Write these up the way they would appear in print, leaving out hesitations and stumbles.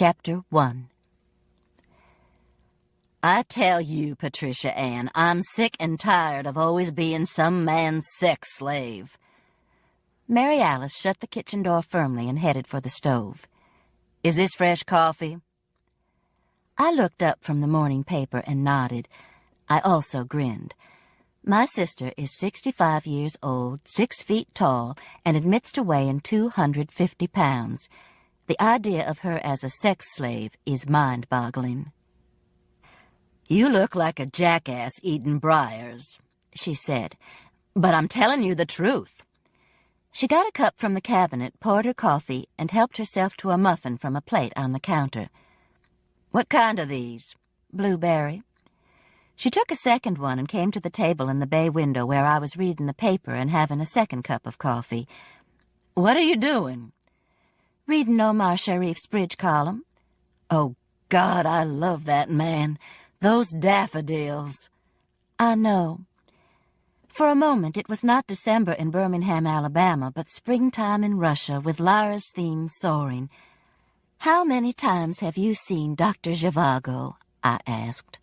Chapter 1. I tell you, Patricia Ann, I'm sick and tired of always being some man's sex slave. Mary Alice shut the kitchen door firmly and headed for the stove. Is this fresh coffee? I looked up from the morning paper and nodded. I also grinned. My sister is 65 years old, 6 feet tall, and admits to weighing 250 pounds. The idea of her as a sex slave is mind-boggling. You look like a jackass eating briars, she said, but I'm telling you the truth. She got a cup from the cabinet, poured her coffee, and helped herself to a muffin from a plate on the counter. What kind are these? Blueberry. She took a second one and came to the table in the bay window where I was reading the paper and having a second cup of coffee. What are you doing? Reading Omar Sharif's bridge column. Oh, God, I love that man. Those daffodils. I know. For a moment, it was not December in Birmingham, Alabama, but springtime in Russia with Lara's theme soaring. How many times have you seen Dr. Zhivago? I asked.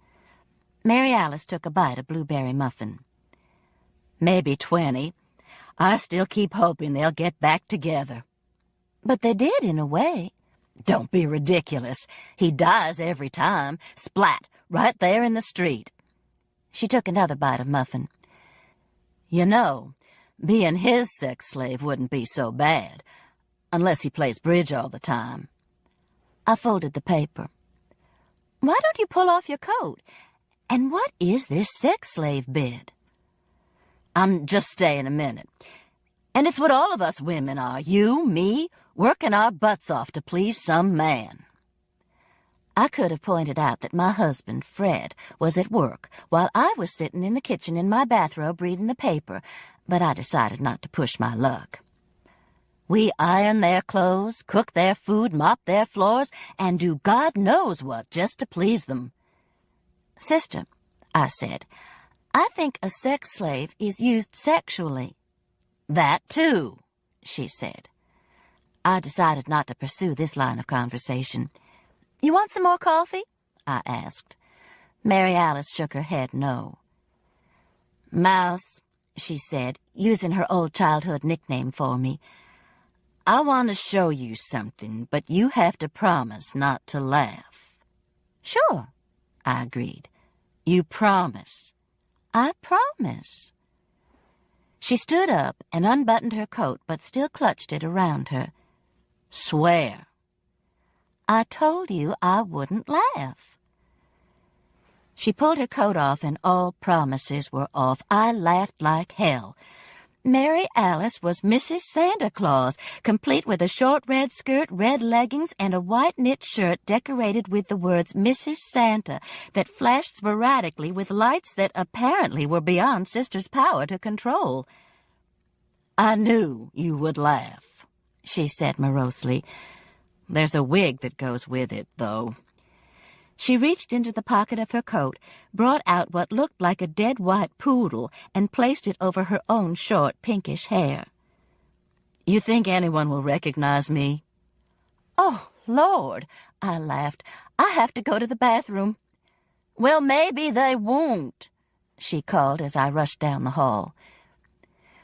Mary Alice took a bite of blueberry muffin. Maybe 20. I still keep hoping they'll get back together. But they did, in a way. Don't be ridiculous. He dies every time. Splat, right there in the street. She took another bite of muffin. You know, being his sex slave wouldn't be so bad, unless he plays bridge all the time. I folded the paper. Why don't you pull off your coat? And what is this sex slave bid? I'm just staying a minute. And it's what all of us women are, you, me, working our butts off to please some man. I could have pointed out that my husband, Fred, was at work while I was sitting in the kitchen in my bathrobe reading the paper, but I decided not to push my luck. We iron their clothes, cook their food, mop their floors, and do God knows what just to please them. Sister, I said, I think a sex slave is used sexually. That too, she said. I decided not to pursue this line of conversation. You want some more coffee? I asked. Mary Alice shook her head no. Mouse, she said, using her old childhood nickname for me. I want to show you something, but you have to promise not to laugh. Sure, I agreed. You promise. I promise. She stood up and unbuttoned her coat, but still clutched it around her. Swear. I told you I wouldn't laugh. She pulled her coat off, and all promises were off. I laughed like hell. Mary Alice was Mrs. Santa Claus, complete with a short red skirt, red leggings, and a white knit shirt decorated with the words Mrs. Santa that flashed sporadically with lights that apparently were beyond Sister's power to control. I knew you would laugh, she said morosely. There's a wig that goes with it, though. She reached into the pocket of her coat, brought out what looked like a dead white poodle, and placed it over her own short, pinkish hair. You think anyone will recognize me? Oh, Lord, I laughed. I have to go to the bathroom. Well, maybe they won't, she called as I rushed down the hall.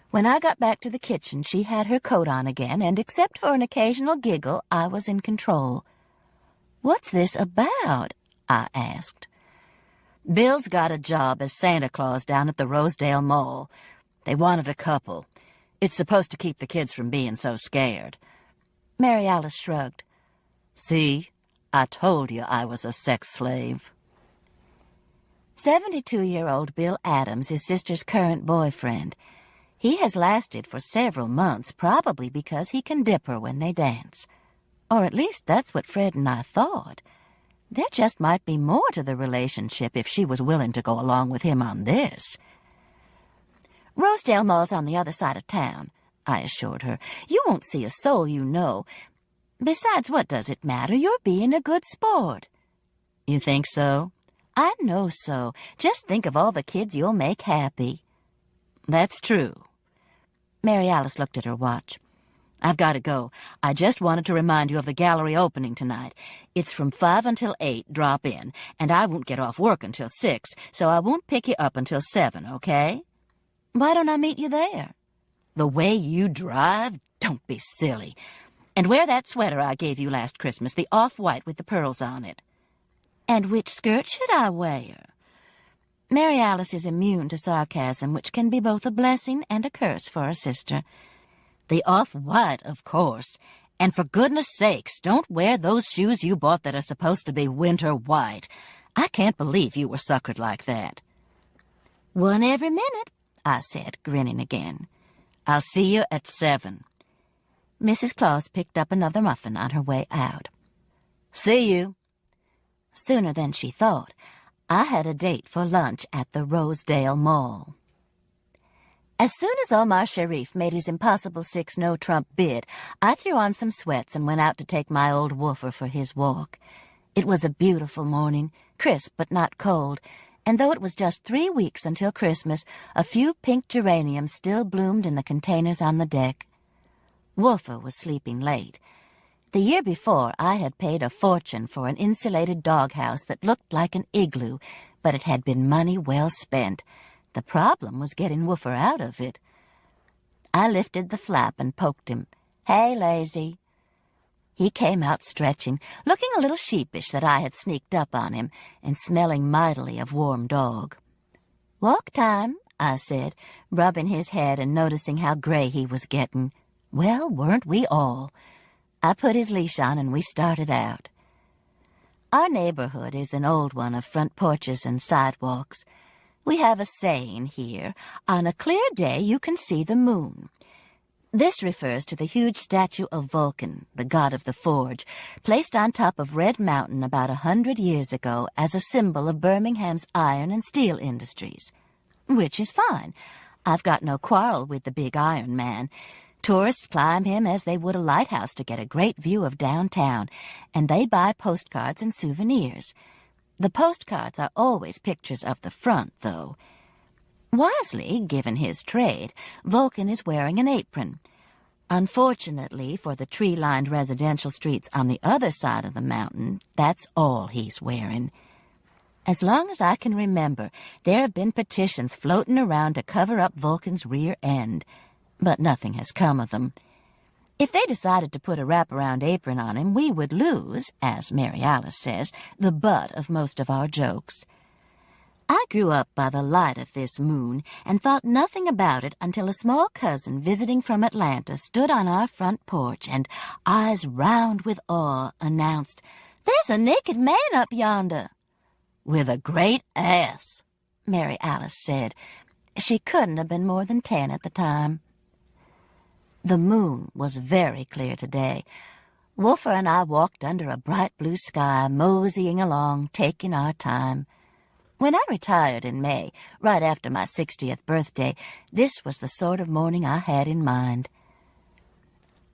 When I got back to the kitchen, she had her coat on again, and except for an occasional giggle, I was in control. What's this about? I asked. Bill's got a job as Santa Claus down at the Rosedale Mall. They wanted a couple. It's supposed to keep the kids from being so scared. Mary Alice shrugged. See, I told you I was a sex slave. 72-year-old Bill Adams is Sister's current boyfriend. He has lasted for several months, probably because he can dip her when they dance. Or at least that's what Fred and I thought. There just might be more to the relationship if she was willing to go along with him on this. Rosedale Mall's on the other side of town, I assured her. You won't see a soul you know. Besides, what does it matter? You're being a good sport. You think so? I know so. Just think of all the kids you'll make happy. That's true. Mary Alice looked at her watch. I've got to go. I just wanted to remind you of the gallery opening tonight. It's from 5 until 8, drop in, and I won't get off work until 6, so I won't pick you up until 7, okay? Why don't I meet you there? The way you drive? Don't be silly. And wear that sweater I gave you last Christmas, the off-white with the pearls on it. And which skirt should I wear? Mary Alice is immune to sarcasm, which can be both a blessing and a curse for a sister. The off-white, of course. And for goodness sakes, don't wear those shoes you bought that are supposed to be winter white. I can't believe you were suckered like that. One every minute, I said, grinning again. I'll see you at 7. Mrs. Claus picked up another muffin on her way out. See you. Sooner than she thought, I had a date for lunch at the Rosedale Mall. As soon as Omar Sharif made his impossible 6 no-trump bid, I threw on some sweats and went out to take my old woofer for his walk. It was a beautiful morning, crisp but not cold, and though it was just 3 weeks until Christmas, a few pink geraniums still bloomed in the containers on the deck. Woofer was sleeping late. The year before, I had paid a fortune for an insulated doghouse that looked like an igloo, but it had been money well spent. The problem was getting Woofer out of it. I lifted the flap and poked him. Hey, lazy. He came out stretching, looking a little sheepish that I had sneaked up on him, and smelling mightily of warm dog. Walk time, I said, rubbing his head and noticing how gray he was getting. Well, weren't we all? I put his leash on and we started out. Our neighborhood is an old one of front porches and sidewalks. We have a saying here, on a clear day you can see the moon. This refers to the huge statue of Vulcan, the god of the forge, placed on top of Red Mountain about 100 years ago as a symbol of Birmingham's iron and steel industries. Which is fine. I've got no quarrel with the big iron man. Tourists climb him as they would a lighthouse to get a great view of downtown, and they buy postcards and souvenirs. The postcards are always pictures of the front, though. Wisely, given his trade, Vulcan is wearing an apron. Unfortunately for the tree-lined residential streets on the other side of the mountain, that's all he's wearing. As long as I can remember, there have been petitions floating around to cover up Vulcan's rear end, but nothing has come of them. If they decided to put a wraparound apron on him, we would lose, as Mary Alice says, the butt of most of our jokes. I grew up by the light of this moon and thought nothing about it until a small cousin visiting from Atlanta stood on our front porch and, eyes round with awe, announced, "There's a naked man up yonder." "With a great ass," Mary Alice said. She couldn't have been more than 10 at the time. The moon was very clear today. Woofer and I walked under a bright blue sky, moseying along, taking our time. When I retired in May, right after my 60th birthday, this was the sort of morning I had in mind.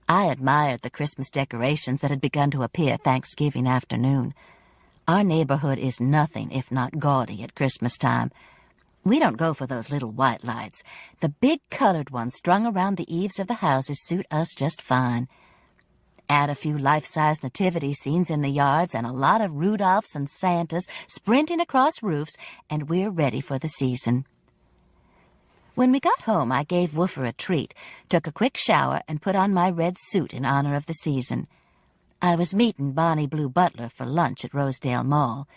I admired the Christmas decorations that had begun to appear Thanksgiving afternoon. Our neighborhood is nothing if not gaudy at Christmas time. We don't go for those little white lights. The big colored ones strung around the eaves of the houses suit us just fine. Add a few life-size nativity scenes in the yards and a lot of Rudolphs and Santas sprinting across roofs, and we're ready for the season. When we got home, I gave Woofer a treat, took a quick shower, and put on my red suit in honor of the season. I was meeting Bonnie Blue Butler for lunch at Rosedale Mall.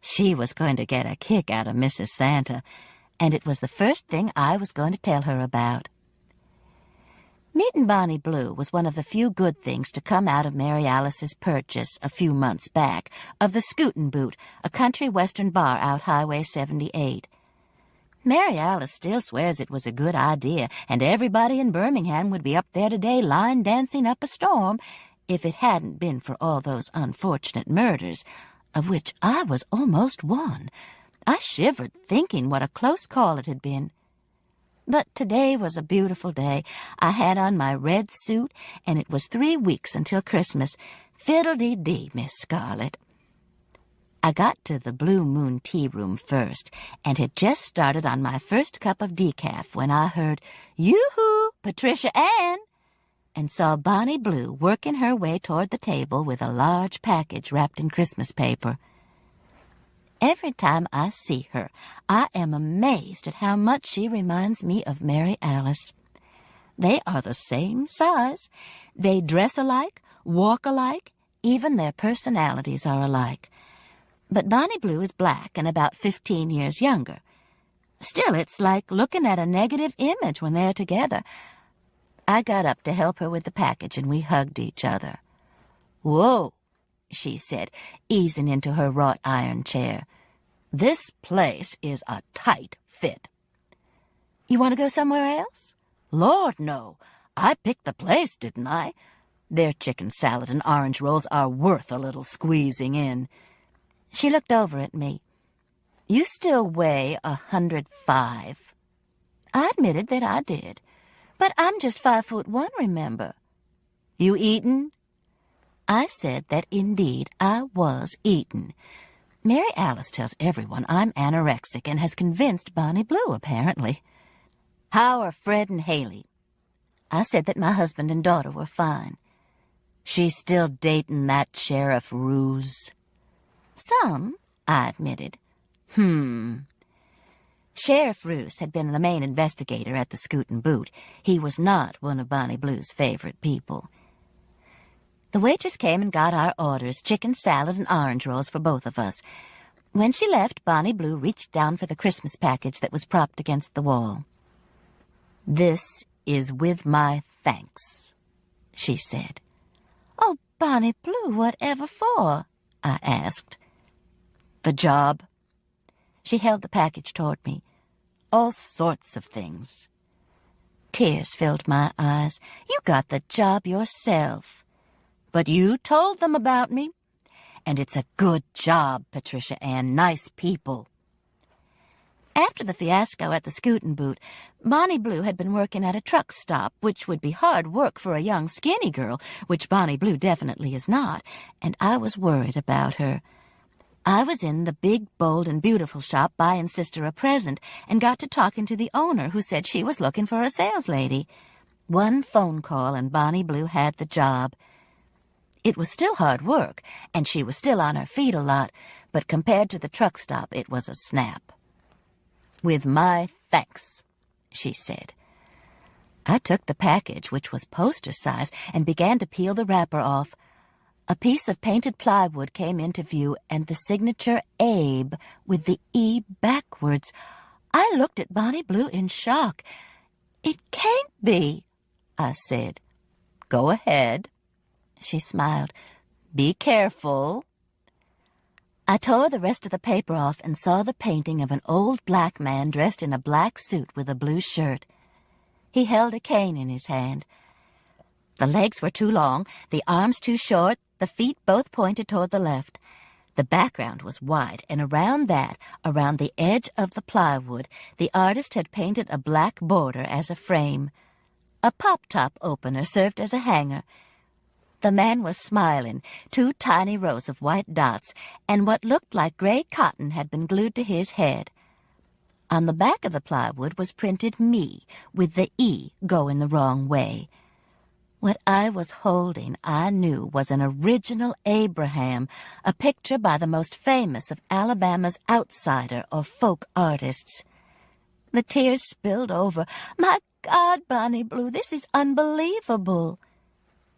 She was going to get a kick out of Mrs. Santa, and it was the first thing I was going to tell her about. Meeting Bonnie Blue was one of the few good things to come out of Mary Alice's purchase a few months back of the Scootin' Boot, a country western bar out Highway 78. Mary Alice still swears it was a good idea, and everybody in Birmingham would be up there today line dancing up a storm if it hadn't been for all those unfortunate murders, of which I was almost one. I shivered thinking what a close call it had been. But today was a beautiful day. I had on my red suit, and it was 3 weeks until Christmas. Fiddle-dee-dee, Miss Scarlet. I got to the Blue Moon tea room first, and had just started on my first cup of decaf when I heard, "Yoo-hoo, Patricia Ann!" and saw Bonnie Blue working her way toward the table with a large package wrapped in Christmas paper. Every time I see her, I am amazed at how much she reminds me of Mary Alice. They are the same size. They dress alike, walk alike, even their personalities are alike. But Bonnie Blue is black and about 15 years younger. Still, it's like looking at a negative image when they're together. I got up to help her with the package, and we hugged each other. "Whoa," she said, easing into her wrought iron chair. "This place is a tight fit." "You want to go somewhere else?" "Lord, no. I picked the place, didn't I? Their chicken salad and orange rolls are worth a little squeezing in." She looked over at me. "You still weigh 105. I admitted that I did. "But I'm just 5'1", remember." "You eatin'?" I said that indeed I was eaten. Mary Alice tells everyone I'm anorexic and has convinced Bonnie Blue, apparently. "How are Fred and Haley?" I said that my husband and daughter were fine. "She's still dating that Sheriff Ruse?" "Some," I admitted. Sheriff Roos had been the main investigator at the Scoot and Boot. He was not one of Bonnie Blue's favorite people. The waitress came and got our orders, chicken salad and orange rolls for both of us. When she left, Bonnie Blue reached down for the Christmas package that was propped against the wall. "This is with my thanks," she said. "Oh, Bonnie Blue, whatever for?" I asked. "The job." She held the package toward me. "All sorts of things." Tears filled my eyes. "You got the job yourself." "But you told them about me. And it's a good job, Patricia Ann. Nice people." After the fiasco at the Scoot and Boot, Bonnie Blue had been working at a truck stop, which would be hard work for a young skinny girl, which Bonnie Blue definitely is not, and I was worried about her. I was in the big, bold, and beautiful shop buying Sister a present and got to talking to the owner, who said she was looking for a saleslady. One phone call and Bonnie Blue had the job. It was still hard work, and she was still on her feet a lot, but compared to the truck stop, it was a snap. "With my thanks," she said. I took the package, which was poster size, and began to peel the wrapper off. A piece of painted plywood came into view, and the signature Abe with the E backwards. I looked at Bonnie Blue in shock. "It can't be," I said. "Go ahead." She smiled. "Be careful." I tore the rest of the paper off and saw the painting of an old black man dressed in a black suit with a blue shirt. He held a cane in his hand. The legs were too long, the arms too short, the feet both pointed toward the left. The background was white, and around the edge of the plywood, the artist had painted a black border as a frame. A pop-top opener served as a hanger. The man was smiling, 2 tiny rows of white dots, and what looked like gray cotton had been glued to his head. On the back of the plywood was printed me, with the E going the wrong way. What I was holding, I knew, was an original Abraham, a picture by the most famous of Alabama's outsider or folk artists. The tears spilled over. "My God, Bonnie Blue, this is unbelievable."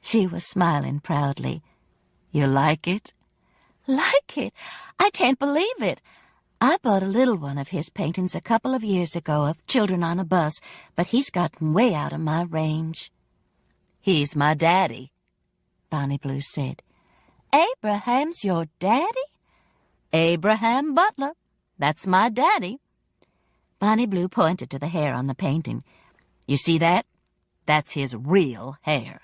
She was smiling proudly. "You like it?" "Like it? I can't believe it. I bought a little one of his paintings a couple of years ago of children on a bus, but he's gotten way out of my range." "He's my daddy," Bonnie Blue said. "Abraham's your daddy?" "Abraham Butler. That's my daddy." Bonnie Blue pointed to the hair on the painting. "You see that? That's his real hair."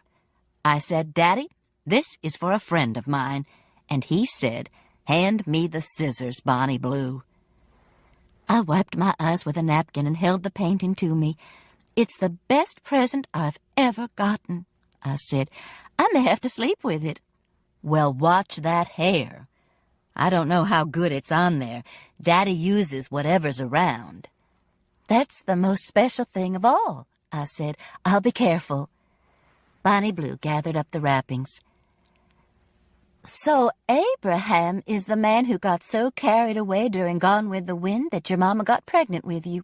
I said, "Daddy, this is for a friend of mine." And he said, "Hand me the scissors, Bonnie Blue." I wiped my eyes with a napkin and held the painting to me. "It's the best present I've ever gotten," I said. "I may have to sleep with it." "Well, watch that hair. I don't know how good it's on there. Daddy uses whatever's around." "That's the most special thing of all," I said. "I'll be careful." Bonnie Blue gathered up the wrappings. So Abraham is the man who got so carried away during Gone with the Wind that your mama got pregnant with you.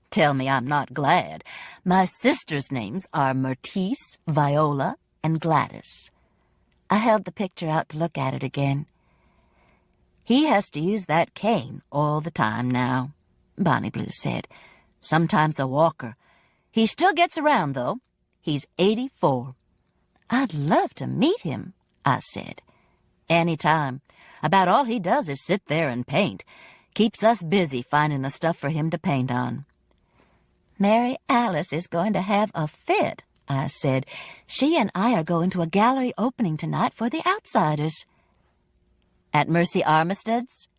Tell me I'm not glad. My sisters' names are Mertice, Viola, and Gladys. I held the picture out to look at it again. He has to use that cane all the time now, Bonnie Blue said. Sometimes a walker. He still gets around, though. He's 84. I'd love to meet him, I said. Any time. About all he does is sit there and paint. Keeps us busy finding the stuff for him to paint on. Mary Alice is going to have a fit, I said. She and I are going to a gallery opening tonight for The Outsiders. At Mercy Armistead's?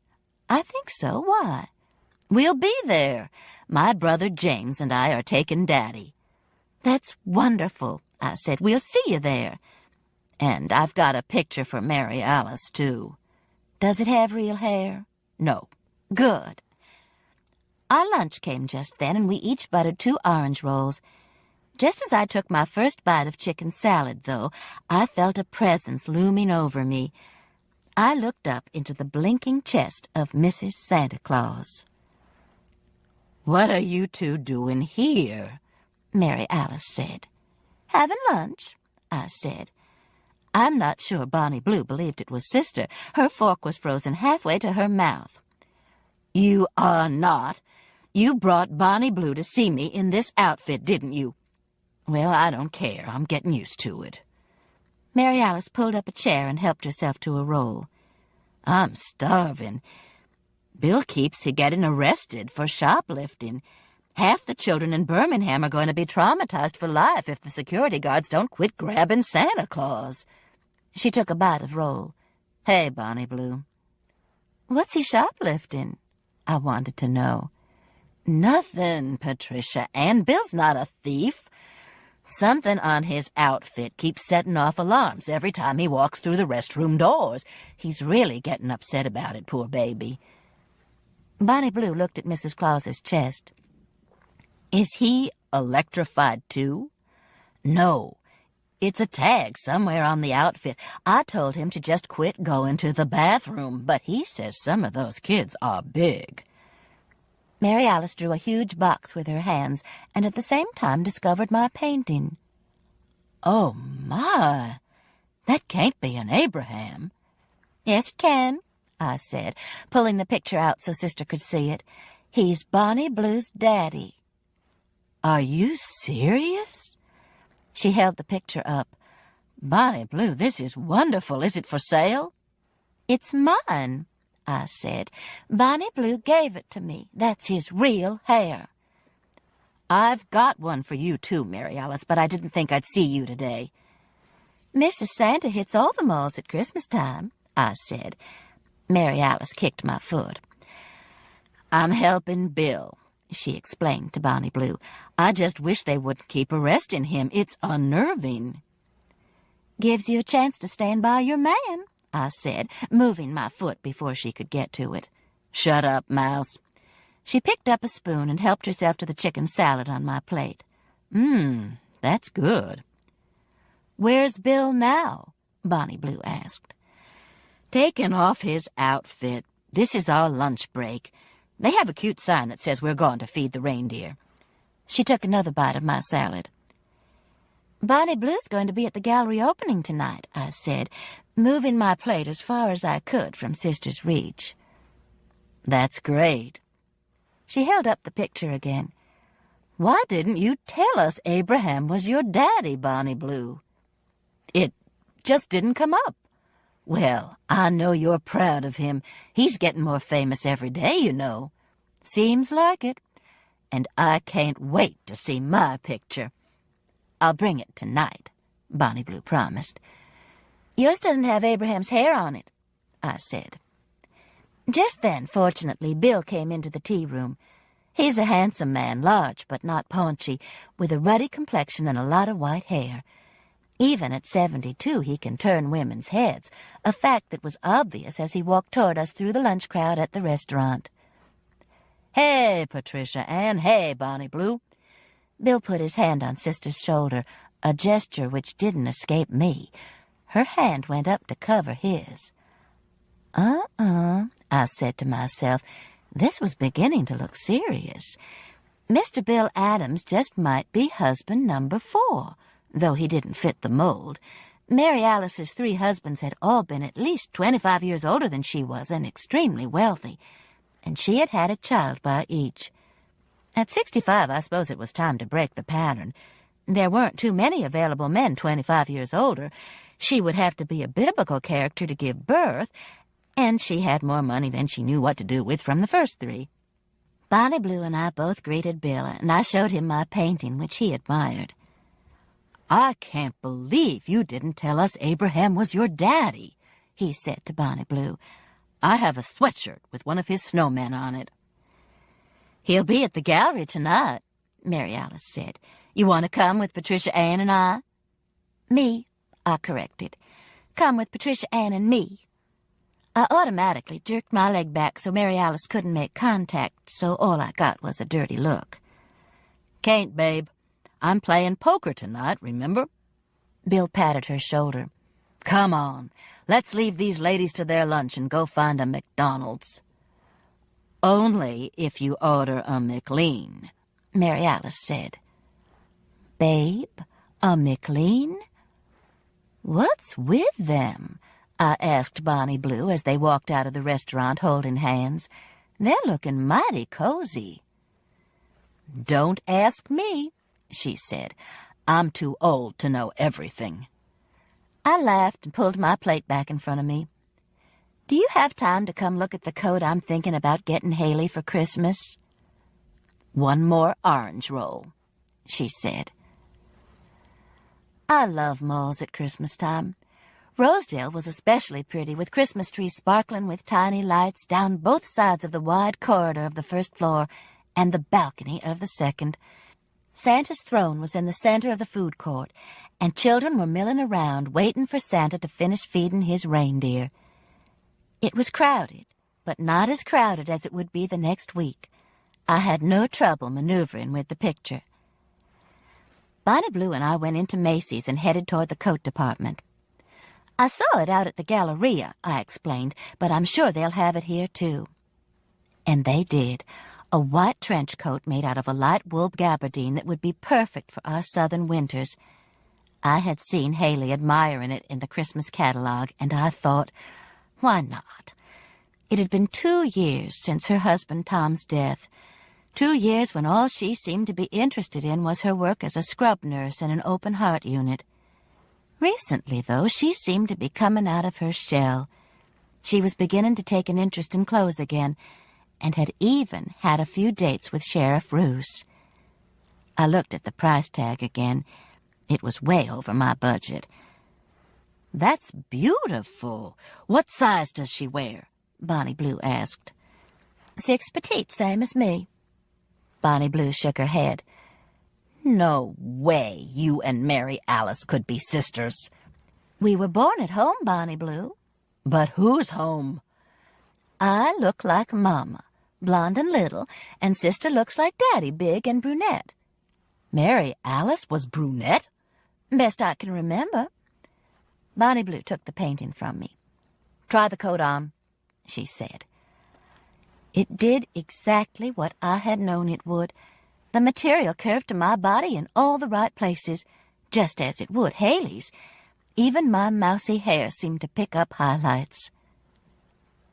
I think so. Why? We'll be there. My brother James and I are taking Daddy. That's wonderful, I said. We'll see you there. And I've got a picture for Mary Alice, too. Does it have real hair? No. Good. Our lunch came just then, and we each buttered 2 orange rolls. Just as I took my first bite of chicken salad, though, I felt a presence looming over me. I looked up into the blinking chest of Mrs. Santa Claus. "What are you two doing here?" Mary Alice said. "Having lunch," I said. I'm not sure Bonnie Blue believed it was Sister. Her fork was frozen halfway to her mouth. "You are not. You brought Bonnie Blue to see me in this outfit, didn't you?" "Well, I don't care. I'm getting used to it." Mary Alice pulled up a chair and helped herself to a roll. "I'm starving. Bill keeps getting arrested for shoplifting. Half the children in Birmingham are going to be traumatized for life if the security guards don't quit grabbing Santa Claus." She took a bite of roll. "Hey, Bonnie Blue." "What's he shoplifting?" I wanted to know. "Nothing, Patricia Ann. Bill's not a thief. Something on his outfit keeps setting off alarms every time he walks through the restroom doors. He's really getting upset about it, poor baby." Bonnie Blue looked at Mrs. Claus's chest. "Is he electrified, too?" "No. It's a tag somewhere on the outfit. I told him to just quit going to the bathroom, but he says some of those kids are big." Mary Alice drew a huge box with her hands and at the same time discovered my painting. "Oh, my! That can't be an Abraham." "Yes, it can," I said, pulling the picture out so Sister could see it. "He's Bonnie Blue's daddy." "Are you serious?" She held the picture up. "Bonnie Blue, this is wonderful. Is it for sale?" "It's mine," I said. "Bonnie Blue gave it to me. That's his real hair." "I've got one for you, too, Mary Alice, but I didn't think I'd see you today." "Mrs. Santa hits all the malls at Christmas time," I said. Mary Alice kicked my foot. "I'm helping Bill," she explained to Bonnie Blue. "I just wish they wouldn't keep arresting him. It's unnerving." "Gives you a chance to stand by your man," I said, moving my foot before she could get to it. "Shut up, Mouse." She picked up a spoon and helped herself to the chicken salad on my plate. That's good." "Where's Bill now?" Bonnie Blue asked. "Taking off his outfit. This is our lunch break. They have a cute sign that says we're going to feed the reindeer." She took another bite of my salad. "Bonnie Blue's going to be at the gallery opening tonight," I said, moving my plate as far as I could from Sister's reach. "That's great." She held up the picture again. "Why didn't you tell us Abraham was your daddy, Bonnie Blue?" "It just didn't come up." "Well, I know you're proud of him. He's getting more famous every day, you know." "Seems like it. And I can't wait to see my picture." "I'll bring it tonight," Bonnie Blue promised. "Yours doesn't have Abraham's hair on it," I said. Just then, fortunately, Bill came into the tea room. He's a handsome man, large but not paunchy, with a ruddy complexion and a lot of white hair. Even at 72, he can turn women's heads, a fact that was obvious as he walked toward us through the lunch crowd at the restaurant. "Hey, Patricia Ann. Hey, Bonnie Blue." Bill put his hand on Sister's shoulder. a gesture which didn't escape me. Her hand went up to cover his. I said to myself. This was beginning to look serious. Mr. Bill Adams just might be husband number 4, though he didn't fit the mold. Mary Alice's 3 husbands had all been at least 25 years older than she was and extremely wealthy, and she had had a child by each. At 65, I suppose it was time to break the pattern. There weren't too many available men 25 years older. She would have to be a biblical character to give birth, and she had more money than she knew what to do with from the first 3. Bonnie Blue and I both greeted Bill, and I showed him my painting, which he admired. "I can't believe you didn't tell us Abraham was your daddy," he said to Bonnie Blue. "I have a sweatshirt with one of his snowmen on it." "He'll be at the gallery tonight," Mary Alice said. "You want to come with Patricia Ann and I?" "Me," I corrected. "Come with Patricia Ann and me." I automatically jerked my leg back so Mary Alice couldn't make contact, so all I got was a dirty look. "Can't, babe. I'm playing poker tonight, remember?" Bill patted her shoulder. "Come on, let's leave these ladies to their lunch and go find a McDonald's." "Only if you order a McLean," Mary Alice said. "Babe, a McLean? What's with them?" I asked Bonnie Blue as they walked out of the restaurant holding hands. "They're looking mighty cozy." "Don't ask me," she said. "I'm too old to know everything." I laughed and pulled my plate back in front of me. "Do you have time to come look at the coat I'm thinking about getting Haley for Christmas?" "One more orange roll," she said. I love malls at Christmas time. Rosedale was especially pretty, with Christmas trees sparkling with tiny lights down both sides of the wide corridor of the first floor and the balcony of the second. Santa's throne was in the center of the food court, and children were milling around waiting for Santa to finish feeding his reindeer. It was crowded, but not as crowded as it would be the next week. I had no trouble maneuvering with the picture. Bonnie Blue and I went into Macy's and headed toward the coat department. "I saw it out at the Galleria," I explained, "but I'm sure they'll have it here, too." And they did. A white trench coat made out of a light wool gabardine that would be perfect for our southern winters. I had seen Haley admiring it in the Christmas catalog, and I thought, why not? It had been 2 years since her husband Tom's death. 2 years when all she seemed to be interested in was her work as a scrub nurse in an open heart unit. Recently, though, she seemed to be coming out of her shell. She was beginning to take an interest in clothes again, and had even had a few dates with Sheriff Roos. I looked at the price tag again. It was way over my budget. "That's beautiful. What size does she wear?" Bonnie Blue asked. 6 petite, same as me. Bonnie Blue shook her head. "No way you and Mary Alice could be sisters." "We were born at home, Bonnie Blue." "But whose home?" "I look like Mama, blonde and little, and Sister looks like Daddy, big and brunette." "Mary Alice was brunette?" "Best I can remember." Bonnie Blue took the painting from me. "Try the coat on," she said. It did exactly what I had known it would. The material curved to my body in all the right places, just as it would Haley's. Even my mousy hair seemed to pick up highlights.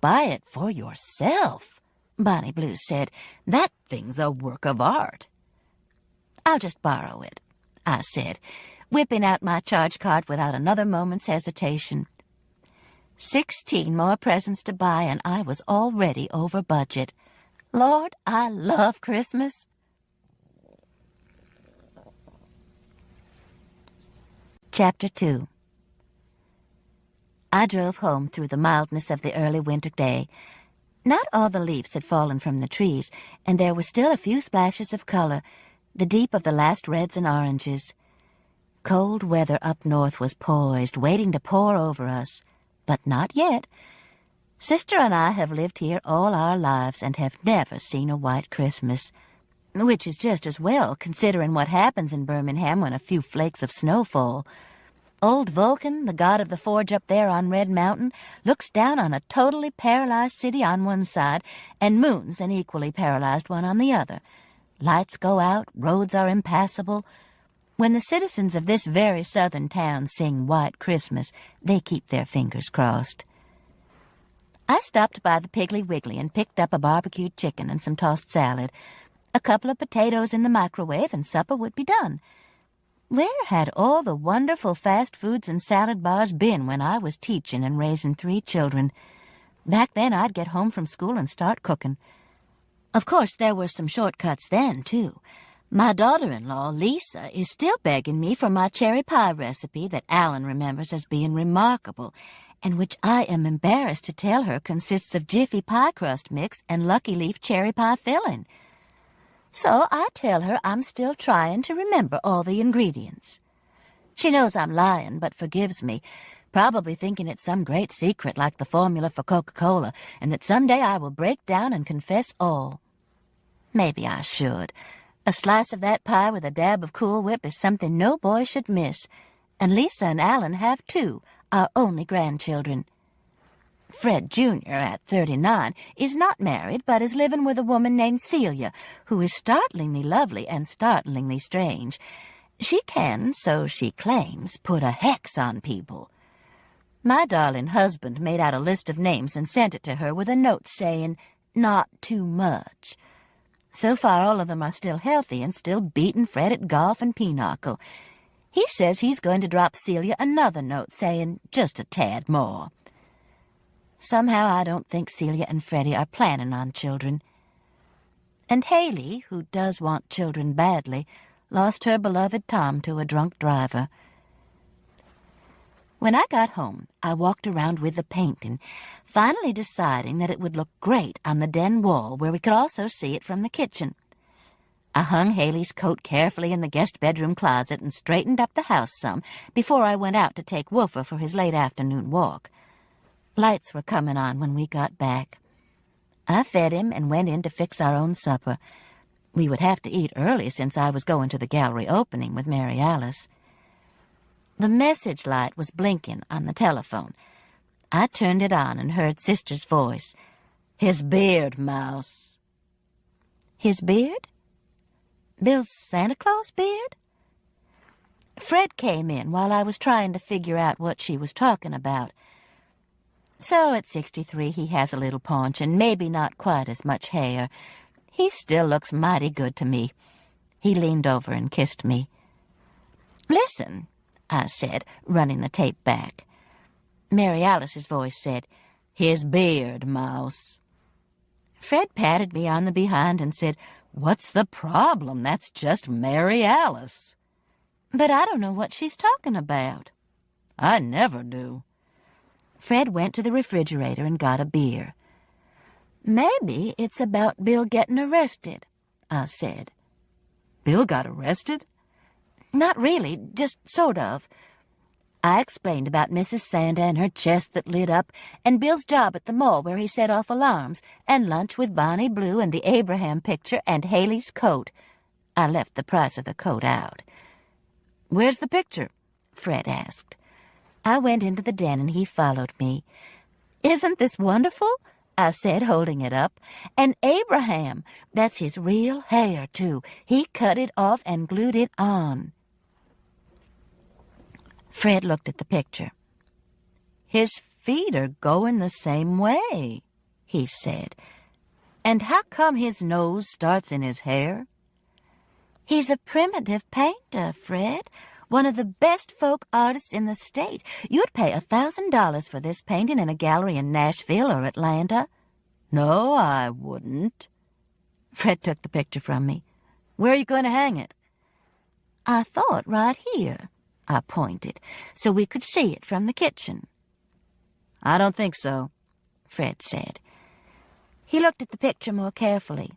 "Buy it for yourself," Bonnie Blue said. "That thing's a work of art." "I'll just borrow it," I said, whipping out my charge card without another moment's hesitation. 16 more presents to buy, and I was already over budget. Lord, I love Christmas. Chapter 2. I drove home through the mildness of the early winter day. Not all the leaves had fallen from the trees, and there were still a few splashes of color, the deep of the last reds and oranges. Cold weather up north was poised, waiting to pour over us, but not yet. Sister and I have lived here all our lives and have never seen a white Christmas. which is just as well, considering what happens in Birmingham when a few flakes of snow fall. Old Vulcan, the god of the forge up there on Red Mountain, looks down on a totally paralyzed city on one side and moons an equally paralyzed one on the other. Lights go out, roads are impassable. When the citizens of this very southern town sing White Christmas, they keep their fingers crossed. I stopped by the Piggly Wiggly and picked up a barbecued chicken and some tossed salad. A couple of potatoes in the microwave and supper would be done. Where had all the wonderful fast foods and salad bars been when I was teaching and raising 3 children? Back then I'd get home from school and start cooking. Of course, there were some shortcuts then, too. My daughter-in-law, Lisa, is still begging me for my cherry pie recipe that Alan remembers as being remarkable, and which I am embarrassed to tell her consists of Jiffy pie crust mix and Lucky Leaf cherry pie filling. So I tell her I'm still trying to remember all the ingredients. She knows I'm lying, but forgives me, probably thinking it's some great secret like the formula for Coca-Cola, and that someday I will break down and confess all. Maybe I should. A slice of that pie with a dab of Cool Whip is something no boy should miss, and Lisa and Alan have 2, our only grandchildren. Fred Jr., at 39, is not married, but is living with a woman named Celia, who is startlingly lovely and startlingly strange. She can, so she claims, put a hex on people. My darling husband made out a list of names and sent it to her with a note saying, "Not too much." So far, all of them are still healthy and still beating Fred at golf and pinochle. He says he's going to drop Celia another note saying just a tad more. Somehow I don't think Celia and Freddie are planning on children. And Haley, who does want children badly, lost her beloved Tom to a drunk driver. When I got home, I walked around with the painting, finally deciding that it would look great on the den wall where we could also see it from the kitchen. I hung Haley's coat carefully in the guest bedroom closet and straightened up the house some before I went out to take Wolfer for his late afternoon walk. Lights were coming on when we got back. I fed him and went in to fix our own supper. We would have to eat early since I was going to the gallery opening with Mary Alice. The message light was blinking on the telephone. I turned it on and heard Sister's voice. "His beard, Mouse." His beard? Bill's Santa Claus beard? Fred came in while I was trying to figure out what she was talking about. So at 63 he has a little paunch and maybe not quite as much hair. He still looks mighty good to me. He leaned over and kissed me. "Listen," I said, running the tape back. Mary Alice's voice said, "His beard, Mouse." Fred patted me on the behind and said, "What's the problem? That's just Mary Alice." "But I don't know what she's talking about." "I never do." Fred went to the refrigerator and got a beer. "Maybe it's about Bill getting arrested," I said. "Bill got arrested?" "Not really, just sort of." I explained about Mrs. Santa and her chest that lit up, and Bill's job at the mall where he set off alarms, and lunch with Bonnie Blue and the Abraham picture and Haley's coat. I left the price of the coat out. "Where's the picture?" Fred asked. I went into the den and he followed me. "Isn't this wonderful?" I said, holding it up. "And Abraham, that's his real hair, too. He cut it off and glued it on." Fred looked at the picture. "His feet are going the same way," he said. "And how come his nose starts in his hair?" "He's a primitive painter, Fred. One of the best folk artists in the state. You'd pay $1,000 for this painting in a gallery in Nashville or Atlanta." "No, I wouldn't." Fred took the picture from me. "Where are you going to hang it?" "I thought right here," I pointed, "so we could see it from the kitchen." "I don't think so," Fred said. He looked at the picture more carefully.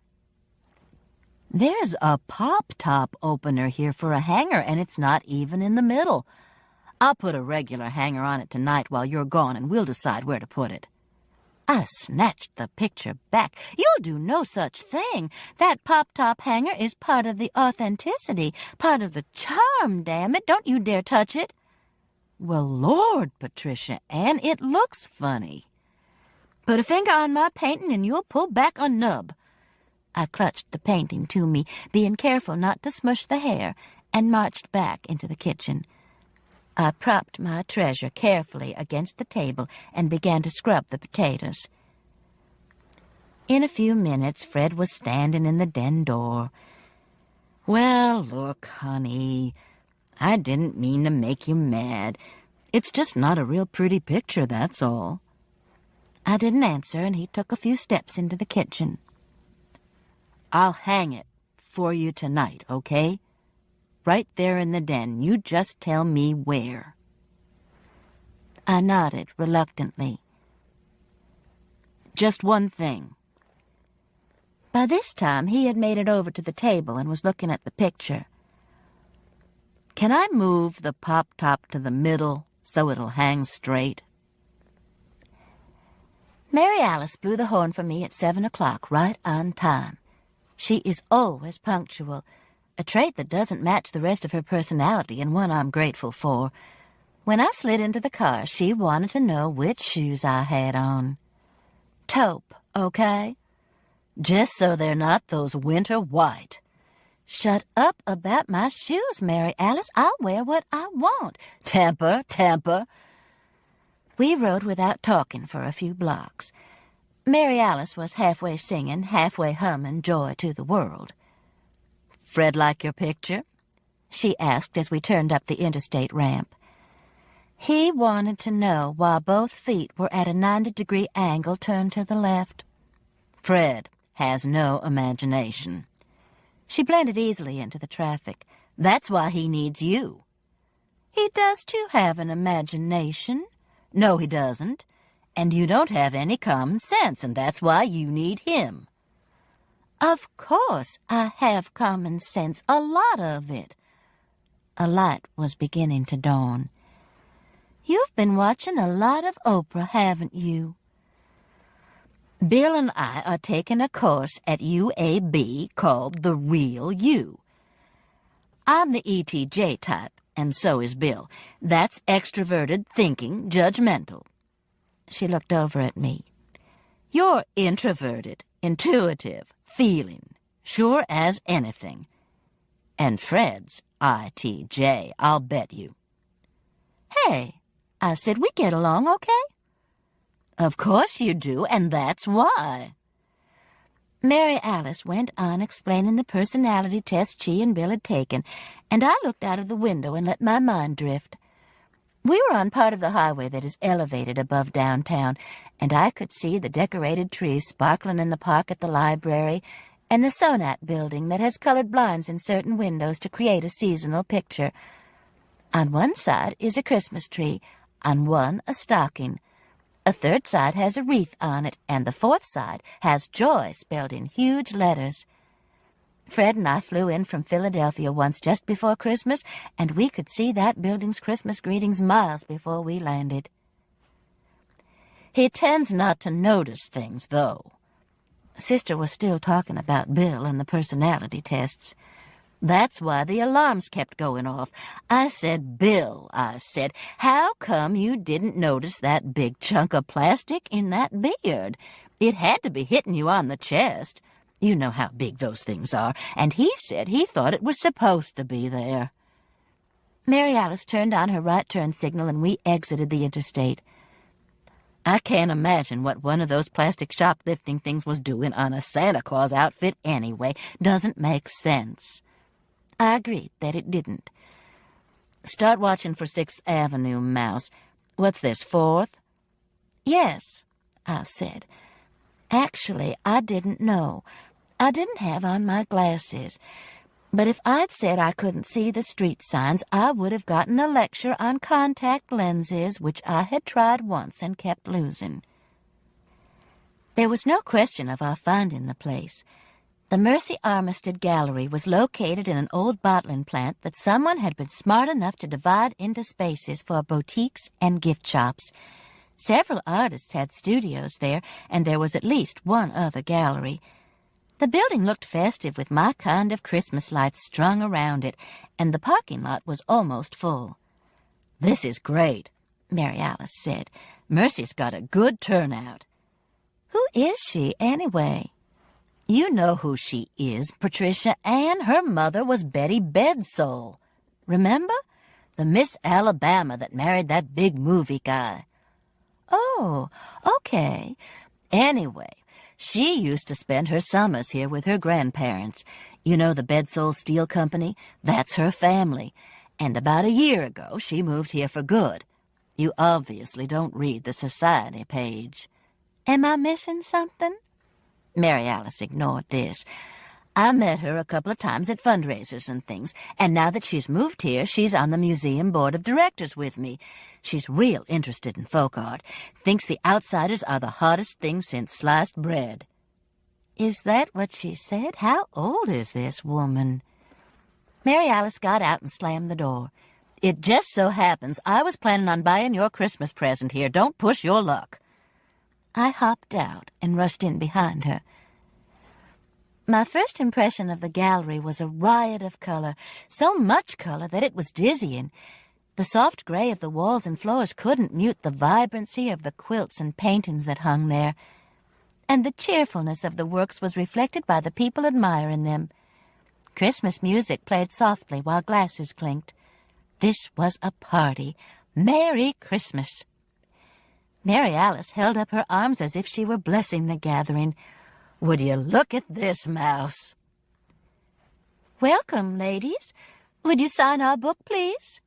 "There's a pop-top opener here for a hanger, and it's not even in the middle. I'll put a regular hanger on it tonight while you're gone, and we'll decide where to put it." I snatched the picture back. "You'll do no such thing. That pop-top hanger is part of the authenticity, part of the charm, damn it. Don't you dare touch it." "Well, Lord, Patricia Ann, it looks funny." "Put a finger on my painting and you'll pull back a nub." I clutched the painting to me, being careful not to smush the hair, and marched back into the kitchen. I propped my treasure carefully against the table and began to scrub the potatoes. In a few minutes, Fred was standing in the den door. "Well, look, honey, I didn't mean to make you mad. It's just not a real pretty picture, that's all." I didn't answer, and he took a few steps into the kitchen. "I'll hang it for you tonight, okay? Right there in the den. You just tell me where." I nodded reluctantly. "Just one thing." By this time, he had made it over to the table and was looking at the picture. "Can I move the pop-top to the middle so it'll hang straight?" Mary Alice blew the horn for me at 7 o'clock, right on time. She is always punctual, a trait that doesn't match the rest of her personality and one I'm grateful for. When I slid into the car, she wanted to know which shoes I had on. Taupe, okay? Just so they're not those winter white. "Shut up about my shoes, Mary Alice. I'll wear what I want." "Temper, temper." We rode without talking for a few blocks. Mary Alice was halfway singing, halfway humming Joy to the World. "Fred like your picture?" she asked as we turned up the interstate ramp. He wanted to know why both feet were at a 90-degree angle turned to the left. "Fred has no imagination." She blended easily into the traffic. "That's why he needs you." "He does too have an imagination." "No, he doesn't. And you don't have any common sense, and that's why you need him." "Of course I have common sense, a lot of it." A light was beginning to dawn. "You've been watching a lot of Oprah, haven't you?" "Bill and I are taking a course at UAB called The Real You. I'm the ETJ type, and so is Bill. That's extroverted, thinking, judgmental." She looked over at me. "You're introverted, intuitive, feeling, sure as anything. And Fred's ITJ, I'll bet you." "Hey," I said, "we get along okay?" "Of course you do, and that's why." Mary Alice went on explaining the personality test she and Bill had taken, and I looked out of the window and let my mind drift. We were on part of the highway that is elevated above downtown, and I could see the decorated trees sparkling in the park at the library and the Sonat building that has colored blinds in certain windows to create a seasonal picture. On one side is a Christmas tree, on one a stocking. A third side has a wreath on it, and the fourth side has Joy spelled in huge letters. Fred and I flew in from Philadelphia once just before Christmas, and we could see that building's Christmas greetings miles before we landed. He tends not to notice things, though. Sister was still talking about Bill and the personality tests. That's why the alarms kept going off. I said, "Bill," I said, "how come you didn't notice that big chunk of plastic in that beard? It had to be hitting you on the chest. You know how big those things are." And he said he thought it was supposed to be there. Mary Alice turned on her right turn signal, and we exited the interstate. I can't imagine what one of those plastic shoplifting things was doing on a Santa Claus outfit anyway. Doesn't make sense. I agreed that it didn't. "Start watching for 6th Avenue, Mouse. What's this, 4th? "Yes," I said. Actually, I didn't know. I didn't have on my glasses. But if I'd said I couldn't see the street signs, I would have gotten a lecture on contact lenses, which I had tried once and kept losing. There was no question of our finding the place. The Mercy Armistead Gallery was located in an old bottling plant that someone had been smart enough to divide into spaces for boutiques and gift shops. Several artists had studios there, and there was at least one other gallery. The building looked festive with my kind of Christmas lights strung around it, and the parking lot was almost full. "This is great," Mary Alice said. "Mercy's got a good turnout." "Who is she, anyway?" "You know who she is, Patricia Ann. Her mother was Betty Bedsole. Remember? The Miss Alabama that married that big movie guy." "Oh, okay. Anyway, she used to spend her summers here with her grandparents. You know the Bedsole Steel Company? That's her family. And about a year ago, she moved here for good. You obviously don't read the society page." "Am I missing something?" Mary Alice ignored this. "I met her a couple of times at fundraisers and things, and now that she's moved here, she's on the museum board of directors with me. She's real interested in folk art, thinks the outsiders are the hottest thing since sliced bread." "Is that what she said? How old is this woman?" Mary Alice got out and slammed the door. "It just so happens I was planning on buying your Christmas present here. Don't push your luck." I hopped out and rushed in behind her. My first impression of the gallery was a riot of color, so much color that it was dizzying. The soft gray of the walls and floors couldn't mute the vibrancy of the quilts and paintings that hung there, and the cheerfulness of the works was reflected by the people admiring them. Christmas music played softly while glasses clinked. This was a party. Merry Christmas! Mary Alice held up her arms as if she were blessing the gathering. "Would you look at this, Mouse?" "Welcome, ladies. Would you sign our book, please?"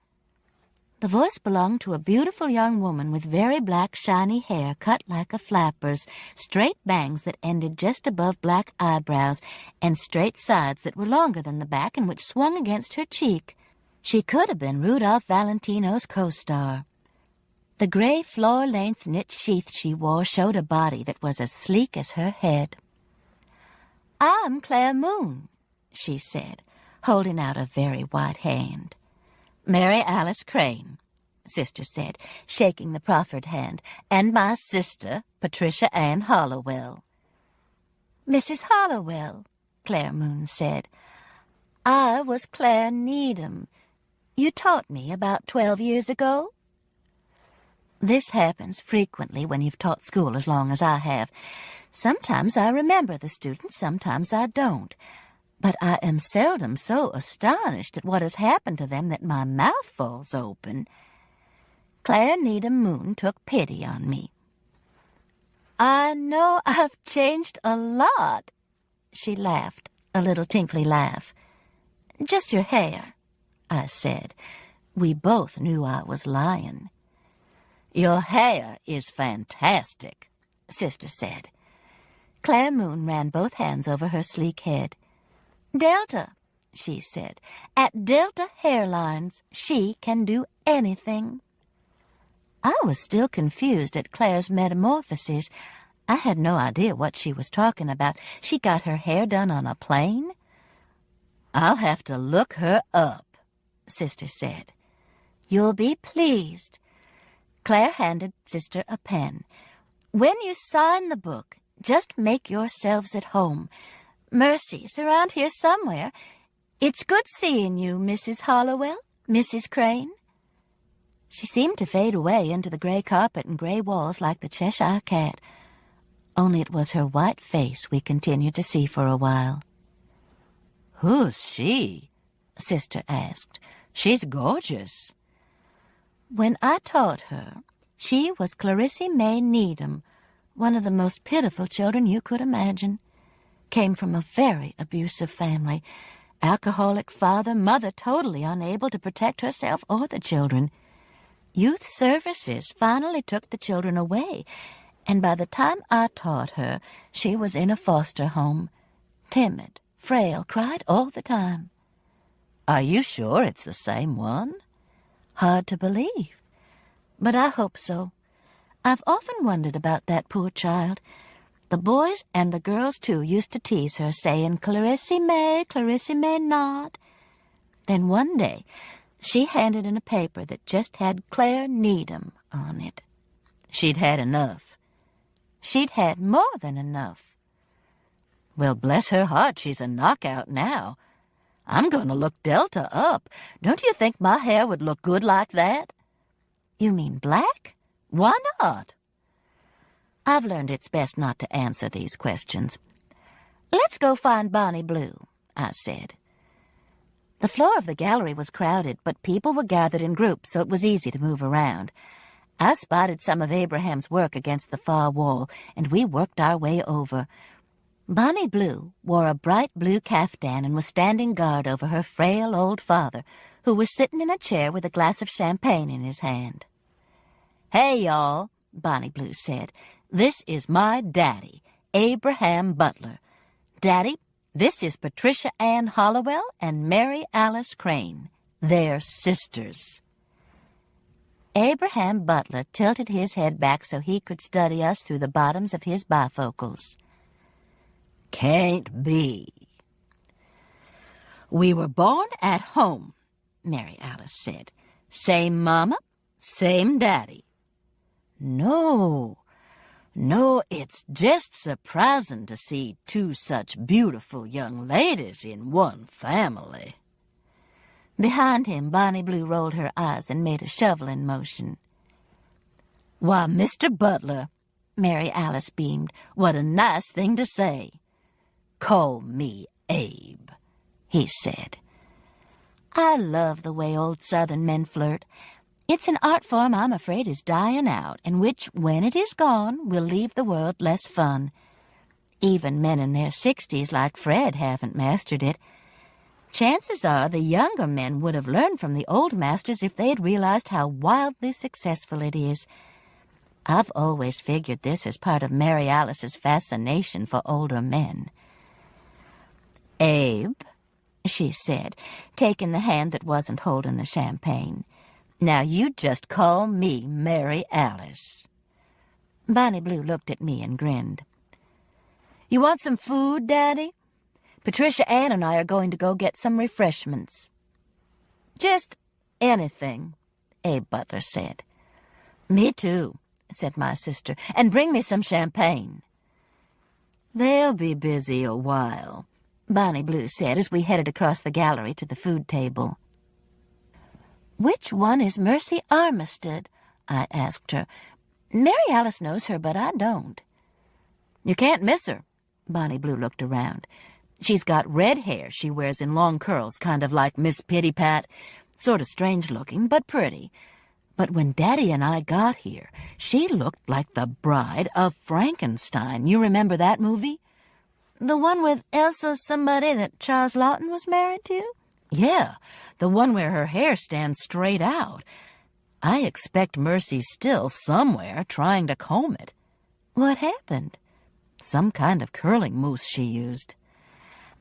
The voice belonged to a beautiful young woman with very black, shiny hair cut like a flapper's, straight bangs that ended just above black eyebrows, and straight sides that were longer than the back and which swung against her cheek. She could have been Rudolph Valentino's co-star. The gray floor-length knit sheath she wore showed a body that was as sleek as her head. "I'm Claire Moon," she said, holding out a very white hand. "Mary Alice Crane," Sister said, shaking the proffered hand, "and my sister, Patricia Ann Hollowell." "Mrs. Hollowell," Claire Moon said. "I was Claire Needham. You taught me about 12 years ago." This happens frequently when you've taught school as long as I have. Sometimes I remember the students, sometimes I don't. But I am seldom so astonished at what has happened to them that my mouth falls open. Claire Needham Moon took pity on me. "I know I've changed a lot," she laughed, a little tinkly laugh. "Just your hair," I said. We both knew I was lying. "Your hair is fantastic," Sister said. Claire Moon ran both hands over her sleek head. "Delta," she said. "At Delta Hairlines, she can do anything." I was still confused at Claire's metamorphoses. I had no idea what she was talking about. She got her hair done on a plane? "I'll have to look her up," Sister said. "You'll be pleased." Claire handed Sister a pen. "When you sign the book, just make yourselves at home. Mercy's around here somewhere. It's good seeing you, Mrs. Hollowell, Mrs. Crane." She seemed to fade away into the gray carpet and gray walls like the Cheshire Cat. Only it was her white face we continued to see for a while. "Who's she?" Sister asked. "She's gorgeous." When I taught her, she was Clarissa May Needham, one of the most pitiful children you could imagine. Came from a very abusive family. Alcoholic father, mother totally unable to protect herself or the children. Youth Services finally took the children away, and by the time I taught her, she was in a foster home. Timid, frail, cried all the time. "Are you sure it's the same one?" Hard to believe, but I hope so. I've often wondered about that poor child. The boys and the girls, too, used to tease her, saying, Clarissa may not." Then one day, she handed in a paper that just had Claire Needham on it. She'd had enough. She'd had more than enough. Well, bless her heart, she's a knockout now. I'm going to look Delta up. Don't you think my hair would look good like that? You mean black? Why not? I've learned it's best not to answer these questions. Let's go find Bonnie Blue, I said. The floor of the gallery was crowded, but people were gathered in groups, so it was easy to move around. I spotted some of Abraham's work against the far wall, and we worked our way over. Bonnie Blue wore a bright blue caftan and was standing guard over her frail old father, who was sitting in a chair with a glass of champagne in his hand. "Hey, y'all," Bonnie Blue said. "This is my daddy, Abraham Butler. Daddy, this is Patricia Ann Hollowell and Mary Alice Crane. They're sisters." Abraham Butler tilted his head back so he could study us through the bottoms of his bifocals. "Can't be." "We were born at home," Mary Alice said. "Same mama, same daddy." No, it's just surprising to see two such beautiful young ladies in one family." Behind him, Bonnie Blue rolled her eyes and made a shoveling motion. "Why, Mr. Butler," Mary Alice beamed, "what a nice thing to say." "Call me Abe," he said. I love the way old Southern men flirt. It's an art form I'm afraid is dying out, and which, when it is gone, will leave the world less fun. Even men in their 60s like Fred haven't mastered it. Chances are the younger men would have learned from the old masters if they had realized how wildly successful it is. I've always figured this as part of Mary Alice's fascination for older men. "Abe," she said, taking the hand that wasn't holding the champagne. "Now you just call me Mary Alice." Bonnie Blue looked at me and grinned. "You want some food, Daddy? Patricia Ann and I are going to go get some refreshments." "Just anything," Abe Butler said. "Me too," said my sister, "and bring me some champagne." "They'll be busy a while," Bonnie Blue said as we headed across the gallery to the food table. "Which one is Mercy Armistead?" I asked her. "Mary Alice knows her, but I don't." "You can't miss her." Bonnie Blue looked around. "She's got red hair she wears in long curls, kind of like Miss Pitty Pat. Sort of strange-looking, but pretty. But when Daddy and I got here, she looked like the bride of Frankenstein. You remember that movie?" "The one with Elsa somebody that Charles Lawton was married to?" "Yeah, the one where her hair stands straight out. I expect Mercy's still somewhere trying to comb it." "What happened?" "Some kind of curling mousse she used."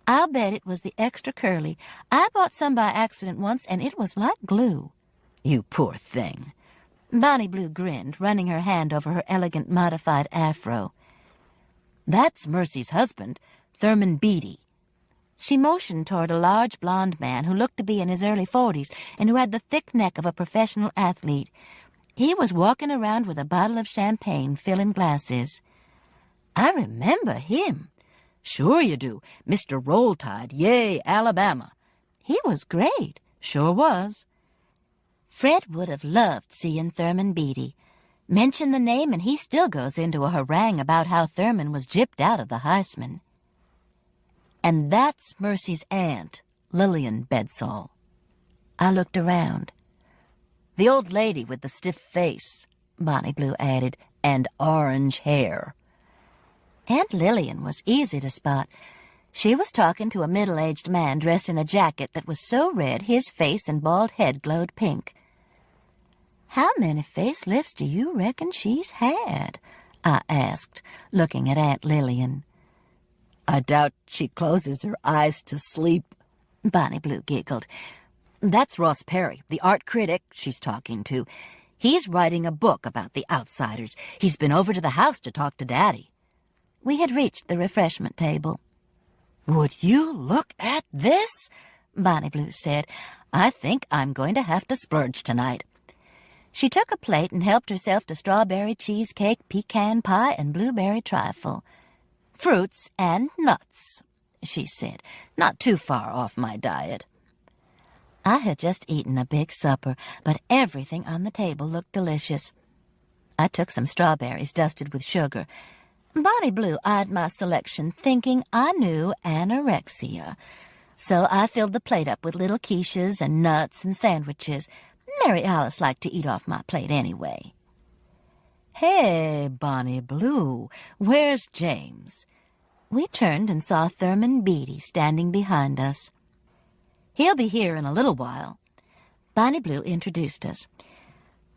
"I'll bet it was the extra curly. I bought some by accident once, and it was like glue." "You poor thing." Bonnie Blue grinned, running her hand over her elegant modified afro. "That's Mercy's husband, Thurman Beatty." She motioned toward a large blond man who looked to be in his early 40s and who had the thick neck of a professional athlete. He was walking around with a bottle of champagne filling glasses. "I remember him." "Sure you do. Mr. Roll Tide, yay, Alabama." "He was great." "Sure was." Fred would have loved seeing Thurman Beatty. Mention the name and he still goes into a harangue about how Thurman was gypped out of the Heisman. "And that's Mercy's aunt, Lillian Bedsall." I looked around. "The old lady with the stiff face," Bonnie Blue added, "and orange hair." Aunt Lillian was easy to spot. She was talking to a middle-aged man dressed in a jacket that was so red his face and bald head glowed pink. "How many facelifts do you reckon she's had?" I asked, looking at Aunt Lillian. "I doubt she closes her eyes to sleep," Bonnie Blue giggled. "That's Ross Perry, the art critic she's talking to. He's writing a book about the outsiders. He's been over to the house to talk to Daddy." We had reached the refreshment table. "Would you look at this?" Bonnie Blue said. "I think I'm going to have to splurge tonight." She took a plate and helped herself to strawberry cheesecake, pecan pie, and blueberry trifle. "Fruits and nuts," she said, "not too far off my diet." I had just eaten a big supper, but everything on the table looked delicious. I took some strawberries dusted with sugar. Bonnie Blue eyed my selection, thinking I knew anorexia. So I filled the plate up with little quiches and nuts and sandwiches. Mary Alice liked to eat off my plate anyway. "Hey, Bonnie Blue, where's James?" We turned and saw Thurman Beatty standing behind us. "He'll be here in a little while." Bonnie Blue introduced us.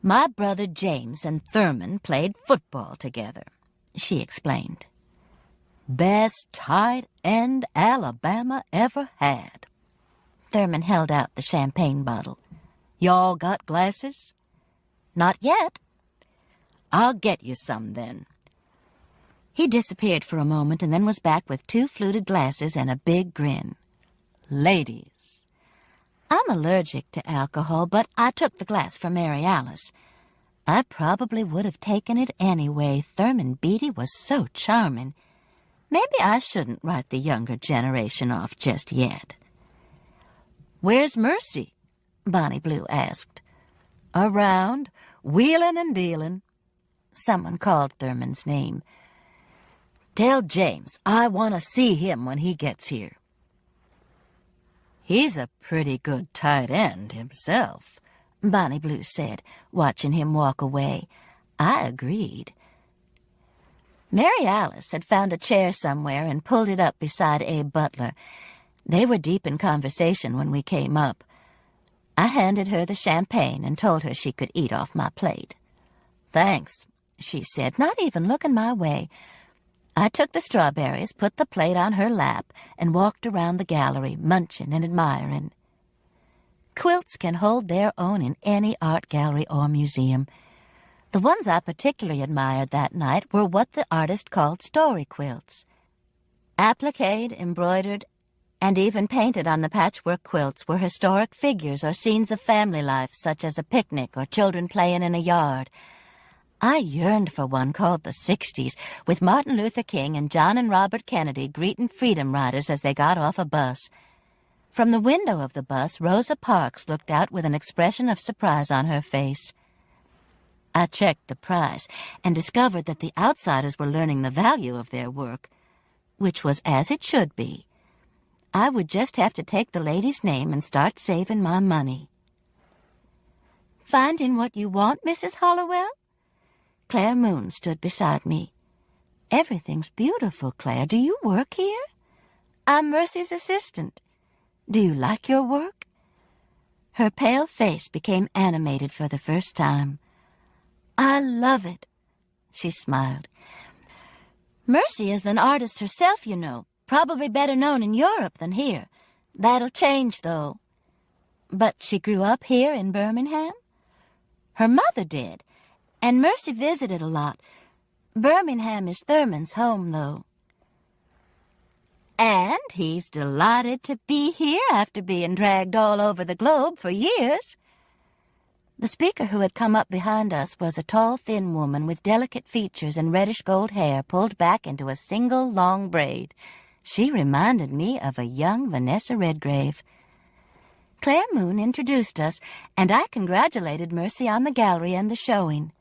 "My brother James and Thurman played football together," she explained. "Best tight end Alabama ever had." Thurman held out the champagne bottle. "Y'all got glasses?" "Not yet." "I'll get you some then." He disappeared for a moment and then was back with 2 fluted glasses and a big grin. "Ladies." I'm allergic to alcohol, but I took the glass from Mary Alice. I probably would have taken it anyway. Thurman Beatty was so charming. Maybe I shouldn't write the younger generation off just yet. "Where's Mercy?" Bonnie Blue asked. "Around, wheelin' and dealin'." Someone called Thurman's name. "Tell James I want to see him when he gets here." "He's a pretty good tight end himself," Bonnie Blue said, watching him walk away. I agreed. Mary Alice had found a chair somewhere and pulled it up beside Abe Butler. They were deep in conversation when we came up. I handed her the champagne and told her she could eat off my plate. "Thanks," she said, not even looking my way. I took the strawberries, put the plate on her lap, and walked around the gallery, munching and admiring. Quilts can hold their own in any art gallery or museum. The ones I particularly admired that night were what the artist called story quilts. Appliqued, embroidered, and even painted on the patchwork quilts were historic figures or scenes of family life, such as a picnic or children playing in a yard. I yearned for one called the 60s, with Martin Luther King and John and Robert Kennedy greeting freedom riders as they got off a bus. From the window of the bus, Rosa Parks looked out with an expression of surprise on her face. I checked the price and discovered that the outsiders were learning the value of their work, which was as it should be. I would just have to take the lady's name and start saving my money. "Finding what you want, Mrs. Hollowell?" Claire Moon stood beside me. "Everything's beautiful, Claire. Do you work here?" "I'm Mercy's assistant." "Do you like your work?" Her pale face became animated for the first time. "I love it," she smiled. "Mercy is an artist herself, you know, probably better known in Europe than here. That'll change, though." "But she grew up here in Birmingham?" "Her mother did, and Mercy visited a lot. Birmingham is Thurman's home, though." "And he's delighted to be here after being dragged all over the globe for years." The speaker who had come up behind us was a tall, thin woman with delicate features and reddish-gold hair pulled back into a single long braid. She reminded me of a young Vanessa Redgrave. Claire Moon introduced us, and I congratulated Mercy on the gallery and the showing.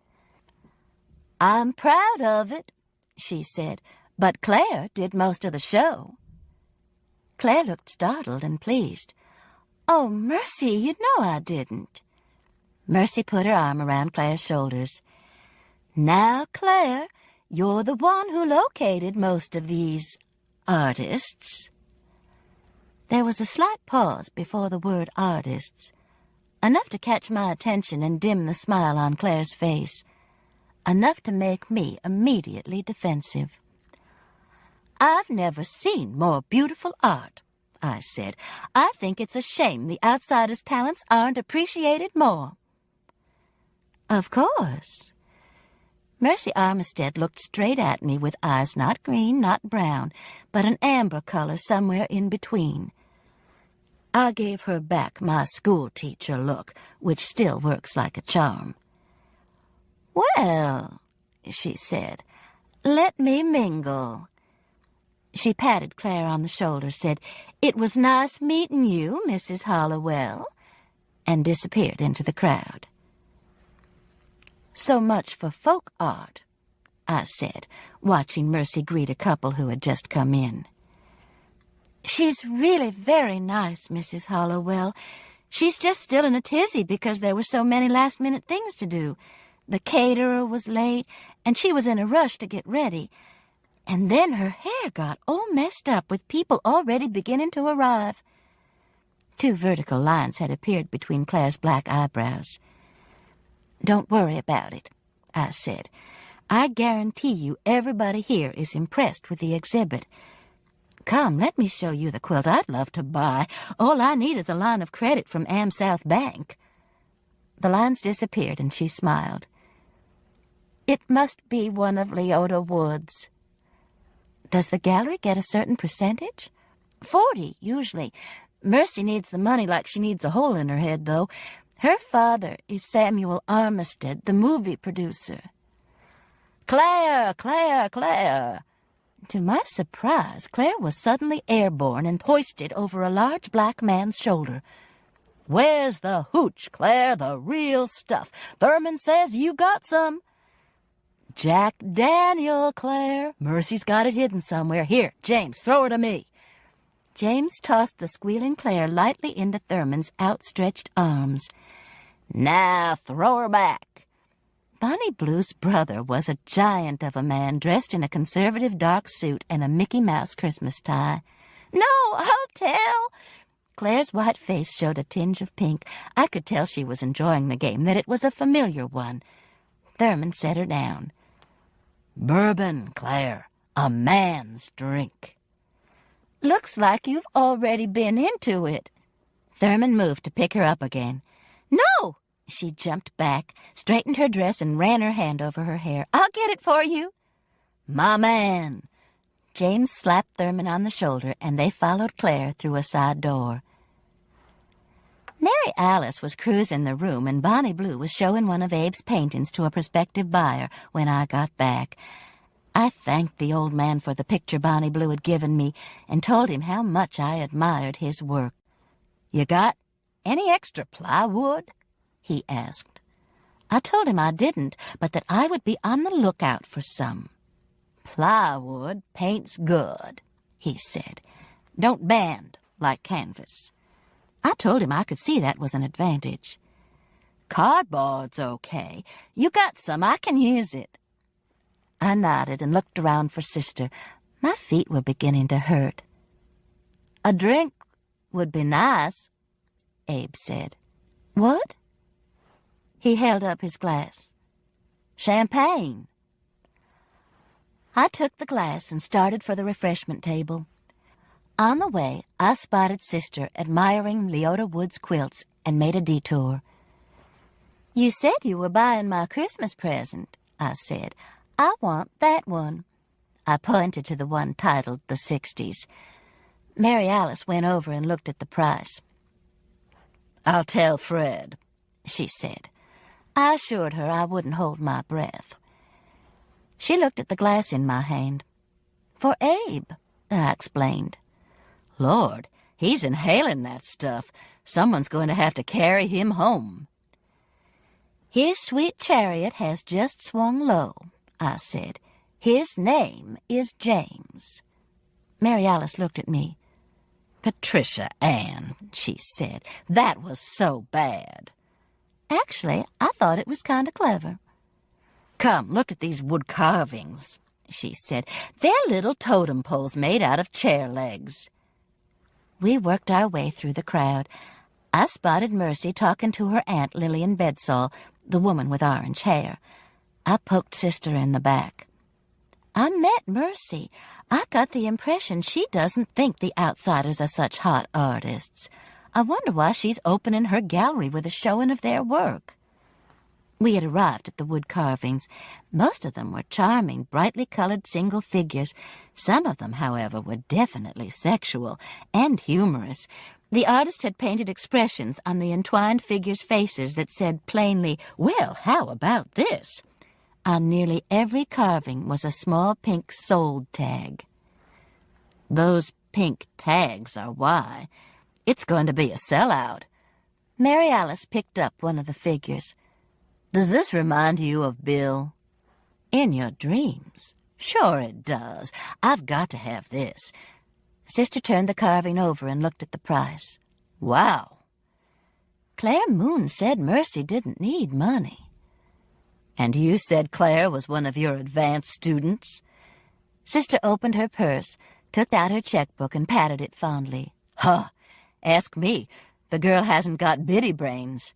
"I'm proud of it," she said, "but Claire did most of the show." Claire looked startled and pleased. "Oh, Mercy, you know I didn't." Mercy put her arm around Claire's shoulders. "Now, Claire, you're the one who located most of these artists." There was a slight pause before the word artists, enough to catch my attention and dim the smile on Claire's face, enough to make me immediately defensive. "I've never seen more beautiful art," I said. "I think it's a shame the outsiders' talents aren't appreciated more." "Of course." Mercy Armistead looked straight at me with eyes not green, not brown, but an amber color somewhere in between. I gave her back my school-teacher look, which still works like a charm. "Well," she said, "let me mingle." She patted Claire on the shoulder, said, "It was nice meeting you, Mrs. Hollowell," and disappeared into the crowd. "So much for folk art," I said, watching Mercy greet a couple who had just come in. "She's really very nice, Mrs. Hollowell. She's just still in a tizzy because there were so many last-minute things to do. The caterer was late, and she was in a rush to get ready. And then her hair got all messed up with people already beginning to arrive." 2 vertical lines had appeared between Claire's black eyebrows. "Don't worry about it," I said. "I guarantee you everybody here is impressed with the exhibit. Come, let me show you the quilt I'd love to buy. All I need is a line of credit from AmSouth Bank." The lines disappeared, and she smiled. "It must be one of Leota Wood's." "Does the gallery get a certain percentage?" 40, usually. Mercy needs the money like she needs a hole in her head, though. Her father is Samuel Armistead, the movie producer." "Claire, Claire, Claire!" To my surprise, Claire was suddenly airborne and hoisted over a large black man's shoulder. "Where's the hooch, Claire? The real stuff. Thurman says you got some." "Jack Daniel, Claire. Mercy's got it hidden somewhere. Here, James, throw her to me." James tossed the squealing Claire lightly into Thurman's outstretched arms. "Now throw her back." Bonnie Blue's brother was a giant of a man dressed in a conservative dark suit and a Mickey Mouse Christmas tie. "No, I'll tell." Claire's white face showed a tinge of pink. I could tell she was enjoying the game, that it was a familiar one. Thurman set her down. "Bourbon, Claire. A man's drink." "Looks like you've already been into it." Thurman moved to pick her up again. "No!" She jumped back, straightened her dress, and ran her hand over her hair. "I'll get it for you." "My man." James slapped Thurman on the shoulder, and they followed Claire through a side door. Mary Alice was cruising the room, and Bonnie Blue was showing one of Abe's paintings to a prospective buyer when I got back. I thanked the old man for the picture Bonnie Blue had given me and told him how much I admired his work. "You got any extra plywood?" he asked. I told him I didn't, but that I would be on the lookout for some. "Plywood paints good," he said. "Don't bend like canvas." I told him I could see that was an advantage. "Cardboard's okay. You got some. I can use it." I nodded and looked around for Sister. My feet were beginning to hurt. "A drink would be nice," Abe said. "What?" He held up his glass. "Champagne." I took the glass and started for the refreshment table. On the way, I spotted Sister admiring Leota Wood's quilts and made a detour. "You said you were buying my Christmas present," I said. "I want that one." I pointed to the one titled The 60s. Mary Alice went over and looked at the price. "I'll tell Fred," she said. I assured her I wouldn't hold my breath. She looked at the glass in my hand. "For Abe," I explained. "Lord, he's inhaling that stuff. Someone's going to have to carry him home." "His sweet chariot has just swung low," I said. "His name is James." Mary Alice looked at me. "Patricia Ann," she said, "that was so bad." Actually, I thought it was kind of clever. "Come, look at these wood carvings," she said. "They're little totem poles made out of chair legs." We worked our way through the crowd. I spotted Mercy talking to her Aunt Lillian Bedsall, the woman with orange hair. I poked Sister in the back. I met Mercy. I got the impression she doesn't think the outsiders are such hot artists. I wonder why she's opening her gallery with a showing of their work. We had arrived at the wood carvings. Most of them were charming, brightly colored single figures. Some of them, however, were definitely sexual and humorous. The artist had painted expressions on the entwined figures' faces that said plainly, "Well, how about this?" On nearly every carving was a small pink sold tag. Those pink tags are why. It's going to be a sellout. Mary Alice picked up one of the figures. Does this remind you of Bill? In your dreams? Sure it does. I've got to have this. Sister turned the carving over and looked at the price. Wow. Claire Moon said Mercy didn't need money. And you said Claire was one of your advanced students? Sister opened her purse, took out her checkbook, and patted it fondly. Huh, ask me. The girl hasn't got bitty brains.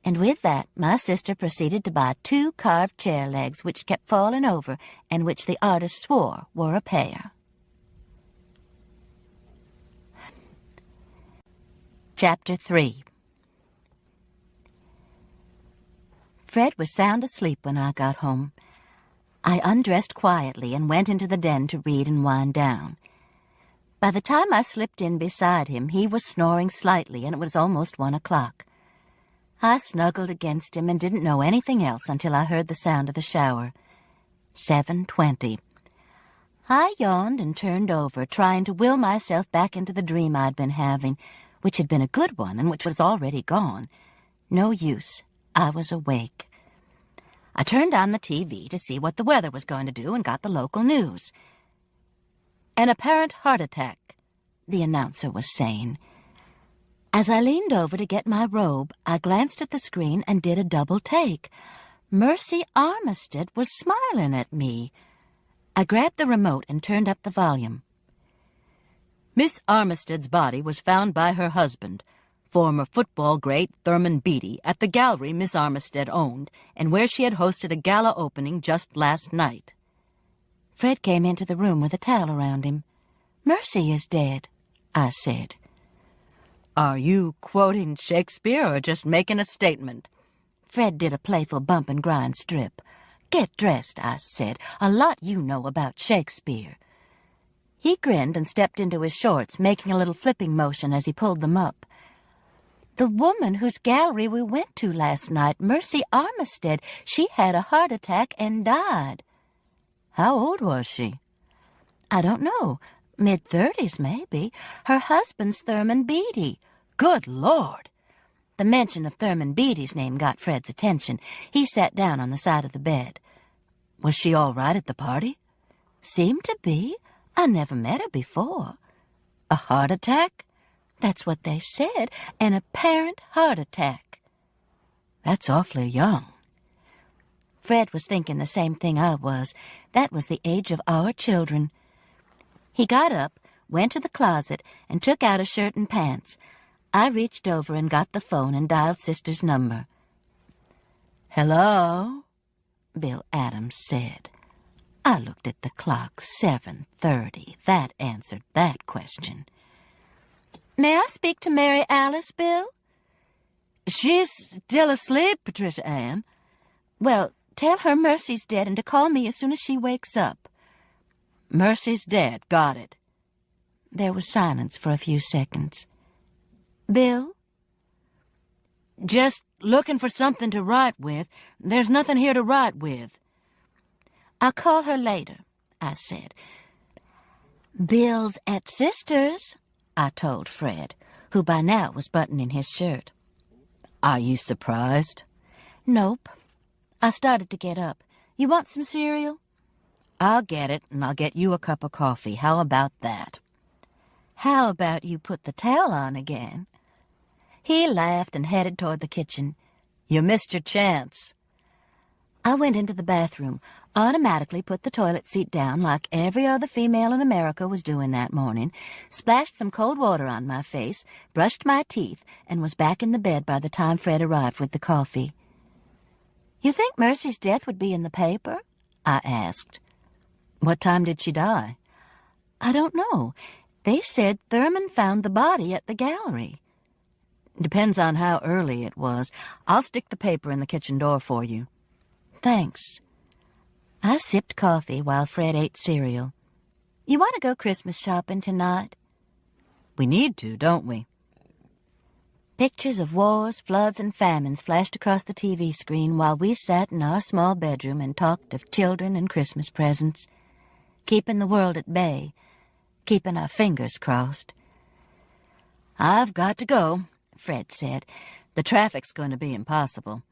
And with that, my sister proceeded to buy 2 carved chair legs which kept falling over and which the artist swore were a pair. Chapter 3. Fred was sound asleep when I got home. I undressed quietly and went into the den to read and wind down. By the time I slipped in beside him, he was snoring slightly, and it was almost 1 o'clock. I snuggled against him and didn't know anything else until I heard the sound of the shower. 7:20. I yawned and turned over, trying to will myself back into the dream I'd been having, which had been a good one and which was already gone. No use. I was awake. I turned on the TV to see what the weather was going to do and got the local news. An apparent heart attack, the announcer was saying. As I leaned over to get my robe, I glanced at the screen and did a double take. Mercy Armistead was smiling at me. I grabbed the remote and turned up the volume. Miss Armistead's body was found by her husband, former football great Thurman Beatty, at the gallery Miss Armistead owned, and where she had hosted a gala opening just last night. Fred came into the room with a towel around him. Mercy is dead, I said. Are you quoting Shakespeare or just making a statement? Fred did a playful bump and grind strip. Get dressed, I said. A lot you know about Shakespeare. He grinned and stepped into his shorts, making a little flipping motion as he pulled them up. The woman whose gallery we went to last night, Mercy Armistead, she had a heart attack and died. How old was she? I don't know. Mid-30s, maybe. Her husband's Thurman Beatty. Good Lord! The mention of Thurman Beatty's name got Fred's attention. He sat down on the side of the bed. Was she all right at the party? Seemed to be. I never met her before. A heart attack? That's what they said. An apparent heart attack. That's awfully young. Fred was thinking the same thing I was. That was the age of our children. He got up, went to the closet, and took out a shirt and pants. I reached over and got the phone and dialed Sister's number. Hello, Bill Adams said. I looked at the clock. 7:30. That answered that question. May I speak to Mary Alice, Bill? She's still asleep, Patricia Ann. Well, tell her Mercy's dead and to call me as soon as she wakes up. Mercy's dead. Got it. There was silence for a few seconds. Bill? Just looking for something to write with. There's nothing here to write with. I'll call her later, I said. Bill's at Sister's, I told Fred, who by now was buttoning his shirt. Are you surprised? Nope. I started to get up. You want some cereal? I'll get it, and I'll get you a cup of coffee. How about that? How about you put the towel on again? He laughed and headed toward the kitchen. You missed your chance. I went into the bathroom, automatically put the toilet seat down like every other female in America was doing that morning, splashed some cold water on my face, brushed my teeth, and was back in the bed by the time Fred arrived with the coffee. You think Mercy's death would be in the paper? I asked. What time did she die? I don't know. They said Thurman found the body at the gallery. Depends on how early it was. I'll stick the paper in the kitchen door for you. Thanks. I sipped coffee while Fred ate cereal. You want to go Christmas shopping tonight? We need to, don't we? Pictures of wars, floods, and famines flashed across the TV screen while we sat in our small bedroom and talked of children and Christmas presents, keeping the world at bay, keeping our fingers crossed. "I've got to go," Fred said. "The traffic's going to be impossible."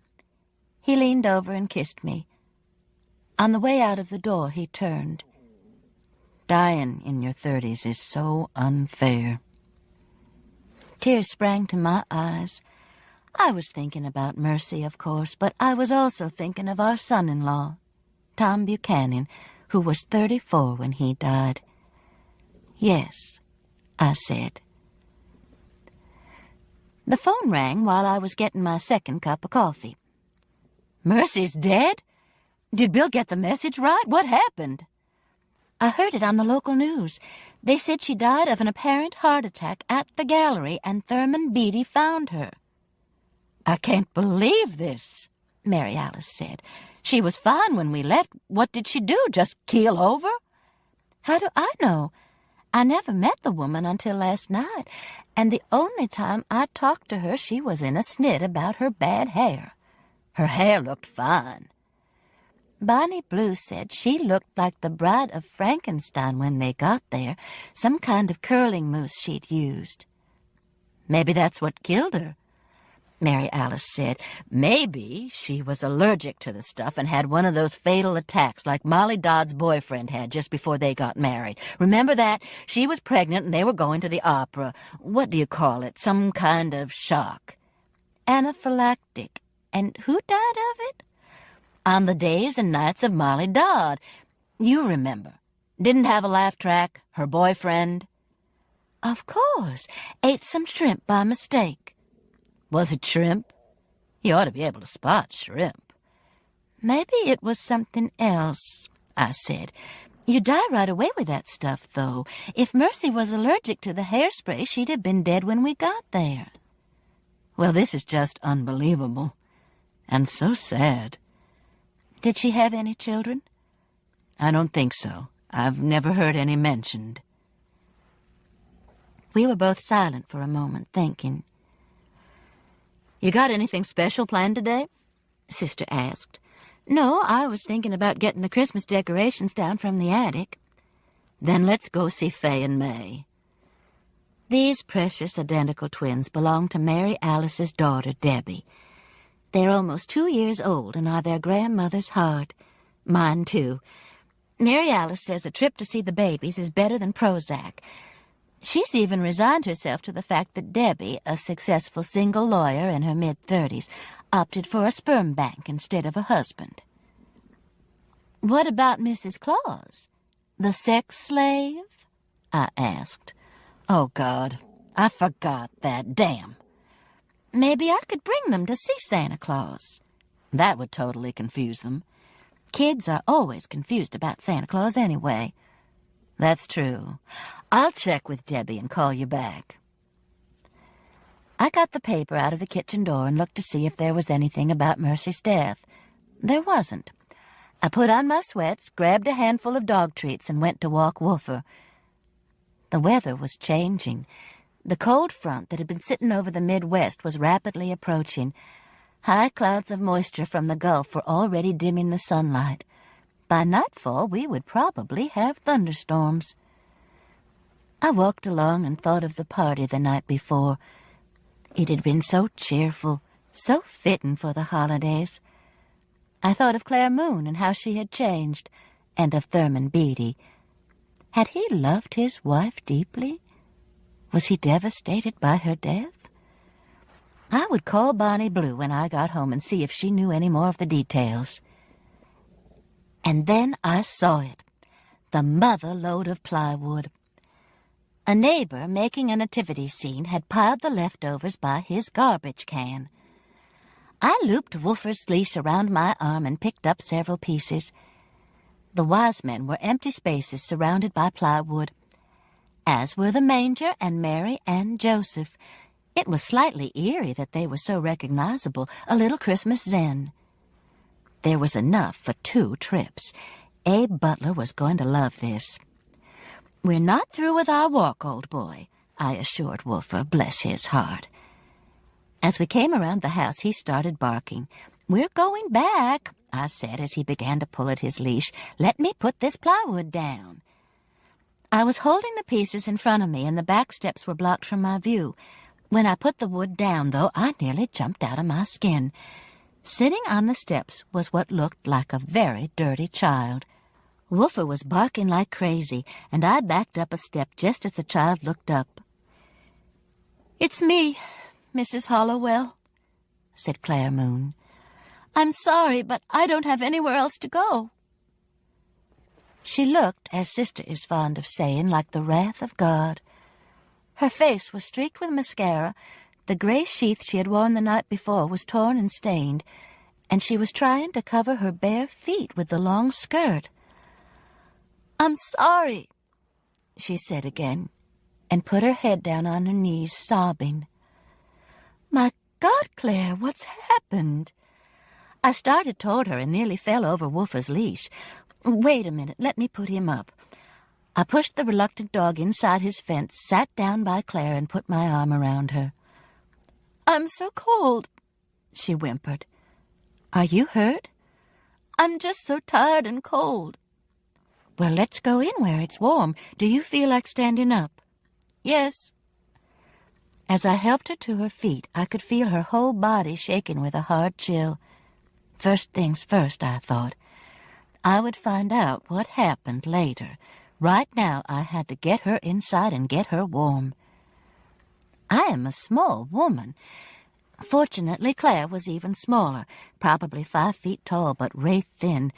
He leaned over and kissed me. On the way out of the door, he turned. "Dying in your 30s is so unfair." Tears sprang to my eyes. I was thinking about Mercy, of course, but I was also thinking of our son-in-law, Tom Buchanan, who was 34 when he died. "Yes," I said. The phone rang while I was getting my second cup of coffee. "Mercy's dead? Did Bill get the message right? What happened?" "I heard it on the local news. They said she died of an apparent heart attack at the gallery, and Thurman Beatty found her." "I can't believe this," Mary Alice said. "She was fine when we left. What did she do, just keel over?" "How do I know? I never met the woman until last night, and the only time I talked to her she was in a snit about her bad hair." "Her hair looked fine." Bonnie Blue said she looked like the bride of Frankenstein when they got there, some kind of curling mousse she'd used. "Maybe that's what killed her," Mary Alice said. "Maybe she was allergic to the stuff and had one of those fatal attacks like Molly Dodd's boyfriend had just before they got married. Remember that? She was pregnant and they were going to the opera. What do you call it? Some kind of shock." "Anaphylactic. And who died of it?" "On the days and nights of Molly Dodd. You remember. Didn't have a laugh track. Her boyfriend." "Of course. Ate some shrimp by mistake." "Was it shrimp? You ought to be able to spot shrimp." "Maybe it was something else," I said. "You die right away with that stuff, though. If Mercy was allergic to the hairspray, she'd have been dead when we got there." "Well, this is just unbelievable. And so sad." "Did she have any children?" "I don't think so. I've never heard any mentioned." We were both silent for a moment, thinking. "You got anything special planned today?" Sister asked. "No, I was thinking about getting the Christmas decorations down from the attic." "Then let's go see Fay and May." These precious identical twins belong to Mary Alice's daughter, Debbie. They're almost 2 years old and are their grandmother's heart. Mine, too. Mary Alice says a trip to see the babies is better than Prozac. She's even resigned herself to the fact that Debbie, a successful single lawyer in her mid-30s, opted for a sperm bank instead of a husband. "What about Mrs. Claus? The sex slave?" I asked. "Oh, God, I forgot that. Damn." "Maybe I could bring them to see Santa Claus." "That would totally confuse them." "Kids are always confused about Santa Claus anyway." "That's true. I'll check with Debbie and call you back." I got the paper out of the kitchen door and looked to see if there was anything about Mercy's death. There wasn't. I put on my sweats, grabbed a handful of dog treats, and went to walk Woofer. The weather was changing. The cold front that had been sitting over the Midwest was rapidly approaching. High clouds of moisture from the Gulf were already dimming the sunlight. By nightfall, we would probably have thunderstorms. I walked along and thought of the party the night before. It had been so cheerful, so fitting for the holidays. I thought of Claire Moon and how she had changed, and of Thurman Beatty. Had he loved his wife deeply? Was he devastated by her death? I would call Bonnie Blue when I got home and see if she knew any more of the details. And then I saw it, the mother load of plywood. A neighbor making a nativity scene had piled the leftovers by his garbage can. I looped Woofer's leash around my arm and picked up several pieces. The wise men were empty spaces surrounded by plywood, as were the manger and Mary and Joseph. It was slightly eerie that they were so recognizable, a little Christmas zen. There was enough for 2 trips. Abe Butler was going to love this. "We're not through with our walk, old boy," I assured Woofer, bless his heart. As we came around the house, he started barking. "We're going back," I said as he began to pull at his leash. "Let me put this plywood down." I was holding the pieces in front of me, and the back steps were blocked from my view. When I put the wood down, though, I nearly jumped out of my skin. Sitting on the steps was what looked like a very dirty child. Woofer was barking like crazy, and I backed up a step just as the child looked up. "It's me, Mrs. Hollowell," said Claire Moon. "I'm sorry, but I don't have anywhere else to go." She looked, as Sister is fond of saying, like the wrath of God. Her face was streaked with mascara, the gray sheath she had worn the night before was torn and stained, and she was trying to cover her bare feet with the long skirt. "I'm sorry," she said again, and put her head down on her knees, sobbing. "My God, Claire, what's happened?" I started toward her and nearly fell over Woofer's leash. "Wait a minute, let me put him up." I pushed the reluctant dog inside his fence, sat down by Claire, and put my arm around her. "I'm so cold," she whimpered. "Are you hurt?" "I'm just so tired and cold." "Well, let's go in where it's warm. Do you feel like standing up?" "Yes." As I helped her to her feet, I could feel her whole body shaking with a hard chill. First things first, I thought. I would find out what happened later. Right now, I had to get her inside and get her warm. I am a small woman. Fortunately, Claire was even smaller, probably 5 feet tall, but wraith thin.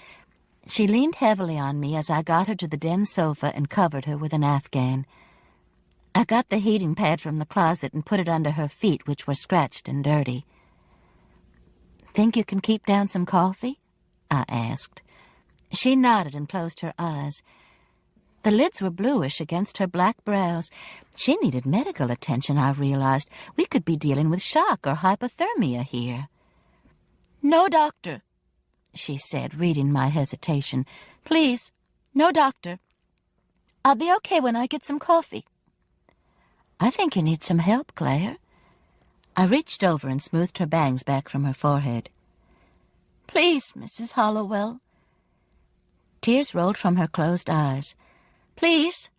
She leaned heavily on me as I got her to the den sofa and covered her with an afghan. I got the heating pad from the closet and put it under her feet, which were scratched and dirty. "Think you can keep down some coffee?" I asked. She nodded and closed her eyes. The lids were bluish against her black brows. She needed medical attention, I realized. We could be dealing with shock or hypothermia here. "No doctor," she said, reading my hesitation. "Please, no doctor. I'll be okay when I get some coffee." "I think you need some help, Claire." I reached over and smoothed her bangs back from her forehead. "Please, Mrs. Hollowell." Tears rolled from her closed eyes. "Please,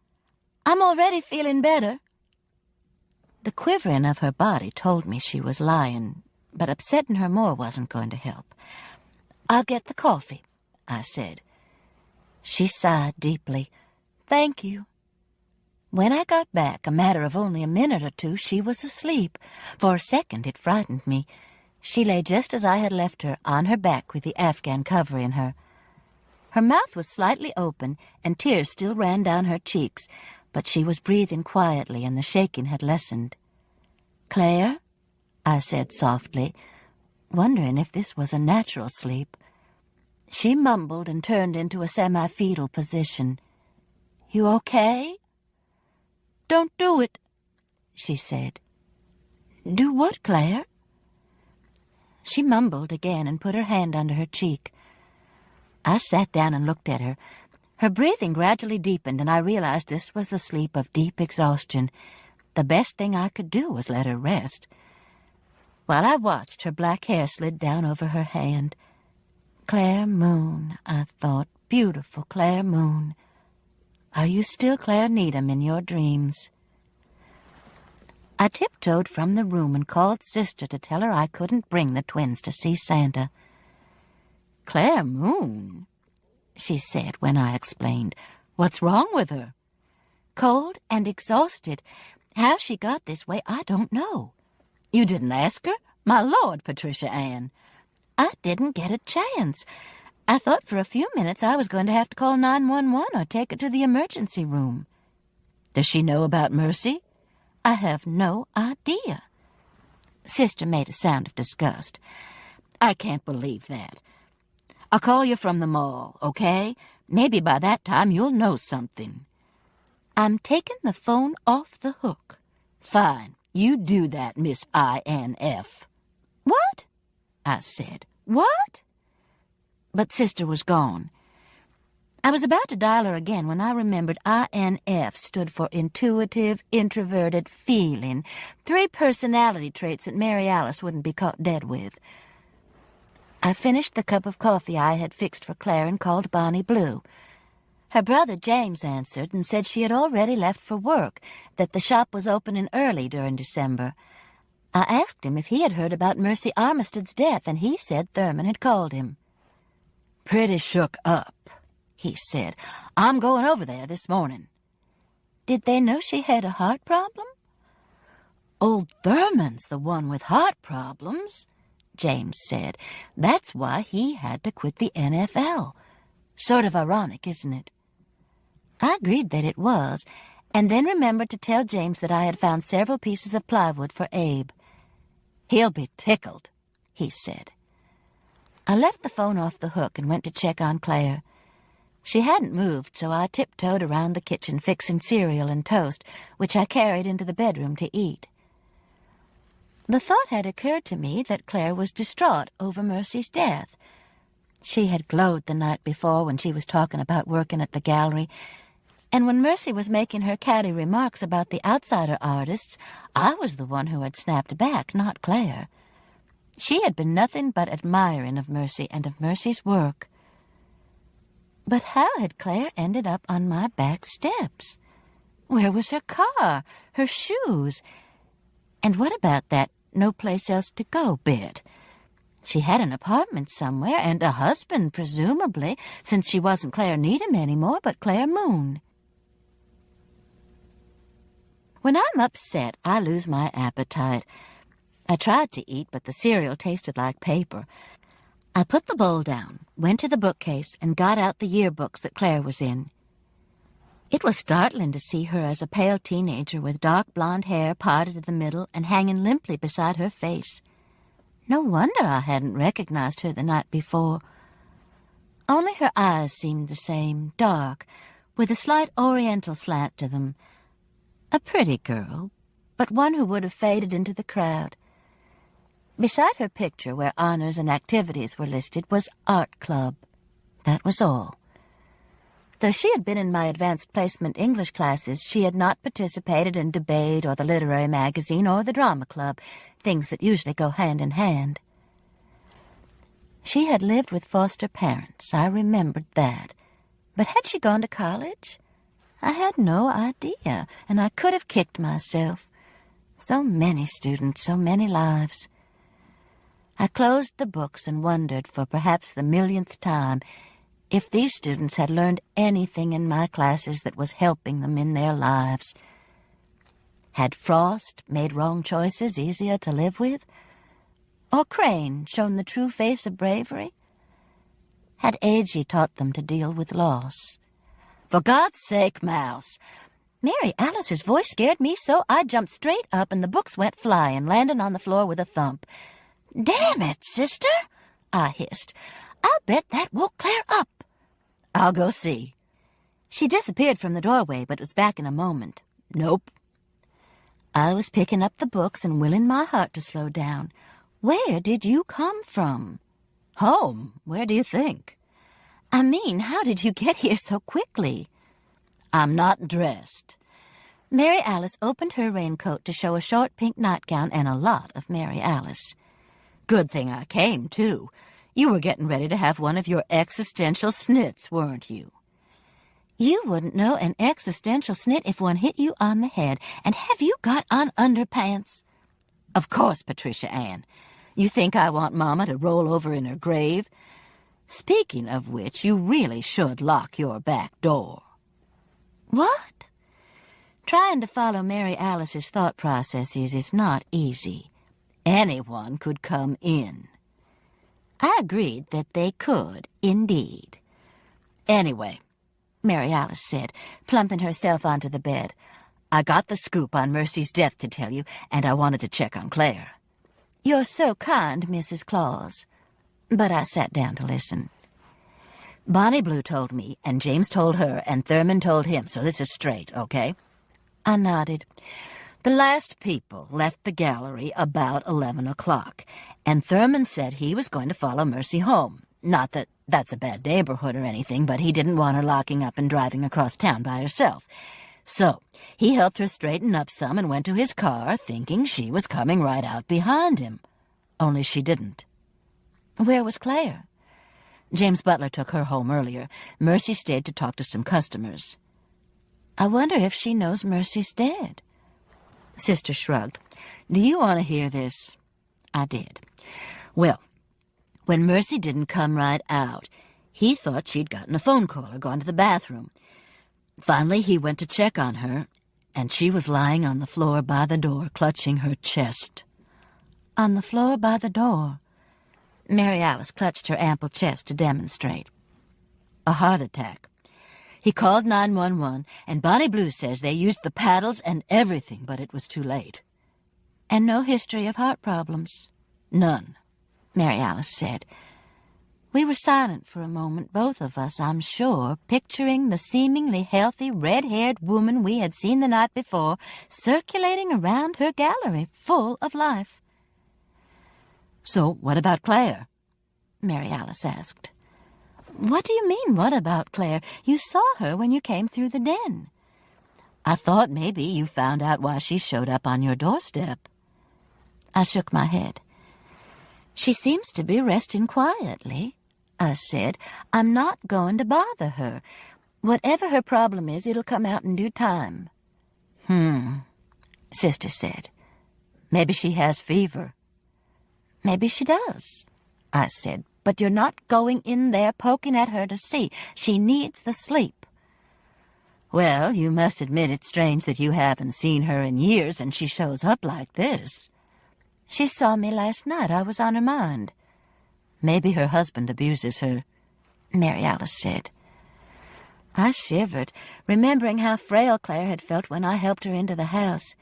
I'm already feeling better." The quivering of her body told me she was lying, but upsetting her more wasn't going to help. "I'll get the coffee," I said. She sighed deeply. "Thank you." When I got back, a matter of only a minute or two, she was asleep. For a second, it frightened me. She lay just as I had left her, on her back with the afghan covering her. Her mouth was slightly open, and tears still ran down her cheeks, but she was breathing quietly, and the shaking had lessened. "Claire," I said softly, wondering if this was a natural sleep. She mumbled and turned into a semi-fetal position. "You okay?" "Don't do it," she said. "Do what, Claire?" She mumbled again and put her hand under her cheek. I sat down and looked at her. Her breathing gradually deepened, and I realized this was the sleep of deep exhaustion. The best thing I could do was let her rest. While I watched, her black hair slid down over her hand. Claire Moon, I thought, beautiful Claire Moon. Are you still Claire Needham in your dreams? I tiptoed from the room and called Sister to tell her I couldn't bring the twins to see Santa. "Claire Moon," she said when I explained. "What's wrong with her?" "Cold and exhausted. How she got this way, I don't know." "You didn't ask her? My Lord, Patricia Ann." "I didn't get a chance. I thought for a few minutes I was going to have to call 911 or take her to the emergency room." "Does she know about Mercy?" "I have no idea." Sister made a sound of disgust. "I can't believe that. I'll call you from the mall, okay? Maybe by that time you'll know something." "I'm taking the phone off the hook." "Fine. You do that, Miss INF." "What?" I said. "What?" But Sister was gone. I was about to dial her again when I remembered INF stood for intuitive, introverted, feeling. 3 personality traits that Mary Alice wouldn't be caught dead with. I finished the cup of coffee I had fixed for Claire and called Bonnie Blue. Her brother James answered and said she had already left for work, that the shop was opening early during December. I asked him if he had heard about Mercy Armistead's death, and he said Thurman had called him. "Pretty shook up," he said. "I'm going over there this morning." Did they know she had a heart problem? "Old Thurman's the one with heart problems," James said. "That's why he had to quit the NFL. Sort of ironic, isn't it?" I agreed that it was, and then remembered to tell James that I had found several pieces of plywood for Abe. "He'll be tickled," he said. I left the phone off the hook and went to check on Claire. She hadn't moved, so I tiptoed around the kitchen fixing cereal and toast, which I carried into the bedroom to eat. The thought had occurred to me that Claire was distraught over Mercy's death. She had glowed the night before when she was talking about working at the gallery, and when Mercy was making her catty remarks about the outsider artists, I was the one who had snapped back, not Claire. She had been nothing but admiring of Mercy and of Mercy's work. But how had Claire ended up on my back steps? Where was her car, her shoes? And what about that no place else to go bit? She had an apartment somewhere, and a husband, presumably, since she wasn't Claire Needham anymore, but Claire Moon. When I'm upset, I lose my appetite. I tried to eat, but the cereal tasted like paper. I put the bowl down, went to the bookcase, and got out the yearbooks that Claire was in. It was startling to see her as a pale teenager with dark blonde hair parted in the middle and hanging limply beside her face. No wonder I hadn't recognized her the night before. Only her eyes seemed the same, dark, with a slight oriental slant to them. A pretty girl, but one who would have faded into the crowd. Beside her picture, where honors and activities were listed, was Art Club. That was all. Though she had been in my advanced placement English classes, she had not participated in debate or the literary magazine or the drama club, things that usually go hand in hand. She had lived with foster parents, I remembered that. But had she gone to college? I had no idea, and I could have kicked myself. So many students, so many lives. I closed the books and wondered for perhaps the millionth time if these students had learned anything in my classes that was helping them in their lives. Had Frost made wrong choices easier to live with? Or Crane shown the true face of bravery? Had Agee taught them to deal with loss? For God's sake, Mouse! Mary Alice's voice scared me so I jumped straight up and the books went flying, landing on the floor with a thump. "Damn it, sister!" I hissed. "I'll bet that woke Claire up." "I'll go see." She disappeared from the doorway, but was back in a moment. "Nope." I was picking up the books and willing my heart to slow down. "Where did you come from?" "Home. Where do you think?" "I mean, how did you get here so quickly?" "I'm not dressed." Mary Alice opened her raincoat to show a short pink nightgown and a lot of Mary Alice. "Good thing I came, too. You were getting ready to have one of your existential snits, weren't you?" "You wouldn't know an existential snit if one hit you on the head. And have you got on underpants?" "Of course, Patricia Ann. You think I want Mama to roll over in her grave? Speaking of which, you really should lock your back door." "What?" Trying to follow Mary Alice's thought processes is not easy. Anyone could come in. I agreed that they could, indeed. "Anyway," Mary Alice said, plumping herself onto the bed, "I got the scoop on Mercy's death to tell you, and I wanted to check on Claire." "You're so kind, Mrs. Claus." But I sat down to listen. "Bonnie Blue told me, and James told her, and Thurman told him, so this is straight, okay?" I nodded. "The last people left the gallery about 11 o'clock, and Thurman said he was going to follow Mercy home. Not that that's a bad neighborhood or anything, but he didn't want her locking up and driving across town by herself. So he helped her straighten up some and went to his car, thinking she was coming right out behind him. Only she didn't. Where was Claire? James Butler took her home earlier. Mercy stayed to talk to some customers. I wonder if she knows Mercy's dead. Sister shrugged. Do you want to hear this? I did. Well, when Mercy didn't come right out, he thought she'd gotten a phone call or gone to the bathroom. Finally, he went to check on her, and she was lying on the floor by the door, clutching her chest. On the floor by the door? Mary Alice clutched her ample chest to demonstrate. A heart attack. He called 911, and Bonnie Blue says they used the paddles and everything, but it was too late. And no history of heart problems? None, Mary Alice said. We were silent for a moment, both of us, I'm sure, picturing the seemingly healthy, red-haired woman we had seen the night before circulating around her gallery, full of life. So what about Claire? Mary Alice asked. What do you mean, what about Claire? You saw her when you came through the den. I thought maybe you found out why she showed up on your doorstep. I shook my head. She seems to be resting quietly, I said. I'm not going to bother her. Whatever her problem is, it'll come out in due time. Sister said. Maybe she has fever. Maybe she does, I said. But you're not going in there poking at her to see. She needs the sleep. Well, you must admit it's strange that you haven't seen her in years and she shows up like this. She saw me last night. I was on her mind. Maybe her husband abuses her, Mary Alice said. I shivered, remembering how frail Claire had felt when I helped her into the house.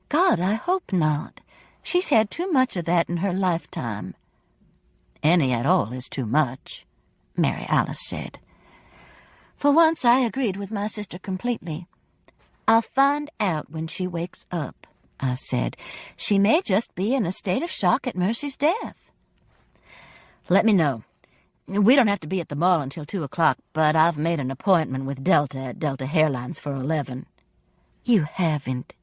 God, I hope not. She's had too much of that in her lifetime. Any at all is too much, Mary Alice said. For once I agreed with my sister completely. I'll find out when she wakes up, I said. She may just be in a state of shock at Mercy's death. Let me know. We don't have to be at the mall until 2 o'clock, but I've made an appointment with Delta at Delta Hairlines for 11. You haven't.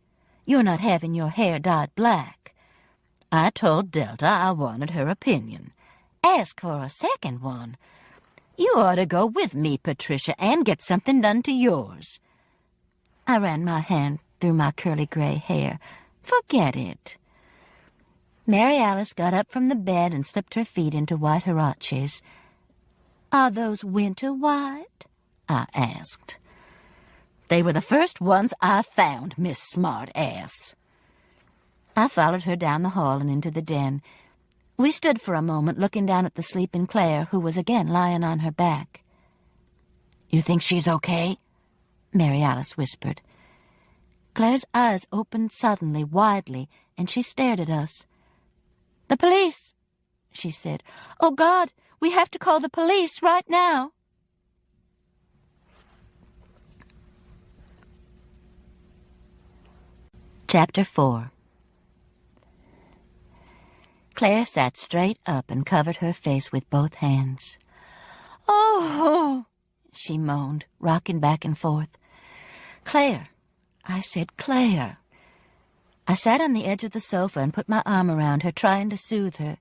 You're not having your hair dyed black. I told Delta I wanted her opinion. Ask for a second one. You ought to go with me, Patricia, and get something done to yours. I ran my hand through my curly gray hair. Forget it. Mary Alice got up from the bed and slipped her feet into white huaraches. Are those winter white? I asked. They were the first ones I found, Miss Smart-Ass. I followed her down the hall and into the den. We stood for a moment looking down at the sleeping Claire, who was again lying on her back. You think she's okay? Mary Alice whispered. Claire's eyes opened suddenly, widely, and she stared at us. The police, she said. Oh, God, we have to call the police right now. Chapter 4. Claire sat straight up and covered her face with both hands. Oh, she moaned, rocking back and forth. Claire, I said, Claire. I sat on the edge of the sofa and put my arm around her, trying to soothe her.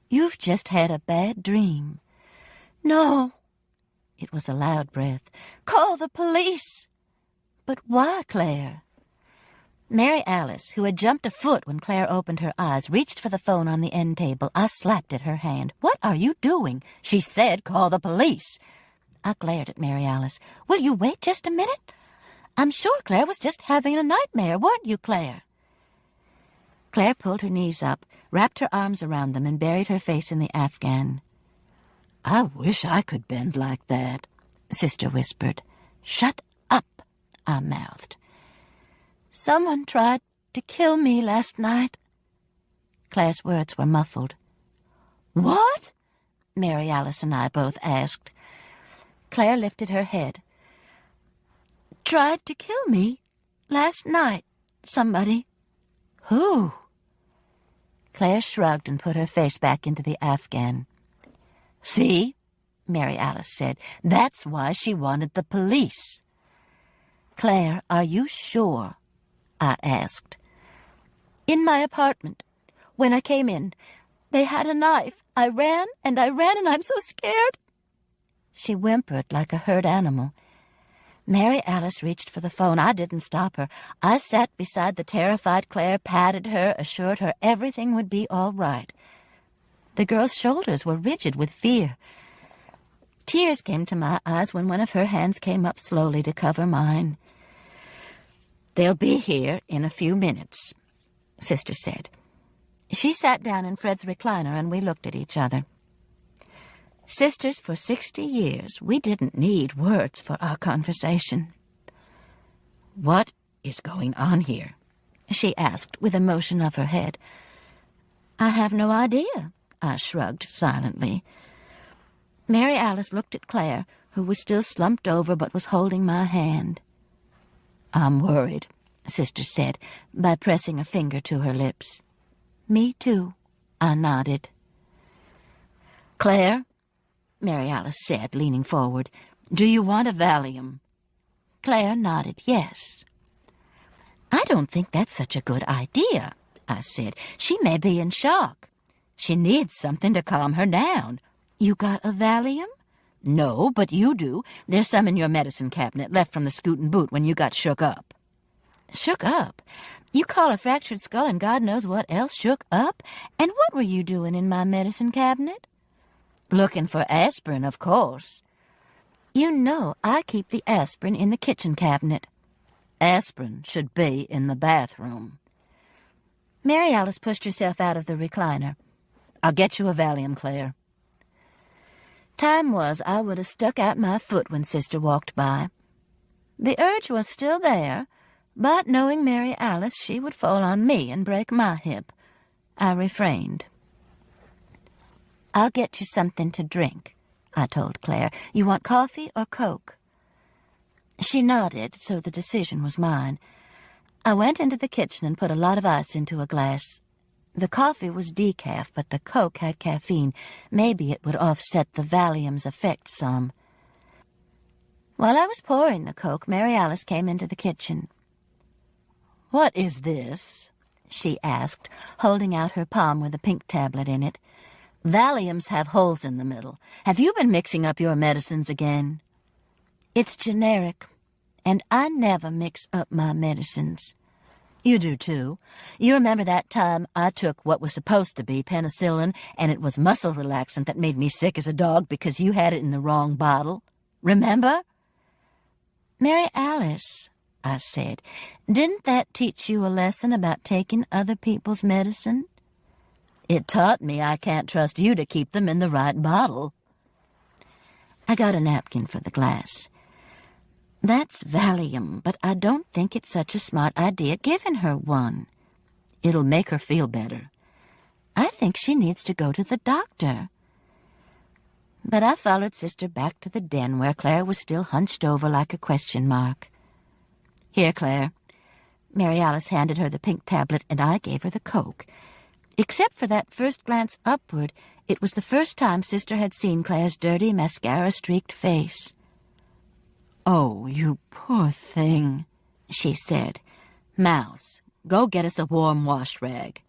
You've just had a bad dream. No. It was a loud breath. Call the police. But why, Claire? Mary Alice, who had jumped a foot when Claire opened her eyes, reached for the phone on the end table. I slapped at her hand. What are you doing? She said, call the police. I glared at Mary Alice. Will you wait just a minute? I'm sure Claire was just having a nightmare, weren't you, Claire? Claire pulled her knees up, wrapped her arms around them, and buried her face in the Afghan. I wish I could bend like that, Sister whispered. Shut up, I mouthed. Someone tried to kill me last night. Claire's words were muffled. What? Mary Alice and I both asked. Claire lifted her head. Tried to kill me last night, somebody. Who? Claire shrugged and put her face back into the Afghan. "See," Mary Alice said, "that's why she wanted the police." "Claire, are you sure?" I asked. "In my apartment. When I came in, they had a knife. I ran, and I'm so scared." She whimpered like a hurt animal. Mary Alice reached for the phone. I didn't stop her. I sat beside the terrified Claire, patted her, assured her everything would be all right. The girl's shoulders were rigid with fear. Tears came to my eyes when one of her hands came up slowly to cover mine. "They'll be here in a few minutes," Sister said. She sat down in Fred's recliner, and we looked at each other. Sisters for 60 years, we didn't need words for our conversation. "What is going on here?" she asked with a motion of her head. "I have no idea," I shrugged silently. Mary Alice looked at Claire, who was still slumped over but was holding my hand. "I'm worried," Sister said, by pressing a finger to her lips. "Me too," I nodded. "Claire," Mary Alice said, leaning forward, "do you want a Valium?" Claire nodded yes. "I don't think that's such a good idea," I said. "She may be in shock. She needs something to calm her down. You got a Valium?" "No, but you do. There's some in your medicine cabinet left from the scootin' boot when you got shook up." "Shook up? You call a fractured skull and God knows what else shook up? And what were you doing in my medicine cabinet?" "Looking for aspirin, of course." "You know I keep the aspirin in the kitchen cabinet." "Aspirin should be in the bathroom." Mary Alice pushed herself out of the recliner. "I'll get you a Valium, Claire." Time was I would have stuck out my foot when Sister walked by. The urge was still there, but knowing Mary Alice, she would fall on me and break my hip. I refrained. "I'll get you something to drink," I told Claire. "You want coffee or Coke?" She nodded, so the decision was mine. I went into the kitchen and put a lot of ice into a glass. The coffee was decaf, but the Coke had caffeine. Maybe it would offset the Valium's effect some. While I was pouring the Coke, Mary Alice came into the kitchen. "What is this?" she asked, holding out her palm with a pink tablet in it. "Valiums have holes in the middle. Have you been mixing up your medicines again?" "It's generic, and I never mix up my medicines." "You do, too. You remember that time I took what was supposed to be penicillin, and it was muscle relaxant that made me sick as a dog because you had it in the wrong bottle? Remember?" "Mary Alice," I said, "didn't that teach you a lesson about taking other people's medicine?" "It taught me I can't trust you to keep them in the right bottle." I got a napkin for the glass. "That's Valium, but I don't think it's such a smart idea giving her one. It'll make her feel better. I think she needs to go to the doctor." But I followed Sister back to the den where Claire was still hunched over like a question mark. "Here, Claire." Mary Alice handed her the pink tablet, and I gave her the Coke. Except for that first glance upward, it was the first time Sister had seen Claire's dirty, mascara-streaked face. "Oh, you poor thing," she said. "Mouse, go get us a warm wash rag."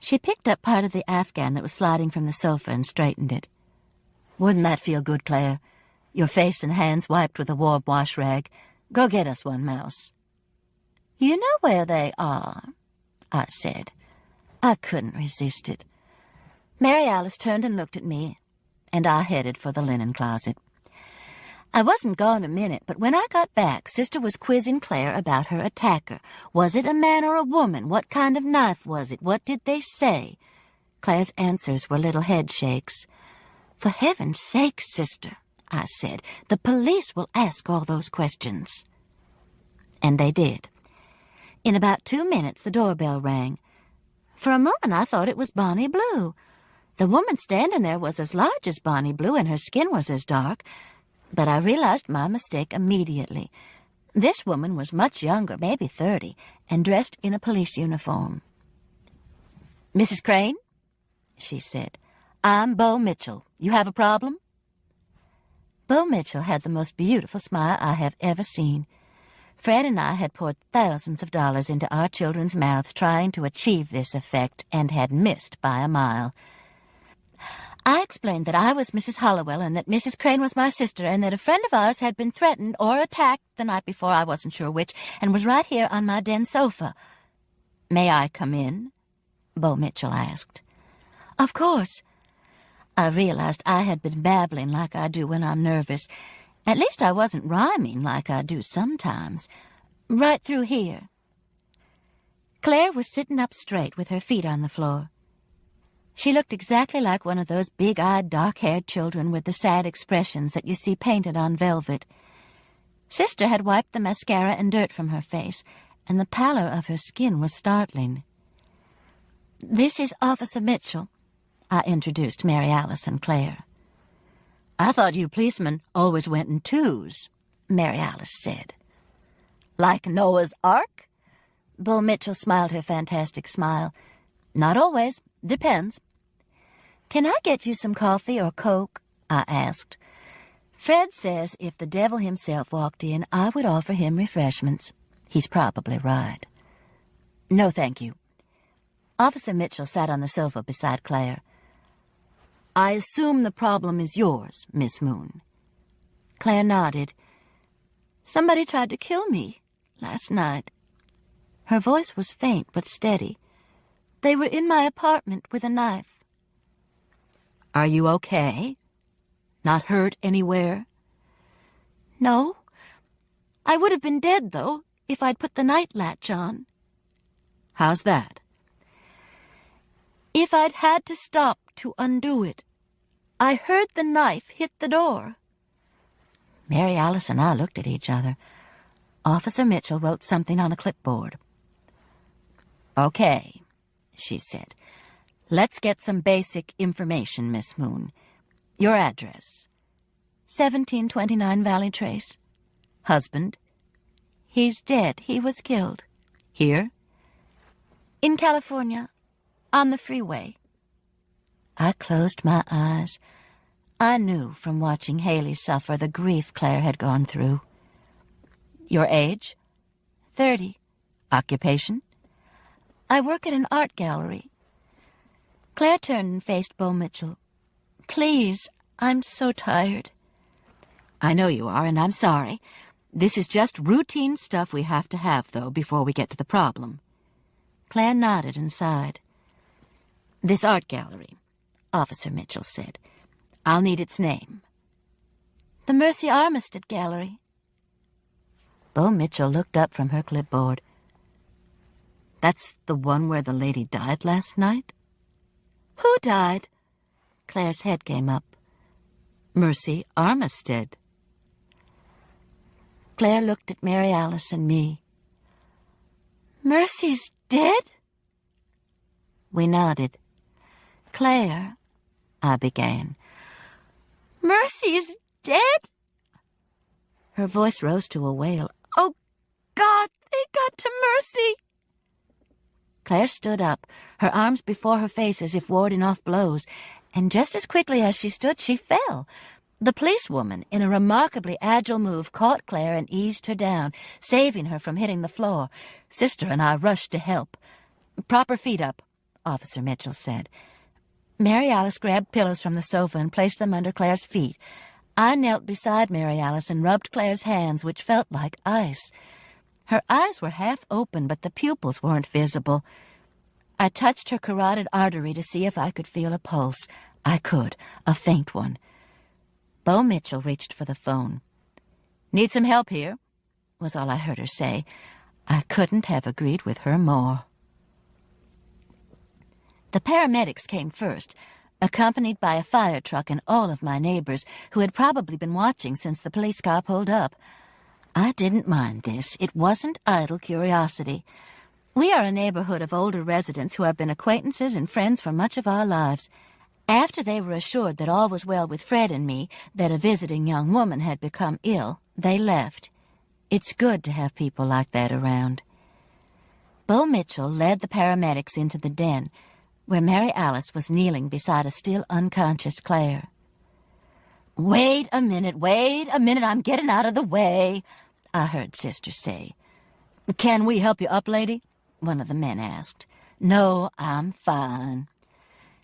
She picked up part of the afghan that was sliding from the sofa and straightened it. "Wouldn't that feel good, Claire? Your face and hands wiped with a warm wash rag. Go get us one, Mouse." "You know where they are," I said. I couldn't resist it. Mary Alice turned and looked at me, and I headed for the linen closet. I wasn't gone a minute, but when I got back, Sister was quizzing Claire about her attacker. Was it a man or a woman? What kind of knife was it? What did they say? Claire's answers were little head shakes. "For heaven's sake, Sister," I said, "the police will ask all those questions." And they did. In about 2 minutes, the doorbell rang. For a moment, I thought it was Bonnie Blue. The woman standing there was as large as Bonnie Blue, and her skin was as dark. But I realized my mistake immediately. This woman was much younger, maybe 30, and dressed in a police uniform. "Mrs. Crane?" she said. I'm Bo Mitchell. You have a problem? Bo Mitchell had the most beautiful smile I have ever seen. Fred and I had poured thousands of dollars into our children's mouths trying to achieve this effect and had missed by a mile. I explained that I was Mrs. Hollowell and that Mrs. Crane was my sister and that a friend of ours had been threatened or attacked the night before, I wasn't sure which, and was right here on my den sofa. May I come in? Bo Mitchell asked. Of course. I realized I had been babbling like I do when I'm nervous. At least I wasn't rhyming like I do sometimes. Right through here. Claire was sitting up straight with her feet on the floor. She looked exactly like one of those big-eyed, dark-haired children with the sad expressions that you see painted on velvet. Sister had wiped the mascara and dirt from her face, and the pallor of her skin was startling. This is Officer Mitchell, I introduced Mary Alice and Claire. I thought you policemen always went in twos, Mary Alice said. Like Noah's Ark? Bo Mitchell smiled her fantastic smile. Not always. Depends. Can I get you some coffee or Coke? I asked. Fred says if the devil himself walked in, I would offer him refreshments. He's probably right. No, thank you. Officer Mitchell sat on the sofa beside Claire. I assume the problem is yours, Miss Moon. Claire nodded. Somebody tried to kill me last night. Her voice was faint but steady. They were in my apartment with a knife. Are you okay? Not hurt anywhere? No. I would have been dead, though, if I'd put the night latch on. How's that? If I'd had to stop to undo it. I heard the knife hit the door. Mary Alice and I looked at each other. Officer Mitchell wrote something on a clipboard. Okay, she said. Let's get some basic information, Miss Moon. Your address. 1729 Valley Trace. Husband. He's dead. He was killed. Here? In California. On the freeway. I closed my eyes. I knew from watching Haley suffer the grief Claire had gone through. Your age? 30. Occupation? I work at an art gallery. Claire turned and faced Bo Mitchell. Please, I'm so tired. I know you are, and I'm sorry. This is just routine stuff we have to have, though, before we get to the problem. Claire nodded and sighed. This art gallery, Officer Mitchell said. I'll need its name. The Mercy Armistead Gallery. Bo Mitchell looked up from her clipboard. That's the one where the lady died last night? Who died? Claire's head came up. Mercy Armistead. Claire looked at Mary Alice and me. Mercy's dead? We nodded. Claire, I began. Mercy's dead? Her voice rose to a wail. Oh, God, they got to Mercy! Claire stood up, her arms before her face as if warding off blows, and just as quickly as she stood, she fell. The policewoman, in a remarkably agile move, caught Claire and eased her down, saving her from hitting the floor. Sister and I rushed to help. Prop her feet up, Officer Mitchell said. Mary Alice grabbed pillows from the sofa and placed them under Claire's feet. I knelt beside Mary Alice and rubbed Claire's hands, which felt like ice. Her eyes were half open, but the pupils weren't visible. I touched her carotid artery to see if I could feel a pulse. I could, a faint one. Bo Mitchell reached for the phone. Need some help here, was all I heard her say. I couldn't have agreed with her more. The paramedics came first, accompanied by a fire truck and all of my neighbors, who had probably been watching since the police car pulled up. I didn't mind this. It wasn't idle curiosity. We are a neighborhood of older residents who have been acquaintances and friends for much of our lives. After they were assured that all was well with Fred and me, that a visiting young woman had become ill, they left. It's good to have people like that around. Bo Mitchell led the paramedics into the den. where Mary Alice was kneeling beside a still unconscious Claire. Wait a minute, I'm getting out of the way," I heard Sister say. "Can we help you up, lady?" one of the men asked. "No, I'm fine."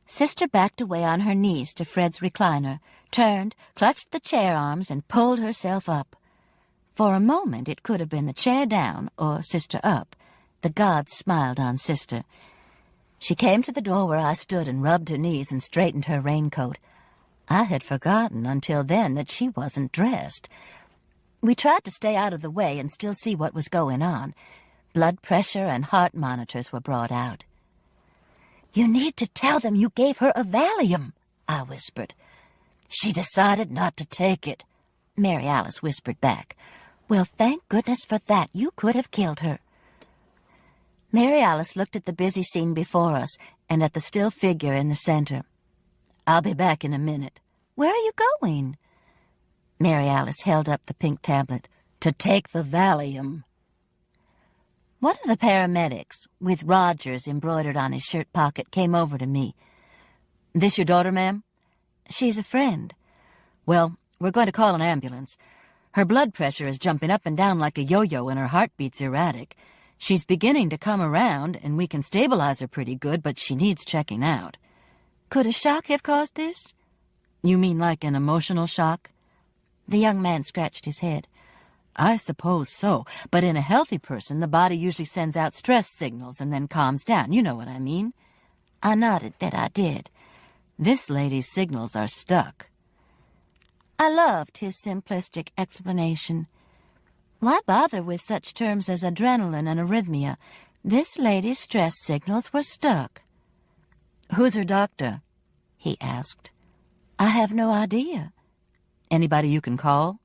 Sister backed away on her knees to Fred's recliner, turned, clutched the chair arms, and pulled herself up. For a moment it could have been the chair down or Sister up. The gods smiled on Sister. She came to the door where I stood and rubbed her knees and straightened her raincoat. I had forgotten until then that she wasn't dressed. We tried to stay out of the way and still see what was going on. Blood pressure and heart monitors were brought out. "You need to tell them you gave her a Valium," I whispered. "She decided not to take it," Mary Alice whispered back. "Well, thank goodness for that. You could have killed her." Mary Alice looked at the busy scene before us and at the still figure in the center. "I'll be back in a minute." "Where are you going?" Mary Alice held up the pink tablet. "To take the Valium." One of the paramedics, with Rogers embroidered on his shirt pocket, came over to me. "This your daughter, ma'am?" "She's a friend." "Well, we're going to call an ambulance. Her blood pressure is jumping up and down like a yo-yo and her heartbeat's erratic. She's beginning to come around, and we can stabilize her pretty good, but she needs checking out." "Could a shock have caused this?" "You mean like an emotional shock?" The young man scratched his head. "I suppose so, but in a healthy person the body usually sends out stress signals and then calms down. You know what I mean?" I nodded that I did. "This lady's signals are stuck." I loved his simplistic explanation. Why bother with such terms as adrenaline and arrhythmia? This lady's stress signals were stuck. "Who's her doctor?" he asked. "I have no idea." "Anybody you can call?"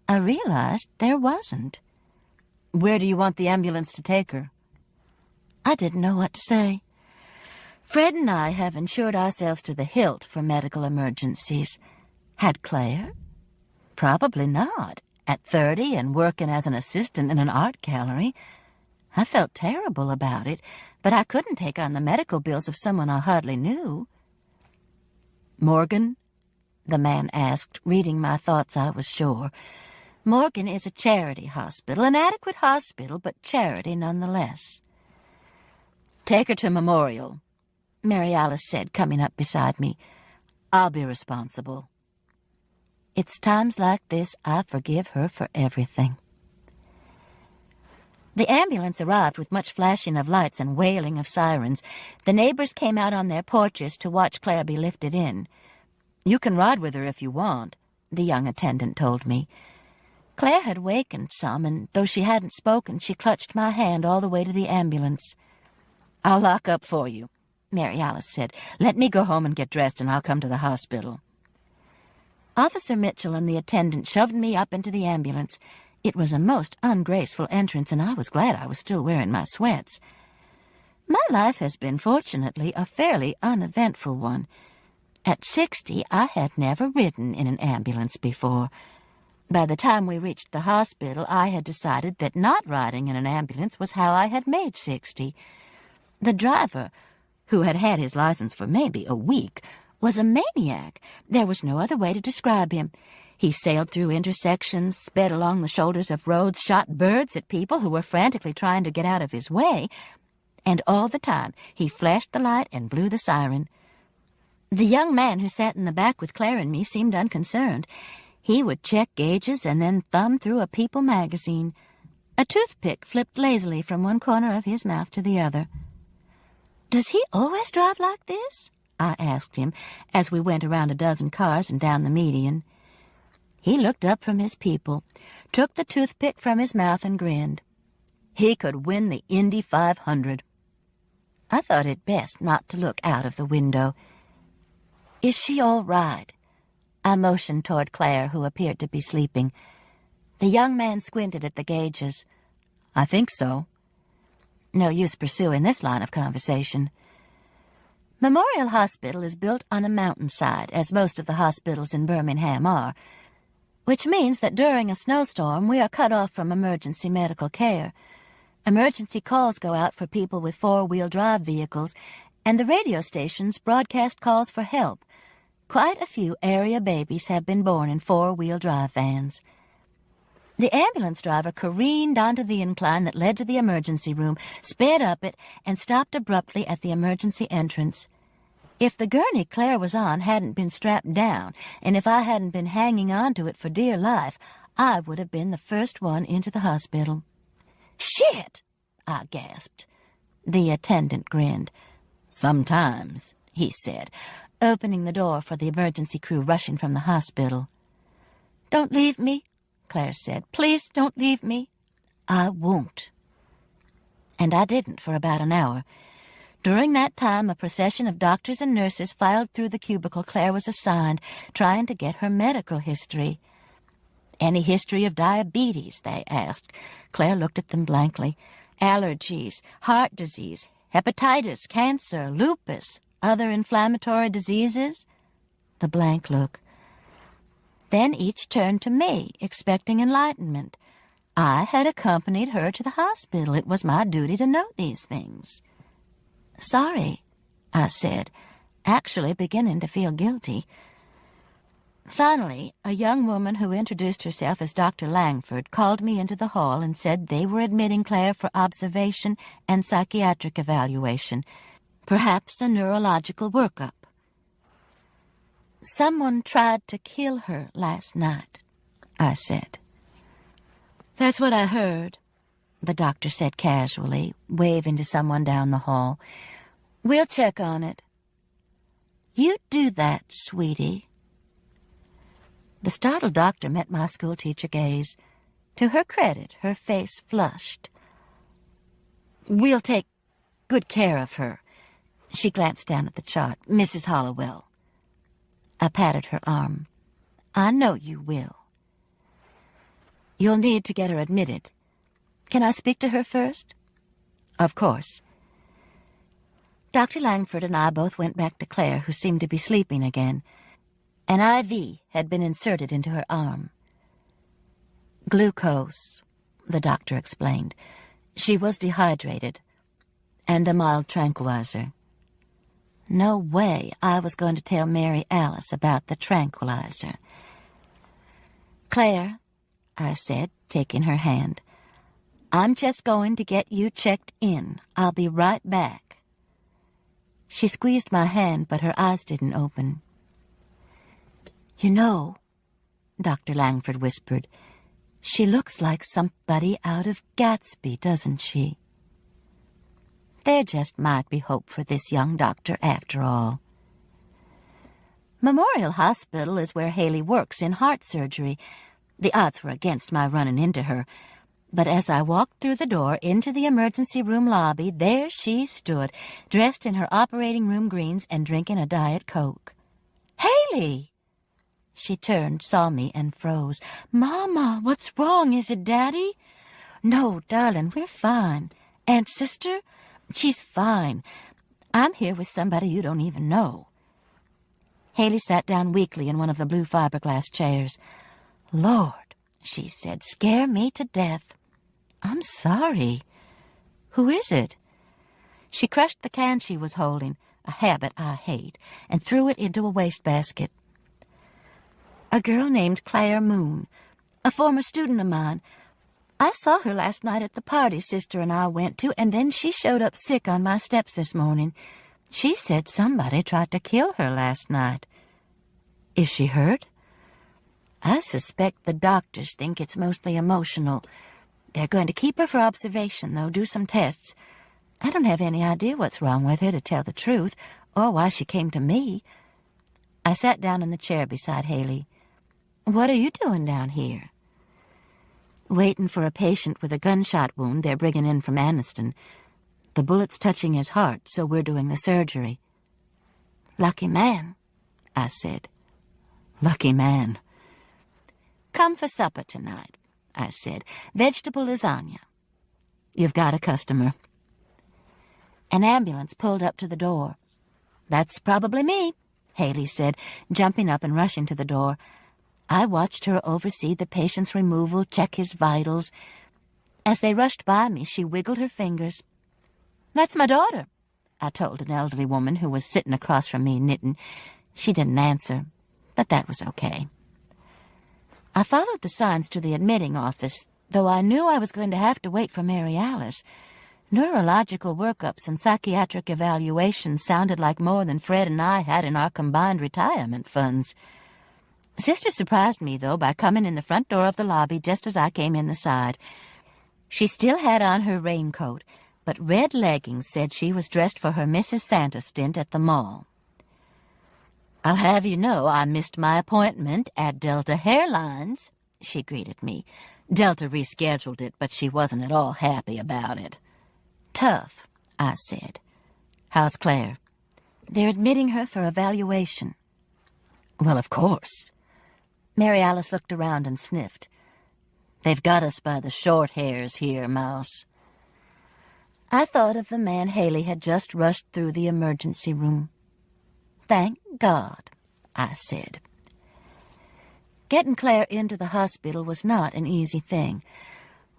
I realized there wasn't. "Where do you want the ambulance to take her?" I didn't know what to say. Fred and I have insured ourselves to the hilt for medical emergencies. Had Claire? Probably not. At 30 and working as an assistant in an art gallery. I felt terrible about it, but I couldn't take on the medical bills of someone I hardly knew. "Morgan?" the man asked, reading my thoughts, I was sure. Morgan is a charity hospital, an adequate hospital, but charity nonetheless. "Take her to Memorial," Mary Alice said, coming up beside me. "I'll be responsible." It's times like this I forgive her for everything. The ambulance arrived with much flashing of lights and wailing of sirens. The neighbors came out on their porches to watch Claire be lifted in. "You can ride with her if you want," the young attendant told me. Claire had wakened some, and though she hadn't spoken, she clutched my hand all the way to the ambulance. "I'll lock up for you," Mary Alice said. "Let me go home and get dressed, and I'll come to the hospital." Officer Mitchell and the attendant shoved me up into the ambulance. It was a most ungraceful entrance, and I was glad I was still wearing my sweats. My life has been, fortunately, a fairly uneventful one. At 60, I had never ridden in an ambulance before. By the time we reached the hospital, I had decided that not riding in an ambulance was how I had made 60. The driver, who had had his license for maybe a week, was a maniac. There was no other way to describe him. He sailed through intersections, sped along the shoulders of roads, shot birds at people who were frantically trying to get out of his way, and all the time he flashed the light and blew the siren. The young man who sat in the back with Claire and me seemed unconcerned. He would check gauges and then thumb through a People magazine. A toothpick flipped lazily from one corner of his mouth to the other. "Does he always drive like this?" I asked him as we went around a dozen cars and down the median. He looked up from his People, took the toothpick from his mouth and grinned. He could win the Indy 500. I thought it best not to look out of the window. "Is she all right?" I motioned toward Claire, who appeared to be sleeping. The young man squinted at the gauges. "I think so." No use pursuing this line of conversation. Memorial Hospital is built on a mountainside, as most of the hospitals in Birmingham are, which means that during a snowstorm we are cut off from emergency medical care. Emergency calls go out for people with four-wheel drive vehicles, and the radio stations broadcast calls for help. Quite a few area babies have been born in four-wheel drive vans. The ambulance driver careened onto the incline that led to the emergency room, sped up it, and stopped abruptly at the emergency entrance. If the gurney Claire was on hadn't been strapped down, and if I hadn't been hanging onto it for dear life, I would have been the first one into the hospital. "Shit!" I gasped. The attendant grinned. "Sometimes," he said, opening the door for the emergency crew rushing from the hospital. "Don't leave me," Claire said. "Please don't leave me." "I won't." And I didn't for about an hour. During that time, a procession of doctors and nurses filed through the cubicle Claire was assigned, trying to get her medical history. "Any history of diabetes?" they asked. Claire looked at them blankly. "Allergies, heart disease, hepatitis, cancer, lupus, other inflammatory diseases?" The blank look. Then each turned to me, expecting enlightenment. I had accompanied her to the hospital. It was my duty to know these things. "Sorry," I said, actually beginning to feel guilty. Finally, a young woman who introduced herself as Dr. Langford called me into the hall and said they were admitting Claire for observation and psychiatric evaluation, perhaps a neurological workup. "Someone tried to kill her last night," I said. "That's what I heard," the doctor said casually, waving to someone down the hall. "We'll check on it." "You do that, sweetie." The startled doctor met my schoolteacher gaze. To her credit, her face flushed. "We'll take good care of her." She glanced down at the chart. "Mrs. Hollowell." I patted her arm. "I know you will." "You'll need to get her admitted. Can I speak to her first?" "Of course." Dr. Langford and I both went back to Claire, who seemed to be sleeping again. An IV had been inserted into her arm. "Glucose," the doctor explained. "She was dehydrated. And a mild tranquilizer." No way I was going to tell Mary Alice about the tranquilizer. "Claire," I said, taking her hand, "I'm just going to get you checked in. I'll be right back." She squeezed my hand, but her eyes didn't open. "You know," Dr. Langford whispered, "she looks like somebody out of Gatsby, doesn't she?" There just might be hope for this young doctor after all. Memorial Hospital is where Haley works in heart surgery. The odds were against my running into her, but as I walked through the door into the emergency room lobby, there she stood, dressed in her operating room greens and drinking a Diet Coke. "Haley!" She turned, saw me, and froze. "Mama, what's wrong? Is it Daddy?" "No, darling, we're fine. And Sister? She's fine. I'm here with somebody you don't even know." Haley sat down weakly in one of the blue fiberglass chairs. "Lord," she said, "scare me to death." "I'm sorry." "Who is it?" She crushed the can she was holding, a habit I hate, and threw it into a wastebasket. "A girl named Claire Moon, a former student of mine. I saw her last night at the party Sister and I went to, and then she showed up sick on my steps this morning. She said somebody tried to kill her last night." "Is she hurt?" "I suspect the doctors think it's mostly emotional. They're going to keep her for observation, though, do some tests. I don't have any idea what's wrong with her, to tell the truth, or why she came to me." I sat down in the chair beside Haley. "What are you doing down here?" "Waiting for a patient with a gunshot wound they're bringing in from Anniston. The bullet's touching his heart, so we're doing the surgery." "Lucky man," I said. "Lucky man." "Come for supper tonight," I said. "Vegetable lasagna." "You've got a customer." An ambulance pulled up to the door. "That's probably me," Haley said, jumping up and rushing to the door. I watched her oversee the patient's removal, check his vitals. As they rushed by me, she wiggled her fingers. "That's my daughter," I told an elderly woman who was sitting across from me knitting. She didn't answer, but that was okay. I followed the signs to the admitting office, though I knew I was going to have to wait for Mary Alice. Neurological workups and psychiatric evaluations sounded like more than Fred and I had in our combined retirement funds. Sister surprised me, though, by coming in the front door of the lobby just as I came in the side. She still had on her raincoat, but red leggings said she was dressed for her Mrs. Santa stint at the mall. "I'll have you know I missed my appointment at Delta Hairlines," she greeted me. Delta rescheduled it, but she wasn't at all happy about it. "Tough," I said. "How's Claire?" "They're admitting her for evaluation." "Well, of course." Mary Alice looked around and sniffed. "They've got us by the short hairs here, Mouse." I thought of the man Haley had just rushed through the emergency room. "Thank God," I said. Getting Claire into the hospital was not an easy thing.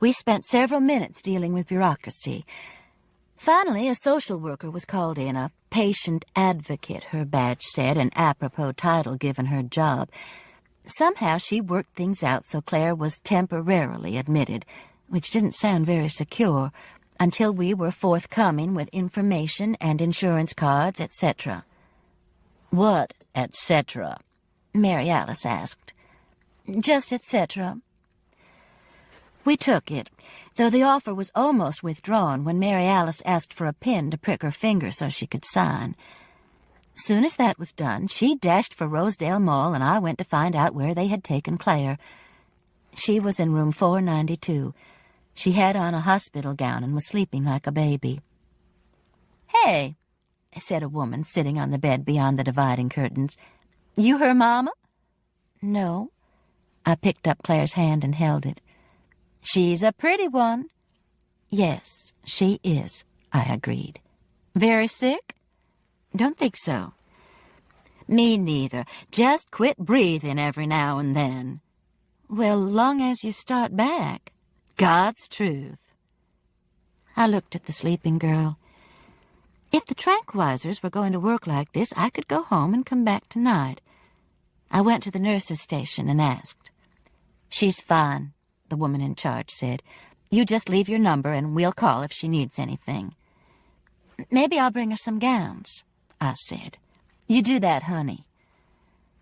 We spent several minutes dealing with bureaucracy. Finally, a social worker was called in, a patient advocate, her badge said, an apropos title given her job. Somehow she worked things out so Claire was temporarily admitted, which didn't sound very secure, until we were forthcoming with information and insurance cards, etc. "What, etc.?" Mary Alice asked. "Just etc." We took it, though the offer was almost withdrawn when Mary Alice asked for a pen to prick her finger so she could sign. Soon as that was done, she dashed for Rosedale Mall, and I went to find out where they had taken Claire. She was in room 492. She had on a hospital gown and was sleeping like a baby. "Hey," said a woman sitting on the bed beyond the dividing curtains. "You her mama?" "No." I picked up Claire's hand and held it. "She's a pretty one." "Yes, she is," I agreed. "Very sick?" "Don't think so." "Me neither. Just quit breathing every now and then." "Well, long as you start back." "God's truth." I looked at the sleeping girl. If the tranquilizers were going to work like this, I could go home and come back tonight. I went to the nurse's station and asked. "She's fine," the woman in charge said. "You just leave your number and we'll call if she needs anything." "Maybe I'll bring her some gowns," I said. "You do that, honey."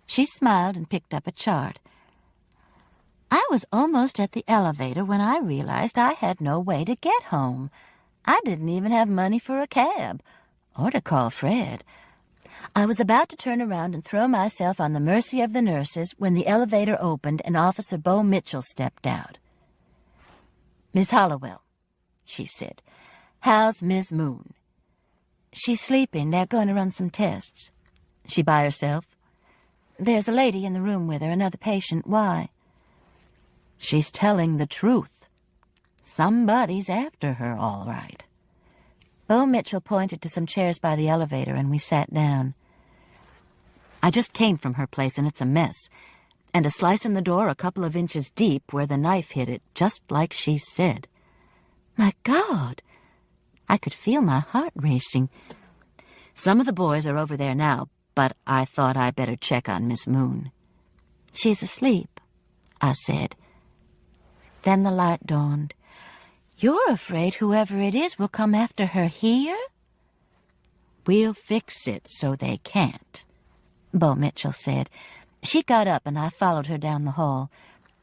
She smiled and picked up a chart. I was almost at the elevator when I realized I had no way to get home. I didn't even have money for a cab, or to call Fred. I was about to turn around and throw myself on the mercy of the nurses when the elevator opened and Officer Bo Mitchell stepped out. "Miss Hollowell," she said, "how's Miss Moon?" "She's sleeping. They're going to run some tests." "She by herself?" "There's a lady in the room with her, another patient. Why?" "She's telling the truth. Somebody's after her, all right." Bo Mitchell pointed to some chairs by the elevator, and we sat down. "I just came from her place, and it's a mess. And a slice in the door a couple of inches deep where the knife hit it, just like she said." My God! I could feel my heart racing. "Some of the boys are over there now, but I thought I'd better check on Miss Moon." "She's asleep," I said. Then the light dawned. "You're afraid whoever it is will come after her here?" "We'll fix it so they can't," Bo Mitchell said. She got up and I followed her down the hall.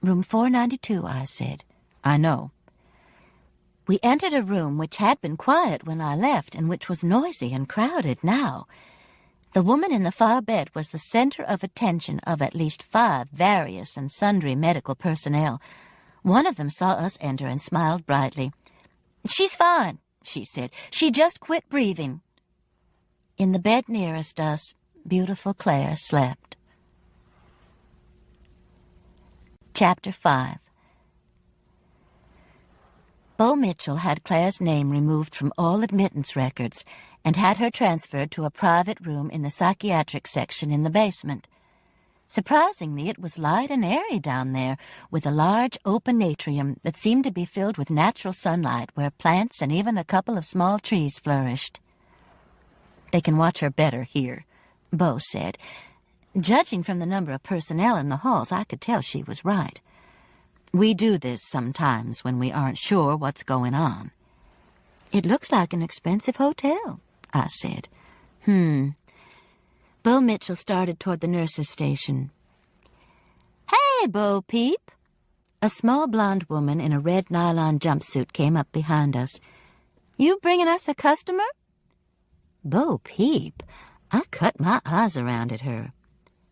"Room 492, I said. "I know." We entered a room which had been quiet when I left and which was noisy and crowded now. The woman in the far bed was the center of attention of at least 5 various and sundry medical personnel. One of them saw us enter and smiled brightly. "She's fine," she said. "She just quit breathing." In the bed nearest us, beautiful Claire slept. Chapter 5. Bo Mitchell had Claire's name removed from all admittance records and had her transferred to a private room in the psychiatric section in the basement. Surprisingly, it was light and airy down there, with a large open atrium that seemed to be filled with natural sunlight where plants and even a couple of small trees flourished. They can watch her better here, Bo said. Judging from the number of personnel in the halls, I could tell she was right. We do this sometimes when we aren't sure what's going on. It looks like an expensive hotel, I said. Bo Mitchell started toward the nurse's station. Hey, Bo Peep! A small blonde woman in a red nylon jumpsuit came up behind us. You bringing us a customer? Bo Peep? I cut my eyes around at her.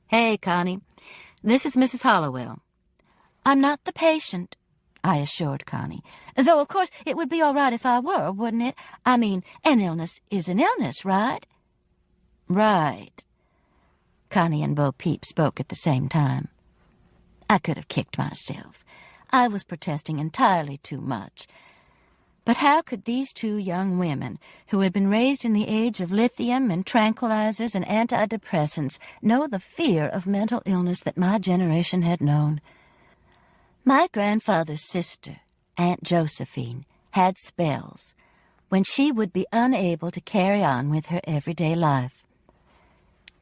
Hey, Connie. This is Mrs. Hollowell. I'm not the patient, I assured Connie. Though, of course, it would be all right if I were, wouldn't it? I mean, an illness is an illness, right? Right. Connie and Bo Peep spoke at the same time. I could have kicked myself. I was protesting entirely too much. But how could these two young women, who had been raised in the age of lithium and tranquilizers and antidepressants, know the fear of mental illness that my generation had known? My grandfather's sister, Aunt Josephine, had spells when she would be unable to carry on with her everyday life.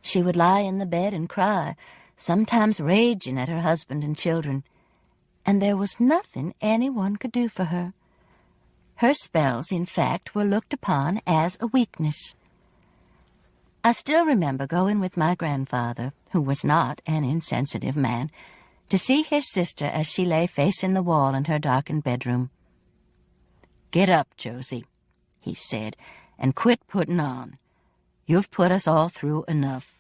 She would lie in the bed and cry, sometimes raging at her husband and children, and there was nothing anyone could do for her. Her spells, in fact, were looked upon as a weakness. I still remember going with my grandfather, who was not an insensitive man, to see his sister as she lay facing the wall in her darkened bedroom. Get up, Josie, he said, and quit putting on. You've put us all through enough.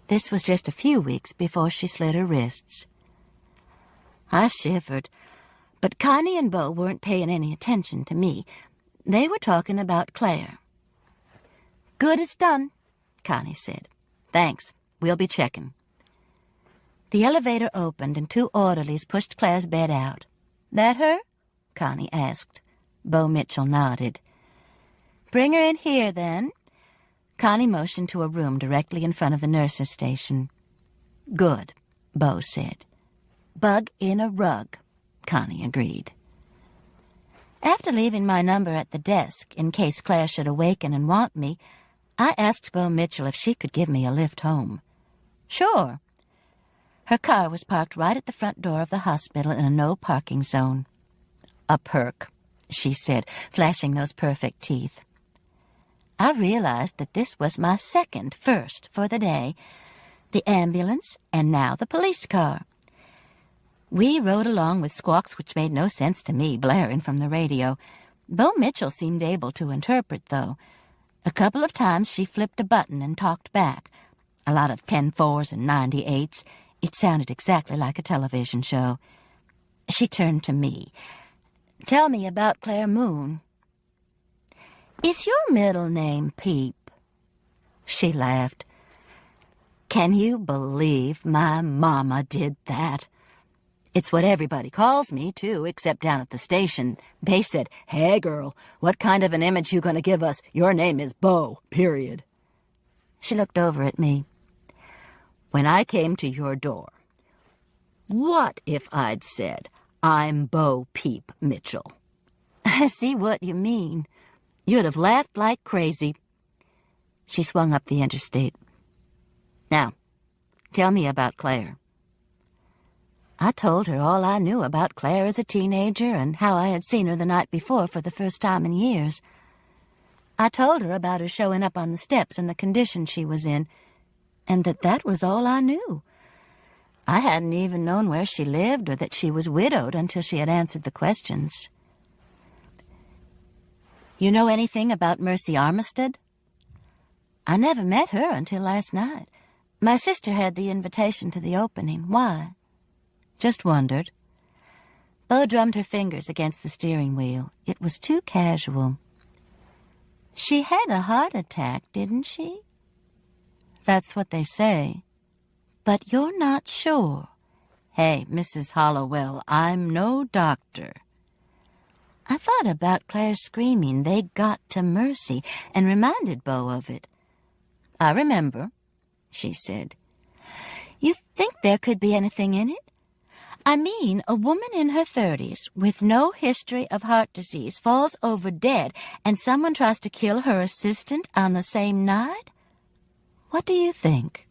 This was just a few weeks before she slit her wrists. I shivered, but Connie and Bo weren't paying any attention to me. They were talking about Claire. Good as done, Connie said. Thanks. We'll be checking. The elevator opened and two orderlies pushed Claire's bed out. That her? Connie asked. Bo Mitchell nodded. Bring her in here, then. Connie motioned to a room directly in front of the nurse's station. Good, Bo said. Bug in a rug, Connie agreed. After leaving my number at the desk, in case Claire should awaken and want me, I asked Bo Mitchell if she could give me a lift home. Sure. Her car was parked right at the front door of the hospital in a no-parking zone. A perk, she said, flashing those perfect teeth. I realized that this was my second first for the day, the ambulance and now the police car. We rode along with squawks which made no sense to me, blaring from the radio. Bo Mitchell seemed able to interpret, though. A couple of times she flipped a button and talked back. A lot of 10-4s and 98s. It sounded exactly like a television show. She turned to me. Tell me about Claire Moon. Is your middle name Peep? She laughed. Can you believe my mama did that? It's what everybody calls me, too, except down at the station. They said, hey, girl, what kind of an image you gonna give us? Your name is Bo, period. She looked over at me. When I came to your door, what if I'd said, I'm Bo Peep Mitchell? I see what you mean. You'd have laughed like crazy. She swung up the interstate. Now, tell me about Claire. I told her all I knew about Claire as a teenager and how I had seen her the night before for the first time in years. I told her about her showing up on the steps and the condition she was in, and that was all I knew. I hadn't even known where she lived or that she was widowed until she had answered the questions. You know anything about Mercy Armistead? I never met her until last night. My sister had the invitation to the opening. Why? Just wondered. Bo drummed her fingers against the steering wheel. It was too casual. She had a heart attack, didn't she? That's what they say. But you're not sure. Hey, Mrs. Hollowell, I'm no doctor. I thought about Claire's screaming, they got to Mercy, and reminded Bo of it. I remember, she said. You think there could be anything in it? I mean, a woman in her 30s with no history of heart disease falls over dead and someone tries to kill her assistant on the same night? What do you think?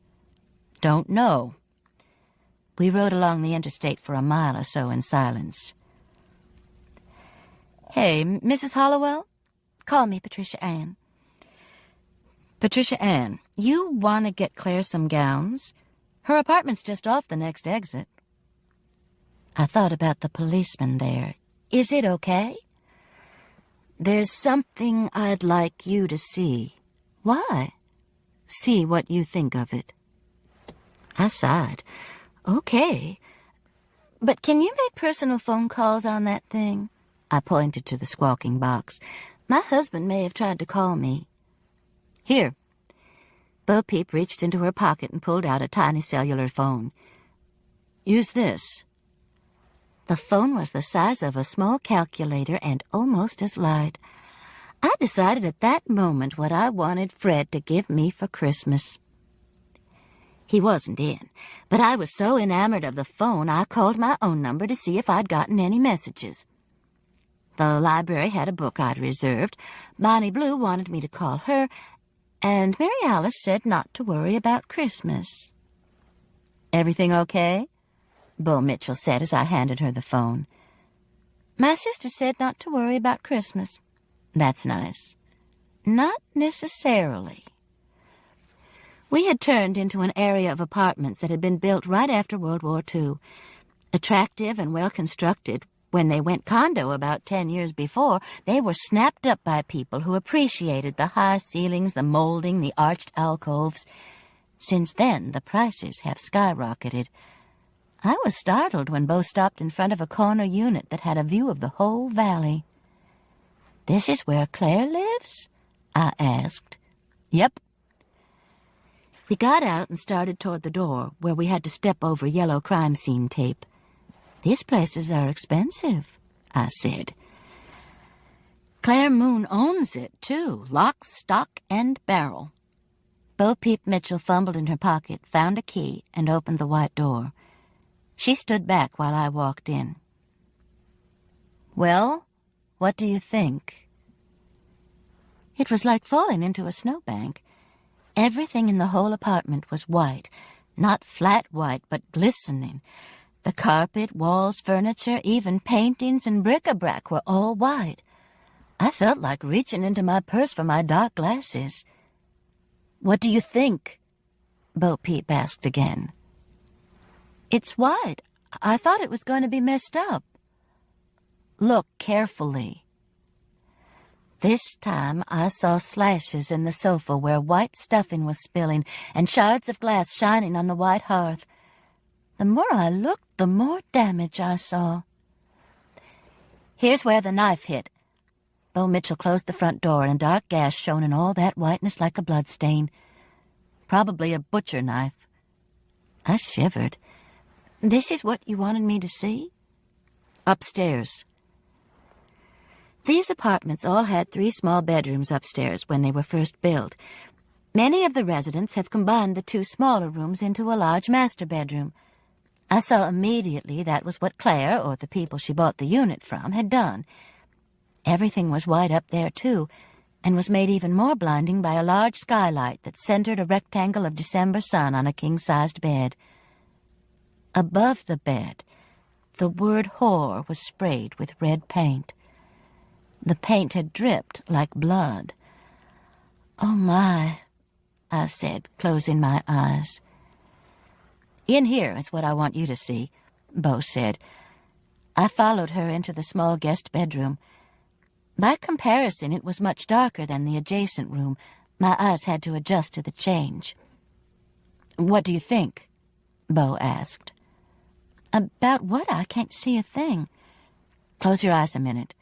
Don't know. We rode along the interstate for a mile or so in silence. Hey, Mrs. Hollowell? Call me Patricia Ann. Patricia Ann, you want to get Claire some gowns? Her apartment's just off the next exit. I thought about the policeman there. Is it okay? There's something I'd like you to see. Why? See what you think of it. I sighed. Okay. But can you make personal phone calls on that thing? I pointed to the squawking box. My husband may have tried to call me. Here. Bo Peep reached into her pocket and pulled out a tiny cellular phone. Use this. The phone was the size of a small calculator and almost as light. I decided at that moment what I wanted Fred to give me for Christmas. He wasn't in, but I was so enamored of the phone I called my own number to see if I'd gotten any messages. The library had a book I'd reserved. Bonnie Blue wanted me to call her, and Mary Alice said not to worry about Christmas. Everything okay? Bo Mitchell said as I handed her the phone. My sister said not to worry about Christmas. That's nice. Not necessarily. We had turned into an area of apartments that had been built right after World War II. Attractive and well-constructed, when they went condo about 10 years before, they were snapped up by people who appreciated the high ceilings, the molding, the arched alcoves. Since then, the prices have skyrocketed. I was startled when Bo stopped in front of a corner unit that had a view of the whole valley. This is where Claire lives? I asked. Yep. We got out and started toward the door, where we had to step over yellow crime scene tape. These places are expensive, I said. Claire Moon owns it, too, lock, stock, and barrel. Bo Peep Mitchell fumbled in her pocket, found a key, and opened the white door. She stood back while I walked in. Well, what do you think? It was like falling into a snowbank. Everything in the whole apartment was white, not flat white, but glistening. The carpet, walls, furniture, even paintings and bric-a-brac were all white. I felt like reaching into my purse for my dark glasses. What do you think? Bo Peep asked again. It's white. I thought it was going to be messed up. Look carefully. This time I saw slashes in the sofa where white stuffing was spilling and shards of glass shining on the white hearth. The more I looked, the more damage I saw. Here's where the knife hit. Bo Mitchell closed the front door and a dark gash shone in all that whiteness like a bloodstain. Probably a butcher knife. I shivered. This is what you wanted me to see? Upstairs. These apartments all had 3 small bedrooms upstairs when they were first built. Many of the residents have combined the 2 smaller rooms into a large master bedroom. I saw immediately that was what Claire, or the people she bought the unit from, had done. Everything was white up there, too, and was made even more blinding by a large skylight that centered a rectangle of December sun on a king-sized bed. Above the bed, the word whore was sprayed with red paint. The paint had dripped like blood. Oh, my, I said, closing my eyes. In here is what I want you to see, Bo said. I followed her into the small guest bedroom. By comparison, it was much darker than the adjacent room. My eyes had to adjust to the change. What do you think? Bo asked. About what? I can't see a thing. Close your eyes a minute.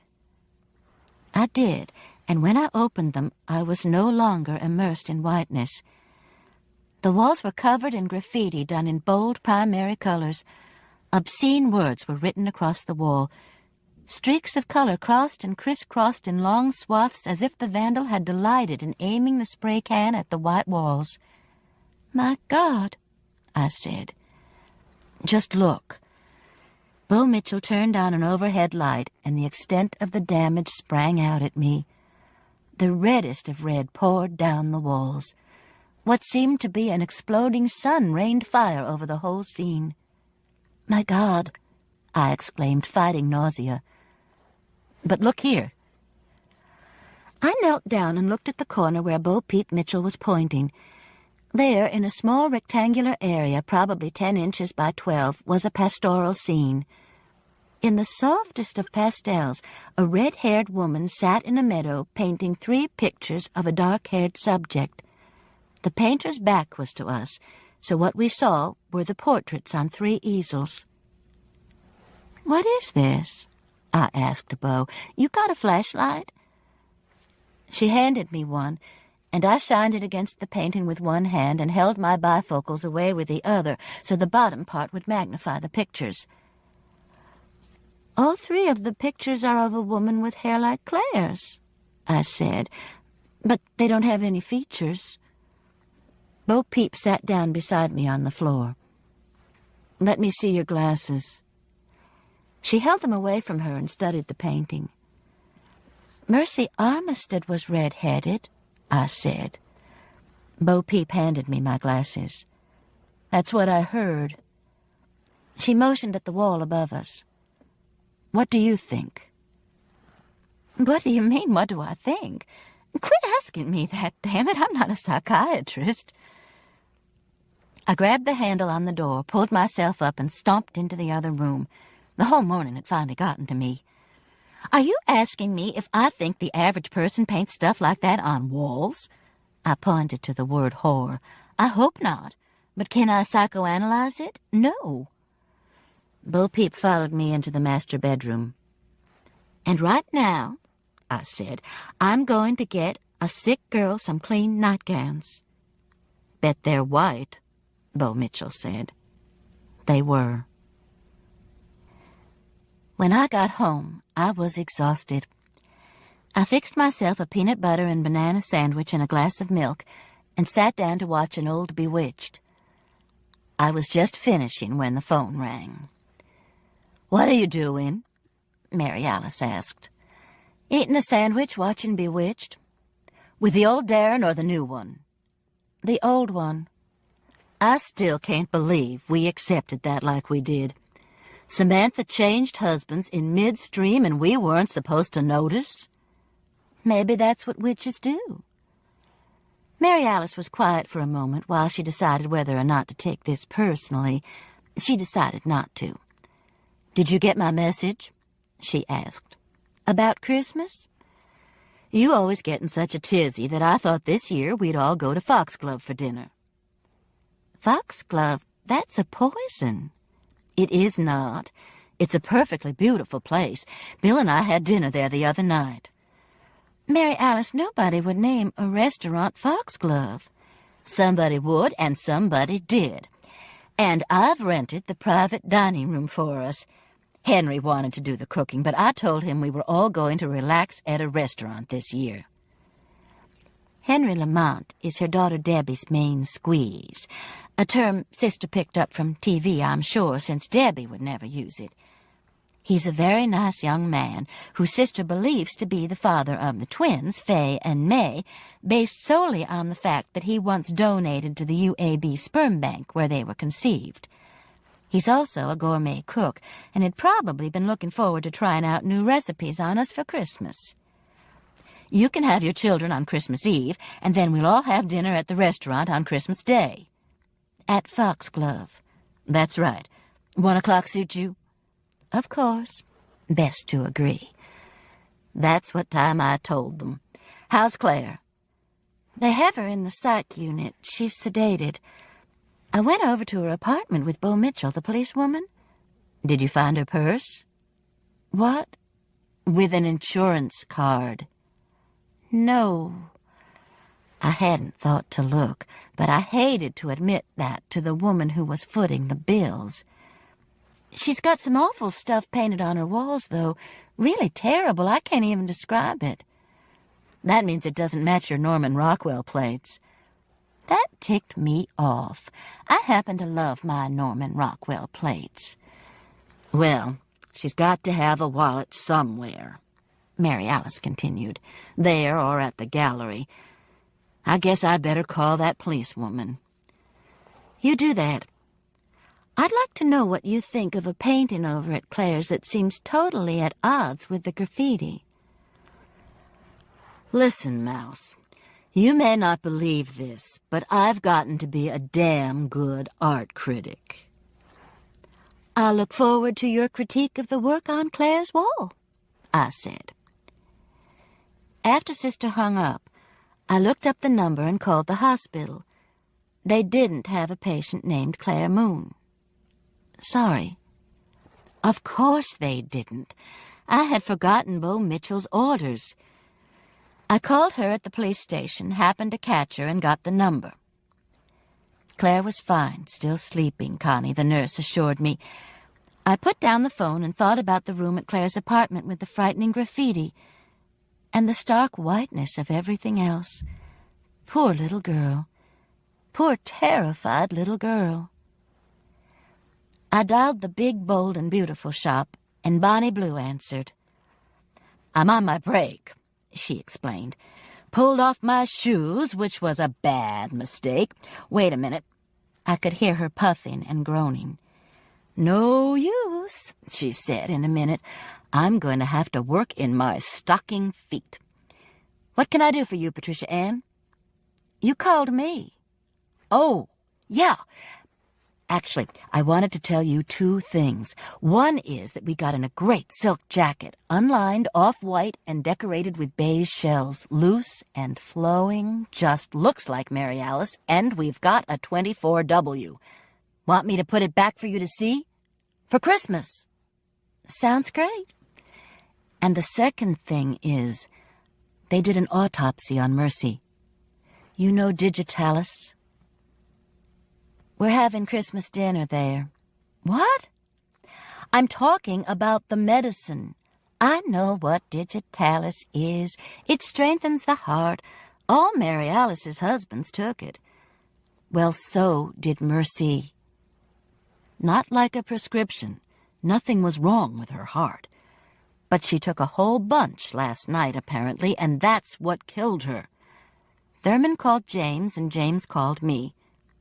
I did, and when I opened them, I was no longer immersed in whiteness. The walls were covered in graffiti done in bold primary colors. Obscene words were written across the wall. Streaks of color crossed and crisscrossed in long swaths as if the vandal had delighted in aiming the spray can at the white walls. My God, I said. Just look. Bo Mitchell turned on an overhead light, and the extent of the damage sprang out at me. The reddest of red poured down the walls. What seemed to be an exploding sun rained fire over the whole scene. "My God," I exclaimed, fighting nausea. "But look here." I knelt down and looked at the corner where Bo Peep Mitchell was pointing. There, in a small rectangular area, probably 10 inches by 12, was a pastoral scene. In the softest of pastels, a red-haired woman sat in a meadow painting 3 pictures of a dark-haired subject. The painter's back was to us, so what we saw were the portraits on 3 easels. "What is this?" I asked Bo. "You got a flashlight?" She handed me one, and I shined it against the painting with one hand and held my bifocals away with the other so the bottom part would magnify the pictures. "All 3 of the pictures are of a woman with hair like Claire's," I said, "but they don't have any features." Bo Peep sat down beside me on the floor. "Let me see your glasses." She held them away from her and studied the painting. "Mercy Armistead was red-headed," I said. Bo Peep handed me my glasses. "That's what I heard." She motioned at the wall above us. "What do you think?" "What do you mean, what do I think? Quit asking me that, damn it. I'm not a psychiatrist." I grabbed the handle on the door, pulled myself up, and stomped into the other room. The whole morning had finally gotten to me. "Are you asking me if I think the average person paints stuff like that on walls?" I pointed to the word whore. "I hope not. But can I psychoanalyze it? No." Bo Peep followed me into the master bedroom. "And right now," I said, "I'm going to get a sick girl some clean nightgowns." "Bet they're white," Bo Mitchell said. They were. When I got home, I was exhausted. I fixed myself a peanut butter and banana sandwich and a glass of milk and sat down to watch an old Bewitched. I was just finishing when the phone rang. "What are you doing?" Mary Alice asked. "Eating a sandwich, watching Bewitched." "With the old Darren or the new one?" "The old one." I still can't believe we accepted that like we did. Samantha changed husbands in midstream and we weren't supposed to notice? Maybe that's what witches do. Mary Alice was quiet for a moment while she decided whether or not to take this personally. She decided not to. "Did you get my message?" she asked. "About Christmas?" "You always get in such a tizzy that I thought this year we'd all go to Foxglove for dinner." "Foxglove? That's a poison." "It is not. It's a perfectly beautiful place. Bill and I had dinner there the other night." "Mary Alice, nobody would name a restaurant Foxglove." "Somebody would, and somebody did. And I've rented the private dining room for us. Henry wanted to do the cooking, but I told him we were all going to relax at a restaurant this year." Henry Lamont is her daughter Debbie's main squeeze, a term Sister picked up from TV, I'm sure, since Debbie would never use it. He's a very nice young man who Sister believes to be the father of the twins, Faye and May, based solely on the fact that he once donated to the UAB sperm bank where they were conceived. He's also a gourmet cook and had probably been looking forward to trying out new recipes on us for Christmas. "You can have your children on Christmas Eve, and then we'll all have dinner at the restaurant on Christmas Day." "At Foxglove." "That's right. 1 o'clock suit you?" "Of course. Best to agree." That's what time I told them. "How's Claire?" "They have her in the psych unit. She's sedated. I went over to her apartment with Bo Mitchell, the policewoman." "Did you find her purse?" "What?" "With an insurance card." "No." I hadn't thought to look, but I hated to admit that to the woman who was footing the bills. "She's got some awful stuff painted on her walls, though. Really terrible. I can't even describe it." "That means it doesn't match your Norman Rockwell plates." That ticked me off. I happen to love my Norman Rockwell plates. Well, she's got to have a wallet somewhere, Mary Alice continued. There or at the gallery. I guess I'd better call that policewoman. You do that. I'd like to know what you think of a painting over at Claire's that seems totally at odds with the graffiti. Listen, Mouse, you may not believe this, but I've gotten to be a damn good art critic. I look forward to your critique of the work on Claire's wall, I said. After Sister hung up, I looked up the number and called the hospital. They didn't have a patient named Claire Moon. Sorry. Of course they didn't. I had forgotten Bo Mitchell's orders. I called her at the police station, happened to catch her, and got the number. Claire was fine, still sleeping, Connie, the nurse assured me. I put down the phone and thought about the room at Claire's apartment with the frightening graffiti and the stark whiteness of everything else. Poor little girl. Poor terrified little girl. I dialed the big, bold, and beautiful shop, and Bonnie Blue answered. I'm on my break, she explained. Pulled off my shoes, which was a bad mistake. Wait a minute. I could hear her puffing and groaning. No use, she said in a minute. I'm going to have to work in my stocking feet. What can I do for you, Patricia Ann? You called me. Oh, yeah. Actually, I wanted to tell you two things. One is that we got in a great silk jacket, unlined, off-white, and decorated with beige shells, loose and flowing, just looks like Mary Alice, and we've got a 24W. Want me to put it back for you to see? For Christmas. Sounds great. And the second thing is, they did an autopsy on Mercy. You know Digitalis? We're having Christmas dinner there. What? I'm talking about the medicine. I know what Digitalis is. It strengthens the heart. All Mary Alice's husbands took it. Well, so did Mercy. Not like a prescription. Nothing was wrong with her heart. But she took a whole bunch last night, apparently, and that's what killed her. Thurman called James, and James called me.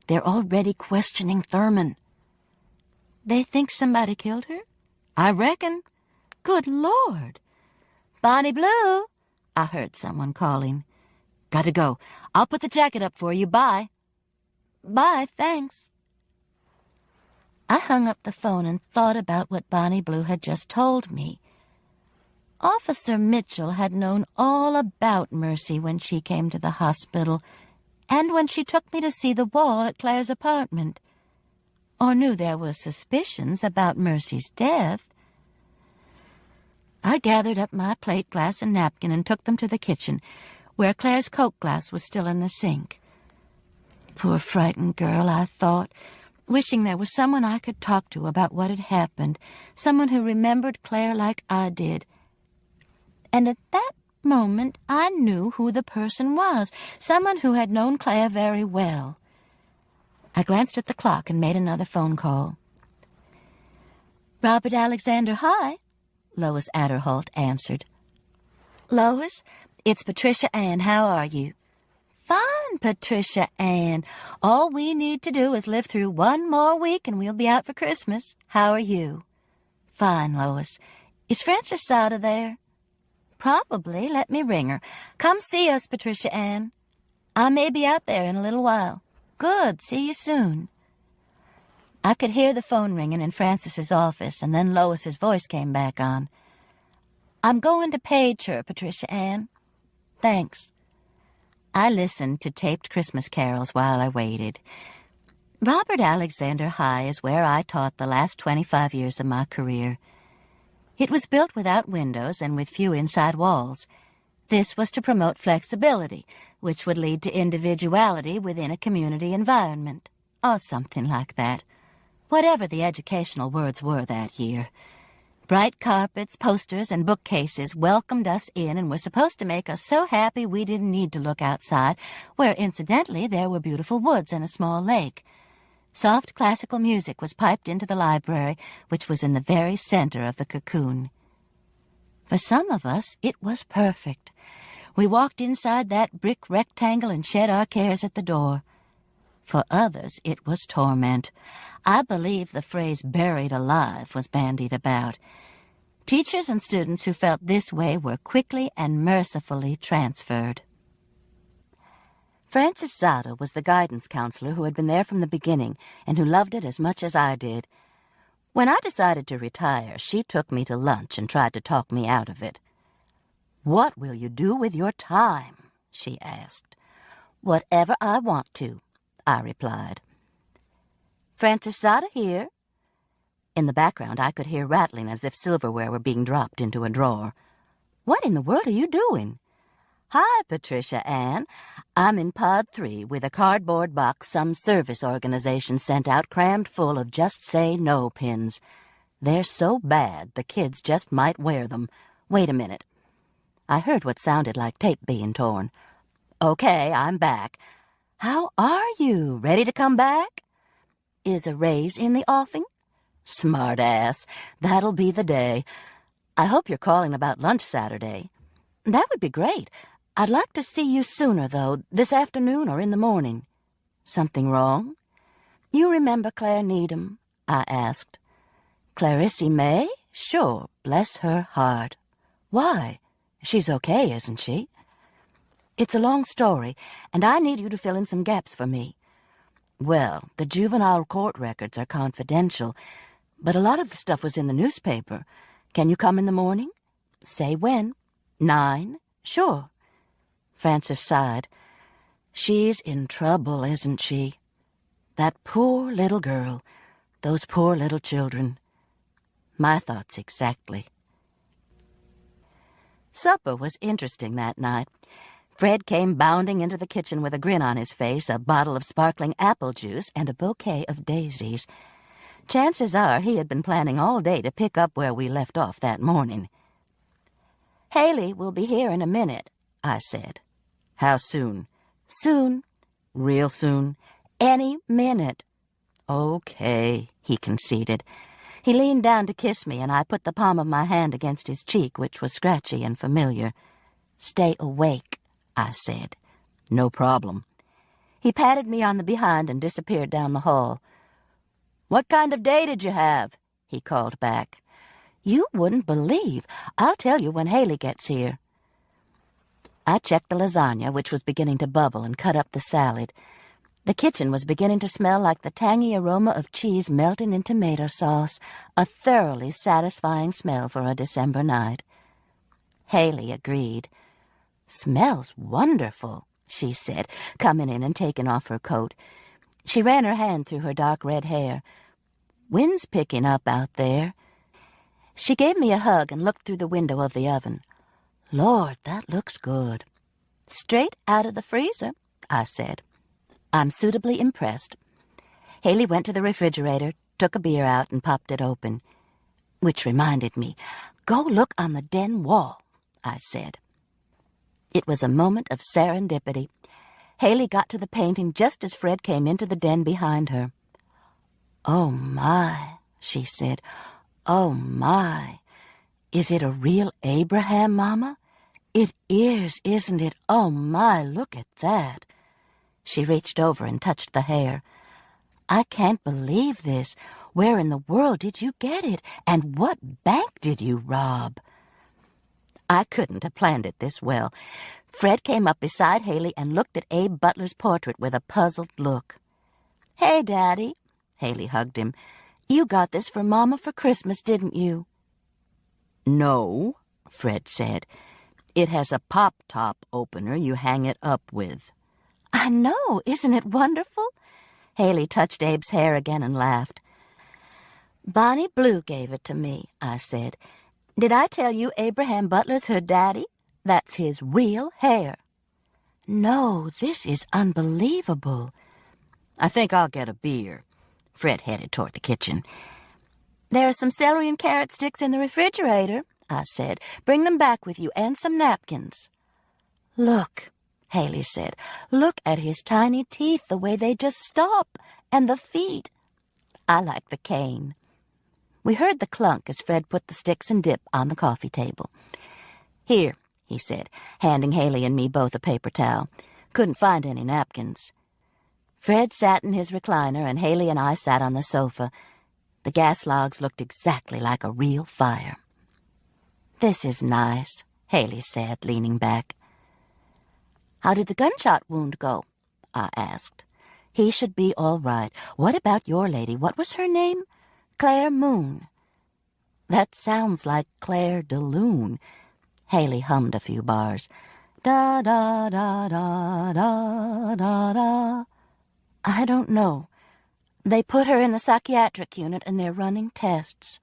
They're already questioning Thurman. They think somebody killed her? I reckon. Good Lord. Bonnie Blue, I heard someone calling. Got to go. I'll put the jacket up for you. Bye. Bye, thanks. I hung up the phone and thought about what Bonnie Blue had just told me. Officer Mitchell had known all about Mercy when she came to the hospital, and when she took me to see the wall at Claire's apartment, or knew there were suspicions about Mercy's death. I gathered up my plate, glass, and napkin and took them to the kitchen, where Claire's Coke glass was still in the sink. Poor frightened girl, I thought, wishing there was someone I could talk to about what had happened, someone who remembered Claire like I did. And at that moment I knew who the person was, someone who had known Claire very well. I glanced at the clock and made another phone call. Robert Alexander, hi, Lois Adderholt answered. Lois, it's Patricia Ann. How are you? Fine, Patricia Ann. All we need to do is live through one more week and we'll be out for Christmas. How are you? Fine, Lois. Is Frances Sada there? Probably. Let me ring her. Come see us, Patricia Ann. I may be out there in a little while. Good. See you soon. I could hear the phone ringing in Frances's office, and then Lois's voice came back on. I'm going to page her, Patricia Ann. Thanks. I listened to taped Christmas carols while I waited. Robert Alexander High is where I taught the last 25 years of my career. It was built without windows and with few inside walls. This was to promote flexibility, which would lead to individuality within a community environment, or something like that. Whatever the educational words were that year. Bright carpets, posters, and bookcases welcomed us in and were supposed to make us so happy we didn't need to look outside, where, incidentally, there were beautiful woods and a small lake. Soft classical music was piped into the library, which was in the very center of the cocoon. For some of us, it was perfect. We walked inside that brick rectangle and shed our cares at the door. For others, it was torment. I believe the phrase buried alive was bandied about. Teachers and students who felt this way were quickly and mercifully transferred. Frances Zada was the guidance counselor who had been there from the beginning and who loved it as much as I did. When I decided to retire, she took me to lunch and tried to talk me out of it. "What will you do with your time?" she asked. "Whatever I want to," I replied. "Frances Zada here?" In the background, I could hear rattling as if silverware were being dropped into a drawer. "What in the world are you doing?" "Hi, Patricia Ann. I'm in Pod 3 with a cardboard box some service organization sent out crammed full of Just Say No pins. They're so bad the kids just might wear them. Wait a minute." I heard what sounded like tape being torn. "Okay, I'm back. How are you? Ready to come back? Is a raise in the offing? Smart ass. That'll be the day. I hope you're calling about lunch Saturday." "That would be great. I'd like to see you sooner, though, this afternoon or in the morning." "Something wrong?" "You remember Claire Needham?" I asked. "Clarissy May? Sure, bless her heart." "Why? She's okay, isn't she?" "It's a long story, and I need you to fill in some gaps for me." "Well, the juvenile court records are confidential, but a lot of the stuff was in the newspaper. Can you come in the morning?" "Say when." 9? "Sure." Frances sighed. "She's in trouble, isn't she? That poor little girl. Those poor little children." My thoughts exactly. Supper was interesting that night. Fred came bounding into the kitchen with a grin on his face, a bottle of sparkling apple juice, and a bouquet of daisies. Chances are he had been planning all day to pick up where we left off that morning. "Haley will be here in a minute," I said. "How soon?" "Soon." "Real soon?" "Any minute." "Okay," he conceded. He leaned down to kiss me, and I put the palm of my hand against his cheek, which was scratchy and familiar. "Stay awake," I said. "No problem." He patted me on the behind and disappeared down the hall. "What kind of day did you have?" he called back. "You wouldn't believe. I'll tell you when Haley gets here." I checked the lasagna, which was beginning to bubble, and cut up the salad. The kitchen was beginning to smell like the tangy aroma of cheese melting in tomato sauce, a thoroughly satisfying smell for a December night. Haley agreed. "Smells wonderful," she said, coming in and taking off her coat. She ran her hand through her dark red hair. "Wind's picking up out there." She gave me a hug and looked through the window of the oven. "Lord, that looks good." "Straight out of the freezer," I said. I'm suitably impressed. Haley went to the refrigerator, took a beer out, and popped it open. Which reminded me, "Go look on the den wall," I said. It was a moment of serendipity. Haley got to the painting just as Fred came into the den behind her. "Oh, my," she said. "Oh, my. Is it a real Abraham, Mama?" "It is, isn't it? Oh, my, look at that." She reached over and touched the hair. "I can't believe this. Where in the world did you get it? And what bank did you rob?" I couldn't have planned it this well. Fred came up beside Haley and looked at Abe Butler's portrait with a puzzled look. "Hey, Daddy." Haley hugged him. "You got this for Mama for Christmas, didn't you?" "No," Fred said. "It has a pop-top opener you hang it up with." "I know, isn't it wonderful?" Haley touched Abe's hair again and laughed. "Bonnie Blue gave it to me," I said. "Did I tell you Abraham Butler's her daddy? That's his real hair." "No, this is unbelievable." "I think I'll get a beer." Fred headed toward the kitchen. "There are some celery and carrot sticks in the refrigerator," I said. "Bring them back with you and some napkins." "Look," Haley said. "Look at his tiny teeth, the way they just stop, and the feet. I like the cane." We heard the clunk as Fred put the sticks and dip on the coffee table. "Here," he said, handing Haley and me both a paper towel. "Couldn't find any napkins." Fred sat in his recliner, and Haley and I sat on the sofa. The gas logs looked exactly like a real fire. "This is nice," Haley said, leaning back. "How did the gunshot wound go?" I asked. "He should be all right. What about your lady? What was her name?" "Claire Moon." "That sounds like Claire de Lune." Haley hummed a few bars. "Da da da da da da da." "I don't know. They put her in the psychiatric unit and they're running tests."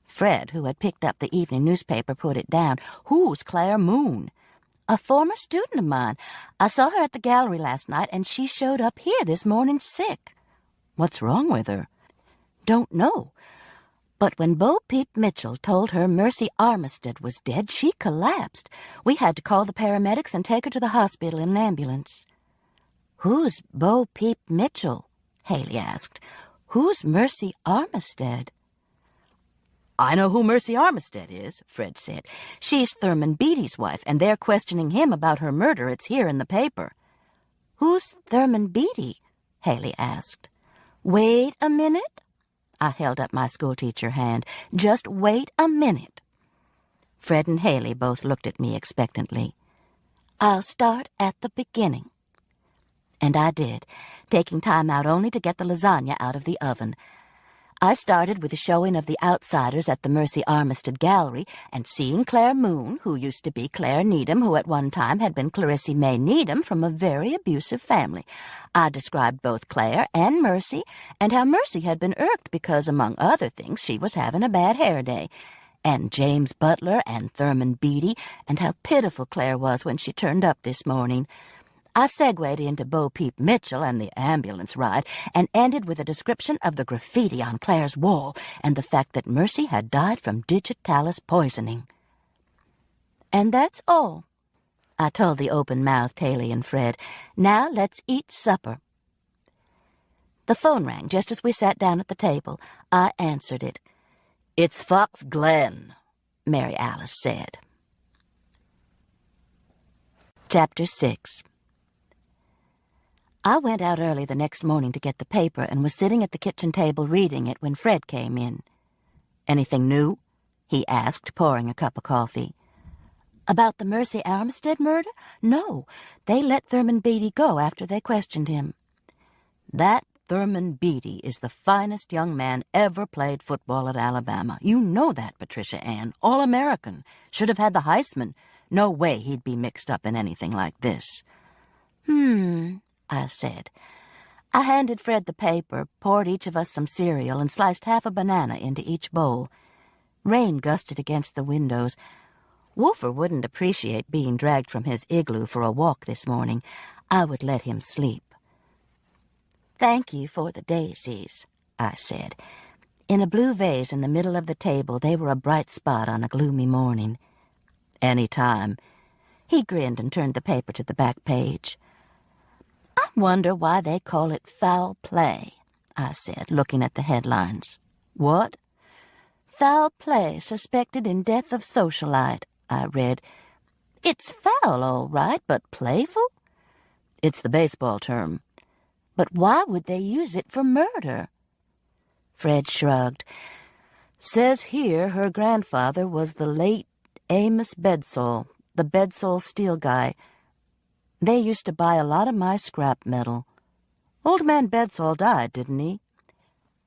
Fred, who had picked up the evening newspaper, put it down. "Who's Claire Moon?" "A former student of mine. I saw her at the gallery last night, and she showed up here this morning sick." "What's wrong with her?" "Don't know. But when Bo Peep Mitchell told her Mercy Armistead was dead, she collapsed. We had to call the paramedics and take her to the hospital in an ambulance." "Who's Bo Peep Mitchell?" Haley asked. "Who's Mercy Armistead?" "I know who Mercy Armistead is," Fred said. "She's Thurman Beaty's wife, and they're questioning him about her murder. It's here in the paper." "Who's Thurman Beaty?" Haley asked. "Wait a minute." I held up my schoolteacher hand. "Just wait a minute." Fred and Haley both looked at me expectantly. "I'll start at the beginning." And I did, taking time out only to get the lasagna out of the oven. I started with a showing of The Outsiders at the Mercy Armistead Gallery and seeing Claire Moon, who used to be Claire Needham, who at one time had been Clarissa May Needham from a very abusive family. I described both Claire and Mercy and how Mercy had been irked because, among other things, she was having a bad hair day, and James Butler and Thurman Beatty, and how pitiful Claire was when she turned up this morning. I segued into Bo Peep Mitchell and the ambulance ride and ended with a description of the graffiti on Claire's wall and the fact that Mercy had died from digitalis poisoning. "And that's all," I told the open-mouthed Haley and Fred. "Now let's eat supper." The phone rang just as we sat down at the table. I answered it. "It's Fox Glen," Mary Alice said. Chapter 6. I went out early the next morning to get the paper and was sitting at the kitchen table reading it when Fred came in. "Anything new?" he asked, pouring a cup of coffee. "About the Mercy Armistead murder? No, they let Thurman Beatty go after they questioned him." "That Thurman Beatty is the finest young man ever played football at Alabama. You know that, Patricia Ann. All-American. Should have had the Heisman. No way he'd be mixed up in anything like this." I said. I handed Fred the paper, poured each of us some cereal, and sliced half a banana into each bowl. Rain gusted against the windows. Wolfer wouldn't appreciate being dragged from his igloo for a walk this morning. I would let him sleep. "Thank you for the daisies," I said. In a blue vase in the middle of the table, they were a bright spot on a gloomy morning. "Any time." He grinned and turned the paper to the back page. "I wonder why they call it foul play," I said, looking at the headlines. "What?" "Foul play suspected in death of socialite," I read. "It's foul, all right, but playful?" "It's the baseball term." "But why would they use it for murder?" Fred shrugged. "Says here her grandfather was the late Amos Bedsole, the Bedsole steel guy. They used to buy a lot of my scrap metal. Old man Bedsole died, didn't he?"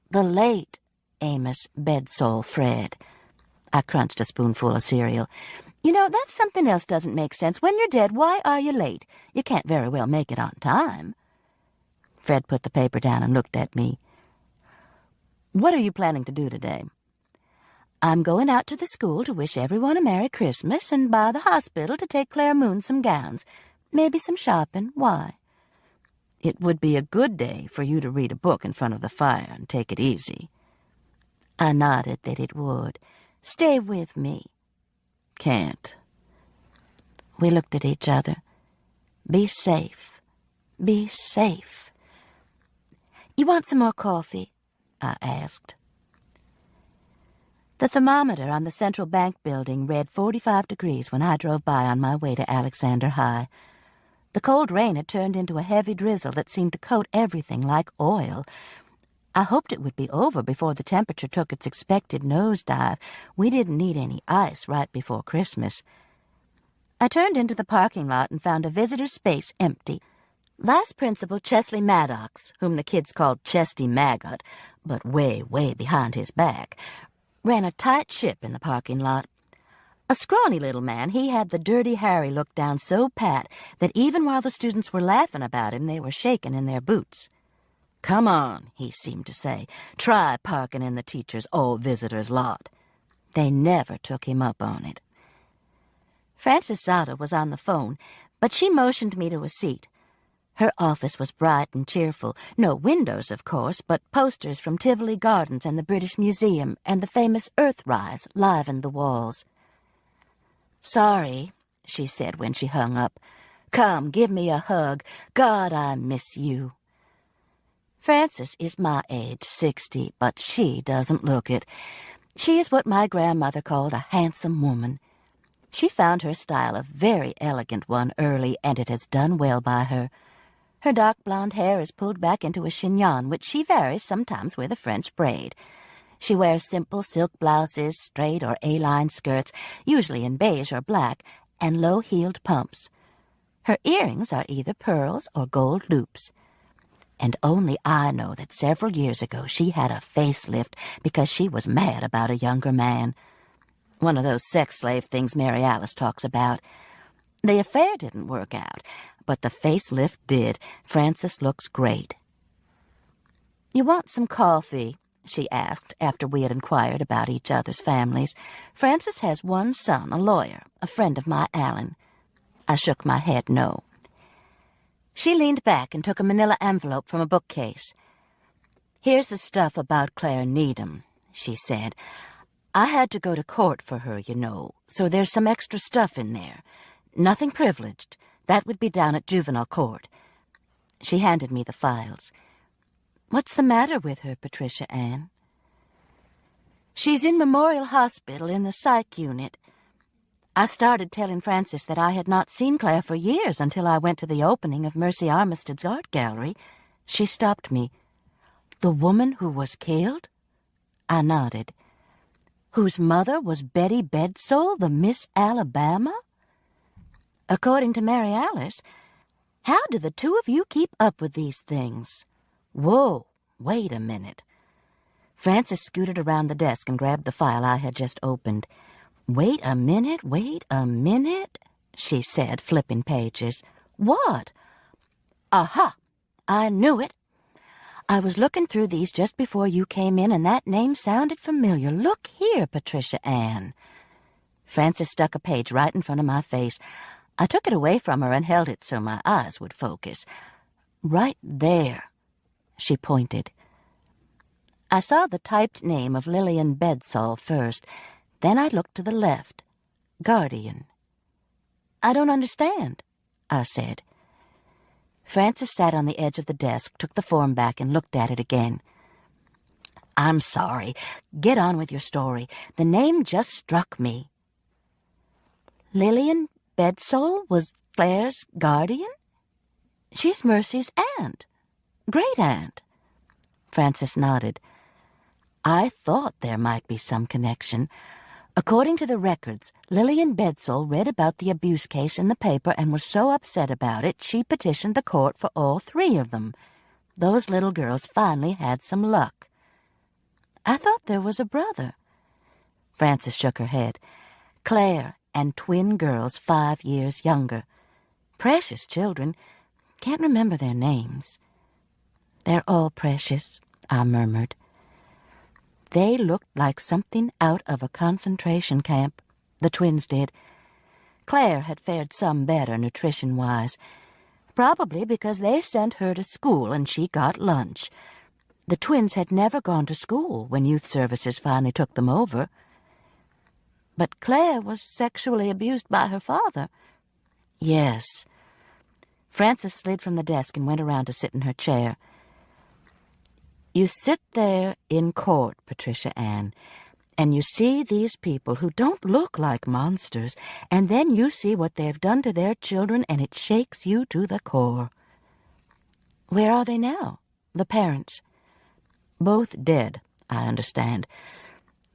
"The late Amos Bedsole, Fred." I crunched a spoonful of cereal. "You know, that's something else doesn't make sense. When you're dead, why are you late? You can't very well make it on time." Fred put the paper down and looked at me. "What are you planning to do today?" "I'm going out to the school to wish everyone a Merry Christmas and by the hospital to take Claire Moon some gowns. Maybe some shopping. Why?" "It would be a good day for you to read a book in front of the fire and take it easy." I nodded that it would. "Stay with me." "Can't." We looked at each other. Be safe. Be safe. You want some more coffee? I asked. The thermometer on the Central Bank building read 45 degrees when I drove by on my way to Alexander High. The cold rain had turned into a heavy drizzle that seemed to coat everything like oil. I hoped it would be over before the temperature took its expected nosedive. We didn't need any ice right before Christmas. I turned into the parking lot and found a visitor space empty. Vice Principal Chesley Maddox, whom the kids called Chesty Maggot, but way, way behind his back, ran a tight ship in the parking lot. A scrawny little man, he had the Dirty Harry look down so pat that even while the students were laughing about him, they were shaking in their boots. "Come on," he seemed to say. "Try parking in the teacher's all-visitors lot." They never took him up on it. Frances Zada was on the phone, but she motioned me to a seat. Her office was bright and cheerful. No windows, of course, but posters from Tivoli Gardens and the British Museum and the famous Earthrise livened the walls. "Sorry," she said when she hung up. "Come, give me a hug. God, I miss you." Frances is my age, 60, but she doesn't look it. She is what my grandmother called a handsome woman. She found her style a very elegant one early, and it has done well by her. Her dark blonde hair is pulled back into a chignon, which she varies sometimes with a French braid. She wears simple silk blouses, straight or A-line skirts, usually in beige or black, and low-heeled pumps. Her earrings are either pearls or gold loops. And only I know that several years ago she had a facelift because she was mad about a younger man. One of those sex slave things Mary Alice talks about. The affair didn't work out, but the facelift did. Frances looks great. "You want some coffee?" she asked after we had inquired about each other's families. Frances has one son, a lawyer, a friend of my Alan. I shook my head no. She leaned back and took a manila envelope from a bookcase. "Here's the stuff about Claire Needham," she said. "I had to go to court for her, you know, so there's some extra stuff in there. Nothing privileged. That would be down at juvenile court." She handed me the files. "What's the matter with her, Patricia Ann?" "She's in Memorial Hospital in the psych unit." I started telling Frances that I had not seen Claire for years until I went to the opening of Mercy Armistead's art gallery. She stopped me. "The woman who was killed?" I nodded. "Whose mother was Betty Bedsole, the Miss Alabama?" According to Mary Alice. How do the two of you keep up with these things? Whoa, wait a minute. Frances scooted around the desk and grabbed the file I had just opened. Wait a minute, she said, flipping pages. What? Aha! I knew it. I was looking through these just before you came in, and that name sounded familiar. Look here, Patricia Ann. Frances stuck a page right in front of my face. I took it away from her and held it so my eyes would focus. Right there, she pointed. I saw the typed name of Lillian Bedsole first. Then I looked to the left. Guardian. I don't understand, I said. Frances sat on the edge of the desk, took the form back, and looked at it again. I'm sorry. Get on with your story. The name just struck me. Lillian Bedsole was Claire's guardian? She's Mercy's aunt. Great-aunt. Frances nodded. I thought there might be some connection. According to the records, Lillian Bedsole read about the abuse case in the paper and was so upset about it she petitioned the court for all three of them. Those little girls finally had some luck. I thought there was a brother. Frances shook her head. Claire and twin girls 5 years younger. Precious children. Can't remember their names. They're all precious, I murmured. They looked like something out of a concentration camp. The twins did. Claire had fared some better nutrition-wise, probably because they sent her to school and she got lunch. The twins had never gone to school when youth services finally took them over. But Claire was sexually abused by her father. Yes. Frances slid from the desk and went around to sit in her chair. You sit there in court, Patricia Ann, and you see these people who don't look like monsters, and then you see what they've done to their children, and it shakes you to the core. Where are they now, the parents? Both dead, I understand.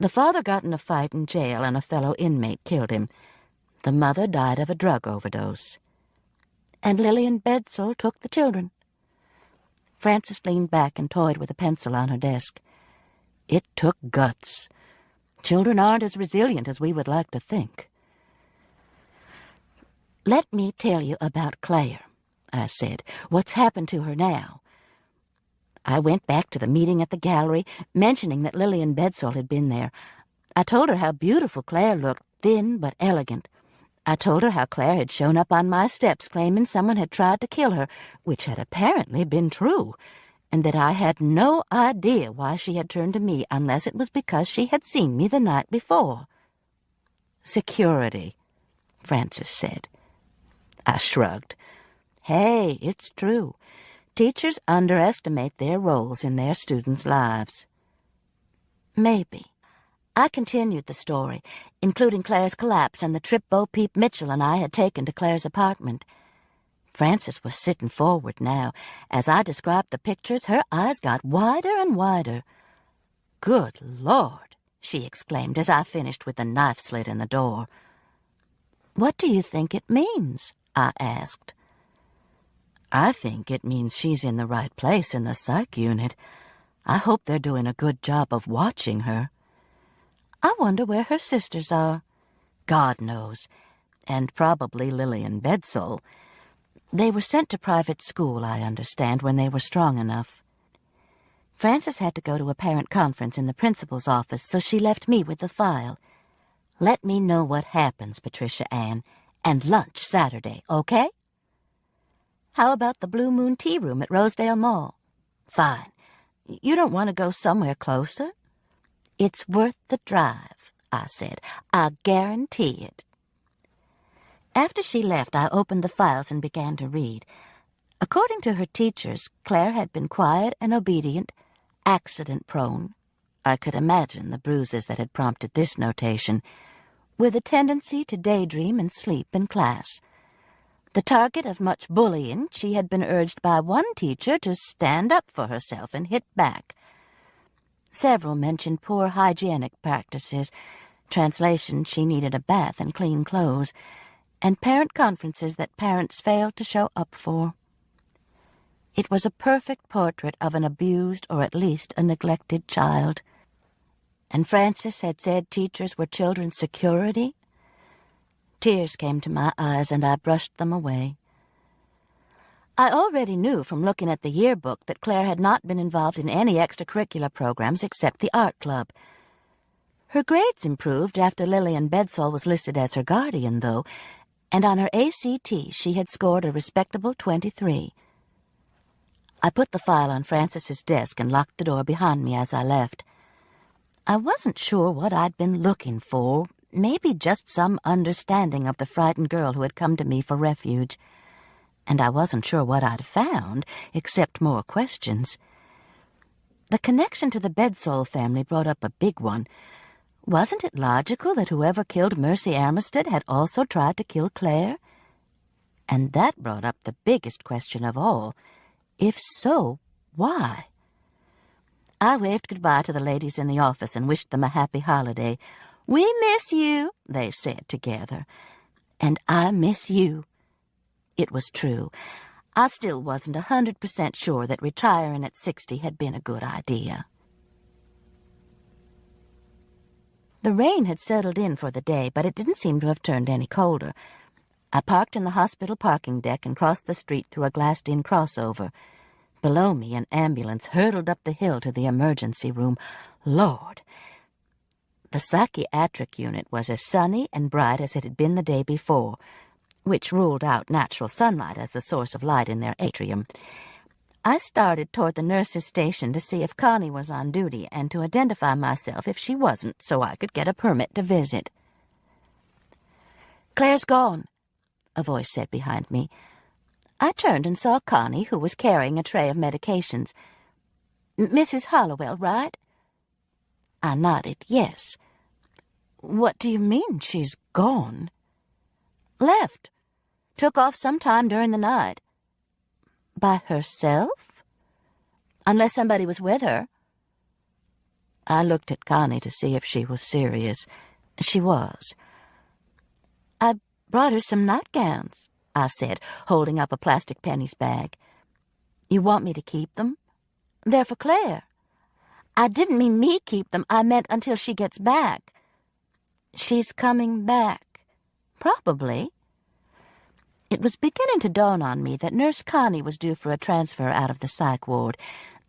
The father got in a fight in jail, and a fellow inmate killed him. The mother died of a drug overdose. And Lillian Bedsole took the children. Frances leaned back and toyed with a pencil on her desk. It took guts. Children aren't as resilient as we would like to think. Let me tell you about Claire, I said. What's happened to her now? I went back to the meeting at the gallery, mentioning that Lillian Bedsole had been there. I told her how beautiful Claire looked, thin but elegant. I told her how Claire had shown up on my steps claiming someone had tried to kill her, which had apparently been true, and that I had no idea why she had turned to me unless it was because she had seen me the night before. Security, Frances said. I shrugged. Hey, it's true. Teachers underestimate their roles in their students' lives. Maybe. I continued the story, including Claire's collapse and the trip Bo Peep Mitchell and I had taken to Claire's apartment. Frances was sitting forward now. As I described the pictures, her eyes got wider and wider. Good Lord, she exclaimed as I finished with the knife slit in the door. What do you think it means? I asked. I think it means she's in the right place in the psych unit. I hope they're doing a good job of watching her. I wonder where her sisters are. God knows. And probably Lillian Bedsole. They were sent to private school, I understand, when they were strong enough. Frances had to go to a parent conference in the principal's office, so she left me with the file. Let me know what happens, Patricia Ann, and lunch Saturday, okay? How about the Blue Moon Tea Room at Rosedale Mall? Fine. You don't want to go somewhere closer? It's worth the drive, I said. I guarantee it. After she left, I opened the files and began to read. According to her teachers, Claire had been quiet and obedient, accident-prone. I could imagine the bruises that had prompted this notation, with a tendency to daydream and sleep in class. The target of much bullying, she had been urged by one teacher to stand up for herself and hit back. Several mentioned poor hygienic practices. Translation, she needed a bath and clean clothes, and parent conferences that parents failed to show up for. It was a perfect portrait of an abused or at least a neglected child. And Frances had said teachers were children's security? Tears came to my eyes and I brushed them away. I already knew from looking at the yearbook that Claire had not been involved in any extracurricular programs except the art club. Her grades improved after Lillian Bedsole was listed as her guardian, though, and on her ACT she had scored a respectable 23. I put the file on Frances's desk and locked the door behind me as I left. I wasn't sure what I'd been looking for, maybe just some understanding of the frightened girl who had come to me for refuge. And I wasn't sure what I'd found, except more questions. The connection to the Bedsole family brought up a big one. Wasn't it logical that whoever killed Mercy Armistead had also tried to kill Claire? And that brought up the biggest question of all. If so, why? I waved goodbye to the ladies in the office and wished them a happy holiday. We miss you, they said together. And I miss you. It was true. I still wasn't 100% sure that retiring at 60 had been a good idea. The rain had settled in for the day, but it didn't seem to have turned any colder. I parked in the hospital parking deck and crossed the street through a glassed-in crossover. Below me, an ambulance hurtled up the hill to the emergency room. Lord! The psychiatric unit was as sunny and bright as it had been the day before, which ruled out natural sunlight as the source of light in their atrium. I started toward the nurse's station to see if Connie was on duty and to identify myself if she wasn't, so I could get a permit to visit. "Claire's gone," a voice said behind me. I turned and saw Connie, who was carrying a tray of medications. "Mrs. Hollowell, right?" I nodded, yes. "What do you mean she's gone?" "Left. Took off sometime during the night." "By herself?" "Unless somebody was with her." I looked at Connie to see if she was serious. She was. "I brought her some nightgowns," I said, holding up a plastic pennies bag. "You want me to keep them?" "They're for Claire." "I didn't mean me keep them. I meant until she gets back." "She's coming back." "Probably." It was beginning to dawn on me that Nurse Connie was due for a transfer out of the psych ward.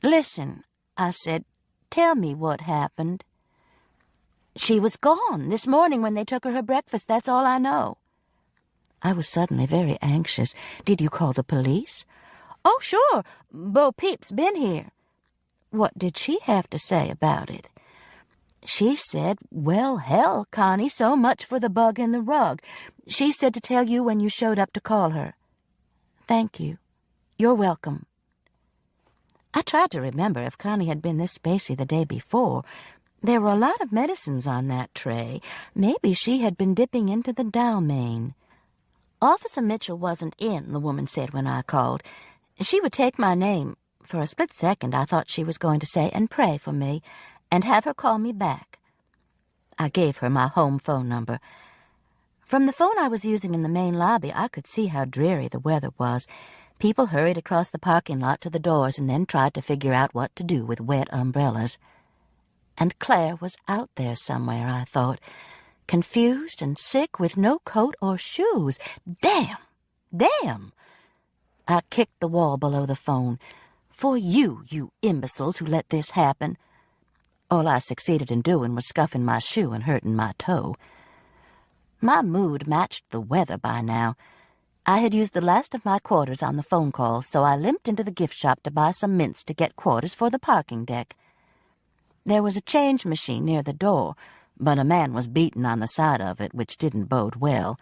"Listen," I said, "tell me what happened." "She was gone this morning when they took her breakfast. That's all I know." I was suddenly very anxious. "Did you call the police?" "Oh, sure. Bo Peep's been here." "What did she have to say about it?" "She said, 'Well, hell, Connie, so much for the bug in the rug.' She said to tell you when you showed up to call her." "Thank you. You're welcome." I tried to remember if Connie had been this spacey the day before. There were a lot of medicines on that tray. Maybe she had been dipping into the Dalmane. "Officer Mitchell wasn't in," the woman said when I called. "She would take my name." For a split second I thought she was going to say, "and pray for me," and have her call me back. I gave her my home phone number. From the phone I was using in the main lobby, I could see how dreary the weather was. People hurried across the parking lot to the doors and then tried to figure out what to do with wet umbrellas. And Claire was out there somewhere, I thought, confused and sick with no coat or shoes. Damn! Damn! I kicked the wall below the phone. "For you, you imbeciles who let this happen." All I succeeded in doing was scuffing my shoe and hurting my toe. My mood matched the weather by now. I had used the last of my quarters on the phone call, so I limped into the gift shop to buy some mints to get quarters for the parking deck. There was a change machine near the door, but a man was beaten on the side of it, which didn't bode well.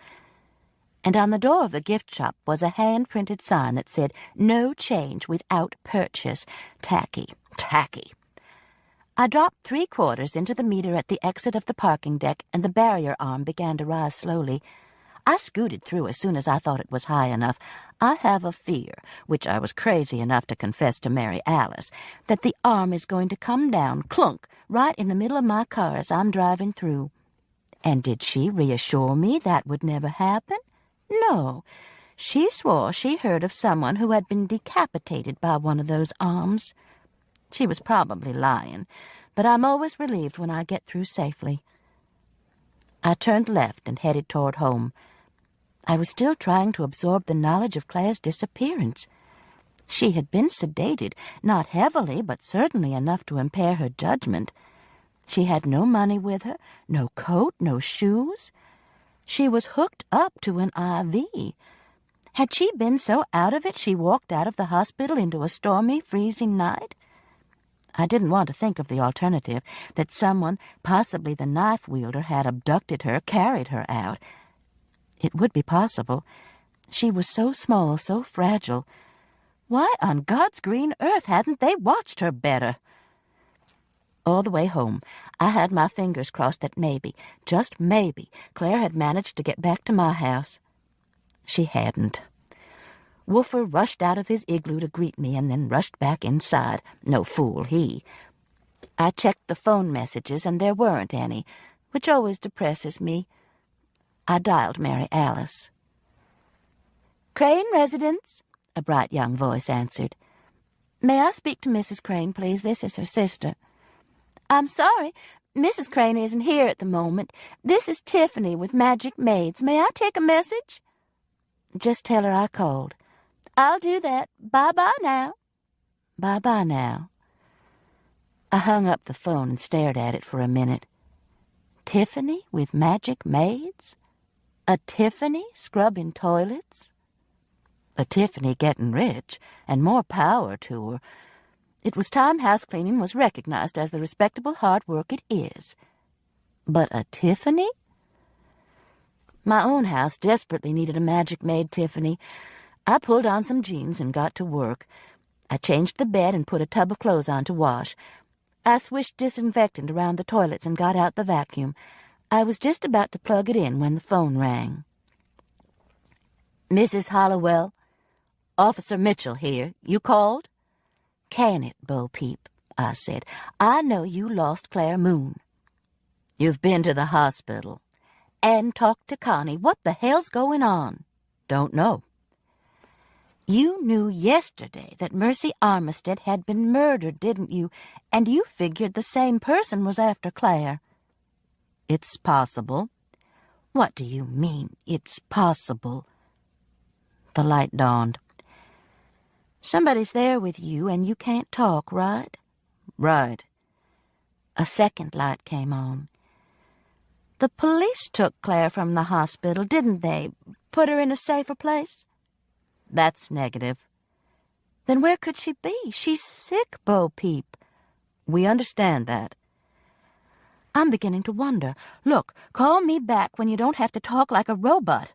And on the door of the gift shop was a hand-printed sign that said, "No change without purchase." Tacky, tacky. I dropped 3 quarters into the meter at the exit of the parking deck, and the barrier arm began to rise slowly. I scooted through as soon as I thought it was high enough. I have a fear, which I was crazy enough to confess to Mary Alice, that the arm is going to come down, clunk, right in the middle of my car as I'm driving through. And did she reassure me that would never happen? No. She swore she heard of someone who had been decapitated by one of those arms. She was probably lying, but I'm always relieved when I get through safely. I turned left and headed toward home. I was still trying to absorb the knowledge of Claire's disappearance. She had been sedated, not heavily, but certainly enough to impair her judgment. She had no money with her, no coat, no shoes. She was hooked up to an IV. Had she been so out of it she walked out of the hospital into a stormy, freezing night? I didn't want to think of the alternative, that someone, possibly the knife wielder, had abducted her, carried her out. It would be possible. She was so small, so fragile. Why on God's green earth hadn't they watched her better? All the way home, I had my fingers crossed that maybe, just maybe, Claire had managed to get back to my house. She hadn't. Woofer rushed out of his igloo to greet me and then rushed back inside. No fool, he. I checked the phone messages, and there weren't any, which always depresses me. I dialed Mary Alice. "Crane residence," a bright young voice answered. "May I speak to Mrs. Crane, please? This is her sister." "I'm sorry, Mrs. Crane isn't here at the moment. This is Tiffany with Magic Maids. May I take a message?" "Just tell her I called." "I'll do that. Bye-bye now." "Bye-bye now." I hung up the phone and stared at it for a minute. Tiffany with Magic Maids? A Tiffany scrubbing toilets? A Tiffany getting rich, and more power to her. It was time house cleaning was recognized as the respectable hard work it is. But a Tiffany? My own house desperately needed a Magic Maid Tiffany. I pulled on some jeans and got to work. I changed the bed and put a tub of clothes on to wash. I swished disinfectant around the toilets and got out the vacuum. I was just about to plug it in when the phone rang. "Mrs. Hollowell, Officer Mitchell here. You called?" "Can it, Bo Peep?" I said. "I know you lost Claire Moon." "You've been to the hospital." "And talked to Connie. What the hell's going on?" "Don't know." "You knew yesterday that Mercy Armistead had been murdered, didn't you? And you figured the same person was after Claire." "It's possible." "What do you mean, it's possible?" The light dawned. "Somebody's there with you, and you can't talk, right?" "Right." A second light came on. "The police took Claire from the hospital, didn't they? Put her in a safer place?" "That's negative." "Then where could she be? She's sick, Bo Peep." "We understand that." "I'm beginning to wonder. Look, call me back when you don't have to talk like a robot."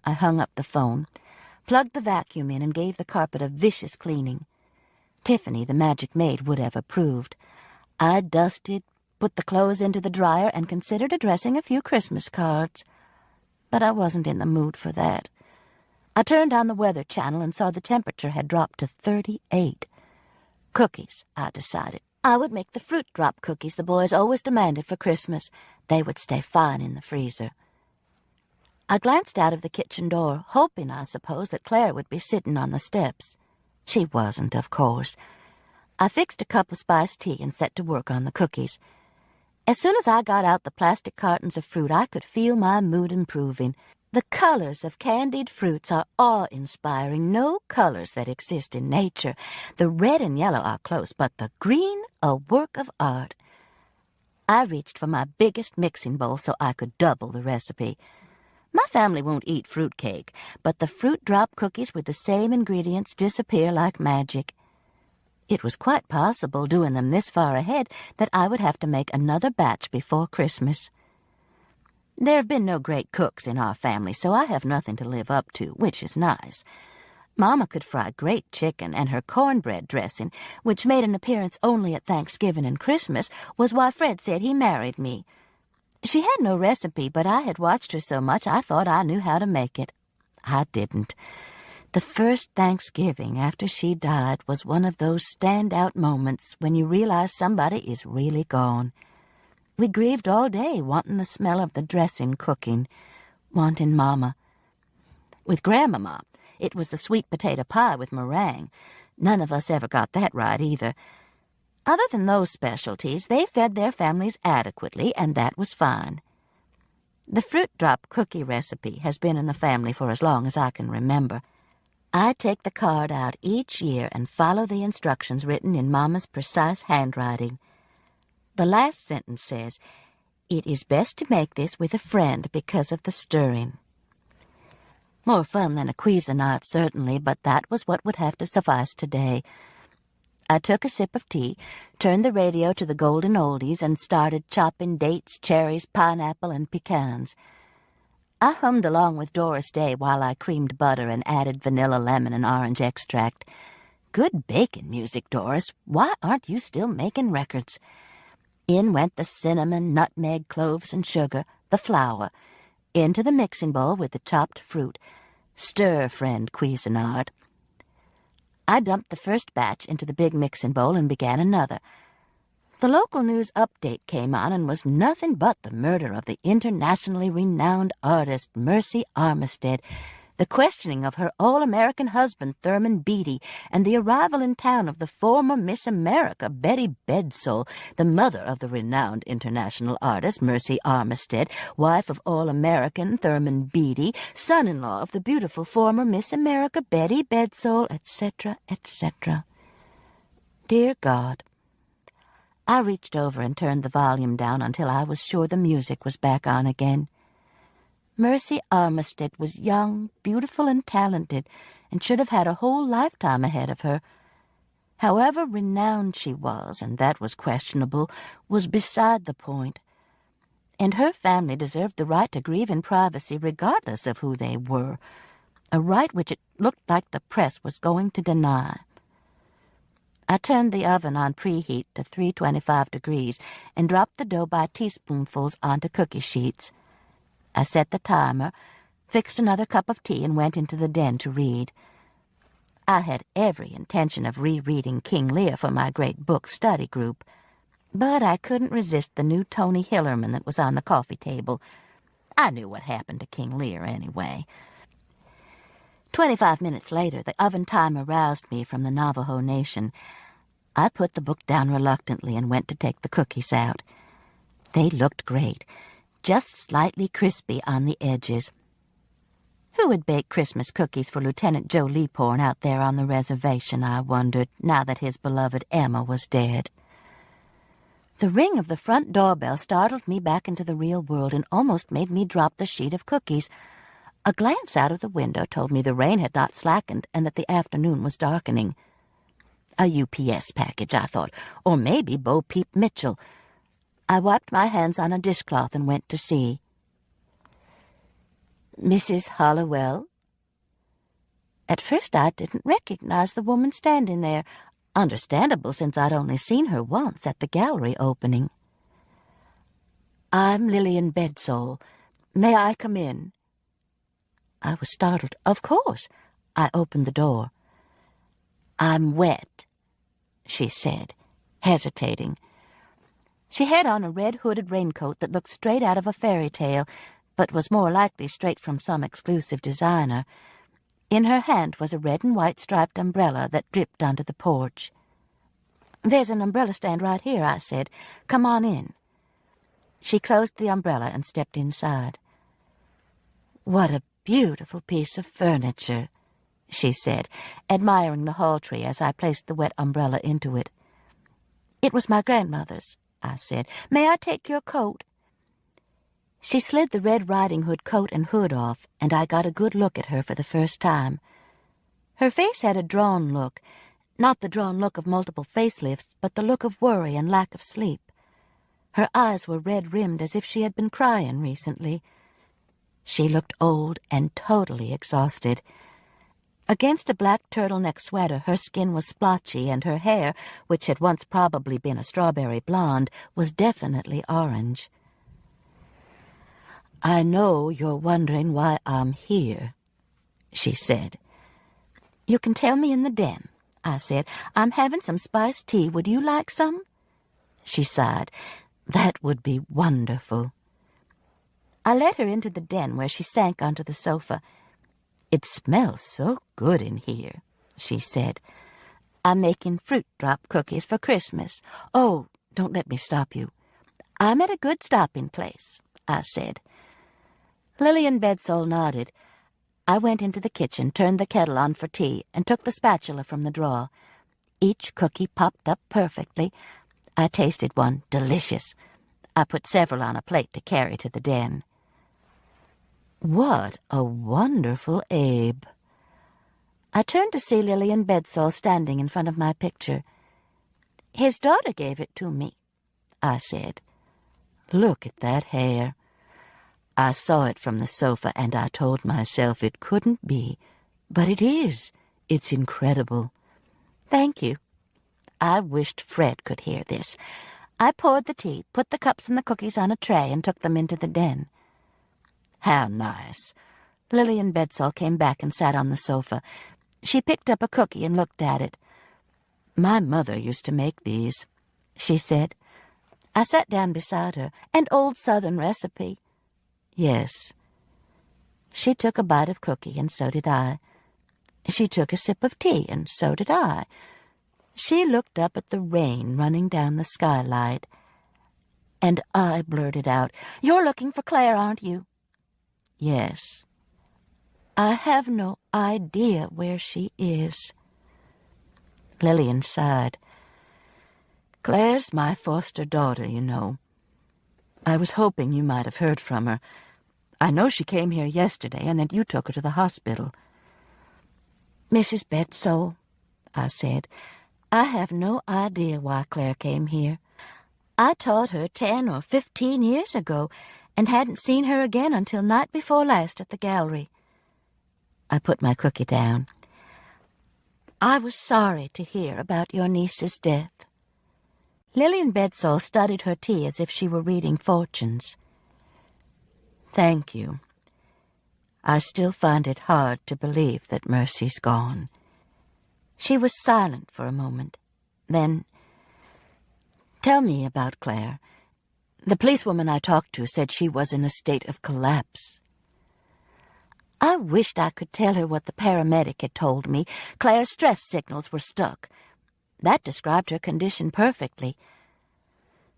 I hung up the phone, plugged the vacuum in, and gave the carpet a vicious cleaning. Tiffany, the magic maid, would have approved. I dusted, put the clothes into the dryer, and considered addressing a few Christmas cards. But I wasn't in the mood for that. I turned on the weather channel and saw the temperature had dropped to 38. Cookies, I decided. I would make the fruit drop cookies the boys always demanded for Christmas. They would stay fine in the freezer. I glanced out of the kitchen door, hoping, I suppose, that Claire would be sitting on the steps. She wasn't, of course. I fixed a cup of spiced tea and set to work on the cookies. As soon as I got out the plastic cartons of fruit, I could feel my mood improving. The colors of candied fruits are awe-inspiring, no colors that exist in nature. The red and yellow are close, but the green, a work of art. I reached for my biggest mixing bowl so I could double the recipe. My family won't eat fruitcake, but the fruit drop cookies with the same ingredients disappear like magic. It was quite possible, doing them this far ahead, that I would have to make another batch before Christmas. There have been no great cooks in our family, so I have nothing to live up to, which is nice. Mama could fry great chicken, and her cornbread dressing, which made an appearance only at Thanksgiving and Christmas, was why Fred said he married me. She had no recipe, but I had watched her so much I thought I knew how to make it. I didn't. The first Thanksgiving after she died was one of those stand-out moments when you realize somebody is really gone. We grieved all day, wanting the smell of the dressing cooking, wanting Mama. With Grandmama, it was the sweet potato pie with meringue. None of us ever got that right either. Other than those specialties, they fed their families adequately, and that was fine. The fruit drop cookie recipe has been in the family for as long as I can remember. I take the card out each year and follow the instructions written in Mama's precise handwriting. The last sentence says, "It is best to make this with a friend because of the stirring." More fun than a Cuisinart, certainly, but that was what would have to suffice today. I took a sip of tea, turned the radio to the golden oldies, and started chopping dates, cherries, pineapple, and pecans. I hummed along with Doris Day while I creamed butter and added vanilla, lemon, and orange extract. Good bacon music, Doris. Why aren't you still making records? In went the cinnamon, nutmeg, cloves, and sugar, the flour. Into the mixing bowl with the chopped fruit. Stir, friend Cuisinart. I dumped the first batch into the big mixing bowl and began another. The local news update came on and was nothing but the murder of the internationally renowned artist Mercy Armistead, the questioning of her all-American husband Thurman Beatty, and the arrival in town of the former Miss America Betty Bedsole, the mother of the renowned international artist Mercy Armistead, wife of all-American Thurman Beatty, son-in-law of the beautiful former Miss America Betty Bedsole, etc., etc. Dear God. I reached over and turned the volume down until I was sure the music was back on again. Mercy Armistead was young, beautiful, and talented, and should have had a whole lifetime ahead of her. However renowned she was, and that was questionable, was beside the point. And her family deserved the right to grieve in privacy regardless of who they were. a right which it looked like the press was going to deny. I turned the oven on preheat to 325 degrees and dropped the dough by teaspoonfuls onto cookie sheets. I set the timer, fixed another cup of tea, and went into the den to read. I had every intention of rereading King Lear for my great book study group, but I couldn't resist the new Tony Hillerman that was on the coffee table. I knew what happened to King Lear anyway. 25 minutes later, the oven timer roused me from the Navajo Nation. I put the book down reluctantly and went to take the cookies out. They looked great, just slightly crispy on the edges. Who would bake Christmas cookies for Lieutenant Joe Leaphorn out there on the reservation, I wondered, now that his beloved Emma was dead. The ring of the front doorbell startled me back into the real world and almost made me drop the sheet of cookies. A glance out of the window told me the rain had not slackened and that the afternoon was darkening. A UPS package, I thought, or maybe Bo Peep Mitchell. I wiped my hands on a dishcloth and went to see. Mrs. Hollowell? At first I didn't recognize the woman standing there. Understandable, since I'd only seen her once at the gallery opening. I'm Lillian Bedsole. May I come in? I was startled. Of course. I opened the door. I'm wet, she said, hesitating. She had on a red hooded raincoat that looked straight out of a fairy tale, but was more likely straight from some exclusive designer. In her hand was a red and white striped umbrella that dripped onto the porch. There's an umbrella stand right here, I said. Come on in. She closed the umbrella and stepped inside. What a beautiful piece of furniture, she said, admiring the hall tree as I placed the wet umbrella into it. It was my grandmother's, I said. May I take your coat? She slid the Red Riding Hood coat and hood off, and I got a good look at her for the first time. Her face had a drawn look, not the drawn look of multiple facelifts, but the look of worry and lack of sleep. Her eyes were red-rimmed as if she had been crying recently. She looked old and totally exhausted. Against a black turtleneck sweater, her skin was splotchy, and her hair, which had once probably been a strawberry blonde, was definitely orange. I know you're wondering why I'm here, she said. You can tell me in the den, I said. I'm having some spiced tea. Would you like some? She sighed. That would be wonderful. I led her into the den where she sank onto the sofa. It smells so good in here, she said. I'm making fruit drop cookies for Christmas. Oh, don't let me stop you. I'm at a good stopping place, I said. Lillian Bedsole nodded. I went into the kitchen, turned the kettle on for tea, and took the spatula from the drawer. Each cookie popped up perfectly. I tasted one, delicious. I put several on a plate to carry to the den. What a wonderful Abe. I turned to see Lillian Bedsole standing in front of my picture. His daughter gave it to me, I said. Look at that hair. I saw it from the sofa, and I told myself it couldn't be. But it is. It's incredible. Thank you. I wished Fred could hear this. I poured the tea, put the cups and the cookies on a tray, and took them into the den. How nice. Lillian Bedsole came back and sat on the sofa. She picked up a cookie and looked at it. My mother used to make these, she said. I sat down beside her. An old Southern recipe. Yes. She took a bite of cookie, and so did I. She took a sip of tea, and so did I. She looked up at the rain running down the skylight, and I blurted out, You're looking for Claire, aren't you? Yes. I have no idea where she is. Lillian sighed. Claire's my foster daughter, you know. I was hoping you might have heard from her. I know she came here yesterday, and that you took her to the hospital. Mrs. Bedsole, I said, I have no idea why Claire came here. I taught her 10 or 15 years ago, and hadn't seen her again until night before last at the gallery. I put my cookie down. I was sorry to hear about your niece's death. Lillian Bedsole studied her tea as if she were reading fortunes. Thank you. I still find it hard to believe that Mercy's gone. She was silent for a moment. Then, tell me about Claire. The policewoman I talked to said she was in a state of collapse. I wished I could tell her what the paramedic had told me. Claire's stress signals were stuck. That described her condition perfectly.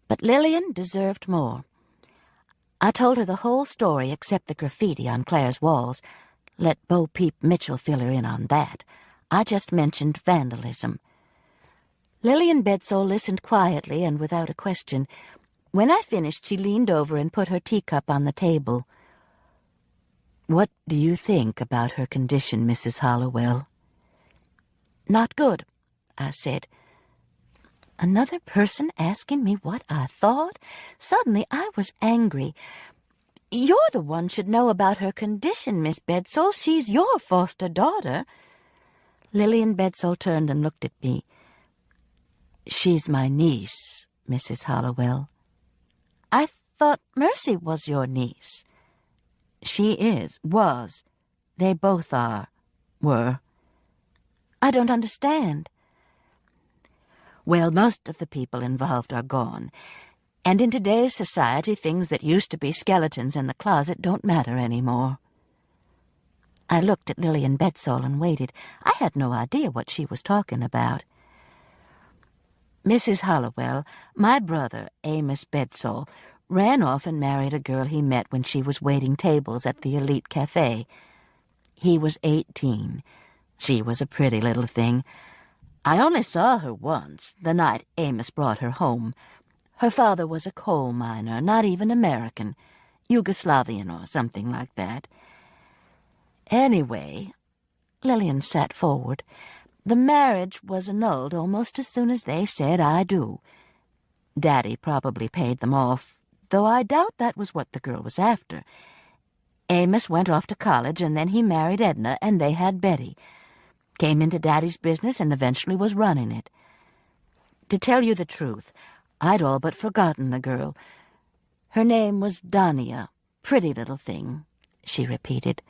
But Lillian deserved more. I told her the whole story except the graffiti on Claire's walls. Let Bo Peep Mitchell fill her in on that. I just mentioned vandalism. Lillian Bedsole listened quietly and without a question. When I finished, she leaned over and put her teacup on the table. What do you think about her condition, Mrs. Hollowell? Not good, I said. Another person asking me what I thought? Suddenly I was angry. You're the one should know about her condition, Miss Bedsole. She's your foster daughter. Lillian Bedsole turned and looked at me. She's my niece, Mrs. Hollowell. I thought Mercy was your niece. She is, was. They both are, were. I don't understand. Well, most of the people involved are gone. And in today's society, things that used to be skeletons in the closet don't matter anymore. I looked at Lillian Bedsole and waited. I had no idea what she was talking about. Mrs. Hollowell, my brother, Amos Bedsole, ran off and married a girl he met when she was waiting tables at the Elite Cafe. He was 18. She was a pretty little thing. I only saw her once, the night Amos brought her home. Her father was a coal miner, not even American, Yugoslavian or something like that. Anyway, Lillian sat forward. The marriage was annulled almost as soon as they said I do. Daddy probably paid them off, though I doubt that was what the girl was after. Amos went off to college, and then he married Edna, and they had Betty. Came into Daddy's business and eventually was running it. To tell you the truth, I'd all but forgotten the girl. Her name was Dania. Pretty little thing, she repeated.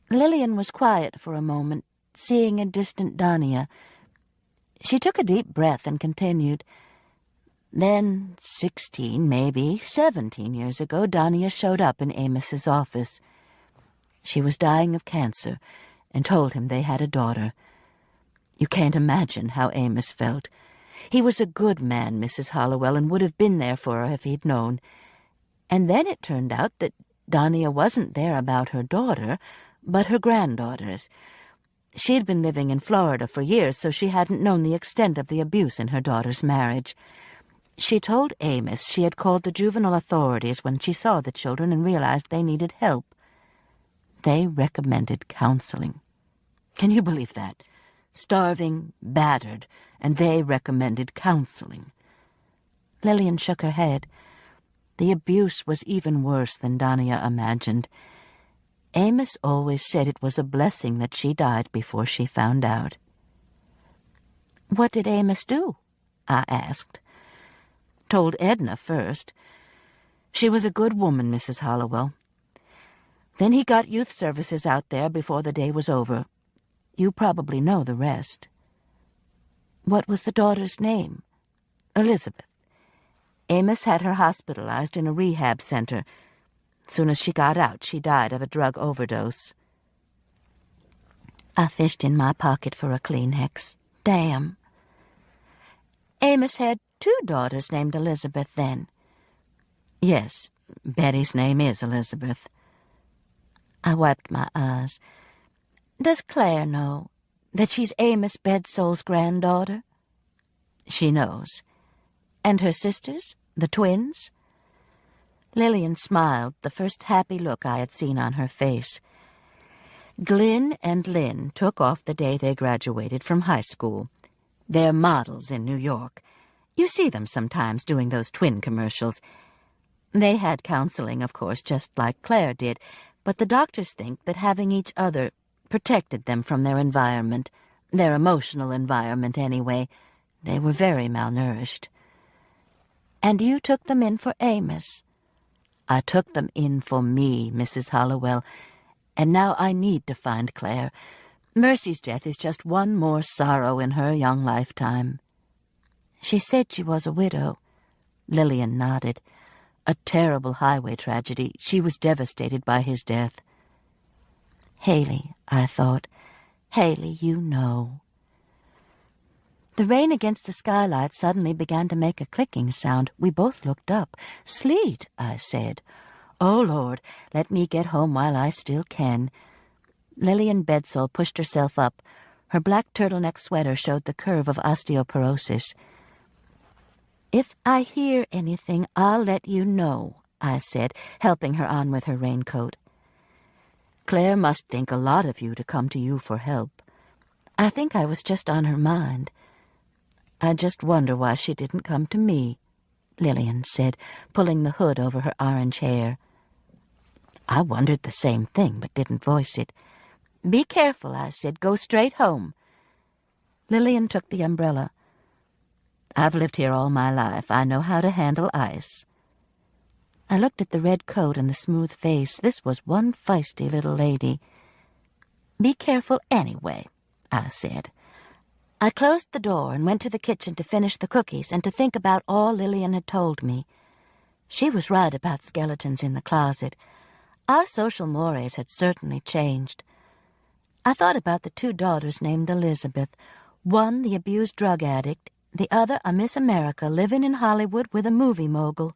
Lillian was quiet for a moment, seeing a distant Dania. She took a deep breath and continued. Then, 16, maybe 17 years ago, Dania showed up in Amos's office. She was dying of cancer, and told him they had a daughter. You can't imagine how Amos felt. He was a good man, Mrs. Hollowell, and would have been there for her if he'd known. And then it turned out that Dania wasn't there about her daughter, but her granddaughters. She'd been living in Florida for years, so she hadn't known the extent of the abuse in her daughter's marriage. She told Amos she had called the juvenile authorities when she saw the children and realized they needed help. They recommended counseling. Can you believe that? Starving, battered, and they recommended counseling. Lillian shook her head. The abuse was even worse than Dania imagined. Amos always said it was a blessing that she died before she found out. What did Amos do? I asked. Told Edna first. She was a good woman, Mrs. Hollowell. Then he got youth services out there before the day was over. You probably know the rest. What was the daughter's name? Elizabeth. Amos had her hospitalized in a rehab center. Soon as she got out, she died of a drug overdose. I fished in my pocket for a Kleenex. Damn. Amos had 2 daughters named Elizabeth then. Yes, Betty's name is Elizabeth. I wiped my eyes. Does Claire know that she's Amos Bedsole's granddaughter? She knows. And her sisters, the twins? Lillian smiled, the first happy look I had seen on her face. Glynn and Lynn took off the day they graduated from high school. They're models in New York. You see them sometimes doing those twin commercials. They had counseling, of course, just like Claire did, but the doctors think that having each other protected them from their environment, their emotional environment anyway. They were very malnourished. And you took them in for Amos. I took them in for me, Mrs. Hollowell, and now I need to find Claire. Mercy's death is just one more sorrow in her young lifetime. She said she was a widow. Lillian nodded. A terrible highway tragedy. She was devastated by his death. Haley, I thought. Haley, you know. The rain against the skylight suddenly began to make a clicking sound. We both looked up. Sleet, I said. Oh, Lord, let me get home while I still can. Lillian Bedsole pushed herself up. Her black turtleneck sweater showed the curve of osteoporosis. If I hear anything, I'll let you know, I said, helping her on with her raincoat. Claire must think a lot of you to come to you for help. I think I was just on her mind. I just wonder why she didn't come to me, Lillian said, pulling the hood over her orange hair. I wondered the same thing, but didn't voice it. Be careful, I said. Go straight home. Lillian took the umbrella. I've lived here all my life. I know how to handle ice. I looked at the red coat and the smooth face. This was one feisty little lady. Be careful anyway, I said. I closed the door and went to the kitchen to finish the cookies and to think about all Lillian had told me. She was right about skeletons in the closet. Our social mores had certainly changed. I thought about the 2 daughters named Elizabeth, one the abused drug addict, the other a Miss America living in Hollywood with a movie mogul.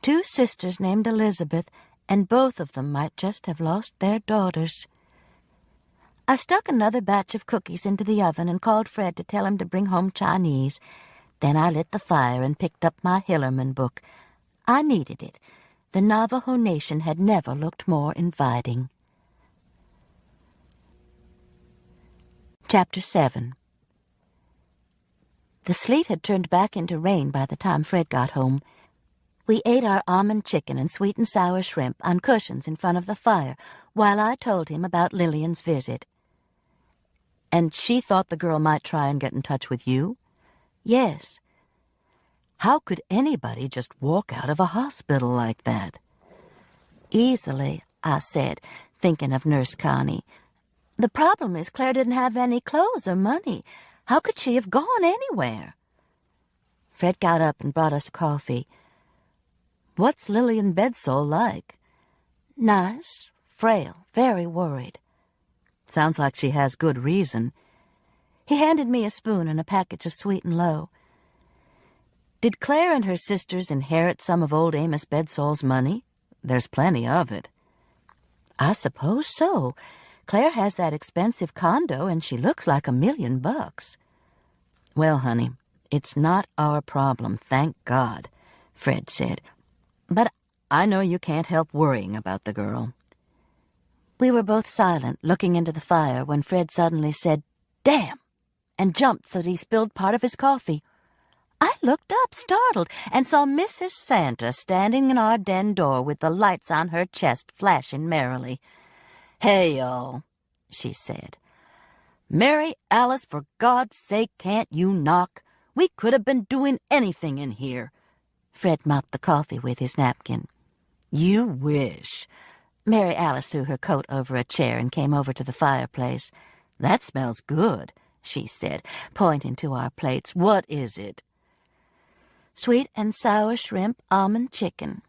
2 sisters named Elizabeth, and both of them might just have lost their daughters. I stuck another batch of cookies into the oven and called Fred to tell him to bring home Chinese. Then I lit the fire and picked up my Hillerman book. I needed it. The Navajo Nation had never looked more inviting. Chapter 7. The sleet had turned back into rain by the time Fred got home. We ate our almond chicken and sweet and sour shrimp on cushions in front of the fire while I told him about Lillian's visit. And she thought the girl might try and get in touch with you? Yes. How could anybody just walk out of a hospital like that? Easily, I said, thinking of Nurse Connie. The problem is Claire didn't have any clothes or money. How could she have gone anywhere? Fred got up and brought us coffee. What's Lillian Bedsole like? Nice, frail, very worried. Sounds like she has good reason. He handed me a spoon and a package of Sweet and Low. Did Claire and her sisters inherit some of old Amos Bedsole's money? There's plenty of it. I suppose so. Claire has that expensive condo, and she looks like $1 million. Well, honey, it's not our problem, thank God, Fred said. But I know you can't help worrying about the girl. We were both silent, looking into the fire, when Fred suddenly said, "Damn!" and jumped so that he spilled part of his coffee. I looked up, startled, and saw Mrs. Santa standing in our den door with the lights on her chest flashing merrily. "Hey, y'all," she said. "Mary Alice, for God's sake, can't you knock? We could have been doing anything in here." Fred mopped the coffee with his napkin. "You wish." Mary Alice threw her coat over a chair and came over to the fireplace. "That smells good," she said, pointing to our plates. "What is it?" "Sweet and sour shrimp, almond chicken."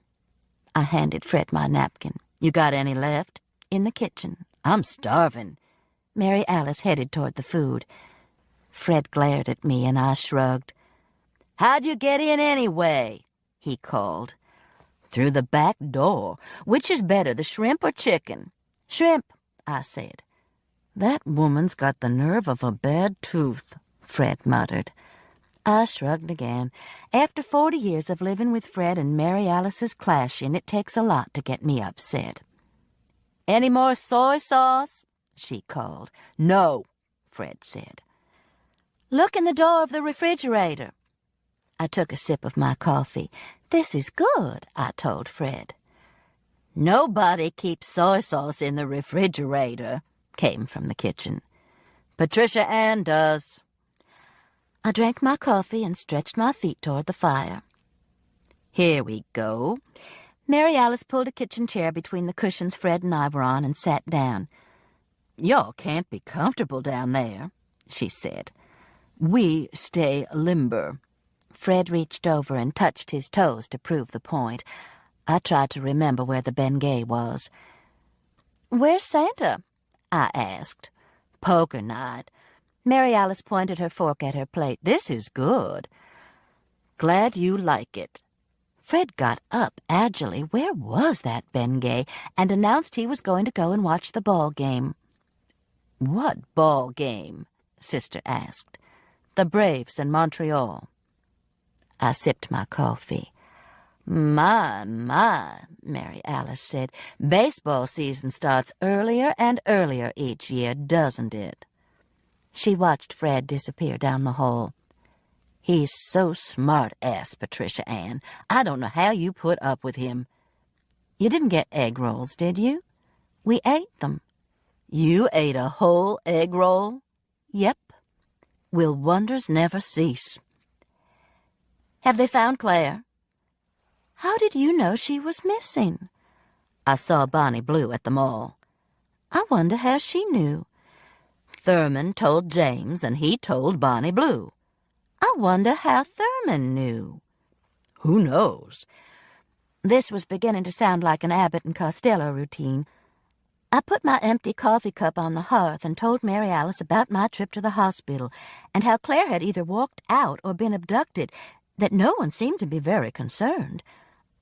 I handed Fred my napkin. "You got any left?" "In the kitchen." "I'm starving." Mary Alice headed toward the food. Fred glared at me and I shrugged. "How'd you get in anyway?" he called. "Through the back door. Which is better, the shrimp or chicken?" "Shrimp," I said. "That woman's got the nerve of a bad tooth," Fred muttered. I shrugged again. After 40 years of living with Fred and Mary Alice's clashing, it takes a lot to get me upset. "Any more soy sauce?" she called. "No," Fred said. "Look in the door of the refrigerator." I took a sip of my coffee. "This is good," I told Fred. "Nobody keeps soy sauce in the refrigerator," came from the kitchen. "Patricia Ann does." I drank my coffee and stretched my feet toward the fire. "Here we go." Mary Alice pulled a kitchen chair between the cushions Fred and I were on and sat down. "Y'all can't be comfortable down there," she said. "We stay limber." Fred reached over and touched his toes to prove the point. I tried to remember where the Bengay was. "Where's Santa?" I asked. "Poker night." Mary Alice pointed her fork at her plate. "This is good." "Glad you like it." Fred got up agilely. Where was that Bengay? And announced he was going to go and watch the ball game. "What ball game?" Sister asked. "The Braves in Montreal." I sipped my coffee. My, Mary Alice said. "Baseball season starts earlier and earlier each year, doesn't it?" She watched Fred disappear down the hall. "He's so smart-ass, Patricia Ann. I don't know how you put up with him." "You didn't get egg rolls, did you?" "We ate them." "You ate a whole egg roll?" "Yep." "Will wonders never cease?" "Have they found Claire?" "How did you know she was missing?" "I saw Bonnie Blue at the mall." "I wonder how she knew." "Thurman told James, and he told Bonnie Blue." "I wonder how Thurman knew." "Who knows?" This was beginning to sound like an Abbott and Costello routine. I put my empty coffee cup on the hearth and told Mary Alice about my trip to the hospital and how Claire had either walked out or been abducted, that no one seemed to be very concerned.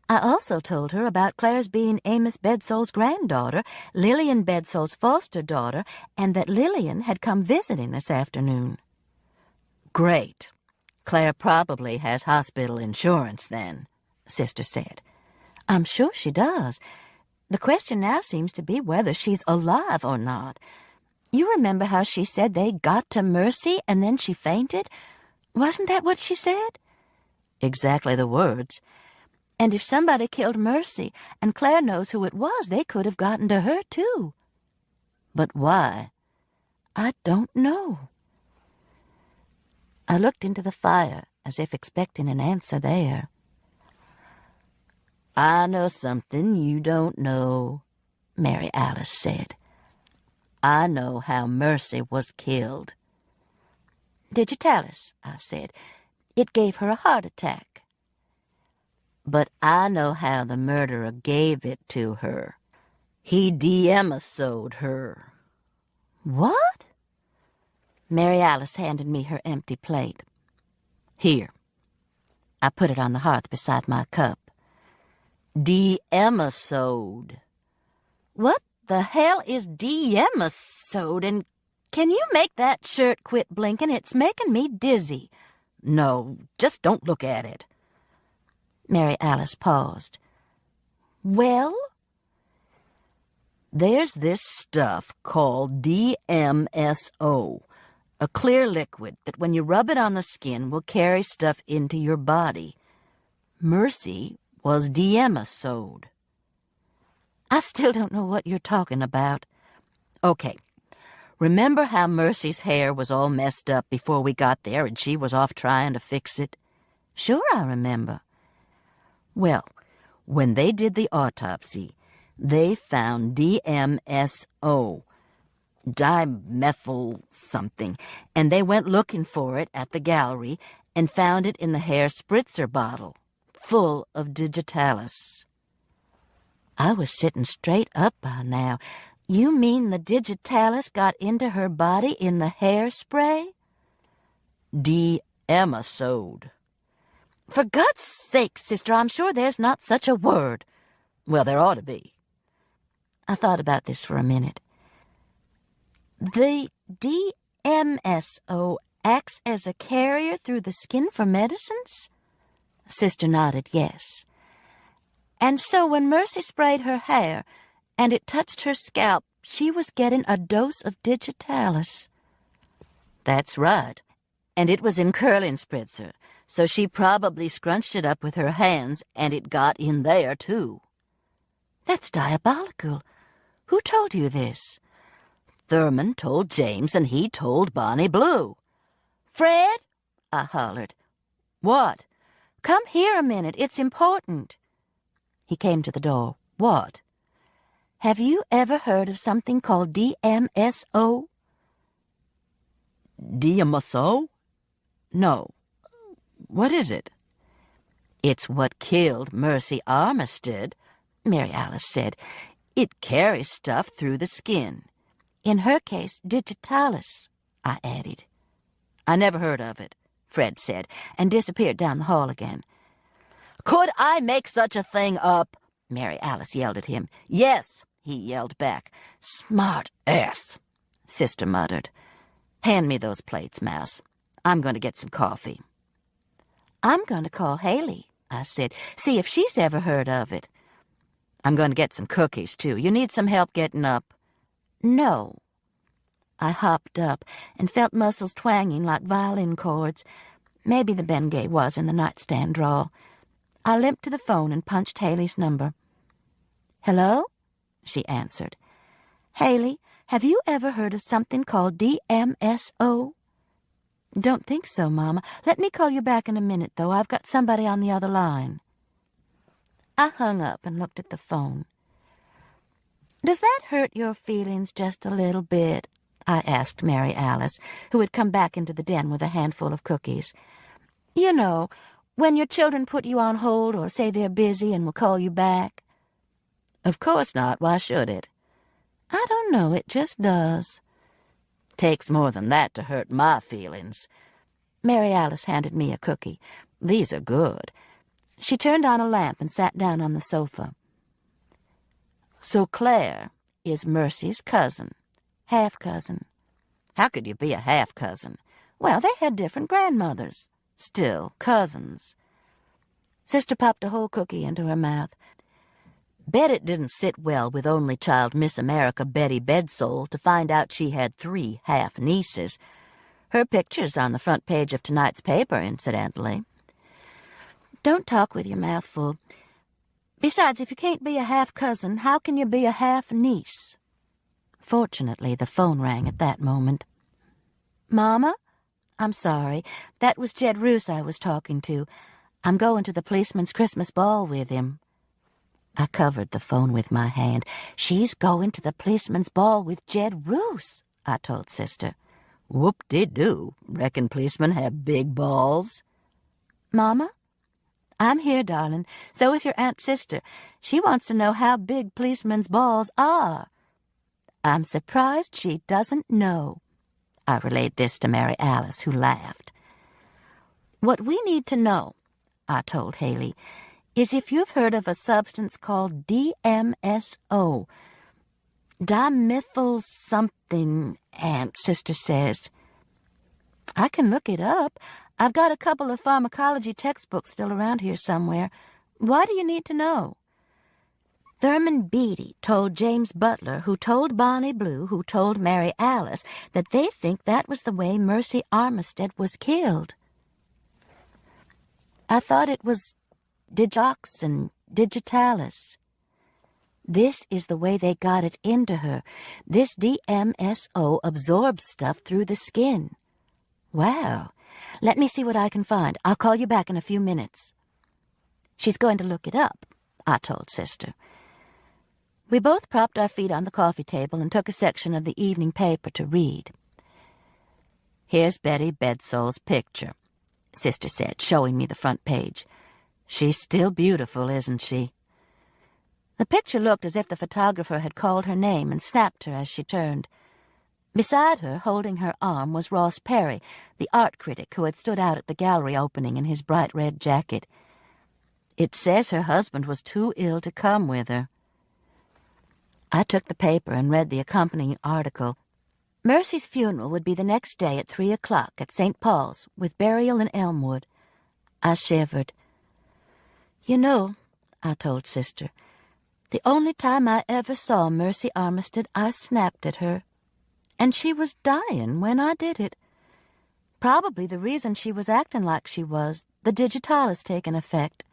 I also told her about Claire's being Amos Bedsoul's granddaughter, Lillian Bedsoul's foster daughter, and that Lillian had come visiting this afternoon. "Great. Claire probably has hospital insurance then," Sister said. "I'm sure she does. The question now seems to be whether she's alive or not. You remember how she said they got to Mercy and then she fainted? Wasn't that what she said?" "Exactly the words." "And if somebody killed Mercy and Claire knows who it was, they could have gotten to her, too." "But why?" "I don't know." I looked into the fire as if expecting an answer there. "I know something you don't know," Mary Alice said. "I know how Mercy was killed." "Did you tell us?" I said. "It gave her a heart attack." "But I know how the murderer gave it to her. He de-emisode her." "What?" Mary Alice handed me her empty plate. "Here." I put it on the hearth beside my cup. De-emisode. "What the hell is de-emisode? And can you make that shirt quit blinking? It's making me dizzy." "No, just don't look at it." Mary Alice paused. "Well?" "There's this stuff called DMSO, a clear liquid that when you rub it on the skin will carry stuff into your body. Mercy was de-emisode." "I still don't know what you're talking about." "Okay. Remember how Mercy's hair was all messed up before we got there and she was off trying to fix it?" "Sure I remember." "Well, when they did the autopsy, they found DMSO, dimethyl something, and they went looking for it at the gallery and found it in the hair spritzer bottle, full of digitalis." I was sitting straight up by now. "You mean the digitalis got into her body in the hairspray?" "De-emisode." "For God's sake, Sister, I'm sure there's not such a word." "Well, there ought to be." I thought about this for a minute. "The DMSO acts as a carrier through the skin for medicines?" Sister nodded yes. "And so when Mercy sprayed her hair and it touched her scalp, she was getting a dose of digitalis." "That's right. And it was in curling spritzer, so she probably scrunched it up with her hands and it got in there, too." "That's diabolical. Who told you this?" Thurman told James, and he told Bonnie Blue. "Fred," I hollered. "What?" "Come here a minute. It's important." He came to the door. "What?" "Have you ever heard of something called DMSO?" DMSO? "No." What is it? "It's what killed Mercy Armistead," Mary Alice said. "It carries stuff through the skin. In her case, digitalis," I added. "I never heard of it," Fred said, and disappeared down the hall again. "Could I make such a thing up?" Mary Alice yelled at him. "Yes," he yelled back. "Smart ass," Sister muttered. "Hand me those plates, Mouse. I'm going to get some coffee." "I'm going to call Haley," I said, "see if she's ever heard of it." "I'm going to get some cookies, too. You need some help getting up?" "No." I hopped up and felt muscles twanging like violin chords. Maybe the Bengay was in the nightstand drawer. I limped to the phone and punched Haley's number. "Hello?" she answered. "Haley, have you ever heard of something called DMSO?" "Don't think so, Mama. Let me call you back in a minute, though. I've got somebody on the other line." I hung up and looked at the phone. "Does that hurt your feelings just a little bit?" I asked Mary Alice, who had come back into the den with a handful of cookies. "You know, when your children put you on hold or say they're busy and will call you back." "Of course not. Why should it?" "I don't know. It just does." "Takes more than that to hurt my feelings." Mary Alice handed me a cookie. "These are good." She turned on a lamp and sat down on the sofa. "So Claire is Mercy's cousin." "Half-cousin." "How could you be a half-cousin?" "Well, they had different grandmothers." "Still, cousins." Sister popped a whole cookie into her mouth. Bet it didn't sit well with only child Miss America Betty Bedsole to find out she had 3 half-nieces. Her picture's on the front page of tonight's paper, incidentally. "Don't talk with your mouth full. Besides, if you can't be a half-cousin, how can you be a half-niece?" Fortunately, the phone rang at that moment. "Mama? I'm sorry. That was Jed Roos I was talking to. I'm going to the policeman's Christmas ball with him." I covered the phone with my hand. "She's going to the policeman's ball with Jed Roos," I told Sister. "Whoop-de-doo. Reckon policemen have big balls." "Mama? I'm here, darling. So is your Aunt Sister. She wants to know how big policemen's balls are." "I'm surprised she doesn't know." I relayed this to Mary Alice, who laughed. "What we need to know," I told Haley, "is if you've heard of a substance called DMSO. Dimethyl something, Aunt Sister says." "I can look it up. I've got a couple of pharmacology textbooks still around here somewhere. Why do you need to know?" "Thurman Beatty told James Butler, who told Bonnie Blue, who told Mary Alice, that they think that was the way Mercy Armistead was killed." "I thought it was Digox and digitalis." "This is the way they got it into her. This DMSO absorbs stuff through the skin." "Wow. Let me see what I can find. I'll call you back in a few minutes." "She's going to look it up," I told Sister. We both propped our feet on the coffee table and took a section of the evening paper to read. "Here's Betty Bedsole's picture," Sister said, showing me the front page. "She's still beautiful, isn't she?" The picture looked as if the photographer had called her name and snapped her as she turned. Beside her, holding her arm, was Ross Perry, the art critic who had stood out at the gallery opening in his bright red jacket. "It says her husband was too ill to come with her." I took the paper and read the accompanying article. Mercy's funeral would be the next day at 3 o'clock at St. Paul's, with burial in Elmwood. I shivered. "You know," I told Sister, "the only time I ever saw Mercy Armistead, I snapped at her. And she was dying when I did it. Probably the reason she was acting like she was, the digitalis taking effect."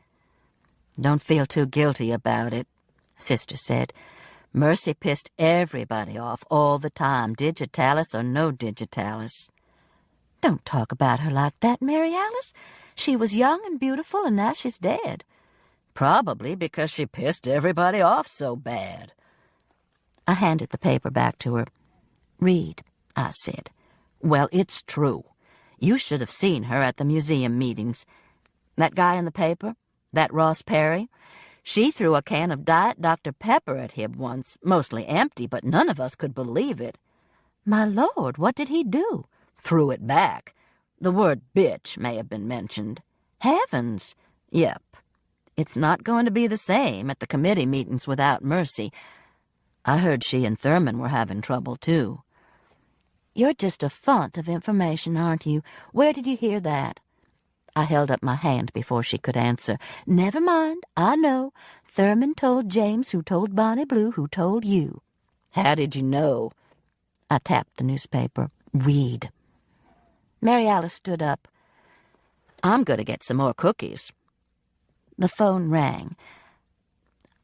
"Don't feel too guilty about it," Sister said. Mercy pissed everybody off all the time, digitalis or no digitalis. Don't talk about her like that, Mary Alice. She was young and beautiful, and now she's dead. Probably because she pissed everybody off so bad. I handed the paper back to her. Read, I said. Well, it's true. You should have seen her at the museum meetings. That guy in the paper, that Ross Perry, she threw a can of Diet Dr. Pepper at him once, mostly empty, but none of us could believe it. My Lord, what did he do? Threw it back. The word bitch may have been mentioned. Heavens! Yep. It's not going to be the same at the committee meetings without Mercy. I heard she and Thurman were having trouble, too. You're just a font of information, aren't you? Where did you hear that? I held up my hand before she could answer. Never mind, I know. Thurman told James, who told Bonnie Blue, who told you. How did you know? I tapped the newspaper. Read. Mary Alice stood up. I'm going to get some more cookies. The phone rang.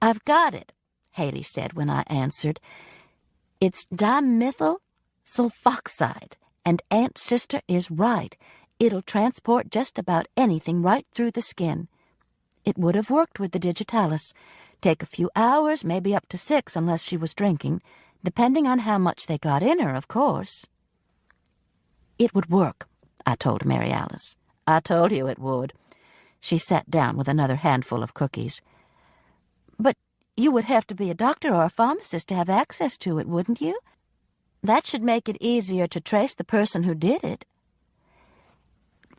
I've got it, Haley said when I answered. It's dimethyl sulfoxide, and Aunt Sister is right. It'll transport just about anything right through the skin. It would have worked with the digitalis. Take a few hours, maybe up to 6, unless she was drinking, depending on how much they got in her, of course. It would work, I told Mary Alice. I told you it would. She sat down with another handful of cookies. But you would have to be a doctor or a pharmacist to have access to it, wouldn't you? That should make it easier to trace the person who did it.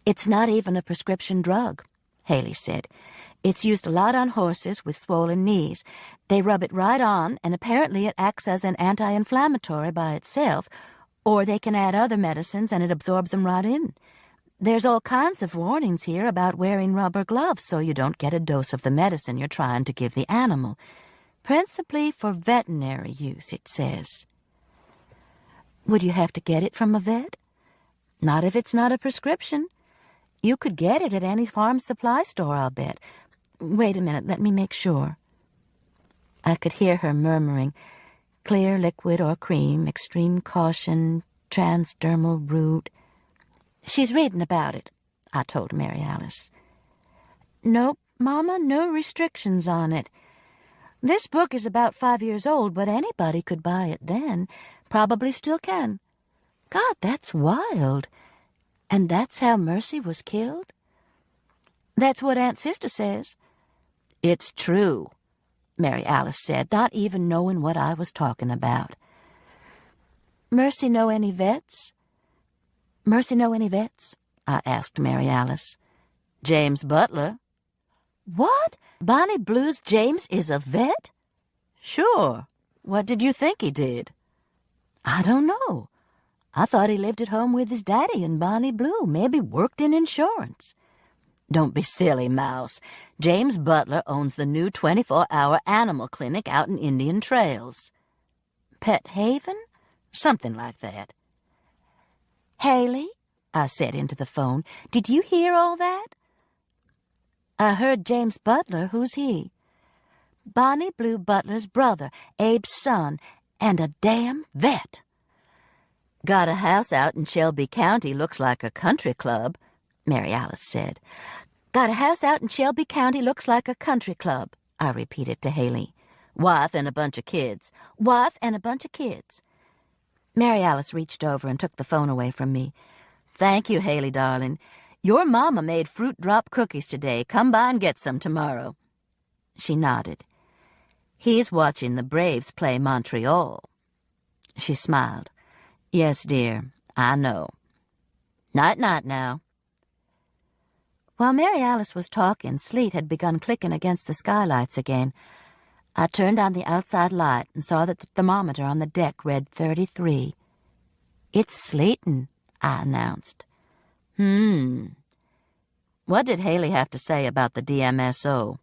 It's not even a prescription drug, Haley said. It's used a lot on horses with swollen knees. They rub it right on, and apparently it acts as an anti-inflammatory by itself, or they can add other medicines and it absorbs them right in. There's all kinds of warnings here about wearing rubber gloves so you don't get a dose of the medicine you're trying to give the animal. Principally for veterinary use, it says. Would you have to get it from a vet? Not if it's not a prescription. You could get it at any farm supply store, I'll bet. Wait a minute, let me make sure. I could hear her murmuring, clear liquid or cream, extreme caution, transdermal root. She's reading about it, I told Mary Alice. Nope, Mama, no restrictions on it. This book is about 5 years old, but anybody could buy it then. Probably still can. God, that's wild. And that's how Mercy was killed? That's what Aunt Sister says. It's true, Mary Alice said, not even knowing what I was talking about. Mercy know any vets? Mercy know any vets? I asked Mary Alice. James Butler. What? Bonnie Blue's James is a vet? Sure. What did you think he did? I don't know. I thought he lived at home with his daddy and Bonnie Blue, maybe worked in insurance. Don't be silly, Mouse. James Butler owns the new 24-hour animal clinic out in Indian Trails. Pet Haven? Something like that. Haley, I said into the phone, did you hear all that? I heard James Butler. Who's he? Bonnie Blue Butler's brother, Abe's son, and a damn vet. Got a house out in Shelby County, looks like a country club, Mary Alice said. Got a house out in Shelby County, looks like a country club, I repeated to Haley. Wife and a bunch of kids. Wife and a bunch of kids. Mary Alice reached over and took the phone away from me. Thank you, Haley, darling. Your mama made fruit drop cookies today. Come by and get some tomorrow. She nodded. He's watching the Braves play Montreal. She smiled. Yes, dear, I know. Night-night now. While Mary Alice was talking, sleet had begun clicking against the skylights again. I turned on the outside light and saw that the thermometer on the deck read 33. It's sleeting, I announced. What did Haley have to say about the DMSO?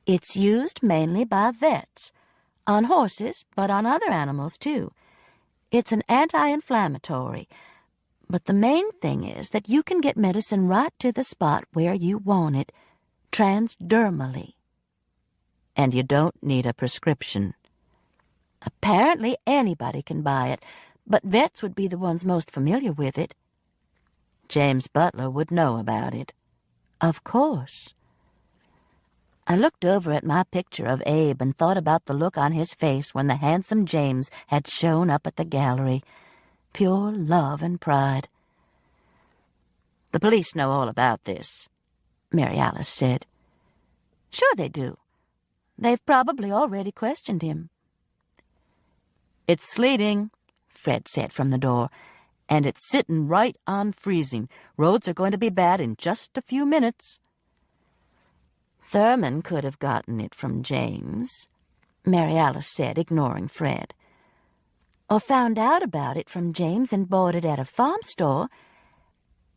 It's used mainly by vets. On horses, but on other animals, too. It's an anti-inflammatory. But the main thing is that you can get medicine right to the spot where you want it, transdermally. And you don't need a prescription. Apparently anybody can buy it, but vets would be the ones most familiar with it. James Butler would know about it. Of course. I looked over at my picture of Abe and thought about the look on his face when the handsome James had shown up at the gallery. Pure love and pride. "The police know all about this," Mary Alice said. "Sure they do. They've probably already questioned him." "It's sleeting," Fred said from the door, "and it's sitting right on freezing. Roads are going to be bad in just a few minutes." "Thurman could have gotten it from James," Mary Alice said, ignoring Fred. "Or found out about it from James and bought it at a farm store.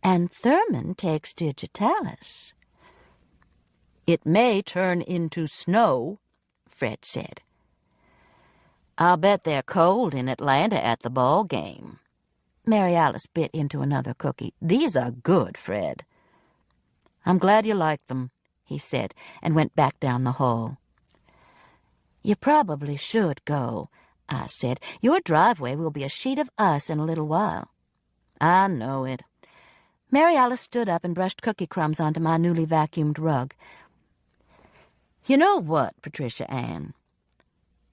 And Thurman takes digitalis." "It may turn into snow," Fred said. "I'll bet they're cold in Atlanta at the ball game." Mary Alice bit into another cookie. "These are good, Fred." "I'm glad you like them," he said, and went back down the hall. "You probably should go," I said. "Your driveway will be a sheet of ice in a little while." "I know it." Mary Alice stood up and brushed cookie crumbs onto my newly vacuumed rug. "You know what, Patricia Ann?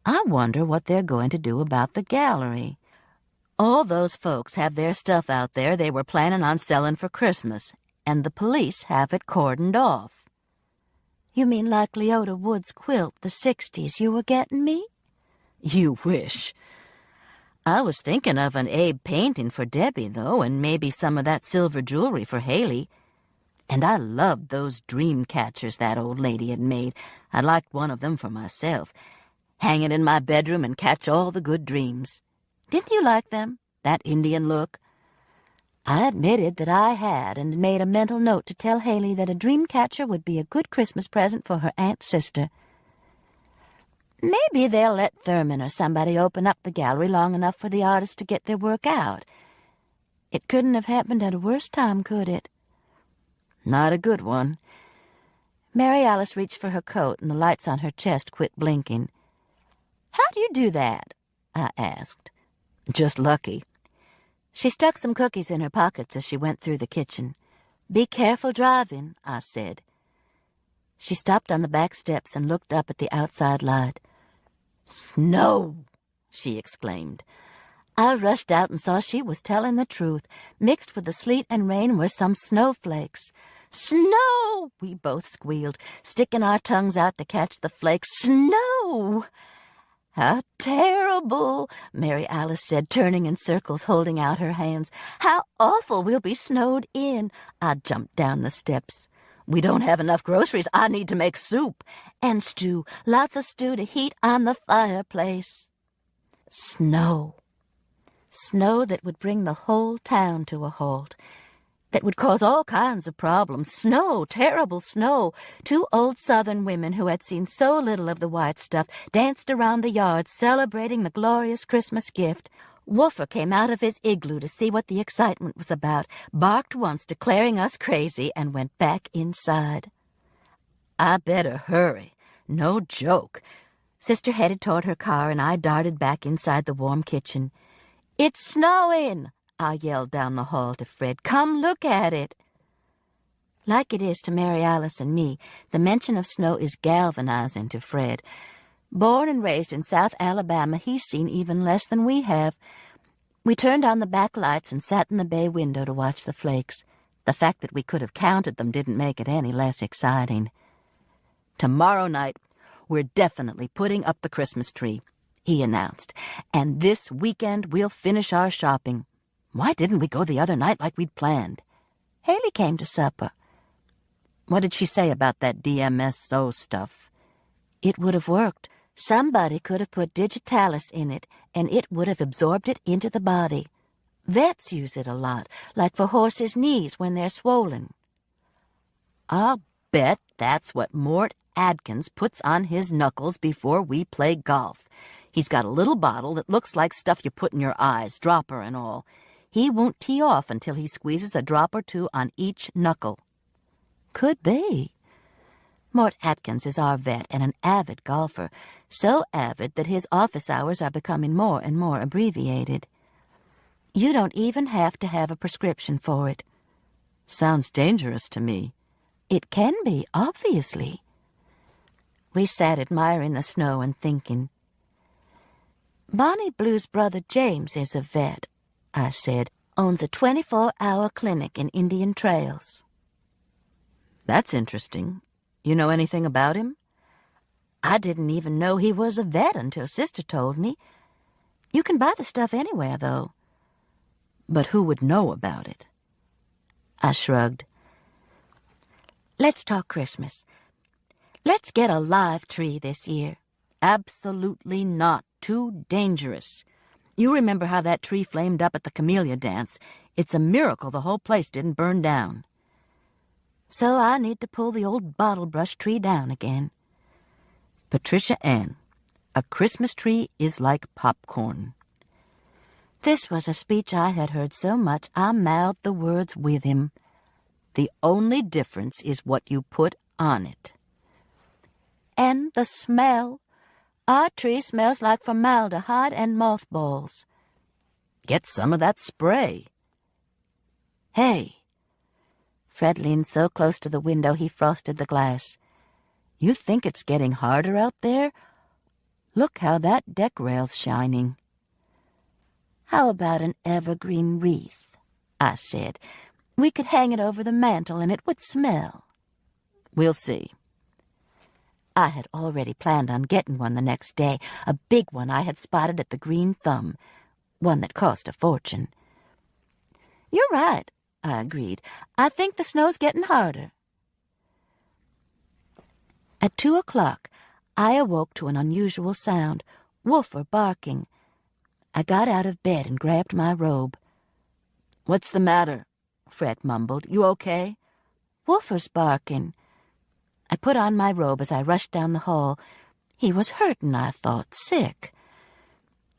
I wonder what they're going to do about the gallery. All those folks have their stuff out there they were planning on selling for Christmas, and the police have it cordoned off." "You mean like Leota Wood's quilt, the 60s, you were getting me?" "You wish. I was thinking of an Abe painting for Debbie, though, and maybe some of that silver jewelry for Haley. And I loved those dream catchers that old lady had made. I liked one of them for myself. Hang it in my bedroom and catch all the good dreams. Didn't you like them, that Indian look?" I admitted that I had, and made a mental note to tell Haley that a dream catcher would be a good Christmas present for her aunt sister. "Maybe they'll let Thurman or somebody open up the gallery long enough for the artists to get their work out. It couldn't have happened at a worse time, could it?" "Not a good one." Mary Alice reached for her coat, and the lights on her chest quit blinking. "How do you do that?" I asked. "Just lucky." She stuck some cookies in her pockets as she went through the kitchen. "Be careful driving," I said. She stopped on the back steps and looked up at the outside light. "Snow!" she exclaimed. I rushed out and saw she was telling the truth. Mixed with the sleet and rain were some snowflakes. "Snow!" we both squealed, sticking our tongues out to catch the flakes. "Snow!" "How terrible!" Mary Alice said, turning in circles, holding out her hands. "How awful we'll be snowed in!" I jumped down the steps. "We don't have enough groceries. I need to make soup. And stew. Lots of stew to heat on the fireplace." Snow. Snow that would bring the whole town to a halt. That would cause all kinds of problems. Snow, terrible snow. Two old Southern women who had seen so little of the white stuff danced around the yard celebrating the glorious Christmas gift. Woofer came out of his igloo to see what the excitement was about, barked once declaring us crazy, and went back inside. I better hurry. No joke. Sister headed toward her car, and I darted back inside the warm kitchen. "It's snowing!" I yelled down the hall to Fred. "Come look at it." Like it is to Mary Alice and me, the mention of snow is galvanizing to Fred. Born and raised in South Alabama, he's seen even less than we have. We turned on the back lights and sat in the bay window to watch the flakes. The fact that we could have counted them didn't make it any less exciting. "Tomorrow night, we're definitely putting up the Christmas tree," he announced. "And this weekend we'll finish our shopping. Why didn't we go the other night like we'd planned?" Haley came to supper. "What did she say about that DMSO stuff?" "It would have worked. Somebody could have put digitalis in it, and it would have absorbed it into the body. Vets use it a lot, like for horses' knees when they're swollen." "I'll bet that's what Mort Adkins puts on his knuckles before we play golf. He's got a little bottle that looks like stuff you put in your eyes, dropper and all. He won't tee off until he squeezes a drop or two on each knuckle." "Could be." Mort Atkins is our vet and an avid golfer, so avid that his office hours are becoming more and more abbreviated. You don't even have to have a prescription for it. Sounds dangerous to me. It can be, obviously. We sat admiring the snow and thinking. Bonnie Blue's brother James is a vet, I said, owns a 24-hour clinic in Indian Trails. That's interesting. You know anything about him? I didn't even know he was a vet until Sister told me. You can buy the stuff anywhere, though. But who would know about it? I shrugged. Let's talk Christmas. Let's get a live tree this year. Absolutely not. Too dangerous. You remember how that tree flamed up at the camellia dance. It's a miracle the whole place didn't burn down. So I need to pull the old bottle brush tree down again. Patricia Ann, a Christmas tree is like popcorn. This was a speech I had heard so much I mouthed the words with him. The only difference is what you put on it. And the smell. Our tree smells like formaldehyde and mothballs. Get some of that spray. Hey. Fred leaned so close to the window he frosted the glass. You think it's getting harder out there? Look how that deck rail's shining. How about an evergreen wreath? I said. We could hang it over the mantel and it would smell. We'll see. I had already planned on getting one the next day, a big one I had spotted at the Green Thumb, one that cost a fortune. You're right, I agreed. I think the snow's getting harder. At 2 o'clock, I awoke to an unusual sound, Woofer barking. I got out of bed and grabbed my robe. What's the matter? Fred mumbled. You okay? Woofer's barking. I put on my robe as I rushed down the hall. He was hurting, I thought, sick.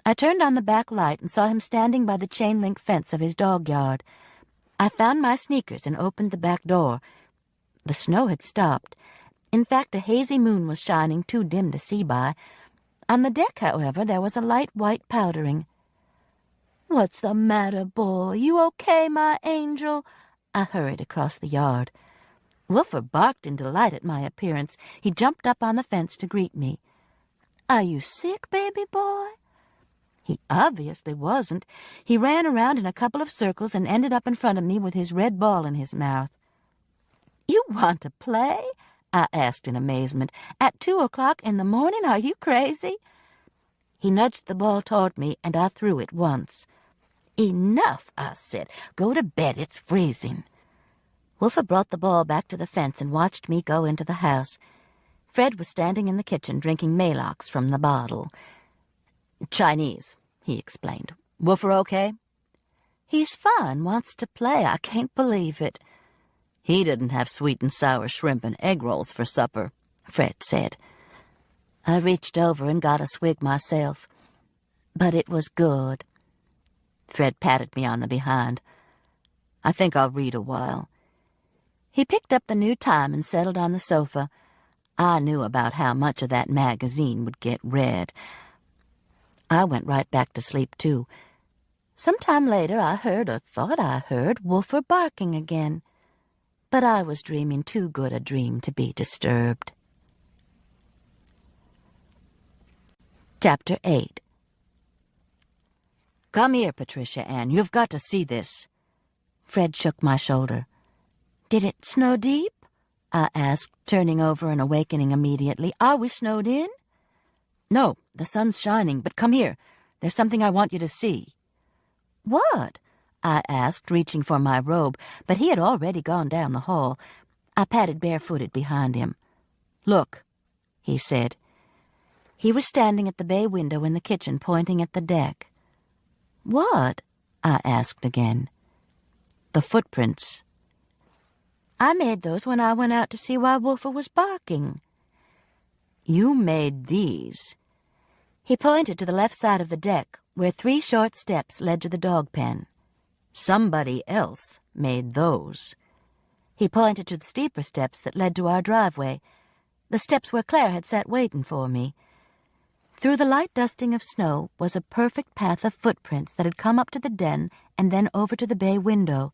I turned on the back light and saw him standing by the chain-link fence of his dog yard. I found my sneakers and opened the back door. The snow had stopped. In fact, a hazy moon was shining, too dim to see by. On the deck, however, there was a light white powdering. "What's the matter, boy? You okay, my angel?" I hurried across the yard. Woofer barked in delight at my appearance. He jumped up on the fence to greet me. "Are you sick, baby boy?" He obviously wasn't. He ran around in a couple of circles and ended up in front of me with his red ball in his mouth. "You want to play?" I asked in amazement. "At 2 o'clock in the morning? Are you crazy?" He nudged the ball toward me, and I threw it once. "Enough," I said. "Go to bed. It's freezing." Woofer brought the ball back to the fence and watched me go into the house. Fred was standing in the kitchen drinking Maalox from the bottle. "Chinese," he explained. "Woofer okay?" "He's fine, wants to play. I can't believe it." "He didn't have sweet and sour shrimp and egg rolls for supper," Fred said. I reached over and got a swig myself, but it was good. Fred patted me on the behind. "I think I'll read a while." He picked up the New Time and settled on the sofa. I knew about how much of that magazine would get read. I went right back to sleep, too. Sometime later I heard, or thought I heard, Woofer barking again. But I was dreaming too good a dream to be disturbed. Chapter 8. "Come here, Patricia Ann. You've got to see this." Fred shook my shoulder. "Did it snow deep?" I asked, turning over and awakening immediately. "Are we snowed in?" "No, the sun's shining, but come here. There's something I want you to see." "What?" I asked, reaching for my robe, but he had already gone down the hall. I padded barefooted behind him. "Look," he said. He was standing at the bay window in the kitchen, pointing at the deck. "What?" I asked again. "The footprints." "I made those when I went out to see why Woofer was barking." "You made these." He pointed to the left side of the deck, where 3 short steps led to the dog pen. "Somebody else made those." He pointed to the steeper steps that led to our driveway. the steps where Claire had sat waiting for me. Through the light dusting of snow was a perfect path of footprints that had come up to the den and then over to the bay window.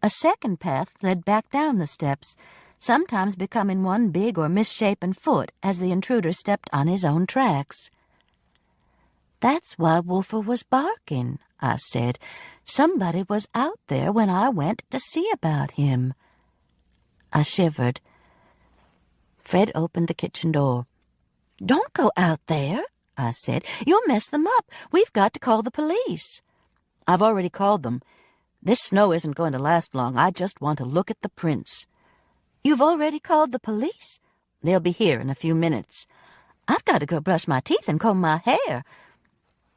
A second path led back down the steps, sometimes becoming one big or misshapen foot as the intruder stepped on his own tracks. "That's why Wolfer was barking," I said. "Somebody was out there when I went to see about him." I shivered. Fred opened the kitchen door. "Don't go out there," I said. "You'll mess them up. We've got to call the police." "I've already called them. This snow isn't going to last long. I just want to look at the prints." "You've already called the police?" "They'll be here in a few minutes." "I've got to go brush my teeth and comb my hair."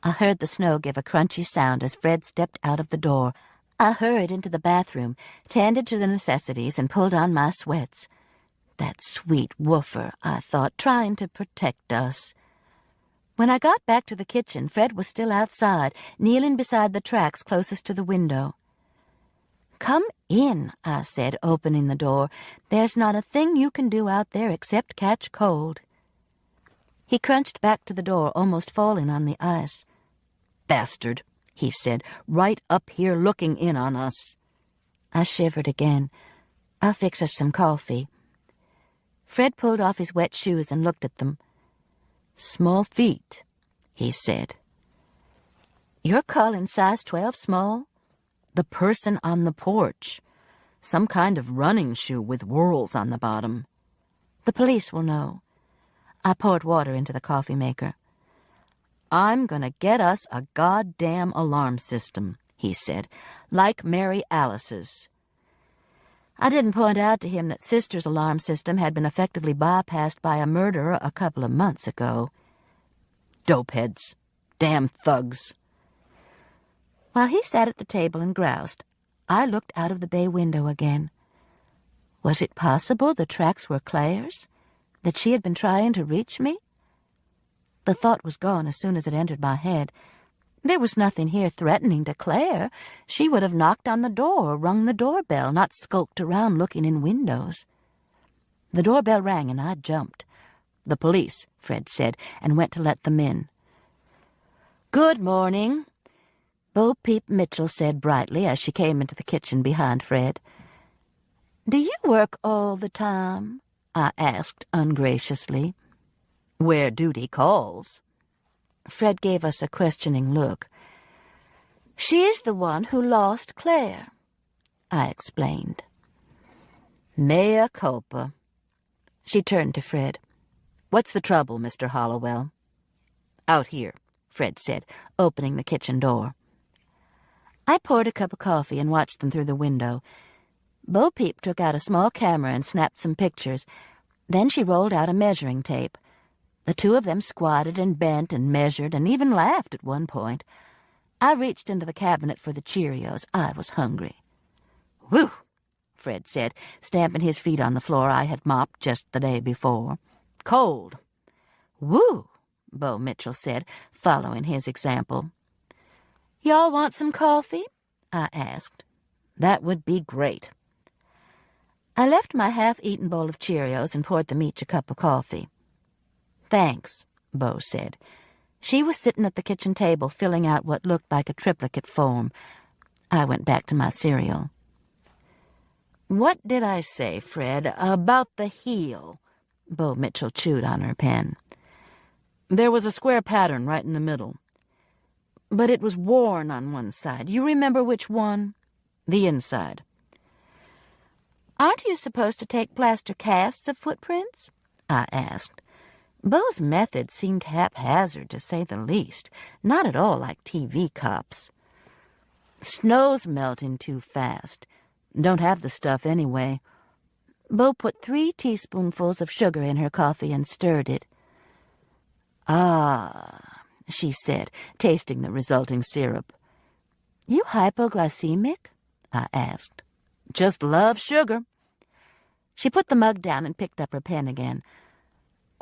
I heard the snow give a crunchy sound as Fred stepped out of the door. I hurried into the bathroom, tended to the necessities, and pulled on my sweats. That sweet woofer, I thought, trying to protect us. When I got back to the kitchen, Fred was still outside, kneeling beside the tracks closest to the window. "Come in," I said, opening the door. "There's not a thing you can do out there except catch cold." He crunched back to the door, almost falling on the ice. "Bastard," he said, "right up here looking in on us." I shivered again. "I'll fix us some coffee." Fred pulled off his wet shoes and looked at them. "Small feet," he said. "You're calling size 12 small?" "The person on the porch. Some kind of running shoe with whorls on the bottom." "The police will know." I poured water into the coffee maker. "I'm going to get us a goddamn alarm system," he said, "like Mary Alice's." I didn't point out to him that Sister's alarm system had been effectively bypassed by a murderer a couple of months ago. Dopeheads. Damn thugs. While he sat at the table and groused, I looked out of the bay window again. Was it possible the tracks were Claire's? That she had been trying to reach me? The thought was gone as soon as it entered my head. There was nothing here threatening to Claire. She would have knocked on the door or rung the doorbell, not skulked around looking in windows. The doorbell rang and I jumped. "The police," Fred said, and went to let them in. "Good morning," Bo Peep Mitchell said brightly as she came into the kitchen behind Fred. "Do you work all the time?" I asked ungraciously. "Where duty calls." Fred gave us a questioning look. "She's the one who lost Claire," I explained. "Mea culpa." She turned to Fred. "What's the trouble, Mr. Hollowell?" "Out here," Fred said, opening the kitchen door. I poured a cup of coffee and watched them through the window. Bo Peep took out a small camera and snapped some pictures. Then she rolled out a measuring tape. The two of them squatted and bent and measured and even laughed at one point. I reached into the cabinet for the Cheerios. I was hungry. "Whew," Fred said, stamping his feet on the floor I had mopped just the day before. "Cold." "Woo," Bo Mitchell said, following his example. "Y'all want some coffee?" I asked. "That would be great." I left my half-eaten bowl of Cheerios and poured them each a cup of coffee. "Thanks," Bo said. She was sitting at the kitchen table filling out what looked like a triplicate form. I went back to my cereal. "What did I say, Fred, about the heel?" Bo Mitchell chewed on her pen. "There was a square pattern right in the middle. But it was worn on one side. You remember which one?" "The inside." "Aren't you supposed to take plaster casts of footprints?" I asked. Bo's method seemed haphazard, to say the least, not at all like TV cops. "Snow's melting too fast. Don't have the stuff anyway." Bo put 3 teaspoonfuls of sugar in her coffee and stirred it. "Ah," she said, tasting the resulting syrup. "You hypoglycemic?" I asked. "Just love sugar." She put the mug down and picked up her pen again.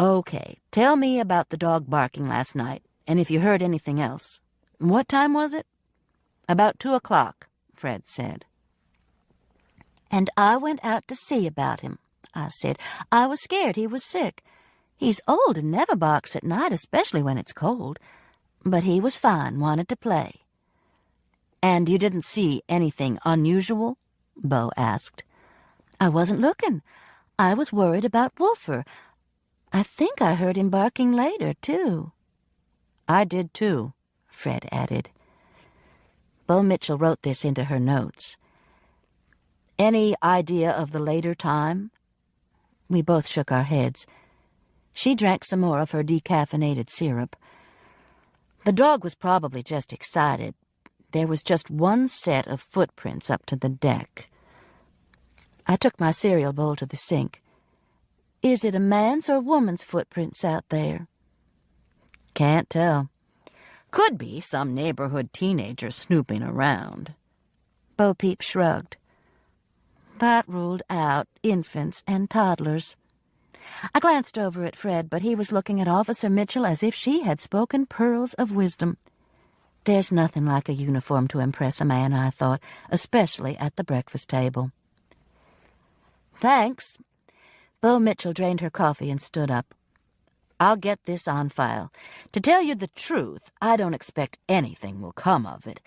"Okay, tell me about the dog barking last night, and if you heard anything else. What time was it?" "About 2 o'clock, Fred said. "And I went out to see about him," I said. "I was scared he was sick. He's old and never barks at night, especially when it's cold. But he was fine, wanted to play." "And you didn't see anything unusual?" Bo asked. "I wasn't looking. I was worried about Wolfer. I think I heard him barking later, too." "I did, too," Fred added. Bo Mitchell wrote this into her notes. "Any idea of the later time?" We both shook our heads. She drank some more of her decaffeinated syrup. "The dog was probably just excited. There was just one set of footprints up to the deck." I took my cereal bowl to the sink. "Is it a man's or woman's footprints out there?" "Can't tell. Could be some neighborhood teenager snooping around." Bo Peep shrugged. "That ruled out infants and toddlers." I glanced over at Fred, but he was looking at Officer Mitchell as if she had spoken pearls of wisdom. There's nothing like a uniform to impress a man, I thought, especially at the breakfast table. "Thanks." Bo Mitchell drained her coffee and stood up. "I'll get this on file. To tell you the truth, I don't expect anything will come of it.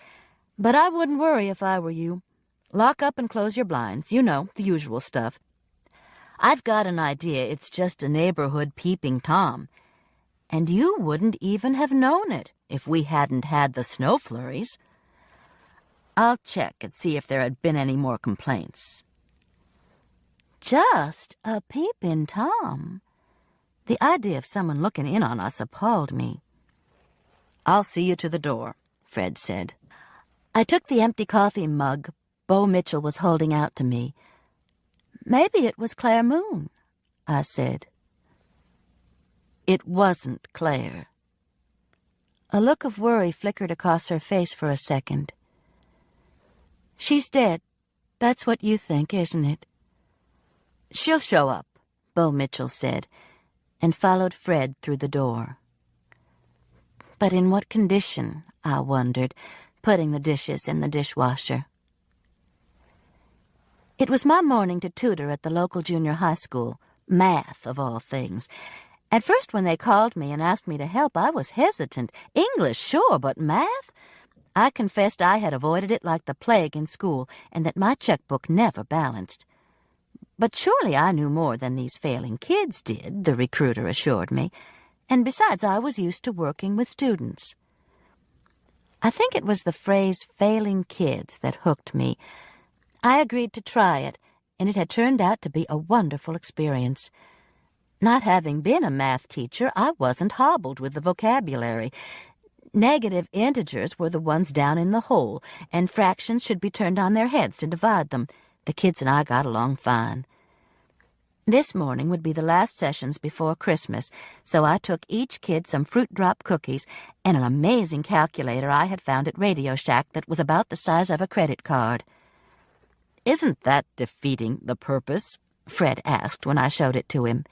But I wouldn't worry if I were you. Lock up and close your blinds. You know, the usual stuff. I've got an idea it's just a neighborhood peeping Tom. And you wouldn't even have known it if we hadn't had the snow flurries. I'll check and see if there had been any more complaints." Just a peeping Tom. The idea of someone looking in on us appalled me. "I'll see you to the door," Fred said. I took the empty coffee mug Bo Mitchell was holding out to me. "Maybe it was Claire Moon," I said. It wasn't Claire. A look of worry flickered across her face for a second. "She's dead. That's what you think, isn't it?" "She'll show up," Bo Mitchell said, and followed Fred through the door. But in what condition, I wondered, putting the dishes in the dishwasher. It was my morning to tutor at the local junior high school, math of all things. At first when they called me and asked me to help, I was hesitant. English, sure, but math? I confessed I had avoided it like the plague in school, and that my checkbook never balanced. But surely I knew more than these failing kids did, the recruiter assured me, and besides I was used to working with students. I think it was the phrase failing kids that hooked me. I agreed to try it, and it had turned out to be a wonderful experience. Not having been a math teacher, I wasn't hobbled with the vocabulary. Negative integers were the ones down in the hole, and fractions should be turned on their heads to divide them. The kids and I got along fine. This morning would be the last sessions before Christmas, so I took each kid some fruit drop cookies and an amazing calculator I had found at Radio Shack that was about the size of a credit card. "Isn't that defeating the purpose?" Fred asked when I showed it to him.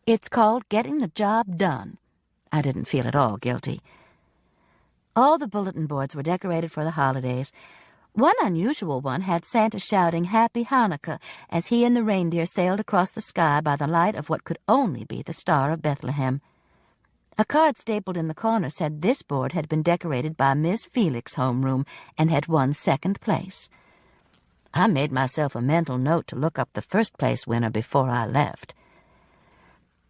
"It's called getting the job done." I didn't feel at all guilty. All the bulletin boards were decorated for the holidays. One unusual one had Santa shouting Happy Hanukkah as he and the reindeer sailed across the sky by the light of what could only be the Star of Bethlehem. A card stapled in the corner said this board had been decorated by Miss Felix's homeroom and had won second place. I made myself a mental note to look up the first-place winner before I left.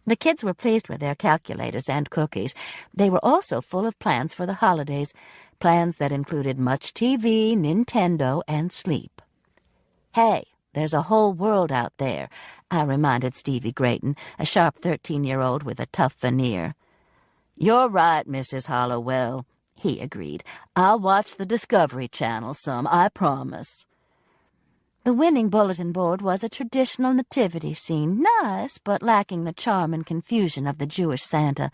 The kids were pleased with their calculators and cookies. They were also full of plans for the holidays, plans that included much TV, Nintendo, and sleep. "Hey, there's a whole world out there," I reminded Stevie Grayton, a sharp 13-year-old with a tough veneer. "You're right, Mrs. Hollowell," he agreed. "I'll watch the Discovery Channel some, I promise." The winning bulletin board was a traditional nativity scene, nice, but lacking the charm and confusion of the Jewish Santa.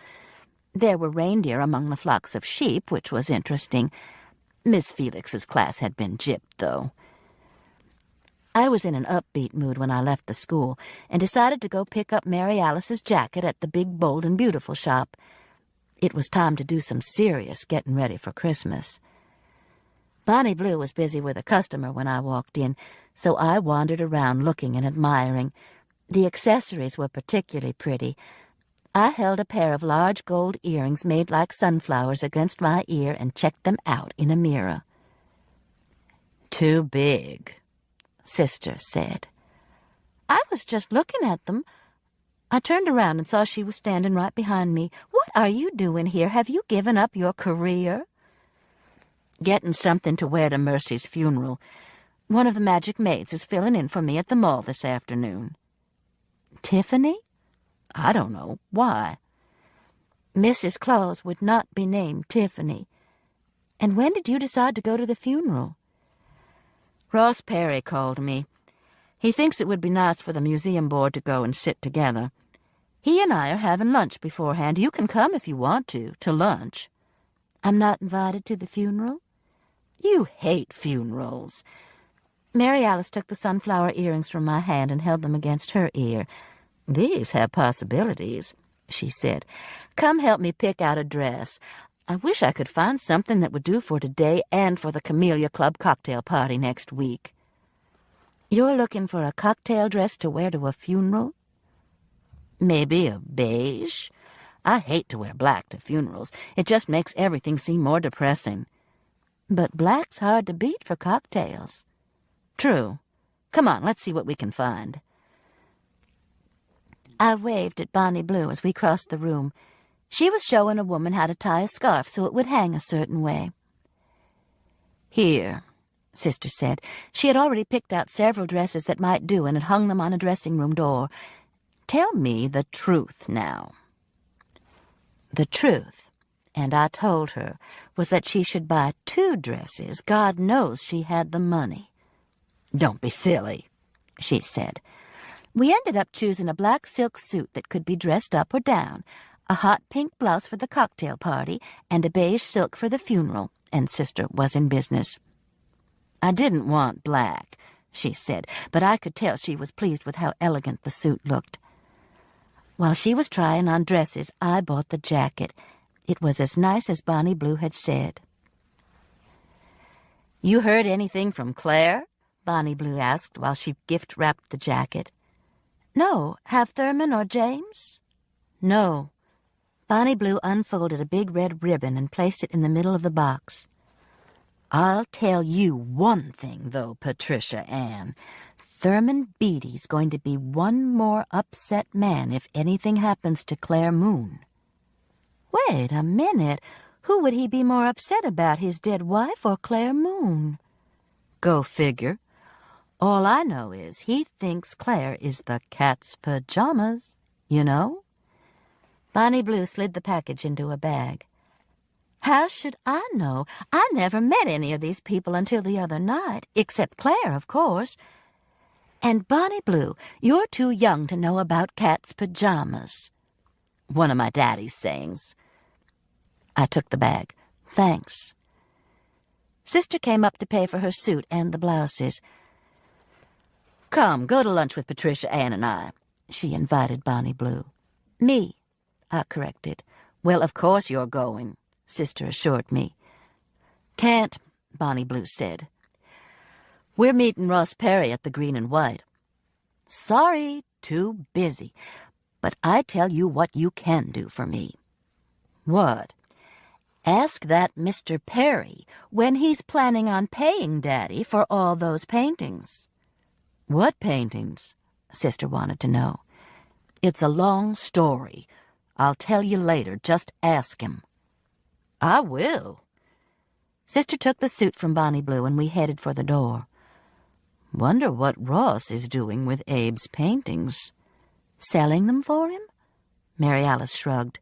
There were reindeer among the flocks of sheep, which was interesting. Miss Felix's class had been gypped, though. I was in an upbeat mood when I left the school, and decided to go pick up Mary Alice's jacket at the Big, Bold, and Beautiful shop. It was time to do some serious getting ready for Christmas. Bonnie Blue was busy with a customer when I walked in, so I wandered around looking and admiring. The accessories were particularly pretty. I held a pair of large gold earrings made like sunflowers against my ear and checked them out in a mirror. "Too big," Sister said. I was just looking at them. I turned around and saw she was standing right behind me. "What are you doing here? Have you given up your career?" "Getting something to wear to Mercy's funeral. One of the magic maids is filling in for me at the mall this afternoon." "Tiffany?" "I don't know. Why?" "Mrs. Claus would not be named Tiffany. And when did you decide to go to the funeral?" "Ross Perry called me. He thinks it would be nice for the museum board to go and sit together. He and I are having lunch beforehand. You can come if you want to lunch." "I'm not invited to the funeral?" "You hate funerals." Mary Alice took the sunflower earrings from my hand and held them against her ear. "These have possibilities," she said. "Come help me pick out a dress. I wish I could find something that would do for today and for the Camellia Club cocktail party next week." "You're looking for a cocktail dress to wear to a funeral?" "Maybe a beige. I hate to wear black to funerals. It just makes everything seem more depressing." "But black's hard to beat for cocktails." "True. Come on, let's see what we can find." I waved at Bonnie Blue as we crossed the room. She was showing a woman how to tie a scarf so it would hang a certain way. "Here," Sister said. She had already picked out several dresses that might do and had hung them on a dressing room door. "Tell me the truth now." The truth, and I told her, was that she should buy 2 dresses. God knows she had the money. "Don't be silly," she said. We ended up choosing a black silk suit that could be dressed up or down, a hot pink blouse for the cocktail party, and a beige silk for the funeral, and Sister was in business. "I didn't want black," she said, but I could tell she was pleased with how elegant the suit looked. While she was trying on dresses, I bought the jacket. It was as nice as Bonnie Blue had said. "You heard anything from Claire?" Bonnie Blue asked while she gift-wrapped the jacket. "No. Have Thurman or James?" "No." Bonnie Blue unfolded a big red ribbon and placed it in the middle of the box. "I'll tell you one thing, though, Patricia Ann. Thurman Beatty's going to be one more upset man if anything happens to Claire Moon." "Wait a minute. Who would he be more upset about, his dead wife or Claire Moon?" "Go figure. All I know is he thinks Claire is the cat's pajamas, you know?" Bonnie Blue slid the package into a bag. "How should I know? I never met any of these people until the other night, except Claire, of course. And Bonnie Blue, you're too young to know about cat's pajamas." "One of my daddy's sayings." I took the bag. "Thanks." Sister came up to pay for her suit and the blouses. "Come, go to lunch with Patricia Ann and I," she invited Bonnie Blue. "Me," I corrected. "Well, of course you're going," Sister assured me. "Can't," Bonnie Blue said. "We're meeting Ross Perry at the Green and White." "Sorry, too busy. But I tell you what you can do for me." "What?" "Ask that Mr. Perry when he's planning on paying Daddy for all those paintings." "What paintings?" Sister wanted to know. "It's a long story. I'll tell you later. Just ask him." "I will." Sister took the suit from Bonnie Blue and we headed for the door. "Wonder what Ross is doing with Abe's paintings." "Selling them for him?" Mary Alice shrugged.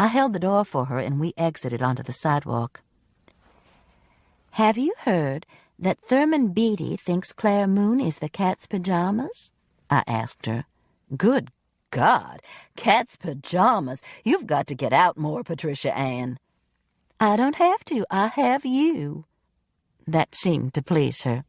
I held the door for her and we exited onto the sidewalk. "Have you heard that Thurman Beatty thinks Claire Moon is the cat's pajamas?" I asked her. "Good God, cat's pajamas. You've got to get out more, Patricia Ann." "I don't have to. I have you." That seemed to please her.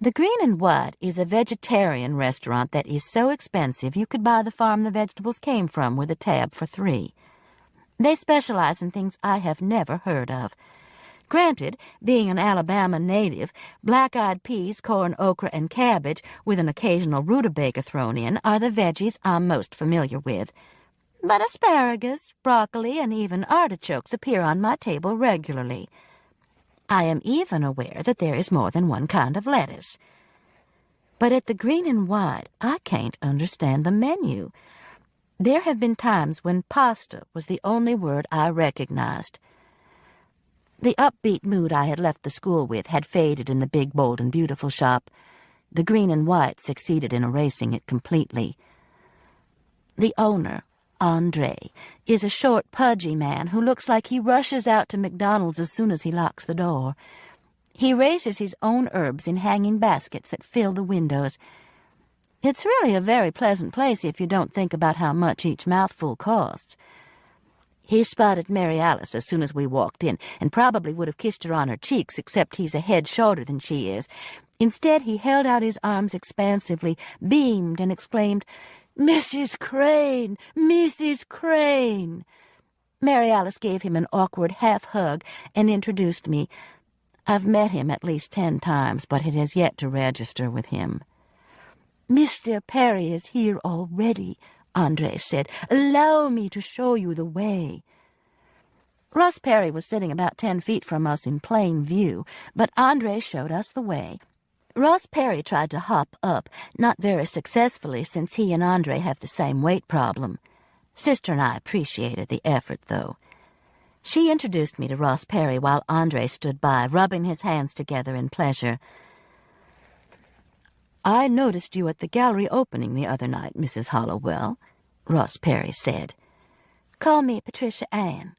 The Green and White is a vegetarian restaurant that is so expensive you could buy the farm the vegetables came from with a tab for $3. They specialize in things I have never heard of. Granted, being an Alabama native, black-eyed peas, corn, okra, and cabbage, with an occasional rutabaga thrown in, are the veggies I'm most familiar with. But asparagus, broccoli, and even artichokes appear on my table regularly. I am even aware that there is more than one kind of lettuce. But at the Green and White, I can't understand the menu. There have been times when pasta was the only word I recognized. The upbeat mood I had left the school with had faded in the big, bold, and beautiful shop. The Green and White succeeded in erasing it completely. The owner, Andre, is a short, pudgy man who looks like he rushes out to McDonald's as soon as he locks the door. He raises his own herbs in hanging baskets that fill the windows. It's really a very pleasant place if you don't think about how much each mouthful costs. He spotted Mary Alice as soon as we walked in, and probably would have kissed her on her cheeks, except he's a head shorter than she is. Instead, he held out his arms expansively, beamed, and exclaimed, "Mrs. Crane! Mrs. Crane!" Mary Alice gave him an awkward half-hug and introduced me. I've met him at least 10 times, but it has yet to register with him. "Mr. Perry is here already," Andre said. "Allow me to show you the way." Ross Perry was sitting about 10 feet from us in plain view, but Andre showed us the way. Ross Perry tried to hop up, not very successfully since he and Andre have the same weight problem. Sister and I appreciated the effort, though. She introduced me to Ross Perry while Andre stood by, rubbing his hands together in pleasure. "I noticed you at the gallery opening the other night, Mrs. Hollowell," Ross Perry said. "Call me Patricia Ann."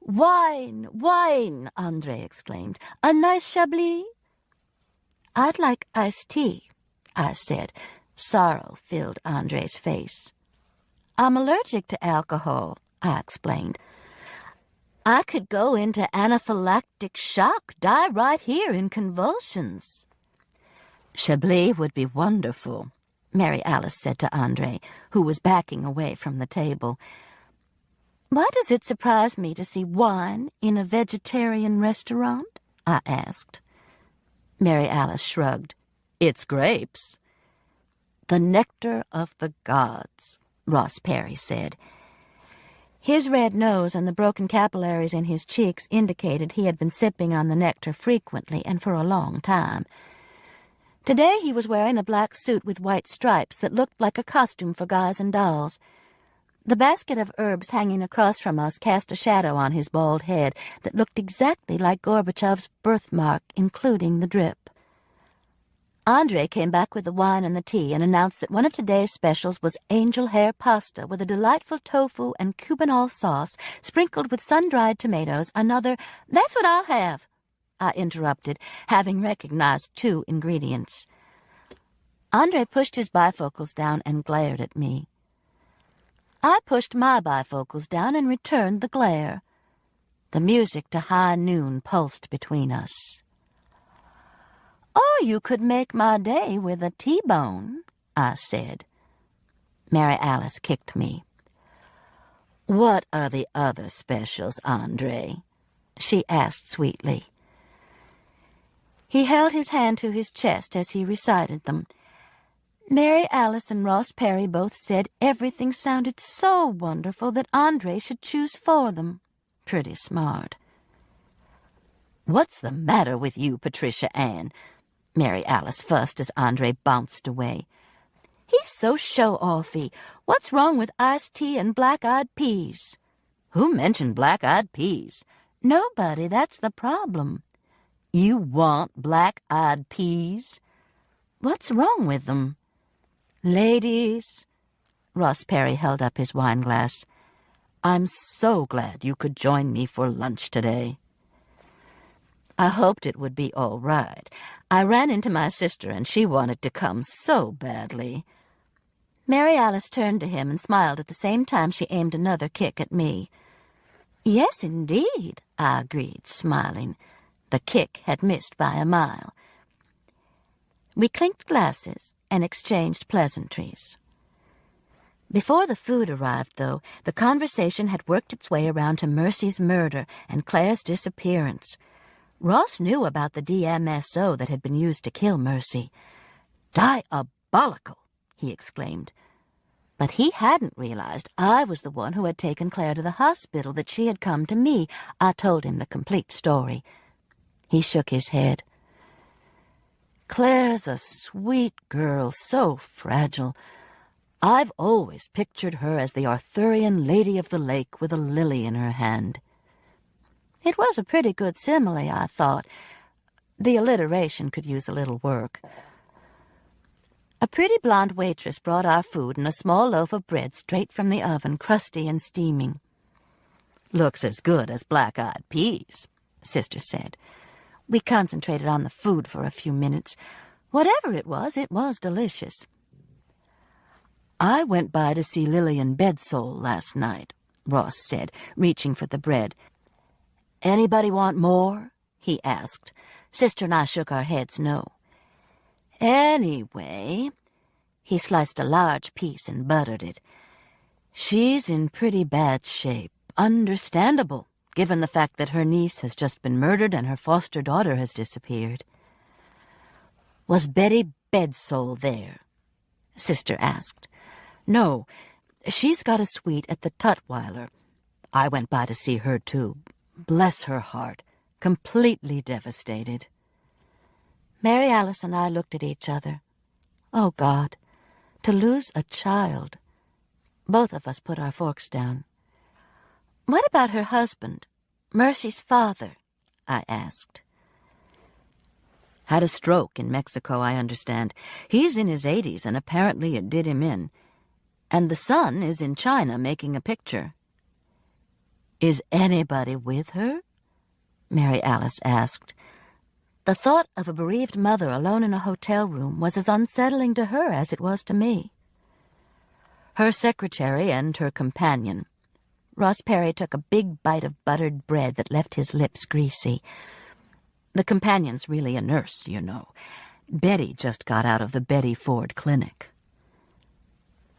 "Wine, wine!" Andre exclaimed. "A nice Chablis?" "I'd like iced tea," I said. Sorrow filled Andre's face. "I'm allergic to alcohol," I explained. "I could go into anaphylactic shock, die right here in convulsions." "Chablis would be wonderful," Mary Alice said to Andre, who was backing away from the table. "Why does it surprise me to see wine in a vegetarian restaurant?" I asked. Mary Alice shrugged. "It's grapes." "The nectar of the gods," Ross Perry said. His red nose and the broken capillaries in his cheeks indicated he had been sipping on the nectar frequently and for a long time. Today he was wearing a black suit with white stripes that looked like a costume for guys and dolls. The basket of herbs hanging across from us cast a shadow on his bald head that looked exactly like Gorbachev's birthmark, including the drip. Andre came back with the wine and the tea and announced that one of today's specials was angel hair pasta with a delightful tofu and Cubanol sauce sprinkled with sun-dried tomatoes. Another, "That's what I'll have," I interrupted, having recognized 2 ingredients. Andre pushed his bifocals down and glared at me. I pushed my bifocals down and returned the glare. The music to high noon pulsed between us. "Oh, you could make my day with a T-bone," I said. Mary Alice kicked me. "What are the other specials, Andre?" she asked sweetly. He held his hand to his chest as he recited them. Mary Alice and Ross Perry both said everything sounded so wonderful that Andre should choose for them. Pretty smart. "What's the matter with you, Patricia Ann?" Mary Alice fussed as Andre bounced away. "He's so show-offy. What's wrong with iced tea and black-eyed peas?" "Who mentioned black-eyed peas?" "Nobody, that's the problem." "You want black-eyed peas?" "What's wrong with them?" "Ladies," Ross Perry held up his wine glass, "I'm so glad you could join me for lunch today." I hoped it would be all right. I ran into my sister, and she wanted to come so badly. Mary Alice turned to him and smiled at the same time she aimed another kick at me. "Yes, indeed," I agreed, smiling. The kick had missed by a mile. We clinked glasses and exchanged pleasantries. Before the food arrived, though, the conversation had worked its way around to Mercy's murder and Claire's disappearance. Ross knew about the DMSO that had been used to kill Mercy. "Diabolical!" he exclaimed. But he hadn't realized I was the one who had taken Claire to the hospital, that she had come to me. I told him the complete story. He shook his head. "Claire's a sweet girl, so fragile. I've always pictured her as the Arthurian lady of the lake with a lily in her hand." It was a pretty good simile, I thought. The alliteration could use a little work. A pretty blonde waitress brought our food and a small loaf of bread straight from the oven, crusty and steaming. "Looks as good as black-eyed peas," Sister said. We concentrated on the food for a few minutes. Whatever it was delicious. "I went by to see Lillian Bedsole last night," Ross said, reaching for the bread. "Anybody want more?" he asked. Sister and I shook our heads no. "Anyway," he sliced a large piece and buttered it, "she's in pretty bad shape. Understandable, given the fact that her niece has just been murdered and her foster daughter has disappeared." "Was Betty Bedsole there?" Sister asked. "No, she's got a suite at the Tutwiler. I went by to see her, too. Bless her heart, completely devastated." Mary Alice and I looked at each other. Oh, God, to lose a child. Both of us put our forks down. "What about her husband, Mercy's father?" I asked. "Had a stroke in Mexico, I understand. He's in his 80s, and apparently it did him in. And the son is in China making a picture." "Is anybody with her?" Mary Alice asked. The thought of a bereaved mother alone in a hotel room was as unsettling to her as it was to me. "Her secretary and her companion." Ross Perry took a big bite of buttered bread that left his lips greasy. "The companion's really a nurse, you know. Betty just got out of the Betty Ford Clinic."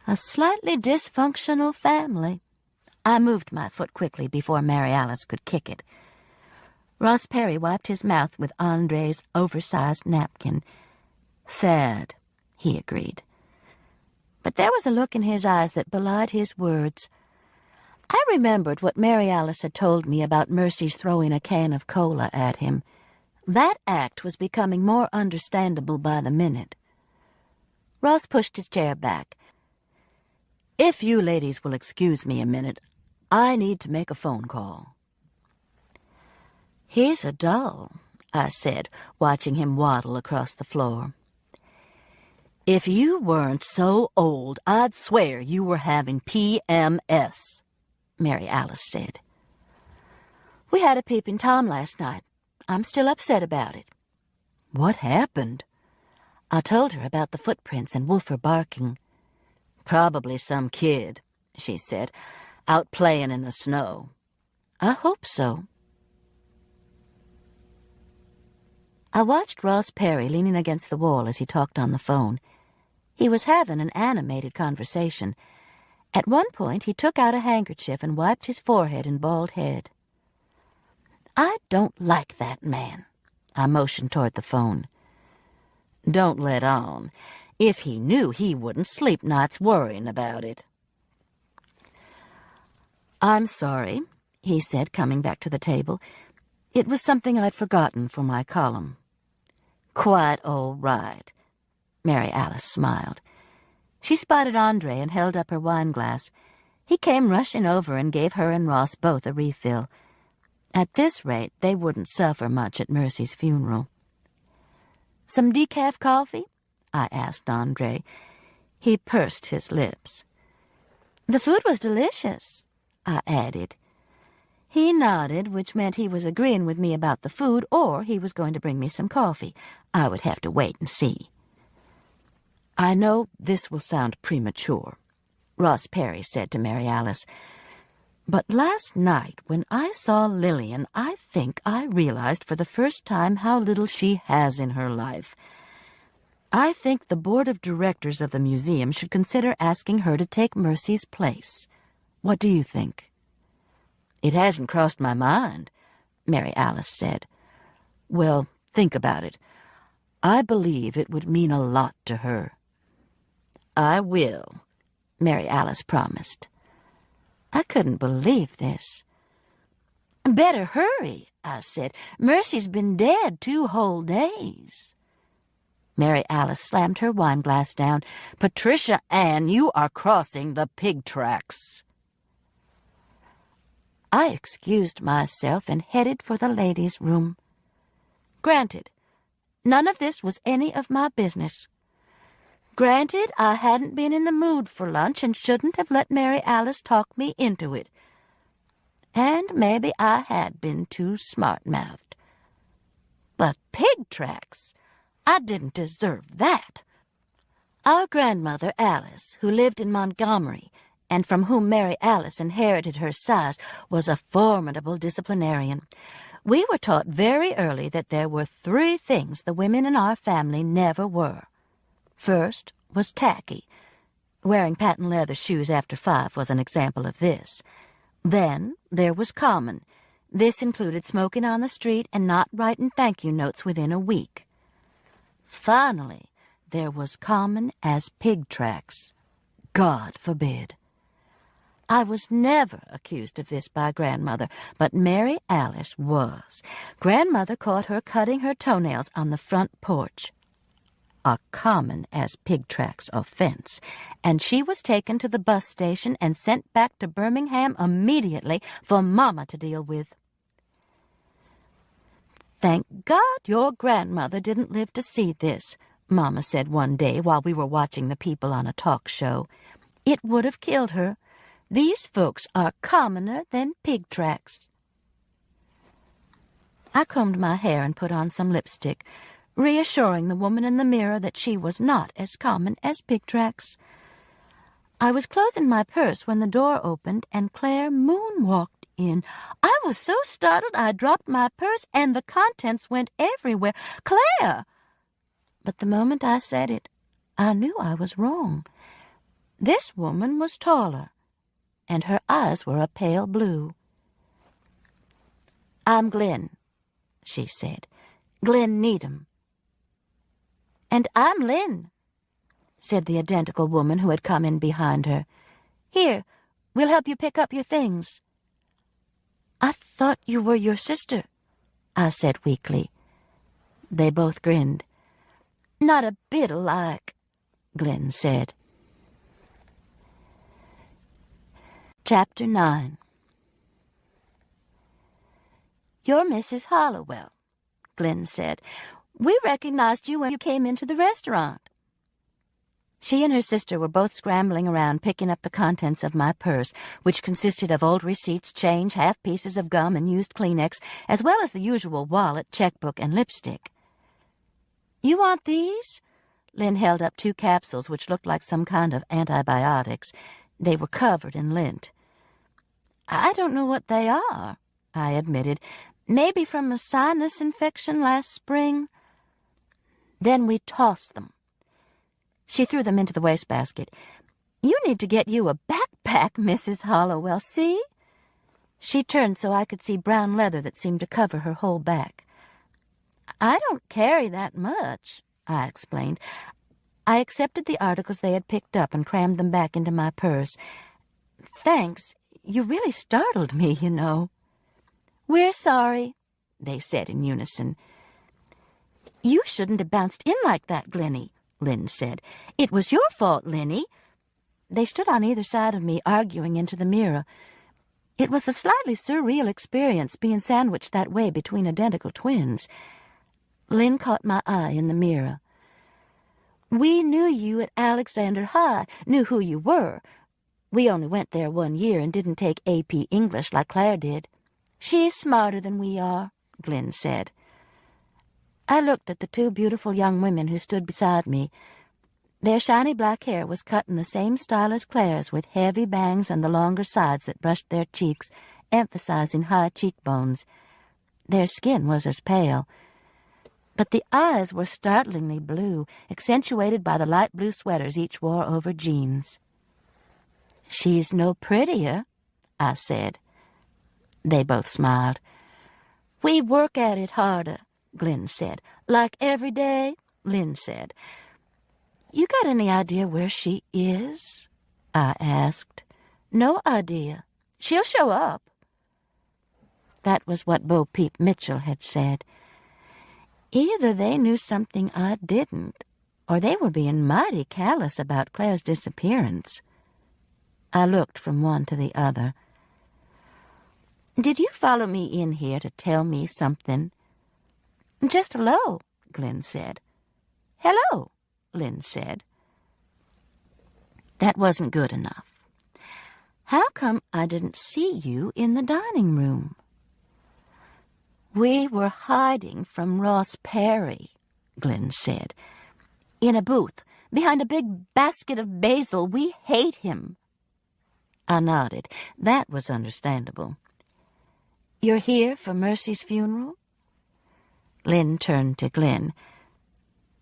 A slightly dysfunctional family. I moved my foot quickly before Mary Alice could kick it. Ross Perry wiped his mouth with Andre's oversized napkin. "Sad," he agreed. But there was a look in his eyes that belied his words. I remembered what Mary Alice had told me about Mercy's throwing a can of cola at him. That act was becoming more understandable by the minute. Ross pushed his chair back. "If you ladies will excuse me a minute, I need to make a phone call." "He's a doll," I said, watching him waddle across the floor. "If you weren't so old, I'd swear you were having PMS," Mary Alice said. "We had a peeping Tom last night. I'm still upset about it." "What happened?" I told her about the footprints and Woofer barking. "Probably some kid," she said, "out playing in the snow." "I hope so." I watched Ross Perry leaning against the wall as he talked on the phone. He was having an animated conversation. At one point, he took out a handkerchief and wiped his forehead and bald head. "I don't like that man." I motioned toward the phone. "Don't let on. If he knew, he wouldn't sleep nights worrying about it." "I'm sorry," he said, coming back to the table. "It was something I'd forgotten for my column." "Quite all right." Mary Alice smiled. She spotted Andre and held up her wine glass. He came rushing over and gave her and Ross both a refill. At this rate, they wouldn't suffer much at Mercy's funeral. "Some decaf coffee?" I asked Andre. He pursed his lips. "The food was delicious," I added. He nodded, which meant he was agreeing with me about the food, or he was going to bring me some coffee. I would have to wait and see. "I know this will sound premature," Ross Perry said to Mary Alice, "but last night when I saw Lillian, I think I realized for the first time how little she has in her life. I think the board of directors of the museum should consider asking her to take Mercy's place. What do you think?" "It hasn't crossed my mind," Mary Alice said. Well, think about it. I believe it would mean a lot to her." "I will," Mary Alice promised. I couldn't believe this. "Better hurry," I said. "Mercy's been dead 2 whole days." Mary Alice slammed her wine glass down. "Patricia Ann, you are crossing the pig tracks." I excused myself and headed for the ladies' room. Granted, none of this was any of my business. Granted, I hadn't been in the mood for lunch and shouldn't have let Mary Alice talk me into it. And maybe I had been too smart-mouthed. But pig tracks! I didn't deserve that. Our grandmother, Alice, who lived in Montgomery, and from whom Mary Alice inherited her size, was a formidable disciplinarian. We were taught very early that there were 3 things the women in our family never were. First was tacky. Wearing patent leather shoes after 5 was an example of this. Then there was common. This included smoking on the street and not writing thank-you notes within a week. Finally, there was common as pig tracks. God forbid. I was never accused of this by Grandmother, but Mary Alice was. Grandmother caught her cutting her toenails on the front porch. A common as pig tracks offense, and she was taken to the bus station and sent back to Birmingham immediately for Mama to deal with. "Thank God your grandmother didn't live to see this," Mama said one day while we were watching the people on a talk show. "It would have killed her. These folks are commoner than pig tracks." I combed my hair and put on some lipstick, reassuring the woman in the mirror that she was not as common as pig tracks. I was closing my purse when the door opened and Claire Moon walked in. I was so startled I dropped my purse and the contents went everywhere. "Claire!" But the moment I said it, I knew I was wrong. This woman was taller, and her eyes were a pale blue. "I'm Glenn," she said. "Glenn Needham." "And I'm Lynn," said the identical woman who had come in behind her. "Here, we'll help you pick up your things." "I thought you were your sister," I said weakly. They both grinned. "Not a bit alike," Glenn said. Chapter 9. "You're Mrs. Hollowell," Glenn said. "We recognized you when you came into the restaurant." She and her sister were both scrambling around picking up the contents of my purse, which consisted of old receipts, change, half pieces of gum, and used Kleenex, as well as the usual wallet, checkbook, and lipstick. "You want these?" Lynn held up 2 capsules which looked like some kind of antibiotics. They were covered in lint. "I don't know what they are," I admitted. "Maybe from a sinus infection last spring." Then we tossed them. She threw them into the wastebasket. "You need to get you a backpack, Mrs. Hollowell, see?" She turned so I could see brown leather that seemed to cover her whole back. "I don't carry that much," I explained. I accepted the articles they had picked up and crammed them back into my purse. "Thanks. You really startled me, you know." "We're sorry," they said in unison. "You shouldn't have bounced in like that, Glenny," Lynn said. "It was your fault, Lenny." They stood on either side of me, arguing into the mirror. It was a slightly surreal experience being sandwiched that way between identical twins. Lynn caught my eye in the mirror. "We knew you at Alexander High, knew who you were. We only went there 1 year and didn't take AP English like Claire did." "She's smarter than we are," Glenn said. I looked at the 2 beautiful young women who stood beside me. Their shiny black hair was cut in the same style as Claire's, with heavy bangs and the longer sides that brushed their cheeks, emphasizing high cheekbones. Their skin was as pale, but the eyes were startlingly blue, accentuated by the light blue sweaters each wore over jeans. "She's no prettier," I said. They both smiled. "We work at it harder," Glenn said. Like every day? Lynn said. You got any idea where she is? I asked. No idea. She'll show up. That was what Bo Peep Mitchell had said. Either they knew something I didn't, or they were being mighty callous about Claire's disappearance. I looked from one to the other. Did you follow me in here to tell me something? Just hello, Glenn said. Hello, Lynn said. That wasn't good enough. How come I didn't see you in the dining room? We were hiding from Ross Perry, Glenn said. In a booth, behind a big basket of basil. We hate him. I nodded. That was understandable. You're here for Mercy's funeral? Lynn turned to Glenn.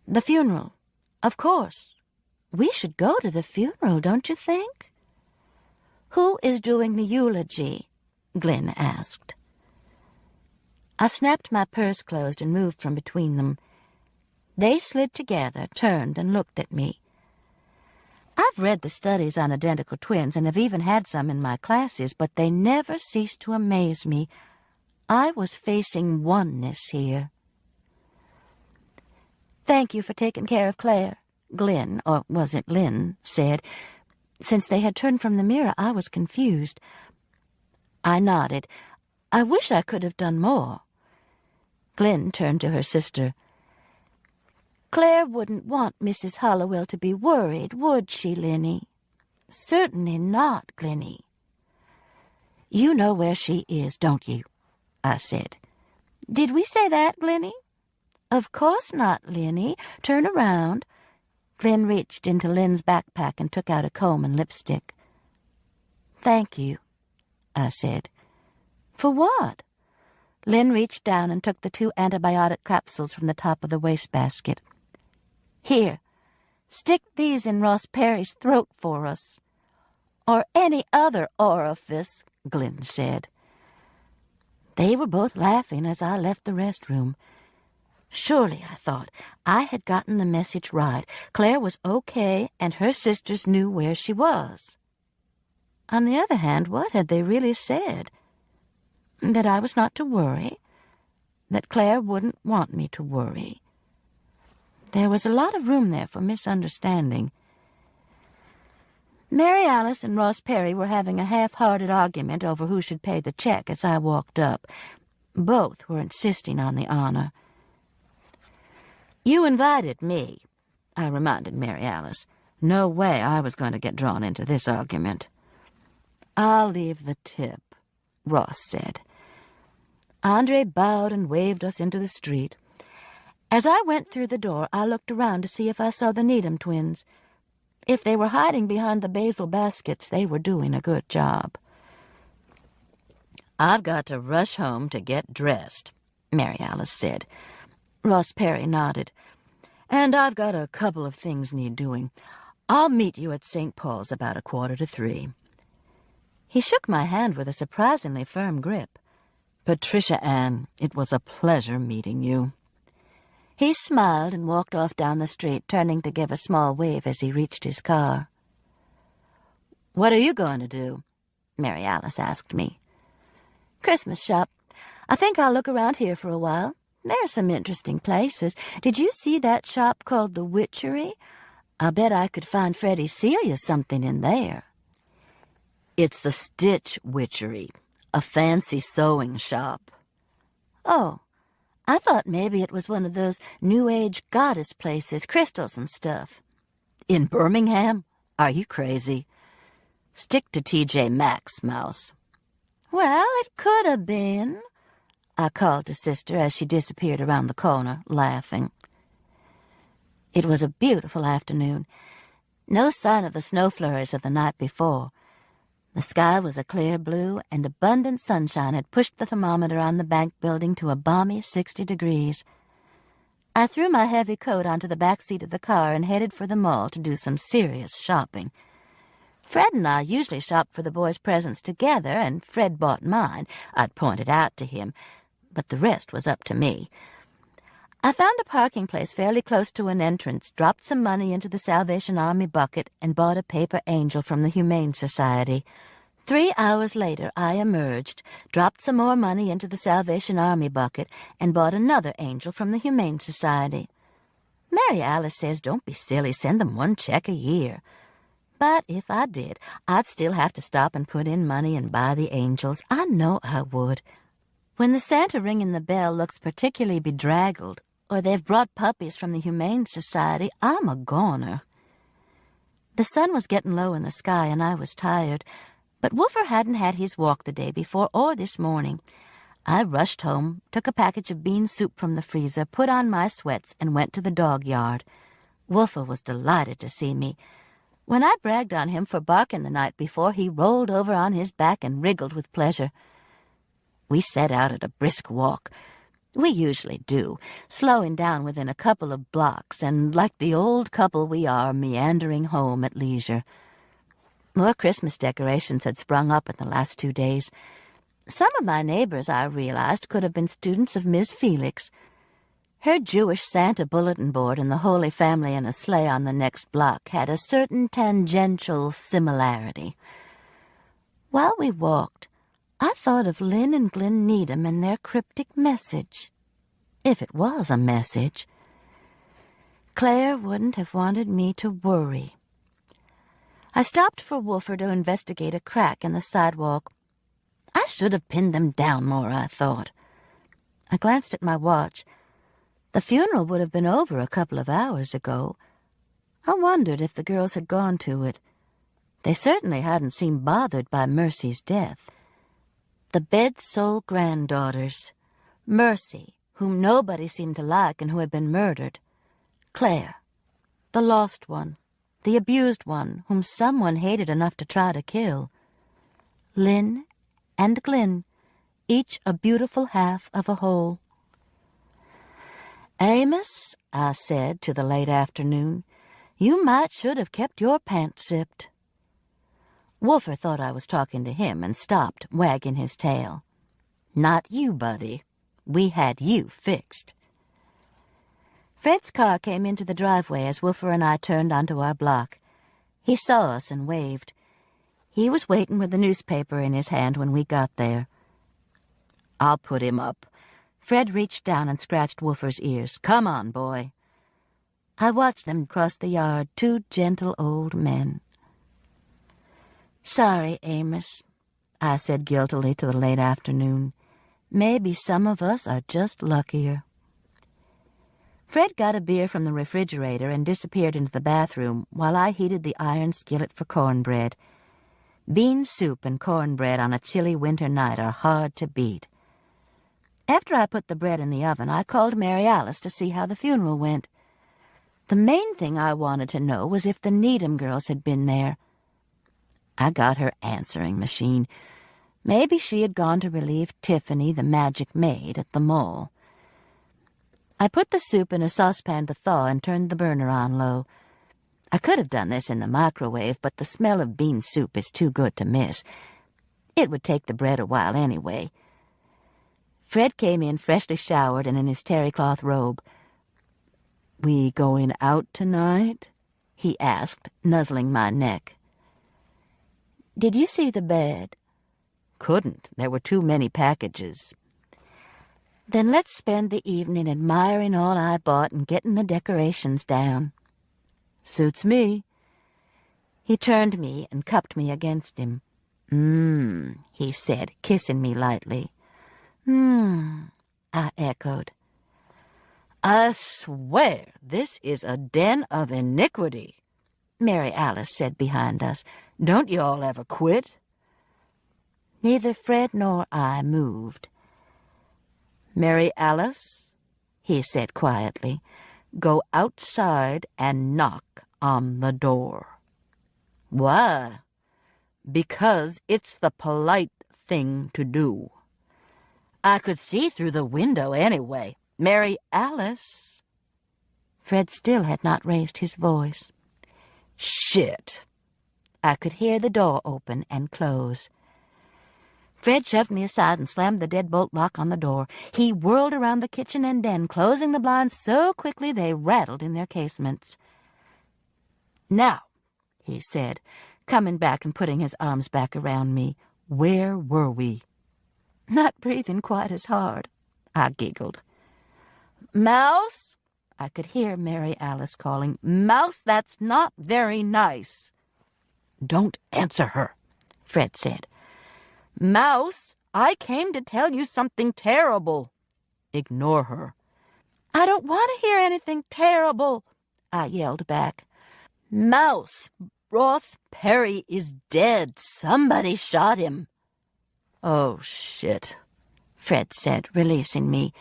The funeral, of course. We should go to the funeral, don't you think? Who is doing the eulogy? Glenn asked. I snapped my purse closed and moved from between them. They slid together, turned, and looked at me. I've read the studies on identical twins and have even had some in my classes, but they never ceased to amaze me. I was facing oneness here. Thank you for taking care of Claire, Glenn, or was it Lynn, said. Since they had turned from the mirror, I was confused. I nodded. I wish I could have done more. Glenn turned to her sister. Claire wouldn't want Mrs. Hollowell to be worried, would she, Lenny? Certainly not, Glenny. You know where she is, don't you? I said. Did we say that, Glenny? Of course not, Lenny. Turn around. Glenn reached into Lynn's backpack and took out a comb and lipstick. Thank you, I said. For what? Lynn reached down and took the 2 antibiotic capsules from the top of the wastebasket. Here, stick these in Ross Perry's throat for us. Or any other orifice, Glenn said. They were both laughing as I left the restroom. Surely, I thought, I had gotten the message right. Claire was okay, and her sisters knew where she was. On the other hand, what had they really said? That I was not to worry? That Claire wouldn't want me to worry? There was a lot of room there for misunderstanding. Mary Alice and Ross Perry were having a half-hearted argument over who should pay the check as I walked up. Both were insisting on the honor. You invited me, I reminded Mary Alice. No way I was going to get drawn into this argument. I'll leave the tip, Ross said. Andre bowed and waved us into the street. As I went through the door, I looked around to see if I saw the Needham twins. If they were hiding behind the basil baskets, they were doing a good job. I've got to rush home to get dressed, Mary Alice said. Ross Perry nodded. And I've got a couple of things need doing. I'll meet you at St. Paul's about 2:45. He shook my hand with a surprisingly firm grip. Patricia Ann, it was a pleasure meeting you. He smiled and walked off down the street, turning to give a small wave as he reached his car. What are you going to do? Mary Alice asked me. Christmas shop. I think I'll look around here for a while. There are some interesting places. Did you see that shop called the Witchery? I bet I could find Freddie Celia something in there. It's the Stitch Witchery, a fancy sewing shop. Oh, I thought maybe it was one of those New Age goddess places, crystals and stuff. In Birmingham? Are you crazy? Stick to T.J. Maxx, Mouse. Well, it could have been, I called to Sister as she disappeared around the corner, laughing. It was a beautiful afternoon. No sign of the snow flurries of the night before. The sky was a clear blue, and abundant sunshine had pushed the thermometer on the bank building to a balmy 60 degrees. I threw my heavy coat onto the back seat of the car and headed for the mall to do some serious shopping. Fred and I usually shop for the boys' presents together, and Fred bought mine. I'd pointed out to him, but the rest was up to me. I found a parking place fairly close to an entrance, dropped some money into the Salvation Army bucket, and bought a paper angel from the Humane Society. 3 hours later, I emerged, dropped some more money into the Salvation Army bucket, and bought another angel from the Humane Society. Mary Alice says, don't be silly, send them 1 check a year. But if I did, I'd still have to stop and put in money and buy the angels. I know I would. When the Santa ringing the bell looks particularly bedraggled, or they've brought puppies from the Humane Society, I'm a goner. The sun was getting low in the sky, and I was tired, but Woofer hadn't had his walk the day before or this morning. I rushed home, took a package of bean soup from the freezer, put on my sweats, and went to the dog yard. Woofer was delighted to see me. When I bragged on him for barking the night before, he rolled over on his back and wriggled with pleasure. We set out at a brisk walk. We usually do, slowing down within a couple of blocks, and like the old couple we are, meandering home at leisure. More Christmas decorations had sprung up in the last 2 days. Some of my neighbors, I realized, could have been students of Miss Felix. Her Jewish Santa bulletin board and the Holy Family in a sleigh on the next block had a certain tangential similarity. While we walked, I thought of Lynn and Glenn Needham and their cryptic message. If it was a message. Claire wouldn't have wanted me to worry. I stopped for Woofer to investigate a crack in the sidewalk. I should have pinned them down more, I thought. I glanced at my watch. The funeral would have been over a couple of hours ago. I wondered if the girls had gone to it. They certainly hadn't seemed bothered by Mercy's death. The Bedsole granddaughters. Mercy, whom nobody seemed to like and who had been murdered. Claire, the lost one, the abused one, whom someone hated enough to try to kill. Lynn and Glenn, each a beautiful half of a whole. Amos, I said to the late afternoon, you might should have kept your pants zipped. Woofer thought I was talking to him and stopped, wagging his tail. Not you, buddy. We had you fixed. Fred's car came into the driveway as Woofer and I turned onto our block. He saw us and waved. He was waiting with the newspaper in his hand when we got there. I'll put him up. Fred reached down and scratched Woofer's ears. Come on, boy. I watched them cross the yard, 2 gentle old men. Sorry, Amos, I said guiltily to the late afternoon. Maybe some of us are just luckier. Fred got a beer from the refrigerator and disappeared into the bathroom while I heated the iron skillet for cornbread. Bean soup and cornbread on a chilly winter night are hard to beat. After I put the bread in the oven, I called Mary Alice to see how the funeral went. The main thing I wanted to know was if the Needham girls had been there. I got her answering machine. Maybe she had gone to relieve Tiffany, the magic maid, at the mall. I put the soup in a saucepan to thaw and turned the burner on low. I could have done this in the microwave, but the smell of bean soup is too good to miss. It would take the bread a while anyway. Fred came in freshly showered and in his terry-cloth robe. We going out tonight? He asked, nuzzling my neck. Did you see the bed? Couldn't. There were too many packages. Then let's spend the evening admiring all I bought and getting the decorations down. Suits me. He turned me and cupped me against him. He said, kissing me lightly. I echoed. I swear this is a den of iniquity, Mary Alice said behind us. Don't you all ever quit? Neither Fred nor I moved. Mary Alice, he said quietly, go outside and knock on the door. Why? Because it's the polite thing to do. I could see through the window anyway. Mary Alice. Fred still had not raised his voice. Shit. I could hear the door open and close. Fred shoved me aside and slammed the deadbolt lock on the door. He whirled around the kitchen and den, closing the blinds so quickly they rattled in their casements. "Now," he said, coming back and putting his arms back around me, "where were we?" "Not breathing quite as hard," I giggled. "Mouse?" I could hear Mary Alice calling. "Mouse, that's not very nice." "Don't answer her," Fred said. "Mouse, I came to tell you something terrible." "Ignore her." "I don't want to hear anything terrible," I yelled back. "Mouse, Ross Perry is dead. Somebody shot him." "Oh, shit," Fred said, releasing me.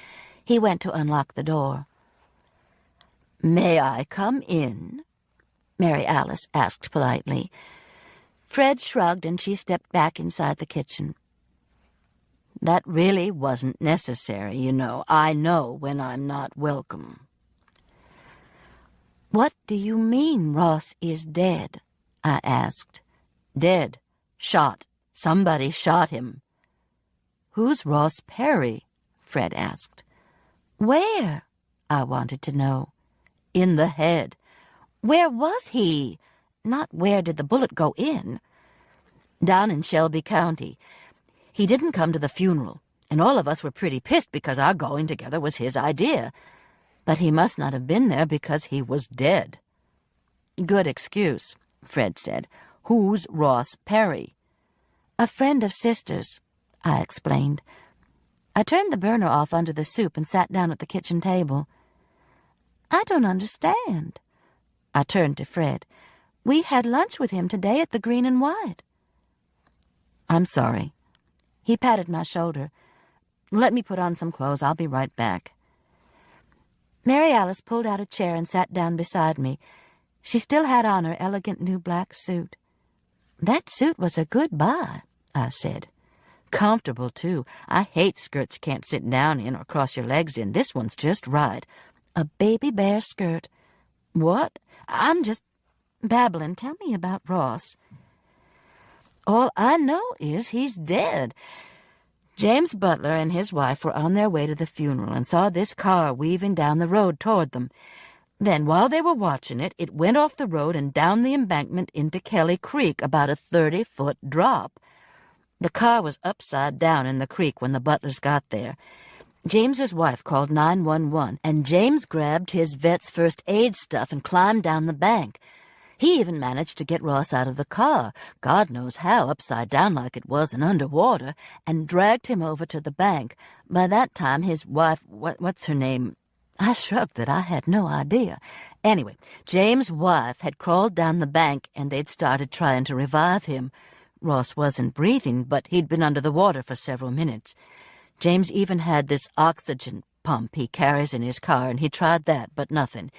He went to unlock the door. "May I come in?" Mary Alice asked politely. Fred shrugged and she stepped back inside the kitchen. "That really wasn't necessary, you know. I know when I'm not welcome." "What do you mean Ross is dead?" I asked. "Dead. Shot. Somebody shot him." "Who's Ross Perry?" Fred asked. "Where?" I wanted to know. "In the head." "Where was he? Not where did the bullet go in?" "Down in Shelby County. He didn't come to the funeral, and all of us were pretty pissed because our going together was his idea. But he must not have been there because he was dead." "Good excuse," Fred said. "Who's Ross Perry?" "A friend of Sister's," I explained. I turned the burner off under the soup and sat down at the kitchen table. "I don't understand." I turned to Fred. "We had lunch with him today at the Green and White." "I'm sorry." He patted my shoulder. "Let me put on some clothes. I'll be right back." Mary Alice pulled out a chair and sat down beside me. She still had on her elegant new black suit. "That suit was a good buy," I said. "Comfortable, too. I hate skirts you can't sit down in or cross your legs in. This one's just right. A baby bear skirt." "What?" "I'm just babbling. Tell me about Ross." "All I know is he's dead." James Butler and his wife were on their way to the funeral and saw this car weaving down the road toward them. Then, while they were watching it, it went off the road and down the embankment into Kelly Creek, about a 30-foot drop. The car was upside down in the creek when the Butlers got there. James's wife called 911, and James grabbed his vet's first aid stuff and climbed down the bank. He even managed to get Ross out of the car, God knows how, upside down like it was and underwater, and dragged him over to the bank. By that time, his wife, what's her name? I shrugged that I had no idea. Anyway, James' wife had crawled down the bank, and they'd started trying to revive him. Ross wasn't breathing, but he'd been under the water for several minutes. James even had this oxygen pump he carries in his car, and he tried that, but nothing.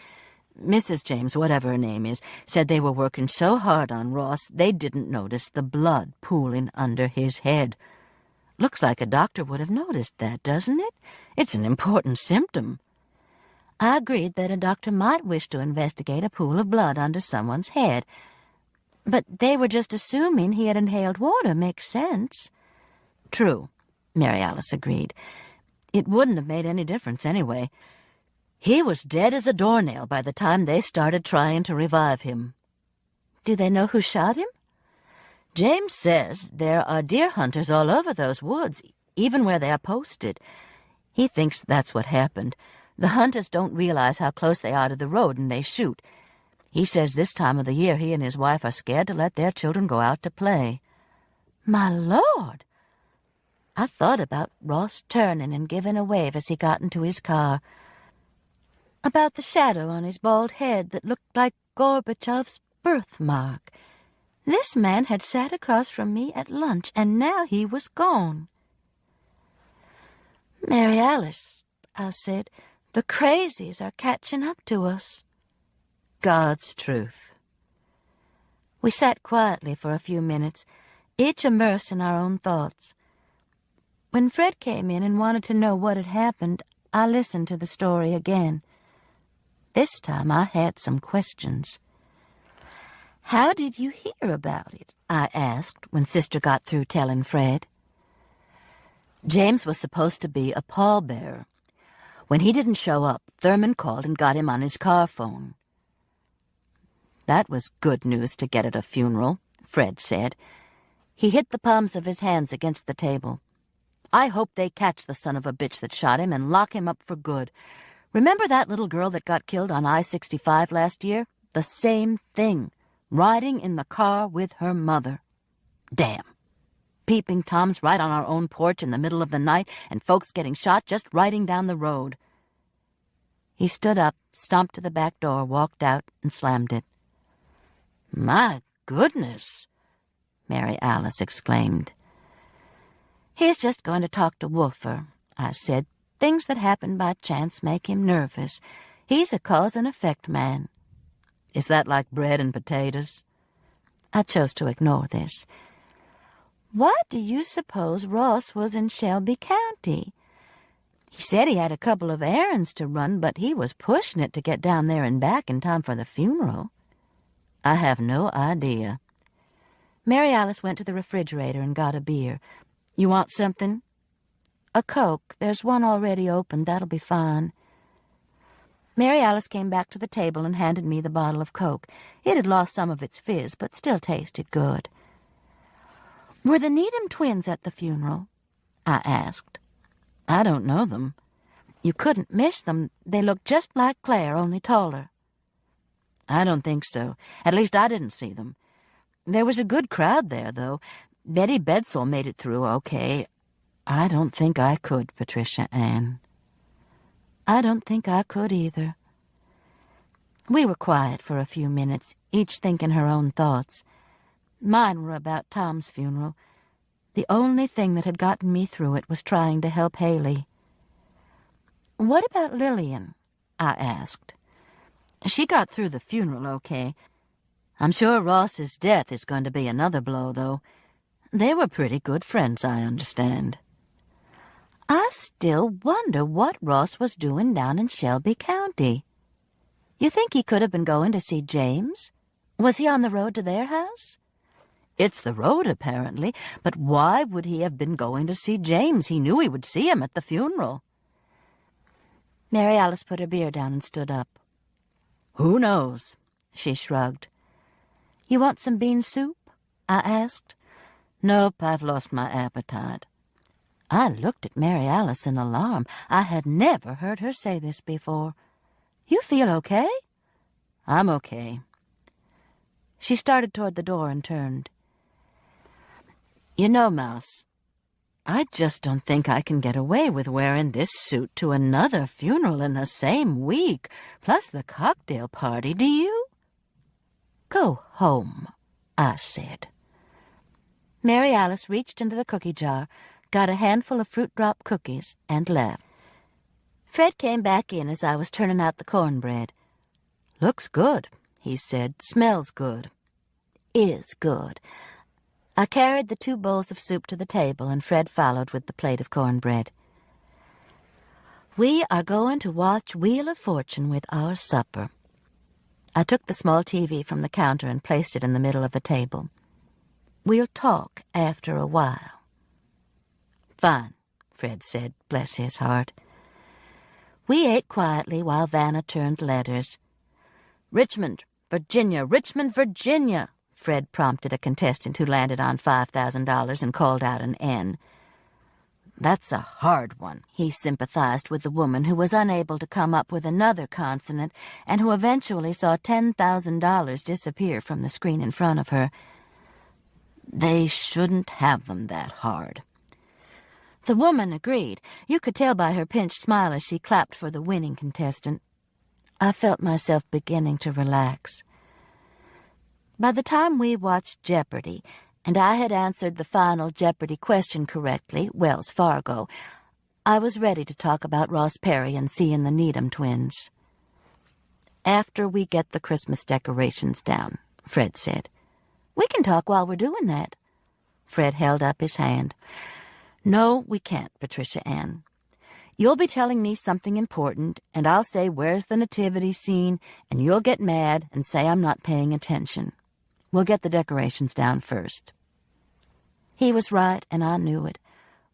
Mrs. James, whatever her name is, said they were working so hard on Ross they didn't notice the blood pooling under his head. Looks like a doctor would have noticed that, doesn't it? It's an important symptom. I agreed that a doctor might wish to investigate a pool of blood under someone's head. But they were just assuming he had inhaled water. Makes sense. True, Mary Alice agreed. It wouldn't have made any difference anyway. He was dead as a doornail by the time they started trying to revive him. Do they know who shot him? James says there are deer hunters all over those woods, even where they are posted. He thinks that's what happened. The hunters don't realize how close they are to the road, and they shoot. He says this time of the year he and his wife are scared to let their children go out to play. My Lord! I thought about Ross turning and giving a wave as he got into his car. About the shadow on his bald head that looked like Gorbachev's birthmark. This man had sat across from me at lunch, and now he was gone. Mary Alice, I said, the crazies are catching up to us. God's truth. We sat quietly for a few minutes, each immersed in our own thoughts. When Fred came in and wanted to know what had happened, I listened to the story again. This time I had some questions. How did you hear about it? I asked when Sister got through telling Fred. James was supposed to be a pallbearer. When he didn't show up, Thurman called and got him on his car phone. That was good news to get at a funeral, Fred said. He hit the palms of his hands against the table. I hope they catch the son of a bitch that shot him and lock him up for good. Remember that little girl that got killed on I-65 last year? The same thing, riding in the car with her mother. Damn. Peeping Toms right on our own porch in the middle of the night and folks getting shot just riding down the road. He stood up, stomped to the back door, walked out, and slammed it. My goodness, Mary Alice exclaimed. He's just going to talk to Wolfer, I said. Things that happen by chance make him nervous. He's a cause and effect man. Is that like bread and potatoes? I chose to ignore this. Why do you suppose Ross was in Shelby County? He said he had a couple of errands to run, but he was pushing it to get down there and back in time for the funeral. I have no idea. Mary Alice went to the refrigerator and got a beer. You want something? A Coke. There's one already opened. That'll be fine. Mary Alice came back to the table and handed me the bottle of Coke. It had lost some of its fizz, but still tasted good. Were the Needham twins at the funeral? I asked. I don't know them. You couldn't miss them. They looked just like Claire, only taller. I don't think so. At least I didn't see them. There was a good crowd there, though. Betty Bedsole made it through okay. I don't think I could, Patricia Ann. I don't think I could either. We were quiet for a few minutes, each thinking her own thoughts. Mine were about Tom's funeral. The only thing that had gotten me through it was trying to help Haley. What about Lillian? I asked. She got through the funeral okay. I'm sure Ross's death is going to be another blow, though. They were pretty good friends, I understand. I still wonder what Ross was doing down in Shelby County. You think he could have been going to see James? Was he on the road to their house? It's the road, apparently, but why would he have been going to see James? He knew he would see him at the funeral. Mary Alice put her beer down and stood up. Who knows? She shrugged. You want some bean soup? I asked. Nope, I've lost my appetite. I looked at Mary Alice in alarm. I had never heard her say this before. You feel okay? I'm okay. She started toward the door and turned. You know, Mouse, I just don't think I can get away with wearing this suit to another funeral in the same week, plus the cocktail party, do you? Go home, I said. Mary Alice reached into the cookie jar, got a handful of fruit drop cookies, and left. Fred came back in as I was turning out the cornbread. Looks good, he said. Smells good. Is good. I carried the 2 bowls of soup to the table, and Fred followed with the plate of cornbread. We are going to watch Wheel of Fortune with our supper. I took the small TV from the counter and placed it in the middle of the table. We'll talk after a while. Fine, Fred said, bless his heart. We ate quietly while Vanna turned letters. Richmond, Virginia, Richmond, Virginia, Fred prompted a contestant who landed on $5,000 and called out an N. That's a hard one, he sympathized with the woman who was unable to come up with another consonant and who eventually saw $10,000 disappear from the screen in front of her. They shouldn't have them that hard. The woman agreed. You could tell by her pinched smile as she clapped for the winning contestant. I felt myself beginning to relax. By the time we watched Jeopardy, and I had answered the final Jeopardy question correctly, Wells Fargo, I was ready to talk about Ross Perry and seeing the Needham twins. After we get the Christmas decorations down, Fred said. We can talk while we're doing that. Fred held up his hand. No, we can't, Patricia Ann. You'll be telling me something important, and I'll say, where's the nativity scene, and you'll get mad and say I'm not paying attention. We'll get the decorations down first. He was right, and I knew it.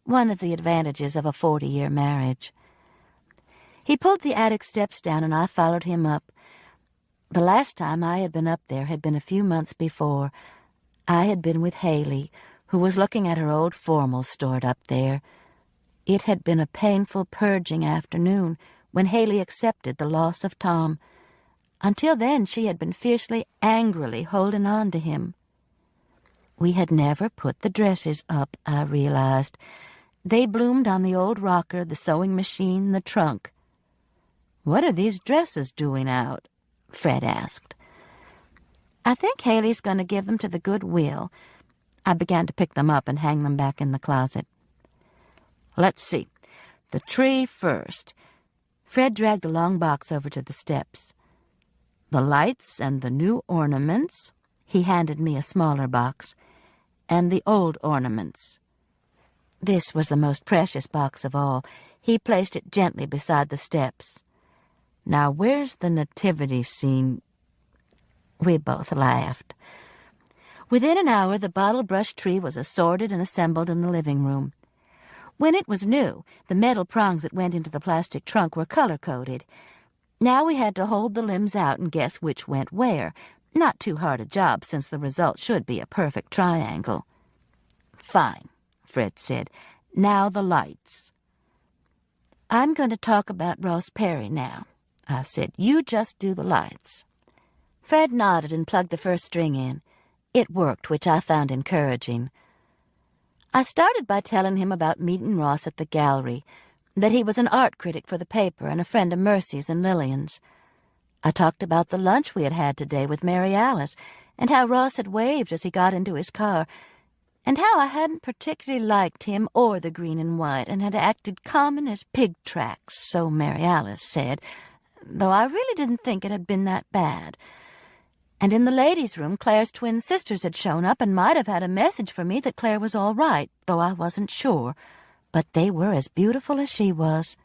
one of the advantages of a 40-year marriage. He pulled the attic steps down, and I followed him up. The last time I had been up there had been a few months before. I had been with Haley, who was looking at her old formals stored up there. It had been a painful, purging afternoon when Haley accepted the loss of Tom. Until then, she had been fiercely, angrily holding on to him. We had never put the dresses up, I realized. They bloomed on the old rocker, the sewing machine, the trunk. "What are these dresses doing out?" Fred asked. "I think Haley's going to give them to the Goodwill." I began to pick them up and hang them back in the closet. "Let's see. The tree first." Fred dragged a long box over to the steps. "The lights and the new ornaments." He handed me a smaller box. "And the old ornaments." This was the most precious box of all. He placed it gently beside the steps. "Now, where's the nativity scene?" We both laughed. Within an hour, the bottle-brush tree was assorted and assembled in the living room. When it was new, the metal prongs that went into the plastic trunk were color-coded. Now we had to hold the limbs out and guess which went where. Not too hard a job, since the result should be a perfect triangle. "Fine," Fred said. "Now the lights." "I'm going to talk about Ross Perry now," I said. "You just do the lights." Fred nodded and plugged the first string in. It worked, which I found encouraging. I started by telling him about meeting Ross at the gallery, that he was an art critic for the paper and a friend of Mercy's and Lillian's. I talked about the lunch we had had today with Mary Alice, and how Ross had waved as he got into his car, and how I hadn't particularly liked him or the green and white, and had acted common as pig tracks, so Mary Alice said, though I really didn't think it had been that bad. And in the ladies' room, Claire's twin sisters had shown up and might have had a message for me that Claire was all right, though I wasn't sure. But they were as beautiful as she was.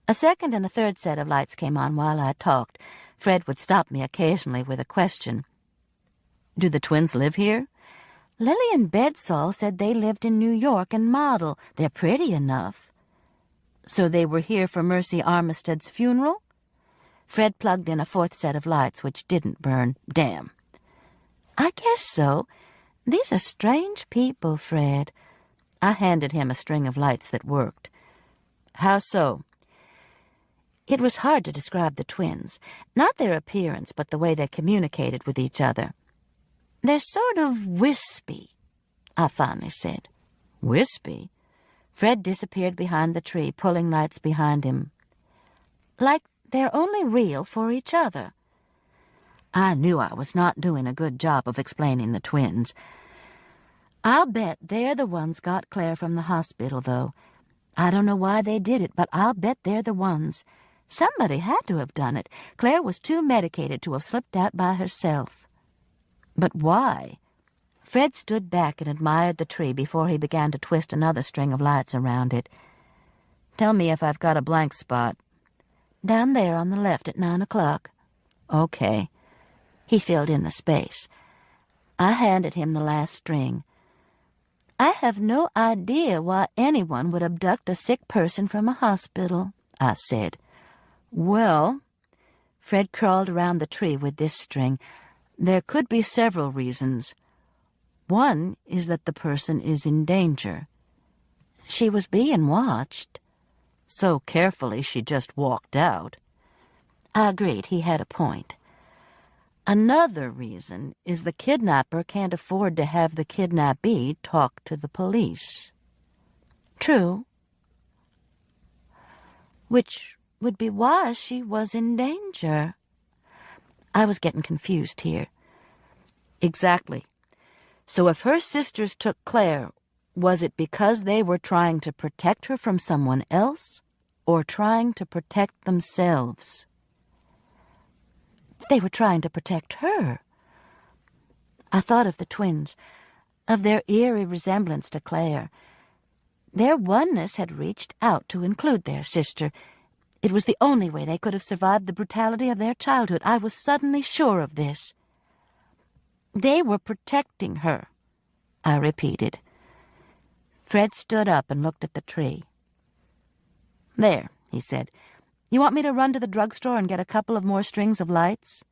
A second and a third set of lights came on while I talked. Fred would stop me occasionally with a question. "Do the twins live here?" "Lillian Bedsall said they lived in New York and model. They're pretty enough." "So they were here for Mercy Armistead's funeral?" Fred plugged in a fourth set of lights, which didn't burn. Damn. "I guess so. These are strange people, Fred." I handed him a string of lights that worked. "How so?" It was hard to describe the twins. Not their appearance, but the way they communicated with each other. "They're sort of wispy," I finally said. "Wispy?" Fred disappeared behind the tree, pulling lights behind him. "Like they're only real for each other." I knew I was not doing a good job of explaining the twins. "I'll bet they're the ones got Claire from the hospital, though. I don't know why they did it, but I'll bet they're the ones. Somebody had to have done it. Claire was too medicated to have slipped out by herself." "But why?" Fred stood back and admired the tree before he began to twist another string of lights around it. "Tell me if I've got a blank spot." "Down there on the left at 9 o'clock. "Okay." He filled in the space. I handed him the last string. "I have no idea why anyone would abduct a sick person from a hospital," I said. "Well," Fred crawled around the tree with this string, "there could be several reasons. One is that the person is in danger." "She was being watched." "So carefully she just walked out." I agreed he had a point. "Another reason is the kidnapper can't afford to have the kidnappee talk to the police." "True." "Which would be why she was in danger." I was getting confused here. "Exactly. So if her sisters took Claire, was it because they were trying to protect her from someone else, or trying to protect themselves?" "They were trying to protect her." I thought of the twins, of their eerie resemblance to Claire. Their oneness had reached out to include their sister. It was the only way they could have survived the brutality of their childhood. I was suddenly sure of this. "They were protecting her," I repeated. Fred stood up and looked at the tree. "There," he said. "You want me to run to the drugstore and get a couple of more strings of lights?"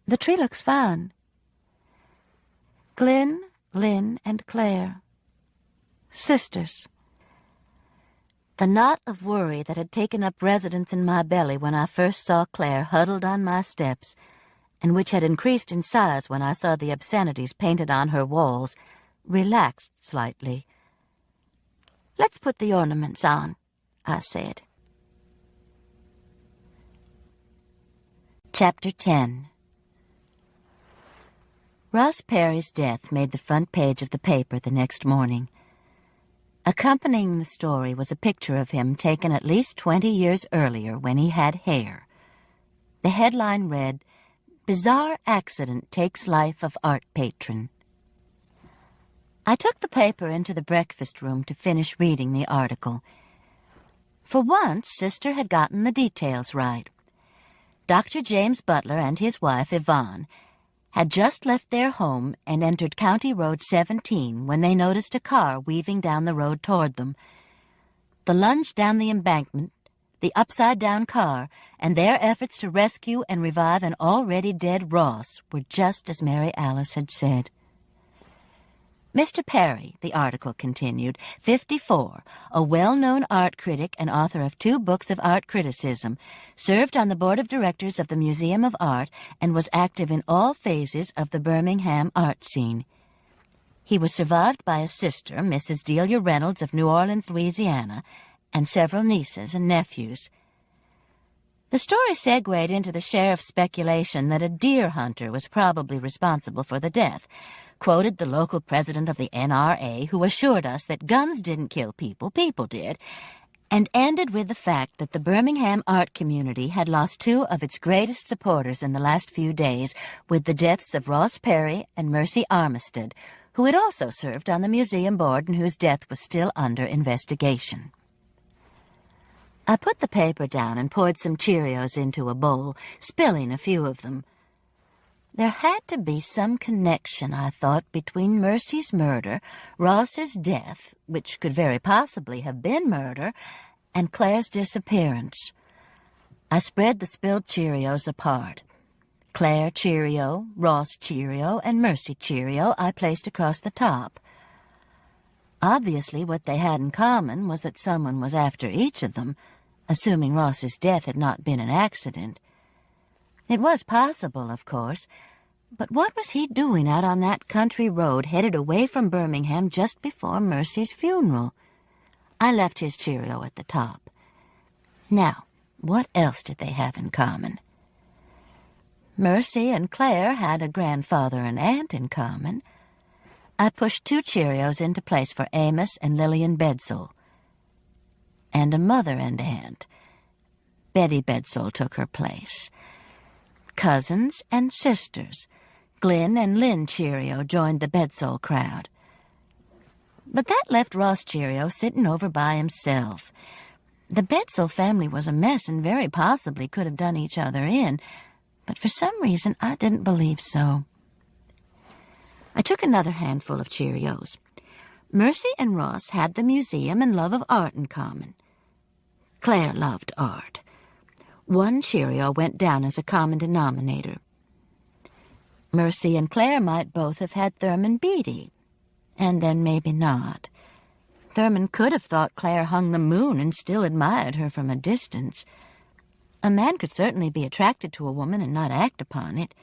"The tree looks fine." Glenn, Lynn, and Claire. Sisters. The knot of worry that had taken up residence in my belly when I first saw Claire huddled on my steps, and which had increased in size when I saw the obscenities painted on her walls, relaxed slightly. "Let's put the ornaments on," I said. Chapter 10. Ross Perry's death made the front page of the paper the next morning. Accompanying the story was a picture of him taken at least 20 years earlier when he had hair. The headline read, "Bizarre Accident Takes Life of Art Patron." I took the paper into the breakfast room to finish reading the article. For once, Sister had gotten the details right. Dr. James Butler and his wife, Yvonne, had just left their home and entered County Road 17 when they noticed a car weaving down the road toward them. The lunge down the embankment, the upside-down car, and their efforts to rescue and revive an already dead Ross were just as Mary Alice had said. Mr. Perry, the article continued, 54, a well-known art critic and author of 2 books of art criticism, served on the board of directors of the Museum of Art and was active in all phases of the Birmingham art scene. He was survived by a sister, Mrs. Delia Reynolds of New Orleans, Louisiana, and several nieces and nephews. The story segued into the sheriff's speculation that a deer hunter was probably responsible for the death, quoted the local president of the NRA, who assured us that guns didn't kill people, people did, and ended with the fact that the Birmingham art community had lost 2 of its greatest supporters in the last few days with the deaths of Ross Perry and Mercy Armistead, who had also served on the museum board and whose death was still under investigation. I put the paper down and poured some Cheerios into a bowl, spilling a few of them. There had to be some connection, I thought, between Mercy's murder, Ross's death, which could very possibly have been murder, and Claire's disappearance. I spread the spilled Cheerios apart. Claire Cheerio, Ross Cheerio, and Mercy Cheerio I placed across the top. Obviously, what they had in common was that someone was after each of them, assuming Ross's death had not been an accident. It was possible, of course, but what was he doing out on that country road headed away from Birmingham just before Mercy's funeral? I left his Cheerio at the top. Now, what else did they have in common? Mercy and Claire had a grandfather and aunt in common. I pushed 2 Cheerios into place for Amos and Lillian Bedsole. And a mother and aunt. Betty Bedsole took her place. Cousins and sisters. Glenn and Lynn Cheerio joined the Bedsole crowd. But that left Ross Cheerio sitting over by himself. The Bedsole family was a mess and very possibly could have done each other in, but for some reason I didn't believe so. I took another handful of Cheerios. Mercy and Ross had the museum and love of art in common. Claire loved art. 1 Cheerio went down as a common denominator. Mercy and Claire might both have had Thurman Beatty, and then maybe not. Thurman could have thought Claire hung the moon and still admired her from a distance. A man could certainly be attracted to a woman and not act upon it.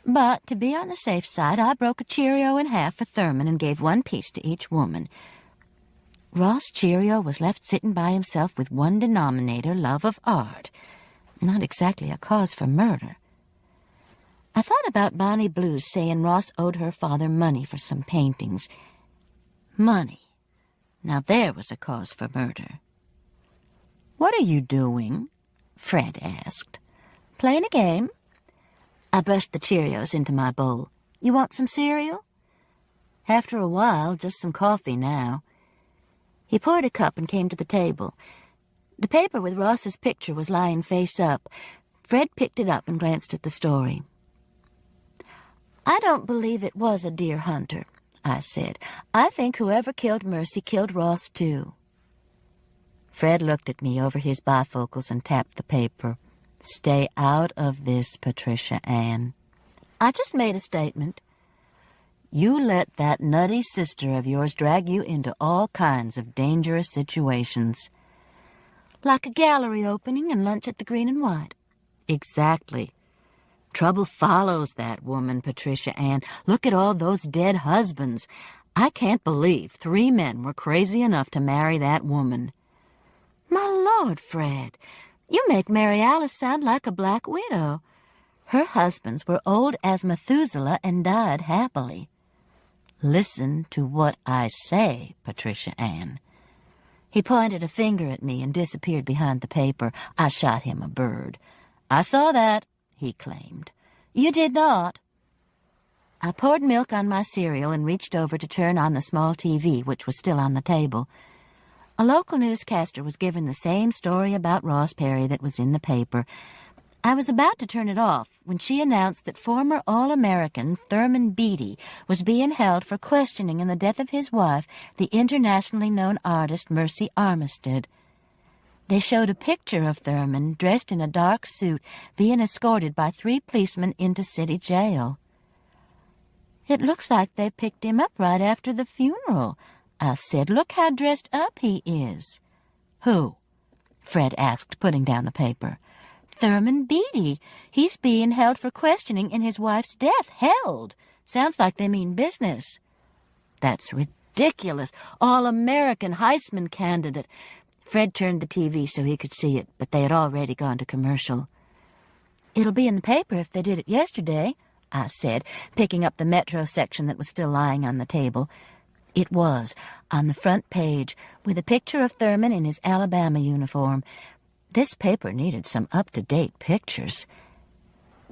But to be on the safe side, I broke a Cheerio in half for Thurman and gave 1 piece to each woman. Ross Cheerio was left sitting by himself with 1 denominator, love of art. Not exactly a cause for murder. I thought about Bonnie Blues saying Ross owed her father money for some paintings. Money. Now there was a cause for murder. "What are you doing?" Fred asked. "Playing a game." I brushed the Cheerios into my bowl. "You want some cereal?" "After a while, just some coffee now." He poured a cup and came to the table. The paper with Ross's picture was lying face up. Fred picked it up and glanced at the story. "I don't believe it was a deer hunter. I said. "I think whoever killed Mercy killed Ross, too." Fred looked at me over his bifocals and tapped the paper. "Stay out of this, Patricia Ann." "I just made a statement." "You let that nutty sister of yours drag you into all kinds of dangerous situations." "Like a gallery opening and lunch at the Green and White." "Exactly. Trouble follows that woman, Patricia Ann. Look at all those dead husbands. I can't believe 3 men were crazy enough to marry that woman." "My Lord, Fred, you make Mary Alice sound like a black widow. Her husbands were old as Methuselah and died happily." "Listen to what I say, Patricia Ann." He pointed a finger at me and disappeared behind the paper. I shot him a bird. "I saw that," he claimed. "You did not." I poured milk on my cereal and reached over to turn on the small TV, which was still on the table. A local newscaster was given the same story about Ross Perry that was in the paper. I was about to turn it off when she announced that former All-American Thurman Beatty was being held for questioning in the death of his wife, the internationally known artist Mercy Armistead. They showed a picture of Thurman dressed in a dark suit being escorted by 3 policemen into city jail. "It looks like they picked him up right after the funeral," I said. "Look how dressed up he is." "Who?" Fred asked, putting down the paper. "Thurman Beatty. He's being held for questioning in his wife's death. Held. Sounds like they mean business." "That's ridiculous. All-American Heisman candidate." Fred turned the TV so he could see it, but they had already gone to commercial. "It'll be in the paper if they did it yesterday," I said, picking up the Metro section that was still lying on the table. It was, on the front page, with a picture of Thurman in his Alabama uniform. This paper needed some up-to-date pictures.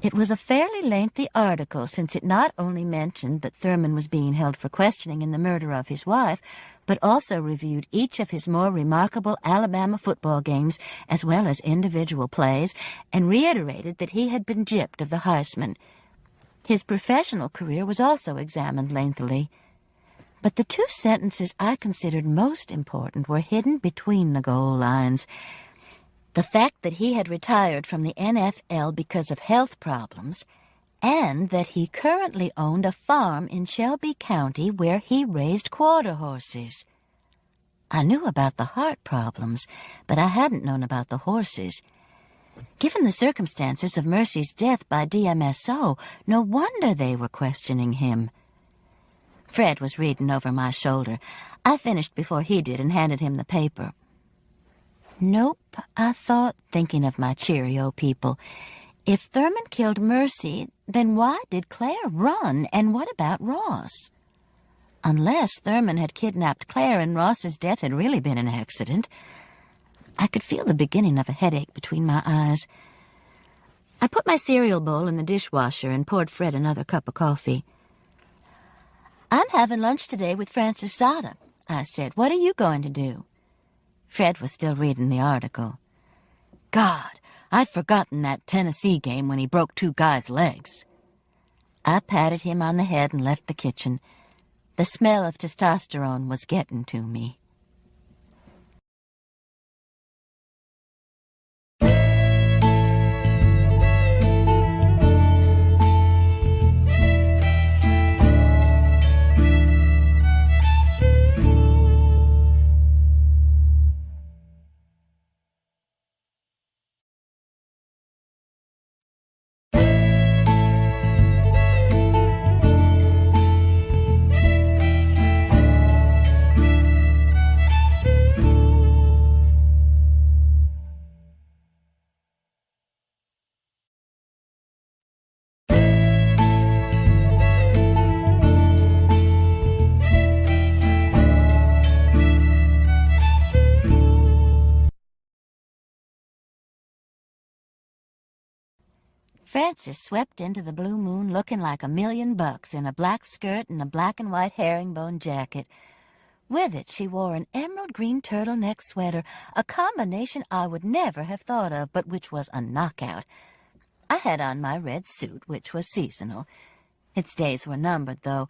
It was a fairly lengthy article, since it not only mentioned that Thurman was being held for questioning in the murder of his wife, but also reviewed each of his more remarkable Alabama football games, as well as individual plays, and reiterated that he had been gypped of the Heisman. His professional career was also examined lengthily. But the 2 sentences I considered most important were hidden between the goal lines. The fact that he had retired from the NFL because of health problems, and that he currently owned a farm in Shelby County where he raised quarter horses. I knew about the heart problems, but I hadn't known about the horses. Given the circumstances of Mercy's death by DMSO, no wonder they were questioning him. Fred was reading over my shoulder. I finished before he did and handed him the paper. "Nope," I thought, thinking of my Cheerio people. If Thurman killed Mercy, then why did Claire run, and what about Ross? Unless Thurman had kidnapped Claire and Ross's death had really been an accident. I could feel the beginning of a headache between my eyes. I put my cereal bowl in the dishwasher and poured Fred another cup of coffee. "I'm having lunch today with Francis Sada," I said. "What are you going to do?" Fred was still reading the article. "God, I'd forgotten that Tennessee game when he broke 2 guys' legs." I patted him on the head and left the kitchen. The smell of testosterone was getting to me. Francis swept into the blue moon looking like $1,000,000 in a black skirt and a black and white herringbone jacket. With it, she wore an emerald green turtleneck sweater, a combination I would never have thought of, but which was a knockout. I had on my red suit, which was seasonal. Its days were numbered, though.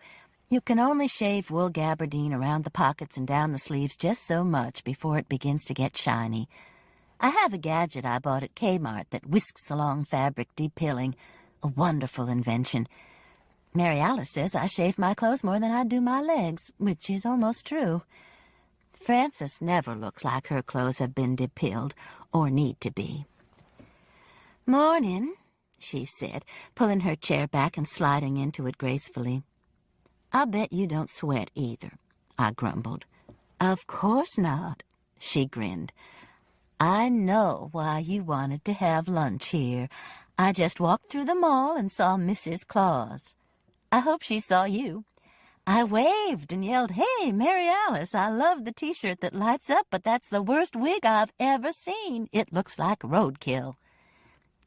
You can only shave wool gabardine around the pockets and down the sleeves just so much before it begins to get shiny. I have a gadget I bought at Kmart that whisks along fabric depilling, a wonderful invention. Mary Alice says I shave my clothes more than I do my legs, which is almost true. Frances never looks like her clothes have been depilled or need to be. "Morning," she said, pulling her chair back and sliding into it gracefully. "I'll bet you don't sweat either," I grumbled. "Of course not," she grinned. "I know why you wanted to have lunch here. I just walked through the mall and saw Mrs. Claus. I hope she saw you. I waved and yelled, 'Hey, Mary Alice, I love the T-shirt that lights up, but that's the worst wig I've ever seen. It looks like roadkill.'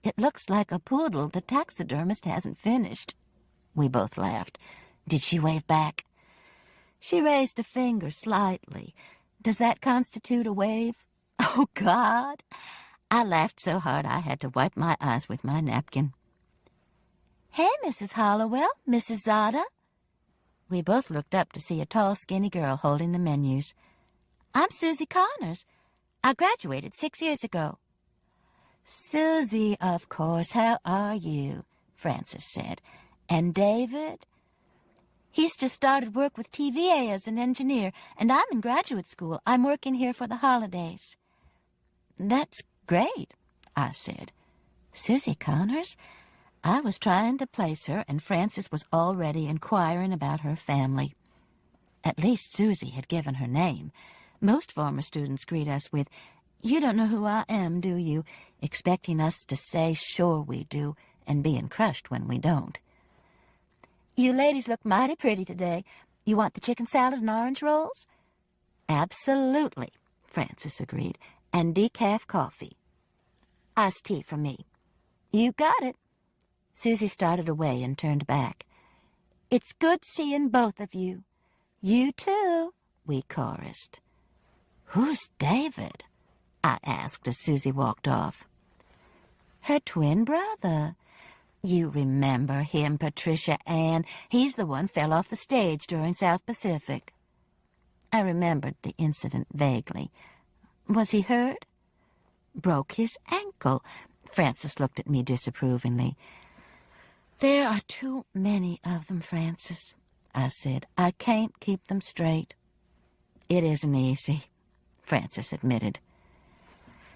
It looks like a poodle the taxidermist hasn't finished." We both laughed. Did she wave back? She raised a finger slightly. Does that constitute a wave? Oh, God! I laughed so hard I had to wipe my eyes with my napkin. "Hey, Mrs. Hollowell, Mrs. Zada." We both looked up to see a tall, skinny girl holding the menus. "I'm Susie Connors. I graduated 6 years ago." "Susie, of course. How are you?" Frances said. "And David?" "He's just started work with TVA as an engineer, and I'm in graduate school. I'm working here for the holidays." "That's great," I said. Susie Connors? I was trying to place her, and Frances was already inquiring about her family. At least Susie had given her name. Most former students greet us with, "You don't know who I am, do you?" expecting us to say, "Sure we do," and being crushed when we don't. "You ladies look mighty pretty today. You want the chicken salad and orange rolls?" "Absolutely," Frances agreed, "and decaf coffee." "Iced tea for me." "You got it." Susie started away and turned back. "It's good seeing both of you." "You too," we chorused. "Who's David?" I asked as Susie walked off. "Her twin brother. You remember him, Patricia Ann. He's the one fell off the stage during South Pacific." I remembered the incident vaguely. "Was he hurt?" "Broke his ankle." Frances looked at me disapprovingly. "There are too many of them, Frances," I said. "I can't keep them straight." "It isn't easy," Frances admitted.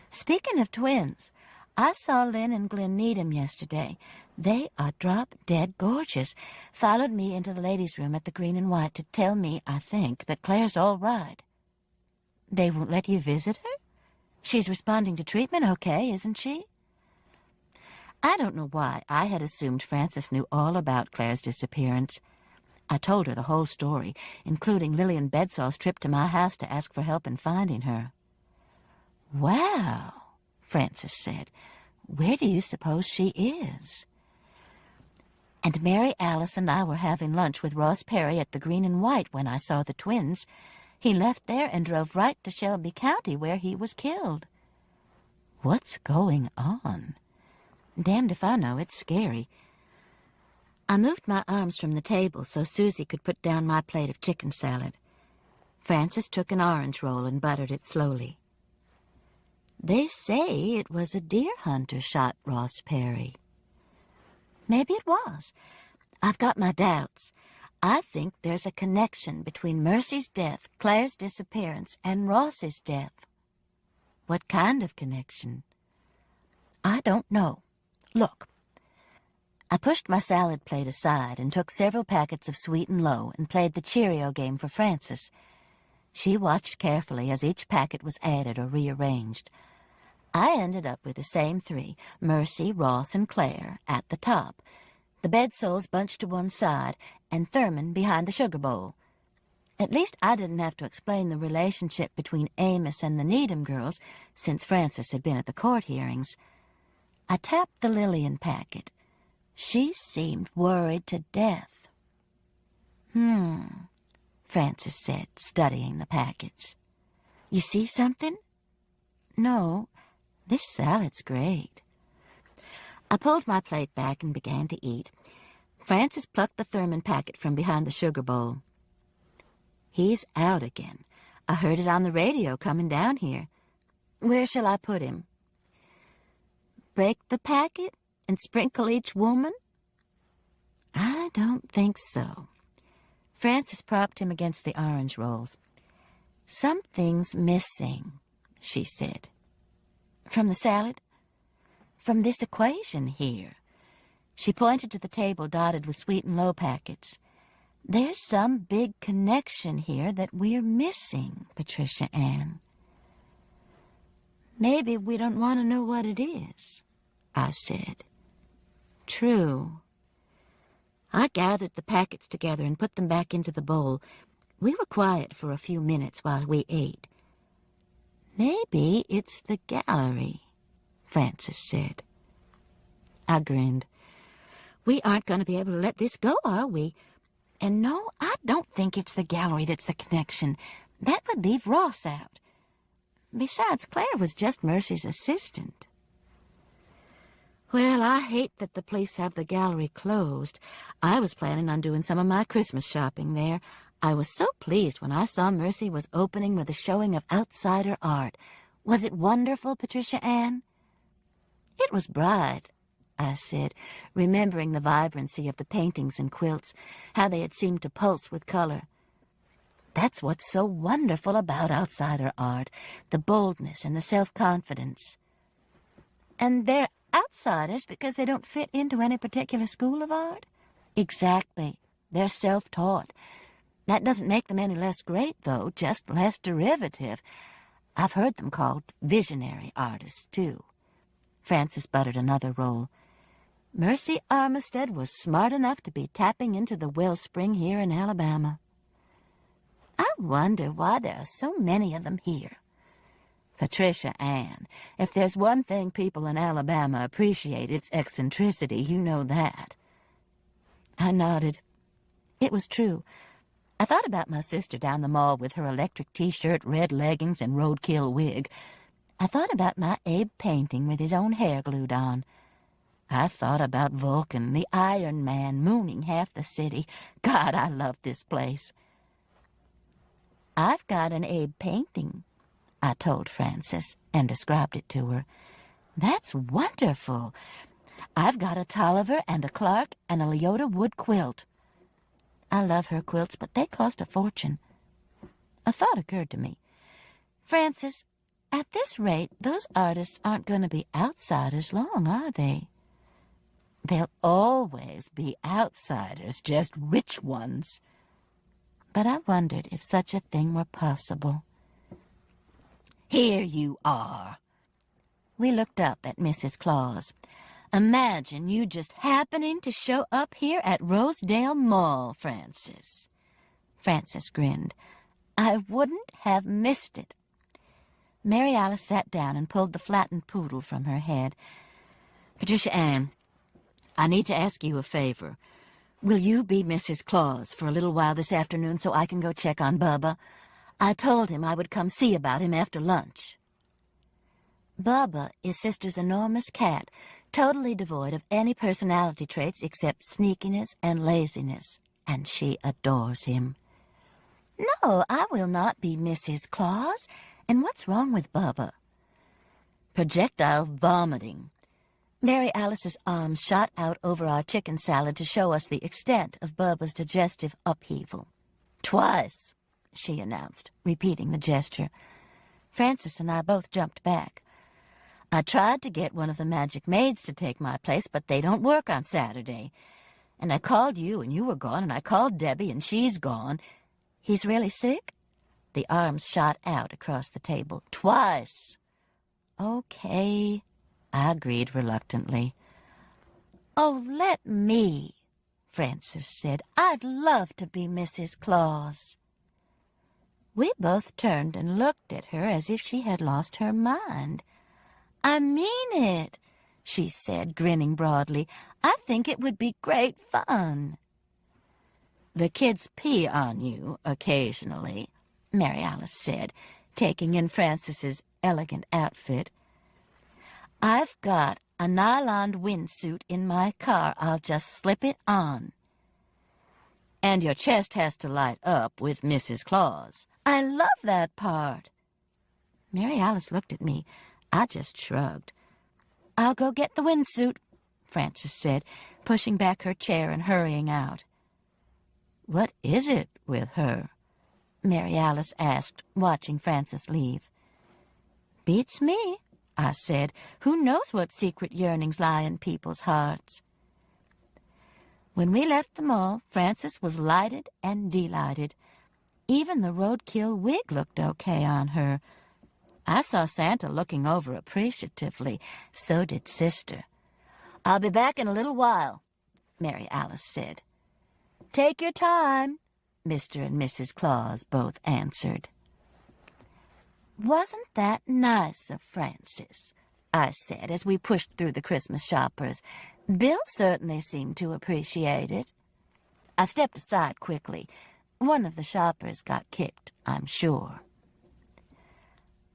"Speaking of twins, I saw Lynn and Glenn Needham yesterday. They are drop-dead gorgeous. Followed me into the ladies' room at the Green and White to tell me, I think, that Claire's all right." "They won't let you visit her? She's responding to treatment okay, isn't she?" I don't know why I had assumed Frances knew all about Claire's disappearance. I told her the whole story, including Lillian Bedsaw's trip to my house to ask for help in finding her. "Wow," Frances said. "Where do you suppose she is?" "And Mary Alice and I were having lunch with Ross Perry at the Green and White when I saw the twins. He left there and drove right to Shelby County where he was killed." What's going on? Damned if I know, it's scary. I moved my arms from the table so Susie could put down my plate of chicken salad. Frances took an orange roll and buttered it slowly. "They say it was a deer hunter shot Ross Perry." Maybe it was. I've got my doubts. I think there's a connection between Mercy's death, Claire's disappearance, and Ross's death. What kind of connection? I don't know. Look. I pushed my salad plate aside and took several packets of Sweet and Low and played the Cheerio game for Frances. She watched carefully as each packet was added or rearranged. I ended up with the same three, Mercy, Ross, and Claire, at the top, the bedsoles bunched to one side, and Thurman behind the sugar bowl. At least I didn't have to explain the relationship between Amos and the Needham girls, since Frances had been at the court hearings. I tapped the Lillian packet. She seemed worried to death. Frances said, studying the packets. "You see something?" "No. This salad's great." I pulled my plate back and began to eat. Frances plucked the Thurman packet from behind the sugar bowl. He's out again. I heard it on the radio coming down here. Where shall I put him? Break the packet and sprinkle each woman? I don't think so. Frances propped him against the orange rolls. Something's missing, she said. From the salad? From this equation here. She pointed to the table dotted with sweet and low packets. There's some big connection here that we're missing, Patricia Ann. Maybe we don't want to know what it is, I said. True. I gathered the packets together and put them back into the bowl. We were quiet for a few minutes while we ate. Maybe it's the gallery, Frances said. I grinned. We aren't going to be able to let this go, are we? And no, I don't think it's the gallery that's the connection. That would leave Ross out. Besides, Claire was just Mercy's assistant. Well, I hate that the police have the gallery closed. I was planning on doing some of my Christmas shopping there. I was so pleased when I saw Mercy was opening with a showing of outsider art. Was it wonderful, Patricia Ann? It was bright, I said, remembering the vibrancy of the paintings and quilts, how they had seemed to pulse with color. That's what's so wonderful about outsider art, the boldness and the self-confidence. And they're outsiders because they don't fit into any particular school of art? Exactly. They're self-taught. That doesn't make them any less great, though, just less derivative. I've heard them called visionary artists, too. Frances buttered another roll. Mercy Armistead was smart enough to be tapping into the wellspring here in Alabama. I wonder why there are so many of them here. Patricia Ann, if there's one thing people in Alabama appreciate, it's eccentricity. You know that. I nodded. It was true. I thought about my sister down the mall with her electric T-shirt, red leggings, and roadkill wig. I thought about my Abe painting with his own hair glued on. I thought about Vulcan, the Iron Man, mooning half the city. God, I love this place. I've got an Abe painting, I told Frances, and described it to her. That's wonderful. I've got a Tolliver and a Clark and a Leota wood quilt. I love her quilts, but they cost a fortune. A thought occurred to me. Frances, at this rate, those artists aren't going to be outsiders long, are they? They'll always be outsiders, just rich ones. But I wondered if such a thing were possible. Here you are. We looked up at Mrs. Claus. Imagine you just happening to show up here at Rosedale Mall, Frances. Frances grinned. I wouldn't have missed it. Mary Alice sat down and pulled the flattened poodle from her head. Patricia Ann, I need to ask you a favor. Will you be Mrs. Claus for a little while this afternoon so I can go check on Bubba? I told him I would come see about him after lunch. Bubba is Sister's enormous cat, totally devoid of any personality traits except sneakiness and laziness, and she adores him. No, I will not be Mrs. Claus. And what's wrong with Bubba? Projectile vomiting. Mary Alice's arms shot out over our chicken salad to show us the extent of Bubba's digestive upheaval. Twice, she announced, repeating the gesture. Frances and I both jumped back. I tried to get one of the magic maids to take my place, but they don't work on Saturday. And I called you, and you were gone, and I called Debbie, and she's gone. He's really sick? The arms shot out across the table. Twice. Okay, I agreed reluctantly. Oh, let me, Frances said. I'd love to be Mrs. Claus. We both turned and looked at her as if she had lost her mind. I mean it, she said, grinning broadly. I think it would be great fun. The kids pee on you occasionally, Mary Alice said, taking in Frances's elegant outfit. I've got a nylon windsuit in my car. I'll just slip it on. And your chest has to light up with Mrs. Claus. I love that part. Mary Alice looked at me. I just shrugged. I'll go get the windsuit, Frances said, pushing back her chair and hurrying out. What is it with her? Mary Alice asked, watching Frances leave. Beats me, I said. Who knows what secret yearnings lie in people's hearts? When we left the mall, Frances was lighted and delighted. Even the roadkill wig looked okay on her. I saw Santa looking over appreciatively. So did Sister. I'll be back in a little while, Mary Alice said. Take your time, Mr. and Mrs. Claus both answered. Wasn't that nice of Frances? I said as we pushed through the Christmas shoppers. Bill certainly seemed to appreciate it. I stepped aside quickly. One of the shoppers got kicked, I'm sure.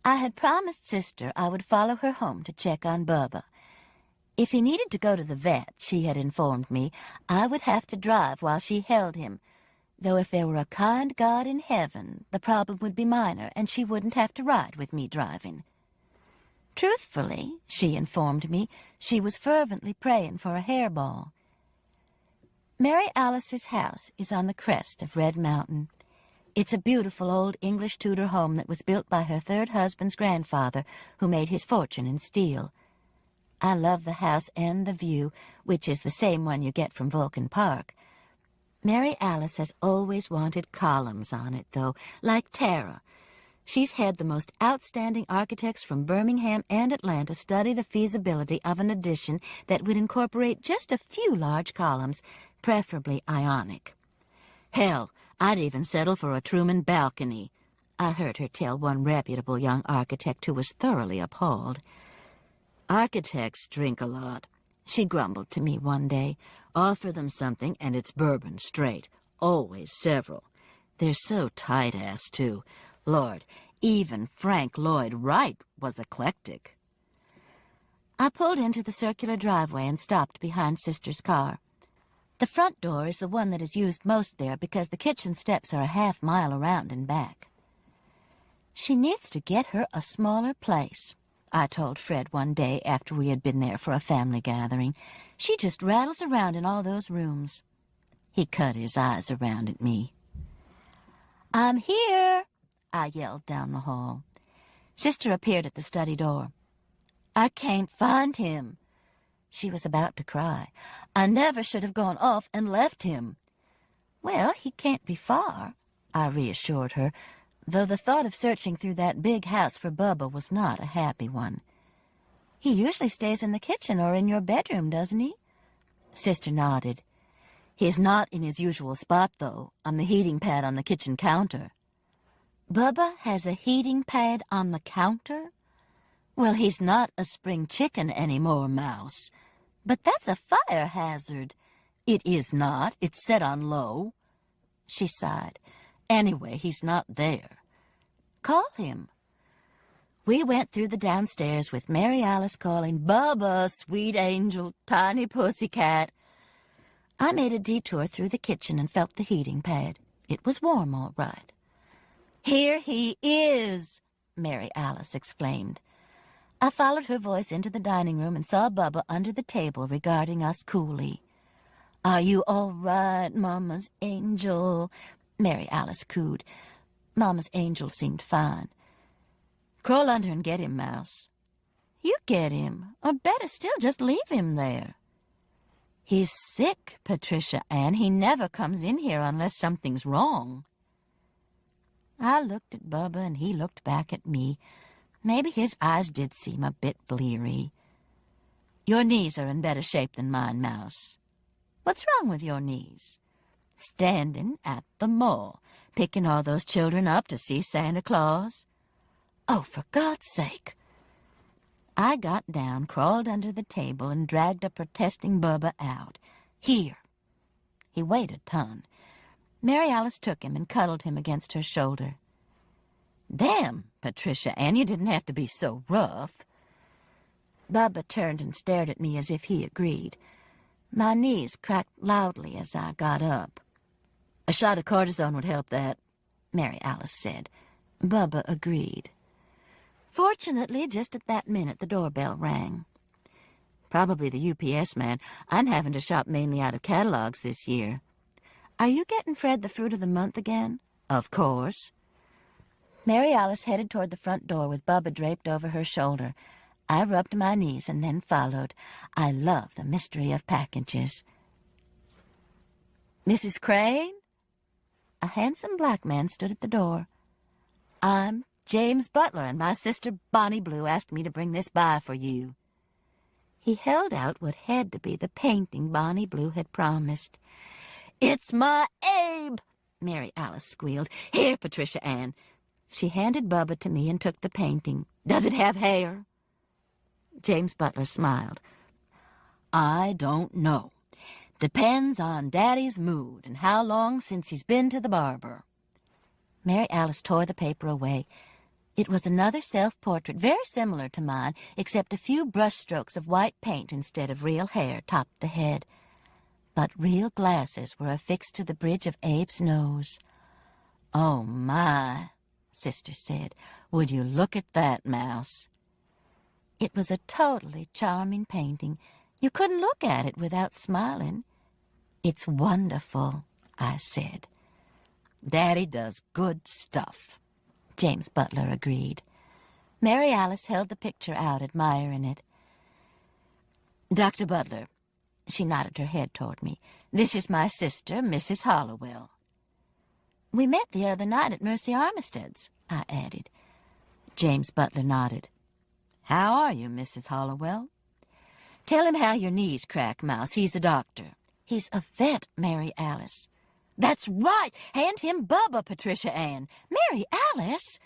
I had promised Sister I would follow her home to check on Bubba. If he needed to go to the vet, she had informed me, I would have to drive while she held him, though if there were a kind God in heaven, the problem would be minor and she wouldn't have to ride with me driving. Truthfully, she informed me, she was fervently praying for a hairball. Mary Alice's house is on the crest of Red Mountain. It's a beautiful old English Tudor home that was built by her third husband's grandfather, who made his fortune in steel. I love the house and the view, which is the same one you get from Vulcan Park. Mary Alice has always wanted columns on it, though, like Tara. She's had the most outstanding architects from Birmingham and Atlanta study the feasibility of an addition that would incorporate just a few large columns, preferably ionic. Hell, I'd even settle for a Truman balcony, I heard her tell one reputable young architect who was thoroughly appalled. Architects drink a lot, she grumbled to me one day. Offer them something and it's bourbon straight, always several. They're so tight-ass, too. Lord, even Frank Lloyd Wright was eclectic. I pulled into the circular driveway and stopped behind Sister's car. The front door is the one that is used most there because the kitchen steps are a half-mile around and back. She needs to get her a smaller place, I told Fred one day after we had been there for a family gathering. She just rattles around in all those rooms. He cut his eyes around at me. I'm here, I yelled down the hall. Sister appeared at the study door. I can't find him. She was about to cry. I never should have gone off and left him. Well, he can't be far, I reassured her, though the thought of searching through that big house for Bubba was not a happy one. He usually stays in the kitchen or in your bedroom, doesn't he? Sister nodded. He's not in his usual spot, though, on the heating pad on the kitchen counter. Bubba has a heating pad on the counter? Well, he's not a spring chicken anymore, Mouse. But that's a fire hazard. It is not. It's set on low. She sighed. Anyway, he's not there. Call him. We went through the downstairs with Mary Alice calling, Bubba, sweet angel, tiny pussycat. I made a detour through the kitchen and felt the heating pad. It was warm, all right. Here he is, Mary Alice exclaimed. I followed her voice into the dining room and saw Bubba under the table regarding us coolly. Are you all right, Mama's angel? Mary Alice cooed. Mama's angel seemed fine. Crawl under and get him, Mouse. You get him, or better still, just leave him there. He's sick, Patricia Ann. He never comes in here unless something's wrong. I looked at Bubba and he looked back at me. Maybe his eyes did seem a bit bleary. Your knees are in better shape than mine, Mouse. What's wrong with your knees? Standing at the mall, picking all those children up to see Santa Claus. Oh, for God's sake. I got down, crawled under the table, and dragged a protesting Bubba out. Here. He weighed a ton. Mary Alice took him and cuddled him against her shoulder. Damn, Patricia Ann, you didn't have to be so rough. Bubba turned and stared at me as if he agreed. My knees cracked loudly as I got up. "A shot of cortisone would help that," Mary Alice said. Bubba agreed. Fortunately, just at that minute, the doorbell rang. "Probably the UPS man. I'm having to shop mainly out of catalogs this year." "Are you getting Fred the fruit of the month again?" "Of course." Mary Alice headed toward the front door with Bubba draped over her shoulder. I rubbed my knees and then followed. I love the mystery of packages. "Mrs. Crane?" A handsome black man stood at the door. "I'm James Butler, and my sister Bonnie Blue asked me to bring this by for you." He held out what had to be the painting Bonnie Blue had promised. "It's my Abe!" Mary Alice squealed. "Here, Patricia Ann." She handed Bubba to me and took the painting. "Does it have hair?" James Butler smiled. "I don't know. Depends on Daddy's mood and how long since he's been to the barber." Mary Alice tore the paper away. It was another self-portrait, very similar to mine, except a few brushstrokes of white paint instead of real hair topped the head. But real glasses were affixed to the bridge of Abe's nose. "Oh, my," Sister said. "Would you look at that, Mouse?" It was a totally charming painting. You couldn't look at it without smiling. "It's wonderful," I said. "Daddy does good stuff," James Butler agreed. Mary Alice held the picture out, admiring it. "Dr. Butler," she nodded her head toward me, "this is my sister, Mrs. Hollowell." "We met the other night at Mercy Armistead's," I added. James Butler nodded. "How are you, Mrs. Hollowell?" "Tell him how your knees crack, Mouse. He's a doctor." "He's a vet, Mary Alice." "That's right! Hand him Bubba, Patricia Ann." "Mary Alice!"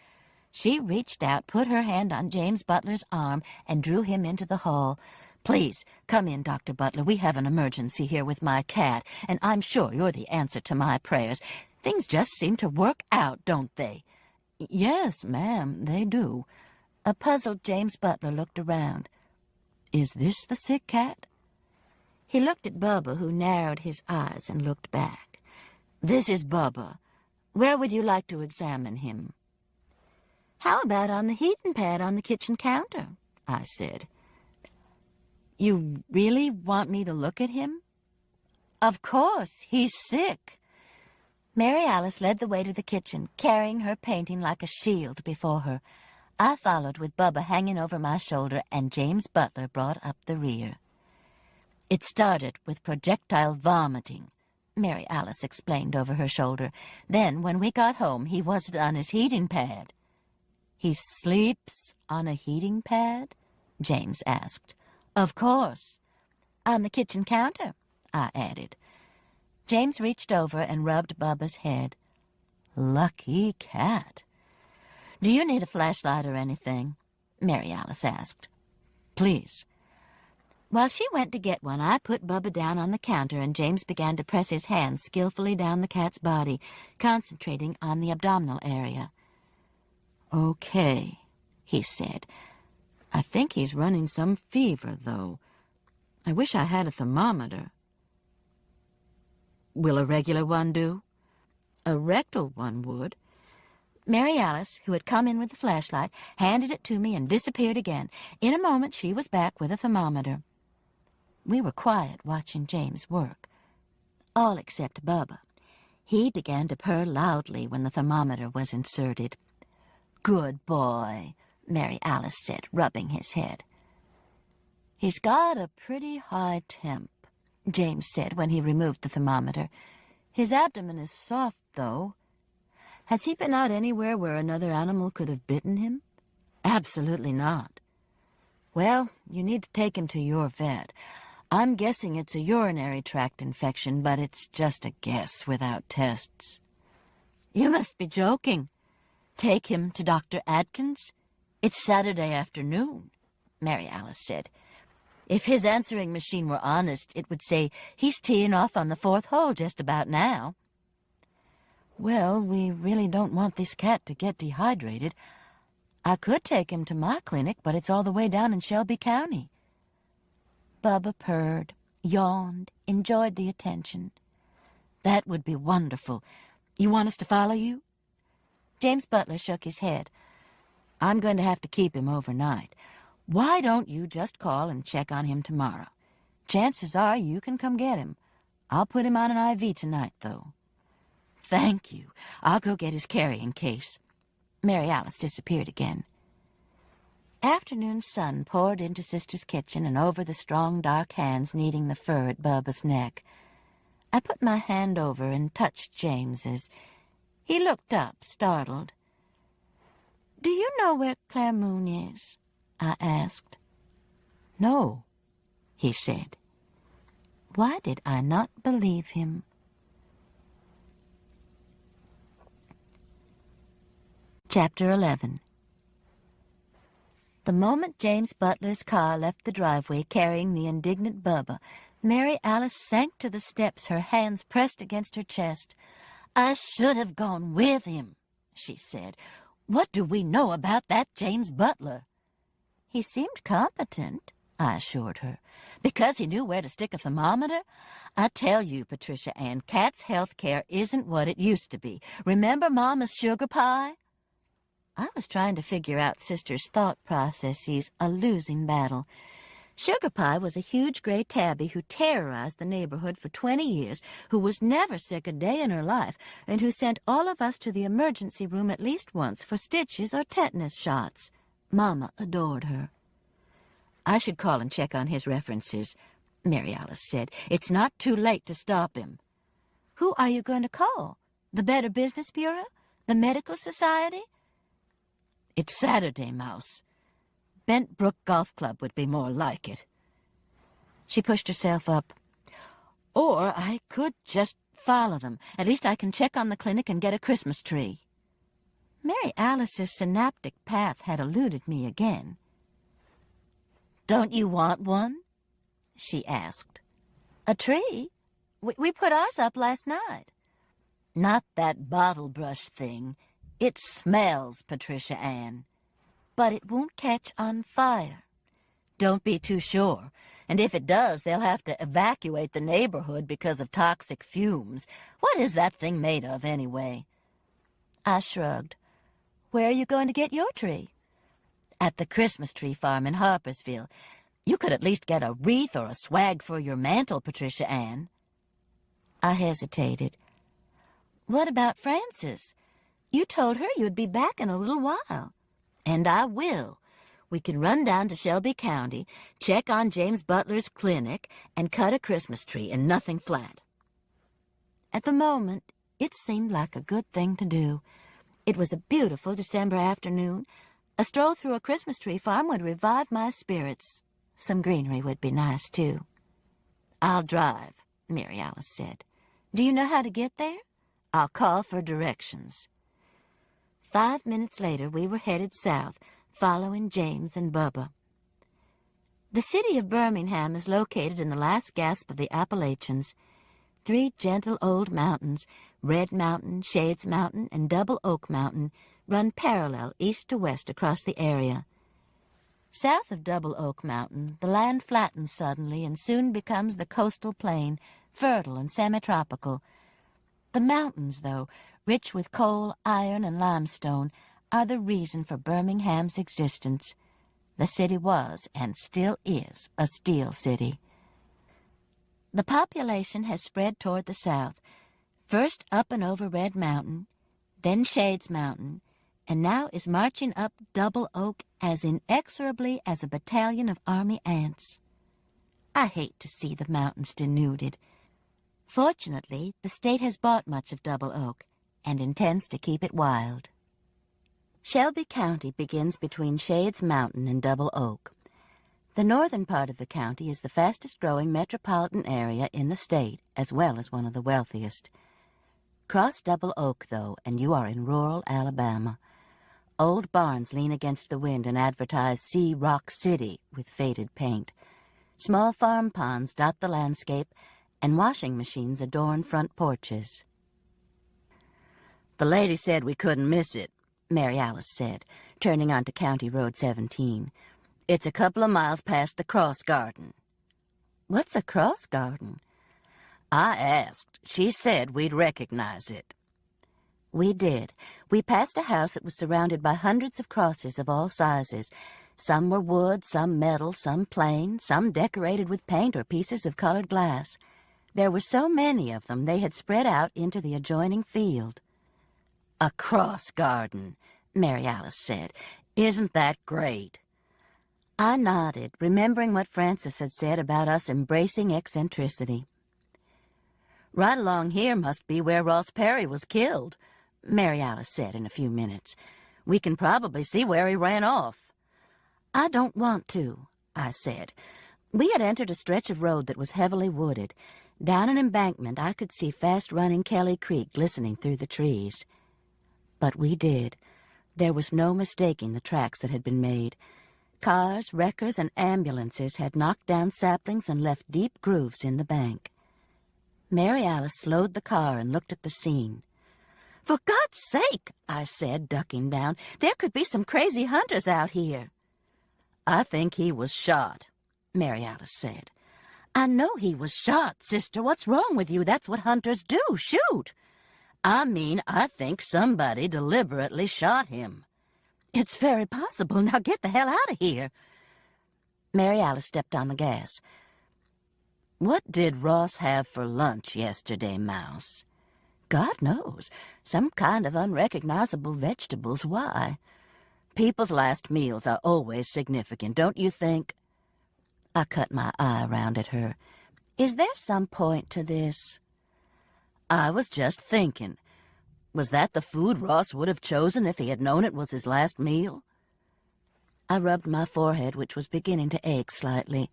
She reached out, put her hand on James Butler's arm, and drew him into the hall. "Please, come in, Dr. Butler. We have an emergency here with my cat, and I'm sure you're the answer to my prayers. Things just seem to work out, don't they?" "Yes, ma'am, they do." A puzzled James Butler looked around. "Is this the sick cat?" He looked at Bubba, who narrowed his eyes and looked back. "This is Bubba. Where would you like to examine him?" "How about on the heating pad on the kitchen counter?" I said. "You really want me to look at him?" "Of course. He's sick." Mary Alice led the way to the kitchen, carrying her painting like a shield before her. I followed with Bubba hanging over my shoulder, and James Butler brought up the rear. "It started with projectile vomiting," Mary Alice explained over her shoulder. "Then, when we got home, he wasn't on his heating pad." "He sleeps on a heating pad?" James asked. "Of course." "On the kitchen counter," I added. James reached over and rubbed Bubba's head. "Lucky cat." "Do you need a flashlight or anything?" Mary Alice asked. "Please." While she went to get one, I put Bubba down on the counter, and James began to press his hands skillfully down the cat's body, concentrating on the abdominal area. "Okay," he said. "I think he's running some fever, though. I wish I had a thermometer." "Will a regular one do?" "A rectal one would." Mary Alice, who had come in with the flashlight, handed it to me and disappeared again. In a moment, she was back with a thermometer. We were quiet, watching James work. All except Bubba. He began to purr loudly when the thermometer was inserted. "Good boy," Mary Alice said, rubbing his head. "He's got a pretty high temp," James said when he removed the thermometer. "His abdomen is soft, though. Has he been out anywhere where another animal could have bitten him?" "Absolutely not." "Well, you need to take him to your vet. I'm guessing it's a urinary tract infection, but it's just a guess without tests." "You must be joking. Take him to Dr. Adkins? It's Saturday afternoon," Mary Alice said. "If his answering machine were honest, it would say he's teeing off on the 4th hole just about now." "Well, we really don't want this cat to get dehydrated. I could take him to my clinic, but it's all the way down in Shelby County. Bubba purred, yawned, enjoyed the attention. That would be wonderful. You want us to follow you? James Butler shook his head. I'm going to have to keep him overnight. Why don't you just call and check on him tomorrow? Chances are you can come get him. I'll put him on an IV tonight, though. Thank you. I'll go get his carrying case. Mary Alice disappeared again. Afternoon sun poured into Sister's kitchen and over the strong, dark hands kneading the fur at Bubba's neck. I put my hand over and touched James's. He looked up, startled. Do you know where Claire Moon is? I asked. No, he said. Why did I not believe him? Chapter 11. The moment James Butler's car left the driveway carrying the indignant Bubba, Mary Alice sank to the steps, her hands pressed against her chest. I should have gone with him, she said. What do we know about that James Butler? He seemed competent, I assured her. Because he knew where to stick a thermometer? I tell you, Patricia Ann, Kat's health care isn't what it used to be. Remember Mama's sugar pie? I was trying to figure out Sister's thought processes, a losing battle. Sugar Pie was a huge gray tabby who terrorized the neighborhood for 20 years, who was never sick a day in her life, and who sent all of us to the emergency room at least once for stitches or tetanus shots. Mama adored her. I should call and check on his references, Mary Alice said. It's not too late to stop him. Who are you going to call? The Better Business Bureau? The Medical Society? It's Saturday, Mouse. Bent Brook Golf Club would be more like it. She pushed herself up. Or I could just follow them. At least I can check on the clinic and get a Christmas tree. Mary Alice's synaptic path had eluded me again. Don't you want one? She asked. A tree? We put ours up last night. Not that bottle brush thing. It smells, Patricia Ann. But it won't catch on fire. Don't be too sure. And if it does, they'll have to evacuate the neighborhood because of toxic fumes. What is that thing made of, anyway? I shrugged. Where are you going to get your tree? At the Christmas tree farm in Harpersville. You could at least get a wreath or a swag for your mantle, Patricia Ann. I hesitated. What about Frances? You told her you'd be back in a little while. And I will. We can run down to Shelby County, check on James Butler's clinic, and cut a Christmas tree in nothing flat. At the moment, it seemed like a good thing to do. It was a beautiful December afternoon. A stroll through a Christmas tree farm would revive my spirits. Some greenery would be nice, too. I'll drive, Mary Alice said. Do you know how to get there? I'll call for directions. 5 minutes later, we were headed south, following James and Bubba. The city of Birmingham is located in the last gasp of the Appalachians. 3 gentle old mountains, Red Mountain, Shades Mountain, and Double Oak Mountain, run parallel east to west across the area. South of Double Oak Mountain, the land flattens suddenly and soon becomes the coastal plain, fertile and semi-tropical. The mountains, though, rich with coal, iron, and limestone, are the reason for Birmingham's existence. The city was, and still is, a steel city. The population has spread toward the south, first up and over Red Mountain, then Shades Mountain, and now is marching up Double Oak as inexorably as a battalion of army ants. I hate to see the mountains denuded. Fortunately, the state has bought much of Double Oak and intends to keep it wild. Shelby County begins between Shades Mountain and Double Oak. The northern part of the county is the fastest-growing metropolitan area in the state, as well as one of the wealthiest. Cross Double Oak, though, and you are in rural Alabama. Old barns lean against the wind and advertise "See Rock City" with faded paint. Small farm ponds dot the landscape, and washing machines adorn front porches. The lady said we couldn't miss it, Mary Alice said. turning onto County Road 17. "It's a couple of miles past the Cross Garden." "What's a cross garden?" "I asked. She said we'd recognize it." We did. We passed a house that was surrounded by hundreds of crosses of all sizes. Some were wood, some metal, some plain, some decorated with paint or pieces of colored glass. There were so many of them they had spread out into the adjoining field. "A cross garden," Mary Alice said. "Isn't that great?" I nodded, remembering what Frances had said about us embracing eccentricity. "Right along here must be where Ross Perry was killed," Mary Alice said in a few minutes. "We can probably see where he ran off." "I don't want to," I said. We had entered a stretch of road that was heavily wooded. Down an embankment I could see fast-running Kelly Creek glistening through the trees. But we did. There was no mistaking the tracks that had been made. Cars, wreckers, and ambulances had knocked down saplings and left deep grooves in the bank. Mary Alice slowed the car and looked at the scene. "For God's sake," I said, ducking down, "there could be some crazy hunters out here." "I think he was shot," Mary Alice said. "I know he was shot, sister. What's wrong with you? That's what hunters do, shoot." "I mean, I think somebody deliberately shot him." "It's very possible. Now get the hell out of here." Mary Alice stepped on the gas. "What did Ross have for lunch yesterday, Mouse?" "God knows. Some kind of unrecognizable vegetables. Why?" "People's last meals are always significant, don't you think?" I cut my eye around at her. "Is there some point to this?" "I was just thinking. Was that the food Ross would have chosen if he had known it was his last meal?" I rubbed my forehead, which was beginning to ache slightly.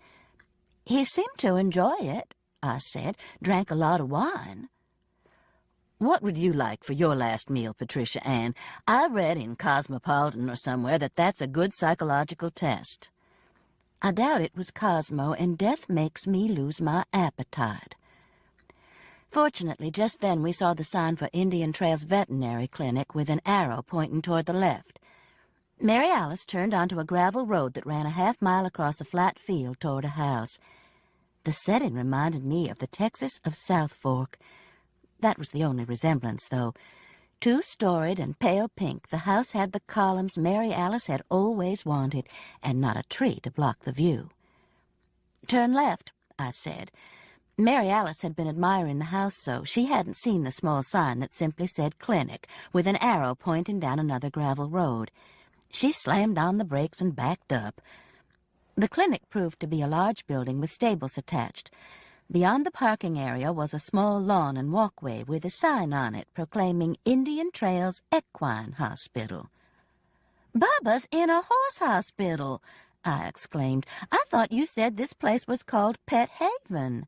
"He seemed to enjoy it," I said. "Drank a lot of wine." "What would you like for your last meal, Patricia Ann? I read in Cosmopolitan or somewhere that that's a good psychological test." I doubt it was Cosmo, and death makes me lose my appetite. Fortunately, just then we saw the sign for Indian Trails Veterinary Clinic with an arrow pointing toward the left. Mary Alice turned onto a gravel road that ran a half-mile across a flat field toward a house. The setting reminded me of the Texas of South Fork. That was the only resemblance, though. Two-storied and pale pink, the house had the columns Mary Alice had always wanted, and not a tree to block the view. "Turn left," I said. Mary Alice had been admiring the house so she hadn't seen the small sign that simply said clinic, with an arrow pointing down another gravel road. She slammed on the brakes and backed up. The clinic proved to be a large building with stables attached. Beyond the parking area was a small lawn and walkway with a sign on it proclaiming Indian Trails Equine Hospital. "Bubba's in a horse hospital," I exclaimed. "I thought you said this place was called Pet Haven."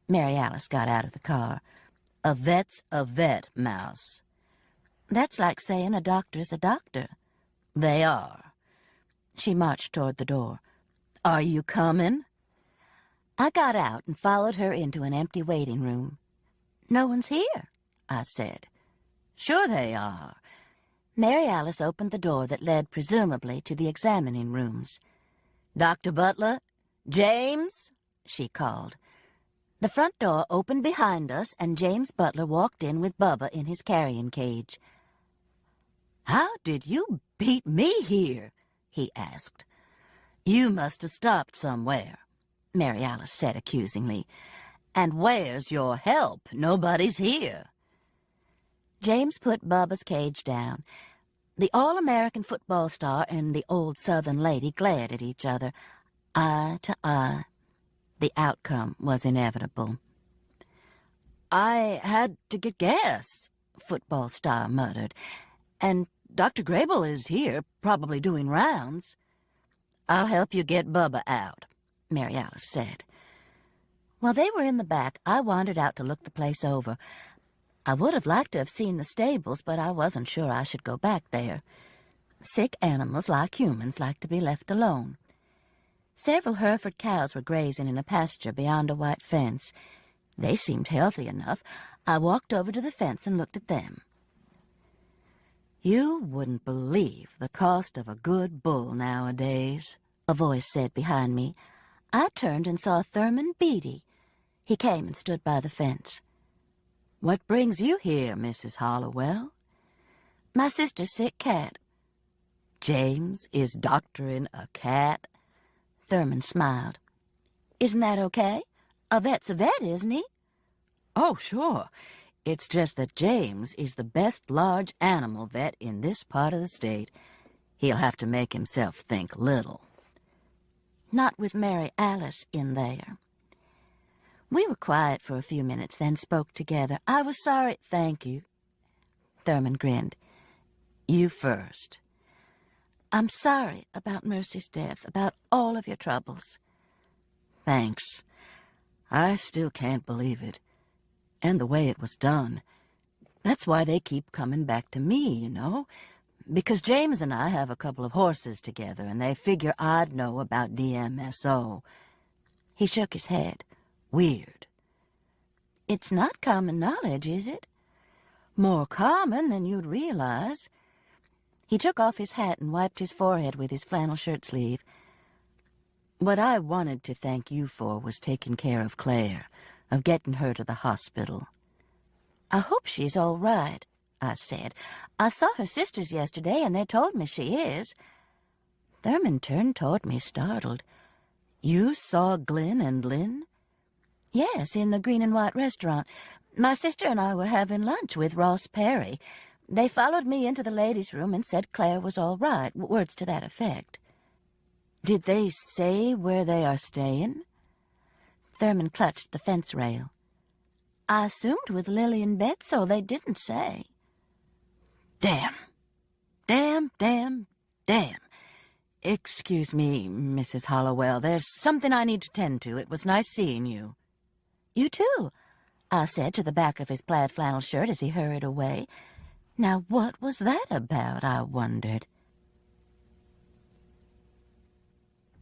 Mary Alice got out of the car. "A vet's a vet, Mouse." "That's like saying a doctor's a doctor." "They are." She marched toward the door. "Are you coming?" I got out and followed her into an empty waiting room. "No one's here," I said. "Sure they are." Mary Alice opened the door that led presumably to the examining rooms. "Dr. Butler? James?" she called. The front door opened behind us, and James Butler walked in with Bubba in his carrying cage. "How did you beat me here?" he asked. "You must have stopped somewhere," Mary Alice said accusingly. "And where's your help? Nobody's here." James put Bubba's cage down. The All-American football star and the old Southern lady glared at each other, eye to eye. The outcome was inevitable. "I had to get gas," football star muttered. "And Dr. Grable is here, probably doing rounds." "I'll help you get Bubba out," Mary Alice said. While they were in the back, I wandered out to look the place over. I would have liked to have seen the stables, but I wasn't sure I should go back there. Sick animals, like humans, like to be left alone. Several Hereford cows were grazing in a pasture beyond a white fence. They seemed healthy enough. I walked over to the fence and looked at them. You wouldn't believe the cost of a good bull nowadays, a voice said behind me. I turned and saw Thurman Beatty. He came and stood by the fence. What brings you here, Mrs. Hollowell? My sister's sick cat. James is doctoring a cat? Thurman smiled. Isn't that okay? A vet's a vet, isn't he? Oh, sure. It's just that James is the best large animal vet in this part of the state. He'll have to make himself think little. Not with Mary Alice in there. We were quiet for a few minutes, then spoke together. I was sorry. Thank you. Thurman grinned. You first. I'm sorry about Mercy's death, about all of your troubles. Thanks. I still can't believe it. And the way it was done. That's why they keep coming back to me, you know. Because James and I have a couple of horses together, and they figure I'd know about DMSO. He shook his head. Weird. It's not common knowledge, is it? More common than you'd realize. He took off his hat and wiped his forehead with his flannel shirt sleeve. What I wanted to thank you for was taking care of Claire, of getting her to the hospital. I hope she's all right, I said. I saw her sisters yesterday, and they told me she is. Thurman turned toward me, startled. You saw Glenn and Lynn? Yes, in the Green and White restaurant. My sister and I were having lunch with Ross Perry. They followed me into the ladies' room and said Claire was all right, words to that effect. Did they say where they are staying? Thurman clutched the fence rail. I assumed with Lily in bed, so they didn't say. Damn. Damn. Excuse me, Mrs. Hollowell. There's something I need to tend to. It was nice seeing you. You too, I said to the back of his plaid flannel shirt as he hurried away. Now, what was that about, I wondered.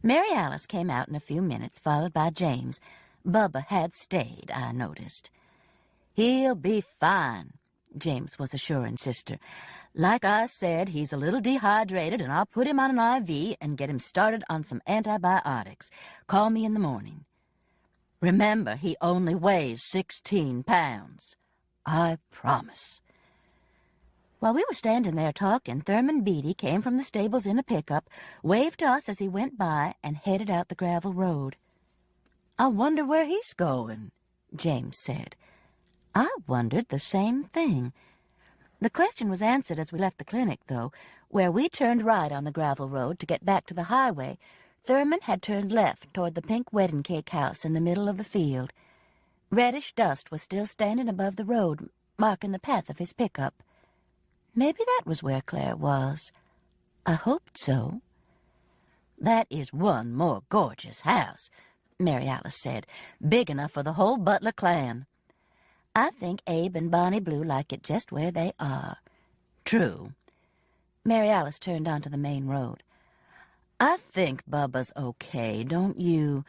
Mary Alice came out in a few minutes, followed by James. Bubba had stayed, I noticed. He'll be fine, James was assuring Sister. Like I said, he's a little dehydrated, and I'll put him on an IV and get him started on some antibiotics. Call me in the morning. Remember, he only weighs 16 pounds. I promise. While we were standing there talking, Thurman Beatty came from the stables in a pickup, waved to us as he went by, and headed out the gravel road. I wonder where he's going, James said. I wondered the same thing. The question was answered as we left the clinic, though. Where we turned right on the gravel road to get back to the highway, Thurman had turned left toward the pink wedding cake house in the middle of the field. Reddish dust was still standing above the road, marking the path of his pickup. Maybe that was where Claire was. I hoped so. That is one more gorgeous house, Mary Alice said, big enough for the whole Butler clan. I think Abe and Bonnie Blue like it just where they are. True. Mary Alice turned onto the main road. I think Bubba's okay, don't you?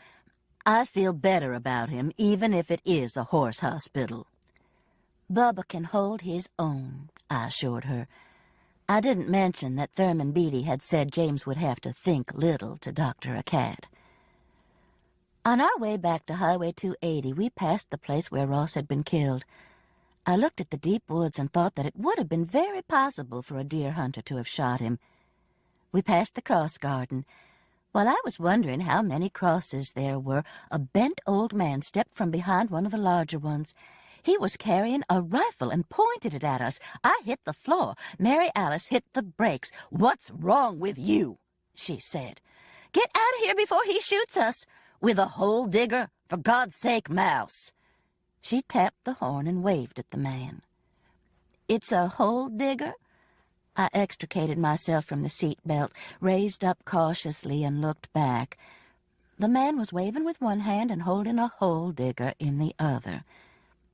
I feel better about him, even if it is a horse hospital. Bubba can hold his own, I assured her. I didn't mention that Thurman Beatty had said James would have to think little to doctor a cat. On our way back to Highway 280, we passed the place where Ross had been killed. I looked at the deep woods and thought that it would have been very possible for a deer hunter to have shot him. We passed the cross garden. While I was wondering how many crosses there were, a bent old man stepped from behind one of the larger ones. He was carrying a rifle and pointed it at us. I hit the floor. Mary Alice hit the brakes. "What's wrong with you?" she said. "Get out of here before he shoots us." "With a hole digger? For God's sake, Mouse." She tapped the horn and waved at the man. "It's a hole digger?" I extricated myself from the seat belt, raised up cautiously, and looked back. The man was waving with one hand and holding a hole digger in the other.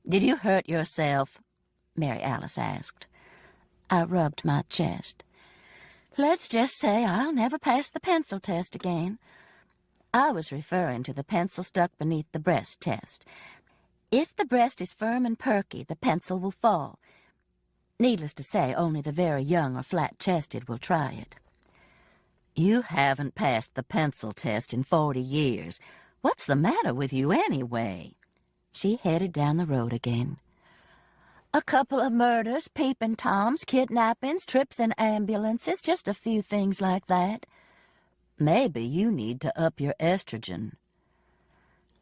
"Did you hurt yourself?" Mary Alice asked. I rubbed my chest. "Let's just say I'll never pass the pencil test again." I was referring to the pencil stuck beneath the breast test. If the breast is firm and perky, the pencil will fall. Needless to say, only the very young or flat-chested will try it. You haven't passed the pencil test in 40 years. What's the matter with you anyway? She headed down the road again. A couple of murders, peeping toms, kidnappings, trips in ambulances, just a few things like that. Maybe you need to up your estrogen.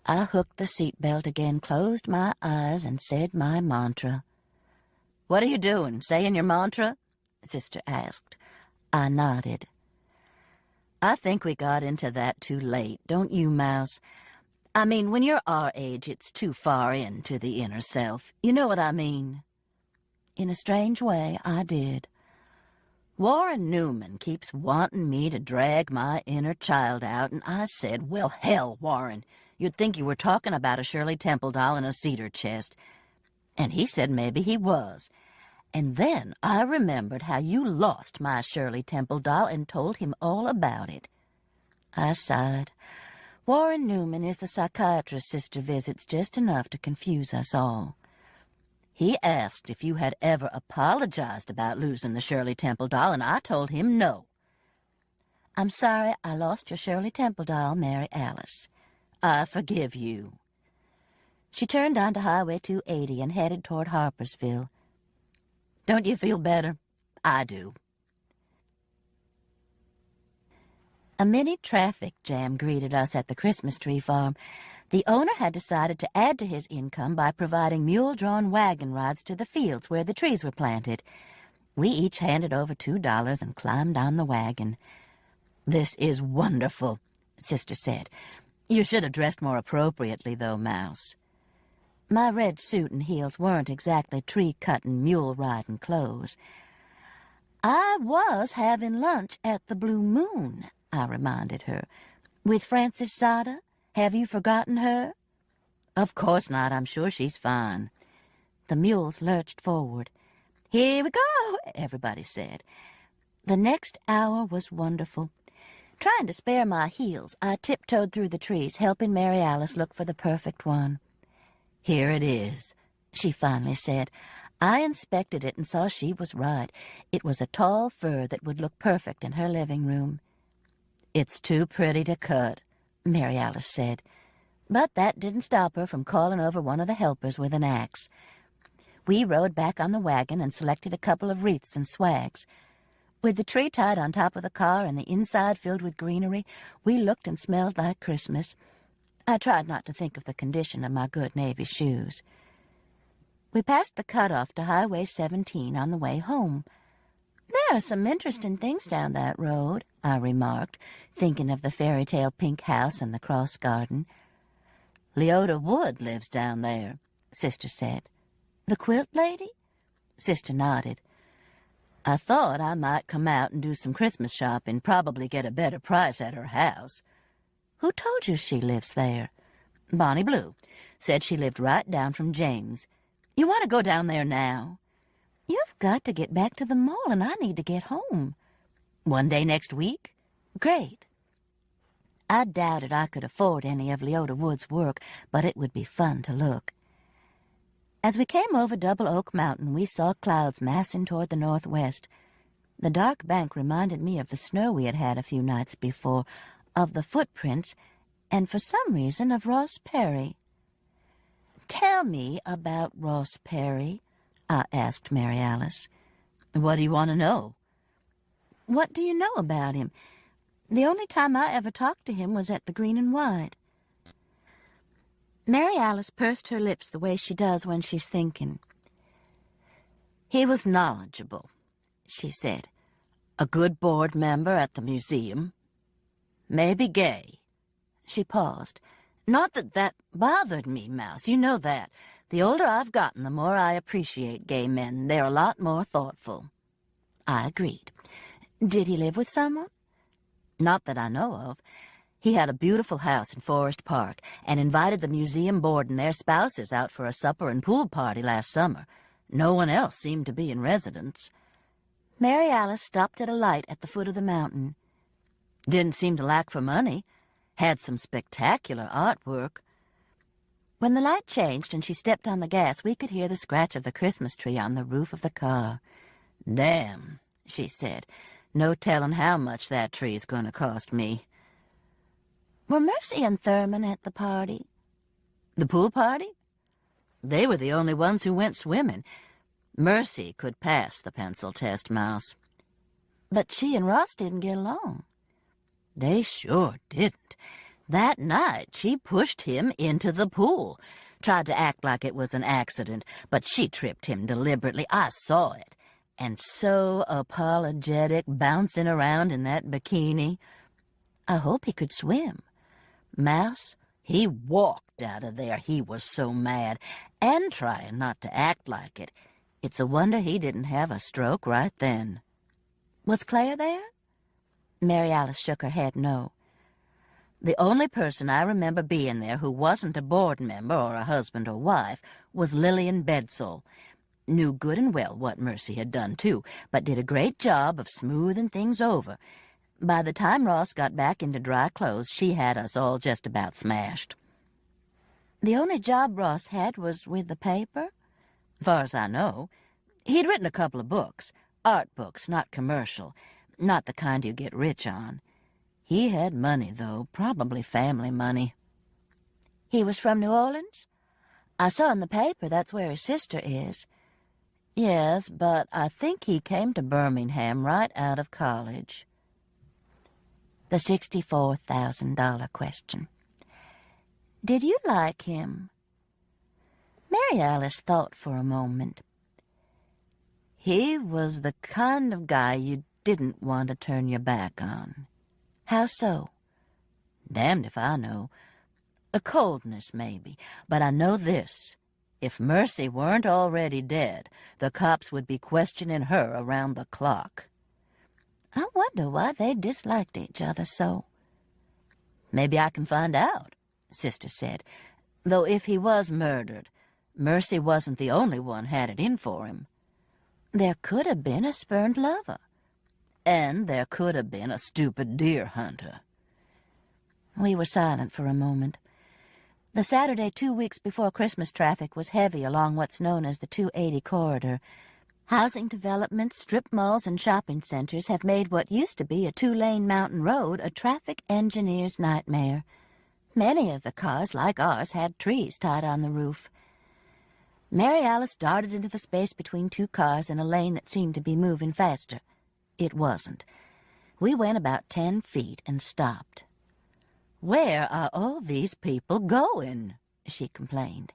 I hooked the seatbelt again, closed my eyes, and said my mantra. What are you doing, saying your mantra? Sister asked. I nodded. I think we got into that too late, don't you, Mouse? I mean, when you're our age, it's too far into the inner self. You know what I mean? In a strange way, I did. Warren Newman keeps wanting me to drag my inner child out, and I said, well, hell, Warren, you'd think you were talking about a Shirley Temple doll in a cedar chest. And he said maybe he was. And then I remembered how you lost my Shirley Temple doll and told him all about it. I sighed. Warren Newman is the psychiatrist Sister visits just enough to confuse us all. He asked if you had ever apologized about losing the Shirley Temple doll, and I told him no. I'm sorry I lost your Shirley Temple doll, Mary Alice. I forgive you. She turned onto Highway 280 and headed toward Harpersville. Don't you feel better? I do. A mini traffic jam greeted us at the Christmas tree farm. The owner had decided to add to his income by providing mule-drawn wagon rides to the fields where the trees were planted. We each handed over $2 and climbed on the wagon. This is wonderful, Sister said. You should have dressed more appropriately, though, Mouse. My red suit and heels weren't exactly tree-cutting, mule-riding clothes. I was having lunch at the Blue Moon, I reminded her. With Frances Zada. Have you forgotten her? Of course not. I'm sure she's fine. The mules lurched forward. Here we go, everybody said. The next hour was wonderful. Trying to spare my heels, I tiptoed through the trees, helping Mary Alice look for the perfect one. Here it is, she finally said. I inspected it and saw she was right. It was a tall fir that would look perfect in her living room. It's too pretty to cut, Mary Alice said, but that didn't stop her from calling over one of the helpers with an axe. We rode back on the wagon and selected a couple of wreaths and swags. With the tree tied on top of the car and the inside filled with greenery, we looked and smelled like Christmas. I tried not to think of the condition of my good Navy shoes. We passed the cutoff to Highway 17 on the way home. There are some interesting things down that road, I remarked, thinking of the fairy-tale pink house and the cross garden. Leota Wood lives down there, Sister said. The quilt lady? Sister nodded. I thought I might come out and do some Christmas shopping, probably get a better price at her house. Who told you she lives there? Bonnie Blue. Said she lived right down from James. You want to go down there now? You've got to get back to the mall, and I need to get home. One day next week? Great. I doubted I could afford any of Leota Wood's work, but it would be fun to look. As we came over Double Oak Mountain, we saw clouds massing toward the northwest. The dark bank reminded me of the snow we had had a few nights before, of the footprints, and for some reason of Ross Perry. Tell me about Ross Perry, I asked Mary Alice. What do you want to know? What do you know about him? The only time I ever talked to him was at the Green and White. Mary Alice pursed her lips the way she does when she's thinking. He was knowledgeable, she said. A good board member at the museum. Maybe gay. She paused. Not that that bothered me, Mouse. You know that. The older I've gotten, the more I appreciate gay men. They're a lot more thoughtful. I agreed. Did he live with someone? Not that I know of. He had a beautiful house in Forest Park and invited the museum board and their spouses out for a supper and pool party last summer. No one else seemed to be in residence. Mary Alice stopped at a light at the foot of the mountain. Didn't seem to lack for money. Had some spectacular artwork. When the light changed and she stepped on the gas, we could hear the scratch of the Christmas tree on the roof of the car. "Damn," she said. "No telling how much that tree's gonna cost me." Were Mercy and Thurman at the party? The pool party? They were the only ones who went swimming. Mercy could pass the pencil test, Mouse. But she and Ross didn't get along. They sure didn't. That night, she pushed him into the pool. Tried to act like it was an accident, but she tripped him deliberately. I saw it. And so apologetic, bouncing around in that bikini. I hope he could swim. Mouse, he walked out of there. He was so mad, and trying not to act like it. It's a wonder he didn't have a stroke right then. Was Claire there? Mary Alice shook her head no. The only person I remember being there who wasn't a board member or a husband or wife was Lillian Bedsole. Knew good and well what Mercy had done, too, but did a great job of smoothing things over. By the time Ross got back into dry clothes, she had us all just about smashed. The only job Ross had was with the paper? Far as I know. He'd written a couple of books. Art books, not commercial. Not the kind you get rich on. He had money, though, probably family money. He was from New Orleans? I saw in the paper that's where his sister is. Yes, but I think he came to Birmingham right out of college. The $64,000 question. Did you like him? Mary Alice thought for a moment. He was the kind of guy you didn't want to turn your back on. How so? Damned if I know. A coldness, maybe. But I know this. If Mercy weren't already dead, the cops would be questioning her around the clock. I wonder why they disliked each other so. Maybe I can find out, Sister said. Though if he was murdered, Mercy wasn't the only one had it in for him. There could have been a spurned lover. And there could have been a stupid deer hunter. We were silent for a moment. The Saturday 2 weeks before Christmas traffic was heavy along what's known as the 280 corridor. Housing developments, strip malls, and shopping centers have made what used to be a 2-lane mountain road a traffic engineer's nightmare. Many of the cars, like ours, had trees tied on the roof. Mary Alice darted into the space between two cars in a lane that seemed to be moving faster. It wasn't. We went about 10 feet and stopped. "Where are all these people going?" she complained.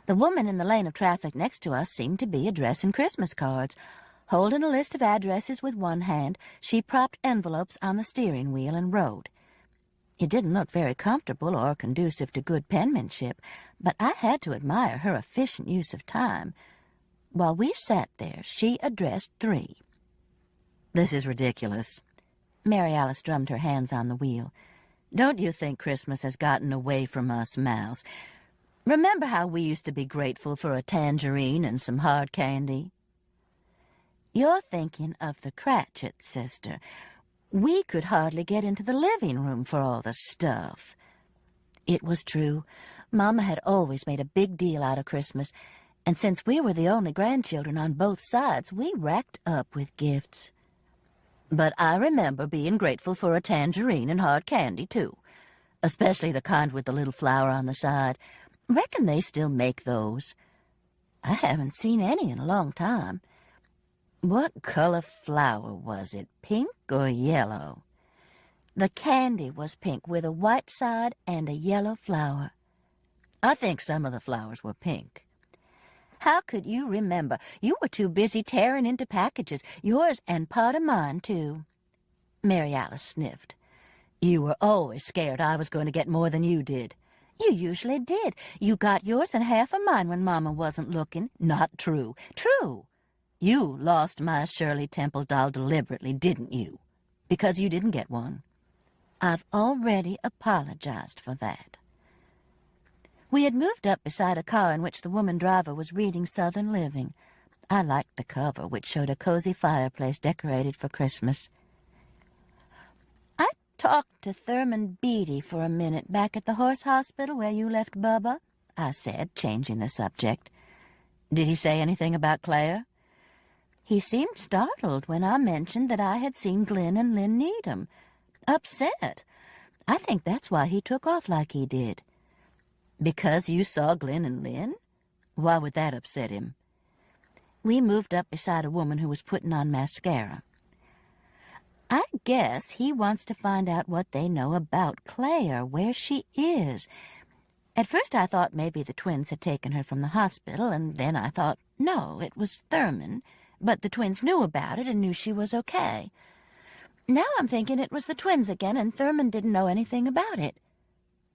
The woman in the lane of traffic next to us seemed to be addressing Christmas cards. Holding a list of addresses with one hand, she propped envelopes on the steering wheel and wrote. It didn't look very comfortable or conducive to good penmanship, but I had to admire her efficient use of time. While we sat there, she addressed 3. "This is ridiculous." Mary Alice drummed her hands on the wheel. "Don't you think Christmas has gotten away from us, Mouse? Remember how we used to be grateful for a tangerine and some hard candy?" You're thinking of the Cratchits, sister. We could hardly get into the living room for all the stuff. It was true. Mama had always made a big deal out of Christmas, and since we were the only grandchildren on both sides, we racked up with gifts. But I remember being grateful for a tangerine and hard candy, too. Especially the kind with the little flower on the side. Reckon they still make those. I haven't seen any in a long time. What color flower was it, pink or yellow? The candy was pink with a white side and a yellow flower. I think some of the flowers were pink. How could you remember? You were too busy tearing into packages, yours and part of mine, too. Mary Alice sniffed. You were always scared I was going to get more than you did. You usually did. You got yours and half of mine when Mama wasn't looking. Not true. True. You lost my Shirley Temple doll deliberately, didn't you? Because you didn't get one. I've already apologized for that. We had moved up beside a car in which the woman driver was reading Southern Living. I liked the cover, which showed a cozy fireplace decorated for Christmas. I talked to Thurman Beatty for a minute back at the horse hospital where you left Bubba, I said, changing the subject. Did he say anything about Claire? He seemed startled when I mentioned that I had seen Glenn and Lynn Needham. Upset. I think that's why he took off like he did. Because you saw Glenn and Lynn? Why would that upset him? We moved up beside a woman who was putting on mascara. I guess he wants to find out what they know about Claire, where she is. At first I thought maybe the twins had taken her from the hospital, and then I thought, no, it was Thurman. But the twins knew about it and knew she was okay. Now I'm thinking it was the twins again, and Thurman didn't know anything about it.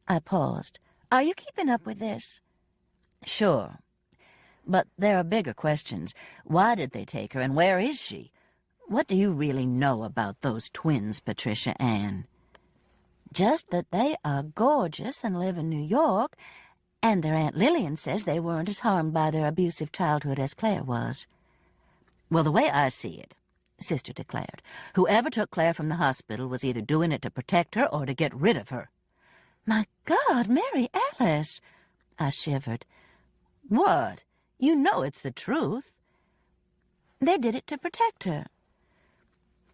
I paused. Are you keeping up with this? Sure. But there are bigger questions. Why did they take her, and where is she? What do you really know about those twins, Patricia Ann? Just that they are gorgeous and live in New York, and their Aunt Lillian says they weren't as harmed by their abusive childhood as Claire was. Well, the way I see it, Sister declared, whoever took Claire from the hospital was either doing it to protect her or to get rid of her. My God, Mary Alice! I shivered. What? You know it's the truth. They did it to protect her.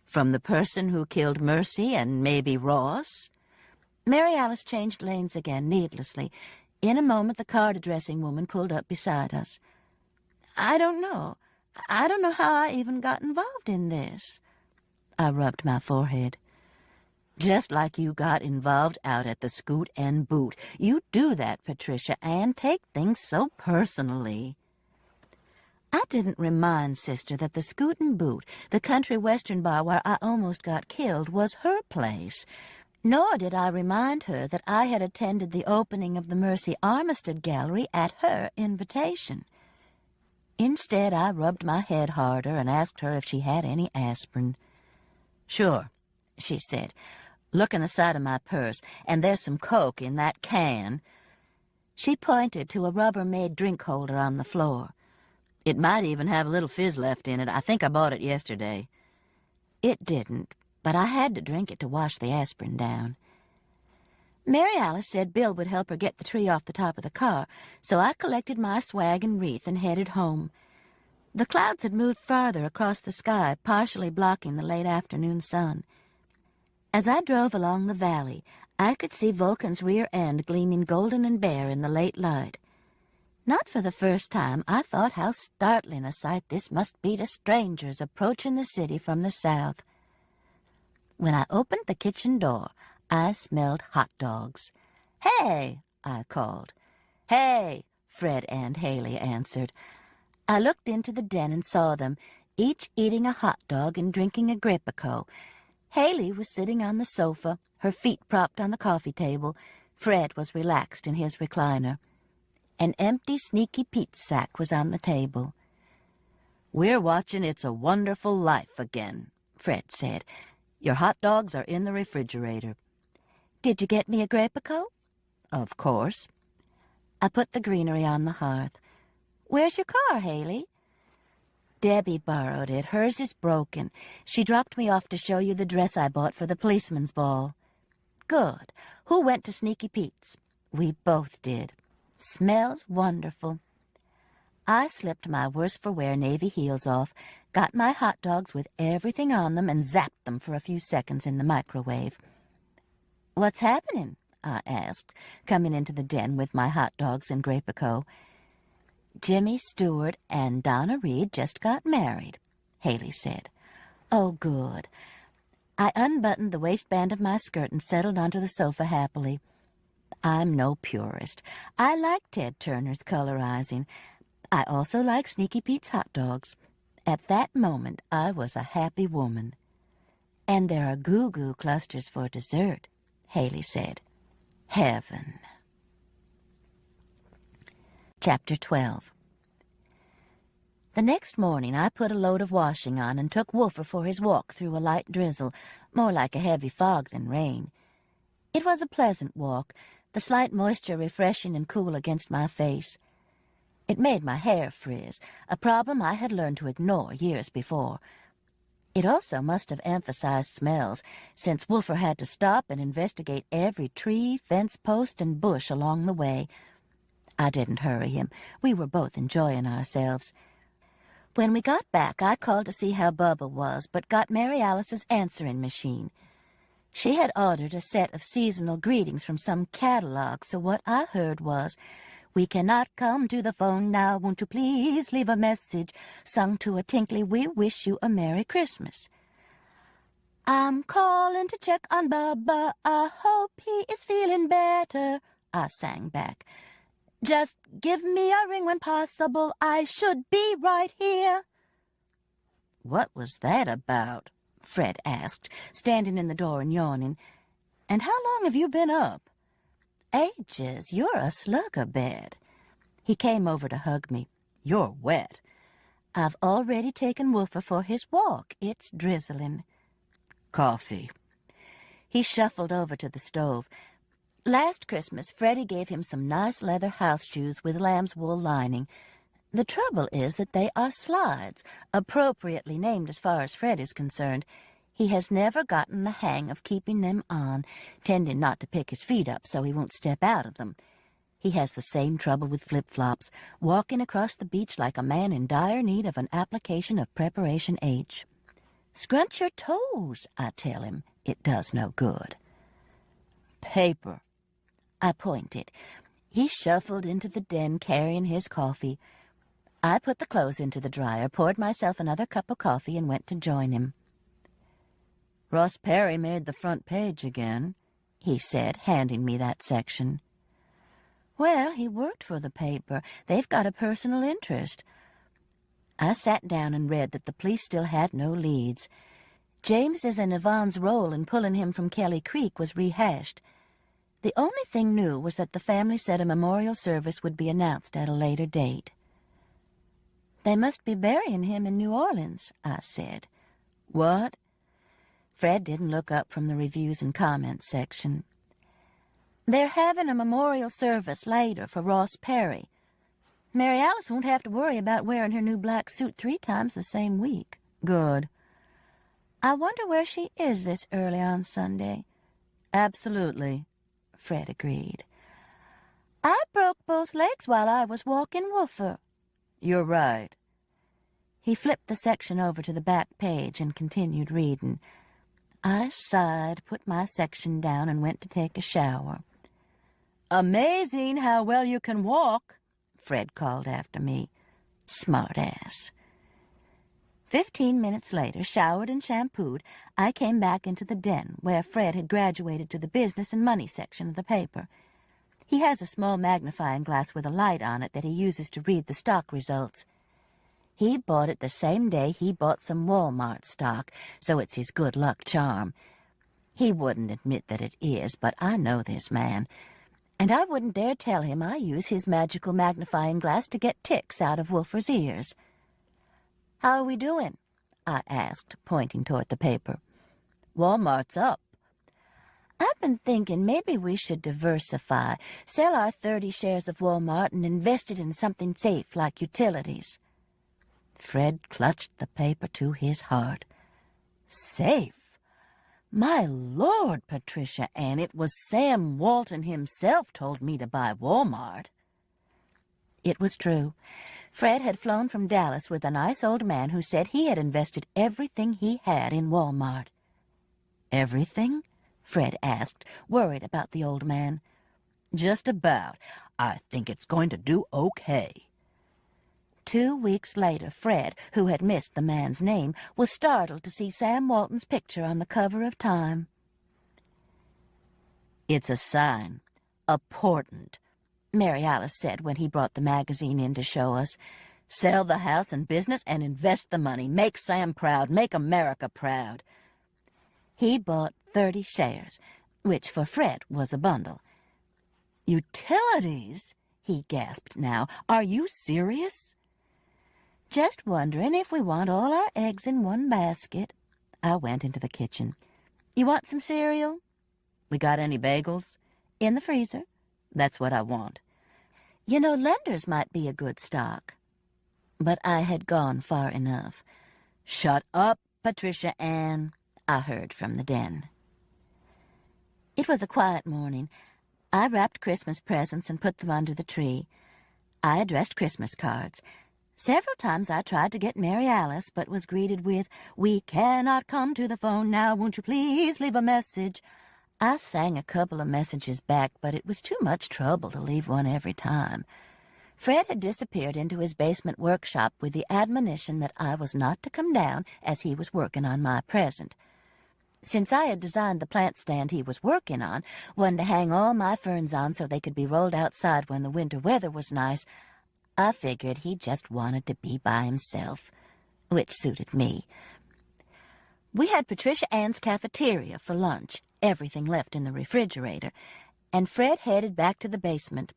From the person who killed Mercy and maybe Ross? Mary Alice changed lanes again, needlessly. In a moment, the card-addressing woman pulled up beside us. I don't know. I don't know how I even got involved in this. I rubbed my forehead. Just like you got involved out at the Scoot and Boot. You do that, Patricia, and take things so personally. I didn't remind Sister that the Scoot and Boot, the country western bar where I almost got killed, was her place. Nor did I remind her that I had attended the opening of the Mercy Armistead Gallery at her invitation. Instead, I rubbed my head harder and asked her if she had any aspirin. Sure, she said. Look in the side of my purse, and there's some Coke in that can. She pointed to a Rubbermaid drink holder on the floor. It might even have a little fizz left in it. I think I bought it yesterday. It didn't, but I had to drink it to wash the aspirin down. Mary Alice said Bill would help her get the tree off the top of the car, so I collected my swag and wreath and headed home. The clouds had moved farther across the sky, partially blocking the late afternoon sun. As I drove along the valley, I could see Vulcan's rear end gleaming golden and bare in the late light. Not for the first time, I thought how startling a sight this must be to strangers approaching the city from the south. When I opened the kitchen door, I smelled hot dogs. "Hey!" I called. "Hey!" Fred and Haley answered. I looked into the den and saw them, each eating a hot dog and drinking a Grappico. Haley was sitting on the sofa, her feet propped on the coffee table. Fred was relaxed in his recliner. An empty Sneaky Pete's sack was on the table. "We're watching It's a Wonderful Life again," Fred said. "Your hot dogs are in the refrigerator." "Did you get me a Grappico?" "Of course." I put the greenery on the hearth. "Where's your car, Haley?" "Debbie borrowed it. Hers is broken. She dropped me off to show you the dress I bought for the policeman's ball." "Good. Who went to Sneaky Pete's?" "We both did. Smells wonderful." I slipped my worse-for-wear navy heels off, got my hot dogs with everything on them, and zapped them for a few seconds in the microwave. "What's happening?" I asked, coming into the den with my hot dogs and Grappico. "Jimmy Stewart and Donna Reed just got married," Haley said. "Oh, good." I unbuttoned the waistband of my skirt and settled onto the sofa happily. I'm no purist. I like Ted Turner's colorizing. I also like Sneaky Pete's hot dogs. At that moment, I was a happy woman. "And there are goo-goo clusters for dessert," Haley said. Heaven. Chapter 12. The next morning, I put a load of washing on and took Wolfer for his walk through a light drizzle, more like a heavy fog than rain. It was a pleasant walk, the slight moisture refreshing and cool against my face. It made my hair frizz, a problem I had learned to ignore years before. It also must have emphasized smells, since Wolfer had to stop and investigate every tree, fence post, and bush along the way. I didn't hurry him. We were both enjoying ourselves. When we got back, I called to see how Bubba was, but got Mary Alice's answering machine. She had ordered a set of seasonal greetings from some catalog, so what I heard was, "We cannot come to the phone now, won't you please leave a message?" Sung to a tinkly, "We wish you a Merry Christmas." "I'm calling to check on Bubba, I hope he is feeling better," I sang back. "Just give me a ring when possible, I should be right here." "What was that about?" Fred asked, standing in the door and yawning. "And how long have you been up?" "Ages. You're a slugger bed." He came over to hug me. "You're wet." "I've already taken Wolfer for his walk. It's drizzling." "Coffee." He shuffled over to the stove. "Last Christmas, Freddie gave him some nice leather house shoes with lamb's wool lining. The trouble is that they are slides, appropriately named as far as Fred is concerned. He has never gotten the hang of keeping them on, tending not to pick his feet up so he won't step out of them. He has the same trouble with flip-flops, walking across the beach like a man in dire need of an application of Preparation H. "Scrunch your toes," I tell him. It does no good. "Paper." I pointed. He shuffled into the den carrying his coffee. I put the clothes into the dryer, poured myself another cup of coffee, and went to join him. "Ross Perry made the front page again," he said, handing me that section. "Well, he worked for the paper. They've got a personal interest." I sat down and read that the police still had no leads. James's and Yvonne's role in pulling him from Kelly Creek was rehashed. The only thing new was that the family said a memorial service would be announced at a later date. "They must be burying him in New Orleans," I said. "What?" Fred didn't look up from the reviews and comments section. "They're having a memorial service later for Ross Perry. Mary Alice won't have to worry about wearing her new black suit 3 times the same week." "Good." "I wonder where she is this early on Sunday." "Absolutely," Fred agreed. "I broke both legs while I was walking Wolfer." "You're right." He flipped the section over to the back page and continued reading. I sighed, put my section down, and went to take a shower. "Amazing how well you can walk," Fred called after me. Smart ass. 15 minutes later, showered and shampooed, I came back into the den, where Fred had graduated to the business and money section of the paper. He has a small magnifying glass with a light on it that he uses to read the stock results. He bought it the same day he bought some Walmart stock, so it's his good luck charm. He wouldn't admit that it is, but I know this man, and I wouldn't dare tell him I use his magical magnifying glass to get ticks out of Wolfer's ears. "How are we doing?" I asked, pointing toward the paper. "Walmart's up." "I've been thinking maybe we should diversify, sell our 30 shares of Walmart and invest it in something safe like utilities." Fred clutched the paper to his heart. "Safe? My Lord, Patricia Ann, it was Sam Walton himself told me to buy Walmart." It was true. Fred had flown from Dallas with a nice old man who said he had invested everything he had in Walmart. "Everything?" Fred asked, worried about the old man. "Just about. I think it's going to do okay." 2 weeks later, Fred, who had missed the man's name, was startled to see Sam Walton's picture on the cover of Time. "It's a sign. A portent," Mary Alice said when he brought the magazine in to show us. "Sell the house and business and invest the money. Make Sam proud. Make America proud." He bought 30 shares, which for Fred was a bundle. "Utilities?" he gasped now. "Are you serious?" "Just wondering if we want all our eggs in one basket." I went into the kitchen. "You want some cereal?" "We got any bagels?" "In the freezer." "That's what I want." "You know, lenders might be a good stock." But I had gone far enough. "Shut up, Patricia Ann," I heard from the den. It was a quiet morning. I wrapped Christmas presents and put them under the tree. I addressed Christmas cards. Several times I tried to get Mary Alice, but was greeted with, "We cannot come to the phone now, won't you please leave a message?" I sang a couple of messages back, but it was too much trouble to leave one every time. Fred had disappeared into his basement workshop with the admonition that I was not to come down as he was working on my present. Since I had designed the plant stand he was working on, one to hang all my ferns on so they could be rolled outside when the winter weather was nice, I figured he just wanted to be by himself, which suited me. We had Patricia Ann's cafeteria for lunch, everything left in the refrigerator, and Fred headed back to the basement.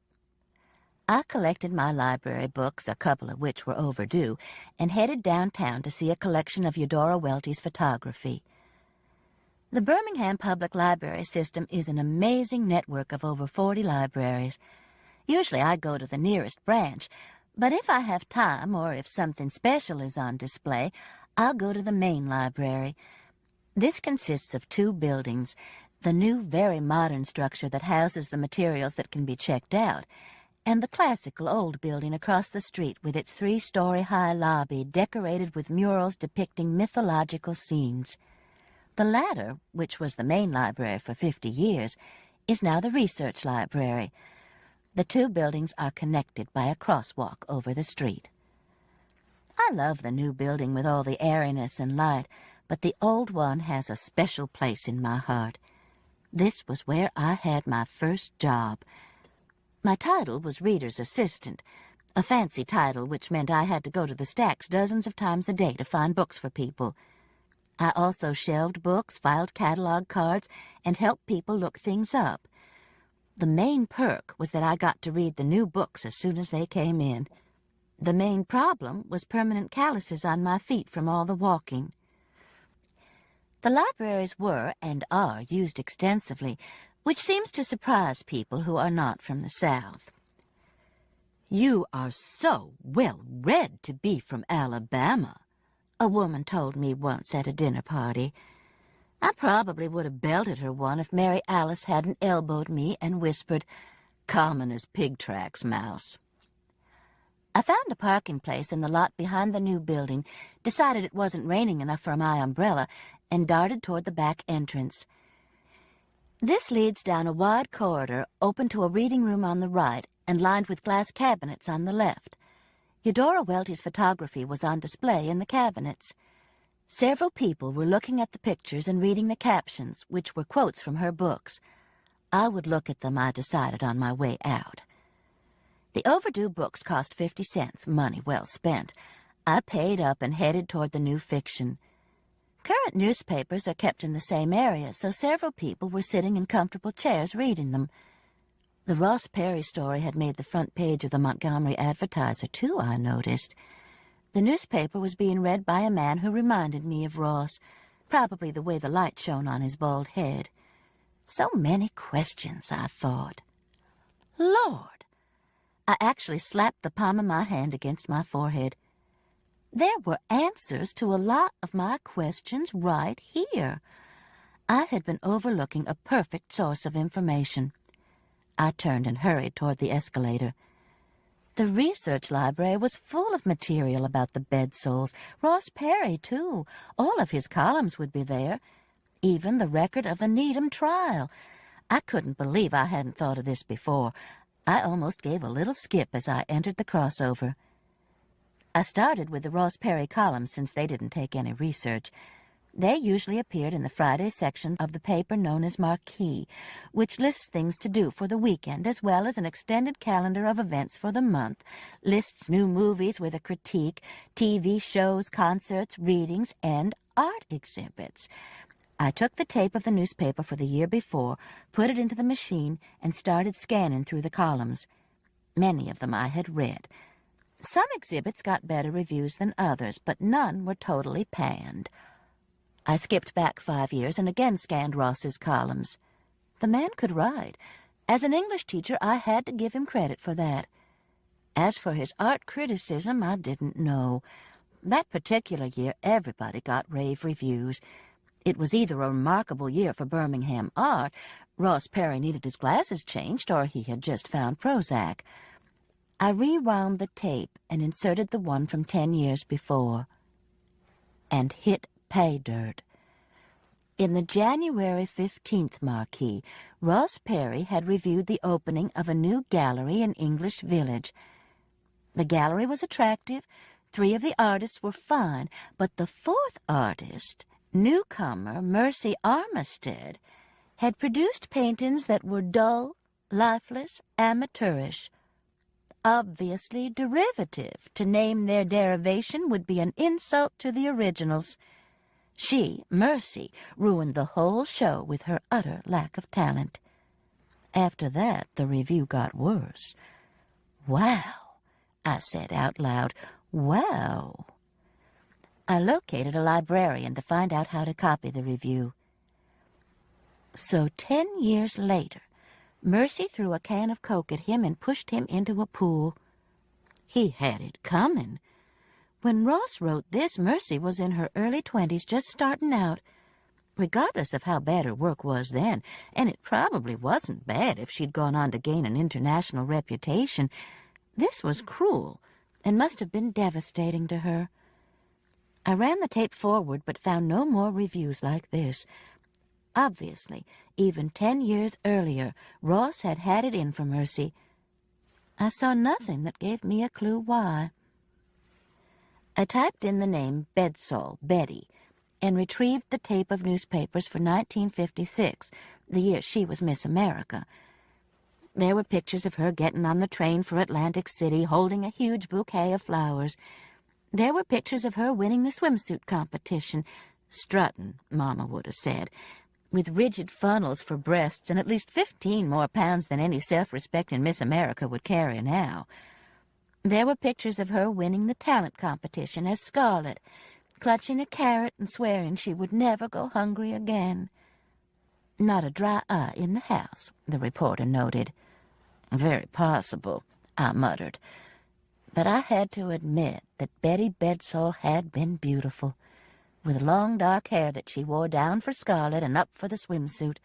I collected my library books, a couple of which were overdue, and headed downtown to see a collection of Eudora Welty's photography. The Birmingham Public Library system is an amazing network of over 40 libraries. Usually I go to the nearest branch, but if I have time or if something special is on display, I'll go to the main library. This consists of 2 buildings, the new, very modern structure that houses the materials that can be checked out, and the classical old building across the street with its 3-story-high lobby decorated with murals depicting mythological scenes. The latter, which was the main library for 50 years, is now the research library. The 2 buildings are connected by a crosswalk over the street. I love the new building with all the airiness and light, but the old one has a special place in my heart. This was where I had my first job. My title was reader's assistant, a fancy title which meant I had to go to the stacks dozens of times a day to find books for people. I also shelved books, filed catalog cards, and helped people look things up. The main perk was that I got to read the new books as soon as they came in. The main problem was permanent calluses on my feet from all the walking. The libraries were and are used extensively, which seems to surprise people who are not from the South. "You are so well read to be from Alabama," a woman told me once at a dinner party. I probably would have belted her one if Mary Alice hadn't elbowed me and whispered, "Common as pig tracks, mouse." I found a parking place in the lot behind the new building, decided it wasn't raining enough for my umbrella, and darted toward the back entrance. This leads down a wide corridor open to a reading room on the right and lined with glass cabinets on the left. Eudora Welty's photography was on display in the cabinets. Several people were looking at the pictures and reading the captions, which were quotes from her books. I would look at them, I decided, on my way out. The overdue books cost 50 cents, money well spent. I paid up and headed toward the new fiction. Current newspapers are kept in the same area, so several people were sitting in comfortable chairs reading them. The Ross Perry story had made the front page of the Montgomery Advertiser, too, I noticed. The newspaper was being read by a man who reminded me of Ross, probably the way the light shone on his bald head. So many questions, I thought. Lord! I actually slapped the palm of my hand against my forehead. There were answers to a lot of my questions right here. I had been overlooking a perfect source of information. I turned and hurried toward the escalator. The research library was full of material about the Bedsoles. Ross Perry, too. All of his columns would be there. Even the record of the Needham trial. I couldn't believe I hadn't thought of this before. I almost gave a little skip as I entered the crossover. I started with the Ross Perry columns since they didn't take any research. They usually appeared in the Friday section of the paper known as Marquee, which lists things to do for the weekend as well as an extended calendar of events for the month, lists new movies with a critique, TV shows, concerts, readings, and art exhibits. I took the tape of the newspaper for the year before, put it into the machine, and started scanning through the columns. Many of them I had read. Some exhibits got better reviews than others, but none were totally panned. I skipped back 5 years and again scanned Ross's columns. The man could write. As an English teacher, I had to give him credit for that. As for his art criticism, I didn't know. That particular year, everybody got rave reviews. It was either a remarkable year for Birmingham art, Ross Perry needed his glasses changed, or he had just found Prozac. I rewound the tape and inserted the one from 10 years before, and hit pay dirt. In the January 15th marquee, Ross Perry had reviewed the opening of a new gallery in English Village. The gallery was attractive, 3 of the artists were fine, but the 4th artist, newcomer Mercy Armistead, had produced paintings that were dull, lifeless, amateurish. Obviously derivative. To name their derivation would be an insult to the originals. She, Mercy, ruined the whole show with her utter lack of talent. After that, the review got worse. "Wow," I said out loud. "Wow." I located a librarian to find out how to copy the review. So 10 years later, Mercy threw a can of Coke at him and pushed him into a pool. He had it coming. When Ross wrote this, Mercy was in her early 20s, just starting out. Regardless of how bad her work was then, and it probably wasn't bad if she'd gone on to gain an international reputation, this was cruel and must have been devastating to her. I ran the tape forward but found no more reviews like this. Obviously, even 10 years earlier, Ross had had it in for Mercy. I saw nothing that gave me a clue why. I typed in the name Bedsole, Betty, and retrieved the tape of newspapers for 1956, the year she was Miss America. There were pictures of her getting on the train for Atlantic City, holding a huge bouquet of flowers. There were pictures of her winning the swimsuit competition, strutting, Mama would have said, with rigid funnels for breasts and at least 15 more pounds than any self-respecting Miss America would carry now. There were pictures of her winning the talent competition as Scarlett, clutching a carrot and swearing she would never go hungry again. Not a dry eye in the house, the reporter noted. "Very possible," I muttered. But I had to admit that Betty Bedsole had been beautiful, with long dark hair that she wore down for Scarlett and up for the swimsuit.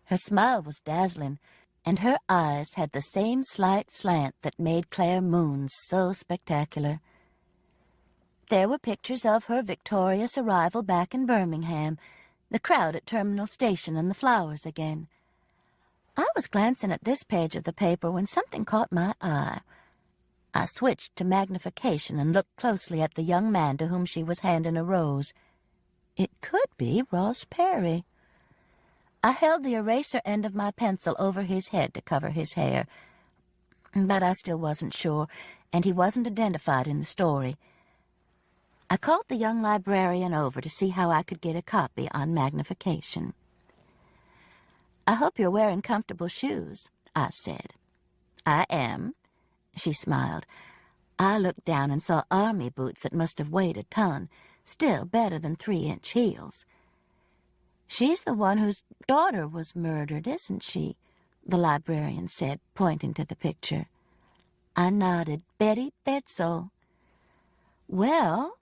Her smile was dazzling, and her eyes had the same slight slant that made Claire Moon's so spectacular. There were pictures of her victorious arrival back in Birmingham, the crowd at Terminal Station and the flowers again. I was glancing at this page of the paper when something caught my eye. I switched to magnification and looked closely at the young man to whom she was handing a rose. It could be Ross Perry. I held the eraser end of my pencil over his head to cover his hair, but I still wasn't sure, and he wasn't identified in the story. I called the young librarian over to see how I could get a copy on magnification. "I hope you're wearing comfortable shoes," I said. "I am," she smiled. I looked down and saw army boots that must have weighed a ton, still better than 3-inch heels. "She's the one whose daughter was murdered, isn't she?" the librarian said, pointing to the picture. I nodded. "Betty Bedsole." "Well,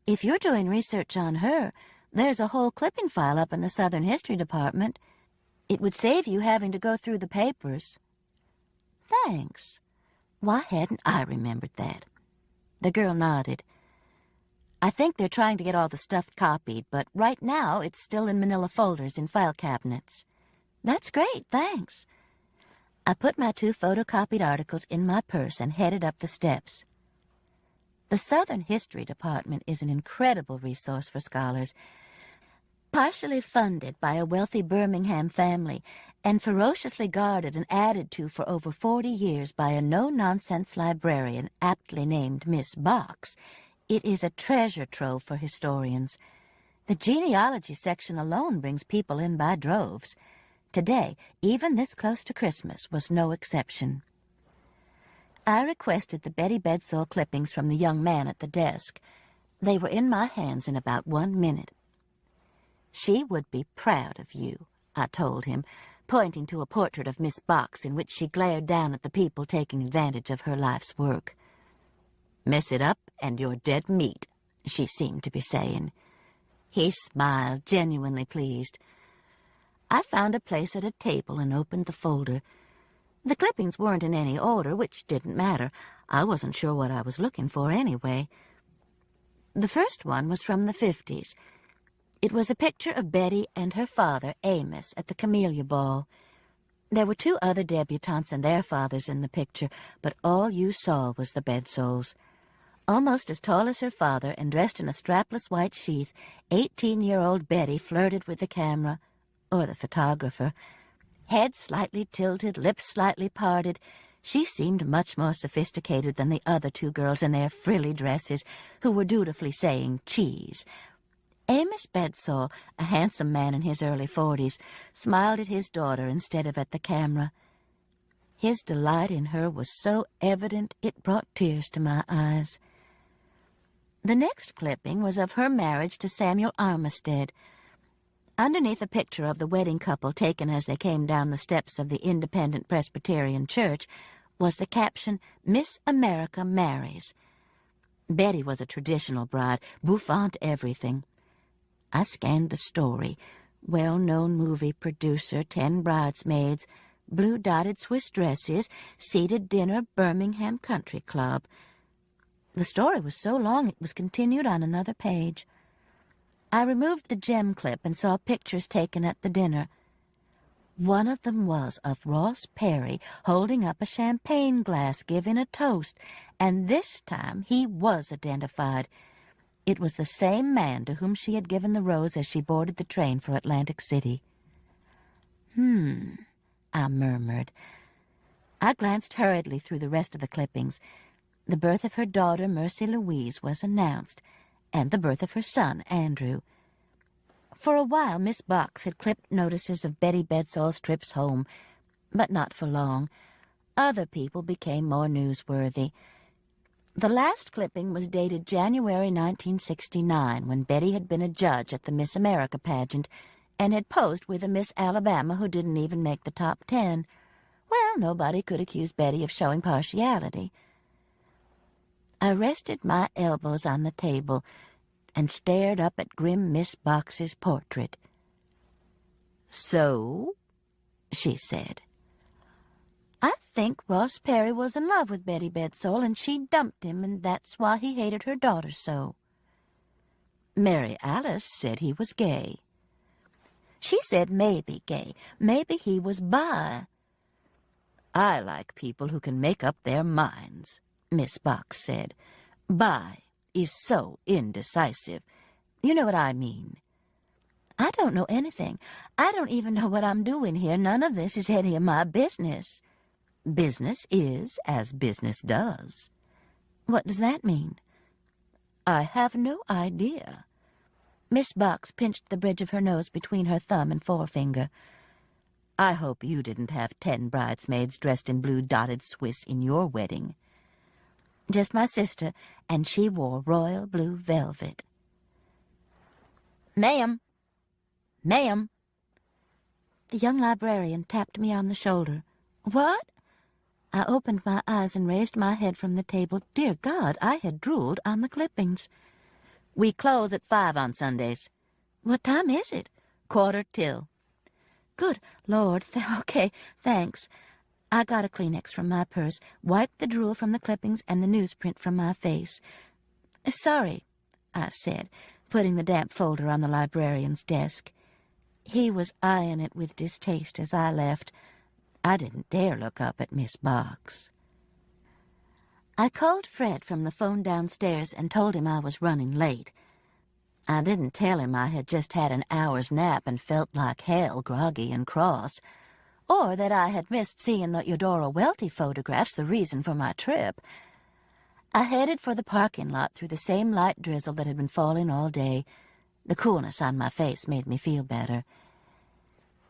if you're doing research on her, there's a whole clipping file up in the Southern History Department. It would save you having to go through the papers." "Thanks. Why hadn't I remembered that?" The girl nodded. "I think they're trying to get all the stuff copied, but right now it's still in manila folders in file cabinets." "That's great, thanks." I put my 2 photocopied articles in my purse and headed up the steps. The Southern History Department is an incredible resource for scholars. Partially funded by a wealthy Birmingham family and ferociously guarded and added to for over 40 years by a no-nonsense librarian aptly named Miss Box, it is a treasure trove for historians. The genealogy section alone brings people in by droves. Today, even this close to Christmas, was no exception. I requested the Betty Bedsole clippings from the young man at the desk. They were in my hands in about 1 minute. "She would be proud of you," I told him, pointing to a portrait of Miss Box in which she glared down at the people taking advantage of her life's work. "Mess it up and you're dead meat," she seemed to be saying. He smiled, genuinely pleased. I found a place at a table and opened the folder. The clippings weren't in any order, which didn't matter. I wasn't sure what I was looking for anyway. The first one was from the 50s. It was a picture of Betty and her father, Amos, at the Camellia Ball. There were 2 other debutantes and their fathers in the picture, but all you saw was the bedsoles. Almost as tall as her father and dressed in a strapless white sheath, 18-year-old Betty flirted with the camera, or the photographer. Head slightly tilted, lips slightly parted, she seemed much more sophisticated than the other 2 girls in their frilly dresses, who were dutifully saying cheese. Amos Bedsole, a handsome man in his early 40s, smiled at his daughter instead of at the camera. His delight in her was so evident it brought tears to my eyes. The next clipping was of her marriage to Samuel Armistead. Underneath a picture of the wedding couple taken as they came down the steps of the Independent Presbyterian Church was the caption, "Miss America Marries." Betty was a traditional bride, bouffant everything. I scanned the story. Well-known movie producer, 10 bridesmaids, blue-dotted Swiss dresses, seated dinner, Birmingham Country Club. The story was so long it was continued on another page. I removed the gem clip and saw pictures taken at the dinner. One of them was of Ross Perry holding up a champagne glass giving a toast, and this time he was identified. It was the same man to whom she had given the rose as she boarded the train for Atlantic City. I murmured. I glanced hurriedly through the rest of the clippings. The birth of her daughter, Mercy Louise, was announced, and the birth of her son, Andrew. For a while, Miss Box had clipped notices of Betty Bedsole's trips home, but not for long. Other people became more newsworthy. The last clipping was dated January 1969, when Betty had been a judge at the Miss America pageant and had posed with a Miss Alabama who didn't even make the top 10. Well, nobody could accuse Betty of showing partiality. I rested my elbows on the table and stared up at grim Miss Box's portrait. "So?" she said. "I think Ross Perry was in love with Betty Bedsole, and she dumped him, and that's why he hated her daughter so." Mary Alice said he was gay. She said maybe gay, maybe he was bi. "I like people who can make up their minds," Miss Box said. "Bi is so indecisive. You know what I mean." "I don't know anything. I don't even know what I'm doing here. None of this is any of my business." "Business is as business does." "What does that mean?" "I have no idea." Miss Box pinched the bridge of her nose between her thumb and forefinger. "I hope you didn't have 10 bridesmaids dressed in blue-dotted Swiss in your wedding." "Just my sister, and she wore royal blue velvet." "Ma'am! Ma'am!" The young librarian tapped me on the shoulder. "What?" I opened my eyes and raised my head from the table. Dear God, I had drooled on the clippings. "We close at 5 on Sundays." "What time is it?" "1:15. "Good Lord, okay, thanks." I got a Kleenex from my purse, wiped the drool from the clippings and the newsprint from my face. "Sorry," I said, putting the damp folder on the librarian's desk. He was eyeing it with distaste as I left. I didn't dare look up at Miss Box. I called Fred from the phone downstairs and told him I was running late. I didn't tell him I had just had an hour's nap and felt like hell, groggy and cross, or that I had missed seeing the Eudora Welty photographs, the reason for my trip. I headed for the parking lot through the same light drizzle that had been falling all day. The coolness on my face made me feel better.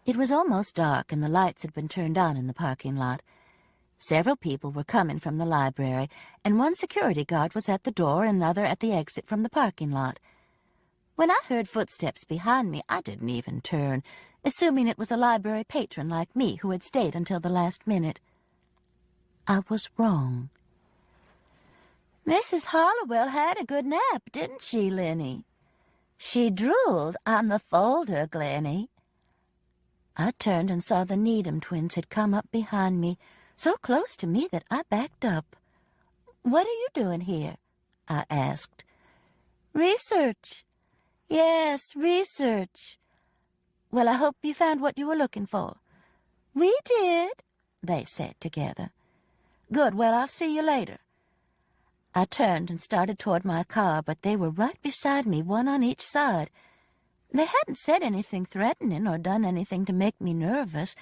It was almost dark, and the lights had been turned on in the parking lot. Several people were coming from the library, and one security guard was at the door and another at the exit from the parking lot. When I heard footsteps behind me, I didn't even turn, assuming it was a library patron like me who had stayed until the last minute. I was wrong. "Mrs. Hollowell had a good nap, didn't she, Lenny?" "She drooled on the folder, Glenny." I turned and saw the Needham twins had come up behind me, so close to me that I backed up. "What are you doing here?" I asked. "Research." "Yes, research." "Well, I hope you found what you were looking for." "We did," they said together. "Good, well, I'll see you later." I turned and started toward my car, but they were right beside me, one on each side. They hadn't said anything threatening or done anything to make me nervous,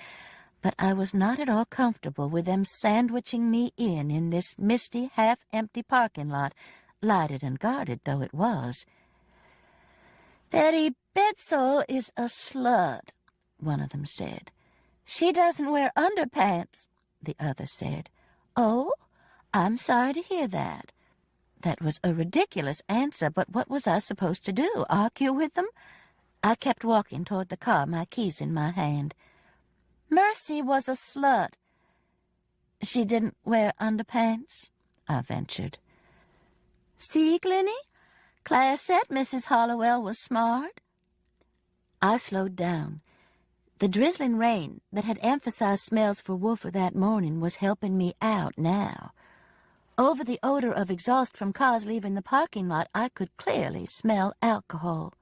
but I was not at all comfortable with them sandwiching me in this misty, half-empty parking lot, lighted and guarded though it was. "Betty Bedsole is a slut," one of them said. "She doesn't wear underpants," the other said. "Oh, I'm sorry to hear that." That was a ridiculous answer, but what was I supposed to do, argue with them? I kept walking toward the car, my keys in my hand. "Mercy was a slut." "She didn't wear underpants?" I ventured. "See, Glenny? Claire said Mrs. Hollowell was smart." I slowed down. The drizzling rain that had emphasized smells for Wolfer that morning was helping me out now. Over the odor of exhaust from cars leaving the parking lot, I could clearly smell alcohol.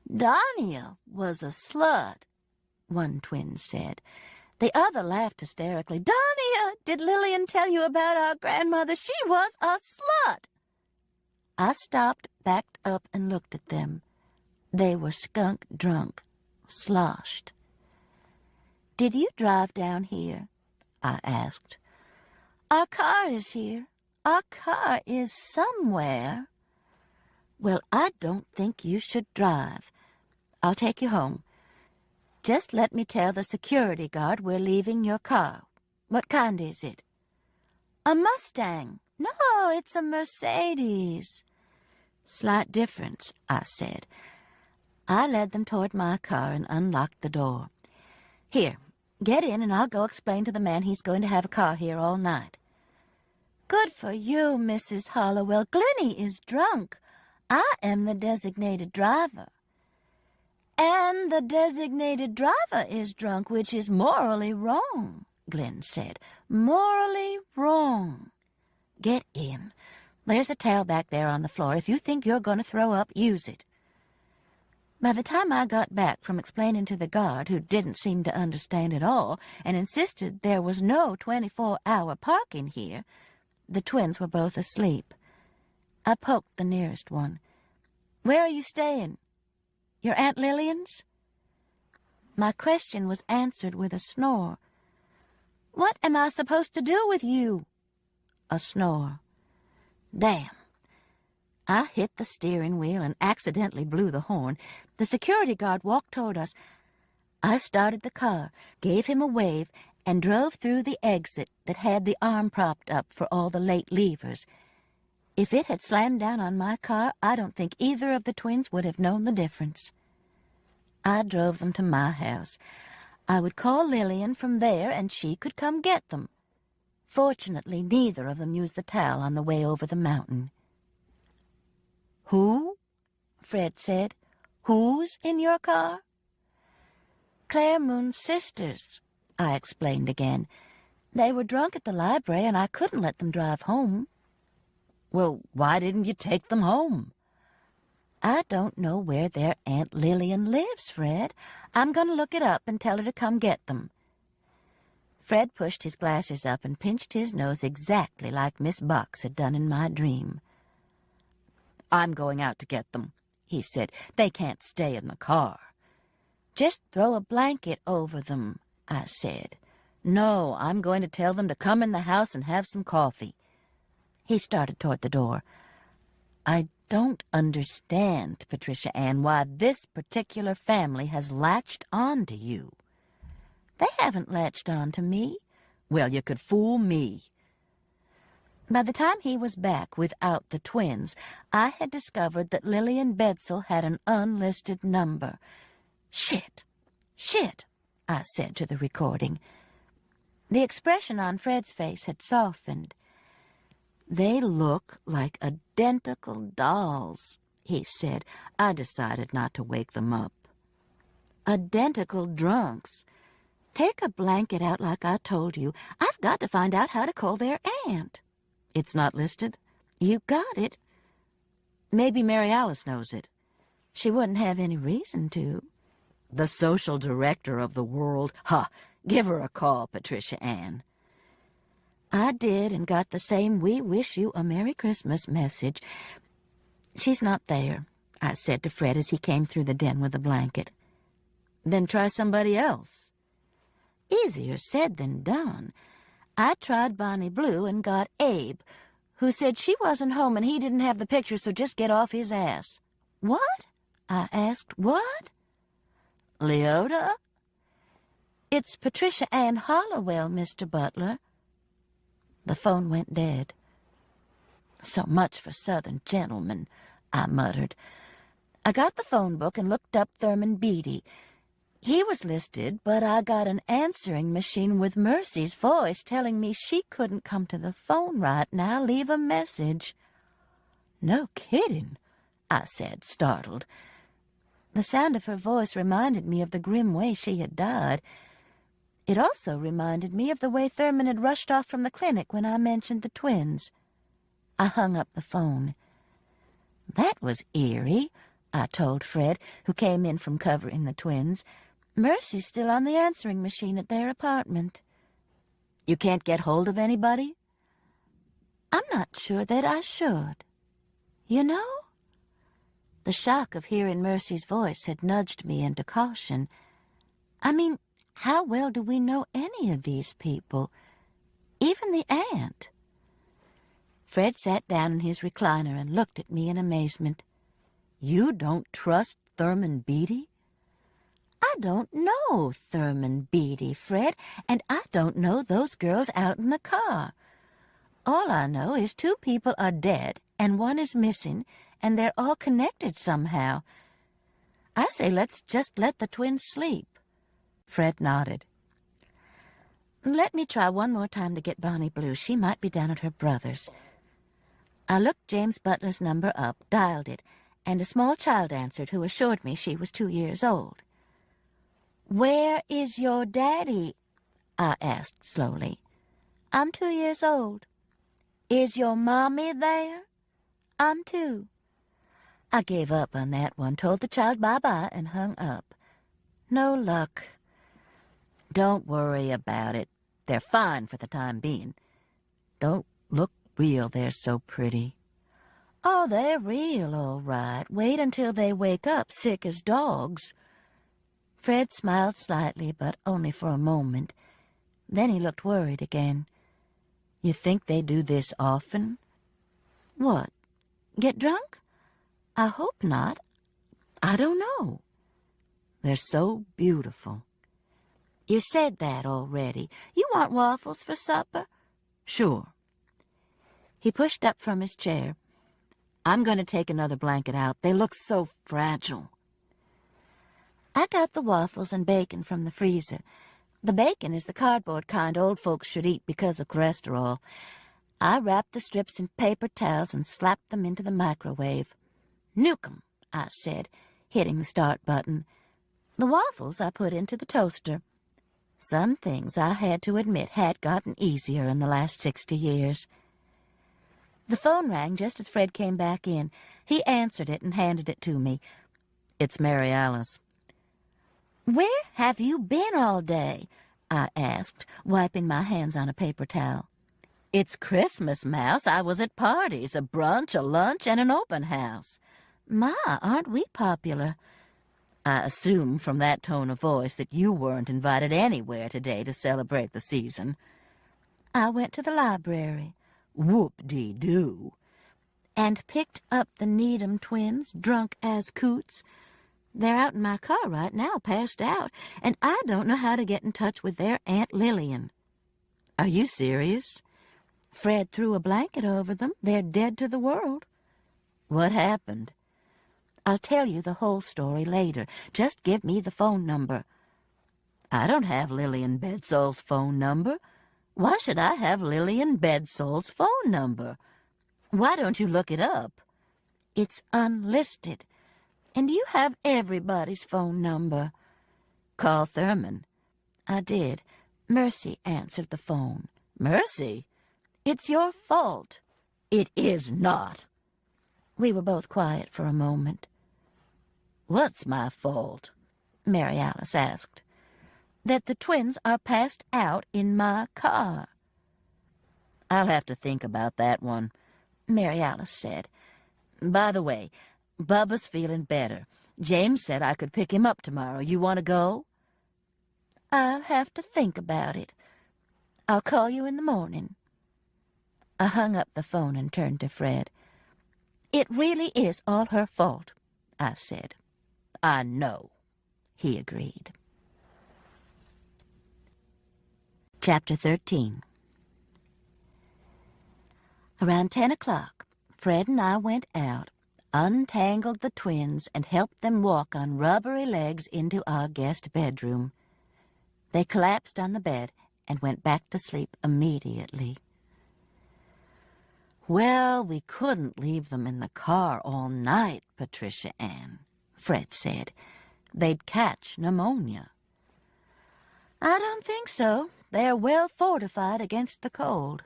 "Dania was a slut," one twin said. The other laughed hysterically. "Dania, did Lillian tell you about our grandmother? She was a slut." I stopped, backed up, and looked at them. They were skunk drunk, sloshed. "Did you drive down here?" I asked. "Our car is here. Our car is somewhere." "Well, I don't think you should drive. I'll take you home. Just let me tell the security guard we're leaving your car. What kind is it?" "A Mustang." "No, it's a Mercedes." "Slight difference," I said. I led them toward my car and unlocked the door. "Here, get in and I'll go explain to the man he's going to have a car here all night." "Good for you, Mrs. Hollowell. Glenny is drunk. I am the designated driver." "And the designated driver is drunk, which is morally wrong," Glenn said. "Morally wrong. Get in. There's a towel back there on the floor. If you think you're going to throw up, use it." By the time I got back from explaining to the guard, who didn't seem to understand at all and insisted there was no 24-hour parking here, the twins were both asleep. I poked the nearest one. "Where are you staying? Your Aunt Lillian's?" My question was answered with a snore. "What am I supposed to do with you?" A snore. Damn. I hit the steering wheel and accidentally blew the horn. The security guard walked toward us. I started the car, gave him a wave, and drove through the exit that had the arm propped up for all the late leavers. If it had slammed down on my car, I don't think either of the twins would have known the difference. I drove them to my house. I would call Lillian from there, and she could come get them. Fortunately, neither of them used the towel on the way over the mountain. "Who?" Fred said. "Who's in your car?" "Claire Moon's sisters," I explained again. "They were drunk at the library, and I couldn't let them drive home." "Well, why didn't you take them home?" "I don't know where their Aunt Lillian lives, Fred. I'm going to look it up and tell her to come get them." Fred pushed his glasses up and pinched his nose exactly like Miss Box had done in my dream. "I'm going out to get them," he said. "They can't stay in the car." "Just throw a blanket over them," I said. "No, I'm going to tell them to come in the house and have some coffee." He started toward the door. "I don't understand, Patricia Ann, why this particular family has latched on to you." "They haven't latched on to me." "Well, you could fool me." By the time he was back without the twins, I had discovered that Lillian Bedsole had an unlisted number. "Shit! Shit!" I said to the recording. The expression on Fred's face had softened. "They look like identical dolls," he said. I decided not to wake them up. "Identical drunks. Take a blanket out like I told you. I've got to find out how to call their aunt. It's not listed? You got it. Maybe Mary Alice knows it. She wouldn't have any reason to. The social director of the world. Ha! Give her a call, Patricia Ann. I did and got the same "We wish you a Merry Christmas" message. She's not there, I said to Fred as he came through the den with a blanket. Then try somebody else. Easier said than done. I tried Bonnie Blue and got Abe, who said she wasn't home and he didn't have the picture, so just get off his ass. What? I asked. What? Leota? It's Patricia Ann Hollowell, Mr. Butler. The phone went dead. So much for Southern gentlemen, I muttered. I got the phone book and looked up Thurman Beatty. He was listed, but I got an answering machine with Mercy's voice telling me she couldn't come to the phone right now. Leave a message. No kidding, I said, startled. The sound of her voice reminded me of the grim way she had died. It also reminded me of the way Thurman had rushed off from the clinic when I mentioned the twins. I hung up the phone. That was eerie, I told Fred, who came in from covering the twins. Mercy's still on the answering machine at their apartment. You can't get hold of anybody? I'm not sure that I should. You know? The shock of hearing Mercy's voice had nudged me into caution. I mean, how well do we know any of these people? Even the aunt. Fred sat down in his recliner and looked at me in amazement. You don't trust Thurman Beatty? I don't know Thurman Beatty, Fred, and I don't know those girls out in the car. All I know is 2 people are dead and 1 is missing, and they're all connected somehow. I say let's just let the twins sleep. Fred nodded. Let me try one more time to get Bonnie Blue. She might be down at her brother's. I looked James Butler's number up, dialed it, and a small child answered who assured me she was 2 years old. Where is your daddy? I asked slowly. I'm 2 years old. Is your mommy there? I'm 2. I gave up on that one, told the child bye-bye, and hung up. No luck. Don't worry about it. They're fine for the time being. Don't look real, they're so pretty. Oh, they're real, all right. Wait until they wake up sick as dogs. Fred smiled slightly, but only for a moment. Then he looked worried again. You think they do this often? What? Get drunk? I hope not. I don't know. They're so beautiful. You said that already. You want waffles for supper? Sure. He pushed up from his chair. I'm going to take another blanket out. They look so fragile. I got the waffles and bacon from the freezer. The bacon is the cardboard kind old folks should eat because of cholesterol. I wrapped the strips in paper towels and slapped them into the microwave. Nuke 'em, I said, hitting the start button. The waffles I put into the toaster. Some things, I had to admit, had gotten easier in the last 60 years. The phone rang just as Fred came back in. He answered it and handed it to me. It's Mary Alice. Where have you been all day? I asked, wiping my hands on a paper towel. It's Christmas, Mouse. I was at parties, a brunch, a lunch, and an open house. My, aren't we popular? I assume from that tone of voice that you weren't invited anywhere today to celebrate the season. I went to the library. Whoop-dee-doo. And picked up the Needham twins, drunk as coots. They're out in my car right now, passed out, and I don't know how to get in touch with their Aunt Lillian. Are you serious? Fred threw a blanket over them. They're dead to the world. What happened? I'll tell you the whole story later. Just give me the phone number. I don't have Lillian Bedsoul's phone number. Why should I have Lillian Bedsoul's phone number? Why don't you look it up? It's unlisted. And you have everybody's phone number. Call Thurman. I did. Mercy answered the phone. Mercy? It's your fault. It is not. We were both quiet for a moment. What's my fault? Mary Alice asked. That the twins are passed out in my car. I'll have to think about that one, Mary Alice said. By the way, Bubba's feeling better. James said I could pick him up tomorrow. You want to go? I'll have to think about it. I'll call you in the morning. I hung up the phone and turned to Fred. It really is all her fault, I said. I know, he agreed. Chapter 13. Around 10 o'clock, Fred and I went out, untangled the twins, and helped them walk on rubbery legs into our guest bedroom. They collapsed on the bed and went back to sleep immediately. Well, we couldn't leave them in the car all night, Patricia Ann, Fred said. They'd catch pneumonia. I don't think so. They're well fortified against the cold.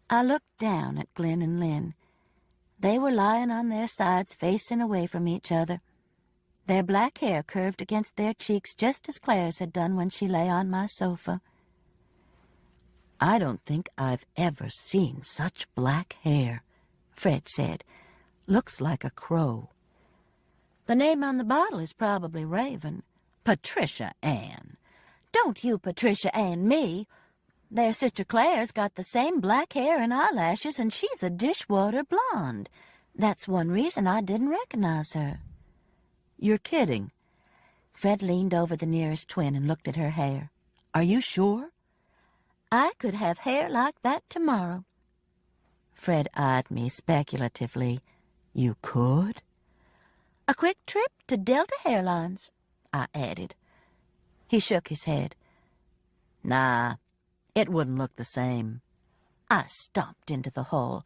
I looked down at Glenn and Lynn. They were lying on their sides facing away from each other. Their black hair curved against their cheeks just as Claire's had done when she lay on my sofa. I don't think I've ever seen such black hair, Fred said. Looks like a crow. The name on the bottle is probably Raven. Patricia Ann. Don't you Patricia Ann me. Their sister Claire's got the same black hair and eyelashes, and she's a dishwater blonde. That's one reason I didn't recognize her. You're kidding. Fred leaned over the nearest twin and looked at her hair. Are you sure? I could have hair like that tomorrow. Fred eyed me speculatively. You could? A quick trip to Delta Hairlines, I added. He shook his head. Nah, it wouldn't look the same. I stomped into the hall.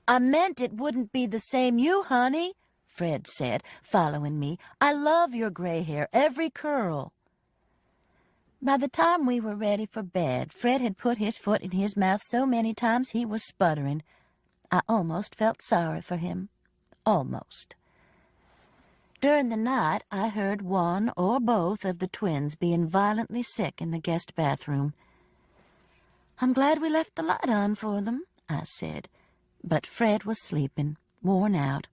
I meant it wouldn't be the same you, honey, Fred said, following me. I love your gray hair, every curl. By the time we were ready for bed, Fred had put his foot in his mouth so many times he was sputtering. I almost felt sorry for him. Almost. During the night, I heard one or both of the twins being violently sick in the guest bathroom. I'm glad we left the light on for them, I said, but Fred was sleeping, worn out.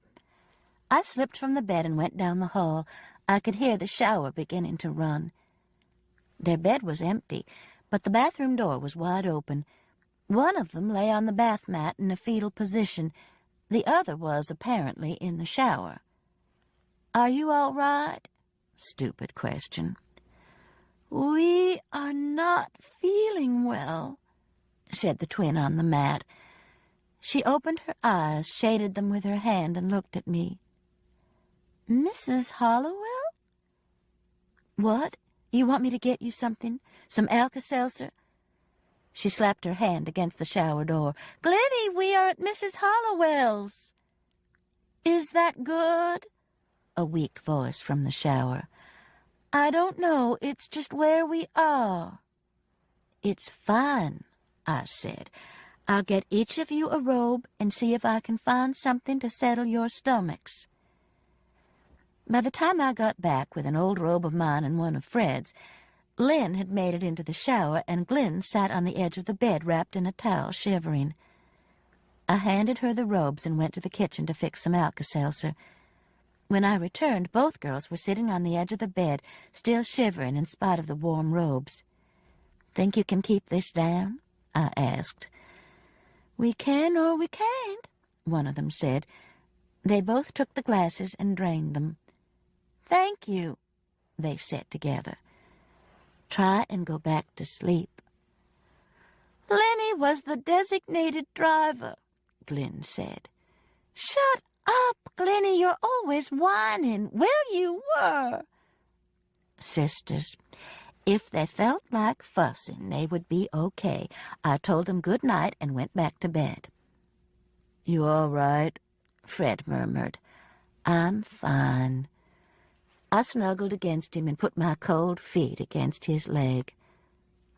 I slipped from the bed and went down the hall. I could hear the shower beginning to run. Their bed was empty, but the bathroom door was wide open. One of them lay on the bath mat in a fetal position. The other was apparently in the shower. Are you all right? Stupid question. We are not feeling well, said the twin on the mat. She opened her eyes, shaded them with her hand, and looked at me. Mrs. Hollowell? What? You want me to get you something? Some Alka-Seltzer? She slapped her hand against the shower door. Glennie, we are at Mrs. Hollowell's. Is that good? A weak voice from the shower. I don't know. It's just where we are. It's fine, I said. I'll get each of you a robe and see if I can find something to settle your stomachs. By the time I got back with an old robe of mine and one of Fred's, Lynn had made it into the shower, and Glenn sat on the edge of the bed wrapped in a towel, shivering. I handed her the robes and went to the kitchen to fix some Alka-Seltzer. When I returned, both girls were sitting on the edge of the bed, still shivering in spite of the warm robes. Think you can keep this down? I asked. We can or we can't, one of them said. They both took the glasses and drained them. Thank you, they said together. Try and go back to sleep. Lenny was the designated driver, Glenn said. Shut up, Glennie, you're always whining. Well, you were. Sisters, if they felt like fussing, they would be okay. I told them good night and went back to bed. You all right? Fred murmured. I'm fine. I snuggled against him and put my cold feet against his leg.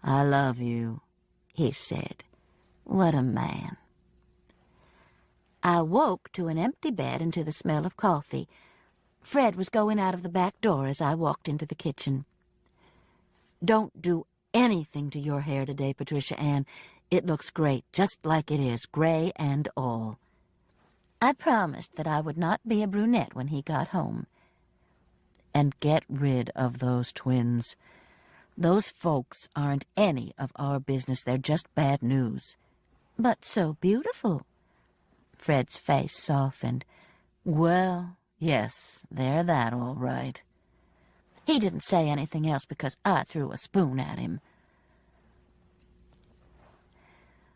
"I love you," he said. What a man. I woke to an empty bed and to the smell of coffee. Fred was going out of the back door as I walked into the kitchen. "Don't do anything to your hair today, Patricia Ann. It looks great, just like it is, gray and all." I promised that I would not be a brunette when he got home. "And get rid of those twins. Those folks aren't any of our business. They're just bad news." "But so beautiful." Fred's face softened. "Well, yes, they're that all right." He didn't say anything else because I threw a spoon at him.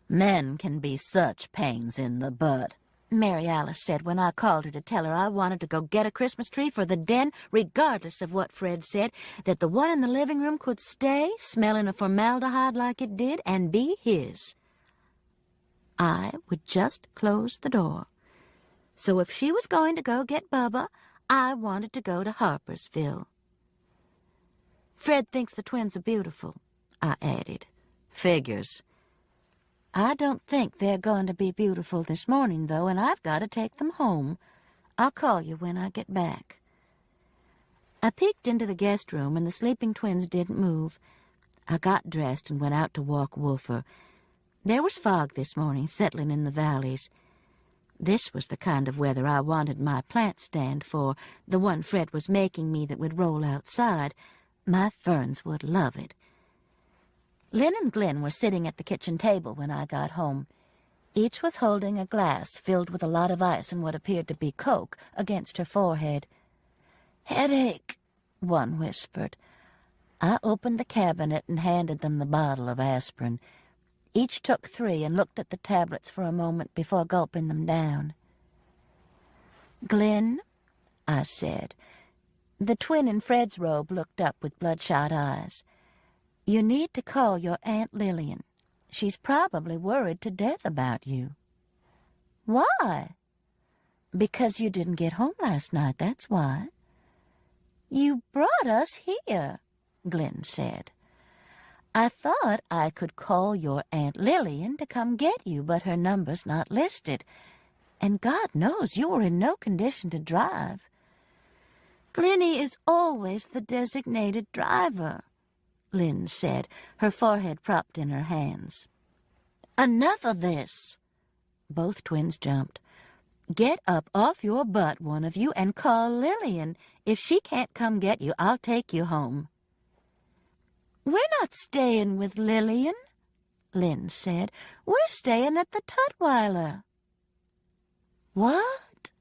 "Men can be such pains in the butt," Mary Alice said when I called her to tell her I wanted to go get a Christmas tree for the den, regardless of what Fred said, that the one in the living room could stay, smelling of formaldehyde like it did, and be his. I would just close the door. So if she was going to go get Bubba, I wanted to go to Harpersville. "Fred thinks the twins are beautiful," I added. "Figures." "I don't think they're going to be beautiful this morning, though, and I've got to take them home. I'll call you when I get back." I peeked into the guest room, and the sleeping twins didn't move. I got dressed and went out to walk Wolfer. There was fog this morning, settling in the valleys. This was the kind of weather I wanted my plant stand for, the one Fred was making me that would roll outside. My ferns would love it. Lynn and Glenn were sitting at the kitchen table when I got home. Each was holding a glass filled with a lot of ice and what appeared to be Coke against her forehead. "Headache," one whispered. I opened the cabinet and handed them the bottle of aspirin. Each took 3 and looked at the tablets for a moment before gulping them down. "Glenn," I said. The twin in Fred's robe looked up with bloodshot eyes. "You need to call your Aunt Lillian. She's probably worried to death about you." "Why?" "Because you didn't get home last night, that's why." "You brought us here," Glenn said. "I thought I could call your Aunt Lillian to come get you, but her number's not listed. And God knows you were in no condition to drive." "Glenny is always the designated driver," Lynn said, her forehead propped in her hands. "Enough of this." Both twins jumped. "Get up off your butt, one of you, and call Lillian. If she can't come get you, I'll take you home." "We're not staying with Lillian," Lynn said. "We're staying at the Tutwiler." "What?"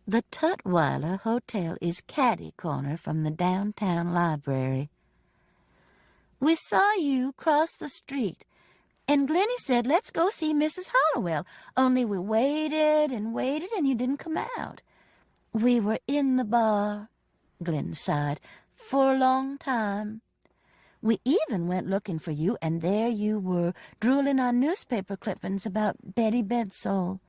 "The Tutwiler Hotel is catty-corner from the downtown library." "We saw you cross the street, and Glenny said, 'Let's go see Mrs. Hollowell,' only we waited and waited, and you didn't come out. We were in the bar," Glenn sighed, "for a long time. We even went looking for you, and there you were, drooling on newspaper clippings about Betty Bedsole.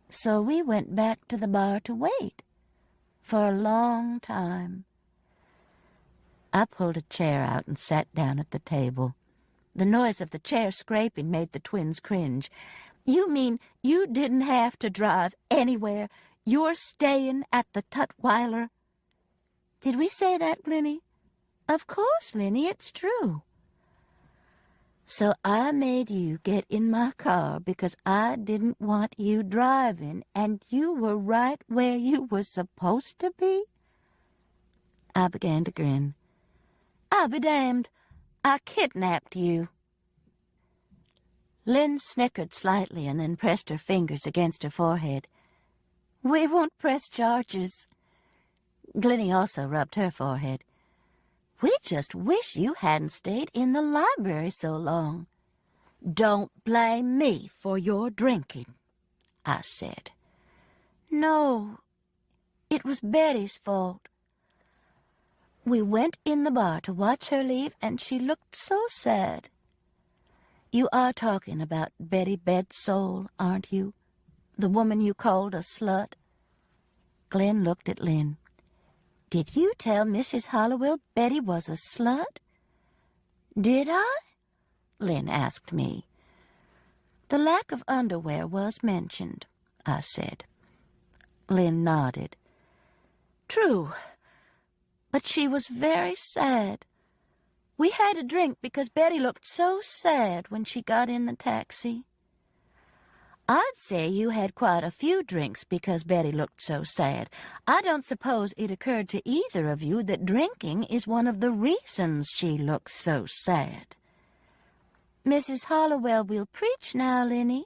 So we went back to the bar to wait. For a long time." I pulled a chair out and sat down at the table. The noise of the chair scraping made the twins cringe. "You mean you didn't have to drive anywhere? You're staying at the Tutwiler?" "Did we say that, Glenny?" "Of course, Lenny, it's true." "So I made you get in my car because I didn't want you driving, and you were right where you were supposed to be?" I began to grin. "I'll be damned. I kidnapped you." Lynn snickered slightly and then pressed her fingers against her forehead. "We won't press charges." Glenny also rubbed her forehead. "We just wish you hadn't stayed in the library so long." "Don't blame me for your drinking," I said. "No, it was Betty's fault. We went in the bar to watch her leave, and she looked so sad." "You are talking about Betty Bedsole, aren't you? The woman you called a slut?" Glenn looked at Lynn. Did you tell Mrs. Hollowell Betty was a slut? Did I? Lynn asked me. The lack of underwear was mentioned, I said. Lynn nodded. True, but she was very sad. We had a drink because Betty looked so sad when she got in the taxi. I'd say you had quite a few drinks because Betty looked so sad. I don't suppose it occurred to either of you that drinking is one of the reasons she looks so sad. Mrs. Hollowell will preach now, Linny.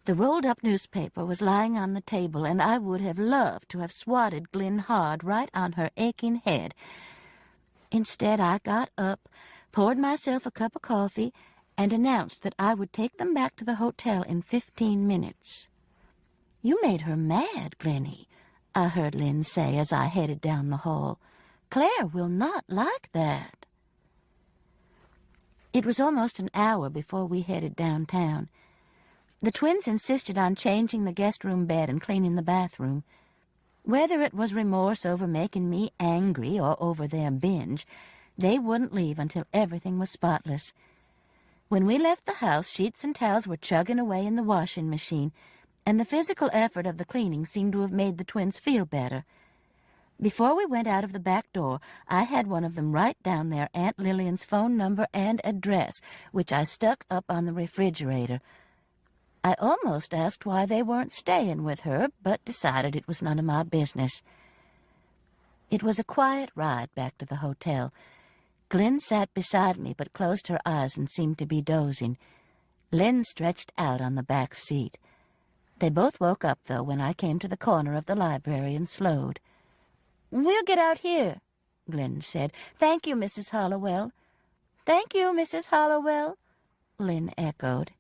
The rolled-up newspaper was lying on the table, and I would have loved to have swatted Glynn hard right on her aching head. Instead, I got up, poured myself a cup of coffee, and announced that I would take them back to the hotel in 15 minutes. You made her mad, Glenny, I heard Lynn say as I headed down the hall. Claire will not like that. It was almost an hour before we headed downtown. The twins insisted on changing the guest room bed and cleaning the bathroom. Whether it was remorse over making me angry or over their binge, they wouldn't leave until everything was spotless. When we left the house, sheets and towels were chugging away in the washing machine, and the physical effort of the cleaning seemed to have made the twins feel better. Before we went out of the back door, I had one of them write down their Aunt Lillian's phone number and address, which I stuck up on the refrigerator. I almost asked why they weren't staying with her, but decided it was none of my business. It was a quiet ride back to the hotel. Glynn sat beside me but closed her eyes and seemed to be dozing. Lynn stretched out on the back seat. They both woke up, though, when I came to the corner of the library and slowed. "We'll get out here," Glynn said. "Thank you, Mrs. Hollowell." "Thank you, Mrs. Hollowell," Lynn echoed.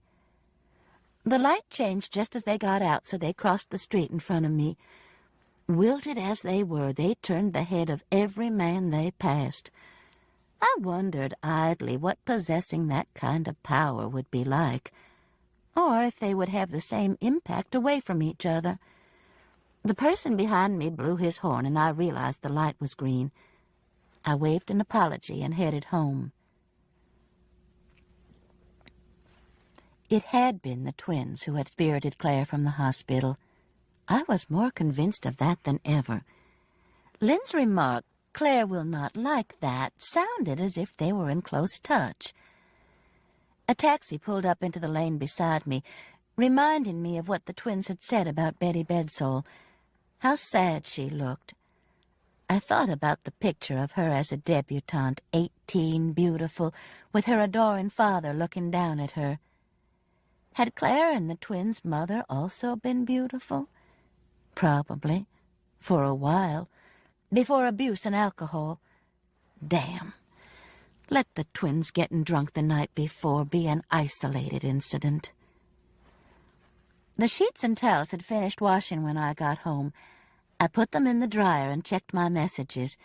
The light changed just as they got out, so they crossed the street in front of me. Wilted as they were, they turned the head of every man they passed. I wondered idly what possessing that kind of power would be like, or if they would have the same impact away from each other. The person behind me blew his horn, and I realized the light was green. I waved an apology and headed home. It had been the twins who had spirited Claire from the hospital. I was more convinced of that than ever. Lynn's remark, "Claire will not like that," sounded as if they were in close touch. A taxi pulled up into the lane beside me, reminding me of what the twins had said about Betty Bedsole. How sad she looked. I thought about the picture of her as a debutante, 18, beautiful, with her adoring father looking down at her. Had Claire and the twins' mother also been beautiful? Probably, for a while, before abuse and alcohol. Damn. Let the twins getting drunk the night before be an isolated incident. The sheets and towels had finished washing when I got home. I put them in the dryer and checked my messages.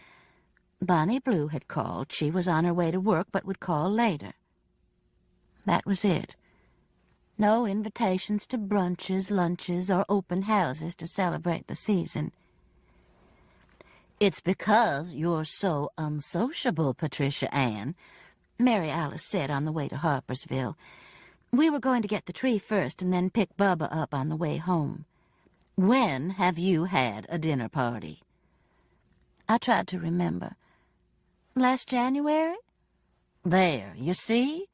Bonnie Blue had called. She was on her way to work, but would call later. That was it. No invitations to brunches, lunches, or open houses to celebrate the season. "It's because you're so unsociable, Patricia Ann," Mary Alice said on the way to Harpersville. "We were going to get the tree first and then pick Bubba up on the way home. When have you had a dinner party?" I tried to remember. "Last January?" "There, you see?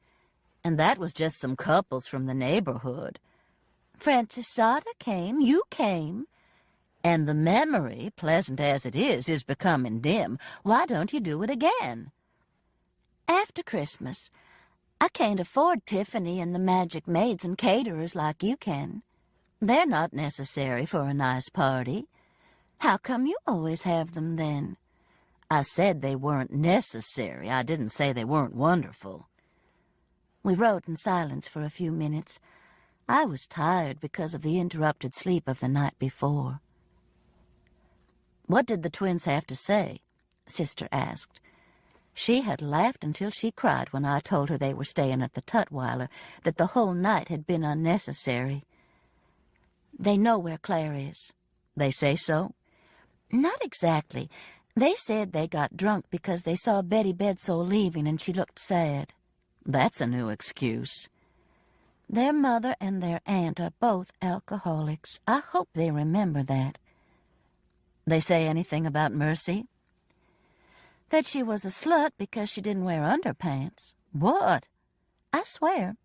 And that was just some couples from the neighborhood. Francis Sada came, you came. And the memory, pleasant as it is becoming dim. Why don't you do it again?" "After Christmas. I can't afford Tiffany and the magic maids and caterers like you can. They're not necessary for a nice party. How come you always have them, then?" "I said they weren't necessary. I didn't say they weren't wonderful." We rode in silence for a few minutes. I was tired because of the interrupted sleep of the night before. "What did the twins have to say?" Sister asked. She had laughed until she cried when I told her they were staying at the Tutwiler, that the whole night had been unnecessary. "They know where Claire is." "They say so?" "Not exactly. They said they got drunk because they saw Betty Bedsole leaving and she looked sad. That's a new excuse. Their mother and their aunt are both alcoholics. I hope they remember that. They say anything about Mercy? That she was a slut because she didn't wear underpants. What? I swear.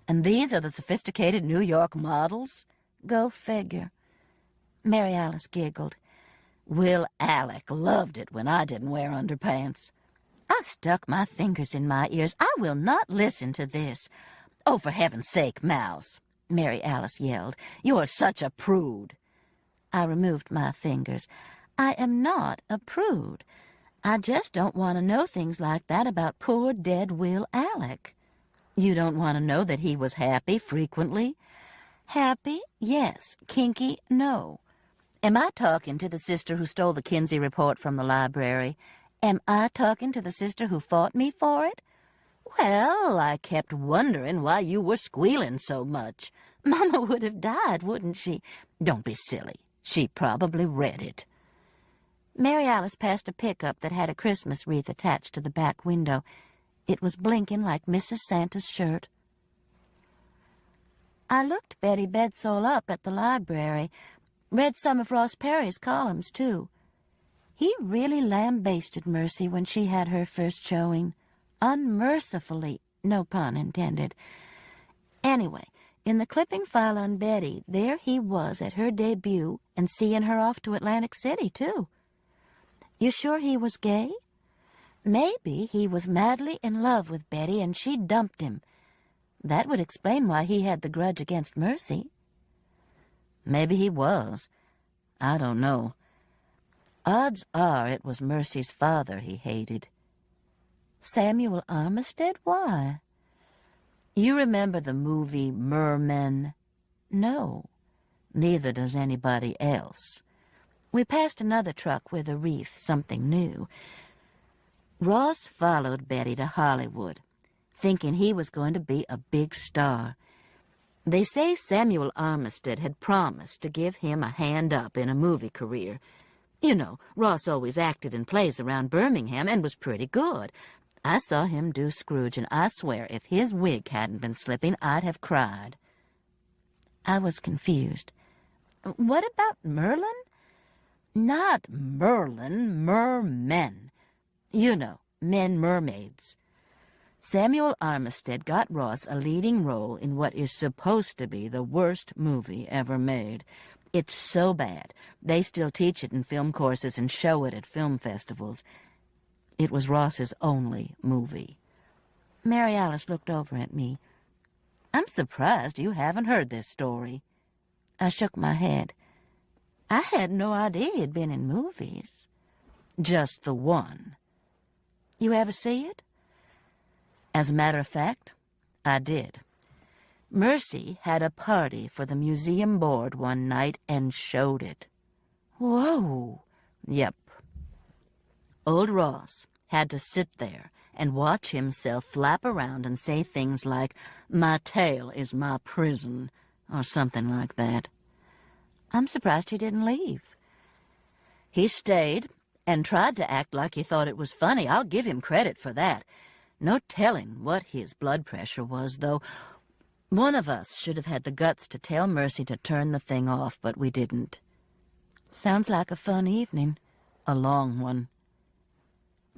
And these are the sophisticated New York models? Go figure. Mary Alice giggled. Will Alec loved it when I didn't wear underpants. I stuck my fingers in my ears. I will not listen to this. Oh, for heaven's sake, Mouse, Mary Alice yelled. You're such a prude. I removed my fingers. I am not a prude. I just don't want to know things like that about poor dead Will Alec. You don't want to know that he was happy frequently? Happy? Yes. Kinky? No. Am I talking to the sister who stole the Kinsey report from the library? Am I talking to the sister who fought me for it? Well, I kept wondering why you were squealing so much. Mama would have died, wouldn't she? Don't be silly. She probably read it. Mary Alice passed a pickup that had a Christmas wreath attached to the back window. It was blinking like Mrs. Santa's shirt. I looked Betty Bedsole up at the library, read some of Ross Perry's columns, too. He really lambasted Mercy when she had her first showing. Unmercifully, no pun intended. Anyway, in the clipping file on Betty, there he was at her debut and seeing her off to Atlantic City, too. You sure he was gay? Maybe he was madly in love with Betty and she dumped him. That would explain why he had the grudge against Mercy. Maybe he was. I don't know. Odds are it was Mercy's father he hated. Samuel Armistead? Why? You remember the movie Mermen? No. Neither does anybody else. We passed another truck with a wreath, something new. Ross followed Betty to Hollywood, thinking he was going to be a big star. They say Samuel Armistead had promised to give him a hand up in a movie career. You know, Ross always acted in plays around Birmingham and was pretty good. I saw him do Scrooge, and I swear if his wig hadn't been slipping, I'd have cried. I was confused. What about Merlin? Not Merlin, mermen. You know, men mermaids. Samuel Armistead got Ross a leading role in what is supposed to be the worst movie ever made. It's so bad, they still teach it in film courses and show it at film festivals. It was Ross's only movie. Mary Alice looked over at me. I'm surprised you haven't heard this story. I shook my head. I had no idea he'd been in movies. Just the one. You ever see it? As a matter of fact, I did. Mercy had a party for the museum board one night and showed it. Whoa! Yep. Old Ross had to sit there and watch himself flap around and say things like, "My tail is my prison," or something like that. I'm surprised he didn't leave. He stayed and tried to act like he thought it was funny. I'll give him credit for that. No telling what his blood pressure was, though. One of us should have had the guts to tell Mercy to turn the thing off, but we didn't. Sounds like a fun evening. A long one.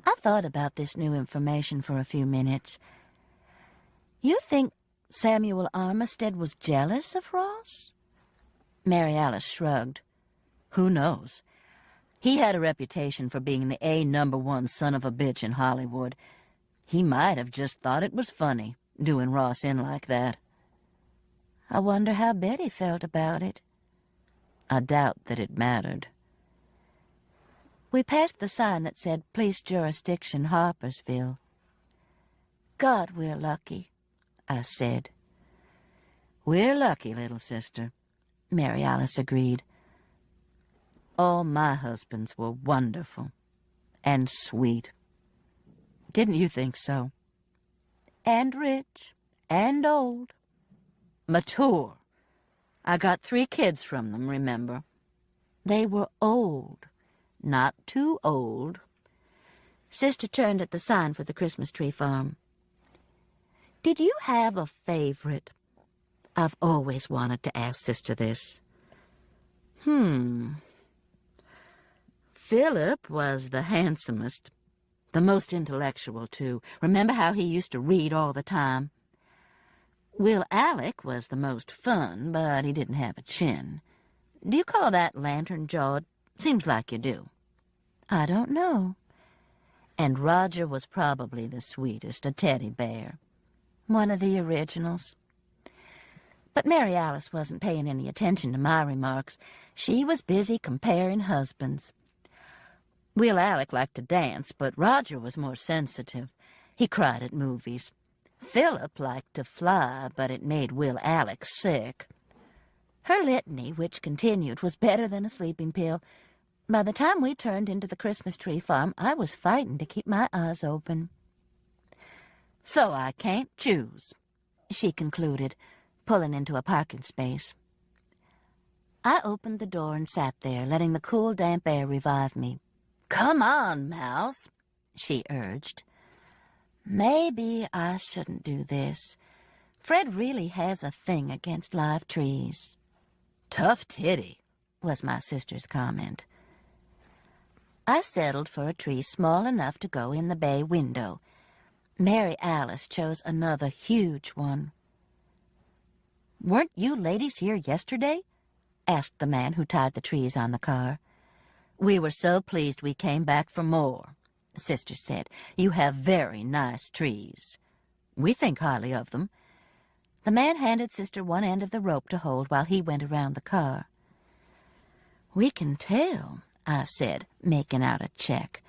I thought about this new information for a few minutes. You think Samuel Armistead was jealous of Ross? Mary Alice shrugged. Who knows? He had a reputation for being the #1 son of a bitch in Hollywood. He might have just thought it was funny, doing Ross in like that. I wonder how Betty felt about it. I doubt that it mattered. We passed the sign that said Police Jurisdiction Harpersville. God, we're lucky, I said. We're lucky, little sister, Mary Alice agreed. All my husbands were wonderful and sweet. Didn't you think so? And rich and old. Mature. I got 3 kids from them, remember? They were old. not too old. Sister turned at the sign for the Christmas tree farm. Did you have a favorite? I've always wanted to ask Sister this. Philip was the handsomest, the most intellectual, too. Remember how he used to read all the time? Will Alec was the most fun, but he didn't have a chin. Do you call that lantern-jawed? Seems like you do. I don't know. And Roger was probably the sweetest, a teddy bear. One of the originals. But Mary Alice wasn't paying any attention to my remarks. She was busy comparing husbands. Will Alec liked to dance, but Roger was more sensitive. He cried at movies. Philip liked to fly, but it made Will Alec sick. Her litany, which continued, was better than a sleeping pill. By the time we turned into the Christmas tree farm, I was fighting to keep my eyes open. So I can't choose, she concluded, pulling into a parking space. I opened the door and sat there, letting the cool, damp air revive me. Come on, Mouse, she urged. Maybe I shouldn't do this. Fred really has a thing against live trees. Tough titty, was my sister's comment. I settled for a tree small enough to go in the bay window. Mary Alice chose another huge one. Weren't you ladies here yesterday? Asked the man who tied the trees on the car. We were so pleased we came back for more, Sister said. You have very nice trees. We think highly of them. The man handed Sister one end of the rope to hold while he went around the car. We can tell, I said, making out a check.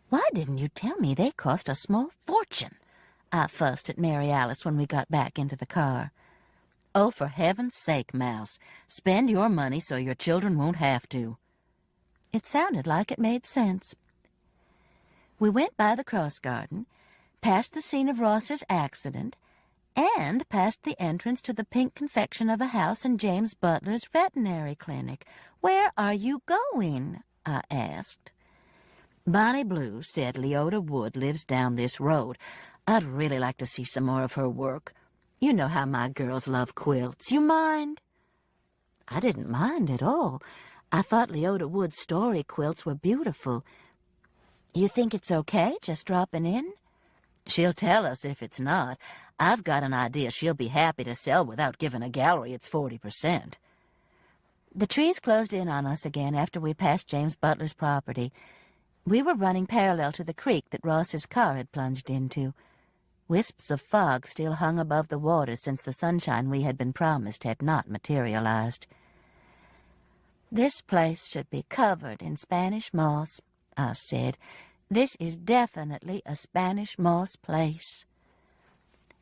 Why didn't you tell me they cost a small fortune? I fussed at Mary Alice when we got back into the car. Oh, for heaven's sake, Mouse, spend your money so your children won't have to. It sounded like it made sense. We went by the cross garden, past the scene of Ross's accident, and past the entrance to the pink confection of a house in James Butler's veterinary clinic. Where are you going? I asked. Bonnie Blue said Leota Wood lives down this road. I'd really like to see some more of her work. You know how my girls love quilts. You mind? I didn't mind at all. I thought Leota Wood's story quilts were beautiful. You think it's okay, just dropping in? She'll tell us if it's not. I've got an idea she'll be happy to sell without giving a gallery its 40%. The trees closed in on us again after we passed James Butler's property. We were running parallel to the creek that Ross's car had plunged into. Wisps of fog still hung above the water since the sunshine we had been promised had not materialized. This place should be covered in Spanish moss, I said. This is definitely a Spanish moss place.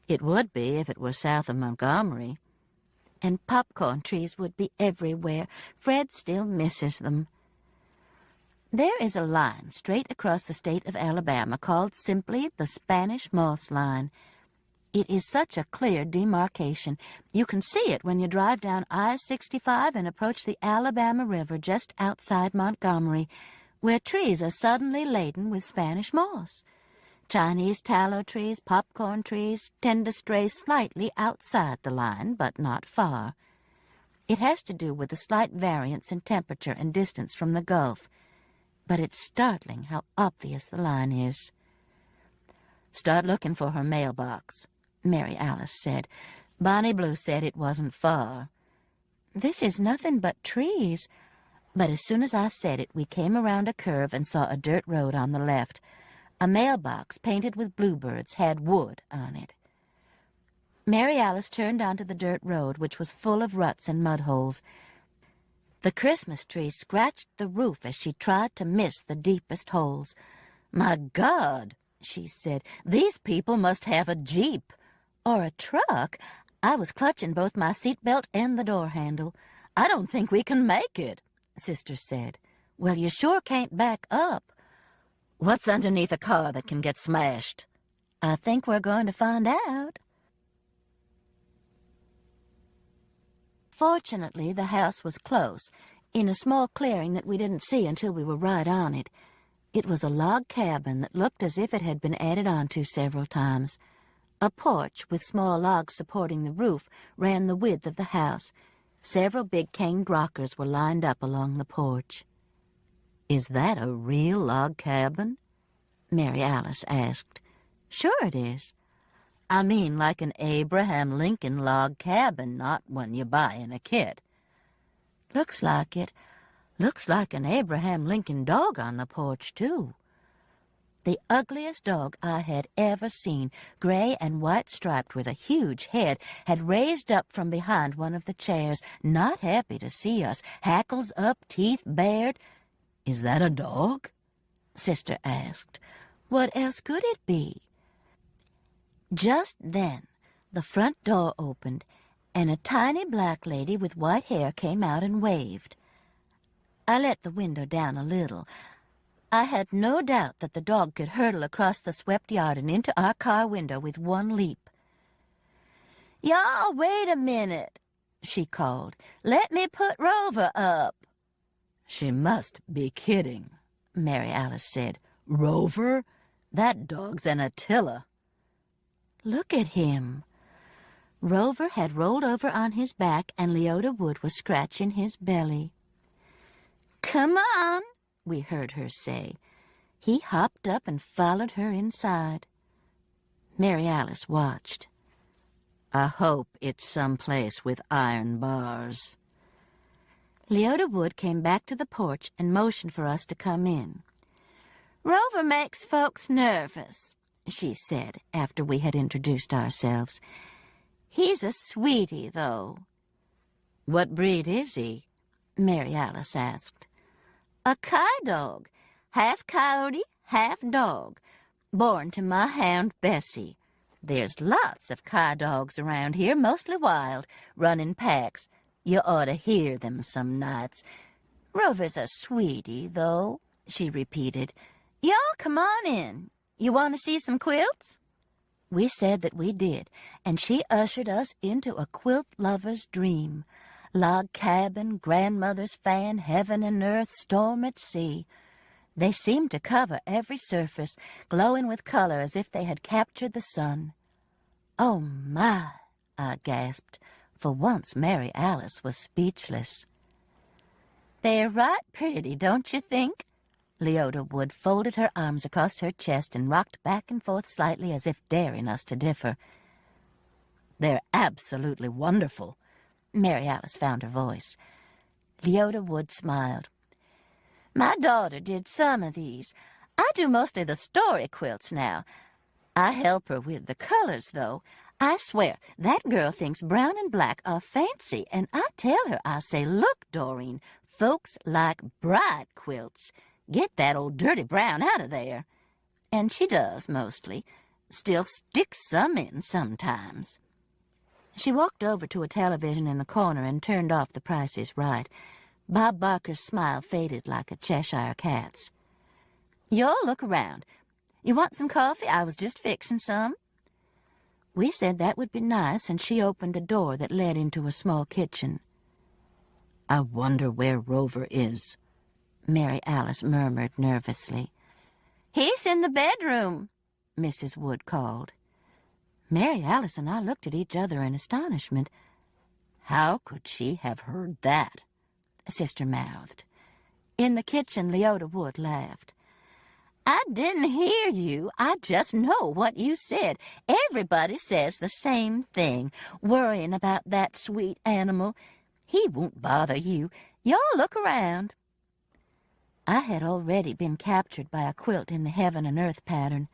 It would be if it were south of Montgomery. And popcorn trees would be everywhere. Fred still misses them. There is a line straight across the state of Alabama called simply the Spanish Moss Line. It is such a clear demarcation. You can see it when you drive down I-65 and approach the Alabama River just outside Montgomery, where trees are suddenly laden with Spanish moss. Chinese tallow trees, popcorn trees tend to stray slightly outside the line, but not far. It has to do with the slight variance in temperature and distance from the Gulf, but it's startling how obvious the line is. Start looking for her mailbox, Mary Alice said. Bonnie Blue said it wasn't far. This is nothing but trees. But as soon as I said it, we came around a curve and saw a dirt road on the left. A mailbox painted with bluebirds had wood on it. Mary Alice turned onto the dirt road, which was full of ruts and mud holes. The Christmas tree scratched the roof as she tried to miss the deepest holes. My God, she said, these people must have a Jeep. Or a truck. I was clutching both my seatbelt and the door handle. I don't think we can make it, Sister said. Well, you sure can't back up. What's underneath a car that can get smashed? I think we're going to find out. Fortunately, the house was close. in a small clearing that we didn't see until we were right on it. It was a log cabin that looked as if it had been added onto several times. A porch with small logs supporting the roof ran the width of the house. Several big caned rockers were lined up along the porch. "Is that a real log cabin?" Mary Alice asked. "Sure it is." "I mean like an Abraham Lincoln log cabin, not one you buy in a kit." "Looks like it. Looks like an Abraham Lincoln dog on the porch, too." The ugliest dog I had ever seen, gray and white striped with a huge head, had raised up from behind one of the chairs, not happy to see us, hackles up, teeth bared. "Is that a dog?" Sister asked. "What else could it be?" Just then, the front door opened, and a tiny black lady with white hair came out and waved. I let the window down a little. I had no doubt that the dog could hurtle across the swept yard and into our car window with one leap. "Y'all, wait a minute," she called. "Let me put Rover up." "She must be kidding," Mary Alice said. "Rover? That dog's an Attila." "Look at him." Rover had rolled over on his back, and Leota Wood was scratching his belly. "Come on," we heard her say. He hopped up and followed her inside. Mary Alice watched. "I hope it's someplace with iron bars." Leota Wood came back to the porch and motioned for us to come in. "Rover makes folks nervous," she said after we had introduced ourselves. "He's a sweetie, though." "What breed is he?" Mary Alice asked. "A Kai dog, half coyote, half dog, born to my hound Bessie. There's lots of Kai dogs around here, mostly wild, running packs. You ought to hear them some nights. Rover's a sweetie, though," she repeated. "Y'all come on in. You want to see some quilts?" We said that we did, and she ushered us into a quilt lover's dream. Log cabin, grandmother's fan, heaven and earth, storm at sea. They seemed to cover every surface, glowing with color as if they had captured the sun. "Oh, my," I gasped. For once Mary Alice was speechless. "They're right pretty, don't you think?" Leota Wood folded her arms across her chest and rocked back and forth slightly as if daring us to differ. "They're absolutely wonderful." Mary Alice found her voice. Leota Wood smiled. "My daughter did some of these. I do most of the story quilts now. I help her with the colors, though. I swear, that girl thinks brown and black are fancy, and I tell her, I say, 'Look, Doreen, folks like bright quilts. Get that old dirty brown out of there.' And she does, mostly. Still sticks some in sometimes." She walked over to a television in the corner and turned off The Price is Right. Bob Barker's smile faded like a Cheshire cat's. "Y'all look around. You want some coffee? I was just fixing some." We said that would be nice, and she opened a door that led into a small kitchen. "I wonder where Rover is," Mary Alice murmured nervously. "He's in the bedroom," Mrs. Wood called. Mary Alice and I looked at each other in astonishment. "How could she have heard that?" Sister mouthed. In the kitchen, Leota Wood laughed. "I didn't hear you. I just know what you said. Everybody says the same thing, worrying about that sweet animal. He won't bother you. Y'all look around." I had already been captured by a quilt in the heaven and earth pattern.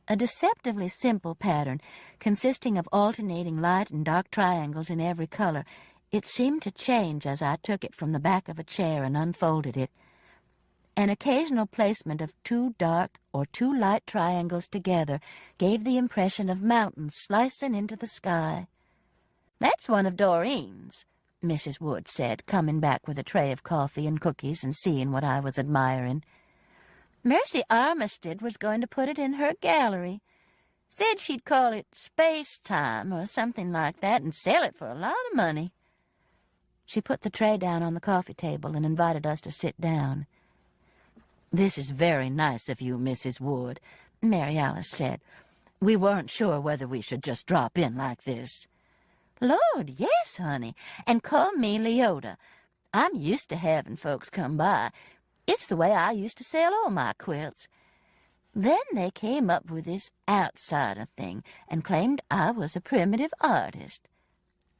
A deceptively simple pattern, consisting of alternating light and dark triangles in every color. It seemed to change as I took it from the back of a chair and unfolded it. An occasional placement of two dark or two light triangles together gave the impression of mountains slicing into the sky. "That's one of Doreen's," Mrs. Wood said, coming back with a tray of coffee and cookies and seeing what I was admiring. "Mercy Armistead was going to put it in her gallery. Said she'd call it Space Time or something like that and sell it for a lot of money." She put the tray down on the coffee table and invited us to sit down. "This is very nice of you, Mrs. Wood," Mary Alice said. "We weren't sure whether we should just drop in like this." "Lord, yes, honey, and call me Leota. I'm used to having folks come by. It's the way I used to sell all my quilts. Then they came up with this outsider thing and claimed I was a primitive artist.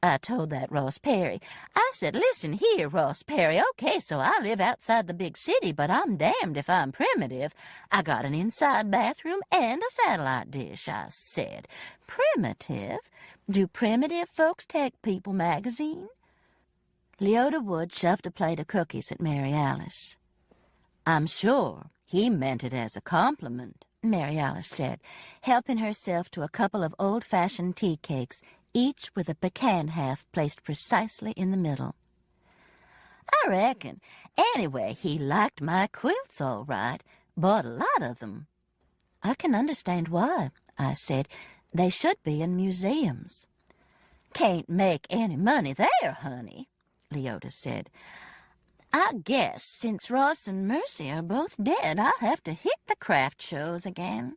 I told that Ross Perry. I said, 'Listen here, Ross Perry, okay, so I live outside the big city, but I'm damned if I'm primitive. I got an inside bathroom and a satellite dish,' I said. 'Primitive? Do primitive folks take People magazine?'" Leota Wood shoved a plate of cookies at Mary Alice. "I'm sure he meant it as a compliment," Mary Alice said, helping herself to a couple of old-fashioned tea cakes, each with a pecan half placed precisely in the middle. "I reckon. Anyway, he liked my quilts all right. Bought a lot of them." "I can understand why," I said. "They should be in museums." "Can't make any money there, honey," Leota said. "I guess since Ross and Mercy are both dead, I'll have to hit the craft shows again."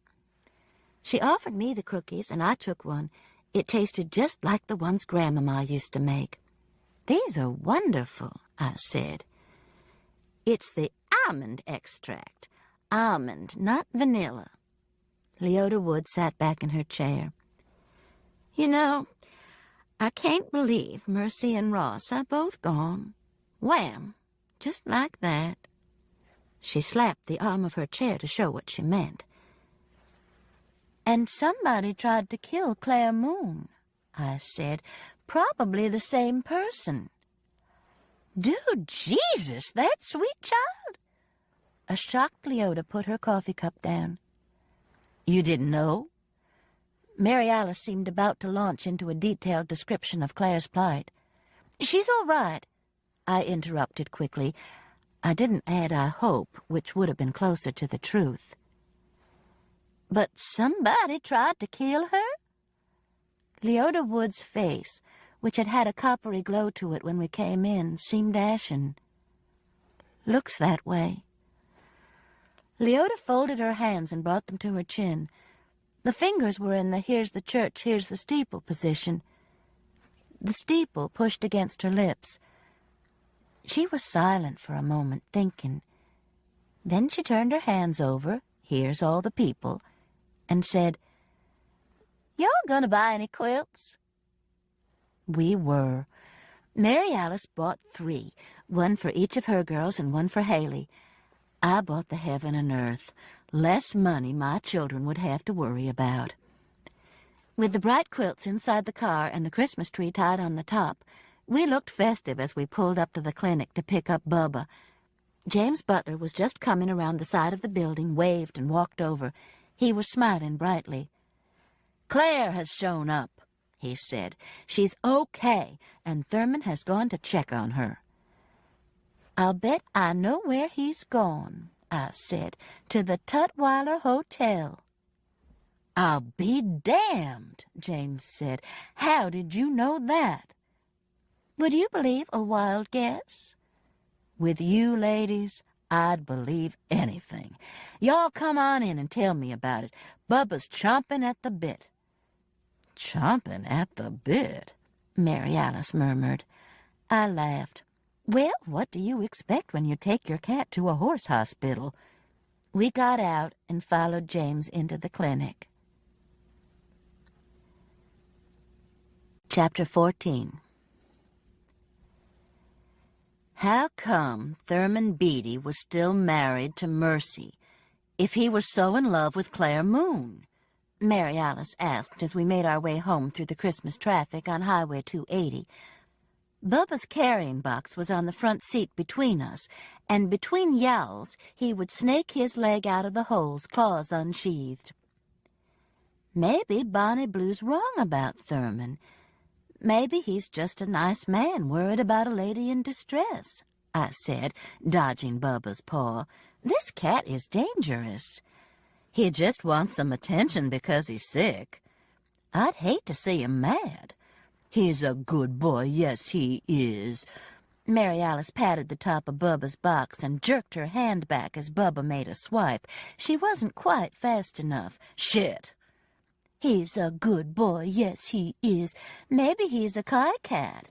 She offered me the cookies, and I took one. It tasted just like the ones Grandmama used to make. "These are wonderful," I said. "It's the almond extract. Almond, not vanilla." Leota Wood sat back in her chair. "You know, I can't believe Mercy and Ross are both gone. Wham! Just like that." She slapped the arm of her chair to show what she meant. "And somebody tried to kill Claire Moon," I said. "Probably the same person." "Dude, Jesus, that sweet child!" A shocked Leota put her coffee cup down. "You didn't know?" Mary Alice seemed about to launch into a detailed description of Claire's plight. "She's all right," I interrupted quickly. I didn't add "I hope," which would have been closer to the truth. "But somebody tried to kill her?" Leota Wood's face, which had had a coppery glow to it when we came in, seemed ashen. "Looks that way." Leota folded her hands and brought them to her chin. The fingers were in the "here's the church, here's the steeple" position. The steeple pushed against her lips. She was silent for a moment, thinking. Then she turned her hands over, "here's all the people," and said, "Y'all gonna buy any quilts?" We were. Mary Alice bought 3, one for each of her girls and one for Haley. I bought the heaven and earth, less money my children would have to worry about. With the bright quilts inside the car and the Christmas tree tied on the top, we looked festive as we pulled up to the clinic to pick up Bubba. James Butler was just coming around the side of the building, waved and walked over. He was smiling brightly. "Claire has shown up," he said. "She's okay, and Thurman has gone to check on her." "I'll bet I know where he's gone," I said. "To the Tutwiler Hotel." "I'll be damned," James said. "How did you know that?" "Would you believe a wild guess?" "With you ladies, I'd believe anything. Y'all come on in and tell me about it. Bubba's chomping at the bit." "Chomping at the bit," Mary Alice murmured. I laughed. "Well, what do you expect when you take your cat to a horse hospital?" We got out and followed James into the clinic. Chapter 14. How come Thurman Beatty was still married to Mercy if he was so in love with Claire Moon? Mary Alice asked as we made our way home through the Christmas traffic on Highway 280. Bubba's carrying box was on the front seat between us, and between yowls he would snake his leg out of the holes, claws unsheathed. Maybe Bonnie Blue's wrong about Thurman. Maybe he's just a nice man worried about a lady in distress, I said, dodging Bubba's paw. This cat is dangerous. He just wants some attention because he's sick. I'd hate to see him mad. He's a good boy, yes he is. Mary Alice patted the top of Bubba's box and jerked her hand back as Bubba made a swipe. She wasn't quite fast enough. Shit! He's a good boy, yes he is. Maybe he's a cat.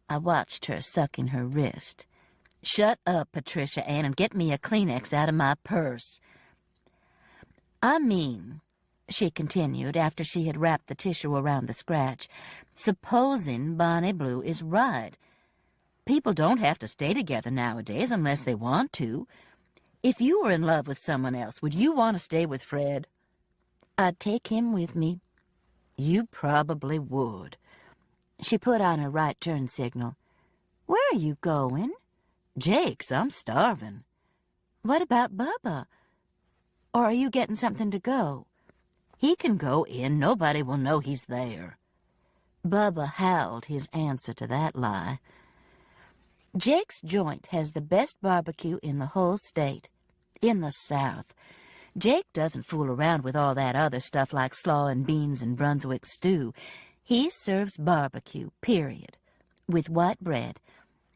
I watched her sucking her wrist. Shut up, Patricia Ann, and get me a Kleenex out of my purse. I mean, she continued after she had wrapped the tissue around the scratch, supposing Bonnie Blue is right. People don't have to stay together nowadays unless they want to. If you were in love with someone else, would you want to stay with Fred? I'd take him with me. You probably would. She put on her right turn signal. Where are you going? Jake's, I'm starving. What about Bubba? Or are you getting something to go? He can go in. Nobody will know he's there. Bubba howled his answer to that lie. Jake's joint has the best barbecue in the whole state. In the South. Jake doesn't fool around with all that other stuff like slaw and beans and Brunswick stew. He serves barbecue, period, with white bread.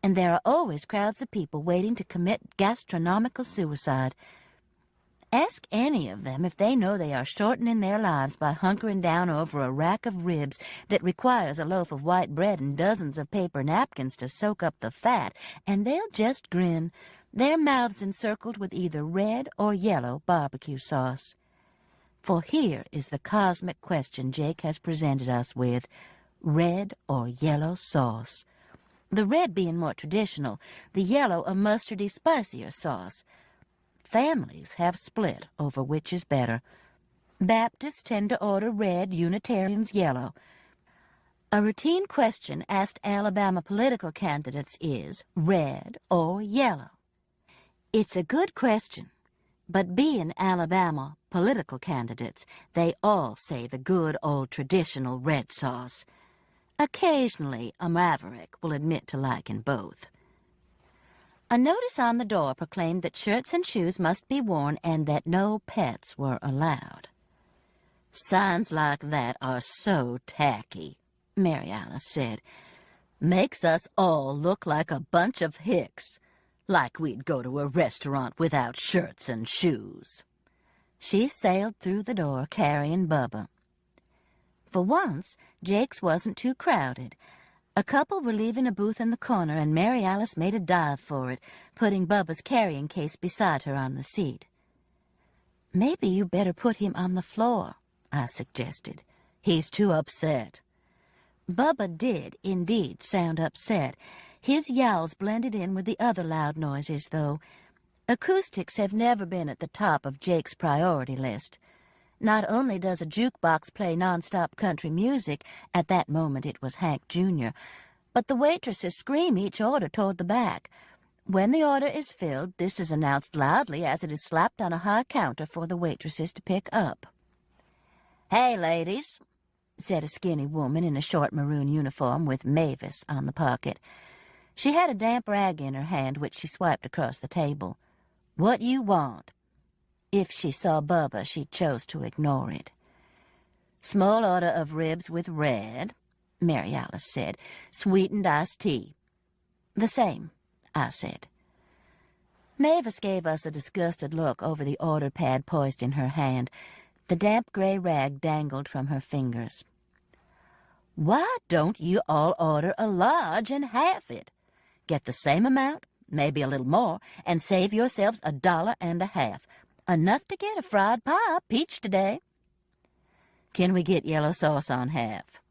And there are always crowds of people waiting to commit gastronomical suicide. Ask any of them if they know they are shortening their lives by hunkering down over a rack of ribs that requires a loaf of white bread and dozens of paper napkins to soak up the fat, and they'll just grin, their mouths encircled with either red or yellow barbecue sauce. For here is the cosmic question Jake has presented us with: red or yellow sauce. The red being more traditional, the yellow a mustardy, spicier sauce. Families have split over which is better. Baptists tend to order red, Unitarians yellow. A routine question asked Alabama political candidates is, red or yellow? It's a good question, but being Alabama political candidates, they all say the good old traditional red sauce. Occasionally, a maverick will admit to liking both. A notice on the door proclaimed that shirts and shoes must be worn and that no pets were allowed. Signs like that are so tacky, Mary Alice said. Makes us all look like a bunch of hicks, like we'd go to a restaurant without shirts and shoes. She sailed through the door carrying Bubba. For once, Jake's wasn't too crowded. A couple were leaving a booth in the corner, and Mary Alice made a dive for it, putting Bubba's carrying case beside her on the seat. Maybe you better put him on the floor, I suggested. He's too upset. Bubba did, indeed, sound upset. His yowls blended in with the other loud noises, though. Acoustics have never been at the top of Jake's priority list. Not only does a jukebox play nonstop country music, at that moment it was Hank Jr., but the waitresses scream each order toward the back. When the order is filled, this is announced loudly as it is slapped on a high counter for the waitresses to pick up. "Hey, ladies," said a skinny woman in a short maroon uniform with Mavis on the pocket. She had a damp rag in her hand, which she swiped across the table. "What you want?" If she saw Bubba, she chose to ignore it. "Small order of ribs with red," Mary Alice said. "Sweetened iced tea." "The same," I said. Mavis gave us a disgusted look over the order pad poised in her hand. The damp gray rag dangled from her fingers. "Why don't you all order a large and half it? Get the same amount, maybe a little more, and save yourselves $1.50. Enough to get a fried pie peach today." "Can we get yellow sauce on half?"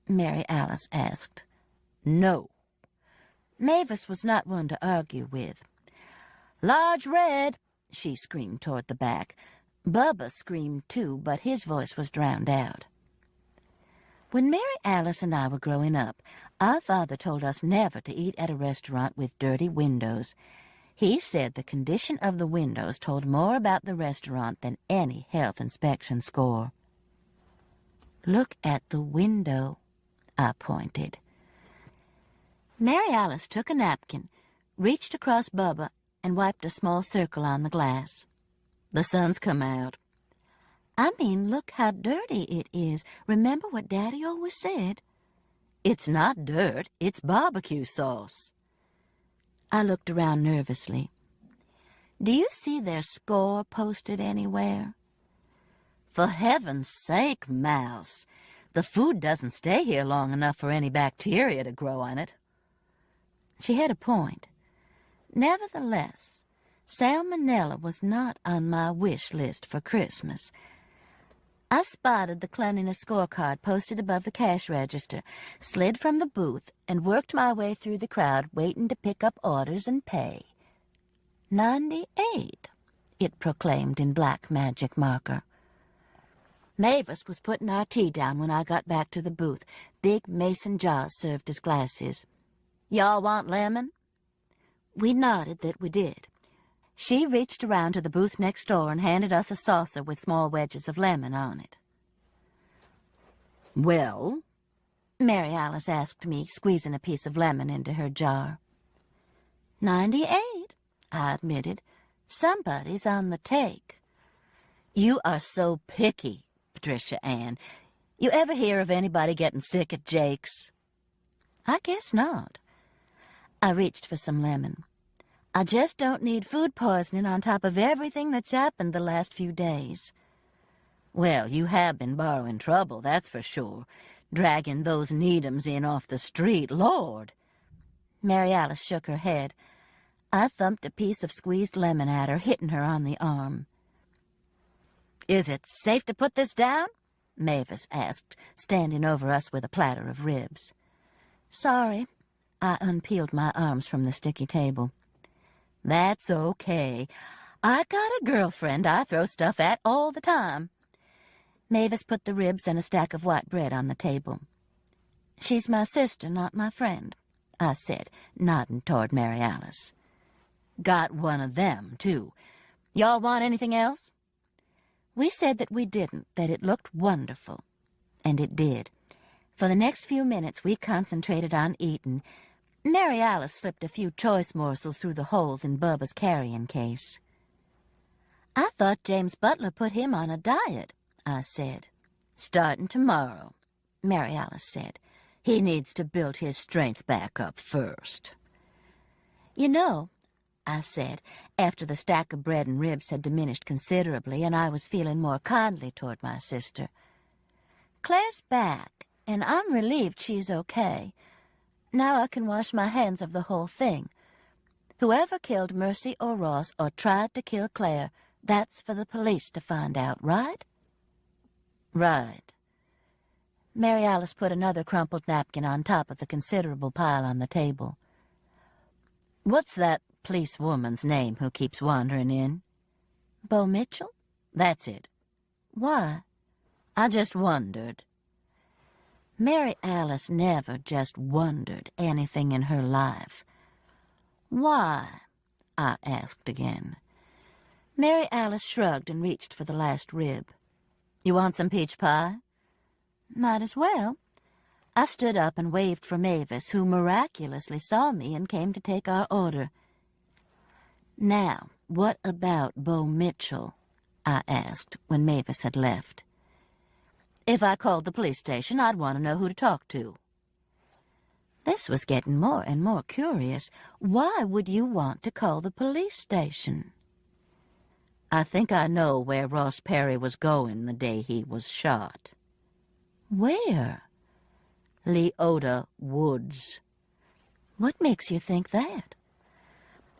Mary Alice asked. "No." Mavis was not one to argue with. "Large red," she screamed toward the back. Bubba screamed too, but his voice was drowned out. When Mary Alice and I were growing up, our father told us never to eat at a restaurant with dirty windows. He said the condition of the windows told more about the restaurant than any health inspection score. "Look at the window," I pointed. Mary Alice took a napkin, reached across Bubba, and wiped a small circle on the glass. "The sun's come out." "I mean, look how dirty it is. Remember what Daddy always said?" "It's not dirt, it's barbecue sauce." I looked around nervously. Do you see their score posted anywhere? For heaven's sake, Mouse. The food doesn't stay here long enough for any bacteria to grow on it. She had a point. Nevertheless, salmonella was not on my wish list for Christmas. I spotted the cleanliness scorecard posted above the cash register, slid from the booth, and worked my way through the crowd waiting to pick up orders and pay. 98, it proclaimed in black magic marker. Mavis was putting our tea down when I got back to the booth. Big mason jars served as glasses. Y'all want lemon? We nodded that we did. She reached around to the booth next door and handed us a saucer with small wedges of lemon on it. Well? Mary Alice asked me, squeezing a piece of lemon into her jar. 98, I admitted. Somebody's on the take. You are so picky, Patricia Ann. You ever hear of anybody getting sick at Jake's? I guess not. I reached for some lemon. I just don't need food poisoning on top of everything that's happened the last few days. Well, you have been borrowing trouble, that's for sure. Dragging those Needhams in off the street, Lord. Mary Alice shook her head. I thumped a piece of squeezed lemon at her, hitting her on the arm. Is it safe to put this down? Mavis asked, standing over us with a platter of ribs. Sorry. I unpeeled my arms from the sticky table. That's okay. I got a girlfriend I throw stuff at all the time. Mavis put the ribs and a stack of white bread on the table. She's my sister, not my friend, I said, nodding toward Mary Alice. Got one of them, too. Y'all want anything else? We said that we didn't, that it looked wonderful. And it did. For the next few minutes, we concentrated on eating. Mary Alice slipped a few choice morsels through the holes in Bubba's carrying case. I thought James Butler put him on a diet, I said. Starting tomorrow, Mary Alice said. He needs to build his strength back up first. You know, I said, after the stack of bread and ribs had diminished considerably and I was feeling more kindly toward my sister. Claire's back, and I'm relieved she's okay. Now I can wash my hands of the whole thing. Whoever killed Mercy or Ross or tried to kill Claire, that's for the police to find out, right? Right. Mary Alice put another crumpled napkin on top of the considerable pile on the table. What's that police woman's name who keeps wandering in? Bo Mitchell? That's it. Why? I just wondered. Mary Alice never just wondered anything in her life. Why? I asked again. Mary Alice shrugged and reached for the last rib. You want some peach pie? Might as well. I stood up and waved for Mavis, who miraculously saw me and came to take our order. Now, what about Bo Mitchell? I asked when Mavis had left. If I called the police station, I'd want to know who to talk to. This was getting more and more curious. Why would you want to call the police station? I think I know where Ross Perry was going the day he was shot. Where? Leota Woods. What makes you think that?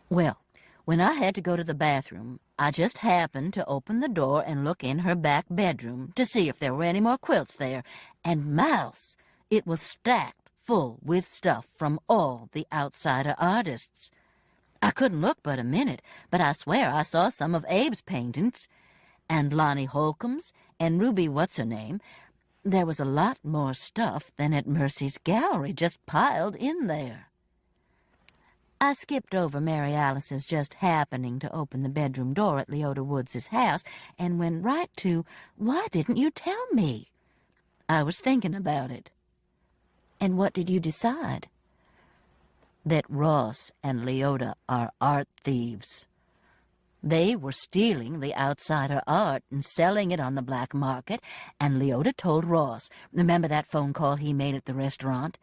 Well, when I had to go to the bathroom, I just happened to open the door and look in her back bedroom to see if there were any more quilts there, and mouse, it was stacked full with stuff from all the outsider artists. I couldn't look but a minute, but I swear I saw some of Abe's paintings, and Lonnie Holcomb's, and Ruby What's-Her-Name. There was a lot more stuff than at Mercy's gallery just piled in there. I skipped over Mary Alice's just happening to open the bedroom door at Leota Woods' house and went right to, why didn't you tell me? I was thinking about it. And what did you decide? That Ross and Leota are art thieves. They were stealing the outsider art and selling it on the black market, and Leota told Ross, remember that phone call he made at the restaurant?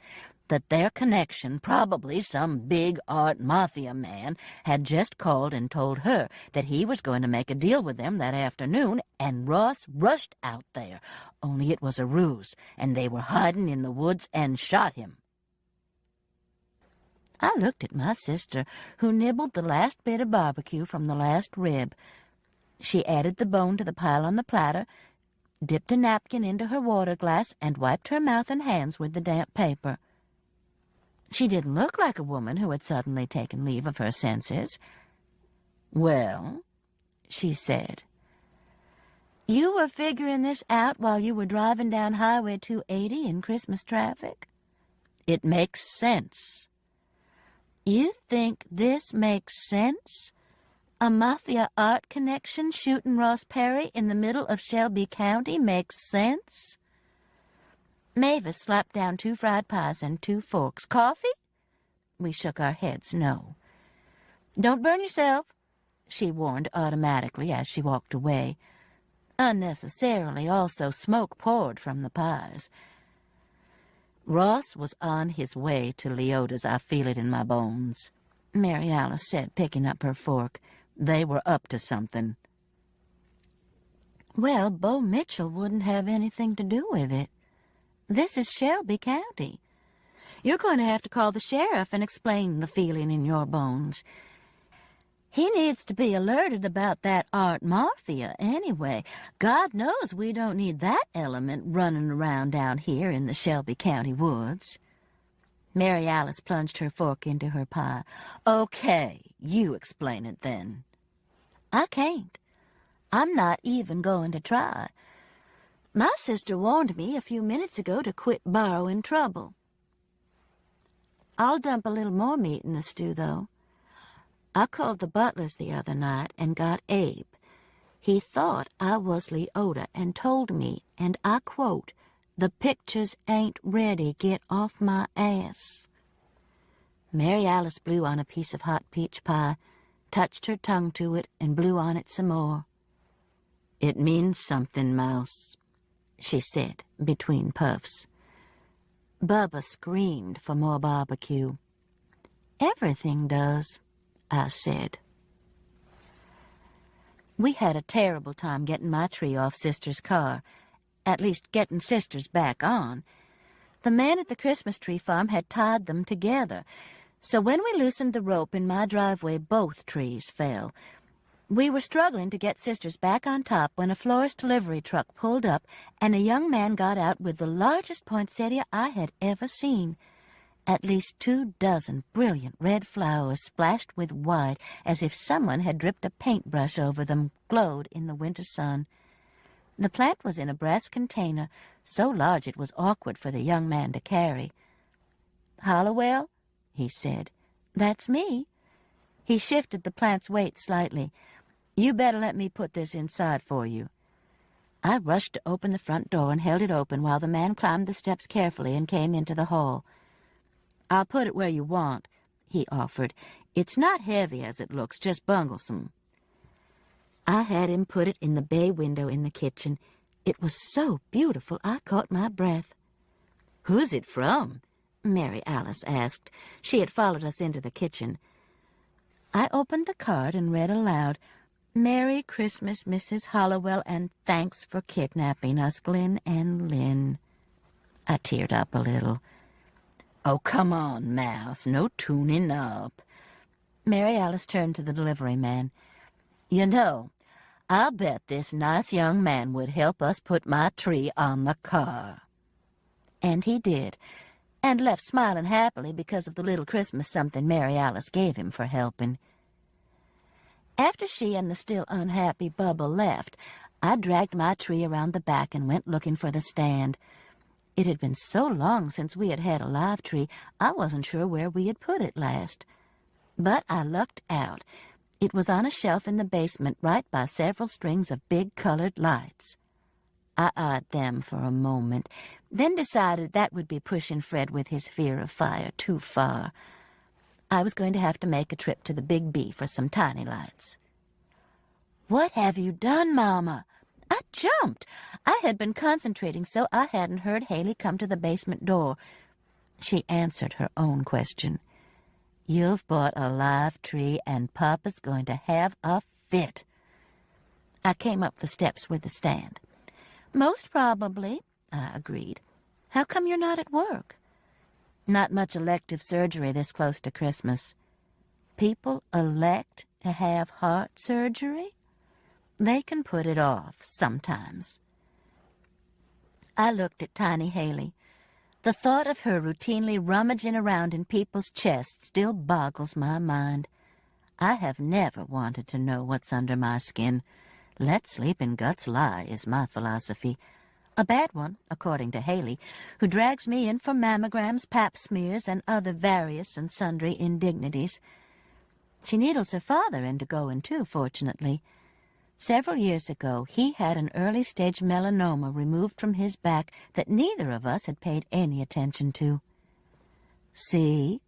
that their connection, probably some big art mafia man, had just called and told her that he was going to make a deal with them that afternoon, and Ross rushed out there, only it was a ruse, and they were hiding in the woods and shot him. I looked at my sister, who nibbled the last bit of barbecue from the last rib. She added the bone to the pile on the platter, dipped a napkin into her water glass, and wiped her mouth and hands with the damp paper. She didn't look like a woman who had suddenly taken leave of her senses. "Well," she said, "you were figuring this out while you were driving down Highway 280 in Christmas traffic? It makes sense." "You think this makes sense? A mafia art connection shooting Ross Perry in the middle of Shelby County makes sense?" Mavis slapped down 2 fried pies and 2 forks. "Coffee?" We shook our heads no. "Don't burn yourself," she warned automatically as she walked away. Unnecessarily, also, smoke poured from the pies. Ross was on his way to Leota's. "I feel it in my bones," Mary Alice said, picking up her fork. "They were up to something." "Well, Bo Mitchell wouldn't have anything to do with it. This is Shelby County. You're going to have to call the sheriff and explain the feeling in your bones. He needs to be alerted about that art mafia anyway. God knows we don't need that element running around down here in the Shelby County woods." Mary Alice plunged her fork into her pie. "Okay, you explain it then." "I can't. I'm not even going to try. My sister warned me a few minutes ago to quit borrowing trouble. I'll dump a little more meat in the stew, though. I called the Butlers the other night and got Abe. He thought I was Leota and told me, and I quote, 'The pictures ain't ready, get off my ass.'" Mary Alice blew on a piece of hot peach pie, touched her tongue to it, and blew on it some more. "It means something, Mouse," she said between puffs. Bubba screamed for more barbecue. "Everything does," I said. We had a terrible time getting my tree off Sister's car, at least getting Sister's back on. The man at the Christmas tree farm had tied them together, so when we loosened the rope in my driveway, both trees fell. We were struggling to get Sister's back on top when a florist delivery truck pulled up and a young man got out with the largest poinsettia I had ever seen. At least 24 brilliant red flowers splashed with white as if someone had dripped a paintbrush over them glowed in the winter sun. The plant was in a brass container, so large it was awkward for the young man to carry. "Hollowell," he said. "That's me." He shifted the plant's weight slightly. "You better let me put this inside for you." I rushed to open the front door and held it open while the man climbed the steps carefully and came into the hall. "I'll put it where you want," he offered. "It's not heavy as it looks, just bunglesome." I had him put it in the bay window in the kitchen. It was so beautiful I caught my breath. "Who's it from?" Mary Alice asked. She had followed us into the kitchen. I opened the card and read aloud, "Merry Christmas, Mrs. Hollowell, and thanks for kidnapping us, Glenn and Lynn." I teared up a little. "Oh, come on, Mouse, no tuning up." Mary Alice turned to the delivery man. "You know, I'll bet this nice young man would help us put my tree on the car." And he did, and left smiling happily because of the little Christmas something Mary Alice gave him for helping. After she and the still unhappy Bubba left, I dragged my tree around the back and went looking for the stand. It had been so long since we had had a live tree, I wasn't sure where we had put it last. But I lucked out. It was on a shelf in the basement right by several strings of big colored lights. I eyed them for a moment, then decided that would be pushing Fred with his fear of fire too far. I was going to have to make a trip to the Big B for some tiny lights. "What have you done, Mama?" I jumped. I had been concentrating so I hadn't heard Haley come to the basement door. She answered her own question. "You've bought a live tree, and Papa's going to have a fit." I came up the steps with the stand. "Most probably," I agreed. "How come you're not at work?" "Not much elective surgery this close to Christmas." "People elect to have heart surgery?" "They can put it off sometimes." I looked at tiny Haley. The thought of her routinely rummaging around in people's chests still boggles my mind. I have never wanted to know what's under my skin. Let sleeping guts lie is my philosophy. A bad one, according to Haley, who drags me in for mammograms, pap smears, and other various and sundry indignities. She needles her father into going too, fortunately. Several years ago, he had an early-stage melanoma removed from his back that neither of us had paid any attention to. "See,"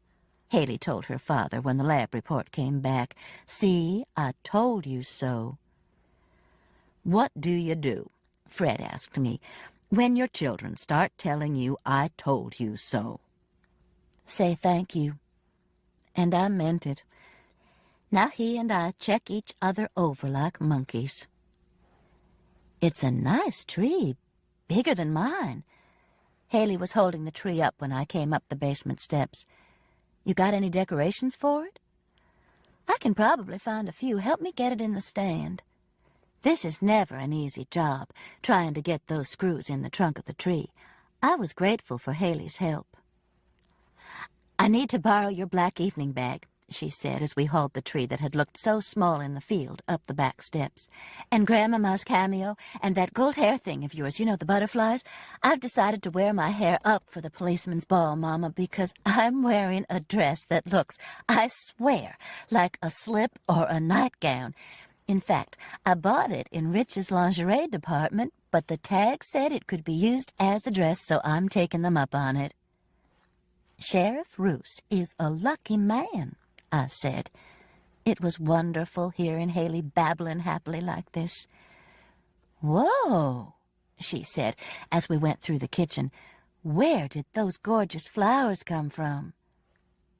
Haley told her father when the lab report came back. "See, I told you so." "What do you do," Fred asked me, "when your children start telling you I told you so?" "Say thank you." And I meant it. Now he and I check each other over like monkeys. "It's a nice tree, bigger than mine." Haley was holding the tree up when I came up the basement steps. "You got any decorations for it?" "I can probably find a few. Help me get it in the stand." This is never an easy job, trying to get those screws in the trunk of the tree. I was grateful for Haley's help. "I need to borrow your black evening bag," she said as we hauled the tree that had looked so small in the field up the back steps. "And Grandmama's cameo, and that gold hair thing of yours, you know, the butterflies. I've decided to wear my hair up for the policeman's ball, Mama, because I'm wearing a dress that looks, I swear, like a slip or a nightgown. In fact, I bought it in Rich's lingerie department, but the tag said it could be used as a dress, so I'm taking them up on it." "Sheriff Roos is a lucky man," I said. It was wonderful hearing Haley babbling happily like this. "Whoa," she said as we went through the kitchen. "Where did those gorgeous flowers come from?"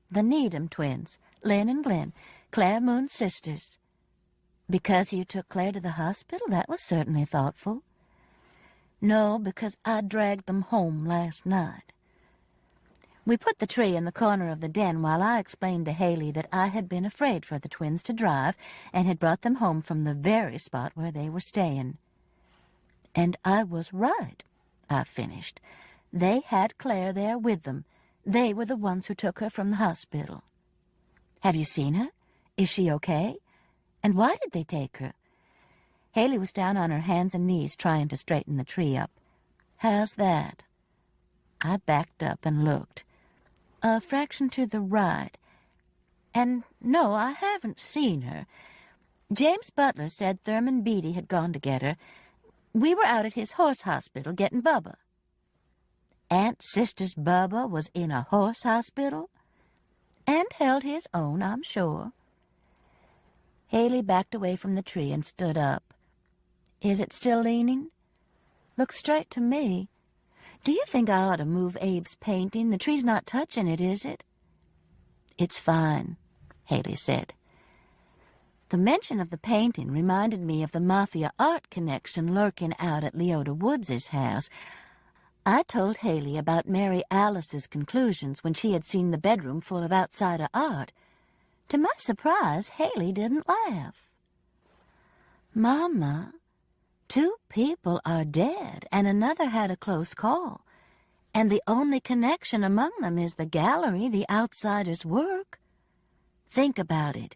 "The Needham twins, Lynn and Glenn, Claire Moon's sisters." "Because you took Claire to the hospital? That was certainly thoughtful." "No, because I dragged them home last night." We put the tree in the corner of the den while I explained to Haley that I had been afraid for the twins to drive and had brought them home from the very spot where they were staying. "And I was right," I finished. "They had Claire there with them. They were the ones who took her from the hospital." "Have you seen her? Is she okay? And why did they take her?" Haley was down on her hands and knees trying to straighten the tree up. "How's that?" I backed up and looked. "A fraction to the right. And no, I haven't seen her. James Butler said Thurman Beatty had gone to get her. We were out at his horse hospital getting Bubba." Aunt Sister's Bubba was in a horse hospital? And held his own, I'm sure. Haley backed away from the tree and stood up. "Is it still leaning?" "Looks straight to me. Do you think I ought to move Abe's painting? The tree's not touching it, is it?" "It's fine," Haley said. The mention of the painting reminded me of the Mafia art connection lurking out at Leota Woods's house. I told Haley about Mary Alice's conclusions when she had seen the bedroom full of outsider art. To my surprise, Haley didn't laugh. "Mama, 2 people are dead, and another had a close call. And the only connection among them is the gallery, the outsider's work. Think about it.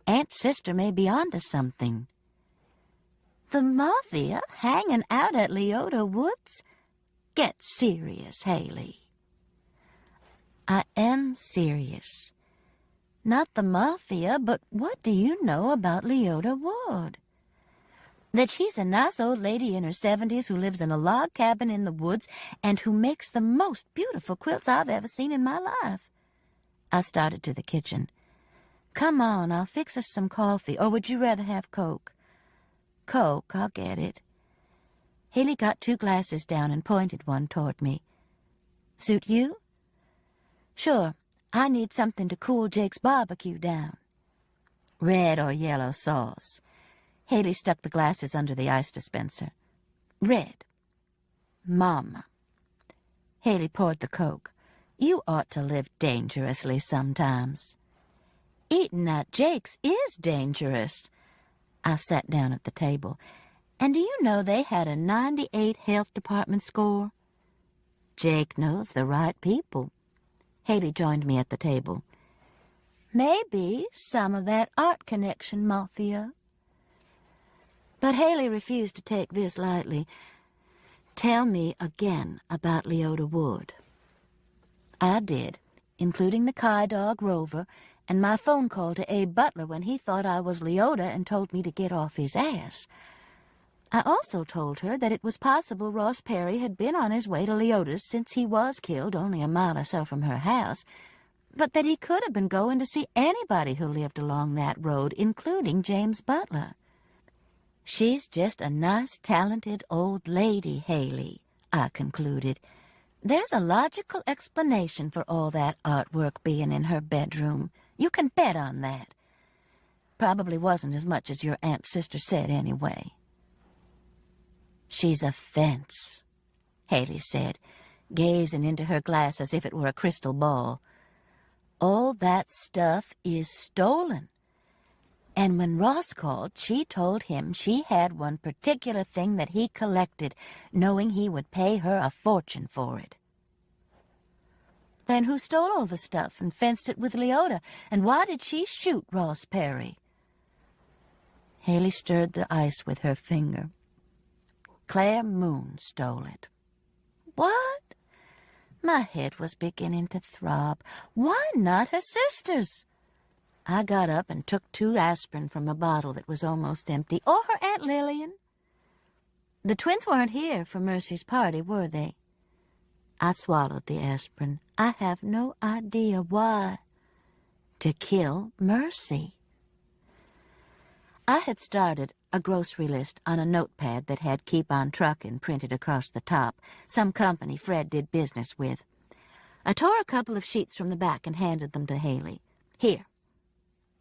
Aunt Sister may be onto something." "The Mafia hanging out at Leota Woods? Get serious, Haley." "I am serious. Not the Mafia, but what do you know about Leota Wood?" "That she's a nice old lady in her 70s who lives in a log cabin in the woods and who makes the most beautiful quilts I've ever seen in my life." I started to the kitchen. "Come on, I'll fix us some coffee, or would you rather have Coke?" "Coke, I'll get it." Haley got 2 glasses down and pointed one toward me. "Suit you?" Sure, I need something to cool Jake's barbecue down. Red or yellow sauce? Haley stuck the glasses under the ice dispenser. Red. Mama. Haley poured the Coke. You ought to live dangerously sometimes. Eating at Jake's is dangerous. I sat down at the table. And do you know they had a 98 health department score? Jake knows the right people. Haley joined me at the table. Maybe some of that art connection mafia. But Haley refused to take this lightly. Tell me again about Leota Wood. I did, including the Kai dog Rover and my phone call to Abe Butler when he thought I was Leota and told me to get off his ass. I also told her that it was possible Ross Perry had been on his way to Leota's since he was killed only a mile or so from her house, but that he could have been going to see anybody who lived along that road, including James Butler. She's just a nice, talented old lady, Haley, I concluded. There's a logical explanation for all that artwork being in her bedroom. You can bet on that. Probably wasn't as much as your aunt's sister said anyway. She's a fence, Haley said, gazing into her glass as if it were a crystal ball. All that stuff is stolen. And when Ross called, she told him she had one particular thing that he collected, knowing he would pay her a fortune for it. Then who stole all the stuff and fenced it with Leota, and why did she shoot Ross Perry? Haley stirred the ice with her finger. Claire Moon stole it. What? My head was beginning to throb. Why not her sisters? I got up and took 2 aspirin from a bottle that was almost empty, or her Aunt Lillian. The twins weren't here for Mercy's party, were they? I swallowed the aspirin. I have no idea why. To kill Mercy. I had started a grocery list on a notepad that had Keep on Truckin' printed across the top, some company Fred did business with. I tore a couple of sheets from the back and handed them to Haley. Here.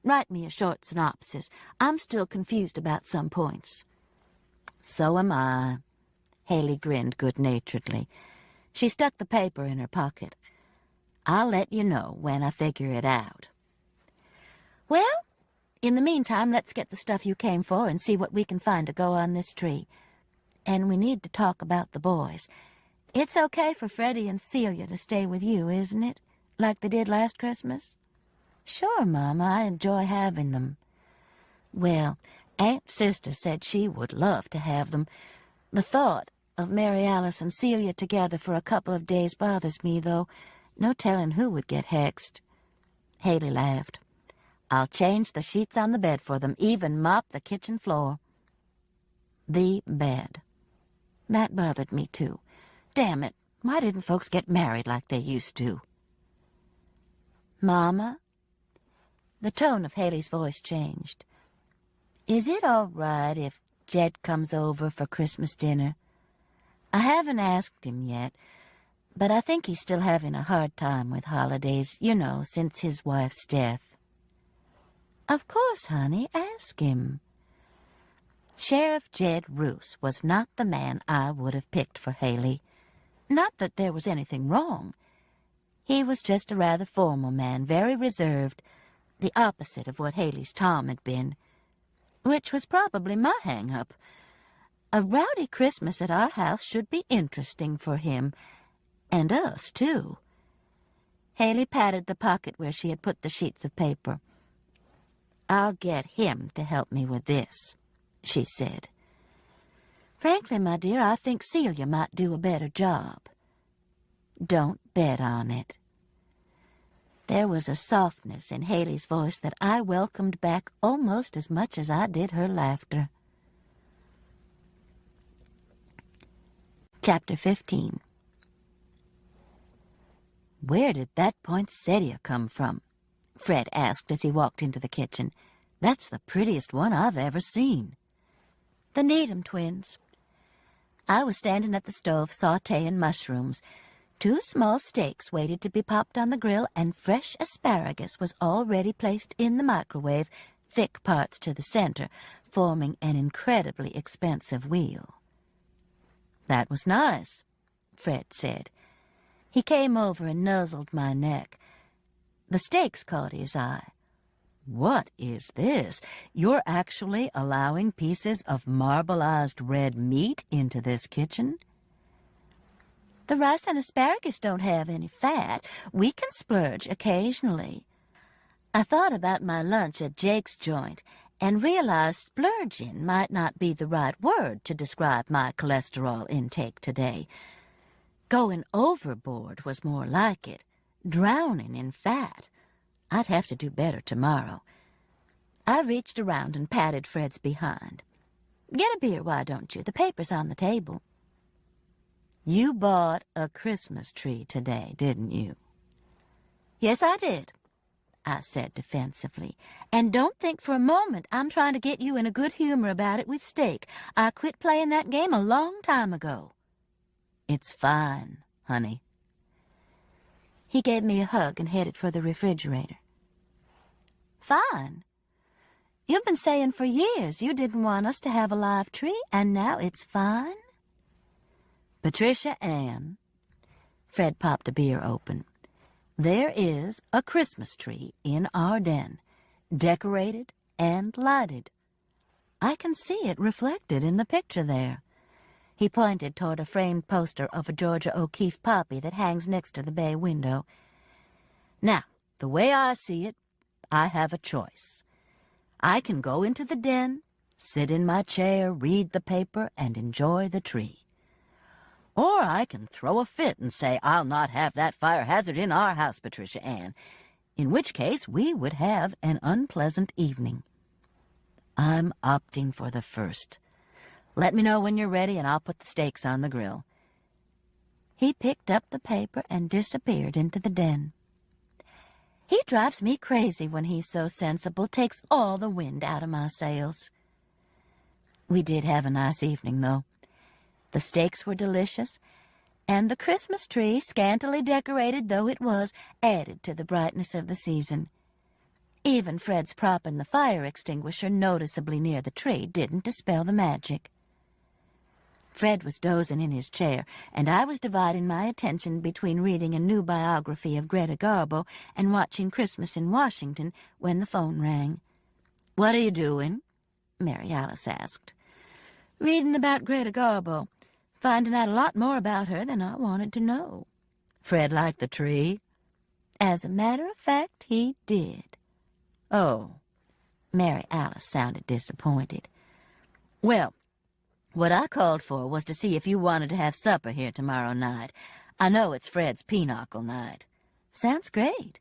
Write me a short synopsis. I'm still confused about some points. So am I. Haley grinned good-naturedly. She stuck the paper in her pocket. I'll let you know when I figure it out. Well, in the meantime, let's get the stuff you came for and see what we can find to go on this tree. And we need to talk about the boys. It's okay for Freddie and Celia to stay with you, isn't it? Like they did last Christmas? Sure, Mama, I enjoy having them. Well, Aunt's sister said she would love to have them. The thought of Mary Alice and Celia together for a couple of days bothers me, though. No telling who would get hexed. Haley laughed. I'll change the sheets on the bed for them, even mop the kitchen floor. The bed. That bothered me, too. Damn it, why didn't folks get married like they used to? Mama? The tone of Haley's voice changed. Is it all right if Jed comes over for Christmas dinner? I haven't asked him yet, but I think he's still having a hard time with holidays, you know, since his wife's death. Of course, honey, ask him. Sheriff Jed Roos was not the man I would have picked for Haley. Not that there was anything wrong. He was just a rather formal man, very reserved, the opposite of what Haley's Tom had been, which was probably my hang-up. A rowdy Christmas at our house should be interesting for him, and us, too. Haley patted the pocket where she had put the sheets of paper. I'll get him to help me with this, she said. Frankly, my dear, I think Celia might do a better job. Don't bet on it. There was a softness in Haley's voice that I welcomed back almost as much as I did her laughter. Chapter 15. Where did that poinsettia come from? Fred asked as he walked into the kitchen. That's the prettiest one I've ever seen. The Needham twins. I was standing at the stove sautéing mushrooms. 2 small steaks waited to be popped on the grill, and fresh asparagus was already placed in the microwave, thick parts to the center, forming an incredibly expensive wheel. "That was nice," Fred said. He came over and nuzzled my neck. The steaks caught his eye. "What is this? You're actually allowing pieces of marbleized red meat into this kitchen?" "The rice and asparagus don't have any fat. We can splurge occasionally." I thought about my lunch at Jake's joint and realized splurging might not be the right word to describe my cholesterol intake today. Going overboard was more like it, drowning in fat. I'd have to do better tomorrow. I reached around and patted Fred's behind. "Get a beer, why don't you? The paper's on the table." "You bought a Christmas tree today, didn't you?" "Yes, I did," I said defensively. "And don't think for a moment I'm trying to get you in a good humor about it with steak. I quit playing that game a long time ago." "It's fine, honey." He gave me a hug and headed for the refrigerator. "Fine? You've been saying for years you didn't want us to have a live tree, and now it's fine?" "Patricia Ann," Fred popped a beer open, "there is a Christmas tree in our den, decorated and lighted. I can see it reflected in the picture there." He pointed toward a framed poster of a Georgia O'Keeffe poppy that hangs next to the bay window. "Now, the way I see it, I have a choice. I can go into the den, sit in my chair, read the paper, and enjoy the tree. Or I can throw a fit and say, 'I'll not have that fire hazard in our house, Patricia Ann,' in which case we would have an unpleasant evening. I'm opting for the first. Let me know when you're ready, and I'll put the steaks on the grill." He picked up the paper and disappeared into the den. He drives me crazy when he's so sensible, takes all the wind out of my sails. We did have a nice evening, though. The steaks were delicious, and the Christmas tree, scantily decorated though it was, added to the brightness of the season. Even Fred's propping the fire extinguisher noticeably near the tree didn't dispel the magic. Fred was dozing in his chair, and I was dividing my attention between reading a new biography of Greta Garbo and watching Christmas in Washington when the phone rang. "What are you doing?" Mary Alice asked. "Reading about Greta Garbo, finding out a lot more about her than I wanted to know." "Fred like the tree?" As a matter of fact, he did. "Oh." Mary Alice sounded disappointed. "Well, what I called for was to see if you wanted to have supper here tomorrow night. I know it's Fred's pinochle night." "Sounds great."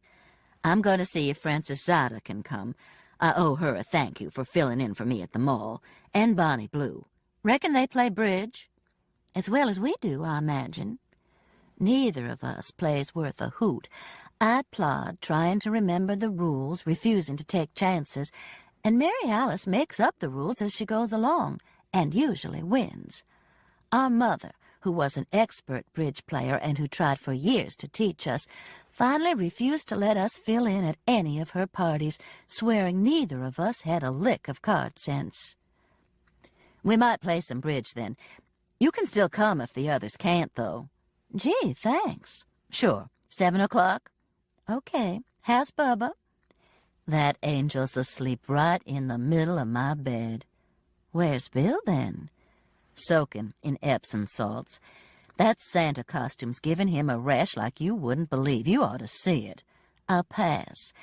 "I'm going to see if Frances Zada can come. I owe her a thank you for filling in for me at the mall. And Bonnie Blue. Reckon they play bridge?" "As well as we do, I imagine." Neither of us plays worth a hoot. I plod, trying to remember the rules, refusing to take chances, and Mary Alice makes up the rules as she goes along, and usually wins. Our mother, who was an expert bridge player and who tried for years to teach us, finally refused to let us fill in at any of her parties, swearing neither of us had a lick of card sense. "We might play some bridge then. You can still come if the others can't, though." "Gee, thanks." "Sure. 7 o'clock?" "Okay. How's Bubba?" "That angel's asleep right in the middle of my bed." "Where's Bill, then?" "Soaking in Epsom salts. That Santa costume's giving him a rash like you wouldn't believe. You ought to see it." "I'll pass.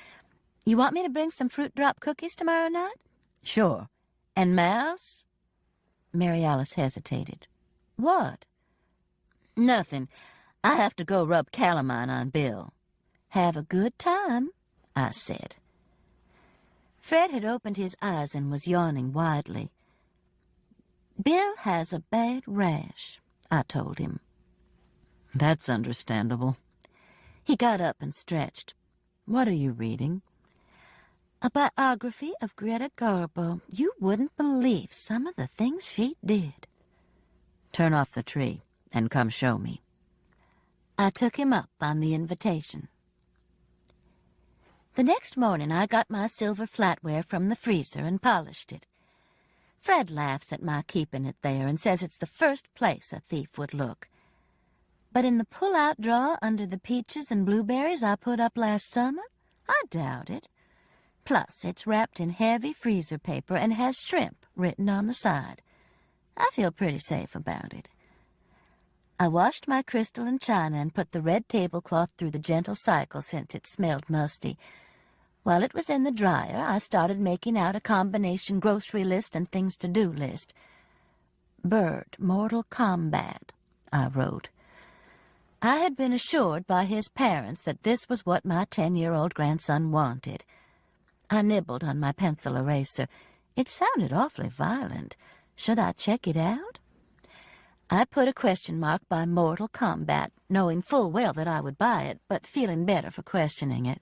You want me to bring some fruit drop cookies tomorrow night?" "Sure. And Mouse?" Mary Alice hesitated. "What?" "Nothing. I have to go rub calamine on Bill." "Have a good time," I said. Fred had opened his eyes and was yawning widely. "Bill has a bad rash," I told him. "That's understandable." He got up and stretched. "What are you reading?" "A biography of Greta Garbo. You wouldn't believe some of the things she did." "Turn off the tree and come show me." I took him up on the invitation. The next morning I got my silver flatware from the freezer and polished it. Fred laughs at my keeping it there and says it's the first place a thief would look. But in the pull-out drawer under the peaches and blueberries I put up last summer, I doubt it. Plus, it's wrapped in heavy freezer paper and has shrimp written on the side. I feel pretty safe about it. I washed my crystal and china and put the red tablecloth through the gentle cycle since it smelled musty. While it was in the dryer, I started making out a combination grocery list and things-to-do list. Bird, Mortal Kombat, I wrote. I had been assured by his parents that this was what my 10-year-old grandson wanted. I nibbled on my pencil eraser. It sounded awfully violent. Should I check it out? I put a question mark by Mortal Kombat, knowing full well that I would buy it, but feeling better for questioning it.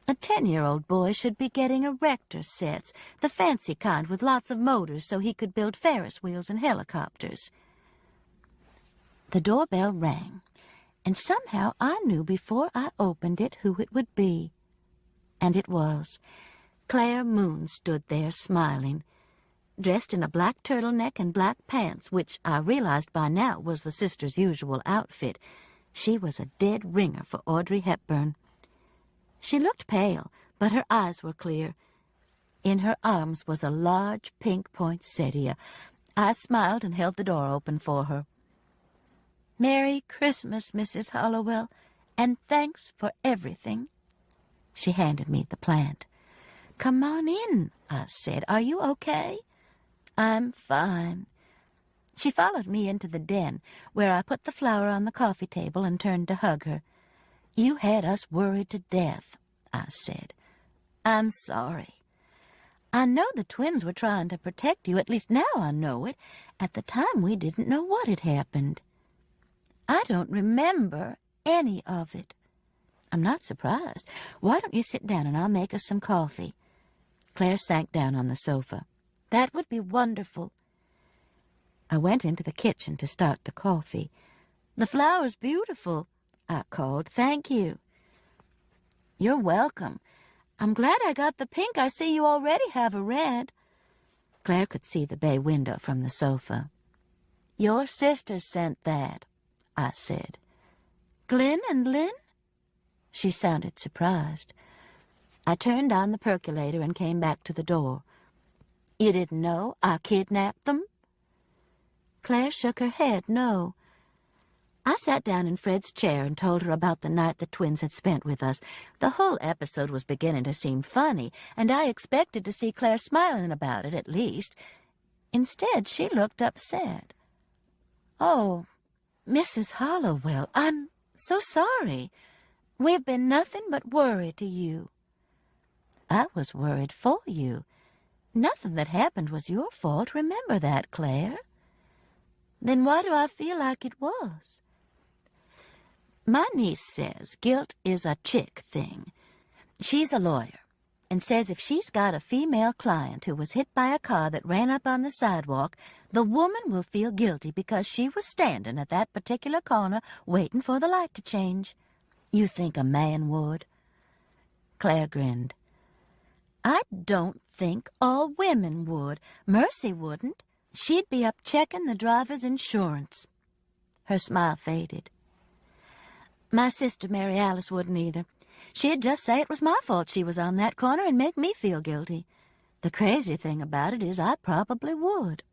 A 10-year-old boy should be getting erector sets, the fancy kind with lots of motors so he could build Ferris wheels and helicopters. The doorbell rang, and somehow I knew before I opened it who it would be. And it was. Claire Moon stood there smiling, dressed in a black turtleneck and black pants, which I realized by now was the sister's usual outfit. She was a dead ringer for Audrey Hepburn. She looked pale, but her eyes were clear. In her arms was a large pink poinsettia. I smiled and held the door open for her. "Merry Christmas, Mrs. Hollowell, and thanks for everything." She handed me the plant. "Come on in," I said. "Are you okay?" "I'm fine." She followed me into the den, where I put the flower on the coffee table and turned to hug her. "You had us worried to death," I said. "I'm sorry. I know the twins were trying to protect you, at least now I know it. At the time we didn't know what had happened." "I don't remember any of it." "I'm not surprised. Why don't you sit down and I'll make us some coffee?" Claire sank down on the sofa. "That would be wonderful." I went into the kitchen to start the coffee. "The flower's beautiful," I called. "Thank you." "You're welcome. I'm glad I got the pink. I see you already have a red." Claire could see the bay window from the sofa. "Your sister sent that," I said. "Glenn and Lynn?" She sounded surprised. I turned on the percolator and came back to the door. "You didn't know I kidnapped them?" Claire shook her head, no. I sat down in Fred's chair and told her about the night the twins had spent with us. The whole episode was beginning to seem funny, and I expected to see Claire smiling about it, at least. Instead, she looked upset. "Oh, Mrs. Hollowell, I'm so sorry. We've been nothing but worry to you." "I was worried for you. Nothing that happened was your fault. Remember that, Claire." "Then why do I feel like it was?" "My niece says guilt is a chick thing. She's a lawyer, and says if she's got a female client who was hit by a car that ran up on the sidewalk, the woman will feel guilty because she was standing at that particular corner waiting for the light to change. You think a man would?" Claire grinned. "I don't think all women would. Mercy wouldn't. She'd be up checking the driver's insurance." Her smile faded. "My sister Mary Alice wouldn't either. She'd just say it was my fault she was on that corner and make me feel guilty. The crazy thing about it is I probably would."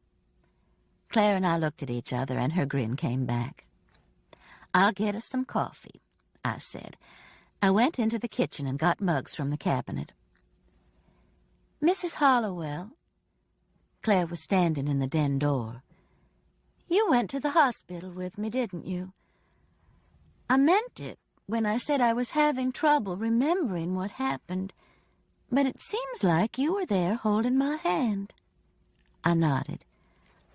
Claire and I looked at each other, and her grin came back. "I'll get us some coffee," I said. I went into the kitchen and got mugs from the cabinet. "Mrs. Hollowell," Claire was standing in the den door, "you went to the hospital with me, didn't you? I meant it when I said I was having trouble remembering what happened, but it seems like you were there holding my hand." I nodded.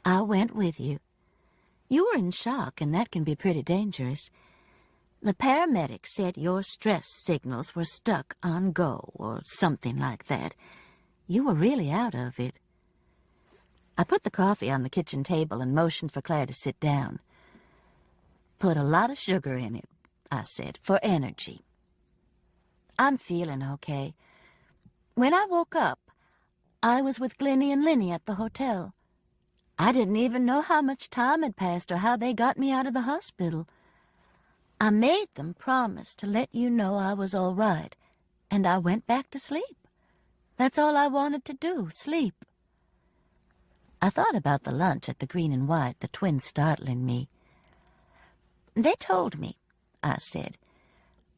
"I went with you. You were in shock, and that can be pretty dangerous. The paramedics said your stress signals were stuck on go, or something like that. You were really out of it." I put the coffee on the kitchen table and motioned for Claire to sit down. Put a lot of sugar in it, I said, for energy. I'm feeling okay. When I woke up, I was with Glennie and Linny at the hotel. I didn't even know how much time had passed or how they got me out of the hospital. I made them promise to let you know I was all right, and I went back to sleep. That's all I wanted to do, sleep. I thought about the lunch at the Green and White, the twins startling me. They told me, I said.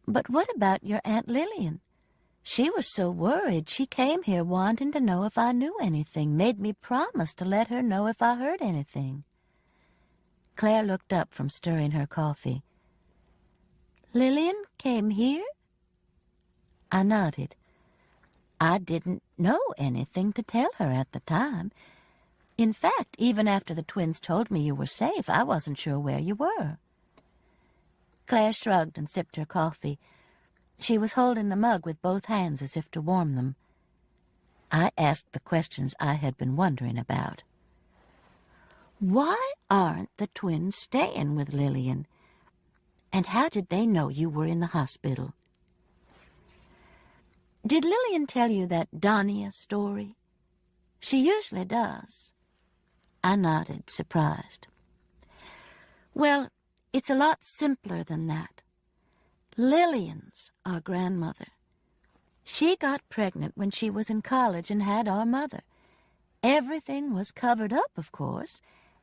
But what about your Aunt Lillian? She was so worried she came here wanting to know if I knew anything, made me promise to let her know if I heard anything. Claire looked up from stirring her coffee. Lillian came here? I nodded. I didn't know anything to tell her at the time. In fact, even after the twins told me you were safe, I wasn't sure where you were. Claire shrugged and sipped her coffee. She was holding the mug with both hands as if to warm them. I asked the questions I had been wondering about. Why aren't the twins staying with Lillian? And how did they know you were in the hospital? Did Lillian tell you that Dania story? She usually does. I nodded, surprised. Well, it's a lot simpler than that. Lillian's our grandmother. She got pregnant when she was in college and had our mother. Everything was covered up, of course,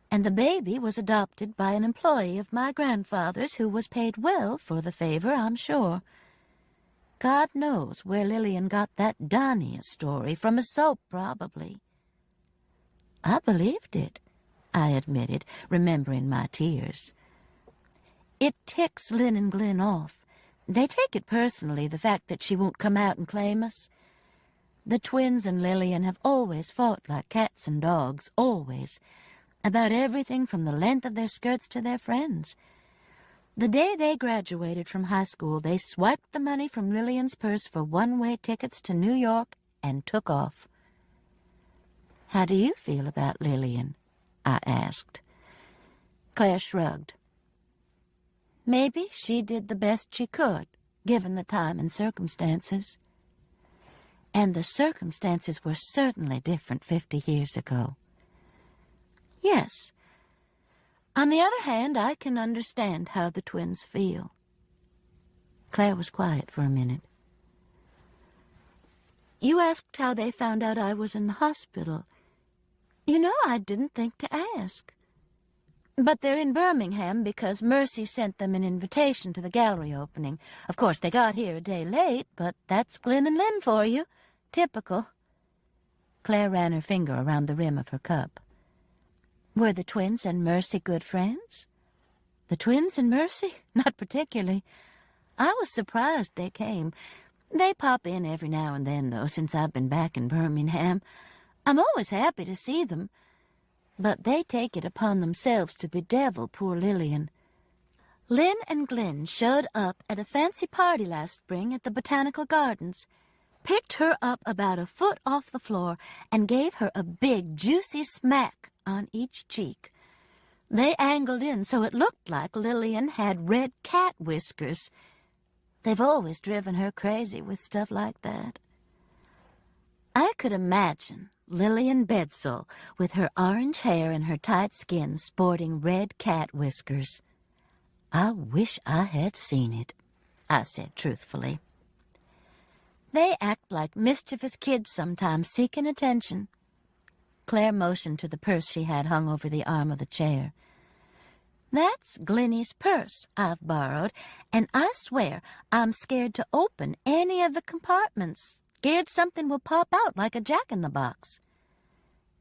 and the baby was adopted by an employee of my grandfather's who was paid well for the favor, I'm sure. God knows where Lillian got that Dania story from, a soap, probably. I believed it, I admitted, remembering my tears. It ticks Lynn and Glenn off. They take it personally, the fact that she won't come out and claim us. The twins and Lillian have always fought like cats and dogs, always, about everything from the length of their skirts to their friends. The day they graduated from high school, they swiped the money from Lillian's purse for one-way tickets to New York and took off. How do you feel about Lillian? I asked. Claire shrugged. Maybe she did the best she could, given the time and circumstances. And the circumstances were certainly different 50 years ago. Yes. On the other hand, I can understand how the twins feel. Claire was quiet for a minute. You asked how they found out I was in the hospital. You know, I didn't think to ask. But they're in Birmingham because Mercy sent them an invitation to the gallery opening. Of course, they got here a day late, but that's Glenn and Lynn for you. Typical. Claire ran her finger around the rim of her cup. Were the twins and Mercy good friends? The twins and Mercy? Not particularly. I was surprised they came. They pop in every now and then, though, since I've been back in Birmingham. I'm always happy to see them. But they take it upon themselves to bedevil poor Lillian. Lynn and Glenn showed up at a fancy party last spring at the Botanical Gardens, picked her up about a foot off the floor, and gave her a big, juicy smack on each cheek. They angled in so it looked like Lillian had red cat whiskers. They've always driven her crazy with stuff like that. I could imagine Lillian Bedsole, with her orange hair and her tight skin sporting red cat whiskers. I wish I had seen it, I said truthfully. They act like mischievous kids sometimes, seeking attention. Claire motioned to the purse she had hung over the arm of the chair. That's Glennie's purse I've borrowed, and I swear I'm scared to open any of the compartments. Scared something will pop out like a jack-in-the-box.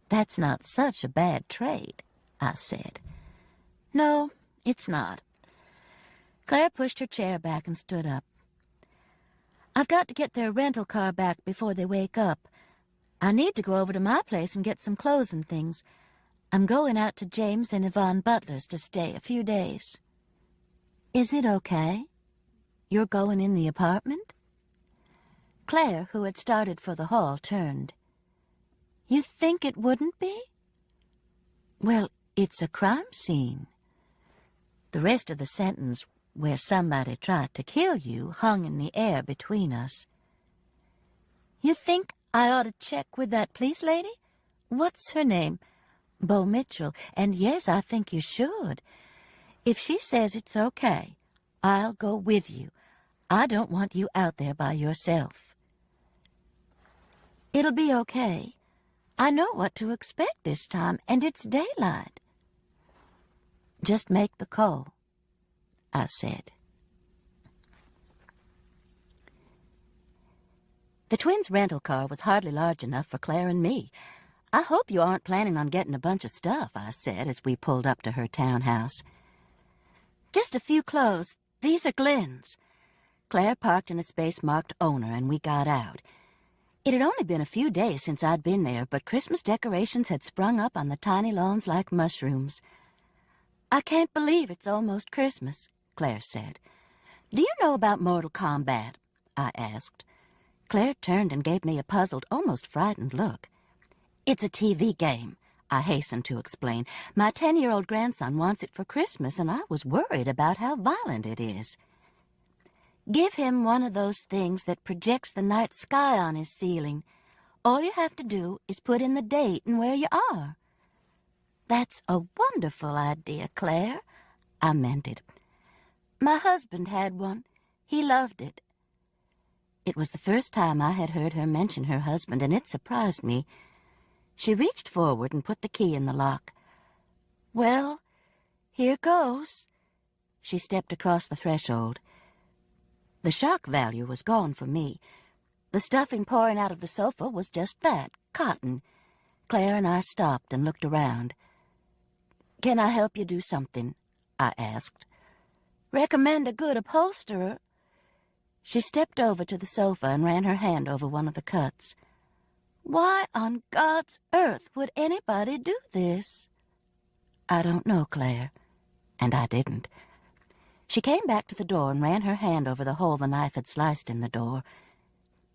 That's not such a bad trade, I said. No, it's not. Claire pushed her chair back and stood up. I've got to get their rental car back before they wake up. I need to go over to my place and get some clothes and things. I'm going out to James and Yvonne Butler's to stay a few days. Is it okay? You're going in the apartment? Claire, who had started for the hall, turned. You think it wouldn't be? Well, it's a crime scene. The rest of the sentence, where somebody tried to kill you, hung in the air between us. You think I ought to check with that police lady? What's her name? Bo Mitchell. And yes, I think you should. If she says it's okay, I'll go with you. I don't want you out there by yourself. It'll be okay. I know what to expect this time, and it's daylight. Just make the call, I said. The twins' rental car was hardly large enough for Claire and me. I hope you aren't planning on getting a bunch of stuff, I said as we pulled up to her townhouse. Just a few clothes. These are Glenn's. Claire parked in a space marked owner, and we got out. It had only been a few days since I'd been there, but Christmas decorations had sprung up on the tiny lawns like mushrooms. I can't believe it's almost Christmas, Claire said. Do you know about Mortal Kombat? I asked. Claire turned and gave me a puzzled, almost frightened look. It's a TV game, I hastened to explain. My 10-year-old grandson wants it for Christmas, and I was worried about how violent it is. Give him one of those things that projects the night sky on his ceiling. All you have to do is put in the date and where you are. That's a wonderful idea, Claire, I mented. My husband had one. He loved it. It was the first time I had heard her mention her husband, and it surprised me. She reached forward and put the key in the lock. Well, here goes. She stepped across the threshold. The shock value was gone for me. The stuffing pouring out of the sofa was just that, cotton. Claire and I stopped and looked around. Can I help you do something? I asked. Recommend a good upholsterer. She stepped over to the sofa and ran her hand over one of the cuts. Why on God's earth would anybody do this? I don't know, Claire. And I didn't. She came back to the door and ran her hand over the hole the knife had sliced in the door.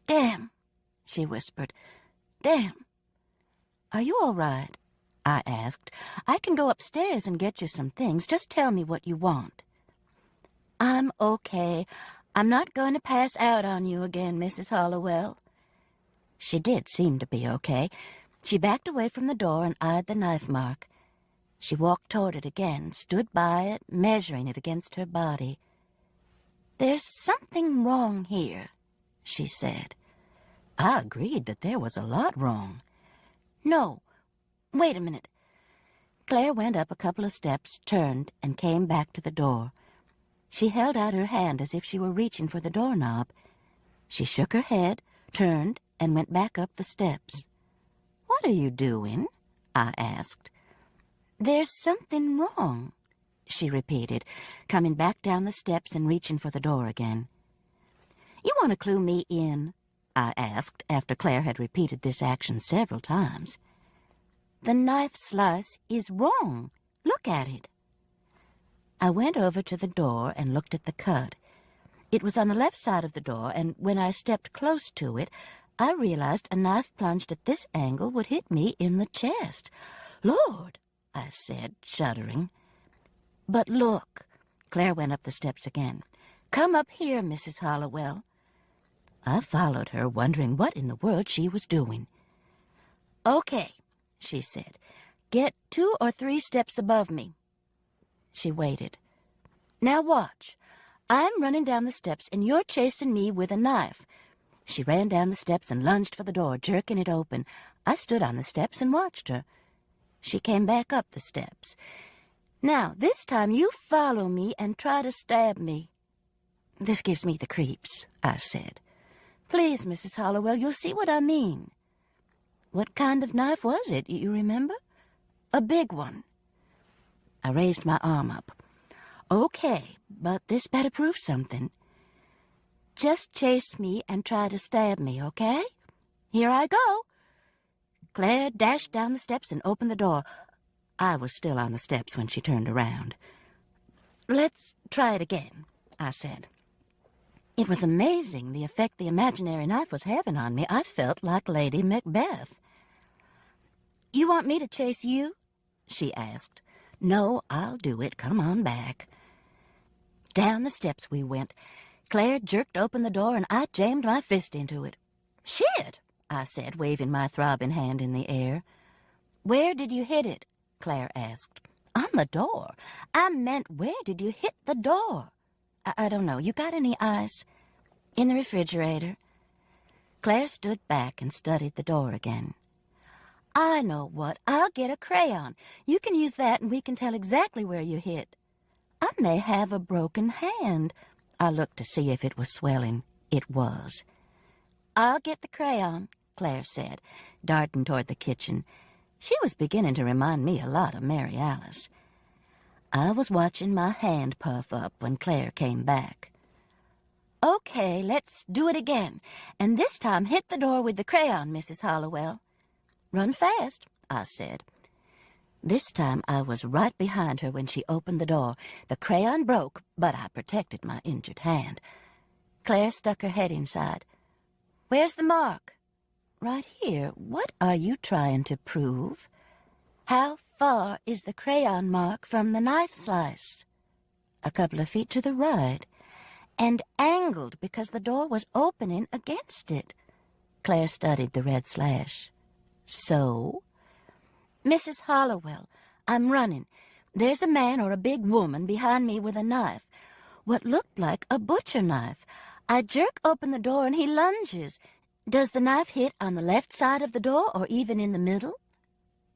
Damn, she whispered. Damn. Are you all right? I asked. I can go upstairs and get you some things. Just tell me what you want. I'm okay. I'm not going to pass out on you again, Mrs. Hollowell. She did seem to be okay. She backed away from the door and eyed the knife mark. She walked toward it again, stood by it, measuring it against her body. There's something wrong here, she said. I agreed that there was a lot wrong. No, wait a minute. Claire went up a couple of steps, turned, and came back to the door. She held out her hand as if she were reaching for the doorknob. She shook her head, turned, and went back up the steps. What are you doing? I asked. There's something wrong, she repeated, coming back down the steps and reaching for the door again. You want to clue me in? I asked, after Claire had repeated this action several times. The knife slice is wrong. Look at it. I went over to the door and looked at the cut. It was on the left side of the door, and when I stepped close to it, I realized a knife plunged at this angle would hit me in the chest. Lord, I said, shuddering. But look, Claire went up the steps again. Come up here, Mrs. Hollowell. I followed her, wondering what in the world she was doing. Okay, she said. Get 2 or 3 steps above me. She waited. Now watch. I'm running down the steps, and you're chasing me with a knife. She ran down the steps and lunged for the door, jerking it open. I stood on the steps and watched her. She came back up the steps. Now, this time you follow me and try to stab me. This gives me the creeps, I said. Please, Mrs. Hollowell, you'll see what I mean. What kind of knife was it, you remember? A big one. I raised my arm up. Okay, but this better prove something. Just chase me and try to stab me, okay? Here I go. Claire dashed down the steps and opened the door. I was still on the steps when she turned around. Let's try it again, I said. It was amazing the effect the imaginary knife was having on me. I felt like Lady Macbeth. You want me to chase you? She asked. No, I'll do it. Come on back. Down the steps we went. Claire jerked open the door, and I jammed my fist into it. "Shit!" I said, waving my throbbing hand in the air. "Where did you hit it?" Claire asked. "On the door. I meant, where did you hit the door?" I don't know. You got any ice?" "In the refrigerator." Claire stood back and studied the door again. "I know what. I'll get a crayon. You can use that, and we can tell exactly where you hit." "I may have a broken hand." I looked to see if it was swelling. It was. "I'll get the crayon," Claire said, darting toward the kitchen. She was beginning to remind me a lot of Mary Alice. I was watching my hand puff up when Claire came back. "Okay, let's do it again, and this time hit the door with the crayon, Mrs. Hollowell." "Run fast," I said. This time I was right behind her when she opened the door. The crayon broke, but I protected my injured hand. Claire stuck her head inside. "Where's the mark?" "Right here. What are you trying to prove?" "How far is the crayon mark from the knife slice?" "A couple of feet to the right." "And angled because the door was opening against it." Claire studied the red slash. "So?" "Mrs. Hollowell, I'm running. There's a man or a big woman behind me with a knife. What looked like a butcher knife. I jerk open the door and he lunges. Does the knife hit on the left side of the door or even in the middle?"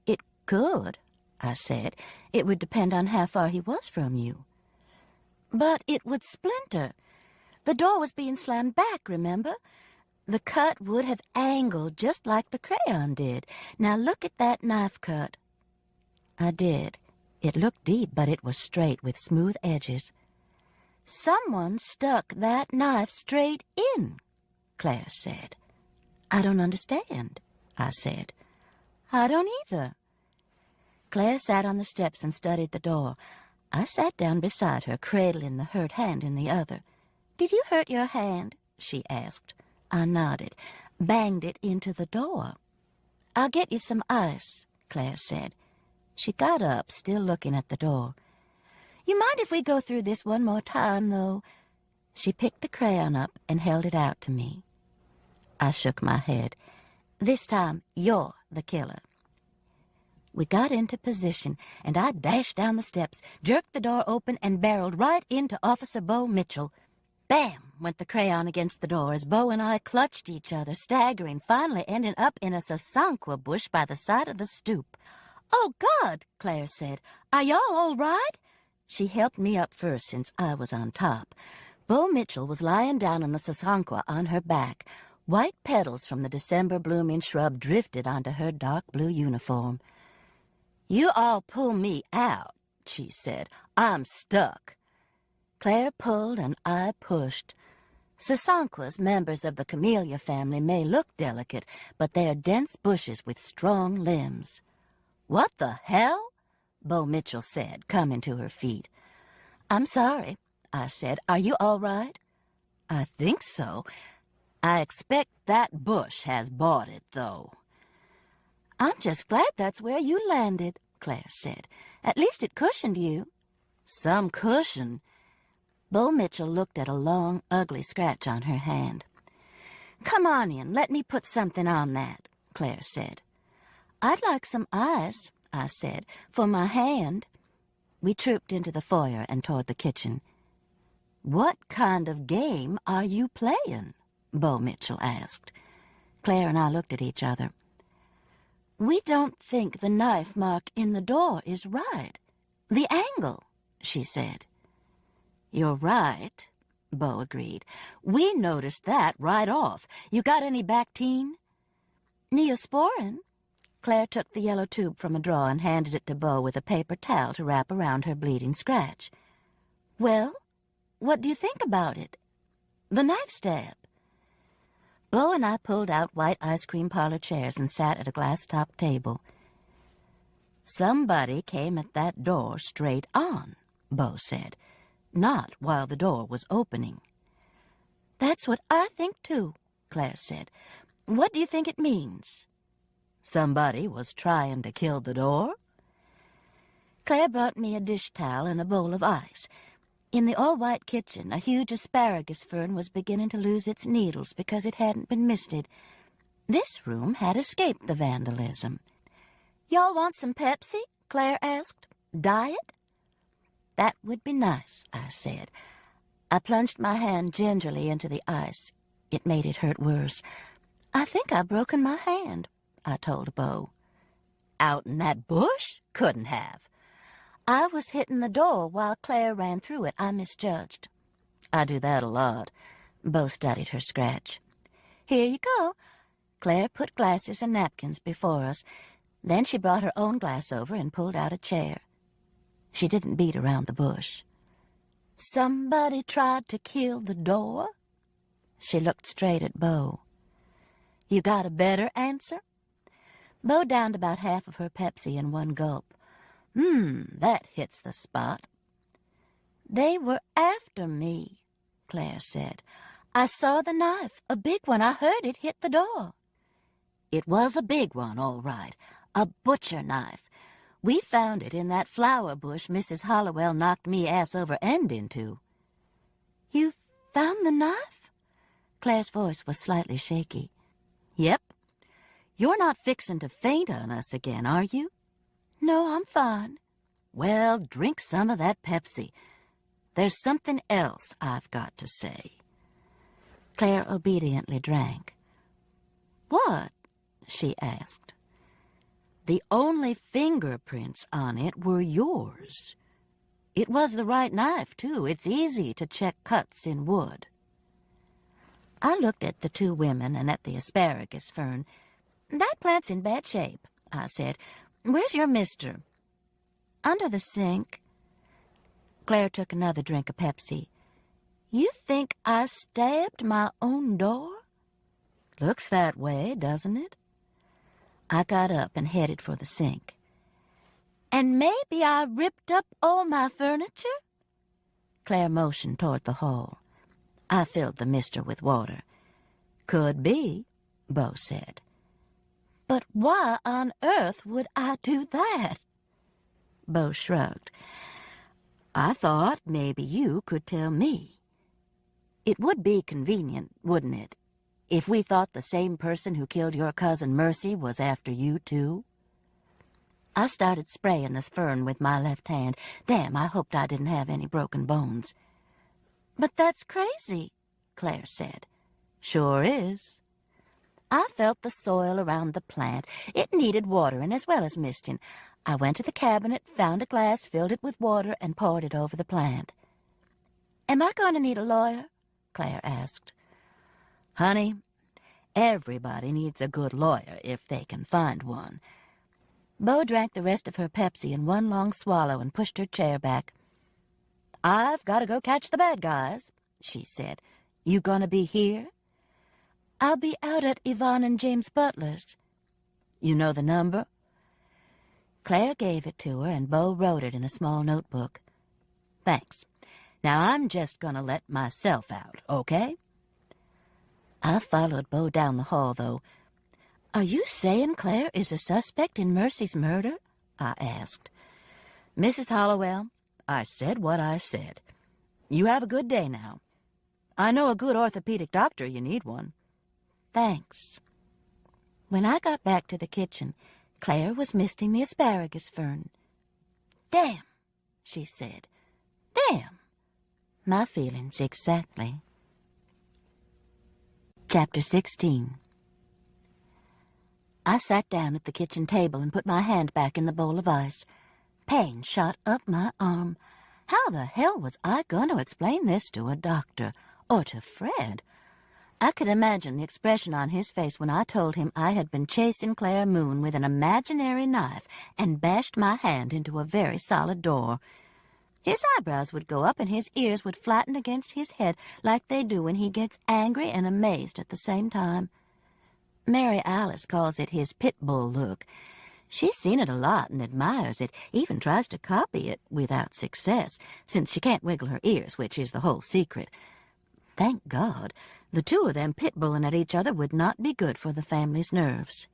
"It could," I said. "It would depend on how far he was from you." "But it would splinter. The door was being slammed back, remember? The cut would have angled just like the crayon did. Now look at that knife cut." I did. It looked deep, but it was straight with smooth edges. "Someone stuck that knife straight in," Claire said. "I don't understand," I said. "I don't either." Claire sat on the steps and studied the door. I sat down beside her, cradling the hurt hand in the other. "Did you hurt your hand?" she asked. I nodded. "Banged it into the door." "I'll get you some ice," Claire said. She got up, still looking at the door. "You mind if we go through this one more time, though?" She picked the crayon up and held it out to me. I shook my head. "This time, you're the killer." We got into position, and I dashed down the steps, jerked the door open, and barreled right into Officer Bo Mitchell. Bam! Went the crayon against the door as Bo and I clutched each other, staggering, finally ending up in a sasanqua bush by the side of the stoop. "Oh, God!" Claire said. "Are y'all all right?" She helped me up first since I was on top. Bo Mitchell was lying down on the sasanqua on her back. White petals from the December blooming shrub drifted onto her dark blue uniform. "You all pull me out," she said. "I'm stuck." Claire pulled and I pushed. Sasanquas, members of the camellia family, may look delicate, but they are dense bushes with strong limbs. "What the hell?" Bo Mitchell said, coming to her feet. "I'm sorry," I said. "Are you all right?" "I think so. I expect that bush has bought it, though." "I'm just glad that's where you landed," Claire said. "At least it cushioned you." "Some cushion." Bo Mitchell looked at a long, ugly scratch on her hand. "Come on in, let me put something on that," Claire said. "I'd like some ice," I said, "for my hand." We trooped into the foyer and toward the kitchen. "What kind of game are you playing?" Bo Mitchell asked. Claire and I looked at each other. "We don't think the knife mark in the door is right. The angle," she said. "You're right," Bo agreed. "We noticed that right off. You got any Bactine?" "Neosporin." Claire took the yellow tube from a drawer and handed it to Bo with a paper towel to wrap around her bleeding scratch. "Well, what do you think about it? The knife stab." Bo and I pulled out white ice cream parlor chairs and sat at a glass-topped table. "Somebody came at that door straight on," Bo said. "Not while the door was opening." "That's what I think, too," Claire said. "What do you think it means?" "Somebody was trying to kill the door?" Claire brought me a dish towel and a bowl of ice. In the all-white kitchen, a huge asparagus fern was beginning to lose its needles because it hadn't been misted. This room had escaped the vandalism. "Y'all want some Pepsi?" Claire asked. "Diet?" "That would be nice," I said. I plunged my hand gingerly into the ice. It made it hurt worse. "I think I've broken my hand," I told Bo. "Out in that bush? Couldn't have." "I was hitting the door while Claire ran through it. I misjudged." "I do that a lot." Bo studied her scratch. "Here you go." Claire put glasses and napkins before us. Then she brought her own glass over and pulled out a chair. She didn't beat around the bush. "Somebody tried to kill the door?" She looked straight at Bo. "You got a better answer?" Bo downed about half of her Pepsi in one gulp. That hits the spot." "They were after me," Claire said. "I saw the knife, a big one. I heard it hit the door." "It was a big one, all right. A butcher knife. We found it in that flower bush Mrs. Hollowell knocked me ass over end into." "You found the knife?" Claire's voice was slightly shaky. "Yep. You're not fixin' to faint on us again, are you?" "No, I'm fine." "Well, drink some of that Pepsi. There's something else I've got to say." Claire obediently drank. "What?" she asked. "The only fingerprints on it were yours. It was the right knife, too. It's easy to check cuts in wood." I looked at the two women and at the asparagus fern. "That plant's in bad shape," I said. "Where's your mister?" "Under the sink." Claire took another drink of Pepsi. "You think I stabbed my own door?" "Looks that way, doesn't it?" I got up and headed for the sink. "And maybe I ripped up all my furniture?" Claire motioned toward the hall. I filled the mister with water. "Could be," Bo said. "But why on earth would I do that?" Bo shrugged. "I thought maybe you could tell me. It would be convenient, wouldn't it, if we thought the same person who killed your cousin Mercy was after you, too?" I started spraying this fern with my left hand. Damn, I hoped I didn't have any broken bones. "But that's crazy," Claire said. "Sure is." I felt the soil around the plant. It needed watering as well as misting. I went to the cabinet, found a glass, filled it with water, and poured it over the plant. "Am I going to need a lawyer?" Claire asked. "Honey, everybody needs a good lawyer if they can find one." Bo drank the rest of her Pepsi in one long swallow and pushed her chair back. "I've got to go catch the bad guys," she said. "You gonna be here?" "I'll be out at Yvonne and James Butler's." "You know the number?" Claire gave it to her, and Bo wrote it in a small notebook. "Thanks. Now I'm just gonna let myself out, okay?" I followed Bo down the hall, though. "Are you saying Claire is a suspect in Mercy's murder?" I asked. "Mrs. Hollowell, I said what I said. You have a good day now. I know a good orthopedic doctor. You need one." "Thanks." When I got back to the kitchen, Claire was misting the asparagus fern. "Damn," she said. "Damn." My feelings exactly. Chapter 16. I sat down at the kitchen table and put my hand back in the bowl of ice. Pain shot up my arm. How the hell was I going to explain this to a doctor, or to Fred? I could imagine the expression on his face when I told him I had been chasing Claire Moon with an imaginary knife and bashed my hand into a very solid door. His eyebrows would go up and his ears would flatten against his head like they do when he gets angry and amazed at the same time. Mary Alice calls it his pit bull look. She's seen it a lot and admires it, even tries to copy it without success, since she can't wiggle her ears, which is the whole secret. Thank God, the two of them pit-bulling at each other would not be good for the family's nerves.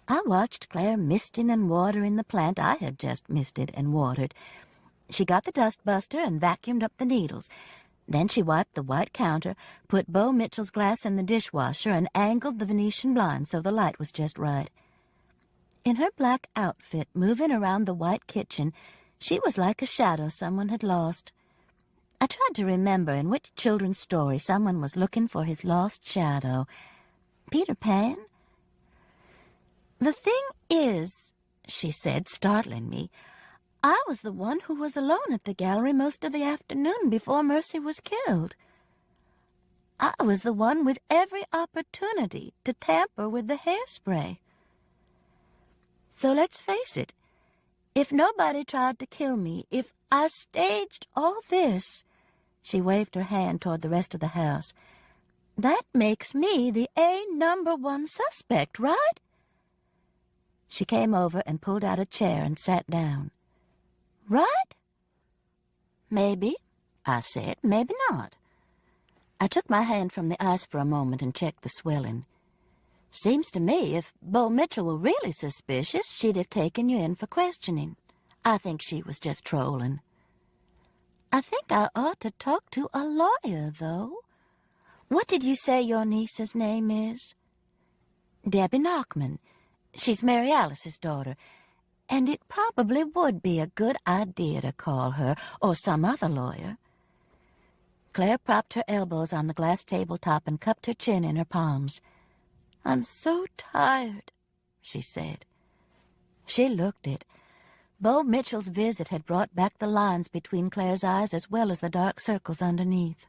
I watched Claire misting and watering the plant I had just misted and watered. She got the dustbuster and vacuumed up the needles. Then she wiped the white counter, put Bo Mitchell's glass in the dishwasher, and angled the Venetian blind so the light was just right. In her black outfit, moving around the white kitchen, she was like a shadow someone had lost. I tried to remember in which children's story someone was looking for his lost shadow. Peter Pan? "The thing is," she said, startling me, "I was the one who was alone at the gallery most of the afternoon before Mercy was killed. I was the one with every opportunity to tamper with the hairspray. So let's face it, if nobody tried to kill me, if I staged all this," she waved her hand toward the rest of the house, "that makes me the #1 suspect, right?" She came over and pulled out a chair and sat down. "Right?" "Maybe," I said, "maybe not." I took my hand from the ice for a moment and checked the swelling. "Seems to me if Bo Mitchell were really suspicious, she'd have taken you in for questioning. I think she was just trolling." "I think I ought to talk to a lawyer, though. What did you say your niece's name is?" "Debbie Knockman. She's Mary Alice's daughter. And it probably would be a good idea to call her, or some other lawyer." Claire propped her elbows on the glass tabletop and cupped her chin in her palms. "I'm so tired," she said. She looked it. Bo Mitchell's visit had brought back the lines between Claire's eyes as well as the dark circles underneath.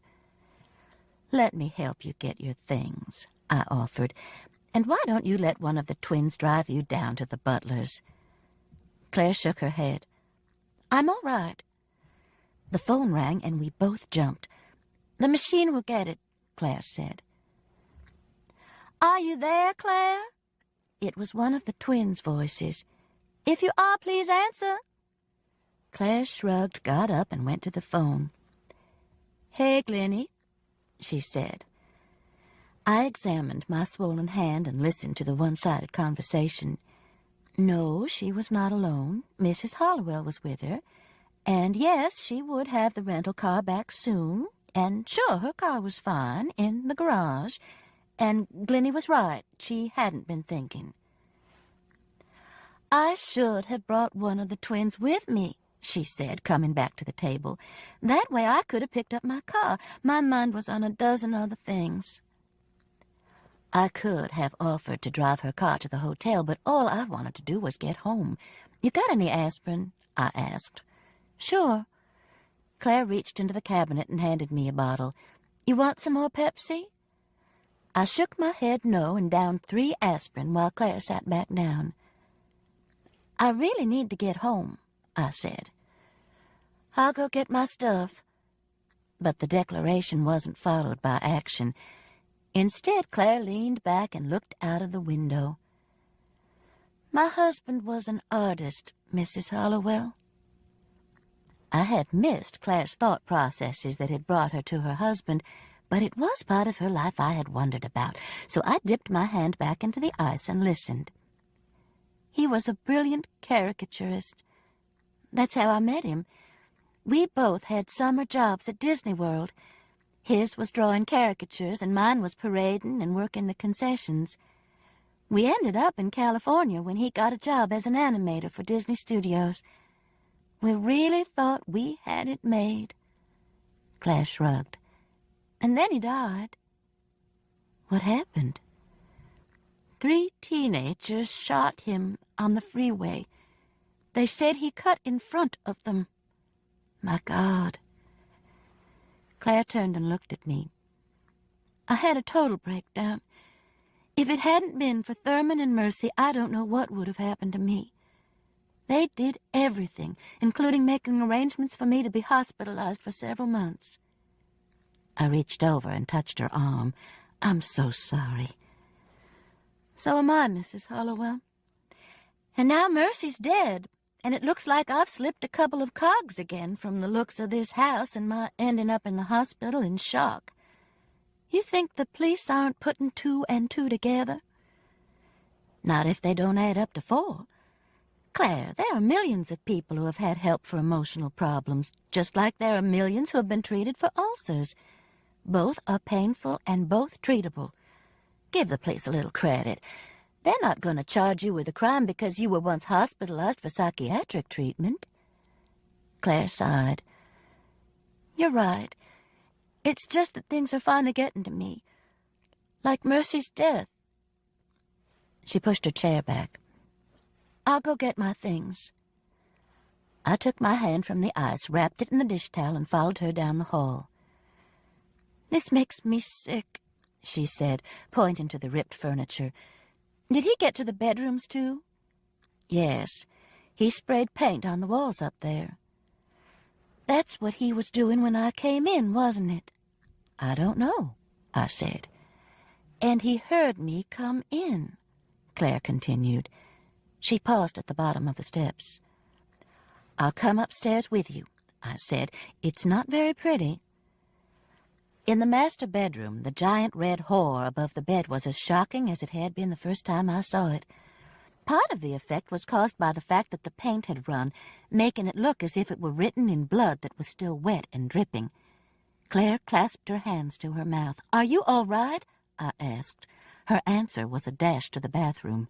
"Let me help you get your things," I offered. "And why don't you let one of the twins drive you down to the butler's?" Claire shook her head. "I'm all right." The phone rang and we both jumped. "The machine will get it," Claire said. "Are you there, Claire?" It was one of the twins' voices. "If you are, please answer." Claire shrugged, got up, and went to the phone. "Hey, Glennie," she said. I examined my swollen hand and listened to the one-sided conversation. No, she was not alone. Mrs. Hollowell was with her. And yes, she would have the rental car back soon. And sure, her car was fine, in the garage. And Glennie was right. She hadn't been thinking. "I should have brought one of the twins with me," she said, coming back to the table. "That way I could have picked up my car. My mind was on a dozen other things." I could have offered to drive her car to the hotel, but all I wanted to do was get home. "You got any aspirin?" I asked. "Sure." Claire reached into the cabinet and handed me a bottle. "You want some more Pepsi?" I shook my head no and downed 3 aspirin while Claire sat back down. "I really need to get home," I said. "I'll go get my stuff." But the declaration wasn't followed by action. Instead, Claire leaned back and looked out of the window. "My husband was an artist, Mrs. Hollowell." I had missed Claire's thought processes that had brought her to her husband, but it was part of her life I had wondered about, so I dipped my hand back into the ice and listened. "He was a brilliant caricaturist. That's how I met him. We both had summer jobs at Disney World. His was drawing caricatures, and mine was parading and working the concessions. We ended up in California when he got a job as an animator for Disney Studios. We really thought we had it made." Claire shrugged. "And then he died." "What happened?" 3 teenagers shot him on the freeway. They said he cut in front of them. My God. Claire turned and looked at me. I had a total breakdown. If it hadn't been for Thurman and Mercy, I don't know what would have happened to me. They did everything, including making arrangements for me to be hospitalized for several months. I reached over and touched her arm. "I'm so sorry." "So am I, Mrs. Hollowell. And now Mercy's dead, and it looks like I've slipped a couple of cogs again from the looks of this house and my ending up in the hospital in shock. You think the police aren't putting 2 and 2 together?" "Not if they don't add up to 4. Claire, there are millions of people who have had help for emotional problems, just like there are millions who have been treated for ulcers. Both are painful and both treatable. Give the place a little credit. They're not going to charge you with a crime because you were once hospitalized for psychiatric treatment. Claire sighed. You're right. It's just that things are finally getting to me. Like Mercy's death. She pushed her chair back. I'll go get my things. I took my hand from the ice, wrapped it in the dish towel, and followed her down the hall. This makes me sick, she said, pointing to the ripped furniture. Did he get to the bedrooms, too? Yes. He sprayed paint on the walls up there. That's what he was doing when I came in, wasn't it? I don't know, I said. And he heard me come in, Claire continued. She paused at the bottom of the steps. I'll come upstairs with you, I said. It's not very pretty. In the master bedroom, the giant red whore above the bed was as shocking as it had been the first time I saw it. Part of the effect was caused by the fact that the paint had run, making it look as if it were written in blood that was still wet and dripping. Claire clasped her hands to her mouth. Are you all right? I asked. Her answer was a dash to the bathroom.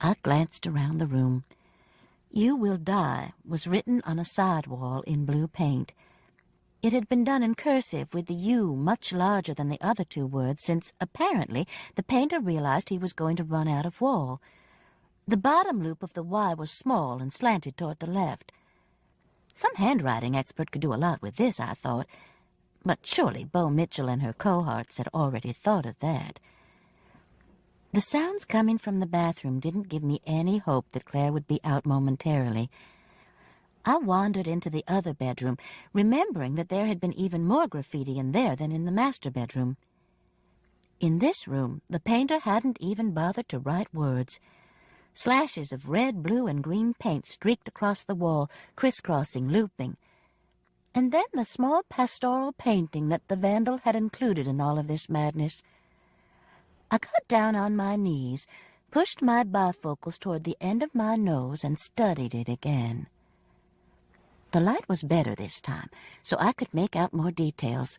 I glanced around the room. You will die was written on a side wall in blue paint. It had been done in cursive with the U much larger than the other two words since, apparently, the painter realized he was going to run out of wall. The bottom loop of the Y was small and slanted toward the left. Some handwriting expert could do a lot with this, I thought, but surely Bo Mitchell and her cohorts had already thought of that. The sounds coming from the bathroom didn't give me any hope that Claire would be out momentarily. I wandered into the other bedroom, remembering that there had been even more graffiti in there than in the master bedroom. In this room, the painter hadn't even bothered to write words. Slashes of red, blue, and green paint streaked across the wall, crisscrossing, looping. And then the small pastoral painting that the vandal had included in all of this madness. I got down on my knees, pushed my bifocals toward the end of my nose, and studied it again. The light was better this time, so I could make out more details.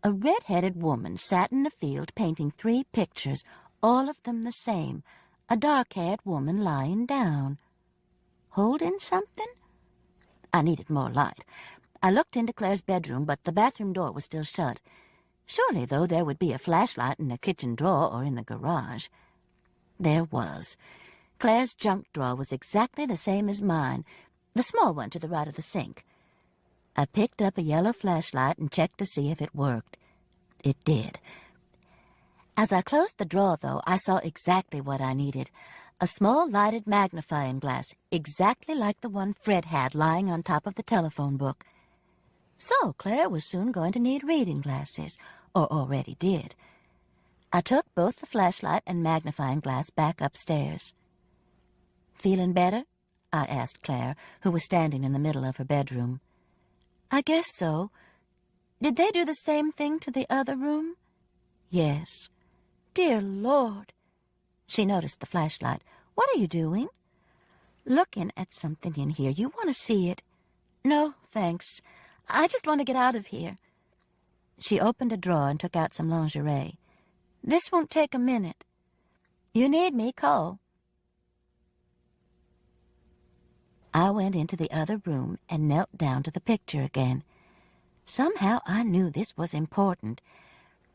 A red-headed woman sat in a field painting 3 pictures, all of them the same, a dark-haired woman lying down. Holding something? I needed more light. I looked into Claire's bedroom, but the bathroom door was still shut. Surely, though, there would be a flashlight in the kitchen drawer or in the garage. There was. Claire's junk drawer was exactly the same as mine, the small one to the right of the sink. I picked up a yellow flashlight and checked to see if it worked. It did. As I closed the drawer, though, I saw exactly what I needed. A small lighted magnifying glass, exactly like the one Fred had lying on top of the telephone book. So Claire was soon going to need reading glasses, or already did. I took both the flashlight and magnifying glass back upstairs. Feeling better? I asked Claire, who was standing in the middle of her bedroom. I guess so. Did they do the same thing to the other room? Yes. Dear Lord. She noticed the flashlight. What are you doing? Looking at something in here. You want to see it? No, thanks. I just want to get out of here. She opened a drawer and took out some lingerie. This won't take a minute. You need me, call. I went into the other room and knelt down to the picture again. Somehow I knew this was important.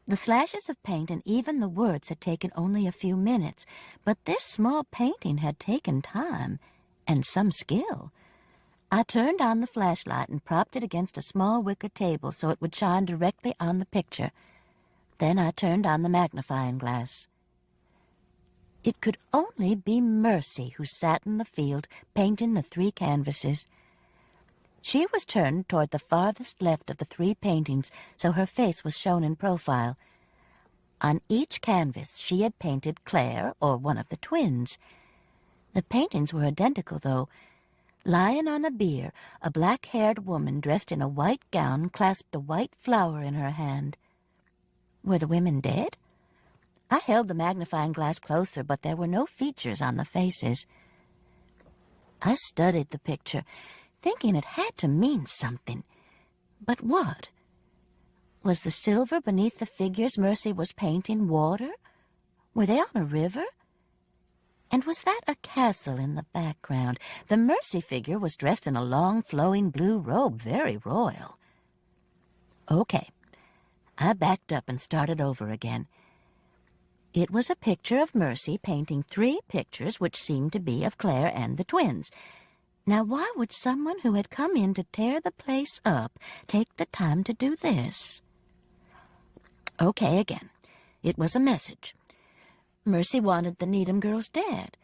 The slashes of paint and even the words had taken only a few minutes, but this small painting had taken time and some skill. I turned on the flashlight and propped it against a small wicker table so it would shine directly on the picture. Then I turned on the magnifying glass. It could only be Mercy who sat in the field painting the 3 canvases. She was turned toward the farthest left of the 3 paintings, so her face was shown in profile. On each canvas she had painted Claire or one of the twins. The paintings were identical, though. Lying on a bier, a black-haired woman dressed in a white gown clasped a white flower in her hand. Were the women dead? I held the magnifying glass closer, but there were no features on the faces. I studied the picture, thinking it had to mean something. But what? Was the silver beneath the figures Mercy was painting water? Were they on a river? And was that a castle in the background? The Mercy figure was dressed in a long, flowing blue robe, very royal. Okay, I backed up and started over again. It was a picture of Mercy painting 3 pictures which seemed to be of Claire and the twins. Now, why would someone who had come in to tear the place up take the time to do this? Okay, again. It was a message. Mercy wanted the Needham girls dead.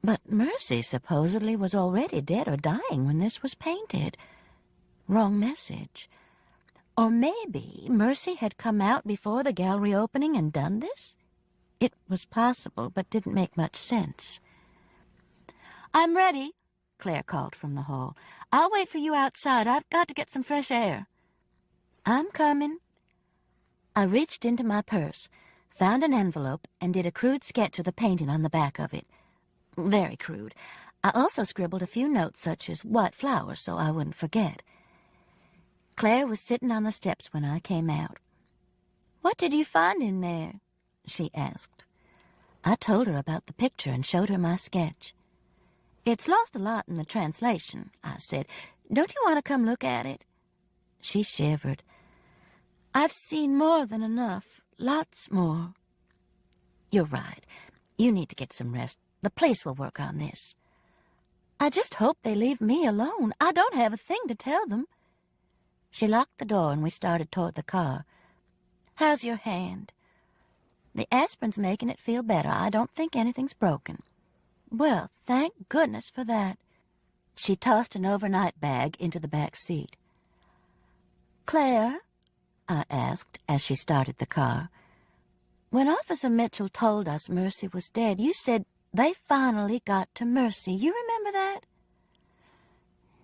But Mercy supposedly was already dead or dying when this was painted. Wrong message. Or maybe Mercy had come out before the gallery opening and done this? It was possible, but didn't make much sense. "I'm ready," Claire called from the hall. "I'll wait for you outside. I've got to get some fresh air." "I'm coming." I reached into my purse, found an envelope, and did a crude sketch of the painting on the back of it. Very crude. I also scribbled a few notes such as white flowers so I wouldn't forget. Claire was sitting on the steps when I came out. "What did you find in there?" she asked. I told her about the picture and showed her my sketch. "It's lost a lot in the translation," I said. "Don't you want to come look at it?" She shivered. "I've seen more than enough. Lots more." "You're right. You need to get some rest. The police will work on this." "I just hope they leave me alone. I don't have a thing to tell them." She locked the door and we started toward the car. "How's your hand?" "The aspirin's making it feel better. I don't think anything's broken." "Well, thank goodness for that." She tossed an overnight bag into the back seat. "Claire," I asked as she started the car, "when Officer Mitchell told us Mercy was dead, you said they finally got to Mercy. You remember that?"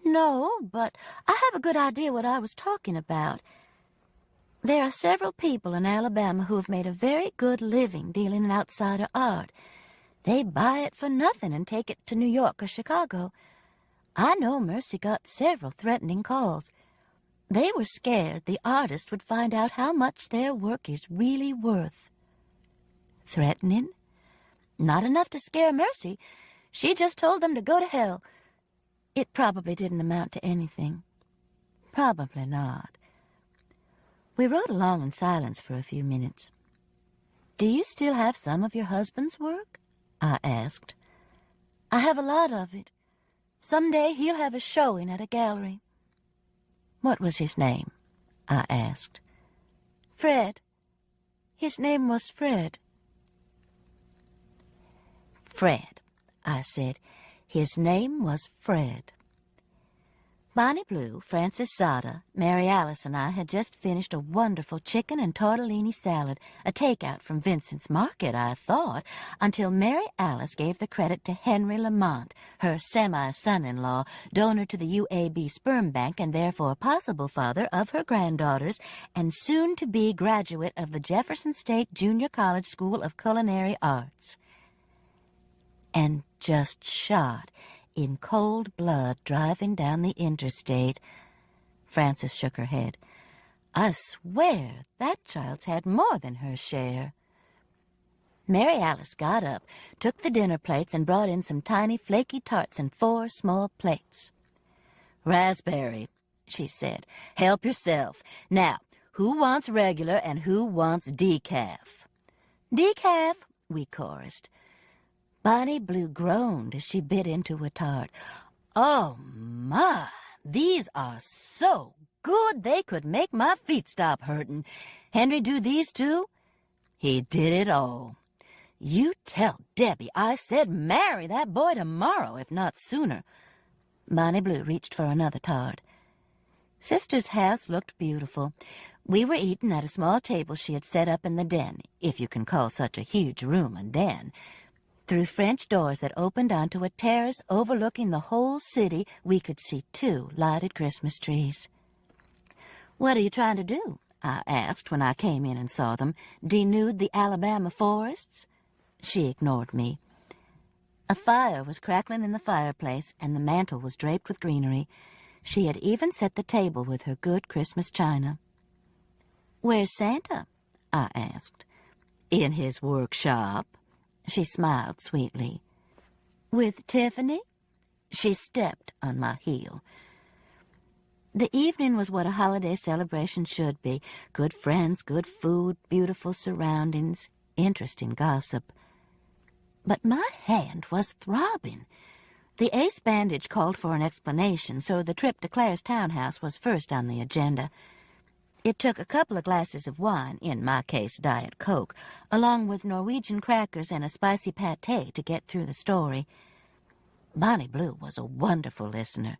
"No, but I have a good idea what I was talking about. There are several people in Alabama who have made a very good living dealing in outsider art. They buy it for nothing and take it to New York or Chicago. I know Mercy got several threatening calls. They were scared the artist would find out how much their work is really worth." "Threatening?" "Not enough to scare Mercy. She just told them to go to hell. It probably didn't amount to anything." "Probably not." We rode along in silence for a few minutes. "Do you still have some of your husband's work?" I asked. "I have a lot of it. Someday he'll have a showing at a gallery." "What was his name?" I asked. "Fred. His name was Fred." "Fred," I said. "His name was Fred." Bonnie Blue, Frances Sada, Mary Alice, and I had just finished a wonderful chicken and tortellini salad, a takeout from Vincent's Market, I thought, until Mary Alice gave the credit to Henry Lamont, her semi-son-in-law, donor to the UAB Sperm Bank and therefore possible father of her granddaughters, and soon-to-be graduate of the Jefferson State Junior College School of Culinary Arts. And just shot in cold blood driving down the interstate. Frances shook her head. "I swear that child's had more than her share." Mary Alice got up, took the dinner plates, and brought in some tiny flaky tarts in 4 small plates. "Raspberry," she said. "Help yourself. Now, who wants regular and who wants decaf?" "Decaf," we chorused. Bonnie Blue groaned as she bit into a tart. "Oh, my, these are so good they could make my feet stop hurting. Henry do these too?" "He did it all." "You tell Debbie I said marry that boy tomorrow, if not sooner." Bonnie Blue reached for another tart. Sister's house looked beautiful. We were eating at a small table she had set up in the den, if you can call such a huge room a den. Through French doors that opened onto a terrace overlooking the whole city, we could see 2 lighted Christmas trees. "What are you trying to do?" I asked when I came in and saw them. "Denude the Alabama forests?" She ignored me. A fire was crackling in the fireplace, and the mantel was draped with greenery. She had even set the table with her good Christmas china. "Where's Santa?" I asked. "In his workshop." She smiled sweetly. "With Tiffany?" She stepped on my heel. The evening was what a holiday celebration should be. Good friends, good food, beautiful surroundings, interesting gossip. But my hand was throbbing. The ace bandage called for an explanation, so the trip to Claire's townhouse was first on the agenda. It took a couple of glasses of wine, in my case Diet Coke, along with Norwegian crackers and a spicy pâté to get through the story. Bonnie Blue was a wonderful listener.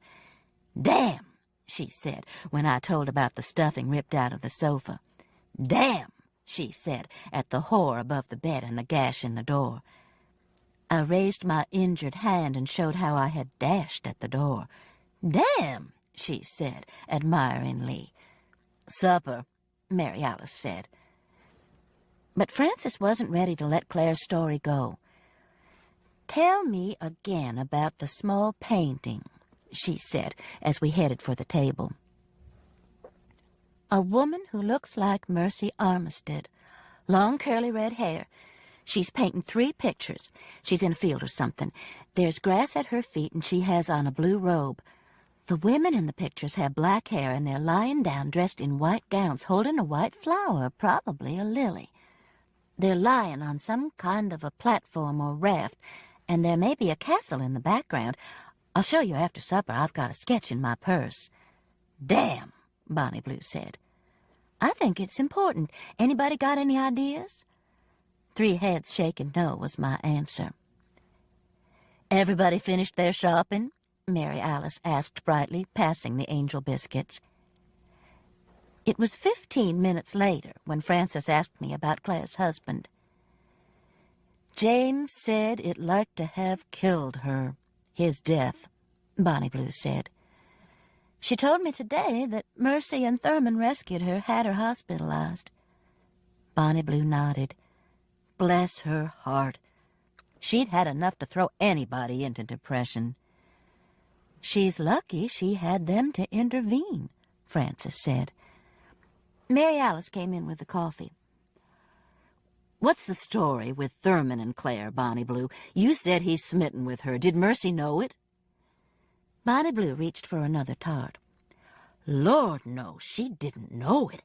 "Damn," she said, when I told about the stuffing ripped out of the sofa. "Damn," she said, at the whore above the bed and the gash in the door. I raised my injured hand and showed how I had dashed at the door. "Damn," she said, admiringly. "Supper," Mary Alice said. But Frances wasn't ready to let Claire's story go. "Tell me again about the small painting," she said, as we headed for the table. "A woman who looks like Mercy Armistead. Long curly red hair. She's painting 3 pictures. She's in a field or something. There's grass at her feet, and she has on a blue robe. The women in the pictures have black hair, and they're lying down dressed in white gowns, holding a white flower, probably a lily. They're lying on some kind of a platform or raft, and there may be a castle in the background. I'll show you after supper. I've got a sketch in my purse." "Damn," Bonnie Blue said. "I think it's important. Anybody got any ideas?" 3 heads shaking no was my answer. "Everybody finished their shopping?" Mary Alice asked brightly, passing the angel biscuits. It was 15 minutes later when Frances asked me about Claire's husband. "James said it like to have killed her, his death," Bonnie Blue said. "She told me today that Mercy and Thurman rescued her, had her hospitalized." Bonnie Blue nodded. "Bless her heart. She'd had enough to throw anybody into depression." "She's lucky she had them to intervene," Frances said. Mary Alice came in with the coffee. "What's the story with Thurman and Claire, Bonnie Blue? You said he's smitten with her. Did Mercy know it?" Bonnie Blue reached for another tart. "Lord, no, she didn't know it.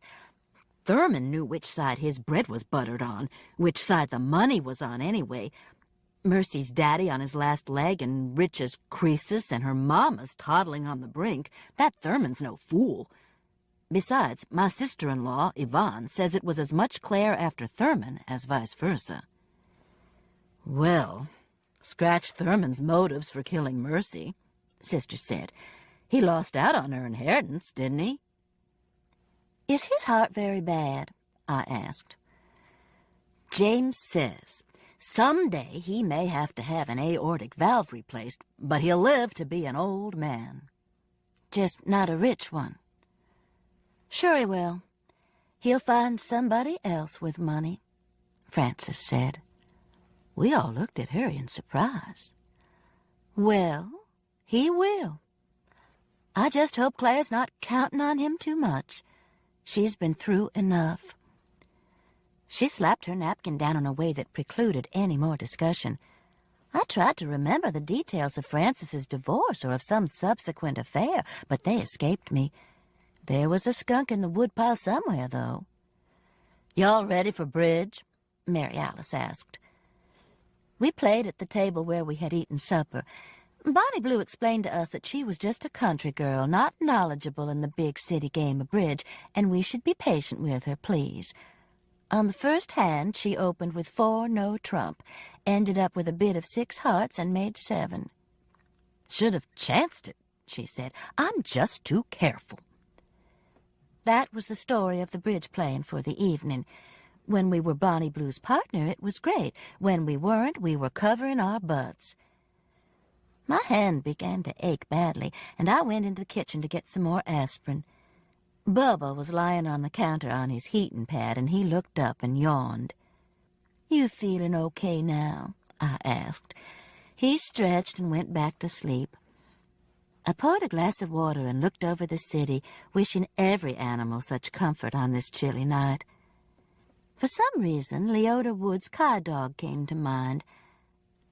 Thurman knew which side his bread was buttered on, which side the money was on anyway. Mercy's daddy on his last leg and rich as Croesus, and her mama's toddling on the brink. That Thurman's no fool. Besides, my sister-in-law, Yvonne, says it was as much Claire after Thurman as vice versa." "Well, scratch Thurman's motives for killing Mercy," Sister said. "He lost out on her inheritance, didn't he?" "Is his heart very bad?" I asked. "James says someday he may have to have an aortic valve replaced, but he'll live to be an old man." "Just not a rich one?" "Sure he will. He'll find somebody else with money," Frances said. We all looked at her in surprise. "Well, he will. I just hope Claire's not counting on him too much. She's been through enough." She slapped her napkin down in a way that precluded any more discussion. I tried to remember the details of Frances's divorce or of some subsequent affair, but they escaped me. There was a skunk in the woodpile somewhere, though. "Y'all ready for bridge?" Mary Alice asked. We played at the table where we had eaten supper. Bonnie Blue explained to us that she was just a country girl, not knowledgeable in the big city game of bridge, and we should be patient with her, please. On the first hand, she opened with 4 no trump, ended up with a bid of 6 hearts, and made 7. "Should have chanced it," she said. "I'm just too careful." That was the story of the bridge playing for the evening. When we were Bonnie Blue's partner, it was great. When we weren't, we were covering our butts. My hand began to ache badly, and I went into the kitchen to get some more aspirin. Bubba was lying on the counter on his heating pad, and he looked up and yawned. "You feeling okay now?" I asked. He stretched and went back to sleep. I poured a glass of water and looked over the city, wishing every animal such comfort on this chilly night. For some reason, Leota Wood's car dog came to mind.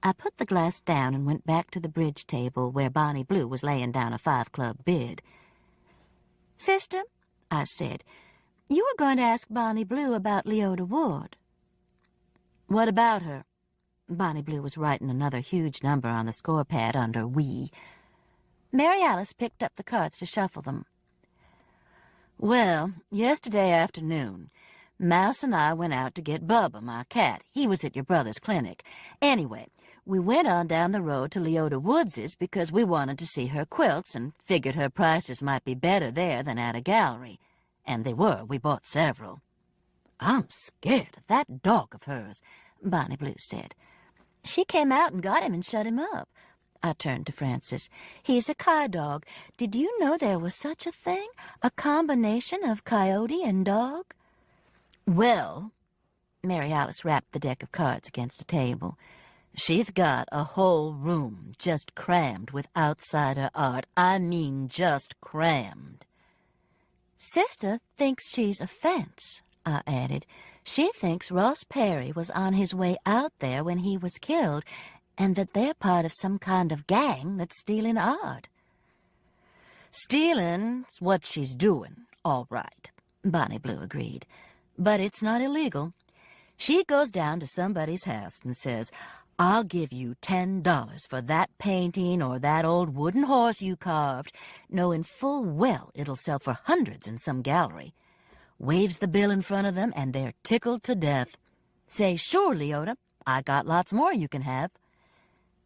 I put the glass down and went back to the bridge table where Bonnie Blue was laying down a 5-club bid. "Sister," I said, "you were going to ask Bonnie Blue about Leota Wood." "What about her?" Bonnie Blue was writing another huge number on the score pad under "we." Mary Alice picked up the cards to shuffle them. "Well, yesterday afternoon, Mouse and I went out to get Bubba, my cat. He was at your brother's clinic. Anyway, we went on down the road to Leota Woods's because we wanted to see her quilts and figured her prices might be better there than at a gallery. And they were. We bought several." "I'm scared of that dog of hers," Bonnie Blue said. "She came out and got him and shut him up." I turned to Frances. "He's a car dog. Did you know there was such a thing? A combination of coyote and dog?" "Well," Mary Alice rapped the deck of cards against a table, "she's got a whole room just crammed with outsider art. I mean just crammed." "Sister thinks she's a fence," I added. "She thinks Ross Perry was on his way out there when he was killed, and that they're part of some kind of gang that's stealing art." "Stealing's what she's doing, all right," Bonnie Blue agreed. "But it's not illegal. She goes down to somebody's house and says, 'I'll give you $10 for that painting or that old wooden horse you carved,' knowing full well it'll sell for hundreds in some gallery. Waves the bill in front of them, and they're tickled to death. Say, 'Sure, Leota, I got lots more you can have.'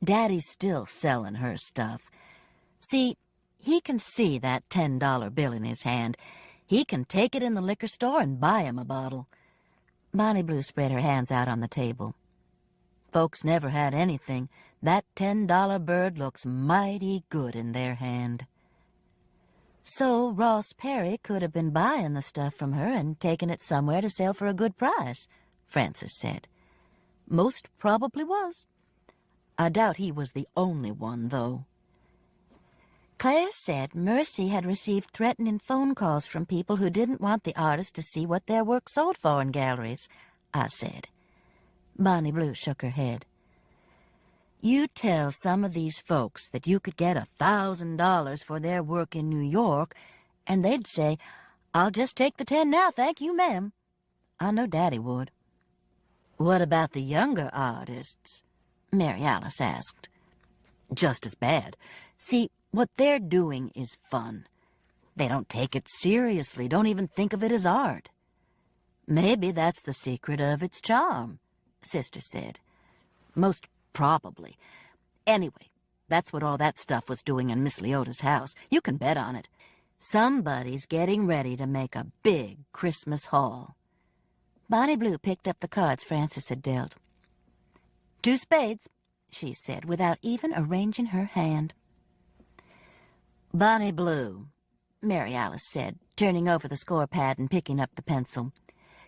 Daddy's still selling her stuff. See, he can see that $10 bill in his hand. He can take it in the liquor store and buy him a bottle." Bonnie Blue spread her hands out on the table. "Folks never had anything. That $10 bird looks mighty good in their hand." "So Ross Perry could have been buying the stuff from her and taking it somewhere to sell for a good price," Frances said. "Most probably was. I doubt he was the only one, though." Claire said Mercy had received threatening phone calls from people who didn't want the artist to see what their work sold for in galleries, I said. Bonnie Blue shook her head. "You tell some of these folks that you could get $1,000 for their work in New York, and they'd say, 'I'll just take the 10 now, thank you, ma'am.' I know Daddy would." "What about the younger artists?" Mary Alice asked. "Just as bad. See, what they're doing is fun. They don't take it seriously, don't even think of it as art." "Maybe that's the secret of its charm," Sister said. "Most probably. Anyway, that's what all that stuff was doing in Miss Leota's house. You can bet on it. Somebody's getting ready to make a big Christmas haul." Bonnie Blue picked up the cards Frances had dealt. "Two spades," she said, without even arranging her hand. "Bonnie Blue," Mary Alice said, turning over the score pad and picking up the pencil,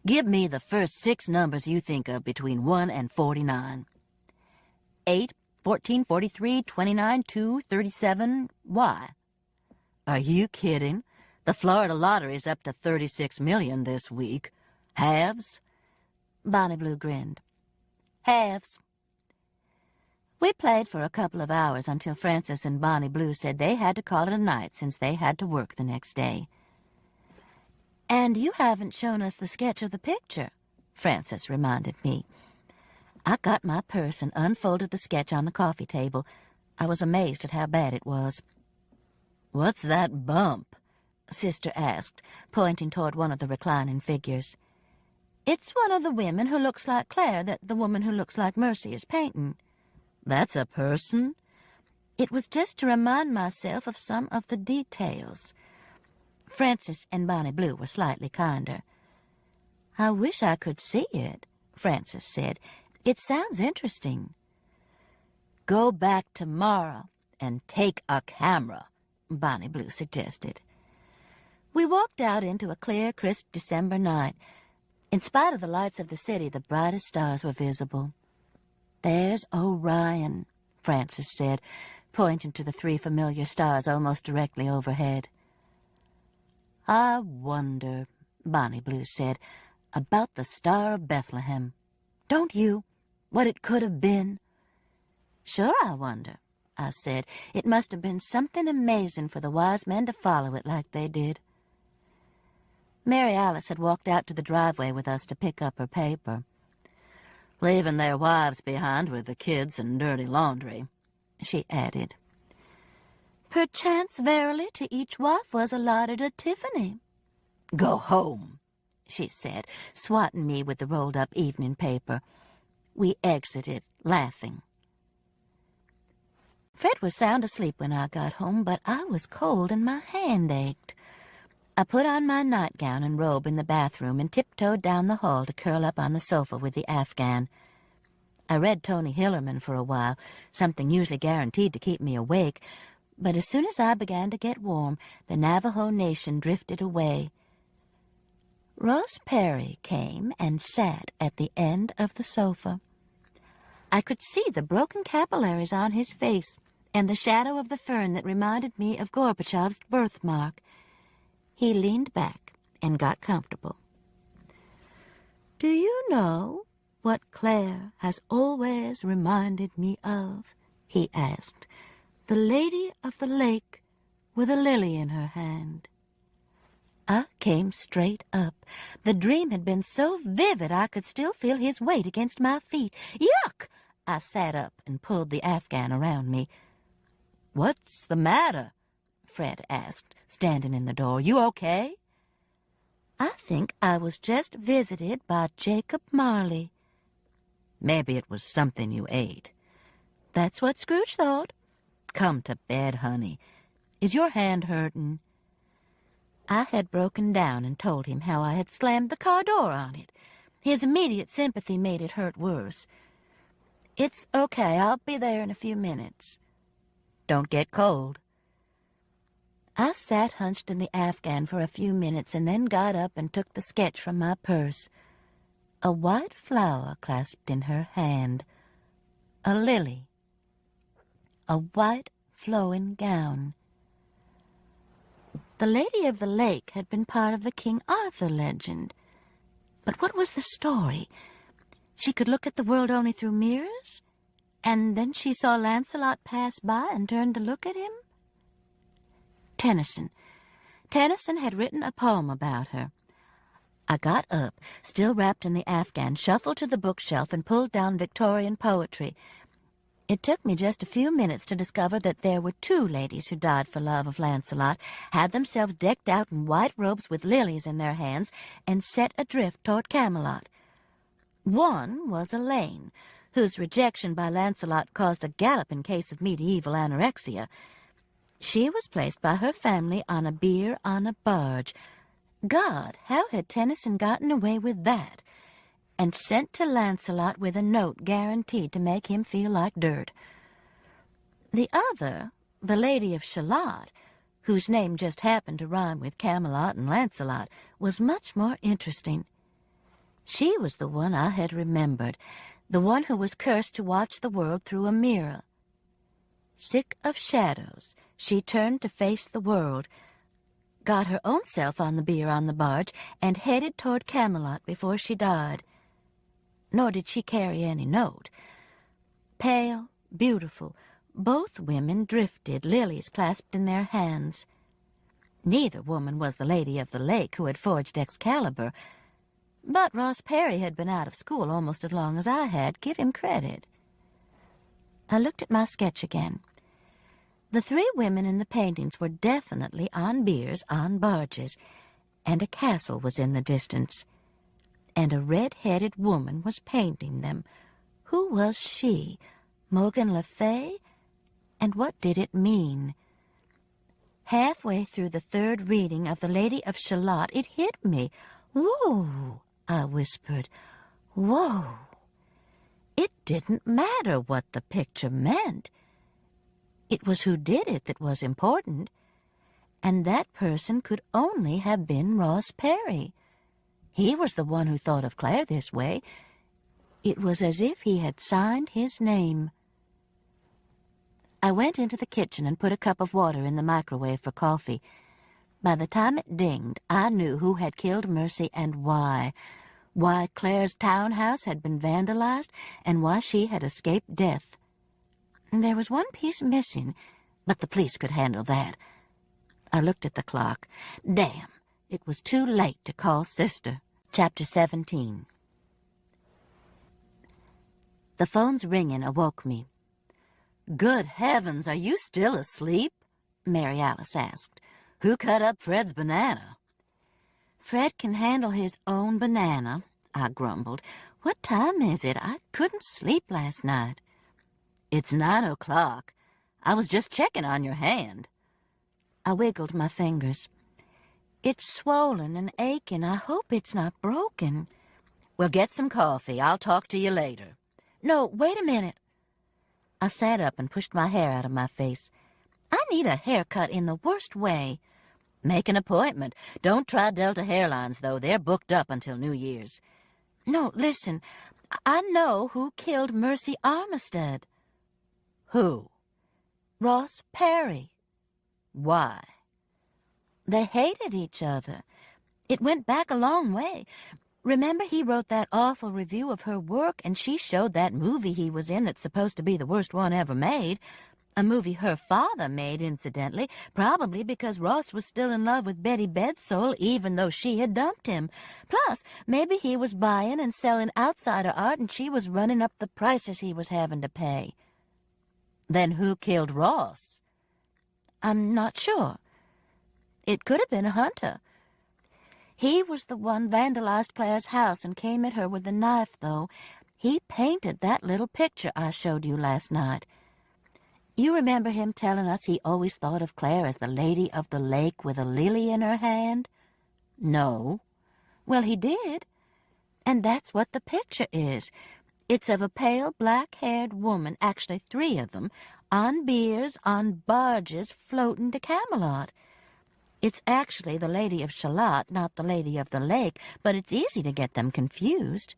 "give me the first 6 numbers you think of between 1 and 49. 8, 14, 43, 29, 2, 37, why? Are you kidding? The Florida lottery's up to 36 million this week. Halves?" Bonnie Blue grinned. "Halves." We played for a couple of hours until Frances and Bonnie Blue said they had to call it a night since they had to work the next day. "And you haven't shown us the sketch of the picture," Frances reminded me. I got my purse and unfolded the sketch on the coffee table. I was amazed at how bad it was. "What's that bump?" Sister asked, pointing toward one of the reclining figures. "It's one of the women who looks like Claire that the woman who looks like Mercy is painting." "That's a person?" "It was just to remind myself of some of the details." Frances and Bonnie Blue were slightly kinder. "I wish I could see it," Frances said. "It sounds interesting." "Go back tomorrow and take a camera," Bonnie Blue suggested. We walked out into a clear, crisp December night. In spite of the lights of the city, the brightest stars were visible. "There's Orion," Frances said, pointing to the 3 familiar stars almost directly overhead. "I wonder," Bonnie Blue said, "about the Star of Bethlehem. Don't you? What it could have been?" "Sure I wonder," I said. "It must have been something amazing for the wise men to follow it like they did." Mary Alice had walked out to the driveway with us to pick up her paper. "Leaving their wives behind with the kids and dirty laundry," she added. "Perchance verily to each wife was allotted a Tiffany." "Go home," she said, swatting me with the rolled-up evening paper. We exited, laughing. Fred was sound asleep when I got home, but I was cold and my hand ached. I put on my nightgown and robe in the bathroom and tiptoed down the hall to curl up on the sofa with the Afghan. I read Tony Hillerman for a while, something usually guaranteed to keep me awake, but as soon as I began to get warm, the Navajo Nation drifted away. Ross Perry came and sat at the end of the sofa. I could see the broken capillaries on his face and the shadow of the fern that reminded me of Gorbachev's birthmark. He leaned back and got comfortable. "Do you know what Claire has always reminded me of?" he asked. "The lady of the lake with a lily in her hand." I came straight up. The dream had been so vivid I could still feel his weight against my feet. Yuck! I sat up and pulled the Afghan around me. "What's the matter?" Fred asked, standing in the door. "You okay?" "I think I was just visited by Jacob Marley." "Maybe it was something you ate." "That's what Scrooge thought." "Come to bed, honey. Is your hand hurting?" I had broken down and told him how I had slammed the car door on it. His immediate sympathy made it hurt worse. "It's okay. I'll be there in a few minutes." "Don't get cold." I sat hunched in the Afghan for a few minutes and then got up and took the sketch from my purse. A white flower clasped in her hand. A lily. A white flowing gown. The Lady of the Lake had been part of the King Arthur legend. But what was the story? She could look at the world only through mirrors? And then she saw Lancelot pass by and turned to look at him? Tennyson. Tennyson had written a poem about her. I got up, still wrapped in the Afghan, shuffled to the bookshelf and pulled down Victorian poetry. It took me just a few minutes to discover that there were 2 ladies who died for love of Lancelot, had themselves decked out in white robes with lilies in their hands, and set adrift toward Camelot. One was Elaine, whose rejection by Lancelot caused a galloping case of medieval anorexia. She was placed by her family on a bier on a barge. God, how had Tennyson gotten away with that? And sent to Lancelot with a note guaranteed to make him feel like dirt. The other, the Lady of Shalott, whose name just happened to rhyme with Camelot and Lancelot, was much more interesting. She was the one I had remembered, the one who was cursed to watch the world through a mirror. Sick of shadows, she turned to face the world, got her own self on the bier on the barge, and headed toward Camelot before she died. Nor did she carry any note. Pale, beautiful, both women drifted, lilies clasped in their hands. Neither woman was the Lady of the Lake who had forged Excalibur, but Ross Perry had been out of school almost as long as I had. Give him credit. I looked at my sketch again. The 3 women in the paintings were definitely on biers, on barges, and a castle was in the distance. And a red-headed woman was painting them. Who was she? Morgan Le Fay? And what did it mean? Halfway through the 3rd reading of The Lady of Shalott, it hit me. "Whoa," I whispered. "Whoa." It didn't matter what the picture meant. It was who did it that was important. And that person could only have been Ross Perry. He was the one who thought of Claire this way. It was as if he had signed his name. I went into the kitchen and put a cup of water in the microwave for coffee. By the time it dinged, I knew who had killed Mercy and why. Why Claire's townhouse had been vandalized and why she had escaped death. There was one piece missing, but the police could handle that. I looked at the clock. Damn, it was too late to call Sister. Chapter 17. The phone's ringing awoke me. "Good heavens, are you still asleep?" Mary Alice asked. "Who cut up Fred's banana?" "Fred can handle his own banana," I grumbled. "What time is it? I couldn't sleep last night." "It's 9 o'clock. I was just checking on your hand." I wiggled my fingers. "It's swollen and aching. I hope it's not broken." "Well, get some coffee. I'll talk to you later." "No, wait a minute." I sat up and pushed my hair out of my face. "I need a haircut in the worst way." "Make an appointment. Don't try Delta Hairlines, though. They're booked up until New Year's." "No, listen. I know who killed Mercy Armistead." "Who?" "Ross Perry." "Why?" "They hated each other. It went back a long way. Remember he wrote that awful review of her work, and she showed that movie he was in that's supposed to be the worst one ever made. A movie her father made, incidentally, probably because Ross was still in love with Betty Bedsole, even though she had dumped him. Plus, maybe he was buying and selling outsider art, and she was running up the prices he was having to pay." "Then who killed Ross?" "I'm not sure. It could have been a hunter. He was the one vandalized Claire's house and came at her with a knife, though. He painted that little picture I showed you last night. You remember him telling us he always thought of Claire as the lady of the lake with a lily in her hand?" "No." "Well, he did. And that's what the picture is. It's of a pale, black-haired woman, actually 3 of them, on biers, on barges, floating to Camelot. It's actually the Lady of Shalott, not the Lady of the Lake, but it's easy to get them confused."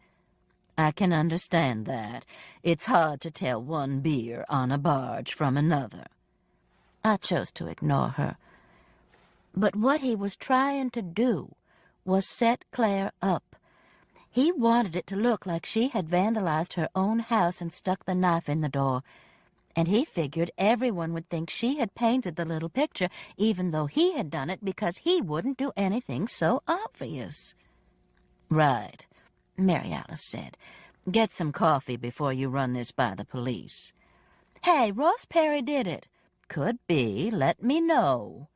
"I can understand that. It's hard to tell one bier on a barge from another." I chose to ignore her. But what he was trying to do was set Claire up. He wanted it to look like she had vandalized her own house and stuck the knife in the door. And he figured everyone would think she had painted the little picture, even though he had done it, because he wouldn't do anything so obvious. "Right," Mary Alice said. "Get some coffee before you run this by the police." "Hey, Ross Perry did it." "Could be. Let me know."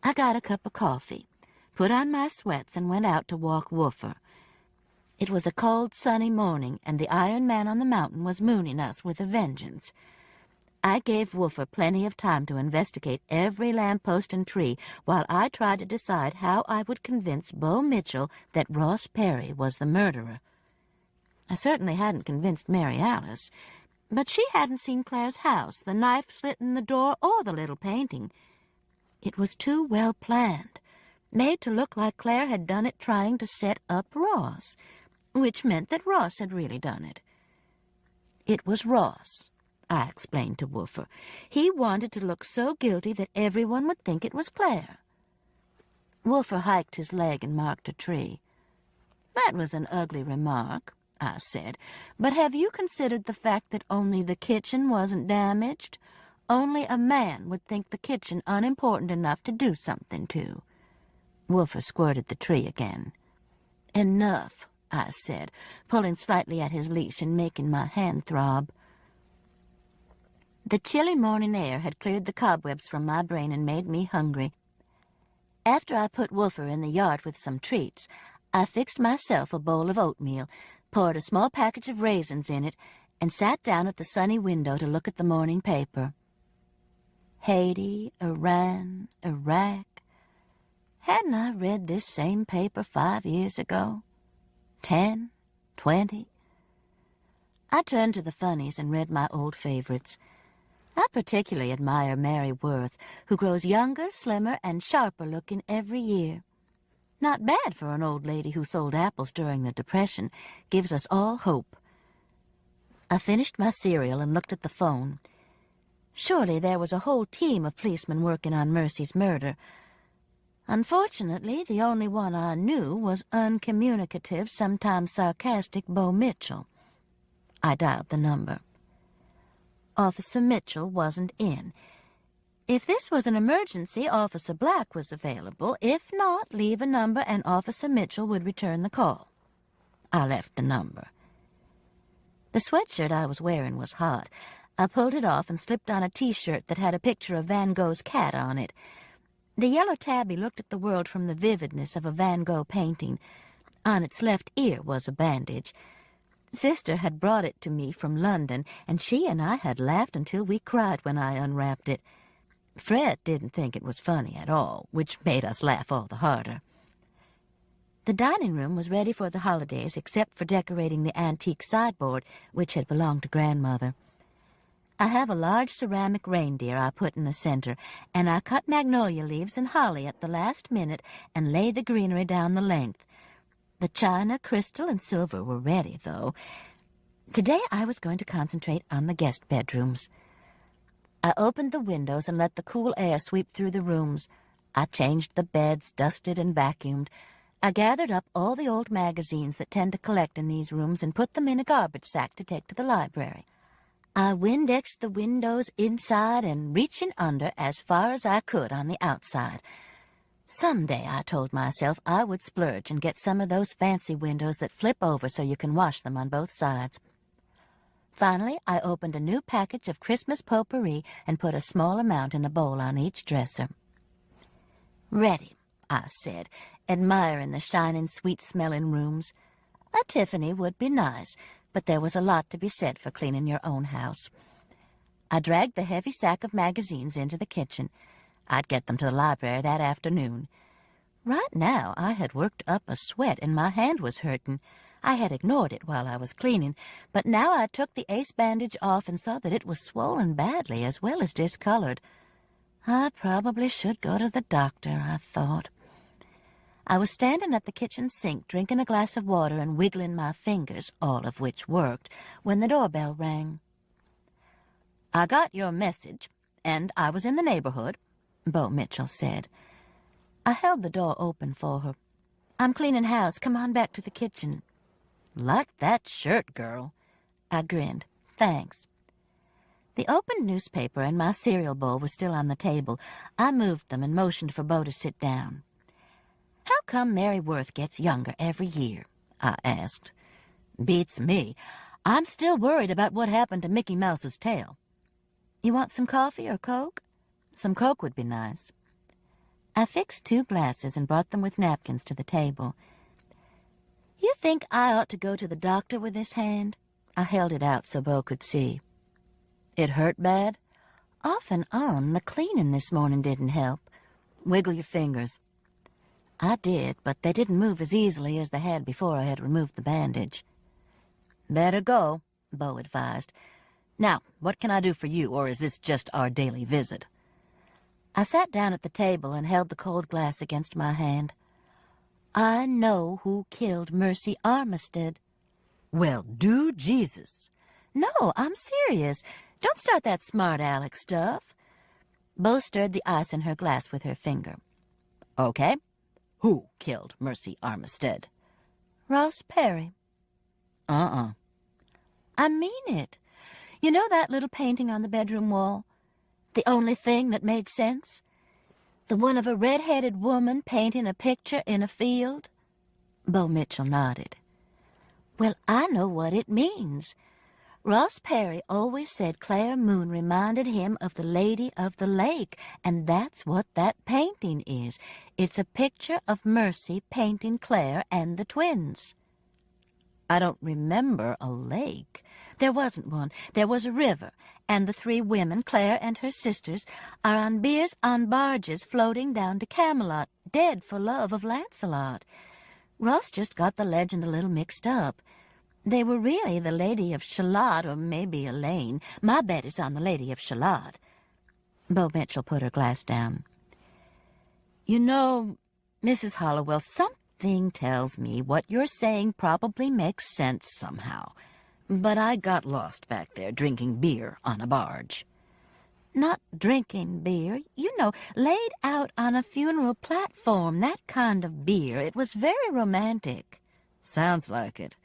I got a cup of coffee, put on my sweats, and went out to walk Woofer. It was a cold, sunny morning, and the Iron Man on the mountain was mooning us with a vengeance. I gave Woofer plenty of time to investigate every lamppost and tree while I tried to decide how I would convince Bo Mitchell that Ross Perry was the murderer. I certainly hadn't convinced Mary Alice, but she hadn't seen Claire's house, the knife slit in the door, or the little painting. It was too well planned, made to look like Claire had done it trying to set up Ross, which meant that Ross had really done it. "It was Ross," I explained to Woofer. "He wanted to look so guilty that everyone would think it was Claire." Woofer hiked his leg and marked a tree. "That was an ugly remark," I said, "but have you considered the fact that only the kitchen wasn't damaged? Only a man would think the kitchen unimportant enough to do something to." Woofer squirted the tree again. "Enough," I said, pulling slightly at his leash and making my hand throb. The chilly morning air had cleared the cobwebs from my brain and made me hungry. After I put Woofer in the yard with some treats, I fixed myself a bowl of oatmeal, poured a small package of raisins in it, and sat down at the sunny window to look at the morning paper. Haiti, Iran, Iraq. Hadn't I read this same paper 5 years ago? 10, 20? I turned to the funnies and read my old favorites. I particularly admire Mary Worth, who grows younger, slimmer, and sharper looking every year. Not bad for an old lady who sold apples during the Depression. Gives us all hope. I finished my cereal and looked at the phone. Surely there was a whole team of policemen working on Mercy's murder. Unfortunately, the only one I knew was uncommunicative, sometimes sarcastic Bo Mitchell. I dialed the number. Officer Mitchell wasn't in. If this was an emergency, Officer Black was available. If not, leave a number and Officer Mitchell would return the call. I left the number. The sweatshirt I was wearing was hot. I pulled it off and slipped on a T-shirt that had a picture of Van Gogh's cat on it. The yellow tabby looked at the world from the vividness of a Van Gogh painting. On its left ear was a bandage. Sister had brought it to me from London, and she and I had laughed until we cried when I unwrapped it. Fred didn't think it was funny at all, which made us laugh all the harder. The dining room was ready for the holidays, except for decorating the antique sideboard, which had belonged to Grandmother. I have a large ceramic reindeer I put in the center, and I cut magnolia leaves and holly at the last minute and laid the greenery down the length. The china, crystal, and silver were ready, though. Today I was going to concentrate on the guest bedrooms. I opened the windows and let the cool air sweep through the rooms. I changed the beds, dusted and vacuumed. I gathered up all the old magazines that tend to collect in these rooms and put them in a garbage sack to take to the library. I Windexed the windows inside and reaching under as far as I could on the outside. Someday, I told myself, I would splurge and get some of those fancy windows that flip over so you can wash them on both sides. Finally, I opened a new package of Christmas potpourri and put a small amount in a bowl on each dresser. "Ready," I said, admiring the shining, sweet-smelling rooms. A Tiffany would be nice, but there was a lot to be said for cleaning your own house. I dragged the heavy sack of magazines into the kitchen. I'd get them to the library that afternoon. Right now, I had worked up a sweat and my hand was hurting. I had ignored it while I was cleaning, but now I took the ace bandage off and saw that it was swollen badly as well as discolored. I probably should go to the doctor, I thought. I was standing at the kitchen sink drinking a glass of water and wiggling my fingers, all of which worked, when the doorbell rang. "I got your message, and I was in the neighborhood," Bo Mitchell said. I held the door open for her. "I'm cleaning house. Come on back to the kitchen." "Like that shirt, girl." I grinned. "Thanks." The opened newspaper and my cereal bowl were still on the table. I moved them and motioned for Bo to sit down. "How come Mary Worth gets younger every year?" I asked. "Beats me. I'm still worried about what happened to Mickey Mouse's tail." "You want some coffee or Coke?" "Some Coke would be nice." I fixed 2 glasses and brought them with napkins to the table. "You think I ought to go to the doctor with this hand?" I held it out so Bo could see. "It hurt bad?" "Off and on. The cleaning this morning didn't help." "Wiggle your fingers." I did, but they didn't move as easily as they had before I had removed the bandage. "Better go," Bo advised. "Now, what can I do for you, or is this just our daily visit?" I sat down at the table and held the cold glass against my hand. "I know who killed Mercy Armistead." "Well, do Jesus." "No, I'm serious. Don't start that smart aleck stuff." Bo stirred the ice in her glass with her finger. "Okay. Who killed Mercy Armistead?" "Ross Perry." I mean it. You know that little painting on the bedroom wall? The only thing that made sense? The one of a red-headed woman painting a picture in a field?" Bo Mitchell nodded. "Well, I know what it means. Ross Perry always said Claire Moon reminded him of the Lady of the Lake, and that's what that painting is. It's a picture of Mercy painting Claire and the twins." "I don't remember a lake." "There wasn't one. There was a river, and the 3 women, Claire and her sisters, are on biers on barges floating down to Camelot, dead for love of Lancelot. Ross just got the legend a little mixed up. They were really the Lady of Shalott, or maybe Elaine. My bet is on the Lady of Shalott." Bo Mitchell put her glass down. "You know, Mrs. Hollowell, something tells me what you're saying probably makes sense somehow. But I got lost back there drinking beer on a barge." Not drinking beer, you know, laid out on a funeral platform, that kind of beer. It was very romantic. Sounds like it.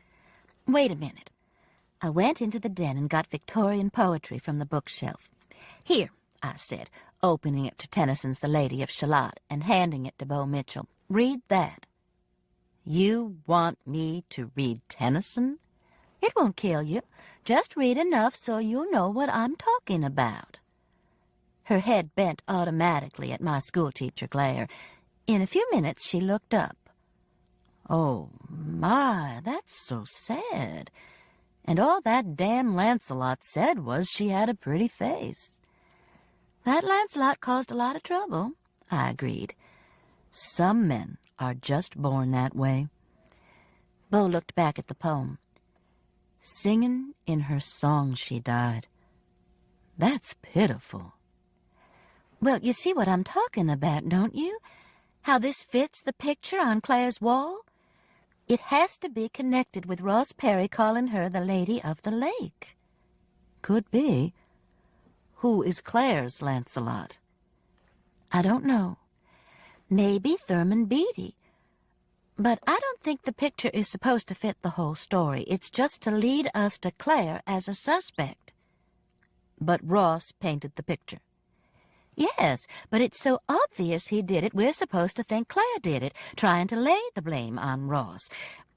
Wait a minute. I went into the den and got Victorian poetry from the bookshelf. Here, I said, opening it to Tennyson's The Lady of Shalott and handing it to Bo Mitchell. Read that. You want me to read Tennyson? It won't kill you. Just read enough so you'll know what I'm talking about. Her head bent automatically at my schoolteacher glare. In a few minutes she looked up. Oh, my, that's so sad. And all that damn Lancelot said was she had a pretty face. That Lancelot caused a lot of trouble, I agreed. Some men are just born that way. Bo looked back at the poem. Singing in her song she died. That's pitiful. Well, you see what I'm talking about, don't you? How this fits the picture on Claire's wall? It has to be connected with Ross Perry calling her the Lady of the Lake. Could be. Who is Claire's Lancelot? I don't know. Maybe Thurman Beatty. But I don't think the picture is supposed to fit the whole story. It's just to lead us to Claire as a suspect. But Ross painted the picture. Yes, but it's so obvious he did it, we're supposed to think Claire did it, trying to lay the blame on Ross.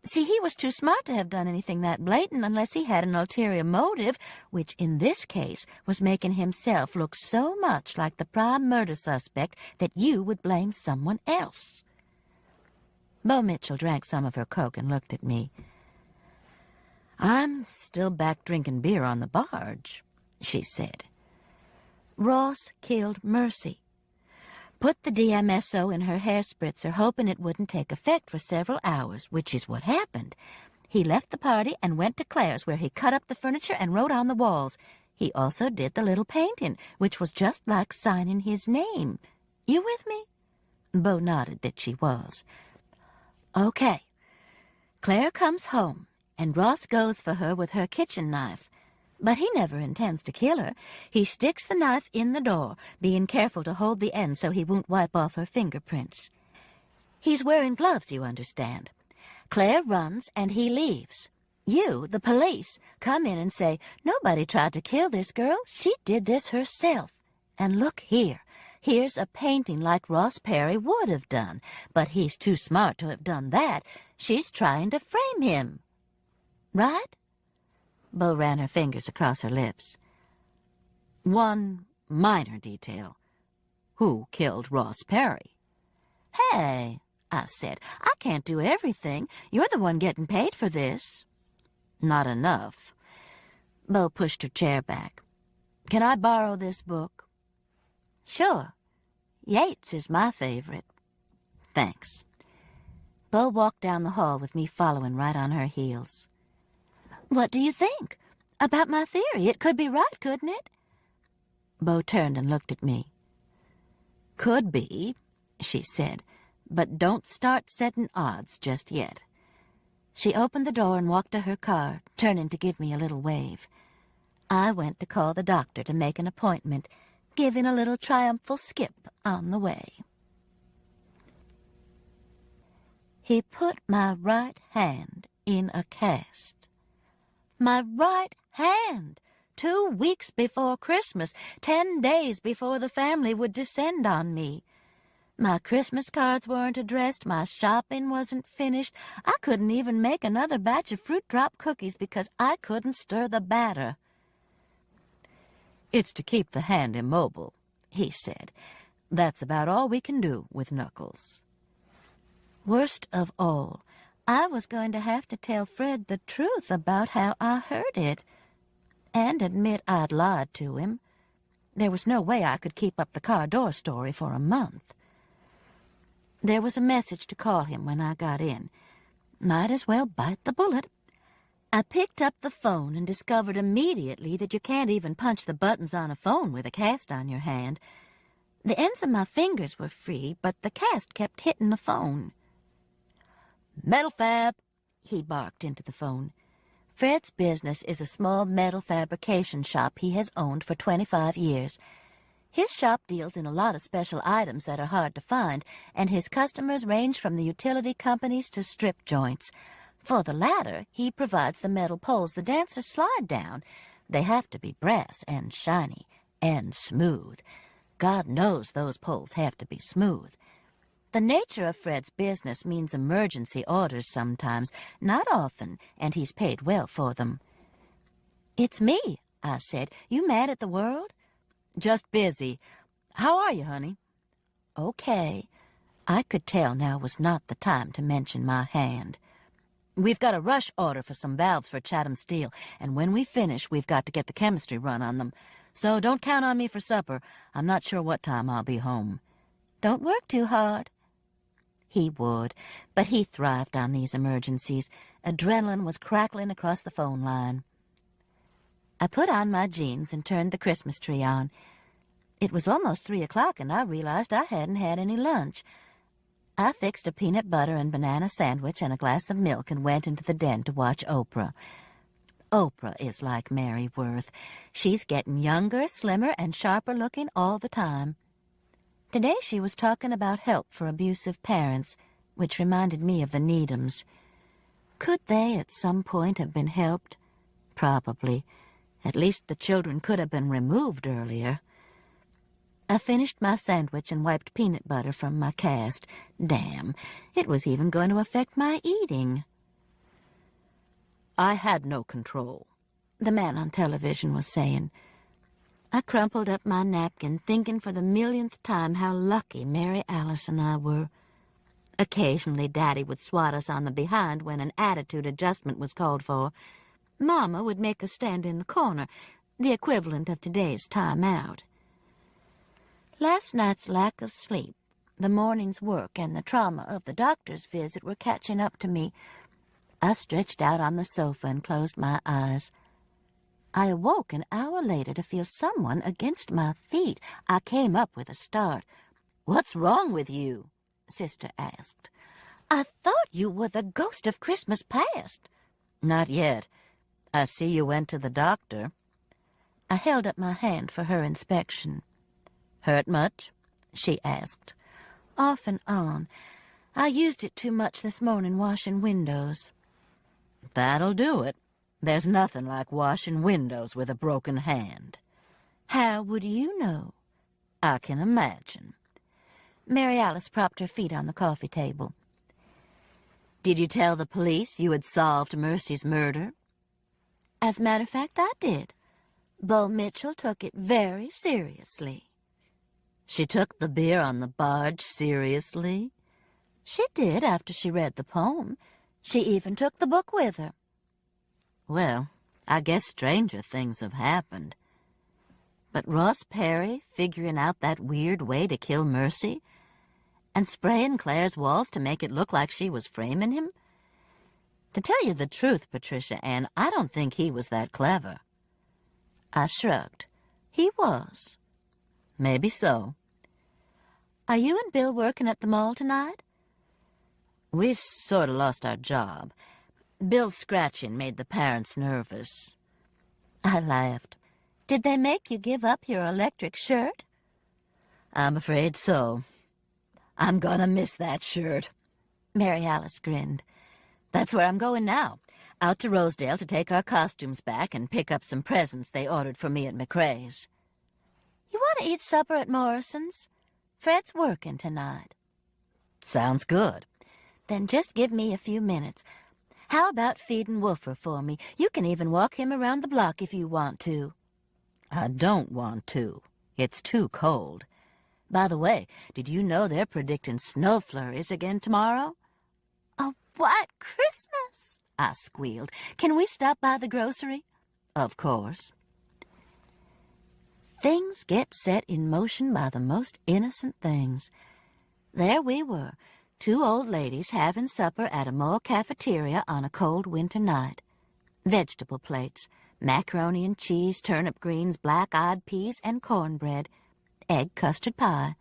See, he was too smart to have done anything that blatant unless he had an ulterior motive, which in this case was making himself look so much like the prime murder suspect that you would blame someone else. Bo Mitchell drank some of her Coke and looked at me. I'm still back drinking beer on the barge, she said. Ross killed Mercy. Put the DMSO in her hair spritzer, hoping it wouldn't take effect for several hours, which is what happened. He left the party and went to Claire's, where he cut up the furniture and wrote on the walls. He also did the little painting, which was just like signing his name. You with me? Bo nodded that she was. Okay. Claire comes home, and Ross goes for her with her kitchen knife. But he never intends to kill her. He sticks the knife in the door, being careful to hold the end so he won't wipe off her fingerprints. He's wearing gloves, you understand. Claire runs, and he leaves. You, the police, come in and say, nobody tried to kill this girl. She did this herself. And look here. Here's a painting like Ross Perry would have done. But he's too smart to have done that. She's trying to frame him. Right? Bo ran her fingers across her lips. One minor detail. Who killed Ross Perry? Hey, I said, I can't do everything. You're the one getting paid for this. Not enough. Bo pushed her chair back. Can I borrow this book? Sure. Yeats is my favorite. Thanks. Bo walked down the hall with me following right on her heels. What do you think? About my theory, it could be right, couldn't it? Bo turned and looked at me. Could be, she said, but don't start setting odds just yet. She opened the door and walked to her car, turning to give me a little wave. I went to call the doctor to make an appointment, giving a little triumphal skip on the way. He put my right hand in a cast. My right hand! 2 weeks before Christmas, 10 days before the family would descend on me. My Christmas cards weren't addressed, my shopping wasn't finished. I couldn't even make another batch of fruit drop cookies because I couldn't stir the batter. It's to keep the hand immobile, he said. That's about all we can do with knuckles. Worst of all, I was going to have to tell Fred the truth about how I heard it, and admit I'd lied to him. There was no way I could keep up the car door story for a month. There was a message to call him when I got in. Might as well bite the bullet. I picked up the phone and discovered immediately that you can't even punch the buttons on a phone with a cast on your hand. The ends of my fingers were free, but the cast kept hitting the phone. Metal fab, he barked into the phone. Fred's business is a small metal fabrication shop he has owned for 25 years. His shop deals in a lot of special items that are hard to find, and his customers range from the utility companies to strip joints. For the latter, he provides the metal poles the dancers slide down. They have to be brass and shiny and smooth. God knows those poles have to be smooth. The nature of Fred's business means emergency orders sometimes, not often, and he's paid well for them. "It's me," I said. "You mad at the world?" "Just busy. How are you, honey?" "Okay." I could tell now was not the time to mention my hand. "We've got a rush order for some valves for Chatham Steel, and when we finish, we've got to get the chemistry run on them. So don't count on me for supper. I'm not sure what time I'll be home." "Don't work too hard." He would, but he thrived on these emergencies. Adrenaline was crackling across the phone line. I put on my jeans and turned the Christmas tree on. It was almost 3 o'clock, and I realized I hadn't had any lunch. I fixed a peanut butter and banana sandwich and a glass of milk and went into the den to watch Oprah. Oprah is like Mary Worth. She's getting younger, slimmer, and sharper looking all the time. Today she was talking about help for abusive parents, which reminded me of the Needhams. Could they at some point have been helped? Probably. At least the children could have been removed earlier. I finished my sandwich and wiped peanut butter from my cast. Damn, it was even going to affect my eating. "I had no control," the man on television was saying. I crumpled up my napkin, thinking for the millionth time how lucky Mary Alice and I were. Occasionally, Daddy would swat us on the behind when an attitude adjustment was called for. Mama would make us stand in the corner, the equivalent of today's time out. Last night's lack of sleep, the morning's work, and the trauma of the doctor's visit were catching up to me. I stretched out on the sofa and closed my eyes. I awoke an hour later to feel someone against my feet. I came up with a start. "What's wrong with you?" Sister asked. "I thought you were the ghost of Christmas past." "Not yet. I see you went to the doctor." I held up my hand for her inspection. "Hurt much?" she asked. "Off and on. I used it too much this morning washing windows." "That'll do it. There's nothing like washing windows with a broken hand." "How would you know?" "I can imagine." Mary Alice propped her feet on the coffee table. "Did you tell the police you had solved Mercy's murder?" "As a matter of fact, I did. Bo Mitchell took it very seriously." "She took the beer on the barge seriously?" "She did after she read the poem. She even took the book with her." "Well, I guess stranger things have happened. But Ross Perry figuring out that weird way to kill Mercy? And spraying Claire's walls to make it look like she was framing him? To tell you the truth, Patricia Ann, I don't think he was that clever." I shrugged. "He was." "Maybe so." "Are you and Bill working at the mall tonight?" "We sort of lost our job. Bill's scratching made the parents nervous." I laughed. "Did they make you give up your electric shirt?" "I'm afraid so. I'm gonna miss that shirt." Mary Alice grinned. "That's where I'm going now, out to Rosedale to take our costumes back and pick up some presents they ordered for me at McRae's." "You want to eat supper at Morrison's? Fred's working tonight." "Sounds good." "Then just give me a few minutes. How about feeding Woofer for me? You can even walk him around the block if you want to." "I don't want to. It's too cold. By the way, did you know they're predicting snow flurries again tomorrow?" "A white Christmas!" I squealed. "Can we stop by the grocery?" "Of course." Things get set in motion by the most innocent things. There we were, 2 old ladies having supper at a mall cafeteria on a cold winter night. Vegetable plates, macaroni and cheese, turnip greens, black-eyed peas, and cornbread, egg custard pie.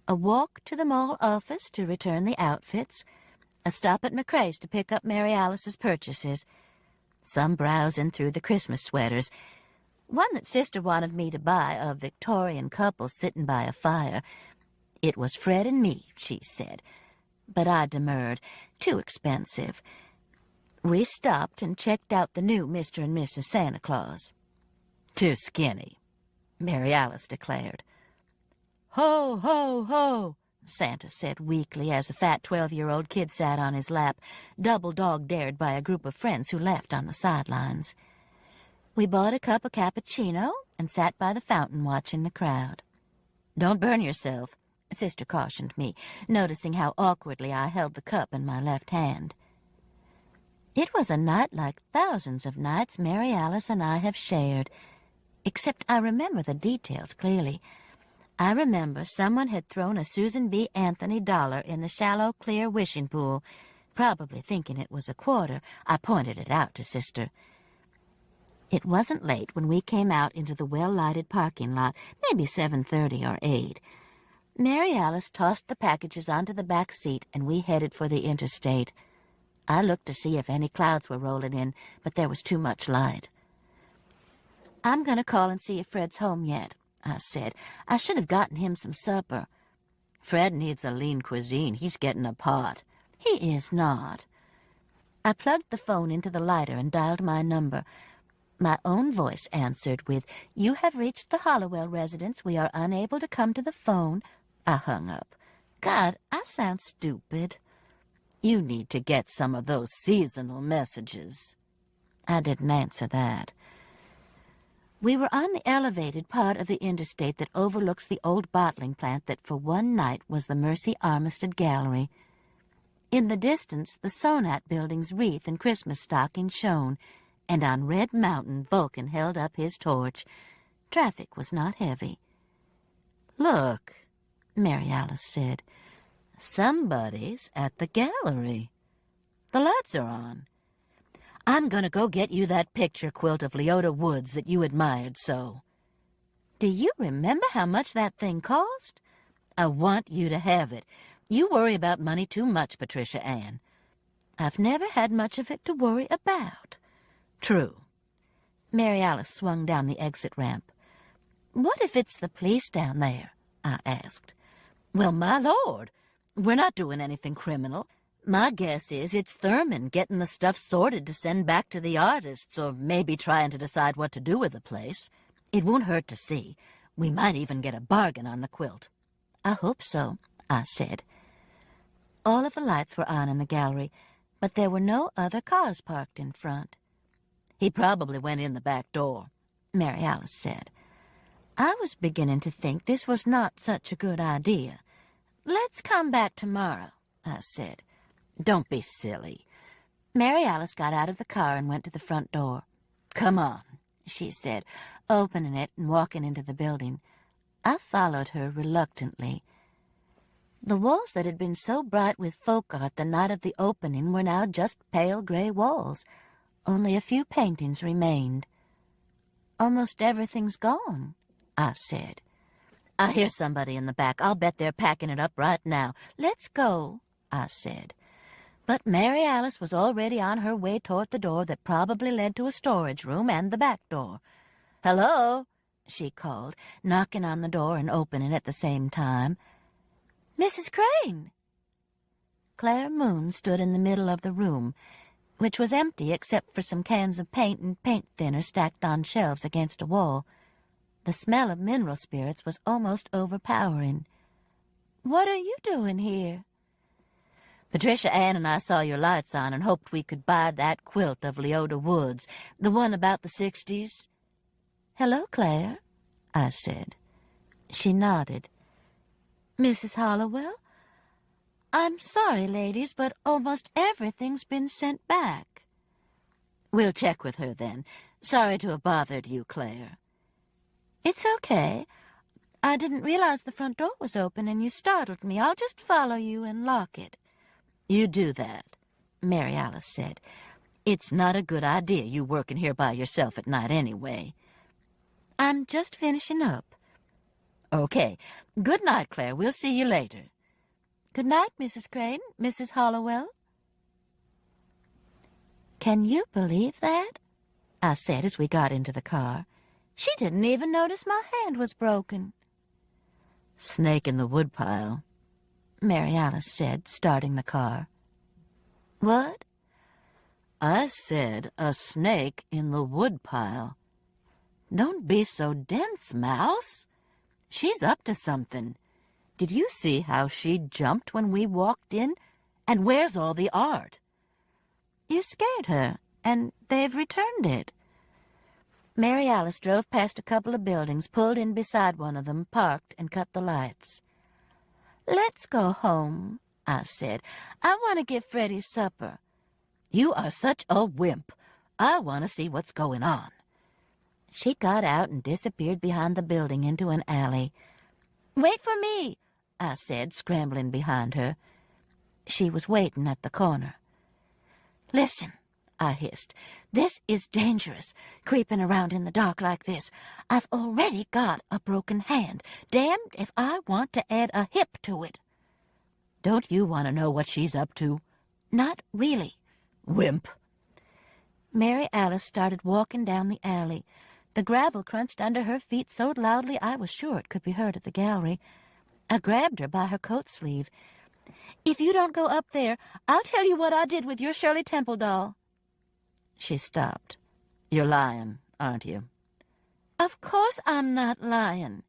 A walk to the mall office to return the outfits, a stop at McRae's to pick up Mary Alice's purchases, some browsing through the Christmas sweaters. one that Sister wanted me to buy, a Victorian couple sitting by a fire. It was Fred and me, she said, but I demurred. Too expensive. We stopped and checked out the new Mr. and Mrs. Santa Claus. Too skinny, Mary Alice declared. Ho, ho, ho, Santa said weakly as a fat 12-year-old kid sat on his lap, double dog-dared by a group of friends who left on the sidelines. We bought a cup of cappuccino and sat by the fountain watching the crowd. Don't burn yourself, Sister cautioned me, noticing how awkwardly I held the cup in my left hand. It was a night like thousands of nights Mary Alice and I have shared, except I remember the details clearly. I remember someone had thrown a Susan B. Anthony dollar in the shallow, clear wishing pool, probably thinking it was a quarter. I pointed it out to Sister. It wasn't late when we came out into the well-lighted parking lot, maybe 7:30 or 8. Mary Alice tossed the packages onto the back seat, and we headed for the interstate. I looked to see if any clouds were rolling in, but there was too much light. I'm going to call and see if Fred's home yet, I said. I should have gotten him some supper. Fred needs a lean cuisine. He's getting a pot. He is not. I plugged the phone into the lighter and dialed my number. My own voice answered with, "You have reached the Hollowell residence. We are unable to come to the phone." I hung up. God, I sound stupid. You need to get some of those seasonal messages. I didn't answer that. We were on the elevated part of the interstate that overlooks the old bottling plant that for one night was the Mercy Armistead Gallery. In the distance, the Sonat building's wreath and Christmas stocking shone, and on Red Mountain, Vulcan held up his torch. Traffic was not heavy. "Look," Mary Alice said, "somebody's at the gallery. The lights are on. I'm going to go get you that picture quilt of Leota Woods that you admired so. Do you remember how much that thing cost? I want you to have it. You worry about money too much, Patricia Ann." "I've never had much of it to worry about." "True." Mary Alice swung down the exit ramp. "What if it's the police down there?" I asked. "Well, my Lord, we're not doing anything criminal. My guess is it's Thurman getting the stuff sorted to send back to the artists, or maybe trying to decide what to do with the place. It won't hurt to see. We might even get a bargain on the quilt." "I hope so," I said. All of the lights were on in the gallery, but there were no other cars parked in front. "He probably went in the back door," Mary Alice said. I was beginning to think this was not such a good idea. "Let's come back tomorrow," I said. "Don't be silly." Mary Alice got out of the car and went to the front door. "Come on," she said, opening it and walking into the building. I followed her reluctantly. The walls that had been so bright with folk art the night of the opening were now just pale gray walls. Only a few paintings remained. "Almost everything's gone," I said. "I hear somebody in the back. I'll bet they're packing it up right now." "Let's go," I said. But Mary Alice was already on her way toward the door that probably led to a storage room and the back door. "Hello," she called, knocking on the door and opening at the same time. "Mrs. Crane!" Claire Moon stood in the middle of the room, which was empty except for some cans of paint and paint thinner stacked on shelves against a wall. The smell of mineral spirits was almost overpowering. "What are you doing here?" "Patricia Ann and I saw your lights on and hoped we could buy that quilt of Leota Woods, the one about the 60s. "Hello, Claire," I said. She nodded. "Mrs. Hollowell? I'm sorry, ladies, but almost everything's been sent back." "We'll check with her then. Sorry to have bothered you, Claire." "It's okay. I didn't realize the front door was open and you startled me. I'll just follow you and lock it." "You do that," Mary Alice said. "It's not a good idea you working here by yourself at night anyway." "I'm just finishing up." "Okay. Good night, Claire. We'll see you later." "Good night, Mrs. Crane, Mrs. Hollowell." "Can you believe that?" I said as we got into the car. She didn't even notice my hand was broken. "Snake in the woodpile," Mary Alice said, starting the car. "What?" "I said a snake in the woodpile. Don't be so dense, Mouse. She's up to something. Did you see how she jumped when we walked in? And where's all the art?" You scared her, and they've returned it. Mary Alice drove past a couple of buildings, pulled in beside one of them, parked, and cut the lights. "Let's go home," I said. "I want to give Freddie supper." "You are such a wimp. I want to see what's going on." She got out and disappeared behind the building into an alley. "Wait for me," I said, scrambling behind her. She was waiting at the corner. "Listen," I hissed. "This is dangerous, creeping around in the dark like this. I've already got a broken hand. Damned if I want to add a hip to it." "Don't you want to know what she's up to?" "Not really." "Wimp." Mary Alice started walking down the alley. The gravel crunched under her feet so loudly I was sure it could be heard at the gallery. I grabbed her by her coat sleeve. "If you don't go up there, I'll tell you what I did with your Shirley Temple doll." She stopped. "You're lying, aren't you?" "Of course I'm not lying."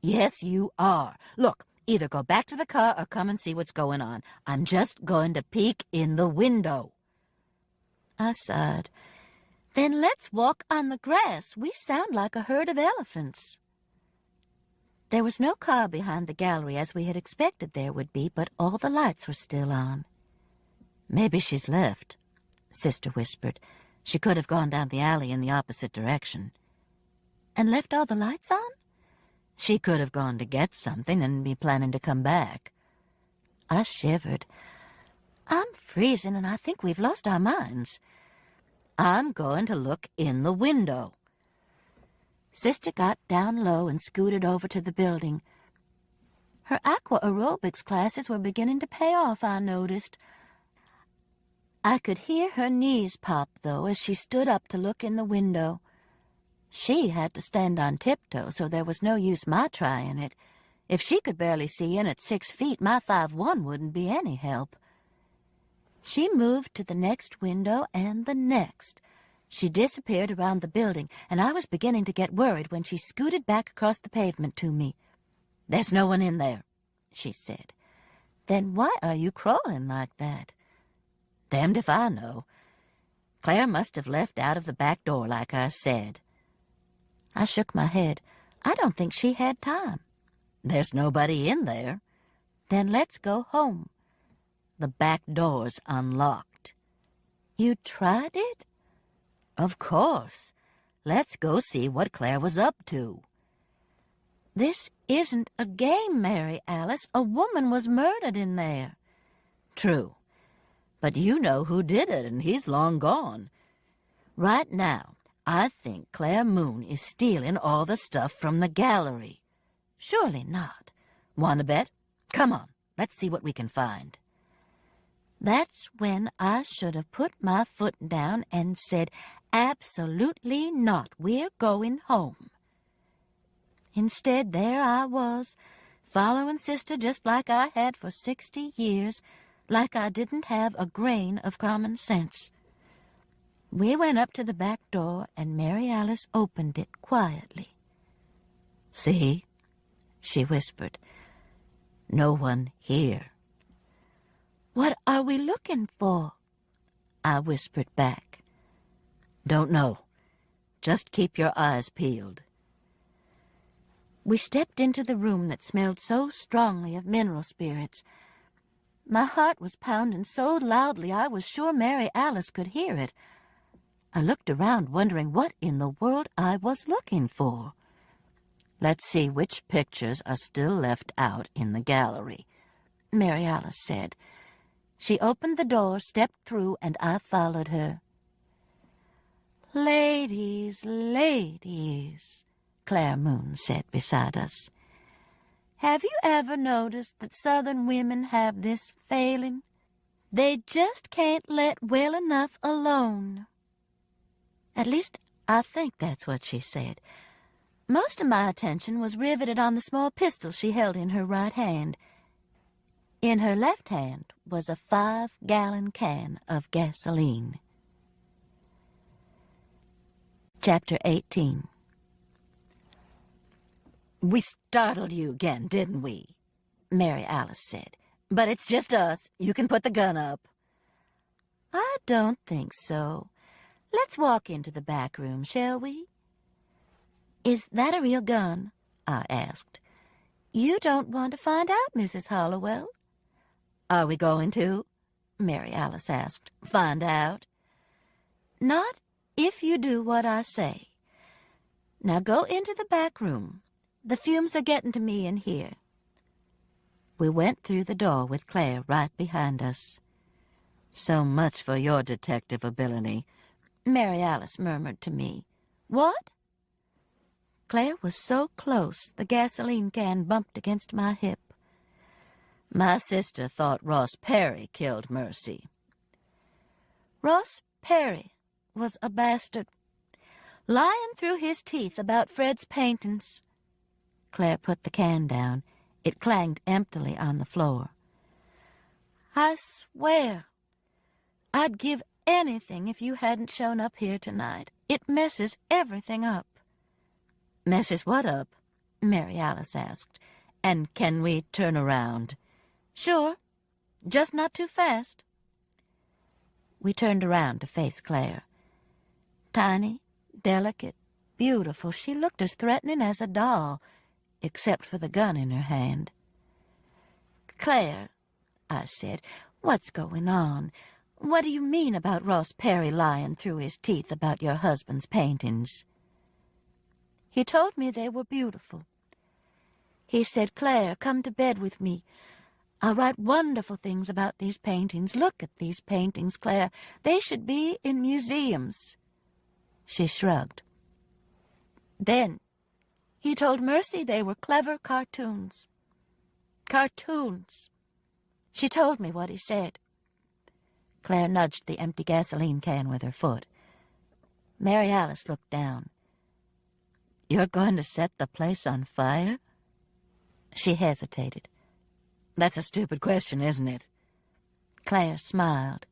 "Yes, you are. Look, either go back to the car or come and see what's going on. I'm just going to peek in the window." I sighed. "Then let's walk on the grass. We sound like a herd of elephants." There was no car behind the gallery as we had expected there would be, but all the lights were still on. "Maybe she's left," Sister whispered. "She could have gone down the alley in the opposite direction." "And left all the lights on?" "She could have gone to get something and be planning to come back." I shivered. "I'm freezing, and I think we've lost our minds." "I'm going to look in the window." Sister got down low and scooted over to the building. Her aqua aerobics classes were beginning to pay off, I noticed. I could hear her knees pop, though, as she stood up to look in the window. She had to stand on tiptoe, so there was no use my trying it. If she could barely see in at 6 feet, my 5'1" wouldn't be any help. She moved to the next window and the next. She disappeared around the building, and I was beginning to get worried when she scooted back across the pavement to me. "There's no one in there," she said. "Then why are you crawling like that?" "Damned if I know. Claire must have left out of the back door, like I said." I shook my head. "I don't think she had time." "There's nobody in there." "Then let's go home." "The back door's unlocked." "You tried it?" "Of course. Let's go see what Claire was up to." "This isn't a game, Mary Alice. A woman was murdered in there." "True. But you know who did it, and he's long gone. Right now, I think Claire Moon is stealing all the stuff from the gallery." "Surely not." "Want to bet? Come on, let's see what we can find." That's when I should have put my foot down and said, "Absolutely not. We're going home." Instead, there I was, following Sister just like I had for 60 years, like I didn't have a grain of common sense. We went up to the back door, and Mary Alice opened it quietly. "See?" she whispered. "No one here." "What are we looking for?" I whispered back. "Don't know. Just keep your eyes peeled." We stepped into the room that smelled so strongly of mineral spirits. My heart was pounding so loudly I was sure Mary Alice could hear it. I looked around, wondering what in the world I was looking for. "Let's see which pictures are still left out in the gallery," Mary Alice said. She opened the door, stepped through, and I followed her. "Ladies, ladies," Claire Moon said beside us. "Have you ever noticed that Southern women have this failing? They just can't let well enough alone." At least, I think that's what she said. Most of my attention was riveted on the small pistol she held in her right hand. In her left hand was a 5-gallon can of gasoline. Chapter 18. "We startled you again, didn't we?" Mary Alice said. "But it's just us. You can put the gun up." I don't think so. Let's walk into the back room, shall we? Is that a real gun? I asked. You don't want to find out, Mrs. Hollowell. "Are we going to?" Mary Alice asked. "Find out?" Not if you do what I say. Now go into the back room. The fumes are getting to me in here. We went through the door with Claire right behind us. "So much for your detective ability," Mary Alice murmured to me. What? Claire was so close the gasoline can bumped against my hip. "My sister thought Ross Perry killed Mercy." Ross Perry was a bastard, lying through his teeth about Fred's paintings. Claire put the can down. It clanged emptily on the floor. I swear, I'd give anything if you hadn't shown up here tonight. It messes everything up. "Messes what up?" Mary Alice asked. "And can we turn around?" Sure, just not too fast. We turned around to face Claire. Tiny, delicate, beautiful, she looked as threatening as a doll, except for the gun in her hand. Claire, I said, what's going on? What do you mean about Ross Perry lying through his teeth about your husband's paintings? He told me they were beautiful. He said, Claire, come to bed with me. I'll write wonderful things about these paintings. Look at these paintings, Claire. They should be in museums. She shrugged. Then he told Mercy they were clever cartoons. Cartoons. She told me what he said. Claire nudged the empty gasoline can with her foot. Mary Alice looked down. "You're going to set the place on fire?" She hesitated. "That's a stupid question, isn't it?" Claire smiled.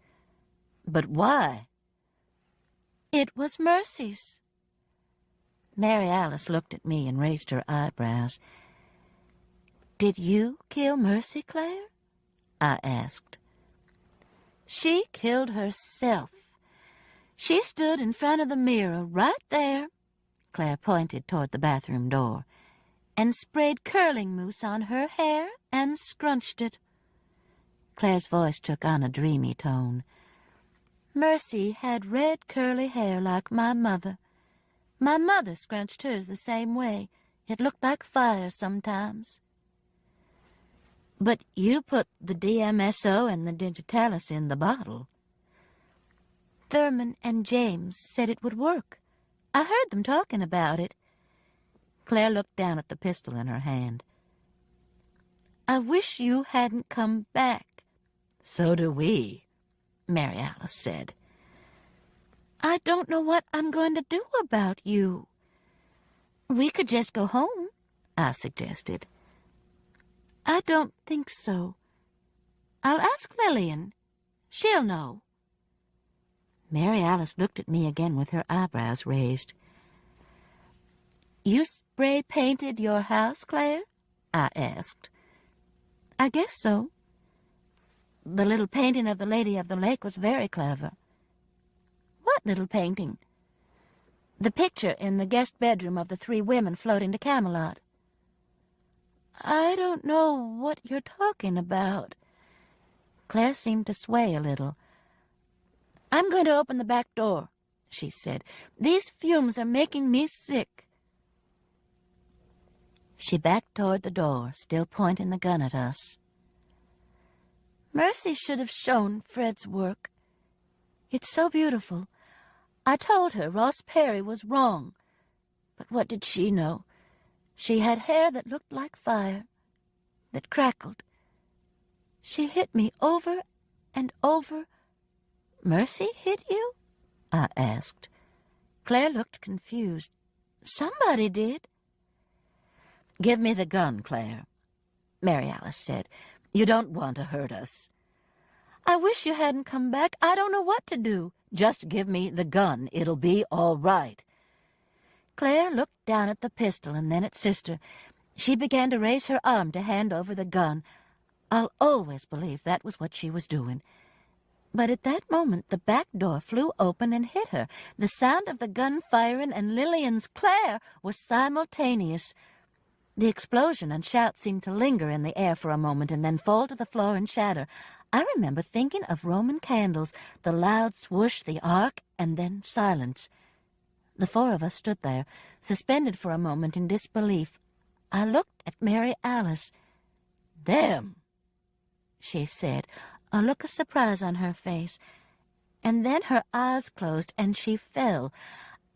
"But why?" It was Mercy's. Mary Alice looked at me and raised her eyebrows. Did you kill Mercy, Claire? I asked. She killed herself. She stood in front of the mirror right there, Claire pointed toward the bathroom door, and sprayed curling mousse on her hair and scrunched it. Claire's voice took on a dreamy tone. Mercy had red curly hair like my mother. My mother scrunched hers the same way. It looked like fire sometimes. But you put the DMSO and the digitalis in the bottle. Thurman and James said it would work. I heard them talking about it. Claire looked down at the pistol in her hand. I wish you hadn't come back. So do we, Mary Alice said. I don't know what I'm going to do about you. We could just go home, I suggested. I don't think so. I'll ask Lillian. She'll know. Mary Alice looked at me again with her eyebrows raised. You spray-painted your house, Claire? I asked. I guess so. The little painting of the Lady of the Lake was very clever. What little painting? The picture in the guest bedroom of the 3 women floating to Camelot. I don't know what you're talking about. Claire seemed to sway a little. I'm going to open the back door, she said. These fumes are making me sick. She backed toward the door, still pointing the gun at us. Mercy should have shown Fred's work. It's so beautiful. I told her Ross Perry was wrong. But what did she know? She had hair that looked like fire, that crackled. She hit me over and over. Mercy hit you? I asked. Claire looked confused. Somebody did. "Give me the gun, Claire," Mary Alice said. "You don't want to hurt us." "I wish you hadn't come back. I don't know what to do." "Just give me the gun. It'll be all right." Claire looked down at the pistol and then at Sister. She began to raise her arm to hand over the gun. I'll always believe that was what she was doing. But at that moment, the back door flew open and hit her. The sound of the gun firing and Lillian's "Claire" was simultaneous. The explosion and shout seemed to linger in the air for a moment and then fall to the floor and shatter. I remember thinking of Roman candles, the loud swoosh, the arc, and then silence. The four of us stood there, suspended for a moment in disbelief. I looked at Mary Alice. "Damn," she said, a look of surprise on her face. And then her eyes closed and she fell.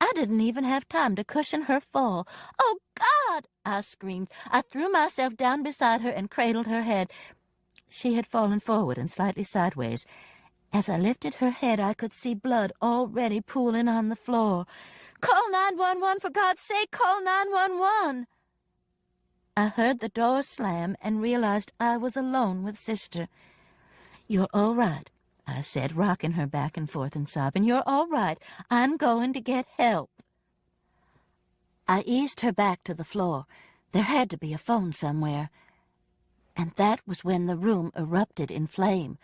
I didn't even have time to cushion her fall. "Oh, God!" I screamed. I threw myself down beside her and cradled her head. She had fallen forward and slightly sideways. As I lifted her head, I could see blood already pooling on the floor. "Call 911, for God's sake, call 911!" I heard the door slam and realized I was alone with Sister. "You're all right," I said, rocking her back and forth and sobbing. "You're all right. I'm going to get help." I eased her back to the floor. There had to be a phone somewhere. And that was when the room erupted in flame.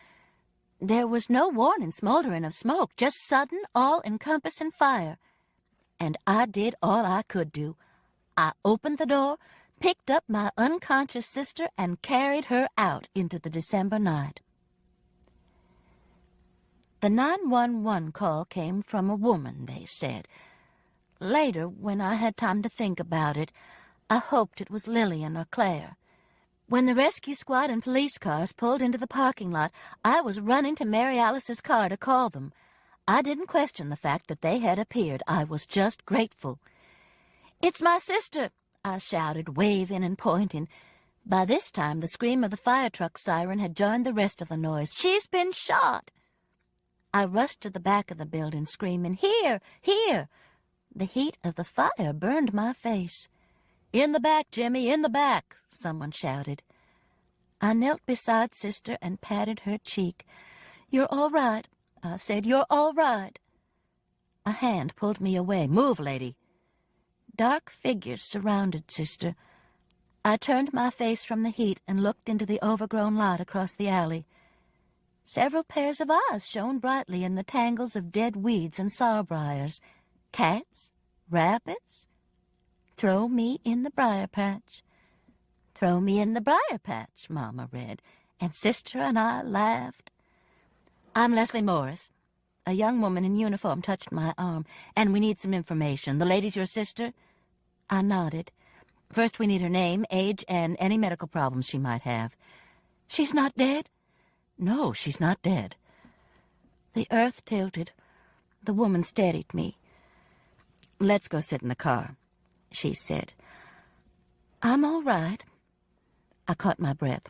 There was no warning smoldering of smoke, just sudden, all-encompassing fire. And I did all I could do. I opened the door, picked up my unconscious sister, and carried her out into the December night. The 911 call came from a woman, they said. Later, when I had time to think about it, I hoped it was Lillian or Claire. When the rescue squad and police cars pulled into the parking lot, I was running to Mary Alice's car to call them. I didn't question the fact that they had appeared. I was just grateful. "It's my sister!" I shouted, waving and pointing. By this time, the scream of the fire truck siren had joined the rest of the noise. "She's been shot!" I rushed to the back of the building, screaming, "Here! Here!" The heat of the fire burned my face. "In the back, Jimmy, in the back!" someone shouted. I knelt beside Sister and patted her cheek. "You're all right," I said. "You're all right." A hand pulled me away. "Move, lady." Dark figures surrounded Sister. I turned my face from the heat and looked into the overgrown lot across the alley. Several pairs of eyes shone brightly in the tangles of dead weeds and sawbriars. Cats? Rabbits? "Throw me in the briar patch." "Throw me in the briar patch," Mama read, and Sister and I laughed. "I'm Leslie Morris." A young woman in uniform touched my arm. "And we need some information. The lady's your sister?" I nodded. "First, we need her name, age, and any medical problems she might have." "She's not dead?" "No, she's not dead." The earth tilted. The woman steadied me. "Let's go sit in the car," she said. "I'm all right." I caught my breath.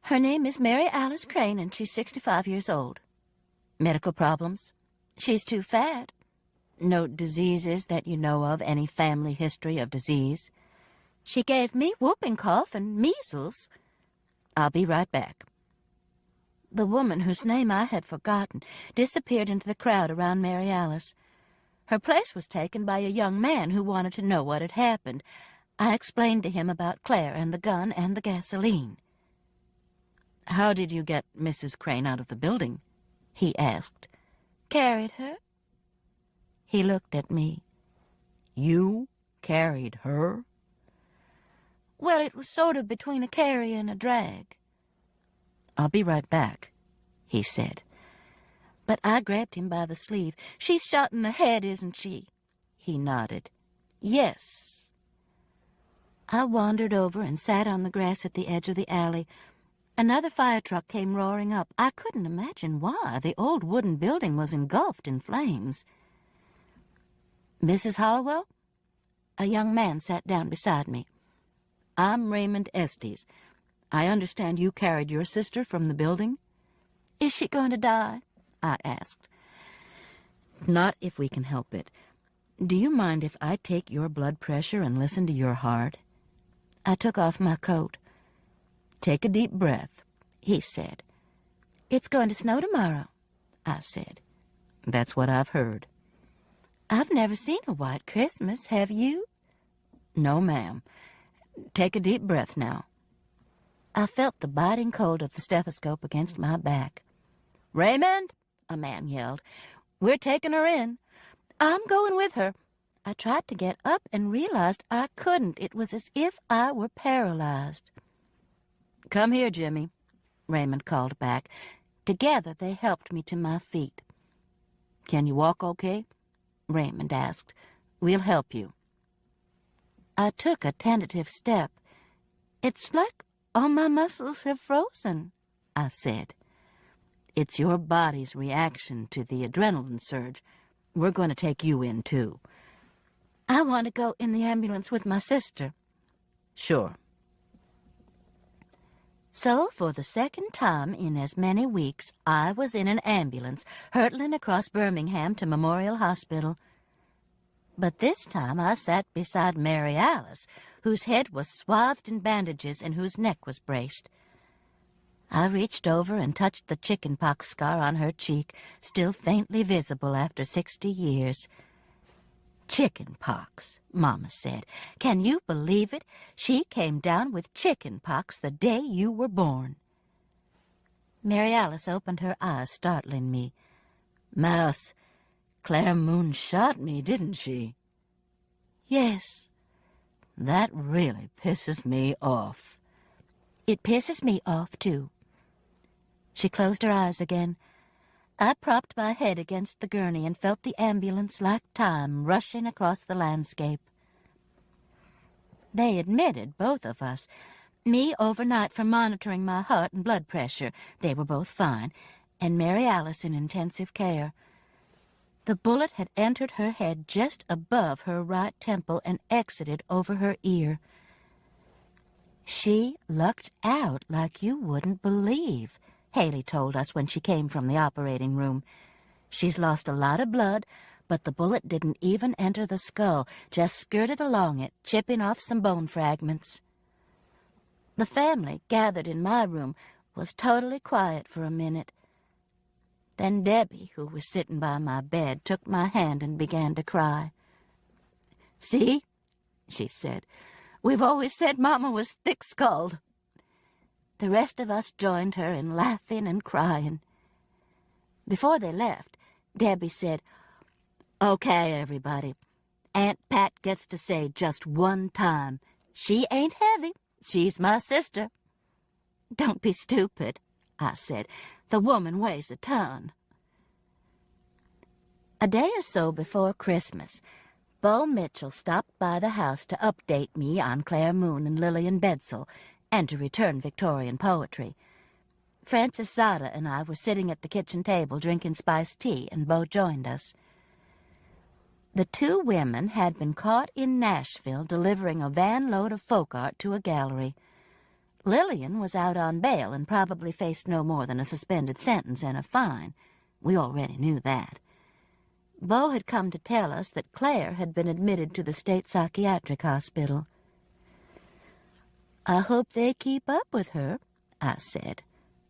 "Her name is Mary Alice Crane, and she's 65 years old." "Medical problems?" "She's too fat." "No diseases that you know of? Any family history of disease?" "She gave me whooping cough and measles." "I'll be right back." The woman, whose name I had forgotten, disappeared into the crowd around Mary Alice. Her place was taken by a young man who wanted to know what had happened. I explained to him about Claire and the gun and the gasoline. "How did you get Mrs. Crane out of the building?" he asked. "Carried her." He looked at me. "You carried her?" "Well, it was sort of between a carry and a drag." "I'll be right back," he said. But I grabbed him by the sleeve. "She's shot in the head, isn't she?" He nodded. "Yes." I wandered over and sat on the grass at the edge of the alley. Another fire truck came roaring up. I couldn't imagine why. The old wooden building was engulfed in flames. "Mrs. Hollowell?" A young man sat down beside me. "I'm Raymond Estes. I understand you carried your sister from the building?" "Is she going to die?" I asked. "Not if we can help it. Do you mind if I take your blood pressure and listen to your heart?" I took off my coat. "Take a deep breath," he said. "It's going to snow tomorrow," I said. "That's what I've heard." "I've never seen a white Christmas, have you?" "No, ma'am. Take a deep breath now." I felt the biting cold of the stethoscope against my back. "Raymond," a man yelled, "we're taking her in." "I'm going with her." I tried to get up and realized I couldn't. It was as if I were paralyzed. "Come here, Jimmy," Raymond called back. Together they helped me to my feet. "Can you walk okay?" Raymond asked. "We'll help you." I took a tentative step. "It's like all my muscles have frozen," I said. "It's your body's reaction to the adrenaline surge. We're going to take you in, too." "I want to go in the ambulance with my sister." "Sure." So, for the second time in as many weeks, I was in an ambulance, hurtling across Birmingham to Memorial Hospital. But this time I sat beside Mary Alice, whose head was swathed in bandages and whose neck was braced. I reached over and touched the chicken pox scar on her cheek, still faintly visible after 60 years. "Chicken pox," Mama said. "Can you believe it? She came down with chicken pox the day you were born." Mary Alice opened her eyes, startling me. "Mouse, Claire Moon shot me, didn't she?" "Yes." "That really pisses me off." "It pisses me off, too." She closed her eyes again. I propped my head against the gurney and felt the ambulance like time rushing across the landscape. They admitted, both of us, me overnight for monitoring my heart and blood pressure. They were both fine, and Mary Alice in intensive care. The bullet had entered her head just above her right temple and exited over her ear. "She lucked out like you wouldn't believe," Haley told us when she came from the operating room. "She's lost a lot of blood, but the bullet didn't even enter the skull, just skirted along it, chipping off some bone fragments." The family, gathered in my room, was totally quiet for a minute. Then Debbie, who was sitting by my bed, took my hand and began to cry. "See," she said, "we've always said Mama was thick-skulled." The rest of us joined her in laughing and crying. Before they left, Debbie said, "Okay, everybody, Aunt Pat gets to say just one time, 'She ain't heavy. She's my sister.'" "Don't be stupid," I said. "The woman weighs a ton." A day or so before Christmas, Bo Mitchell stopped by the house to update me on Claire Moon and Lillian Bedsell, and to return Victorian poetry. Frances Zada and I were sitting at the kitchen table drinking spiced tea, and Bo joined us. The two women had been caught in Nashville delivering a van load of folk art to a gallery. Lillian was out on bail and probably faced no more than a suspended sentence and a fine. We already knew that. Bo had come to tell us that Claire had been admitted to the state psychiatric hospital. "I hope they keep up with her," I said.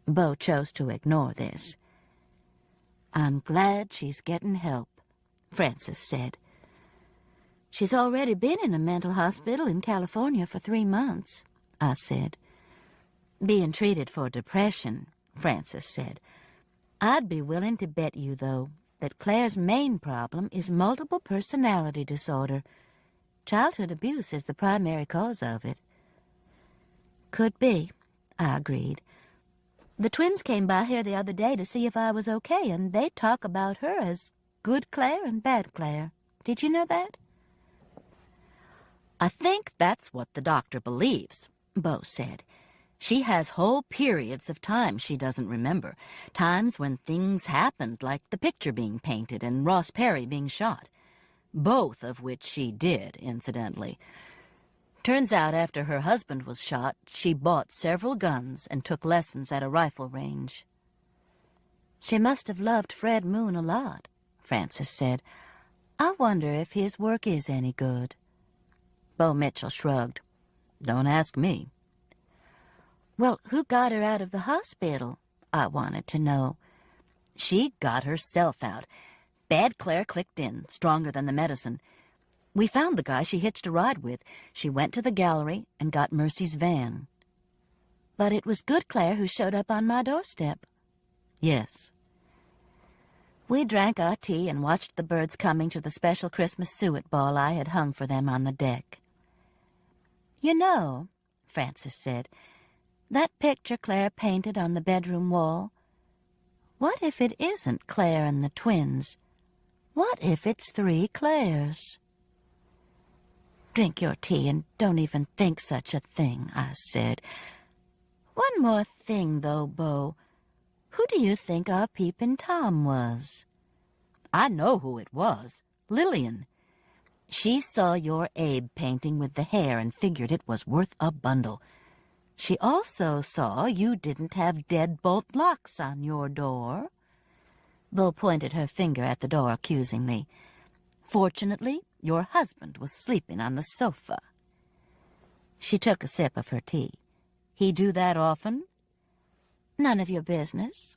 Bo chose to ignore this. "I'm glad she's getting help," Frances said. "She's already been in a mental hospital in California for 3 months," I said. "Being treated for depression," Frances said. "I'd be willing to bet you, though, that Claire's main problem is multiple personality disorder. Childhood abuse is the primary cause of it." "Could be," I agreed. "The twins came by here the other day to see if I was okay, and they talk about her as good Claire and bad Claire. Did you know that?" "I think that's what the doctor believes," Bo said. "She has whole periods of time she doesn't remember, times when things happened, like the picture being painted and Ross Perry being shot, both of which she did, incidentally. Turns out after her husband was shot, she bought several guns and took lessons at a rifle range." "She must have loved Fred Moon a lot," Frances said. "I wonder if his work is any good." Bo Mitchell shrugged. Don't ask me. Well, who got her out of the hospital? I wanted to know. She got herself out. Bad Claire clicked in, stronger than the medicine. We found the guy she hitched a ride with. She went to the gallery and got Mercy's van. But it was good Claire who showed up on my doorstep. Yes. We drank our tea and watched the birds coming to the special Christmas suet ball I had hung for them on the deck. You know, Frances said, that picture Claire painted on the bedroom wall, what if it isn't Claire and the twins? What if it's 3 Claires? Drink your tea and don't even think such a thing, I said. One more thing, though, Bo. Who do you think our peepin' Tom was? I know who it was. Lillian. She saw your Abe painting with the hair and figured it was worth a bundle. She also saw you didn't have deadbolt locks on your door. Bo pointed her finger at the door accusingly. Fortunately, your husband was sleeping on the sofa. She took a sip of her tea. He do that often? None of your business.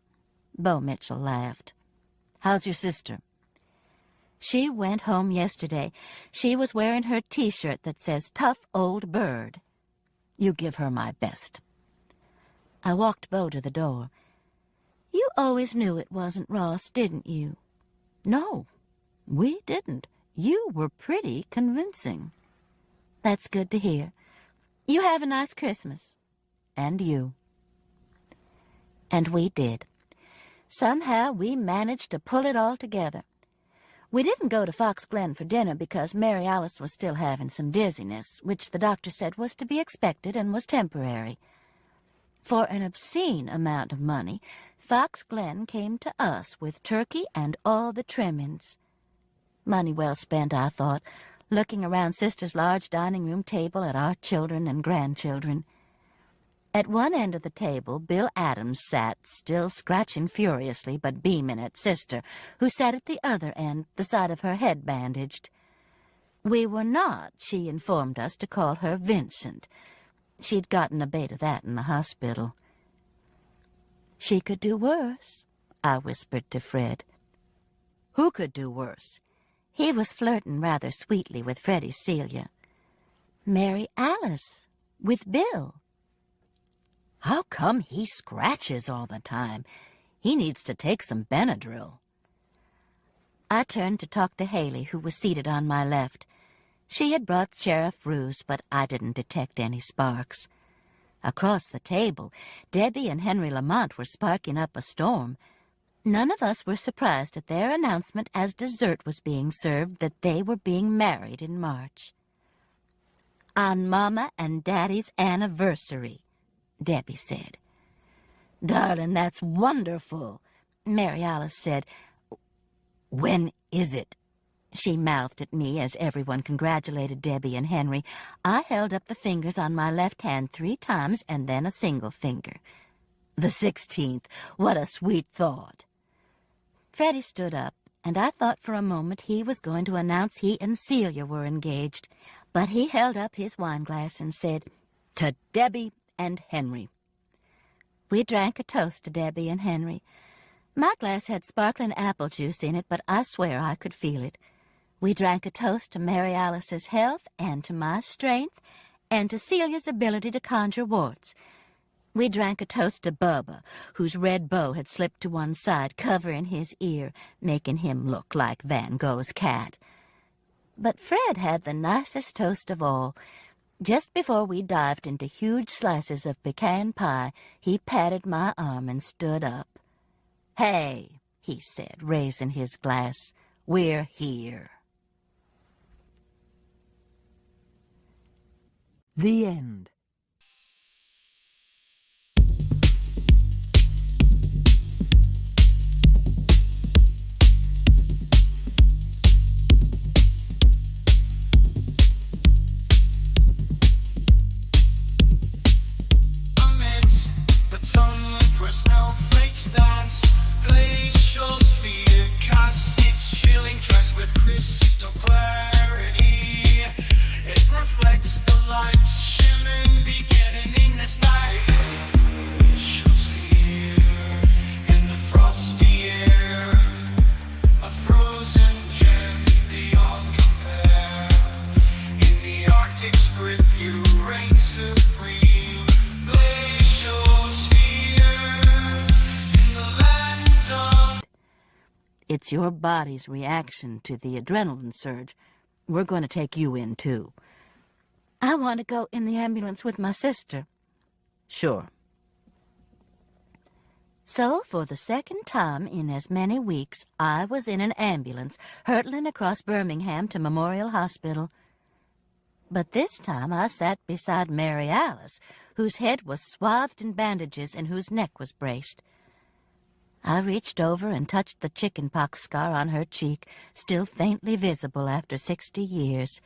Bo Mitchell laughed. How's your sister? She went home yesterday. She was wearing her T-shirt that says, "Tough Old Bird." You give her my best. I walked Bo to the door. You always knew it wasn't Ross, didn't you? No, we didn't. You were pretty convincing. That's good to hear. You have a nice Christmas. And you. And we did. Somehow we managed to pull it all together. We didn't go to Fox Glen for dinner because Mary Alice was still having some dizziness, which the doctor said was to be expected and was temporary. For an obscene amount of money, Fox Glen came to us with turkey and all the trimmings. Money well spent, I thought, looking around Sister's large dining-room table at our children and grandchildren. At one end of the table, Bill Adams sat, still scratching furiously but beaming at Sister, who sat at the other end, the side of her head bandaged. We were not, she informed us, to call her Vincent. She'd gotten a bait of that in the hospital. She could do worse, I whispered to Fred. Who could do worse? He was flirting rather sweetly with Freddie's Celia. Mary Alice, with Bill. How come he scratches all the time? He needs to take some Benadryl. I turned to talk to Haley, who was seated on my left. She had brought Sheriff Roos, but I didn't detect any sparks. Across the table, Debbie and Henry Lamont were sparking up a storm. None of us were surprised at their announcement as dessert was being served that they were being married in March. On Mama and Daddy's anniversary, Debbie said. Darling, that's wonderful, Mary Alice said. When is it? She mouthed at me as everyone congratulated Debbie and Henry. I held up the fingers on my left hand 3 times and then a single finger. The 16th. What a sweet thought. Freddie stood up, and I thought for a moment he was going to announce he and Celia were engaged. But he held up his wineglass and said, "To Debbie and Henry." We drank a toast to Debbie and Henry. My glass had sparkling apple juice in it, but I swear I could feel it. We drank a toast to Mary Alice's health and to my strength and to Celia's ability to conjure warts. We drank a toast to Bubba, whose red bow had slipped to one side, covering his ear, making him look like Van Gogh's cat. But Fred had the nicest toast of all. Just before we dived into huge slices of pecan pie, he patted my arm and stood up. "Hey," he said, raising his glass, "we're here." The end. Glacial Sphere casts its chilling tracks with crystal clarity. It reflects the lights shimmering It's your body's reaction to the adrenaline surge. We're going to take you in, too. I want to go in the ambulance with my sister. Sure. So, for the second time in as many weeks, I was in an ambulance, hurtling across Birmingham to Memorial Hospital. But this time I sat beside Mary Alice, whose head was swathed in bandages and whose neck was braced. I reached over and touched the chickenpox scar on her cheek, still faintly visible after 60 years.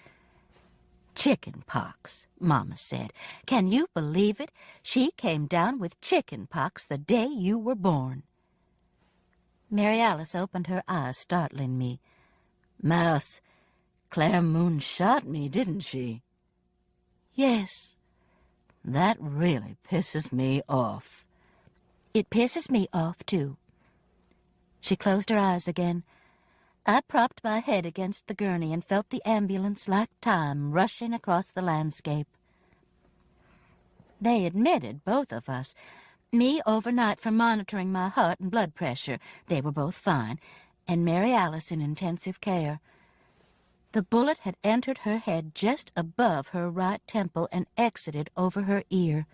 Chickenpox, Mama said. Can you believe it? She came down with chickenpox the day you were born. Mary Alice opened her eyes, startling me. Mouse, Claire Moon shot me, didn't she? Yes. That really pisses me off. It pisses me off, too. She closed her eyes again. I propped my head against the gurney and felt the ambulance like time rushing across the landscape. They admitted, both of us, me overnight for monitoring my heart and blood pressure. They were both fine, and Mary Alice in intensive care. The bullet had entered her head just above her right temple and exited over her ear.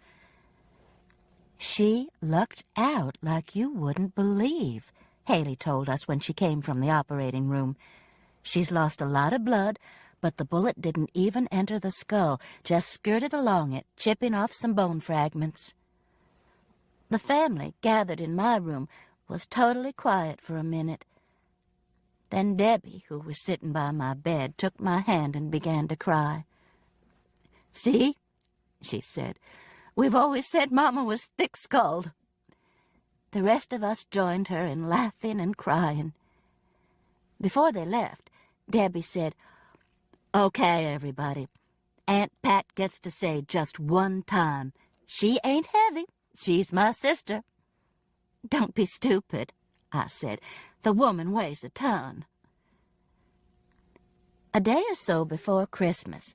She lucked out like you wouldn't believe, Haley told us when she came from the operating room. She's lost a lot of blood, but the bullet didn't even enter the skull, just skirted along it, chipping off some bone fragments. The family, gathered in my room, was totally quiet for a minute. Then Debbie, who was sitting by my bed, took my hand and began to cry. "See," she said, "we've always said Mama was thick-skulled." The rest of us joined her in laughing and crying. Before they left, Debbie said, "Okay, everybody, Aunt Pat gets to say just one time, 'She ain't heavy. She's my sister.'" "Don't be stupid," I said. "The woman weighs a ton." A day or so before Christmas,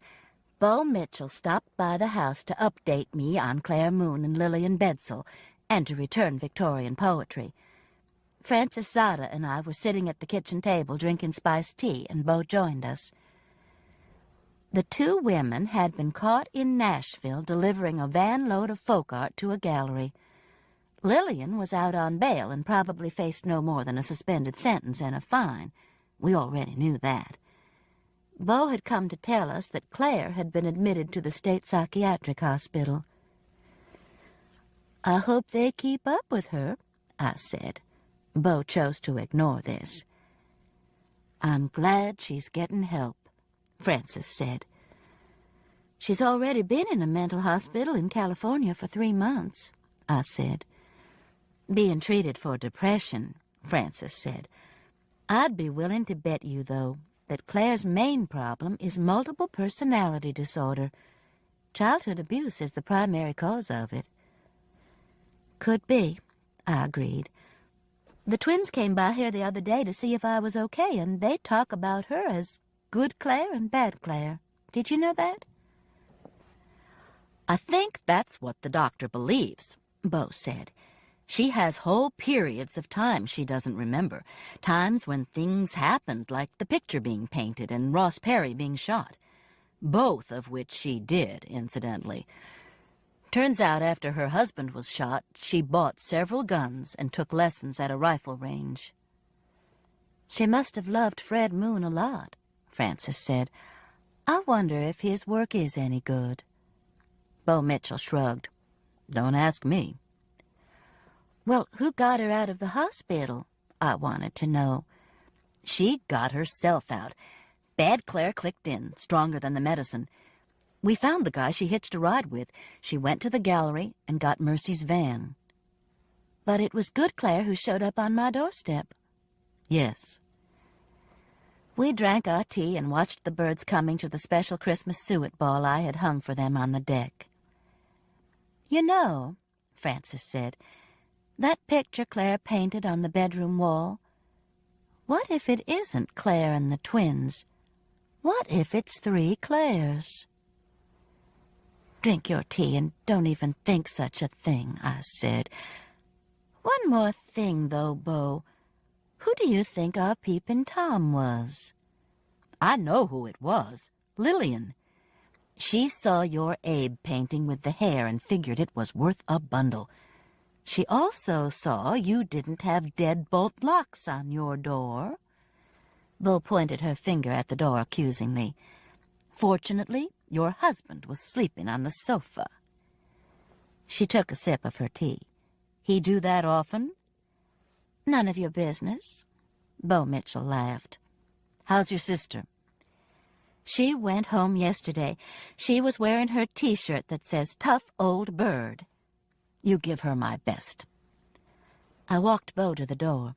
Bo Mitchell stopped by the house to update me on Claire Moon and Lillian Bedsell, and to return Victorian poetry. Frances Zada and I were sitting at the kitchen table drinking spiced tea, and Bo joined us. The two women had been caught in Nashville delivering a van load of folk art to a gallery. Lillian was out on bail and probably faced no more than a suspended sentence and a fine. We already knew that. Bo had come to tell us that Claire had been admitted to the state psychiatric hospital. "I hope they keep up with her," I said. Bo chose to ignore this. "I'm glad she's getting help," Frances said. "She's already been in a mental hospital in California for 3 months," I said. "Being treated for depression," Frances said. "I'd be willing to bet you, though, that Claire's main problem is multiple personality disorder. Childhood abuse is the primary cause of it." "Could be," I agreed. "The twins came by here the other day to see if I was okay, and they talk about her as good Claire and bad Claire. Did you know that?" "I think that's what the doctor believes," Bo said. "She has whole periods of time she doesn't remember, times when things happened, like the picture being painted and Ross Perry being shot, both of which she did, incidentally. Turns out after her husband was shot, she bought several guns and took lessons at a rifle range." "She must have loved Fred Moon a lot," Frances said. "I wonder if his work is any good." Bo Mitchell shrugged. "Don't ask me." "Well, who got her out of the hospital?" I wanted to know. "She got herself out. Bad Claire clicked in, stronger than the medicine. We found the guy she hitched a ride with. She went to the gallery and got Mercy's van." "But it was good Claire who showed up on my doorstep." "Yes." We drank our tea and watched the birds coming to the special Christmas suet ball I had hung for them on the deck. "You know," Frances said, "that picture Claire painted on the bedroom wall? What if it isn't Claire and the twins? What if it's 3 Claires?" "Drink your tea and don't even think such a thing," I said. "One more thing, though, Bo. Who do you think our peeping Tom was? I know who it was. Lillian. She saw your Abe painting with the hair and figured it was worth a bundle. She also saw you didn't have deadbolt locks on your door. Bo pointed her finger at the door accusingly. Fortunately, your husband was sleeping on the sofa. She took a sip of her tea. He do that often? None of your business. Bo Mitchell laughed. How's your sister? She went home yesterday. She was wearing her T-shirt that says, "Tough Old Bird." You give her my best. I walked Bo to the door.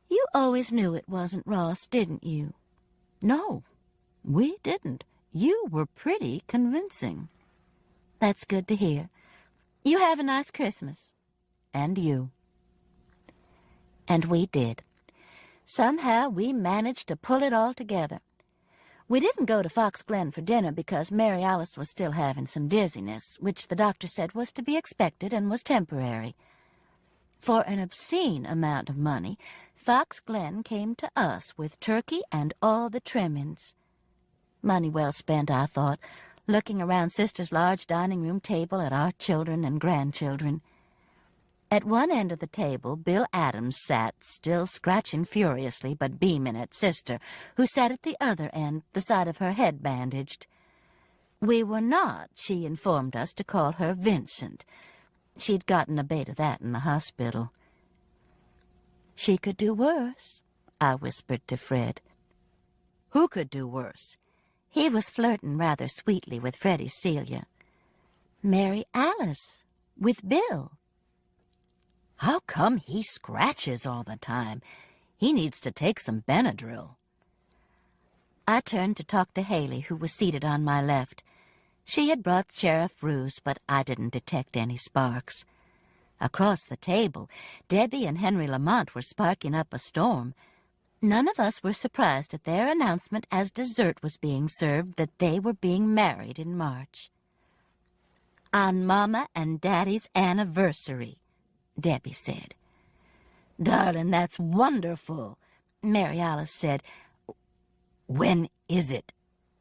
You always knew it wasn't Ross, didn't you? No, we didn't. You were pretty convincing. That's good to hear. You have a nice Christmas. And you. And we did. Somehow we managed to pull it all together. We didn't go to Fox Glen for dinner because Mary Alice was still having some dizziness, which the doctor said was to be expected and was temporary. For an obscene amount of money, Fox Glen came to us with turkey and all the trimmings. Money well spent, I thought, looking around Sister's large dining room table at our children and grandchildren. At one end of the table, Bill Adams sat, still scratching furiously but beaming at Sister, who sat at the other end, the side of her head bandaged. We were not, she informed us, to call her Vincent. She'd gotten a bait of that in the hospital. She could do worse, I whispered to Fred. Who could do worse? He was flirting rather sweetly with Freddie's Celia. Mary Alice, with Bill. How come he scratches all the time? He needs to take some Benadryl. I turned to talk to Haley, who was seated on my left. She had brought Sheriff Roos, but I didn't detect any sparks. Across the table, Debbie and Henry Lamont were sparking up a storm. None of us were surprised at their announcement as dessert was being served that they were being married in March. On Mama and Daddy's anniversary, Debbie said. Darling, that's wonderful, Mary Alice said. When is it?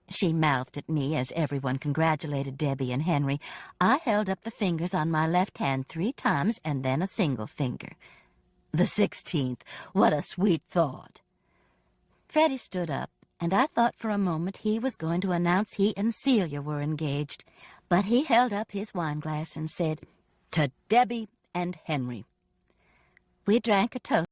She mouthed at me as everyone congratulated Debbie and Henry. I held up the fingers on my left hand 3 times and then a single finger. The 16th. What a sweet thought. Freddie stood up, and I thought for a moment he was going to announce he and Celia were engaged. But he held up his wineglass and said, To Debbie and Henry. We drank a toast.